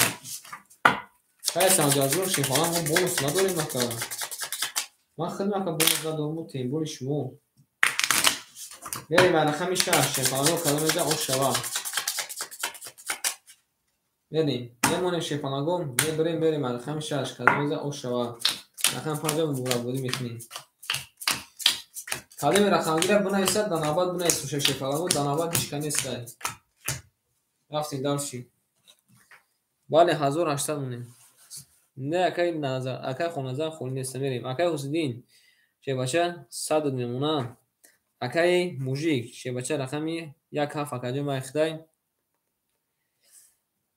کای سنجر جور شی خواهم ما بونوس نداریم اکا ما خیلی اکا بونوس ندارم تیم بولی شما بریم رقمی 6 شی خواهم کلمه جا اون شوا بریم نمونه شی خواهم بریم رقمی 6 کلمه جا اون شوا رقم 5 مورا بودی میتونیم کلمه رقم گیره بنایست داناباد بنایست شی خواهم داناباد هیچ کنی است رفتیم دارشی باله 1800 مونیم نه اکای نظر اکای خونازر خونی نیست میریم. اکای حسین‌الدین چه باشه 100 نمونه. اکای موجیک چه باشه رقمی 1 7 اکای ما اخدای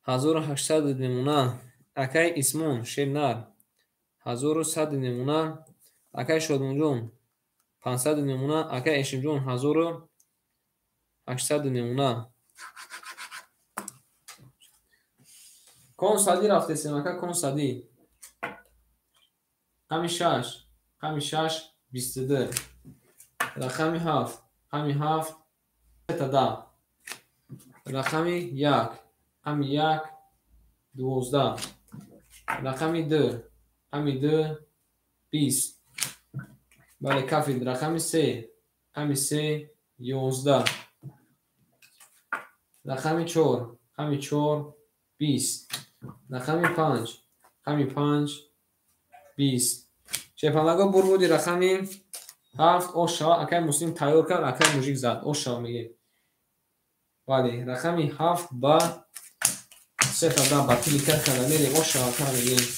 1800 نمونه. اکای اسمون شنر 1100 نمونه. اکای شادمونجون 500 نمونه. اکای اشمجون 1800 نمونه. کون سادی رفته سیم اکای کون سادی رقمی 6 رقمی 6 22 رقمی 7 رقمی 7 تا 10 رقمی 1 رقمی 1 12 رقمی 2 20 بله کافی. رقمی 3 رقم 3 11. رقم 4 رقم 4 20. رقم 5 رقم 5 20. شیپالنگا بور بودی رقمی 7 اوشا اکای مسلم تایور کرد اکای موژیک زد اوشا میگه ولی رقمی 7 با 3 تا با کلی کرد میریم اوشا کرد میگیم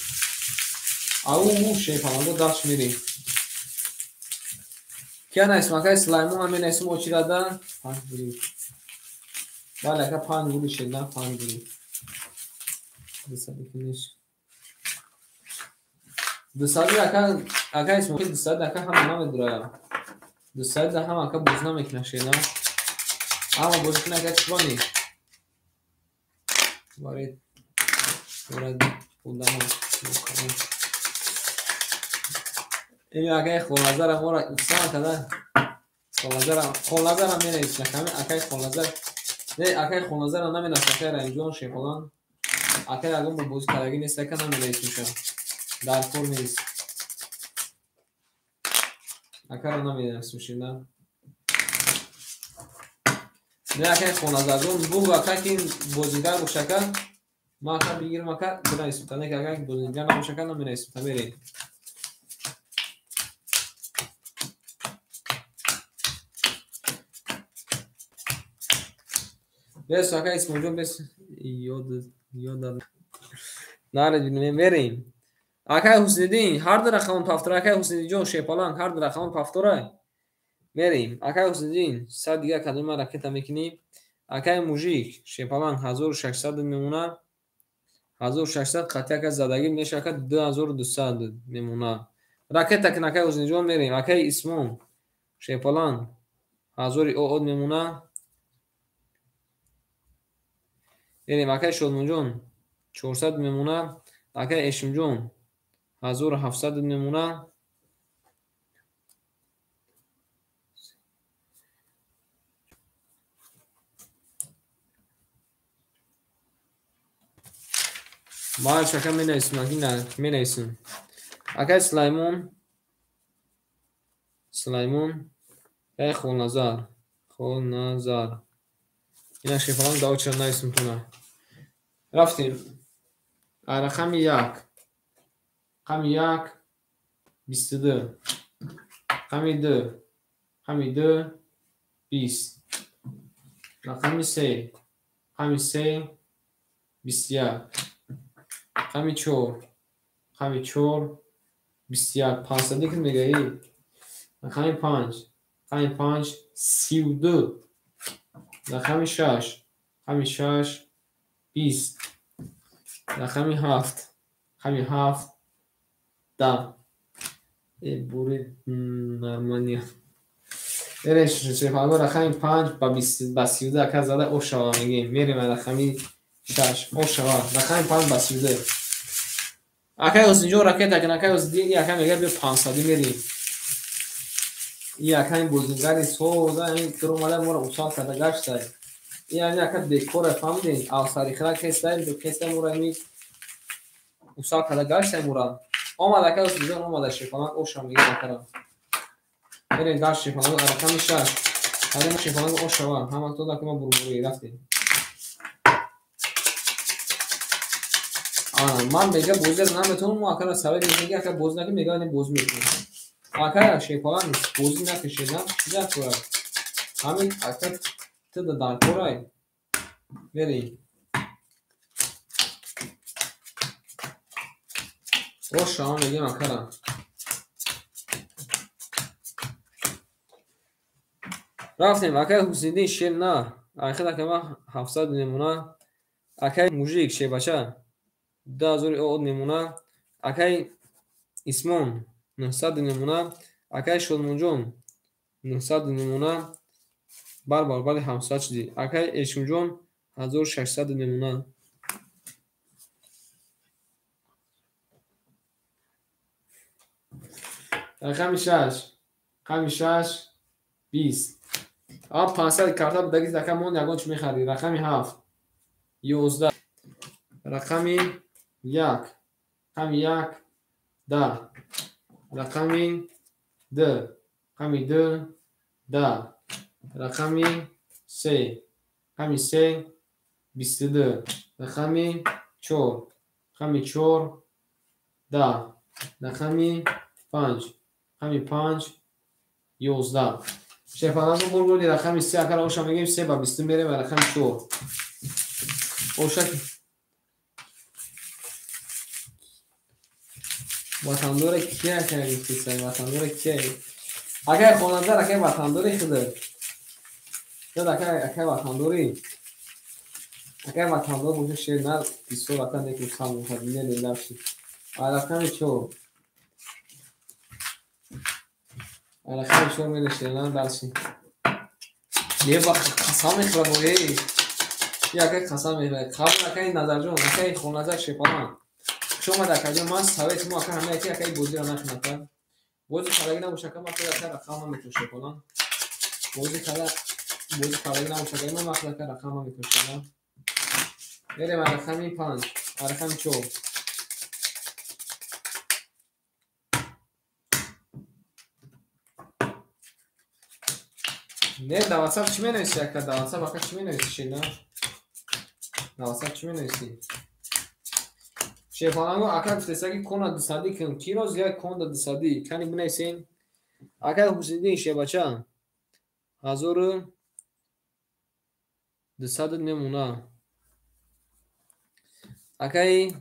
او شیپالنگا داشت میریم کیا نایس ماکای سلایمون همین اسم اوچی دادن 5 بودی ولی اکا 5 بودی شد نه 5 بودی دوستانی اکا اسم اوچی دوستانی اکا هم نمیدره دوستانی هم اکا بوزنا میکنه شینا اما بوزنا اکا چوانی وارد بودم این اکای خونازر هم را اکسان کده خونازر هم میره ایچ نکمی اکای خونازر نه اکای خونازر هم نمیره سکر اینجان شیپالان اکای اگه با بوز کدگی نیست که نمیره ایچ میشه در کور نیست اکای رو نمیره ایچ میشه نه اکای خونازر دون بو اکای که این بوزیگر بوشکن ما اکای بگیرم اکای بنا ایسم نه که اکای بوزیگر نبوشکن نمیره ایسم میره بس اکای اسم اونجا بس یاد ناره بریم اکای حسیدین هر در رقم پافتور اکای حسیدین جون شیپالان هر در رقم پافتوره بریم اکای حسیدین صد دیگه کدوم رکت میکنیم اکای موژیک شیپالان 1600 میمونه 1600 قطعه که زدگی میشه که 2200 میمونه رکت که اکای حسیدین جون میریم اکای اسمون شیپالان 1000 او میمونه بریم اکای شلمون جون 400 میمونه اکای اشم جون 1700 میمونه باید شکم می نیسیم اکی نه می نیسیم اکای سلایمون اکای خونازار این شیپالان داو چرا نیسیم تونه رفتیم رقم 1 رقم 1 22 رقم 2 رقم 2 20 رقم 3 رقم 3 21 رقم 4 رقم 4 21 500 که میگه ای رقم 5 رقم 5 32 رقم 6 رقم 6 20 رقم 7 رقم 7 10 ای بوری نرمانیا برش شیپالنگا رقم 5 با 32 که زده او شوا میگیم میریم رقم 6 او شوا رقم 5 با 32 اکای از اینجا رکت اگه اکای از دیگه اکای میگه به 500 میریم این اکای بزرگاری سوزا این کرو مال ما رو اصال کرده گشته این اکای دکور فهمیدین آثاری کسای دو کسای مورا می اصال کرده گشته مورا آمد اکای از اینجا آمد شیپالنگ او شوا میگه اکرا بریم گشت شیپالنگ رقم 6 هر ما شیپالنگ او شوا هم تو داک ما بروبری رفتیم من میگه بوزر نمیتونم ما اکرا سوال میگه که بوز نگه میگه این بوز میکنه اکرا شیپالنگ بوزی نکشیدم چیزا کورا همین اکرا تو دار کورای بریم او شما میگه اکرا رفتیم اکای حسیدین شیر نه اخیرا که ما 700 نمونه اکای موژیک شیبچه 2000 او نمونه اکای اسمون 900 نمونه اکای شلمونجون 900 نمونه بار 700 شدی اکای اشمجون 1600 نمونه رقم 6 20 آب 500 کارتا بدگی رقم مون یگان چی میخری رقم 7 11 رقم 1 رقم 1 10 رقم 2 رقم 2 10. رقم 3. رقم 3 22. رقم 4. رقم 4 10. رقم 5. رقم 5 11. شفاهان رو بردی رقم 3 اگر آشا میگیم 3 با 20 میره و رقم 4 آشا وطندار کیه که گفتید وطندار کیه اگر خواننده اگر وطنداری خود شد اگر وطنداری اگر وطندار بوده شیر نه بیسو وطن یکی سام میخواد میله لیلم شید رقم 4 رقم 4 میره شیر نه برشید یه وقت قسم میخواه بایی یه اگر قسم میخواه قبل اگر نظر جون اگر خواننده شپانه شما در کجا ما سویت ما که همه اکی بودی را نکنه بودی خالقی نموشه که ما خود اکر رقم هم میتوشه کنم بودی خالقی نموشه که ما خود اکر رقم هم میتوشه کنم بریم رقمی 5 رقم 4 نه دواتساب چی می نویسی اکر دواتساب اکر چی می نویسی نه دواتساب چی می نویسی شیفانانگو اکر بفتسته که کن دستادی کن کی روز یا کن دستادی کنی بنویسین اکر حسیدی شه بچه 1200 نمونه اکای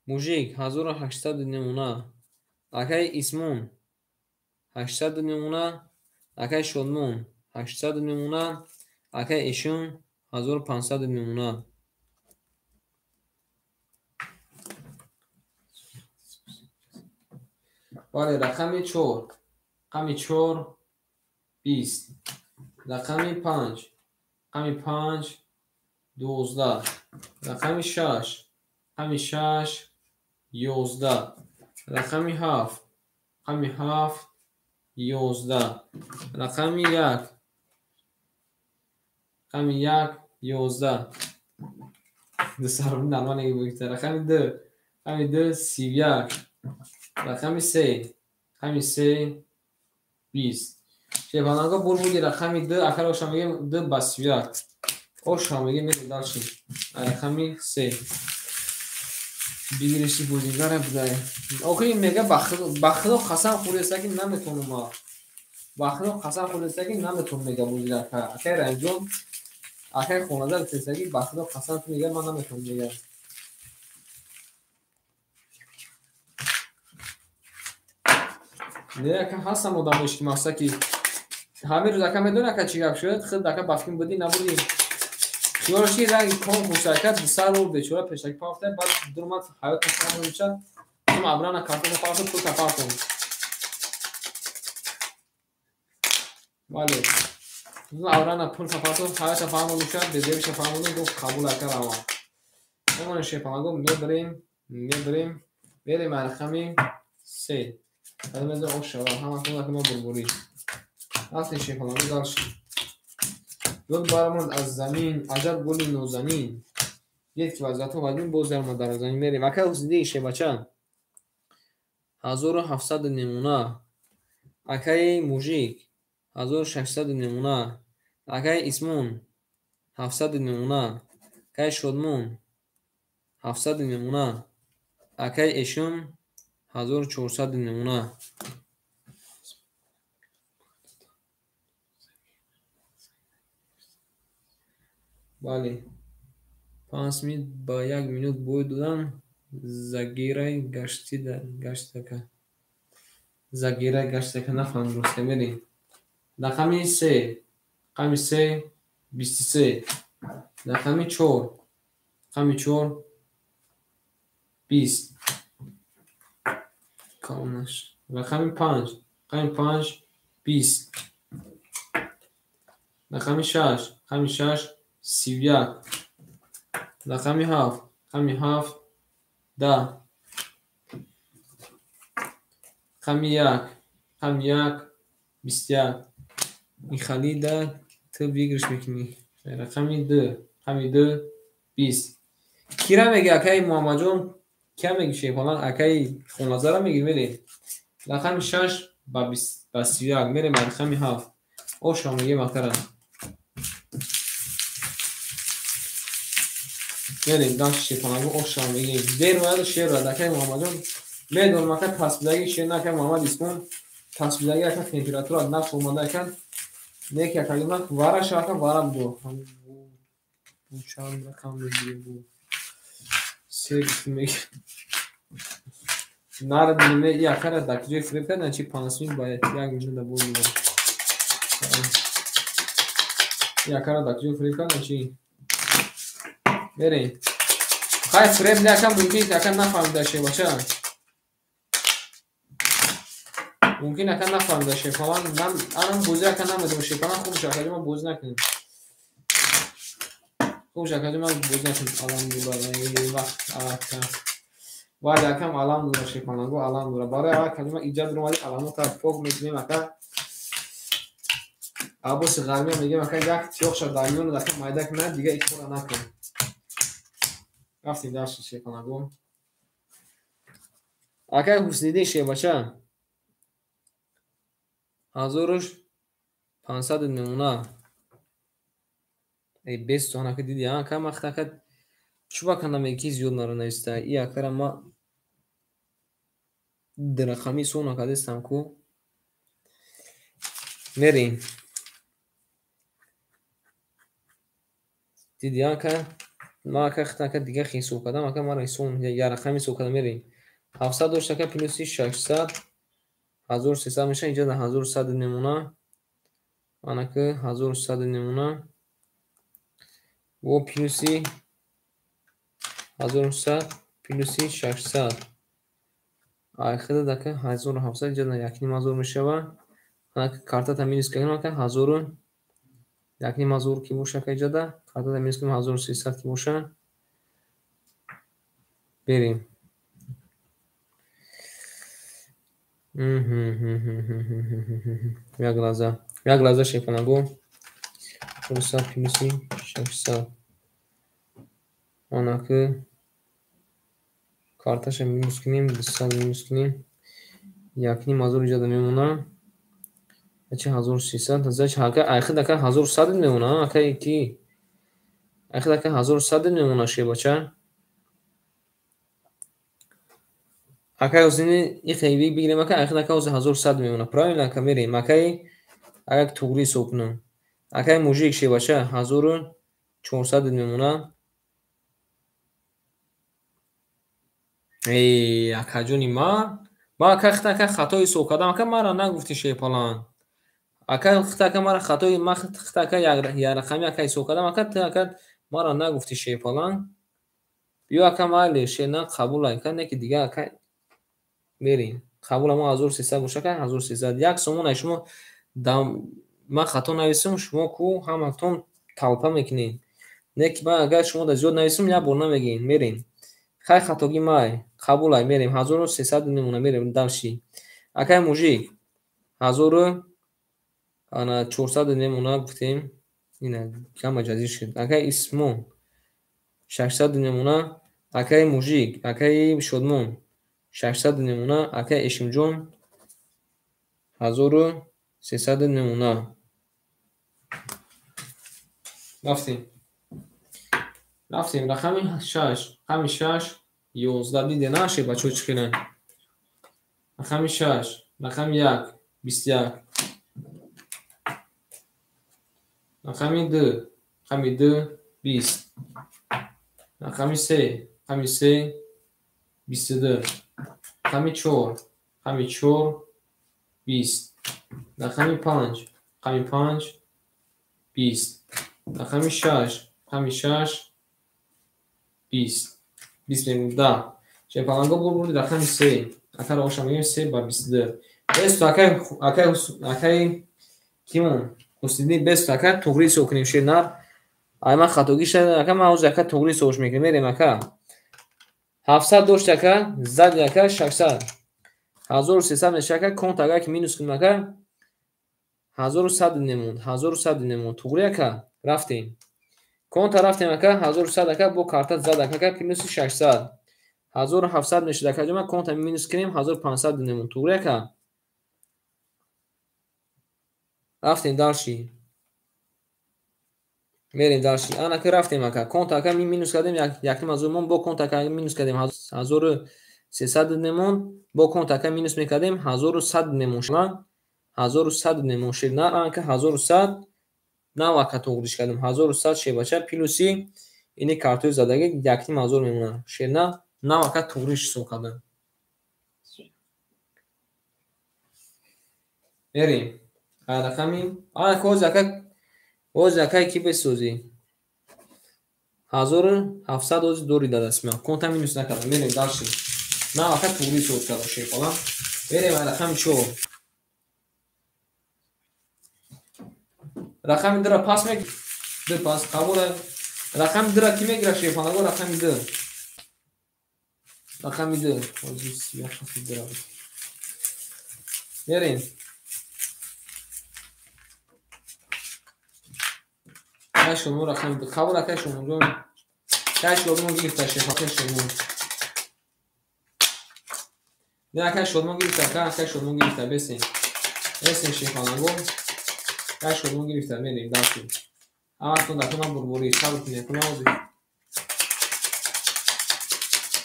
موژیک 1800 نمونه اکای اسمون 800 نمونه اکای شلمون 800 نمونه اکای ایشون 1500 نمونه بله رقم 4 رقم 4 20 رقم 5 رقم 5 12 رقم 6 رقم 6 11 رقم 7 رقم 7 11 رقم 1 رقم 1 11 دستارون نرمانه بگیرد رقم 2 رقم 2 31 رقم 3 رقم 3 20 شیفانانگا بودی رقم 2 اکر آشا میگیم 2 با 31 آشا میگیم میره دارشیم رقم 3 بگیرشی بودیگاره بودایی اوکی میگه بخدا قسم خوریسته که نمیتونم ما بخدا قسم خوریسته که نمیتونم میگه بودیگاره اکر انجام اکر خونده بسیسته که بخدا قسم میگه من نمیتونم میگه نه که هستم آدمش که ماسته که همه روز اکر میدونه که چی گفت شد خود دکه بفکیم بودی نبودی چیارشی رنگ کام مشارکت بسر رو بیچاره پیشکی پاکته بعد درمات حیات مستقیم میشه اما ابران کارتون پاکت تو کفار کن بله اون ابران پول کفارتون حیات فهم میشه دیدیش فهمونی دو قبول اکر آوا اما شیپانگو میبریم بریم رقم 3 هذا ماذا أشرب هم أكون كمان بربوري أعطي شيء فلان مقدرش يقول بارمون از زمین عجب گلی نوزنین دید که وضعیت وزنین بوزر ما در زمین میریم اکه حسیدی شه بچه 1700 نمونه اکه موژیک 1600 نمونه اکه اسمون 700 نمونه اکه شدمون 700 نمونه اکه ایشون 1400 نمونه بله 5 منت با 1 منوت بوی دادن زگیره گشته که نفهم درسته میریم رقم 3 رقم 3 23 رقم 4 رقم 4 20 کامنش رقم 5 رقم 5 20 رقم 6 رقم 6 31 رقم 7 رقم 7 10 رقم 1 رقم 1 21 این خالی ده تو بگیرش میکنی رقم 2 رقم 2 20 کی را میگه اکای محمد جون کی میگه شیفالان اکای خونازه را میگه میره رقم 6 با 31 میره رقم 7 Oşa میگیم اکر بریم دانش شیپانگو oşa میگیم دیر باید شیر را دکه محمد جان میدون مکه تصویرگی شیر نکه محمد اسمون تصویرگی اکه تمپراتور نفس اومده اکن نیک اکه ایمان وارش اکه وارم دو bu چند رقم میگیره bu سه میگه نار دیمه یا کار دکتری فریب کردن چی 5 میل باید یک میلیون دو میلیون یا کار دکتری فریب کردن چی بریم خواهی فریب دیگه ممکن که نفهمیده شه باشه ممکن که نفهمیده شه فلان من الان بوزی که نمیدونم شه فلان خوب شکلی ما بوز نکنیم خوب شکلی ما بوز نکنیم الان دوباره وقت باید یکم علام داره شه فلان گو علام داره برای کلمه ایجاد رو مالی علامو تا فوق میکنیم اکا عباس غرمی میگه اکا یک تیوخ شد داریون رو دکم مایده کنه دیگه ایک خورا نکنیم رفتیم داشت شه فلان گو اکا حسنیده شه باشه 1500 نمونه ای 20 تومن که دیدی ها کم وقت که چوبا کندم یکی زیاد نرو نیسته ای اکر ما درخمی سونا که دستم کو میریم دیدی ها که ما که خطا که دیگه خیلی سو کدم اکر ما رایسون یا رقمی سو کدم میریم 700 داشته که پلوسی 600 1300 میشه اینجا ده 1100 نمونه آنها که 1100 نمونه و پلوسی 1100 پلوسی 600 آخر ده که 1700 اینجا ده یک نیم هزار میشه و آنها که کارتا تمینیز کنیم که 1000 یک نیم هزار کی باشه که اینجا ده کارتا تمینیز کنیم 1300 کی باشه بریم یک لحظه شیفانگو 400 پلوسی 600 آنها که کارتاش مینوس کنیم 200 مینوس کنیم یک نیم هزار اینجا ده میمونه چه 1300 ازش هاکه آخر دکه 1100 میمونه آکه کی آخر دکه 1100 میمونه شه بچه آکه اوزینی این خیلی بگیریم آکه آخر دکه 1100 میمونه پرایل آکه میریم آکه اگه توگری سوکنم آکه موجیک شه بچه 1400 میمونه ای آکه جونی ما آکه خطای سوکادم آکه ما را نگفتی شه پلان آکه خطا که ما را خطای ما خطا که یک رقمی آکه سوکادم آکه ما را نگفتی شه پلان بیا آکه مالی شه نه قبول آکه نه که دیگه آکه میریم قبول ما 1300 باشه که 1300 یک سومون شما ما خطا نویسم شما کو همتون تلپه میکنین نه که من اگر شما در زیاد نویسم یا بر نمیگین میرین خیلی خطاگی مای قبول های میریم 1300 نمونه میریم دمشی اکای موجی 1400 نمونه گفتیم اینه کم مجازی شد اکای اسمون 600 نمونه اکای موجی اکای شدمون 600 نمونه اکای اشم جون 1300 نمونه رفتیم رقم 6 رقم 6 11 دیده نشه بچه چی کنن رقم 6 رقم 1 21 رقم 2 20 رقم 3 22 رقم 4 20 رقم 5 20 رقم 6 20 میمونده چه پلنگو برد رقم 3 اکر آشامیه 3 با 22 بس اکر کیمون حسینی بس اکر توگری سو کنیم شه نر ایما خطوگی شده اکر ما اوز اکر توگری سوش میکنیم میریم اکر 700 داشت اکر زد اکر 600 1300 میشه اکر کنت اگر که مینوس کنیم اکر 1100 نمون توگری اکر رفتیم کنت رفتیم اکر 1100 اکر با کارت زد اکر پینوس 600 1700 میشه اکر جمع کنت مینوس کنیم 1500 نمون توگری اکر رفتیم داشتی میریم داشتی انا که رفتیم اکا کنت می مینوس کردیم یکتیم از اون با کنت مینوس کردیم 1300 نمون با کنت مینوس میکردیم 1100 نمون شما 1100 نمون شد نه انکه 1100 نه وقت توغریش کردیم 1100 شه بچه پلوسی اینی کارتوی زدگی یکتیم از اون میمونه شد نه وقت توغریش سو کردیم بریم رقمی زکای کی بسوزی 1700 از دوری داد اسم کنت مینوس نکردم میریم داشتیم نه وقت توغری سوز کردم شد فلان بریم رقم چو رقم در پاس میگی در پاس قبول رقم در کی میگیره شد فلان رقم در بریم کشمون رقم قبول کشمون کشمون گرفته شد کشمون نه کشمون گرفته کشمون گرفته بسین شیخانگو کشمون گرفته میریم داشتیم اول کن دکنم بربوری صبر کنه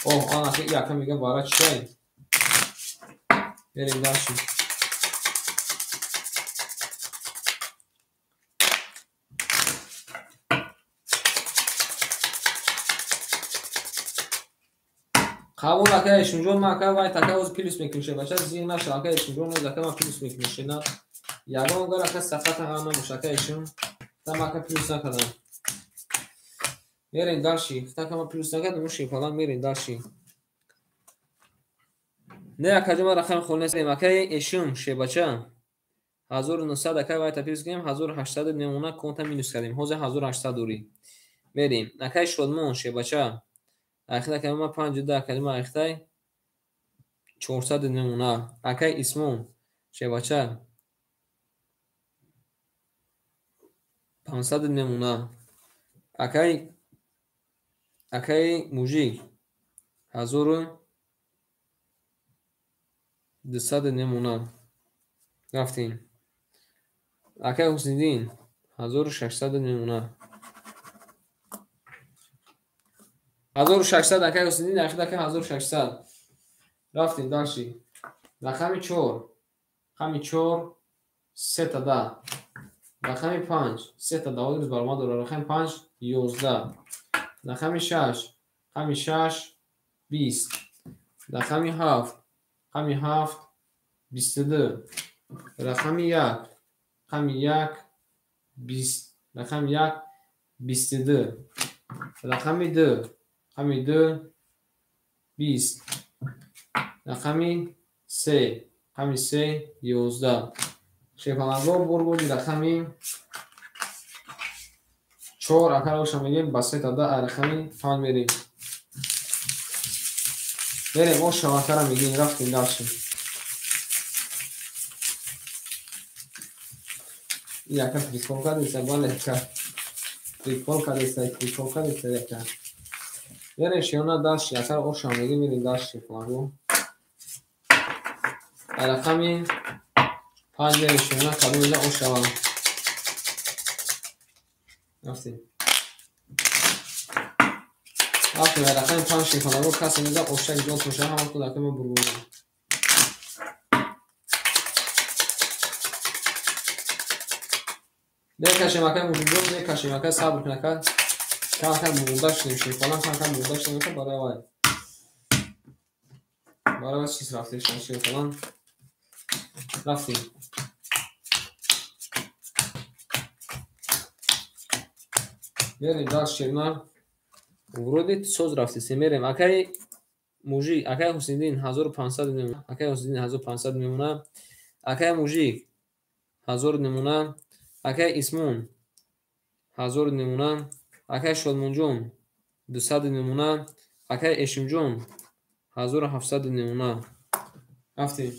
اوه آن که یکم میگه بارا چی بریم داشتیم قبول اکه شونجون ما که وای تکه از پلیس میکنه بچه زیر نشه اکه شونجون زکه ما پلیس میکنه نه یادم گره که سخت هم نمیشه که ایشون تا که پلیس نکردم میرین داشتی تا که ما پلیس نکردم میشه فلان میرین داشتی نه که ما رقم خونی سیم اکه ایشون شه بچه 1900 اکه وای تا پلیس کنیم 1800 نمونه کنت مینوس کردیم حوزه 1800 دوری بریم اکه شدمون شه بچه اخیرا که ما 50 کلمه اخیرا 400 نمونه اکه اسمون شه بچه 500 نمونه اکه موجی 1200 نمونه رفتیم اکه حسیدین 1600 نمونه 1600 اکه حسیدین اخیرا که 1600 رفتیم داشتی رقم 4 3 تا 10 رقم 5 3 تا 10 بر ما داره رقم 5 11 رقم 6 20 رقم 7 22 رقم 1 20 رقم 1 22 رقم 2 20 رقم 3 11 شیفانگو برگودی رقمی 4 اکر روشن میگیم بسه تا 10 رقمی 5 میریم او شواکر میگیم رفتیم داشتیم این اکر تریکول کردیسته باله که تریکول کردیسته یکر بریم شیونا داشتی اکر روشن میگیم میریم داشتی فلانگو رقمی 5 میریم شیونا کدوم اینا او شوان رفتیم رقم 5 شیفانگو کسی میده اوشک جانس میشه همون تو دکه ما برگونیم بکشیم اکه موجود بکشیم اکه صبر کنه که اکه موردش نمیشه فلان که موردش نمیشه برای چیز رفتیم شنشی فلان رفتیم بریم داشت شیرنا ورودی سوز رفتی سیمیریم اکه موجی اکه حسیدین 1500 نمونه اکه حسیدین 1500 نمونه اکه موجی 1000 نمونه اکه اسمون 1000 نمونه اکه شلمونجون 200 نمونه اکه اشمجون 1700 نمونه رفتیم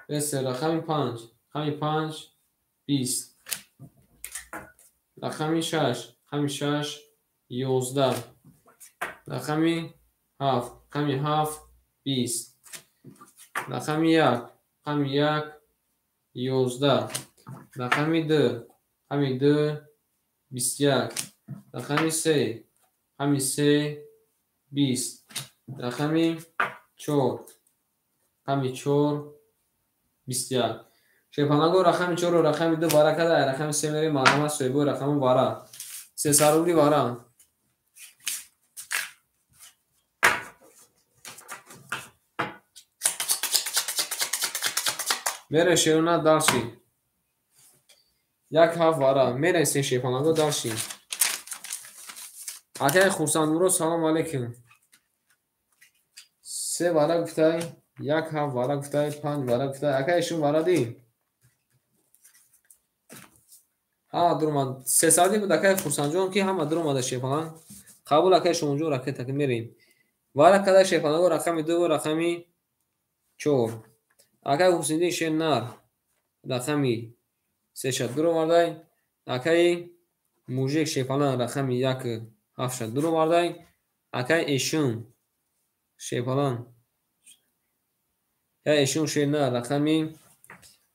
بسه رقم 5 20 رقم 6 11 رقم 7 20 رقم 1 رقم 1 11 رقم 2 رقم 2 21 رقم 3 رقم 3 20 رقم 4 رقم 4 21 شیپانگو رقم 4 و رقم 2 بارا کده رقم 3 میری معلومات سویبو رقم بارا 3 سارولی بارا میره شیرونا دارشی یک هفت بارا میره سه شیپانگو دارشی اکه خورسان برو سلام علیکم سه بارا گفتای یک هفت بارا گفتای 5 بارا گفتای اکه ایشون بارا دی ها درمان سه ساعتی بود اکه خورسان جون که همه درمان شیپانگ قبول اکه شما جو رکه تک میریم بارا کده شیپانگو رقم 2 و رقم 4 اکه حسینی شنر رقمی 3 شد درو واردای اکه موجیک شیپانگ رقم 1 7 شد درو واردای اکه ایشون شیپانگ یا ایشون شنر رقمی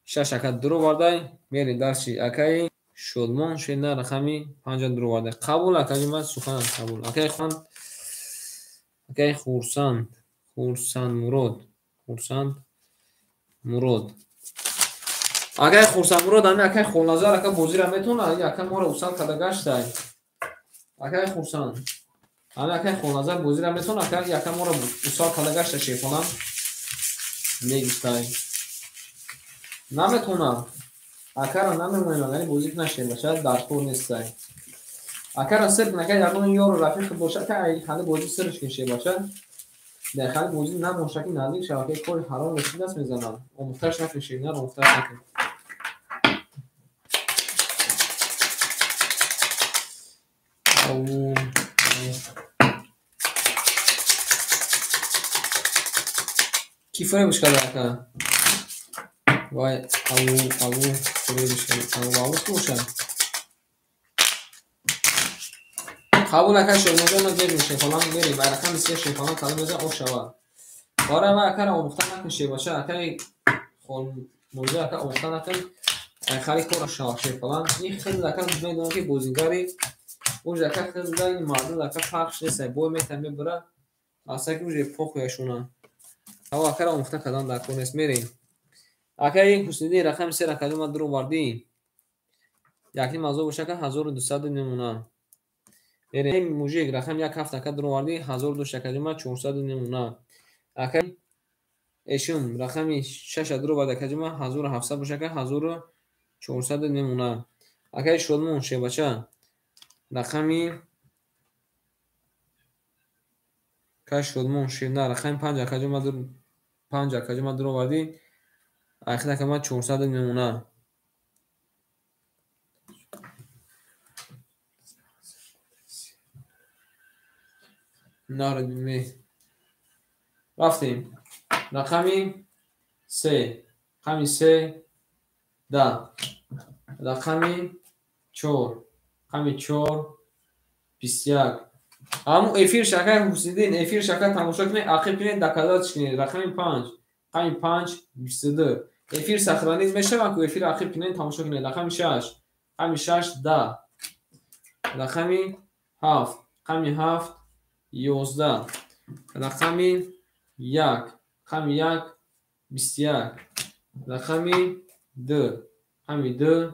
6 شد درو واردای میری درشی اکه شلمون شنر رقمی 5 درو واردای قبول اکه من سخن قبول اکه خان اکه خورسان مرود اگه خورسان مرود همه اکه خولنازار اکه بوزی را میتونه اکه ما رو اصال کده گشتای اکه خورسان همه اکه خولنازار بوزی را میتونه اکه ما رو اصال کده گشت شیفانم میگستای نمیتونه اکه را نمیمونه یعنی بوزی نشه باشه در طور نیستای اکه را صرف نکه یکون یارو رفیق باشه که خالی بوزی سرش کشه باشه در خالی بوزی نموشه که نزدیک شبکه کل حرام رسید دست میزنن و مفتش نکشه نه مفتش نکشه او کی فرمش کرده وای او فرمش کرده او کوشن قبول اکه شد مجال نگیر میشه فلان میری برای رقم 3 فلان کلمه بزن او شوا باره و اکه را مختن نکشه باشه اکه خول موضوع اکه مختن نکن خالی کور شوا فلان این خیلی اکه میدونم که بوزینگاری اوج اکه خیلی مردم اکه فرقش نیست بو میتونه بره اصلا که اوج پوخیشونه او اکه را مختن کدان در کنس میریم اکه یک حسینی رقم 3 را کدوم درو واردی یکی موضوع باشه که 1200 نمونه میریم موجیک رقم 1 هفت اکه درو واردی 1200 کدوم 400 نمونه اکه ایشون رقمی 6 درو وارد کدوم 1700 باشه که 1400 نمونه اکه شلمون شه باشه رقمی که شلمون شه نه رقم 5 کدوم درو 5 کدوم درو واردی اخیر کما 400 نمونه ناردمی رفتیم رقمی 3 رقمی 3 10 رقمی 4 رقمی 4 21 همون افیر شکر حسیدین افیر شکر تماشا کنید عقیب کنید دکلات کنید رقمی 5 رقمی 5 22 افیر سخرانیز میشه و که افیر عقیب کنید تماشا کنید رقمی 6 رقمی 6 10 رقمی 7 رقمی 7 11 رقمی 1 رقمی 1 21 رقمی 2 رقمی 2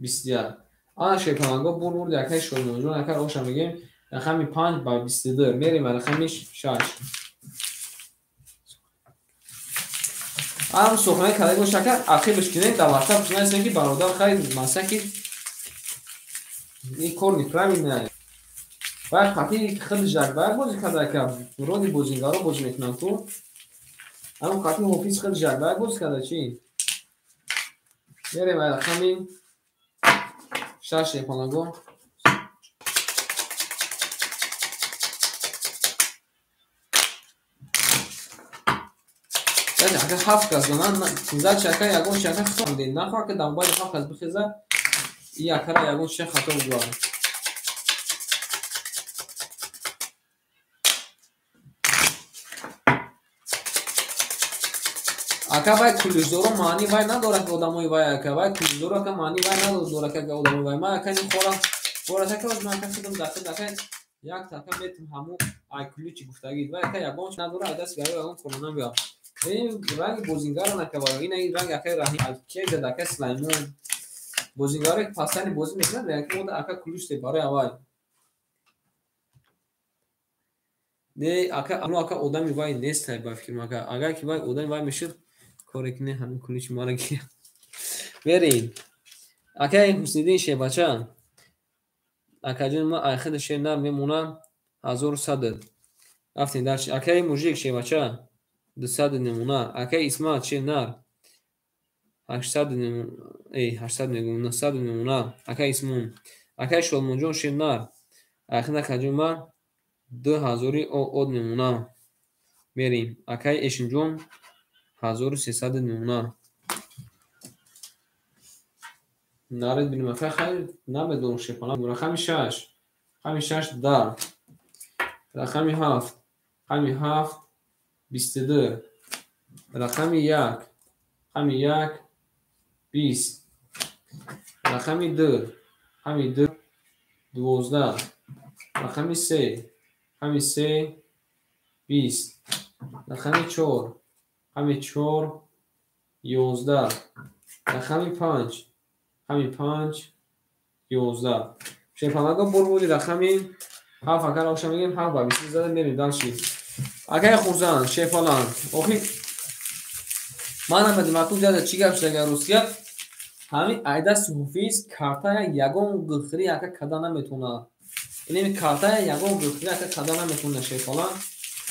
21 آن شیپانگو بور یکی شد موجود نکر اوشا میگیم رقمی 5 با 22 میریم رقمی 6 هم سخنه کده گو شکر عقیبش کنید در وقتا بشنه سنگی برادر خیلی مسئله که این کار نفرمی نه باید خطی خیلی جگبه بازی کده که رودی بوزینگارو بازی میکنن تو همون خطی حفیظ خیلی جگبه بازی کده چی میریم رقمی 6 شیپانگو اگه 7 کس دونن زد شکر یکون شکر خواندین نخواه که دنبال 7 کس بخیزه این اکر یکون شکر خطا بگواره Ака вай кулизоро маъни вай надорад ки одамои вай ака вай кулизоро ака маъни вай надорад ки одамои вай ман ака ин хоратака ман ака худам дака як така метам ҳамун ай куличи гуфтагид вай ака ягон чи надора адаст гари ягон қонунам биё ин ранги бозингарон ака вай ин ранги ака раҳим алкия дака слаймон бозингаре пасани бозӣ мекунад яки мода ака куличте барои авай не ака ану ака одами вай нестай ба фикр мака агар ки вай одами вай мешуд коре ки не ҳамин куличи мара гир берин ака ҳусниддин шебача акаҷон ма айхида шенар мемонам 1000 садр рафтин дарчи акаи мужик шебача 200 немуна акаи исмат шенар 800 мегум 900 немуна акаи исмун акаи шолмонҷон шенар айхида акаҷон ма 2000 од немуна мерим акаи эшинҷон 1300 немуна наред бинем ака хайр намедонам шепанам рақами 6 рақами 6 да рақами 7 рақами 7 22 рақами 1 рақами 1 20 рақами 2 рақами 2 12 рақами 3 рақами 3 20 рақами 4 рақами 4 11 рақами 5 рақами 5 11 шепанаго бурбуди рақами 7 акар оша мегем 7 ба 20 зада мерим далши акай хурзан шепалан охи ман намедонам аку ҷада чӣ гап шуда русия ҳамин айда суҳуфист картая ягон гӯхири ака када наметавонад инеми картая ягон гӯхири ака када наметавонад шепалан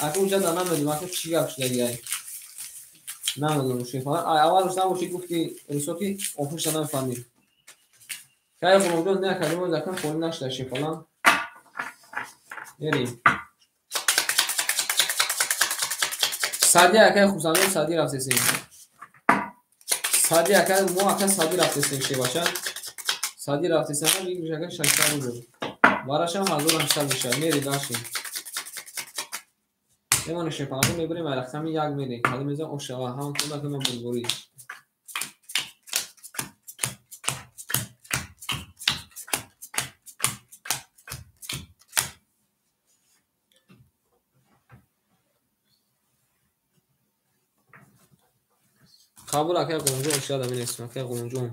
аку ҷада намедонам аку чӣ гап шуда гай намедонам шепалан аввал рустам чӣ гуфти русо ки охирша намефаҳмид кай хунуҷон не академо зака холи нашуда шепалан ерим сади акай хусанон сади рафтесем сади акай мо ака сади рафтесем шебаша сади рафтесем мигӯш ака шашта буд барашам 1800 мешавад мери дашем мемоне шепалан мебарем ай рақами 1 мерем кади мезан ошава ҳамон кунда ки ман булбурӣ қабул акай қунҷон шуда менесим акай қунҷон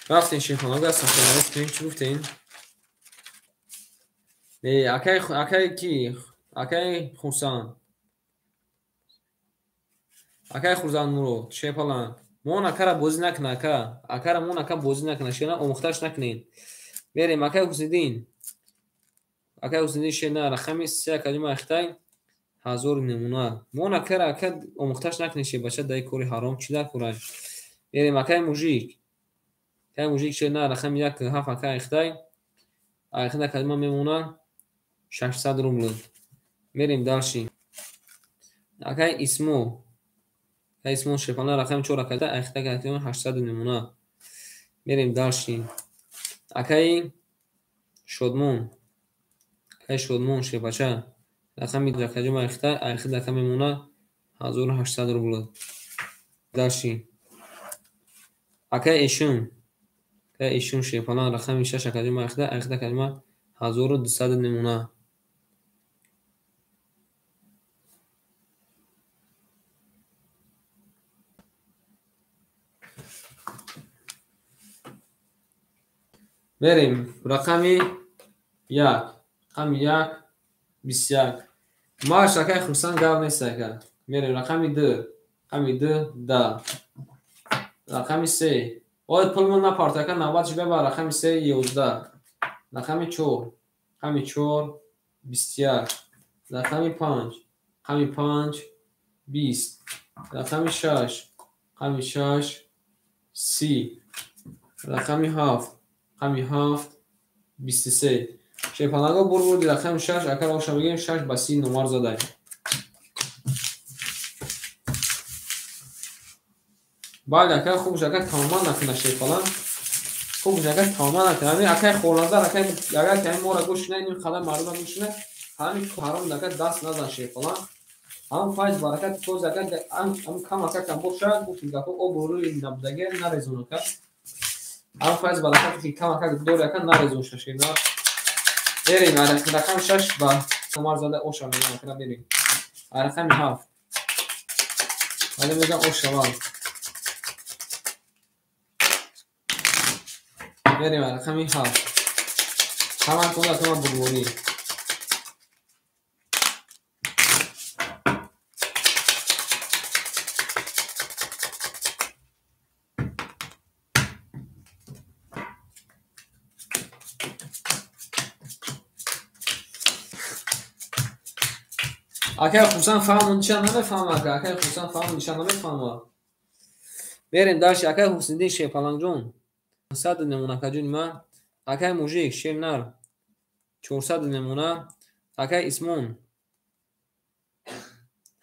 рафтин шефонага сахтанарис кунем чӣ гуфтем акай ки акай хусан акай хурзан мурод шепалан мон акара бозӣ накна акара мон ака бозӣ накна шена омӯхташ накунем берем акай ҳусниддин акай ҳусниддин шена рақами 3 академа ахтай 1000 немуна мон акара ака омӯхташ накунем шебача дай кори ҳаром чӣ дар курай берем акай мужик шена рақами 1 7 акай ахтай ахида академа мемона 600 рубл мерем далши акай исмо шепалан рақами 4 акада ахида академа 800 немуна мерем далши акай шодмон шепача рақами академа ахида ака мемона 1800 рубл далши акай ишун шепалан рақами 6 академа ахида академа 1200 немуна берем рақами 1 рақами 1 21 маш акай хурсан гав нестака мерем рақами 2 да рақами 3 ой пулмон напартака навбатш беба рақами 3 11 рақами 4 21 рақами 5 20 рақами 6 30 рақами 7 23 шепанаго бурбурди рақами 6 акар оша мегем 6 ба 30 номар задай бале акай хуб ака тамоман накуна шепалан хуб ака тамоман накуна ами акай холазар акай агар ки ами мора гӯш кунад ин қадар мардума гӯш кунад همین حرام دکه دست نزن شیفلان هم فایز برکت تو زکه هم کم اکا کم بخشد گفتیم که او بروی نبودگه نریزون که هم فایز برکت که کم اکا دور یکن نریزون شیفلان بریم رقم 6 با کمار زده او شما میگم بریم رقم 7 ولی میگم او شما بریم رقم 7 همان کنه تو بروی اگر خصوصا فهم نشان نمیفهمه اگر خصوصا فهم نشان نمیفهمه بریم داشت اگر حسین شیپالان جون 100 نمونه کجون ما اگر موجیک شیر نر 400 نمونه اگر اسمون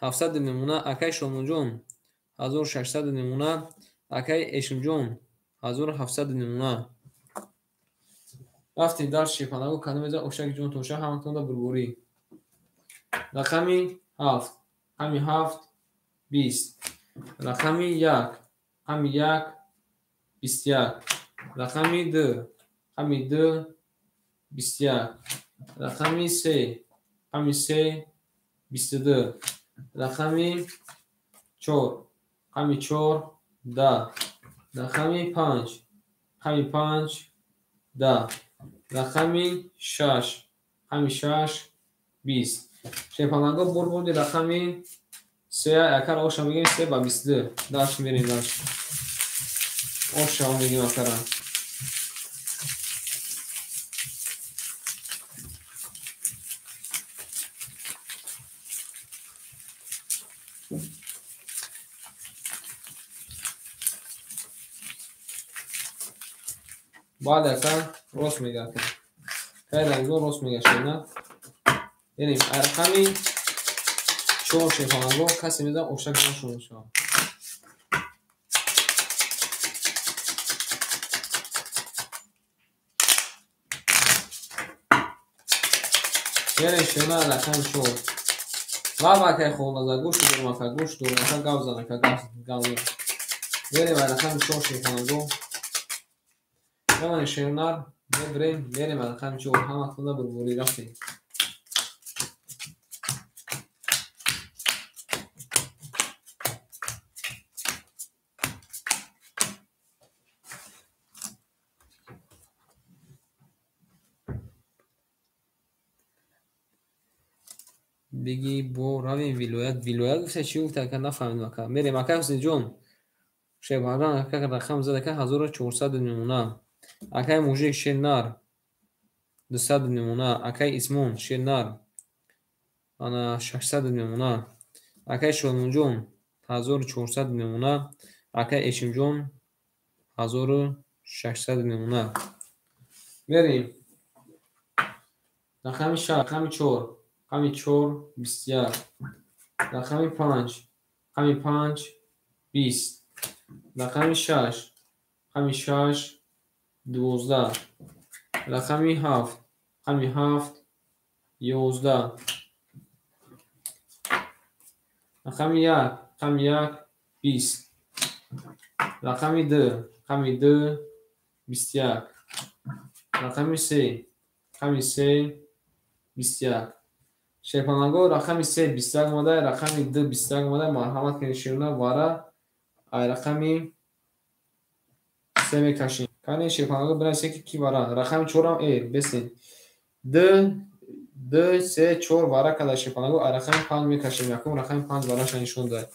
700 نمونه اگر شومون جون 1600 نمونه اگر اشم جون 1700 نمونه رفتیم داشت شیپالان کنه میذاره اوشک جون توشه همونطور دا برگوری رقمی 7 همی 7 20 رقمی 1 همی 1 21 رقمی 2 همی 2 21 رقمی 3 همی 3 22 رقمی 4 همی 4 10 رقمی 5 همی 5 10 رقمی 6 همی 6 20 شیپالانگا بردی رقمی 3 اکر آشا میگیم 3 با 22 داشت میریم داشت آشا میگیم اکرم بعد اکر روست میگه اکر خیلی انگو روست میگه شینا بریم رقمی 4 شیپالانگا کسی میدم اوشک نشون شما بریم شینا رقم 4 و که خونازه گوش دورم که گوش دورم که گوزنه که گوزنه بریم رقم 4 شیپالانگا بریم شینا بریم رقم 4 همه خونده برگوری رفتیم بگی بو رویم ویلایت گفته چی گفته که نفهمید مکه میریم مکه حسین جون شیپالان اکه رقم زده که 1400 نمونه اکه موجیک شیر نر 200 نمونه اکه اسمون شیر نر انا 600 نمونه اکه شلمون جون 1400 نمونه اکه اشم جون 1600 نمونه بریم رقم 6 رقم 4 همی 4 21 رقمی 5 همی 5 20 رقمی 6 همی 6 12 رقمی 7 همی 7 11 رقمی 1 همی 1 20 رقمی 2 همی 2 21 رقمی 3 همی 3 21 شیپالانگا رقمی 3 21 ماده رقمی 2 21 ماده مرحمت کنید شیرونه واره رقمی 3 میکشیم کنید شیپالانگا برای کی واره رقمی 4 هم بسین 2 3 4 واره کده شیپالانگا رقمی 5 میکشیم یکم رقمی 5 واره شنشون ده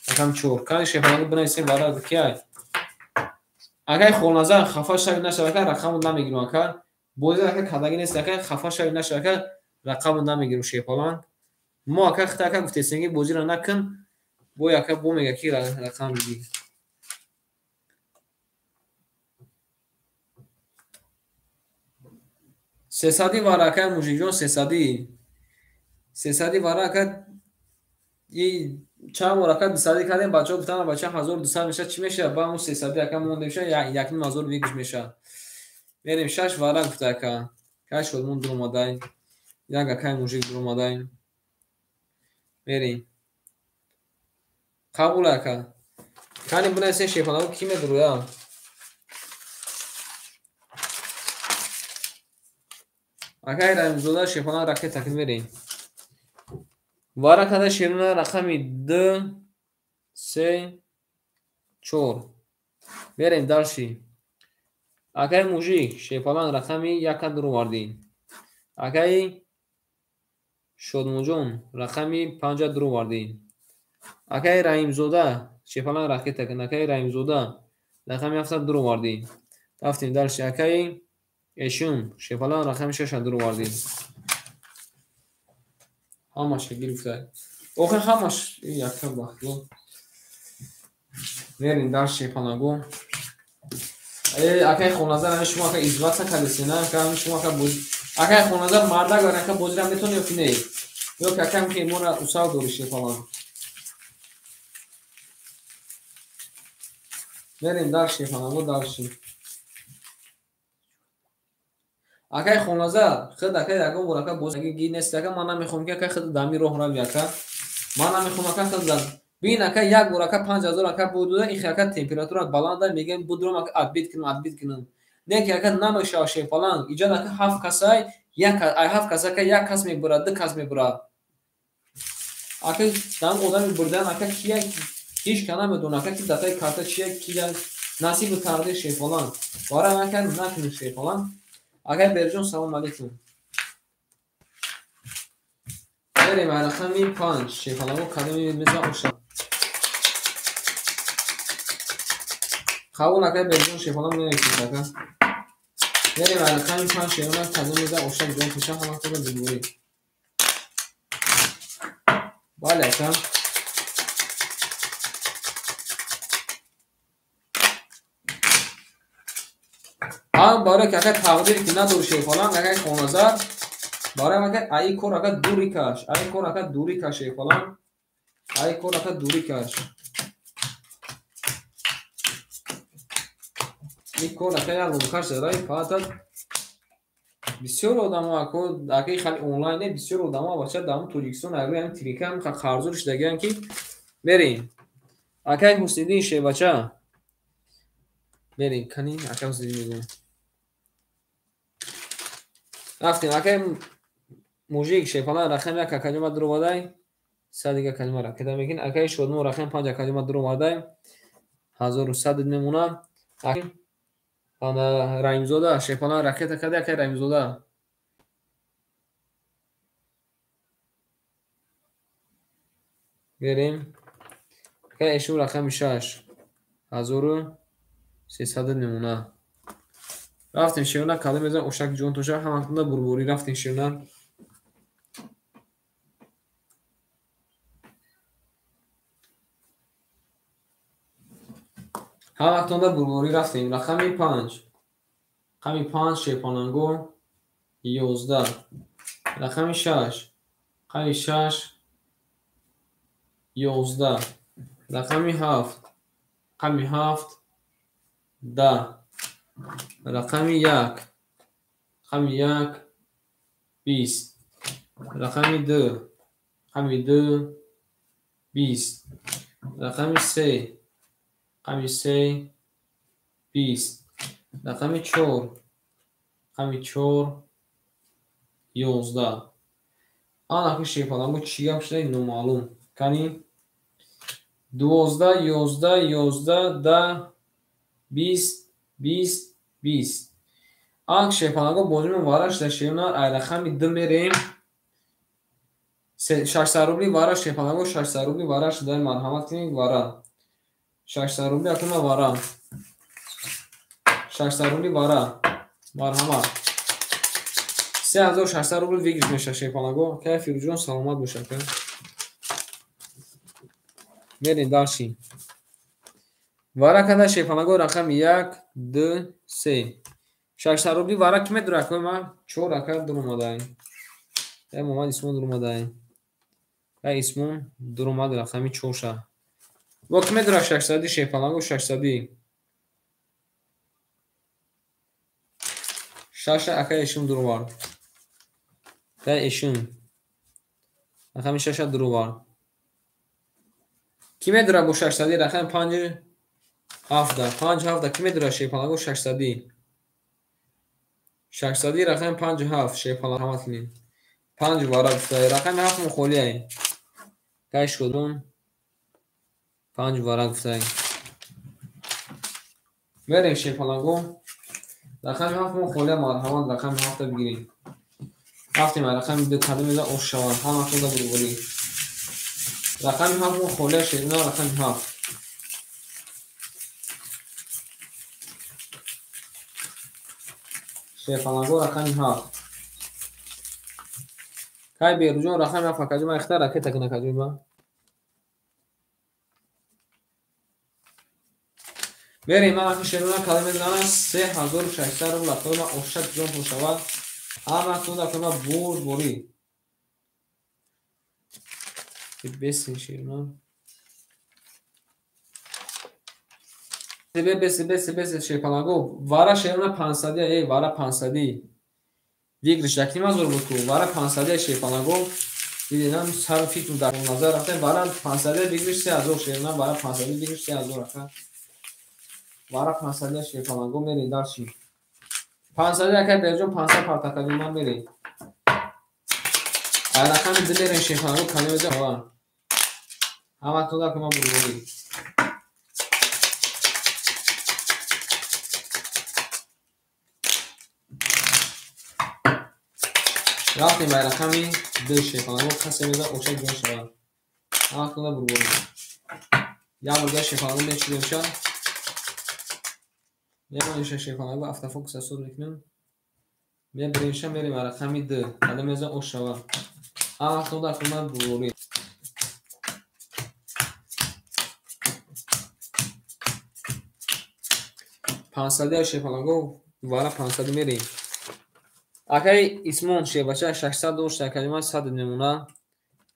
رقم 4 کنید شیپالانگا بنویسیم واره کی اگر خونازه خفا شوی نشه که رقم نمیگیرم که بوزه که کداگی نیست که خفا شوی نشه که رقم نمیگیرم شیپالان ما که خطا که گفته سنگی بوزی رو نکن بو یا که بو میگه کی رقم بگی 300 واره موجی جون 300 واره که این چند مرکب 200 کردیم بچه‌ها گفتن بچه 1200 میشه چی میشه با اون 300 یکم مونده میشه یکم مازور بیگش میشه بریم 6 واره گفته که شد مون دو ماده як акай мужик dur омадаем. Мерем. Қабул ака. Кани бунайсен шефанаго ки медуруя? Акай Раимзода шефана ракет такин мерем. Варакада ширина рақами 2 3 4. Мерем далши. Акай мужик шефалан рақами 1 dur овардӣ. Акай Шодмуҷон рақами 5 dur овардӣ. Акай Раимзода шефалан ракет такин. Акай Раимзода рақами 7 dur овардӣ. Рафтем далши. Акай Эшум шефалан рақами 6 dur овардӣ. Ҳамаша гирифта. Охир ҳамаш якта бахтло. Верин дар шефанаго. Акай хоназар ами шумо ака изватса кадесина, ака ами шумо ака буз. Акай хоназар марда гар ака бозира метони ё ки не? Ё ки ака ки мора усал дори шефалан. Верин дар шефанаго дарши. Акай хоназар хид акай ягон бор ака боз аги ги нест ака ман намехом ки ака хид дами роҳ рави ака. Ман намехом ака хид зад. Бин ака як бор ака 5000 ака будуда их ака температура баланда мегем будурам ака адбит кинам. Не ки ака намеша шефалан иҷад ака 7 касай як ай 7 каса ака як кас мебурад, ду кас мебурад. Ака дам одами бурдан ака кия ҳеҷ кана медона ака ки датай карта чия кия насибу тарди шефалан. Бара ака накни шефалан. Ака Берҷон салом алейкум. Берем рақами 5 шефалаго кадами меза оша. Қабул ака Берҷон шефалам меёсид ака. Берем рақами 5 шефалам кадами меза оша ҷон туша ҳама худа дубори. Бале ака. ҳам барои ки ака тақдир ки надори шефалам ака хоназар барои ака ай кор ака дури каш, ай кор ака дури каш шефалам. Ай кор ака дури каш. ин кор ака як лукаш зараи фақат бисёр одамо ака хали онлайн не бисёр одамо бача дам Тоҷикистон агар ям тирикам қарзур шидаган ки берем. Ака Ҳусниддин шевача берем кани ака Ҳусниддин мегӯям. Рафтем ака мужик шефалан рақами 1 калима dur овардай. Садига калима ракета мегин. Ака Шодмон рақами 5 калима dur овардай. 1100 мемона. Ана Раимзода шефалан ракета каде ака Раимзода. Берем. Ака Эшум рақами 6 1300 мемона. Рафтем ширна калима меза ошак ҷон тоша ҳамакунда бурбури рафтем ширна. ҳамактонда бурбури рафтем рақами 5. Рақами 5 шефананго 11. Рақами 6. Рақами 6 11. Рақами 7. Рақами 7 10. Рақами 1. Рақами 1 20. Рақами 2. Рақами 2 20. Рақами 3. Рақами 3 20. Рақами 4. Рақами 4 11. Анаки шефаламо чӣ гап шуда номаълум. Кани 12 11 11 10 20 20 20. Ак шефанаго бозимо вараш да шевна ай рақами 2 мерем. 600 рубли вара шефанаго 600 рубли вараш дай марҳамат кинед вара. 600 рубли акума вара. 600 рубли вара. Марҳамат. 3600 рубли вигриф меша шефанаго. Кай Фирӯзҷон саломат бош ака. Мерем далши. Вара када шефанаго рақами 1 2 3. 600 рубли вара ки медура ака ма 4 ака dur омадаем. Кай Муҳаммад Исмон dur омадаем. Кай Исмон dur омад рақами 4. Ва ки медура 600 шефанаго 600. 6 ака Эшум dur овард. که ایشون رقم 6 درو بار کی میدونه با 600 رقم 5 7 کی میدونه شیپالانگو 600 رقم 57 شیپالانگو همتونین 5 وارد گفتای رقم 7 مخولی ای کاش کدوم 5 وارد گفتای بریم شیپالانگو رقم 7 مخولی مرحوم رقم 7 بگیریم رفتیم رقم 2 کدوم میذا اوشوان هم خدا برولی رقم 7 مخولی شیرنا رقم 7 شیپالانگو رقم 7 کای بیرجون رقم 7 کجا ما اختار که تکنه کجا با بریم من شیرنا کلمه دارم 3600 رو لطفا ما اوشک جون پوشوال هم خدا که ما بوری بس شیرنا بس شیپالانگو وارا شیرنا 500 ای وارا 500 دیگرش یکی مزور بود تو وارا 500 شیپالانگو دیدم سر فیتون در نظر رفته وارا 500 دیگرش 3000 شیرنا وارا 500 دیگرش 3000 رفته وارا 500 شیپالانگو میری داشی 500 که برجون 500 پارتاکالی من میری رقم دلیر شیپالانگو کمی بده هوا همه تو که ما بروری رفتیم به رقمی 2 شیپالانگو کسی میده اوشک جون شد همه تو بروری یا مرگه شیپالانگو میچیدیم شد میشه شیپالانگو افتا فوکس اسود میکنم برینشم میریم رقمی 2 قدم میزه اوشوا همه تو که ما بروری 500 شیپالانگو وارا 500 میریم اکای اسمون شیباچه 600 دوش کلمه 100 نمونه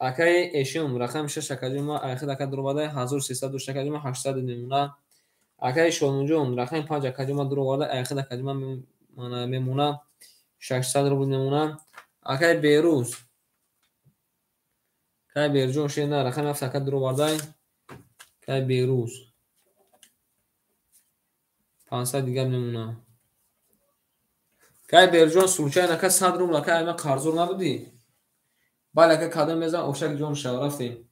اکای اشم رقم 6 کلمه اخر اکا درو بده 1300 دوش کلمه 800 نمونه اکای شونجون رقم 5 کلمه درو بده اخر کلمه میمونه 600 رو نمونه اکای بیروز کای بیرجون شینا رقم 7 اکا درو بده کای بیروز 500 دیگه نمونه کای برجون سوچه نکه 100 روم لکه ایمه قرضور نبودی بله که کدام میزن اوشک جون شو رفتیم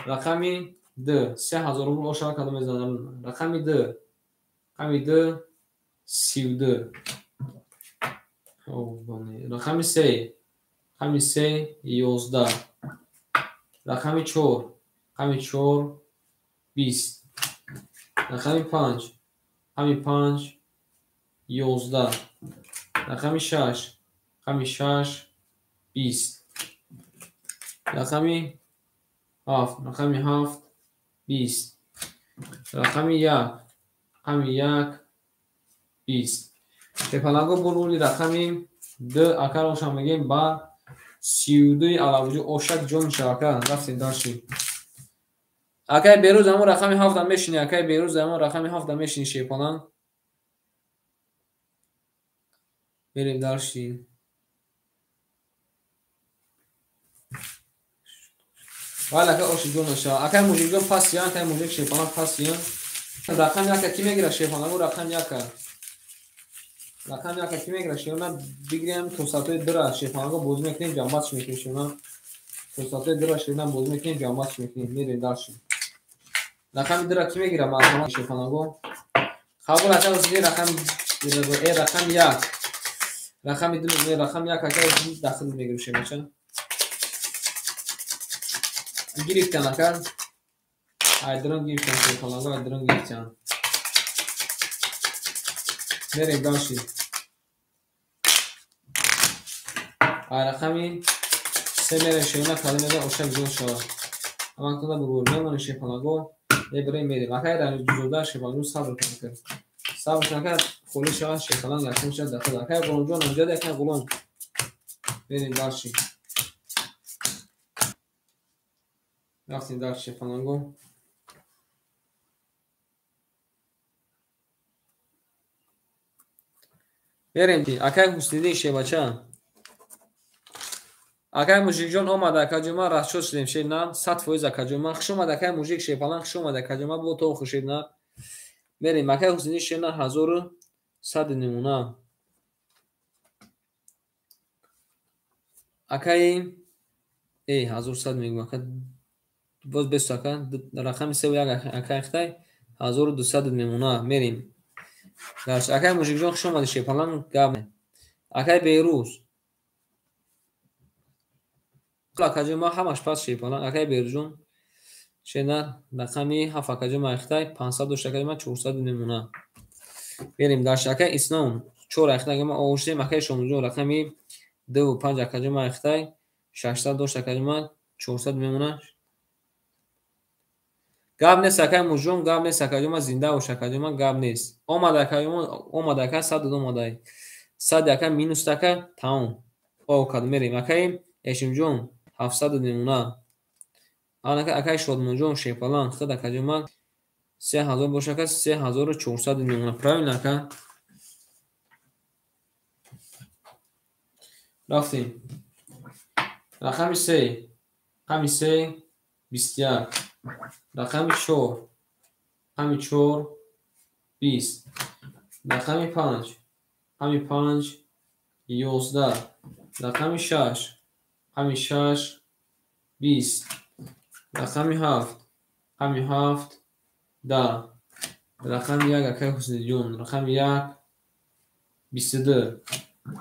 رقمی 2 3000 روم اوشک کدام میزن رقمی 2 رقمی 2 32 رقمی 3 رقمی 3 11 رقمی 4 رقمی 4 20 رقمی 5 رقمی 5 11 رقمی 6 رقمی 6 20 رقمی 7 رقمی 7 20 رقمی 1 رقمی 1 20 شیپالانگو برولی رقمی 2 اکر روشن بگیم با 32 علاوه اوشک جون شاکر رفتیم داشتیم اکای بیروز همون رقمی 7 هم میشینی اکای بیروز همون رقمی 7 هم میشینی شیپالان بریم داشتیم ولی اکای اوشک جون شاکر اکای موجود جون پاسیان اکای موجود شیپالان پاسیان رقم یک کی میگیره شیپالانگو رقم یک رقم یک کی میگیره شیپالان بگیریم توسطای درا شیپالانگو بوز میکنیم جنباتش میکنیم شیپالان توسطای درا شیپالان بوز میکنیم جنباتش میکنیم میریم داشتیم رقم درا کی میگیره معلومات شیپالانگو قبول اکای وسیلی رقم رقم یک رقم دو رقم یک اکای داخل میگیریم شیپالان گرفتن اکای ایدرون گرفتن شیپالانگو ایدرون گرفتن میریم داشتیم رقمی 3 میره شیپالان کلمه ده اوشک جون شد اما کنه برور میمونه شیپالانگو بریم میریم اکای در جزوده شیپالانگو صبر کنه صبر کنه خولی شد شیپالان گرفتن شد داخل اکای قلونجون اونجا ده اکای قلون بریم داشتیم رفتیم در شیپالانگو بریم اکای گوستیدی شیباچه Акай мужикҷон омада каҷума расчёт шудем шедна 100% акаҷума хушумада акай мужик шепалан хушумада каҷума бо то хушедна мерем акай ҳусини шедна 1100 немуна акай 1100 мегӯ ака боз бесу ака рақами 31 акай хтай 1200 немуна мерем даш акай мужикҷон хушумада шепалан гап акай берӯз акаҷума ҳамаш пас шепалан акай берӯзҷон шена рақами 7 акаҷума хтай 500 дош акаҷума 400 немуна берем даш акай иснон 4 ахтагама овуштем акай шомуҷон рақами 2 5 акаҷума хтай 600 дош акаҷума 400 memuna gap neст акай мужон gap neст акаҷума зинда бош акаҷума gap нест омада акаҷума омада ака 100 омадай 100 ака минус ака тамом окад мерем акай эшимҷон 700 memuna анака акай шодмонҷон шепалан хud акаҷума 3000 бош ака 3400 memuna правильно ака рафтем рақами 3 рақами 3 21 рақами 4 рақами 4 20 рақами 5 рақами 5 11 рақами 6 рақами 6 20 рақами 7 рақами 7 10 рақами 1 акай ҳусниҷон рақами 1 22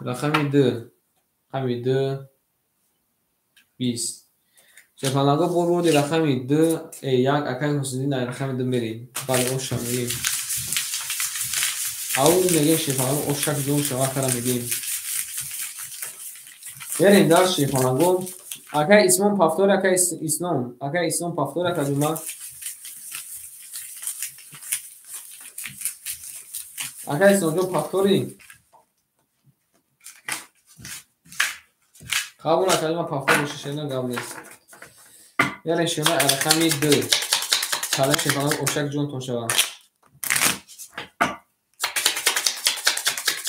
рақами 2 рақами 2 20 шепанаго борводи рақами 2 1 акай ҳусниҷон рақами 2 мерем бале оша мегем аул мегем шепанаго ошак ҷон шава кара мегем берем дар шепанаго акай исмон пафтори акай иснон пафтори акаҷума акай иснонҷон пафтори қабул акаҷума пафтори шишена гап нест берем шема рақами 2 чала шепанаго ошак ҷон тон шава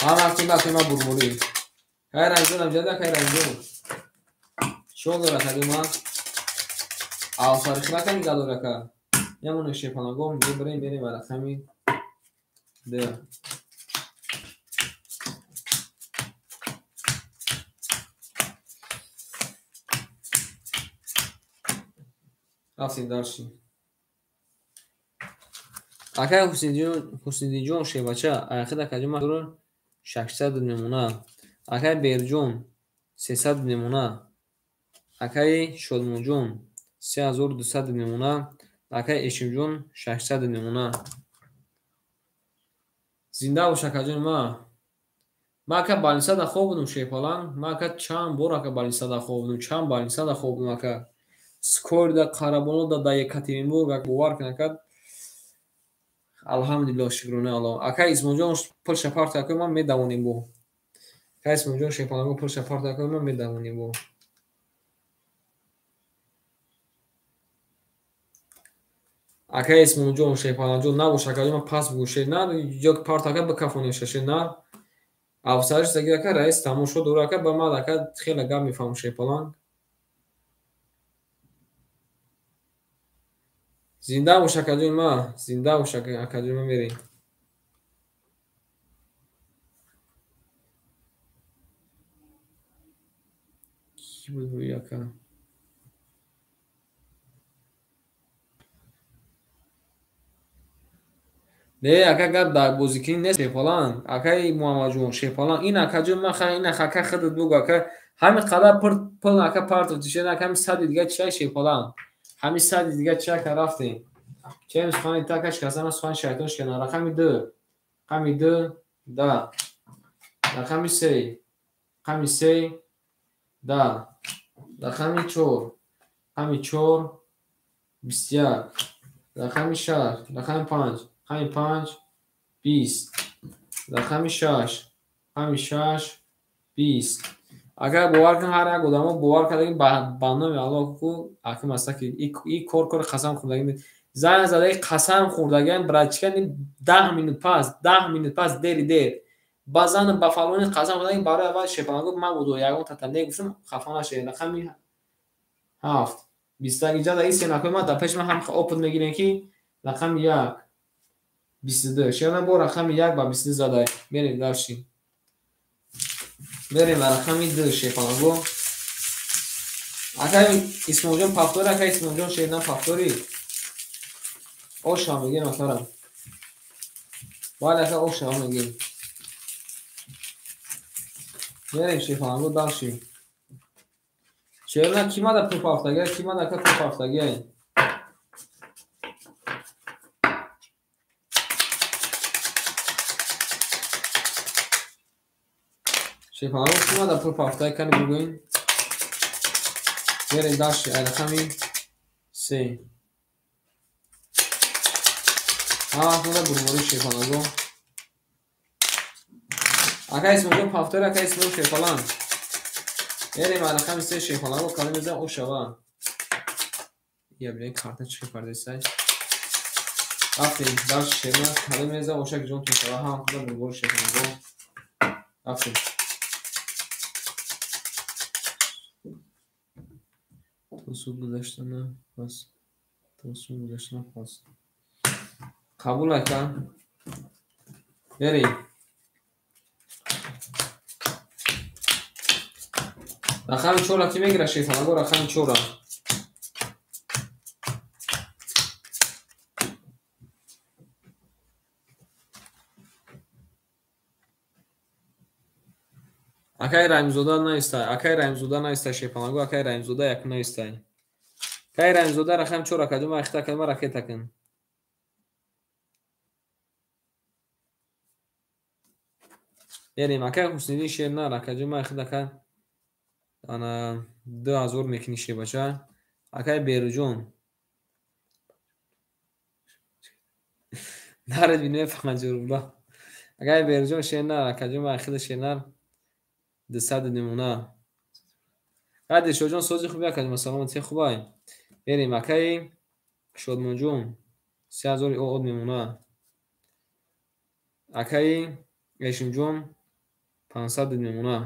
ҳамаатунда акима бурмурӣ кай ранҷонам ҷада кай ранҷон шодор акаҷума авсарихраками гадор ака ямоне шепанагом мебарем берем рақами 2 рафтем дарши акай ҳусниҷон шевача айхид акаҷума 600 memuna акай берҷон 300 memuna акай шодмонҷон 3200 memuna акай эшимҷон 600 memuna зинда бош акаҷон ма ака балинсада хоб будум шепалан ма ака чанд бор ака балинсада хоб будум чанд балинсада хоб будум ака скорда қарабонода да екатеринбург ак бовар кун ака алҳамдулиллоҳ шукрона аллоҳ акай исмонҷон пулша парта ака ман медавонем бо акай исмонҷон шепанаго пулша парта ака ман медавонем бо акай исмонҷон шепанаҷон набош акаҷон пас бигӯшед на ё парта ака бикафонем шашед на авсариш заги ака раис тамошо дора ака ба ман ака хеле гап мефаҳмам шепалан зинда бош акаҷон зинда бош акаҷон мерем ки буд ака не ака гап дар бозикунӣ нест шепалан акай муҳаммадҷон шепалан ин акаҷон ин ака худат бугу ака ҳамин қадар пул ака партов тишед ака ҳамин сади дига чия шепалан ҳамин сади дига чия ка рафтем чем сухани така шикастана сухани шайтон шикана рақами 2 рақами 2 да рақами 3 рақами 3 да рақами 4 рақами 4 21 рақами 6 рақами 5 рақами 5 20 рақами 6 рақами 6 20 агар бовар кун ҳар як одамо бовар кардаги ба номи аллоҳ ку аким аста ки и кори қасам хӯрдаги зан задаги қасам хӯрдагиам братчика 10 минут пас дери дер базан ба фалони қасам хӯрда ки барои аввал шепалан гуфт ман буду ягон татанде гуфтам хафа нашед рақами 7 21 ҷада ин сенакои ман дар пеши ман ҳам опит мегирем ки рақами 1 22 шена бо рақами 1 ба 22 задай берем дашти берем ба рақами 2 шепалангу акай исмоҷон пафтори акай исмоҷон шедан пафтори оша мегем акарам бале акай оша мегем берем шепалангу дашти чена кима да пафтаги кима да акай пафтаги шепалангу кима да пафтаги кани бигӯин берем дашти рақами 3 ҳамаҳтона бурмори шепалангу акай исмоҷон пафтори акай исмоҷон шепалан берем рақами 3 шепалангу кале мезанам ошава я блин карта чӣ пардесай рафтем дашти шена кале мезанам ошак ҷон тушава ҳамаҳтона бурмори шепалангу рафтем тосу гузаштана пас тосу гузаштана пас қабул ака берем рақами 4 ки мегира шефалангу рақами 4 акай раимзода наистай акай раимзода наистай шефалангу акай раимзода як наистай акай раимзода рақами 4 акадума ахта калма ракетакин берем акай ҳусниддин шерна ракаҷума ахдака ана 2000 мекини шебача акай беруҷон наред бине 50 рубла акай беруҷон шерна ракаҷума ахда шернар 200 немуна кади шоҷон сози хуби акаҷума саломати хубай берем акай шодмонҷон 3000 од мемуна акай эшимҷон 500 мемуна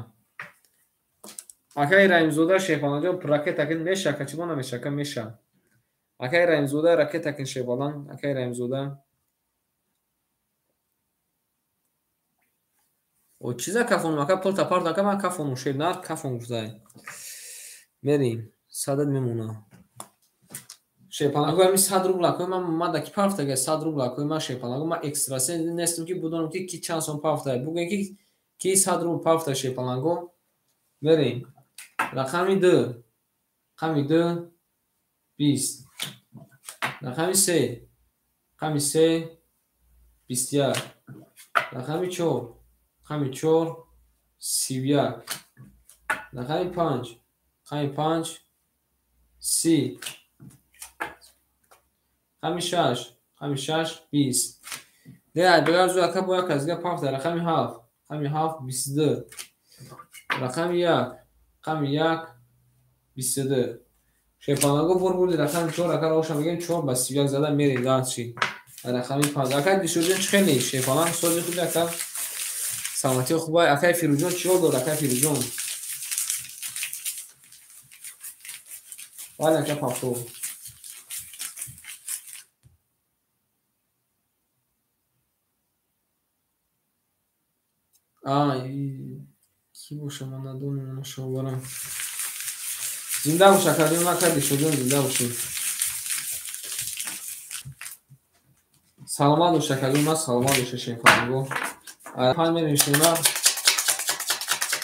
акай раимзода шефаланҷон ракетакин мешака чима намешака меша акай раимзода ракетакин шефалан акай раимзода о чиза кафонум ака полта парт ака ман кафонум шенар кафон гуфтай мерим 100 мемуна шепалангу ами 100 рубла кой ман даки пафтага 100 рубла кой ман шепалангу ман экстрасен нестум ки будонам ки чанд сом пафта буген ки 100 рубл пафта шепалангу мерим рақами 2 рақами 2 20 рақами 3 рақами 3 21 рақами 4 рақами 4 31 рақами 5 рақами 5 30 рақами 6 рақами 6 20 дея бегар зу ака бо як азга пафта рақами 7 рақами 7 22 рақами 1 рақами 1 22 шепалангу бурбурди рақами 4 ака роша мегем 4 ба 31 зада мерем дачи рақами 5 ака дишоҷон чхели шепаланг сози худи ака саломати хубай акай фируҷон чиё дод акай фируҷон бале ака пафто ки боша ман надонам машоварам зинда бош академ ака дишоҷон зинда бошед саломат бош академ ман саломат боша шефалангу пан менишона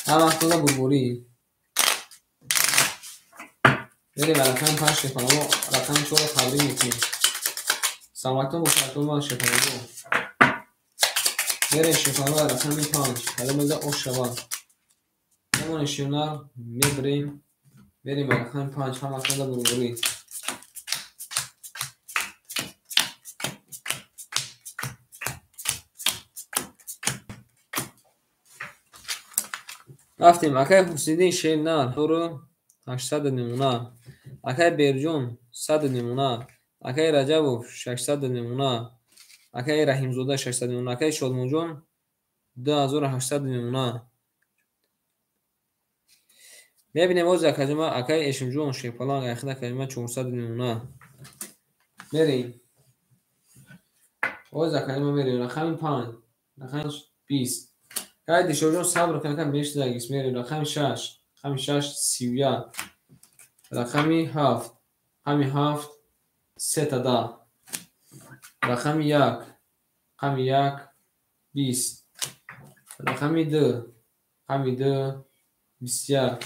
ҳамаҳтона бурбурӣ берем рақами 5 шефалангу рақами 4 табрин мекунем саломатон боша академ шефалангу берем шефалангу рақами 5 кале меза ошава намонишона мебрем берем рақами 5 ҳамаҳтона бурбурӣ рафтем акай ҳусниддин шернар 800 немуна акай берҷон 100 немуна акай раҷабов 600 немуна акай раҳимзода 600 немуна акай шодмонҷон 2800 نمونه. میبینیم باز یک کلمه اکای اشم جون شیپالان اخیده کلمه 400 نمونه. میریم باز یک کلمه میریم رقم 5 رقم 20 که دیشو جون صبر کنم بیشتر داگیس. میریم رقم 6 رقم 6 31 رقم 7 رقم 7 3 تا 10 رقم 1 رقم 1 20 رقم 2 رقم 2 21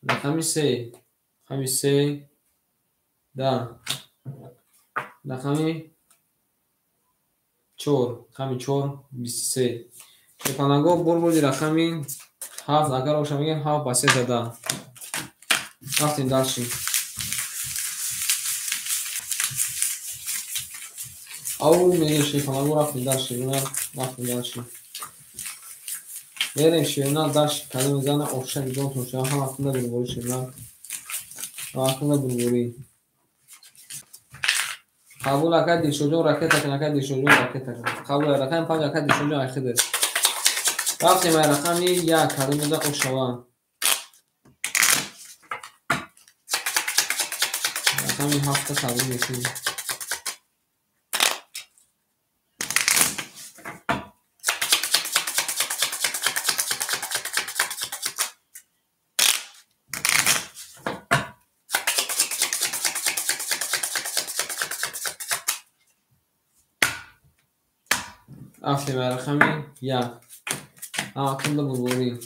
رقم 3 رقم 3 10 رقم 4 رقم 4 23 شکلنگاه بردی رقم 7 اگر روشن میگیم 7 با 3 تا 10 رفتیم داشتیم او میگه شکلنگاه رفتیم داشتیم رفتیم داشتیم میریم شیرنا داشت کلمه میزنه افشک جون توشه هم اکنده برگوری شیرنا اکنده برگوری قبول اکد دیشو جون رکت اکن اکد دیشو جون رکت اکن قبول رقم 5 اکد دیشو جون اخیده رفتیم رقم 1 کلمه میزنه افشوان رقم 7 قبول میشیم رفتیم رقم 1 اکنده برگوری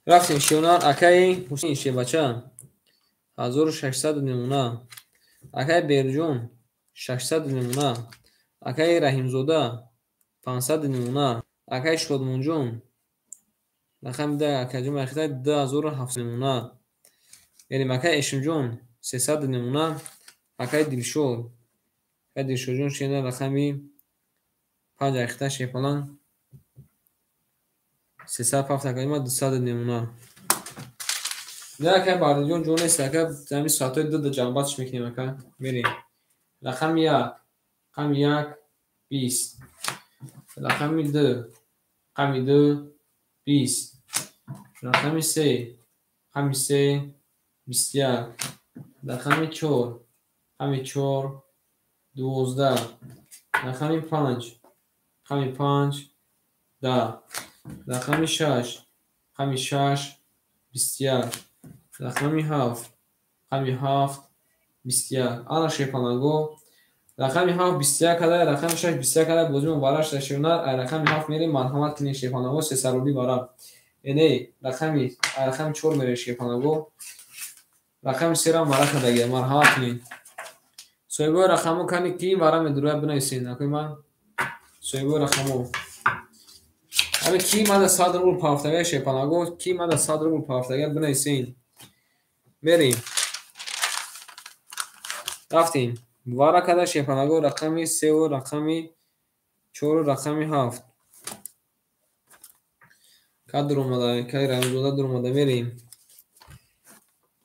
رفتیم شیونار اکای حسین شی بچه 1600 نمونه اکای برجون 600 نمونه اکای رحیمزاده 500 نمونه اکای شادمونجون رقم 10 اکای جون اخیده 2700 نمونه یعنی اکای اشمجون 300 نمونه اکای دلشو اکای دلشو جون شیده رقمی 5 اخیده شیپالان 307 اکای ما 200 نمونه اکای باردجون جون است اکای زمین ساعتای 2 جنباتش میکنیم اکای میریم رقم 1 رقم 1 20 رقم 2 رقم 2 20 رقم 3 رقم 3 21 رقم 4 رقم 4 12 رقم 5 رقم 5 10 رقم 6 رقم 6 21 رقم 7 رقم 7 21 آن شیپانگو رقم 7 21 کده رقم 6 21 کده بوزی مبارش داشتونار رقم 7 میریم مرحمت کنی شیپانگو سه سرولی بارا اینه رقم 4 میره شیپانگو رقم 3 را مرا کده مرحمت کنی سویبو رقمو کنی کی بارا مدروه بنویسین اکوی من سویبو رقمو اما کی ماده صادر بول پافتگه شیپانگو کی ماده صادر بول پافتگه بنویسین میریم رفتیم وارا کده شیپانگو رقمی 3 و رقمی 4 و رقمی 7 که در اومده که رمزوده در اومده میریم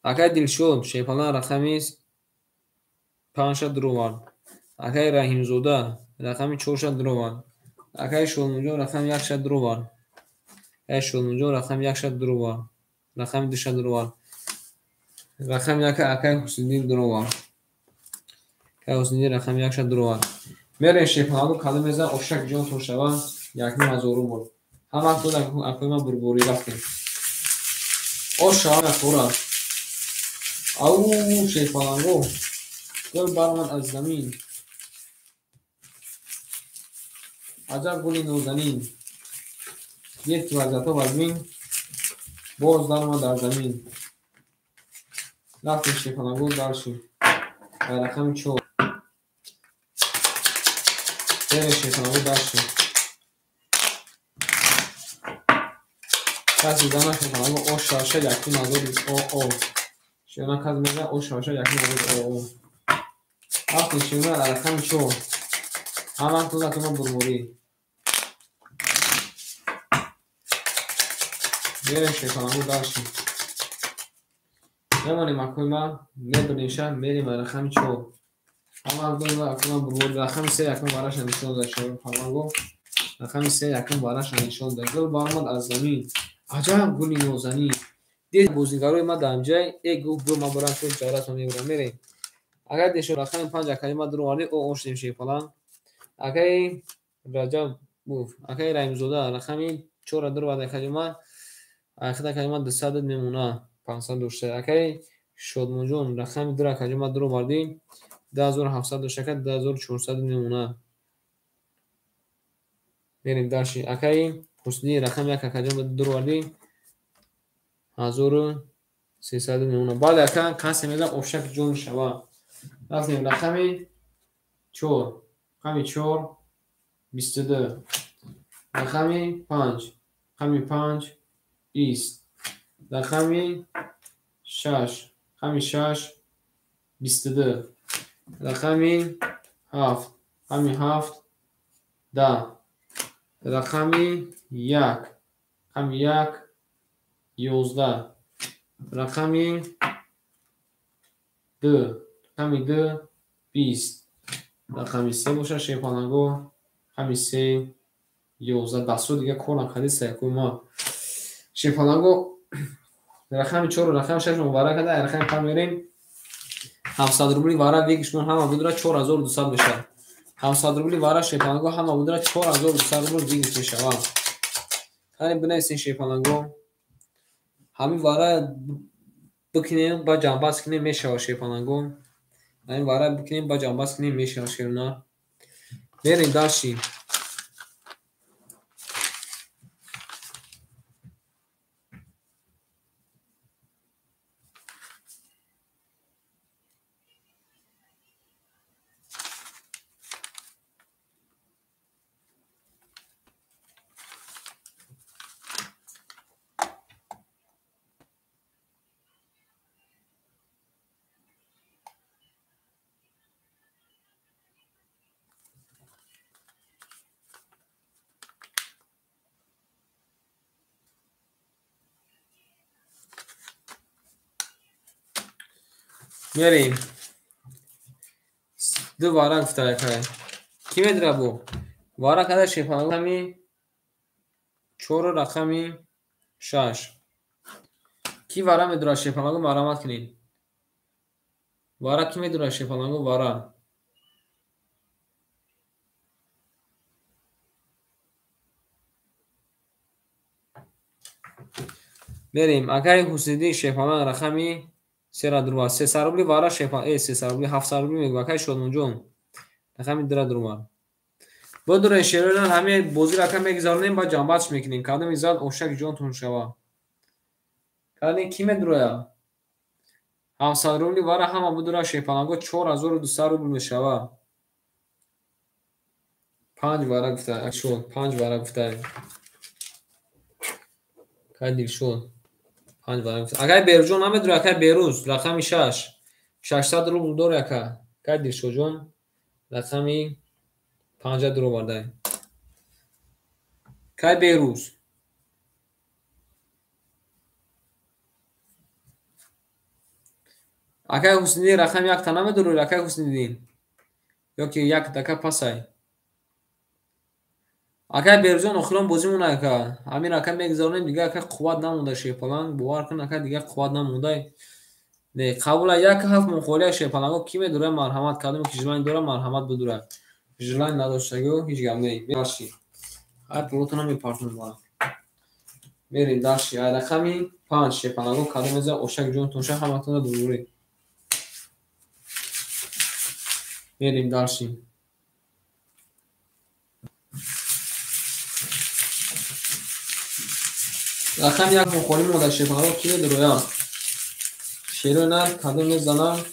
اکای دلشود شیپانگو رقمی 5 دروان اکای رحیم زوده رقمی 4 دروان اکای شلمونجون رقم 1 دروان اکای شلمونجون رقم 1 دروان رقم 2 دروان رقم 1 اکای حسینی دروان که حسینی رقم 1 دروان میره شیپانگو کلمه زن افشک جون توشوان یک نیم از اورو بود همه تو در اکوی من برگوری رفتیم او شام خورا او شیپانگو گل برمد از زمین عجب گلی نوزنین یک وزتا وزمین باز درمد در زمین رفتیم شیپانگو دارشیم رقم 4 بره شیپانگو داشتیم کسی دانه شیپانگو او شاشه یکی نازوری او شیونا کسی میگه او شاشه یکی نازوری او رفتیم شیونا رقم 4 همان تو دکمه برموری بره شیپانگو داشتیم میمونیم اکویما میبریم میریم رقم 4 اما دو اکویما برود رقم 3 اکویما براش نشون داد شما پامانگو رقم 3 اکویما براش نشون داد گل بارماد از زمین عجب گلی نوزنی دید بازیگرای ما دامجای یک گل ما برام شد چهارتون میبریم اگر دیشو رقم 5 اکویما درو وارد او اوش نمیشه فلان اگه رجب بوف اگه رایم زوده رقم 4 درو وارد اکویما اخدا کلمه 200 میمونه 500 دوشته اگه شد مونجون رقم درو اکویما درو واردیم 10700 شکل 1400 میمونه بریم داشتی اکای حسنی رقم یک اکاجم درو واردیم 1300 میمونه بعد اکا کسی میگه اوشک جون شوا رفتیم رقم 4 رقم 4 22 رقم 5 رقم 5 20 رقم 6 رقم 6 22 رقم 7 رقم 7 10 رقم 1 رقم 1 11 رقم 2 رقم 2 20 رقم 3 باشه شیپانگو رقم 3 11 دستو دیگه کلا خلیصه که ما شیپانگو رقم 4 رقم 6 مبارک ده رقم 5 میریم 700 روبلی وارا ویکشون هم بودره 4200 بشه 700 روبلی وارا شیپانگو هم بودره 4200 روبل ویکش میشه خیلی بنویسین شیپانگو همین وارا بکنیم با جنباز کنیم میشه شیپانگو همین وارا بکنیم با جنباز کنیم میشه شیرنا بریم داشتیم میریم دو وارا گفته که کی میدره بو وارا کده شیپانگو همی 4 رقمی 6 کی وارا میدره شیپانگو مرامت کنین وارا کی میدره شیپانگو وارا بریم اگر حسیدی شیپانگو رقمی 3 را دروا 300 روبلی وارا شیپان 300 روبلی 700 روبلی میگه اگر شد اونجون رقمی درا دروا بدون شیران همه بازی رقم میگذارونیم با جنباتش میکنیم کادم ایزاد اوشک جون تون شوا کادی کی میدره 700 روبلی وارا هم بدون شیپانگو 4200 روبل میشوا 5 وارا گفته شد 5 وارا گفته کادی شد 5 وارا گفته اگر برجون نمیدره اگر بیروز رقم 6 600 روبل دور اکا کادی شد جون رقمی 50 درو وارده کای بیروز اگر حسنی رقم یک تنم درو اگر حسنی دین یا که یک دکه پسای اگر برجون اخیران بازی مونه که همین رقم میگذارونیم دیگه اگر قوت نمونده شیپالنگ باور کن اگر دیگه قوت نمونده نه قبول یک هفت مخولی شیپالنگو کی میدوره مرحمت کردم که جلوین دوره مرحمت بدوره جلوین نداشتگو هیچ گم نی باشی هر پلوتون هم میپارتون با میریم داشتی رقمی 5 شیپالنگو کردم از اوشک جون تونشه همتون دوری میریم داشتیم رقم یک مخوری مونده شیپالنگو کی میدوره شیرونه کدوم میزنم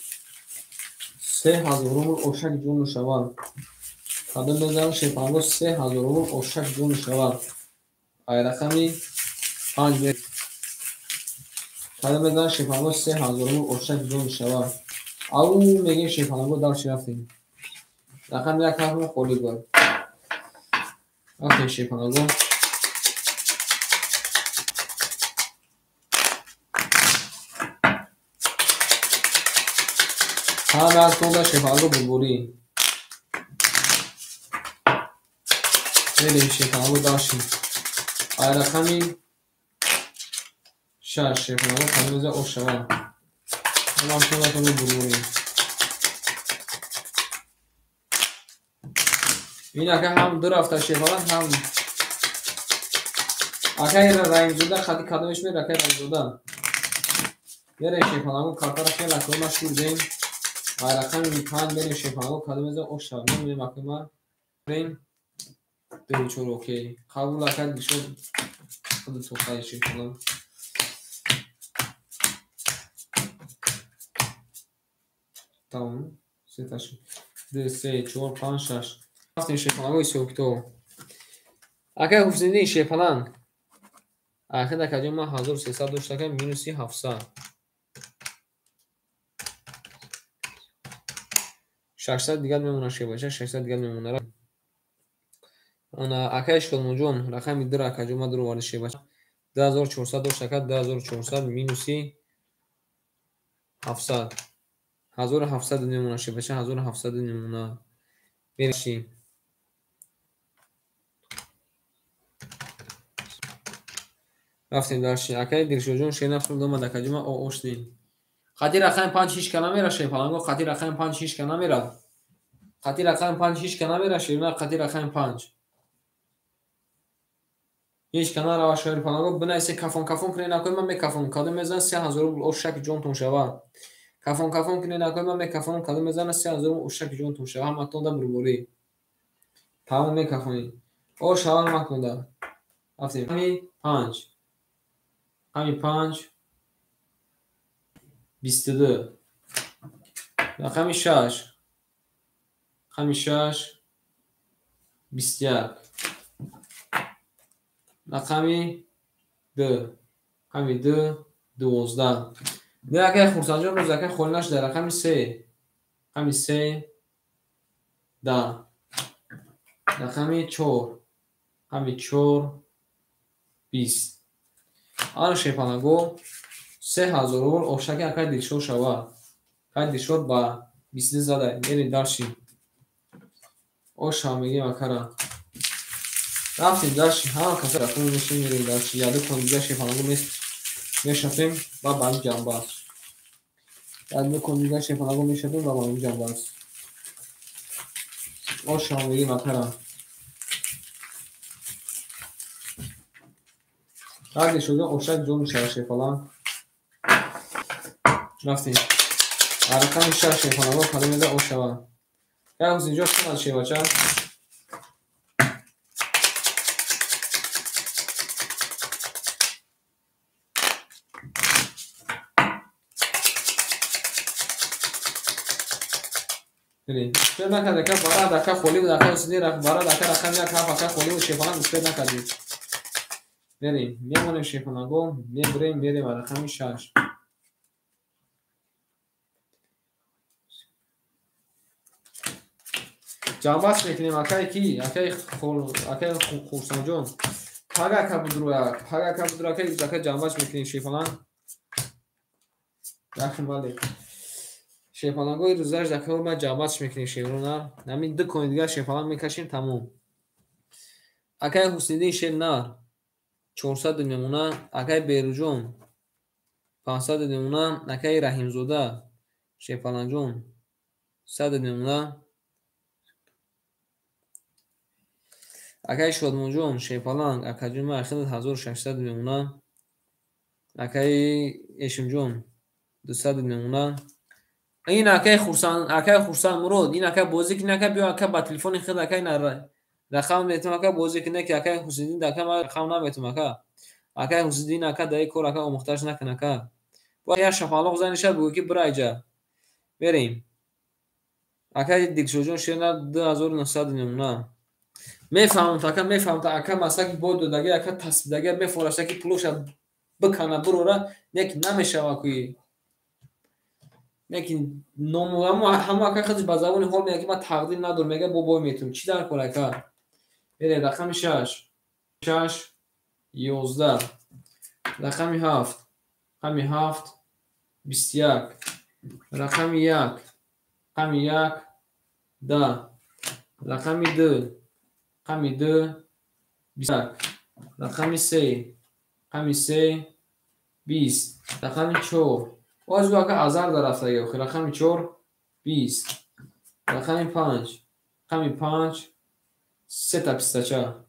3000 روبل اوشک جون شوال کدوم میزنم شیپانگو 3000 روبل اوشک جون شوال ای رقمی 5 کدوم میزنم شیپانگو 3000 روبل اوشک جون شوال او میگه شیپانگو داشت رفتیم رقم یک هفت خولی بود رفتیم شیپانگو همه از کنده شیفانگو بلبولی بریم شیفانگو داشتیم رقمی 6 شیفانگو کدومزه اوشوا همه از کنده بلبولی این اکه هم دو رفته شیفانگ هم اکه رنگ زوده خطی کدومش میره اکه رنگ زوده بریم شیفانگو کارتا را خیلی اکه مشهور دیم رقمی 5 بریم شیفانگو کدومزه اوشوا نمیدیم اکه ما بریم دو چور اوکی قبول اکه دیشون خود توقعی شیفانگ تمام سه تاشون 2 3 4 5 6 رفتیم شیفانگوی سوکتو اکه حفظیدی شیفانگ اخیر در کجا ما 1300 داشته که مینوسی 700 600 دیگر میمونه شیفانگ 600 دیگر میمونه انا اکه اشکال موجون رقمی در اکه ما در وارد شیفانگ 2400 داشته که 2400 مینوسی 700 1700 میمونه شیفانگ 1700 میمونه برشیم رفتیم داشتی اکه دیرشو جون شینا فرد اومد اکه ما او اوشتیم خاطی رقم 5 6 کنه میره شیفانگو خاطی رقم 5 6 کنه میره خاطی رقم 5 6 کنه میره شیرنا خاطی رقم 5 هیچ کنه را شیفانگو بنایسه کافون کنه نکنه من میکافون کادو میزنه 3000 اوشک جون تون شوا کافون کنه نکنه من میکافون کادو میزنه 3000 اوشک جون تون شوا هم توندا بربوری تمام میکافونی او شوال مکنده رفتیم همین 5 22 رقم 6 همین 6 21 رقمی 2 همین 2 12 نه اگه خورسانجا روز اگه خولناش در رقمی 3 همین 3 10 رقمی 4 همین 4 20 آن شیفانگو 3000 اوشک اکه دیشو شوا که دیشو با 20 زده میرین داشتیم او شامگی مکره رفتیم داشتیم همه کسی رفتیم میشیم میرین داشتیم یاده کنیده شیفانگو میشتیم با بند جنبه است یاده کنیده شیفانگو میشتیم با بند جنبه است او شامگی مکره بعد شده اوشک جون میشه شیفانگ رفتیم رقم 6 شیفانگو کدومزه اوشوا که از اینجا کنند شیفاچه بریم اسپیر نکرده که برای دکه خولی و دکه اسیدی برای دکه رقم یک هفت خولی و شیفانگ اسپیر نکردید بریم میمونیم شیفانگو بریم رقم 6 جنبش میکنیم اکه کی اکه خورسان جون پاگه که بدرو اکه جنبش میکنیم شیفانگ رقم ولی شیفانگوی روزش دکه ما جنبش میکنیم شیفانگ همین دو کنید دیگه شیفانگ میکشیم تموم اکه حسیدی شیر 400 میمونه اکه بیروجون 500 میمونه اکه رحیم زوده شیفانگ جون 100 میمونه اکه شادمون جون شیفانگ اکه جون ما 1600 میمونه اکه ایشم جون 200 میمونه این اکه خورسان مرود این اکه بازی کنه اکه بیا اکه با تلفن خود اکه نه رقم میتونم اکه بازی کنه که اکه حسیدین اکه ما رقم نمیتونم اکه حسیدین اکه دای کور اکه محتاج نکنه اکه با یا شفالق زنش بگو که برایجا بریم اکه دیگشو جون شیرنا 2900 میمونه میفهمم تا اکه مساک بود داگه اکه تصب داگه میفورشه که پلوش بکنه برورا یک نمیشه واقعی یکی نمو همه اکه خودش با زبان حال میگه که ما تقدیر ندارم میگه بابا میتونم چی در کنه که بره رقم 6 11 رقم 7 21 رقم 1 рақами 1 10, рақами 2 рақами 2 21, рақами 3 рақами 3 20, рақами 4 боз гӯ ака азар дарафта ёхи рақами 4 20, рақами 5 рақами 5 сета пистача,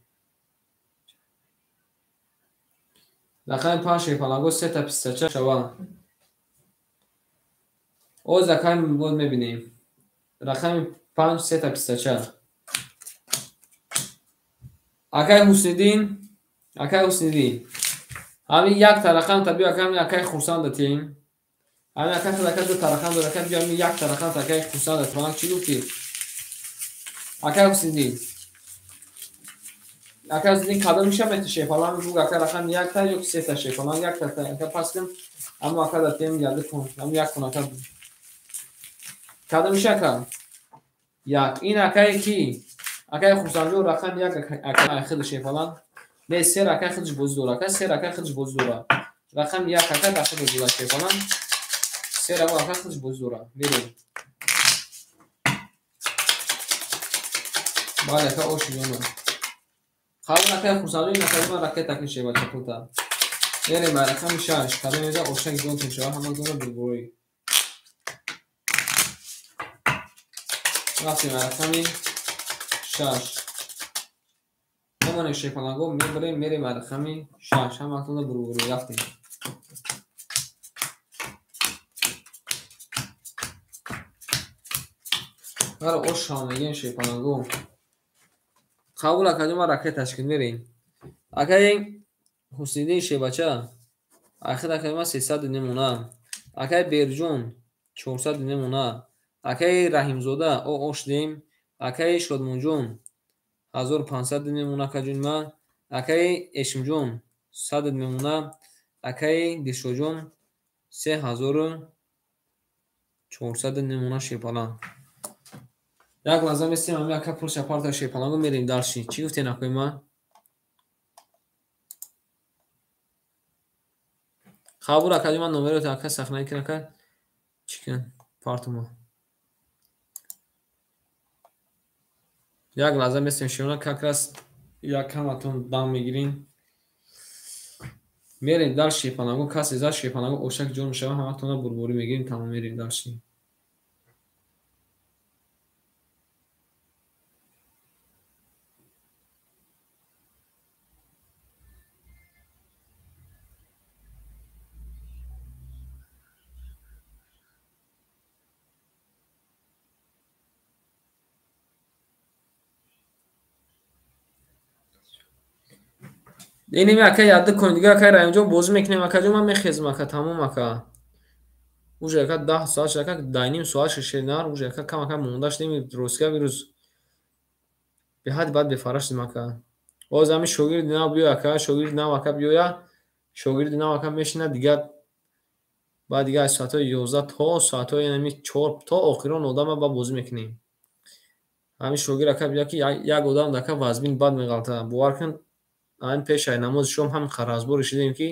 рақами 5 шефалангу сета пистача шава. оз аками боз мебинем рақами 5 сета пистача. акай ҳусниддин ҳамин якта рақамта биё аками акай хурсанда тем ҳамин аката ака дута рақам дор ака биё ҳамин якта рақамта акай хурсанда тем чӣ гуфтӣ акай ҳусниддин кадом меша мети шефаланг гуг ака рақами якта ё сета шефаланг якта ака пас кун ҳамин ака да тем яды кун ҳамин як кун ака кадом меша ака як ин акае ки акай хурсанҷо рақами як акай хиди шефаланг не се акай хидиш бозӣ дора ака се акай хидиш бозӣ дора рақами як ака да хиди дора шефаланг се раво ака хидиш бозӣ дора мерем бале ака оши ёна хабар акай хурсанҷо ин акай ман ракета ки шева чакута мерем ба рақами 6 кадом меда ошак дон тем шава ҳама дона бурбурӣ рафтем рақами 6 ҳамон шефаланго мебарем мерем ба рақами 6 ҳама дона бурбурӣ рафтем ҳаро ош шавнагиен шефаланго қабул акаҷома ракеташ кин мерем акай ҳусниддин шебача ахир акаҷома 300 динемона акай берҷон 400 динемона акай раҳимзода ош дем акай шодмонҷон 1500 динемона акаҷонима акай эшимҷон 100 динемона акай дилшодҷон 3400 динемона шефаланг як лаҳза местем ҳамин ака пул шапарта шефаланго мерем далши чӣ гуфтен акои ман қабул акаҷома номероти ака сахнаи кин ака чӣ кин партума як лаҳза местем шиёна какрас як ҳаматон дам мегирин мерем дар шефаланго касе зад шефаланго ошак ҷон мешава ҳаматона бурбурӣ мегирим тамом мерем далши иними ака яд кун дига ака раимҷон бозӣ мекунем акаҷон ман мехезм ака тамом ака уже ака 10 соат шуд ака 2.5 соат шешенар уже ака кам ака монда шудем ростга вирӯз беҳад бад бефара шудем ака боз ҳамин шогирди нав биёя ака шогирди нав ака биёя шогирди нав ака мешина дига баъд дига аз соатҳои 11 то соатҳои ҳамин 4 то охирон одама ба бозӣ мекунем ҳамин шогирд ака биё ки як одам ака вазбин бад меғалта бовар кун ҳамин пешаи намози шом ҳамин харазбо решидем ки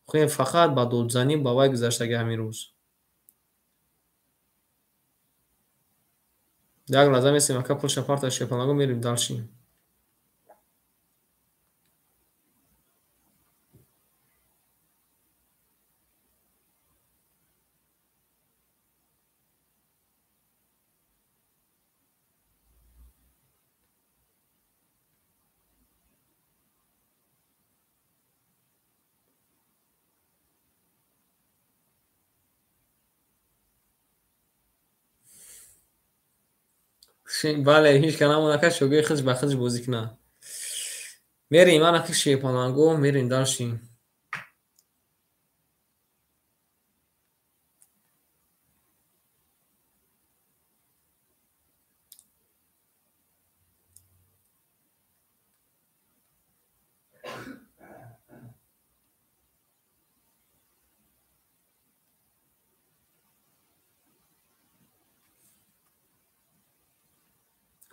хоҳем фақат ба додзанӣ ба вай гузаштаги ҳамин рӯз як лаҳза местем ака пул шапарта шефаланго мерем далши бале ҳеҷ ка намон ака шогирди хидиш ба хидиш бозӣ куна мерем ман ака шефаланго мерем далши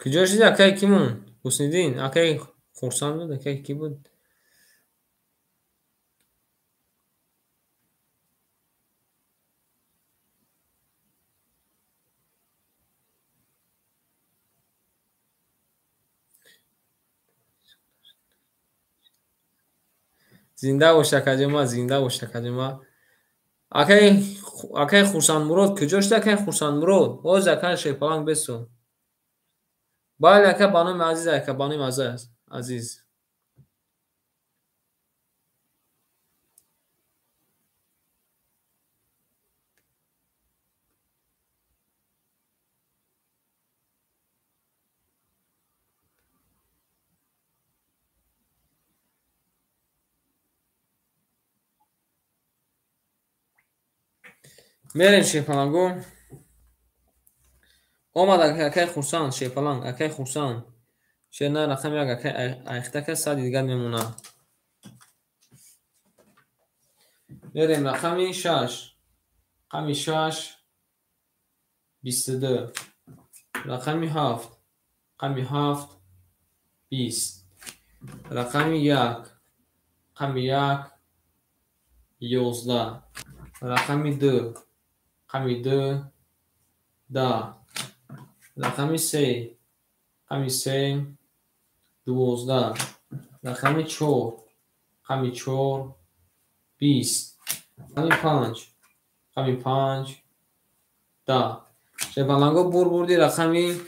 куҷо шуди акай кӣ монд ҳусниддин акай хурсанд буд акай кӣ буд زنده باشه کجما، زنده باشه کجما. اکی خورسند مراد کجاش اکی خورسند مراد باز اکی شیپالنگ بسو. بله اکی بانوی عزیز، اکی بانوی عزیز. میریم شیپالنگو آمد اکی خورسند شیپالنگ اکی خورسند چه نه رقم یک اکی ایخته که صدی دیگر میمونه. میریم رقمی 6 رقمی 6 22 رقمی 7 رقمی 7 20 رقمی 1 رقمی 1 11 رقمی 2 رقمی 2 10 رقمی 3 رقمی 3 12 رقمی 4 رقمی 4 20 رقمی 5 رقمی 5 10 شیپالنگو بردی رقمی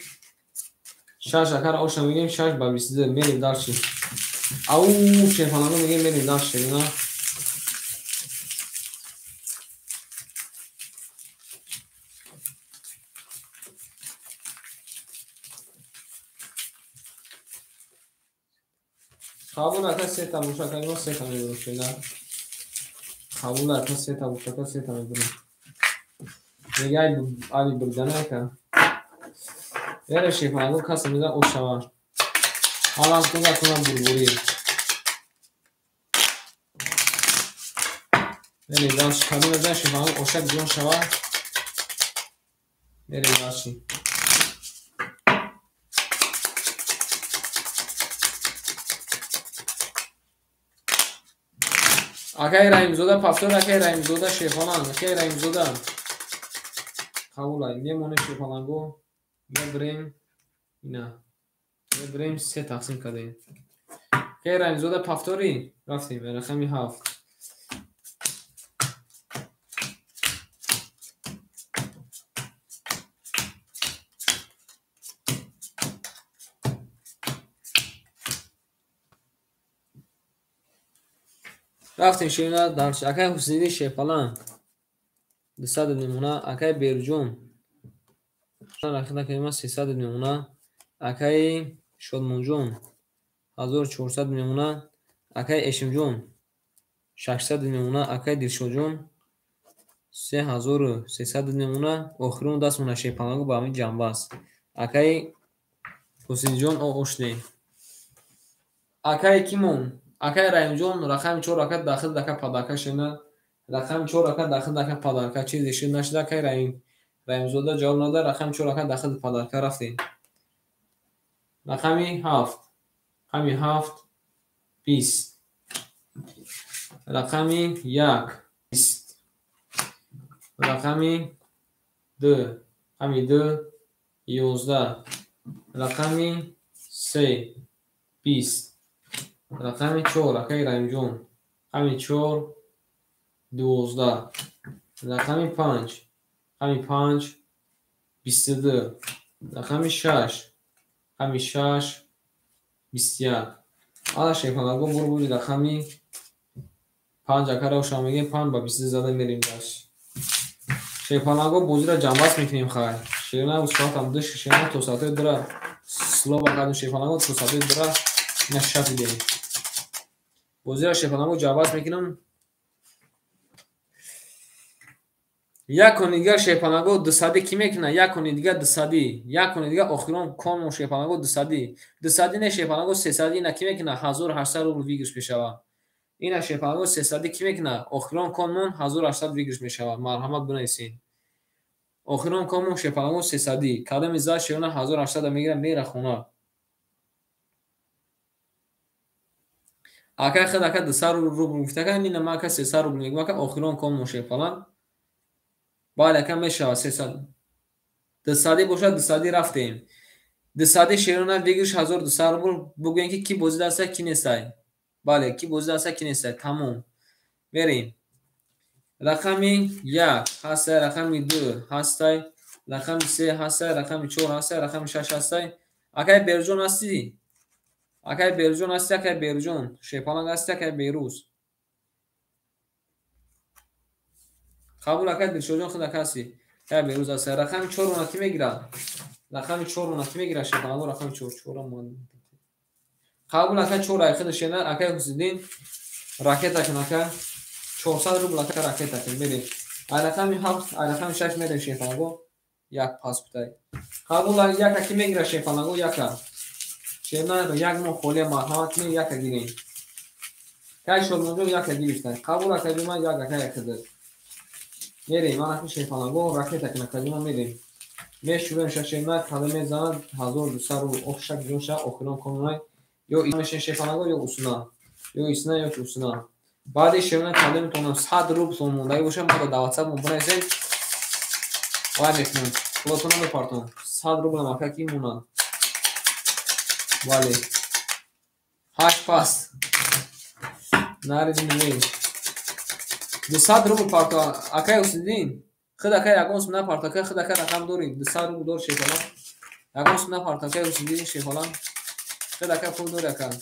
6 اگر آشنا میگیم 6 با 22 میریم دارچی او شیپالنگو میگیم میریم دارچی نه قبول اتا سه تا موشا کنیم سه تا میبرم شده قبول اتا سه تا موشا کنیم سه تا میبرم میگه علی بردنه که یه شیپالنگو کسی میده او شوار حالا هم کنم بربوری میریم دارچی کدوم ازن شیپالنگو اوشک جون شوار میریم دارچی اکی رحیم زوده پفتور اکی رحیم زوده شیپالنگ اکی رحیم زوده قبول های میمونه شیپالنگو میبریم اینا میبریم سه تقسیم کردیم اکی رحیم زوده پفتوری رفتیم رقمی 7 رفتیم شیرینه دارچی اکی حسیدی شیپالنگ 200 نمونه اکی بیرجون رخیده که 300 نمونه اکی شدمونجون 1400 نمونه اکی اشمجون 600 نمونه اکی دلشوجون 3300 نمونه آخرون دست مونه شیپالنگو با همین جنبه است اکی حسیدجون او اشتی اکی کیمون اکی رحیمجون رقم 4 رکت داخل دکه پاداکه شنه رقم 4 رکت داخل دکه پاداکه چیزی شد نشده اکی رحیم زوده جواب نده رقم 4 رکت داخل پاداکه رفتیم رقمی 7 رقمی 7 20 رقمی 1 20 رقمی 2 رقمی 2 11 رقمی 3 20 رقمی 4 اکی رحیم جون رقمی 4 12 رقمی 5 رقمی 5 22 رقمی 6 رقمی 6 21 حالا شیپالنگو بردی رقمی 5 اگر روشن میگیم 5 با 22 زده میریم داشت شیپالنگو بوزی را جنبست میکنیم خواهی شیرینه و ساعت هم دشت شیرینه تو ساعته داره سلو بقیدون شیپالنگو تو ساعته داره نشفی داریم بوزی را شیپالنگو جنبست میکنیم یک کنی دیگر شیپالنگو 200 کی میکنه یک کنی دیگر 200 یک کنی دیگر آخرون کام شیپالنگو 200 نه شیپالنگو 300 اینا کی میکنه 1800 روبل ویگرش میشوه اینا شیپالنگو 300 کی میکنه آخرون کامون 1800 ویگرش میشوه مرحمت بنویسین آخرون کامون شیپالنگو 300 کدام ازا شیونه 1800 میگیره میره خونه اگه خدا که 200 روبل گفته که اینا ما که 300 روبل میگم که آخرون کامون شیپالنگ بالا کم میشه 300 200 باشه 200 رفتیم 200 شیرونه دیگه 1200 روبل بگوین که کی بازی دسته کی نیست بله کی بوزده است کی نیست. تمام. بریم. رقمی 1 هست، رقمی 2 هست، رقمی 3 هست، رقمی 4 هست، رقمی 6 هست. اکای برجون هستی؟ اکای برجون هستی؟ اکای برجون شیپالنگ هستی؟ اکای بیروز قبول اکای دلشوجون خود هستی؟ اکای بیروز هستی. رقمی 4 اون کی میگیره؟ رقمی 4 اون کی میگیره شیپالنگ؟ رقمی 4 من قبول اکای 4 ای خودش نه اکای حسین راکت اکن اکای 400 روبل اکای راکت اکن میری. رقمی 7 رقمی 6 میره شیپالنگ یک پاس بتای. قبول یک کی میگیره شیپالنگ یک شینا یک مو خالی مرحمت می یک گیریم. کای شد موجود یک گیرفتن. قبول اکای من یک اکای خدر. میریم من اکو شیپالنگ راکت اکن اکای من میریم. میشوریم شینا کلمه زن 1200 رو افشک جوش اخرام کنونای یا ایمشن شیپالنگ یا اسنا یا اسنا یا اسنا. بعد شینا کلمه تونم 100 روبل مونده باشه ما دعوت سب مبرزین وای میکنم. خودتون رو بپارتون 100 روبل ما کی مونن. ولی 8 پاس ناریدیم می 200 روبل پارتا اکای حسین خود اکای اگونس نه پارتا که خود اکای رقم داری 200 روبل دور شیپالنگ اگونس نه پارتا که حسین شیپالنگ خود اکای پول دور اکای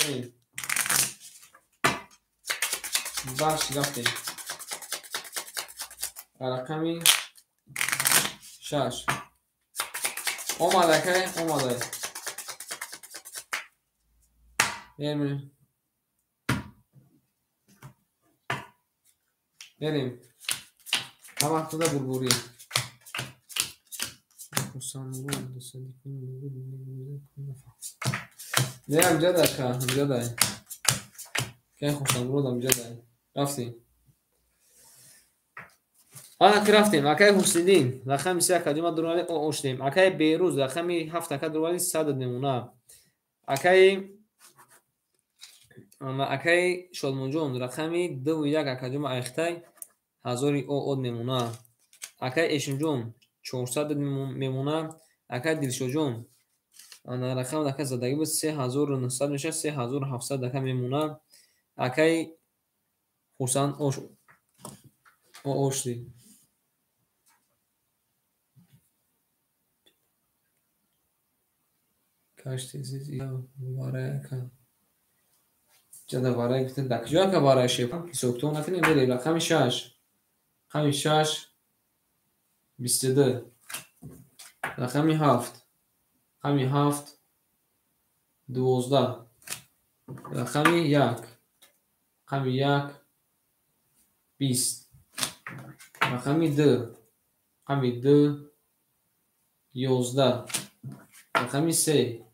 میریم. باش رفتیم. رقمی 6 اومد اکای اومده. بریم بریم همه خدا بربوری بریم جده که جده که خوشم برودم جده رفتیم. آن که رفتیم اکای حسیدین رقمی 3 اکای ما دروالی اوشتیم. اکای بیروز رقمی 7 اکای دروالی 100 نمونه. اکای شلمونجون رقمی 2 و 1 اکای ما ایختای 1000 او نمونه. اکای اشنجون 400 میمونه. اکای دلشوجون آن رقم اکای زدگی بود 3900 میشه 3700 اکای میمونه. اکای حسن اوشتی کاشتی زیزی واره کن جدا واره گفته دکجا که واره شیپا سوکتون نکنیم. بری رقم 6 رقم 6 22 رقم 7 رقم 7 12 رقم 1 رقم 1 20 رقم 2 رقم 2 11 رقم 3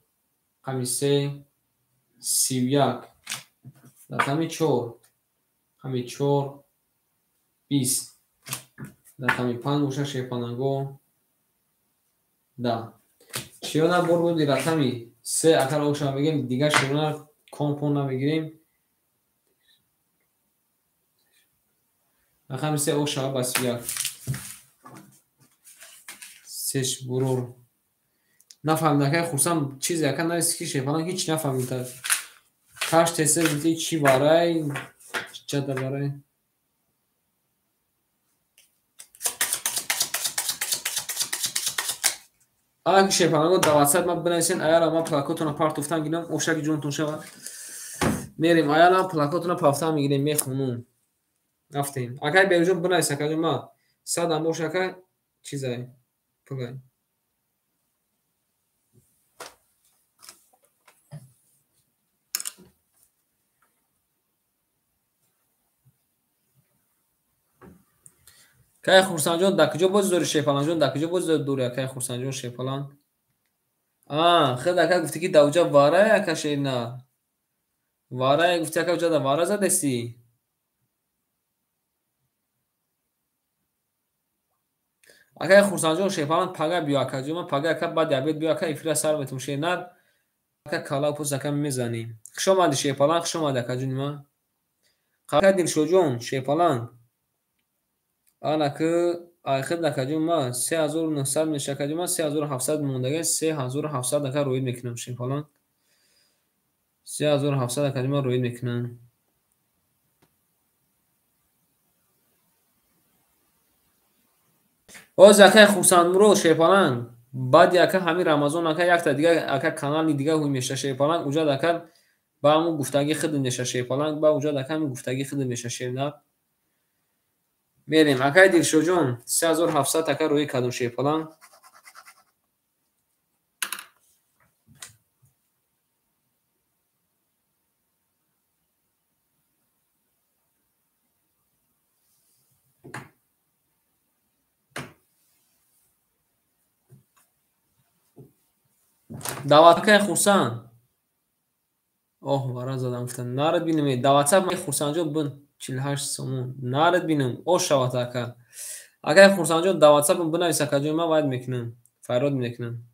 رقم 3 31 رقم 4 رقم 4 20 رقم 5 باشه شیپاننگو ده شیونا بودی رقمی 3 اگر اوشا بگیم دیگه شیونا کمپون نمیگیریم. رقم 3 اوشا بس یک سش برور نفهمیدم که خورسم چیزی اکن نویسی که شیپاننگ هیچ نفهمیدم. کاش تسته بیتی چی برای چه برای اگه شیپاننگو دواتسد ما بنویسین ایالا ما پلاکاتون پارتوفتن گیرم اوشک جونتون شود. میریم ایالا پلاکاتون پافتن میگیریم میخونون رفتیم. اگه بیرجون بنویس اگه ما 100 هم باشه که چیزایی پگای که خورسانجون دکجا باز دور شیپالنجون دکجا باز دوره که خورسانجون شیپالن خود اگه گفتی که دوجا واره اگه شیر نه واره گفتی اگه جا واره زده سی اگه خورسانجون شیپالن پگه بیا که جو من پگه که بعد دیابت بیا که افرا سر بتون شیر نه که کالا پوست اگه میزنیم خشم دی شیپالن خشم دی که جون ما که دلشوجون شیپالن آنا که آخر دکجون ما 3900 میشه که ما 3700 موندگی 3700 دکه روید میکنم شیپالن 3700 کلمه روید میکنم. باز یکه خوسانمرو شیپالنگ بعد یکه همین رمضان اکه یک تا دیگه اکه کانال دیگه هوی میشه شیپالنگ اونجا دکر با همون گفتگی خود میشه شیپالنگ با اونجا دکر همین گفتگی خود میشه شیپالنگ میریم اکه دیلشو جون 3700 تکه روی کدوم شیپالنگ دعوت خوسان اوه برا زدم گفتن نارد بینم دعوت ما خوسان جو بن 48 سومون نارد بینم او شوات اکه اکه خوسان جو دعوت بن بنویس اکه جو ما باید میکنم فراد میکنم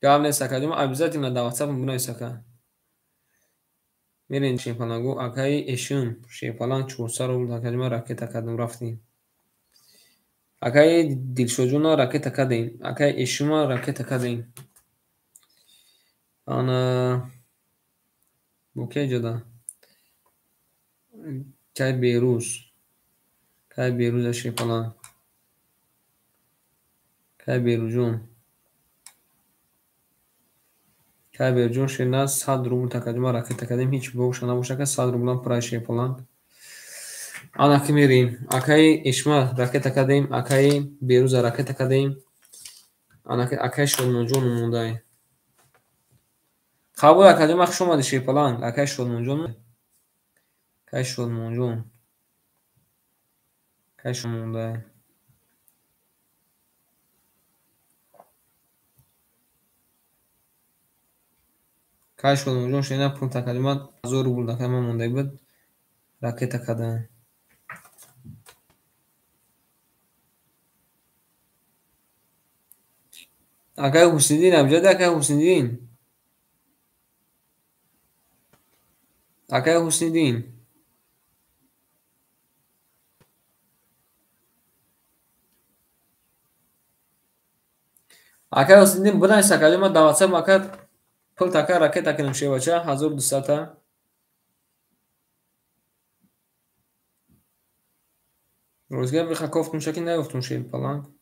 قبل سکه جو ما ابزت این دعوت بن بنویس اکه میرین شیپالنگو اکای اشون شیپالنگ 400 رو بود اکای ما راکت کدوم رفتیم اکای دیلشوجونا راکت کدیم اکای اشوما راکت کدیم آنا اوکی جدا کای بیروز شیپالنگ کای بیروجون کای بیروجون شینا 100 روبل تکدیم ما راکت کدیم هیچ بوش نباشه که 100 روبل پرای شیپالنگ آنا که میریم اکای اشما راکت کدیم اکای بیروز راکت کدیم آنا که اکای شلمونجون مونده قبول اکادمی شما دیشی پلان اکای شلمونجون کای شلمونجون کای شلمونده کای شلمونجون شینا پونت اکادمی زور بود اکادمی مونده بود راکت اکادمی اکای حسیدین ابجد اکای حسیدین اکای حسیدین اکای حسیدین بودن است اکادمی دعوت سب مکد پل تکا راکت اکادمی شی بچه 1200 تا روزگار بخواه کفتون شکی نگفتون شی پلان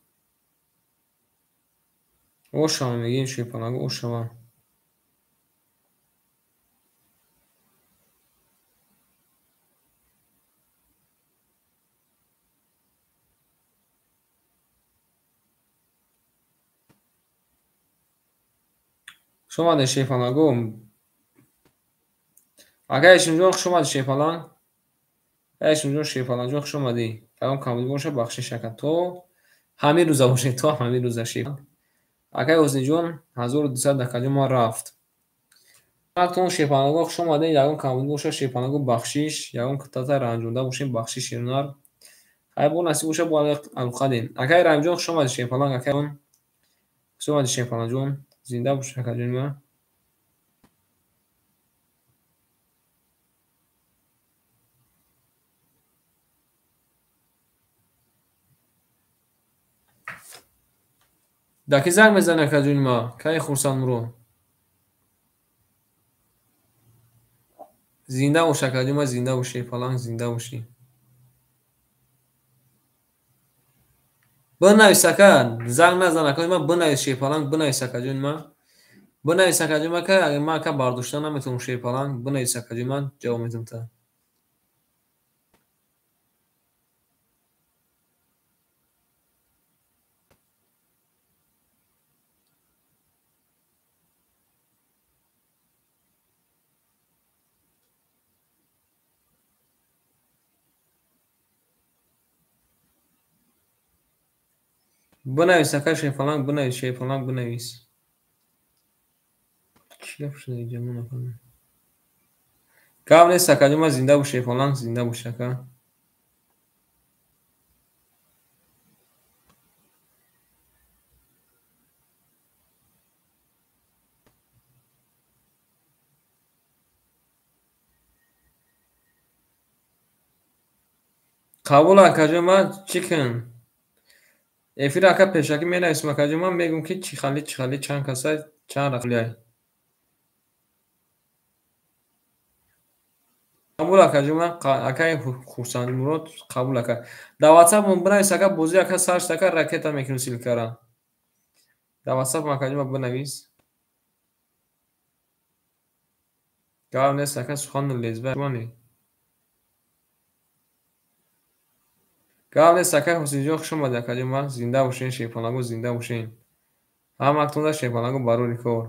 او شما میگین شی پلان او شما شما دیشی پلان گو اکای شمجون شما دیشی پلان اونجا شیپالنگ جو خوش اومدی پیام کامل باشه بخشش نکن تو همین روزا باشه تو همین روزا شیپ اکای حسین جون 1200 دکلی ما رفت وقتی شیپالنگو خوش اومده یگون کامل باشه شیپالنگو بخشیش یگون کتاتا رنجونده باشه بخشیش ایرنار های بون نصیب باشه با القدین اکای رنجون خوش اومده شیپالنگ اکای اون خوش اومده شیپالنگ جون زنده باشه اکای جون ما دکی زنگ میزنه اکای جون ما کای خورسان مرو زنده باشه اکای جون ما زنده باشه شیپالنگ زنده باشه بنویس اکا زنگ نزن اکا ما بنویس شیپالنگ بنویس اکا جون ما بنویس اکا جون ما که اگه ما اکا بارداشتن نمیتونم شیپالنگ بنویس اکا جون من جواب میدم تا بنویس اکا شیپالنگ بنویس شیپالنگ بنویس چی گفت شده اینجا من نکنم کام نیست اکا جون ما زنده باشه شیپالنگ زنده باشه اکا قبول اکا جون ما چیکن ефир ака пешакӣ менависм акаҷон, ман мегӯм ки чӣ хали чанд каса чанд рақамлиай. қабул акаҷон, ман акаи Хурсандмурод қабул ака. Дар WhatsApp бинавис ака бозӣ ака сарч ака ракета мекунсил кара. Дар WhatsApp акаҷон бинавис. Гап нест ака сухани лезба шумани. Гап нест акаи Ҳусинҷон хуш омадед акаҷон, ман зинда бошен, Шайхонаго зинда бошен. Ҳамаатонда Шайхонаго барори кор.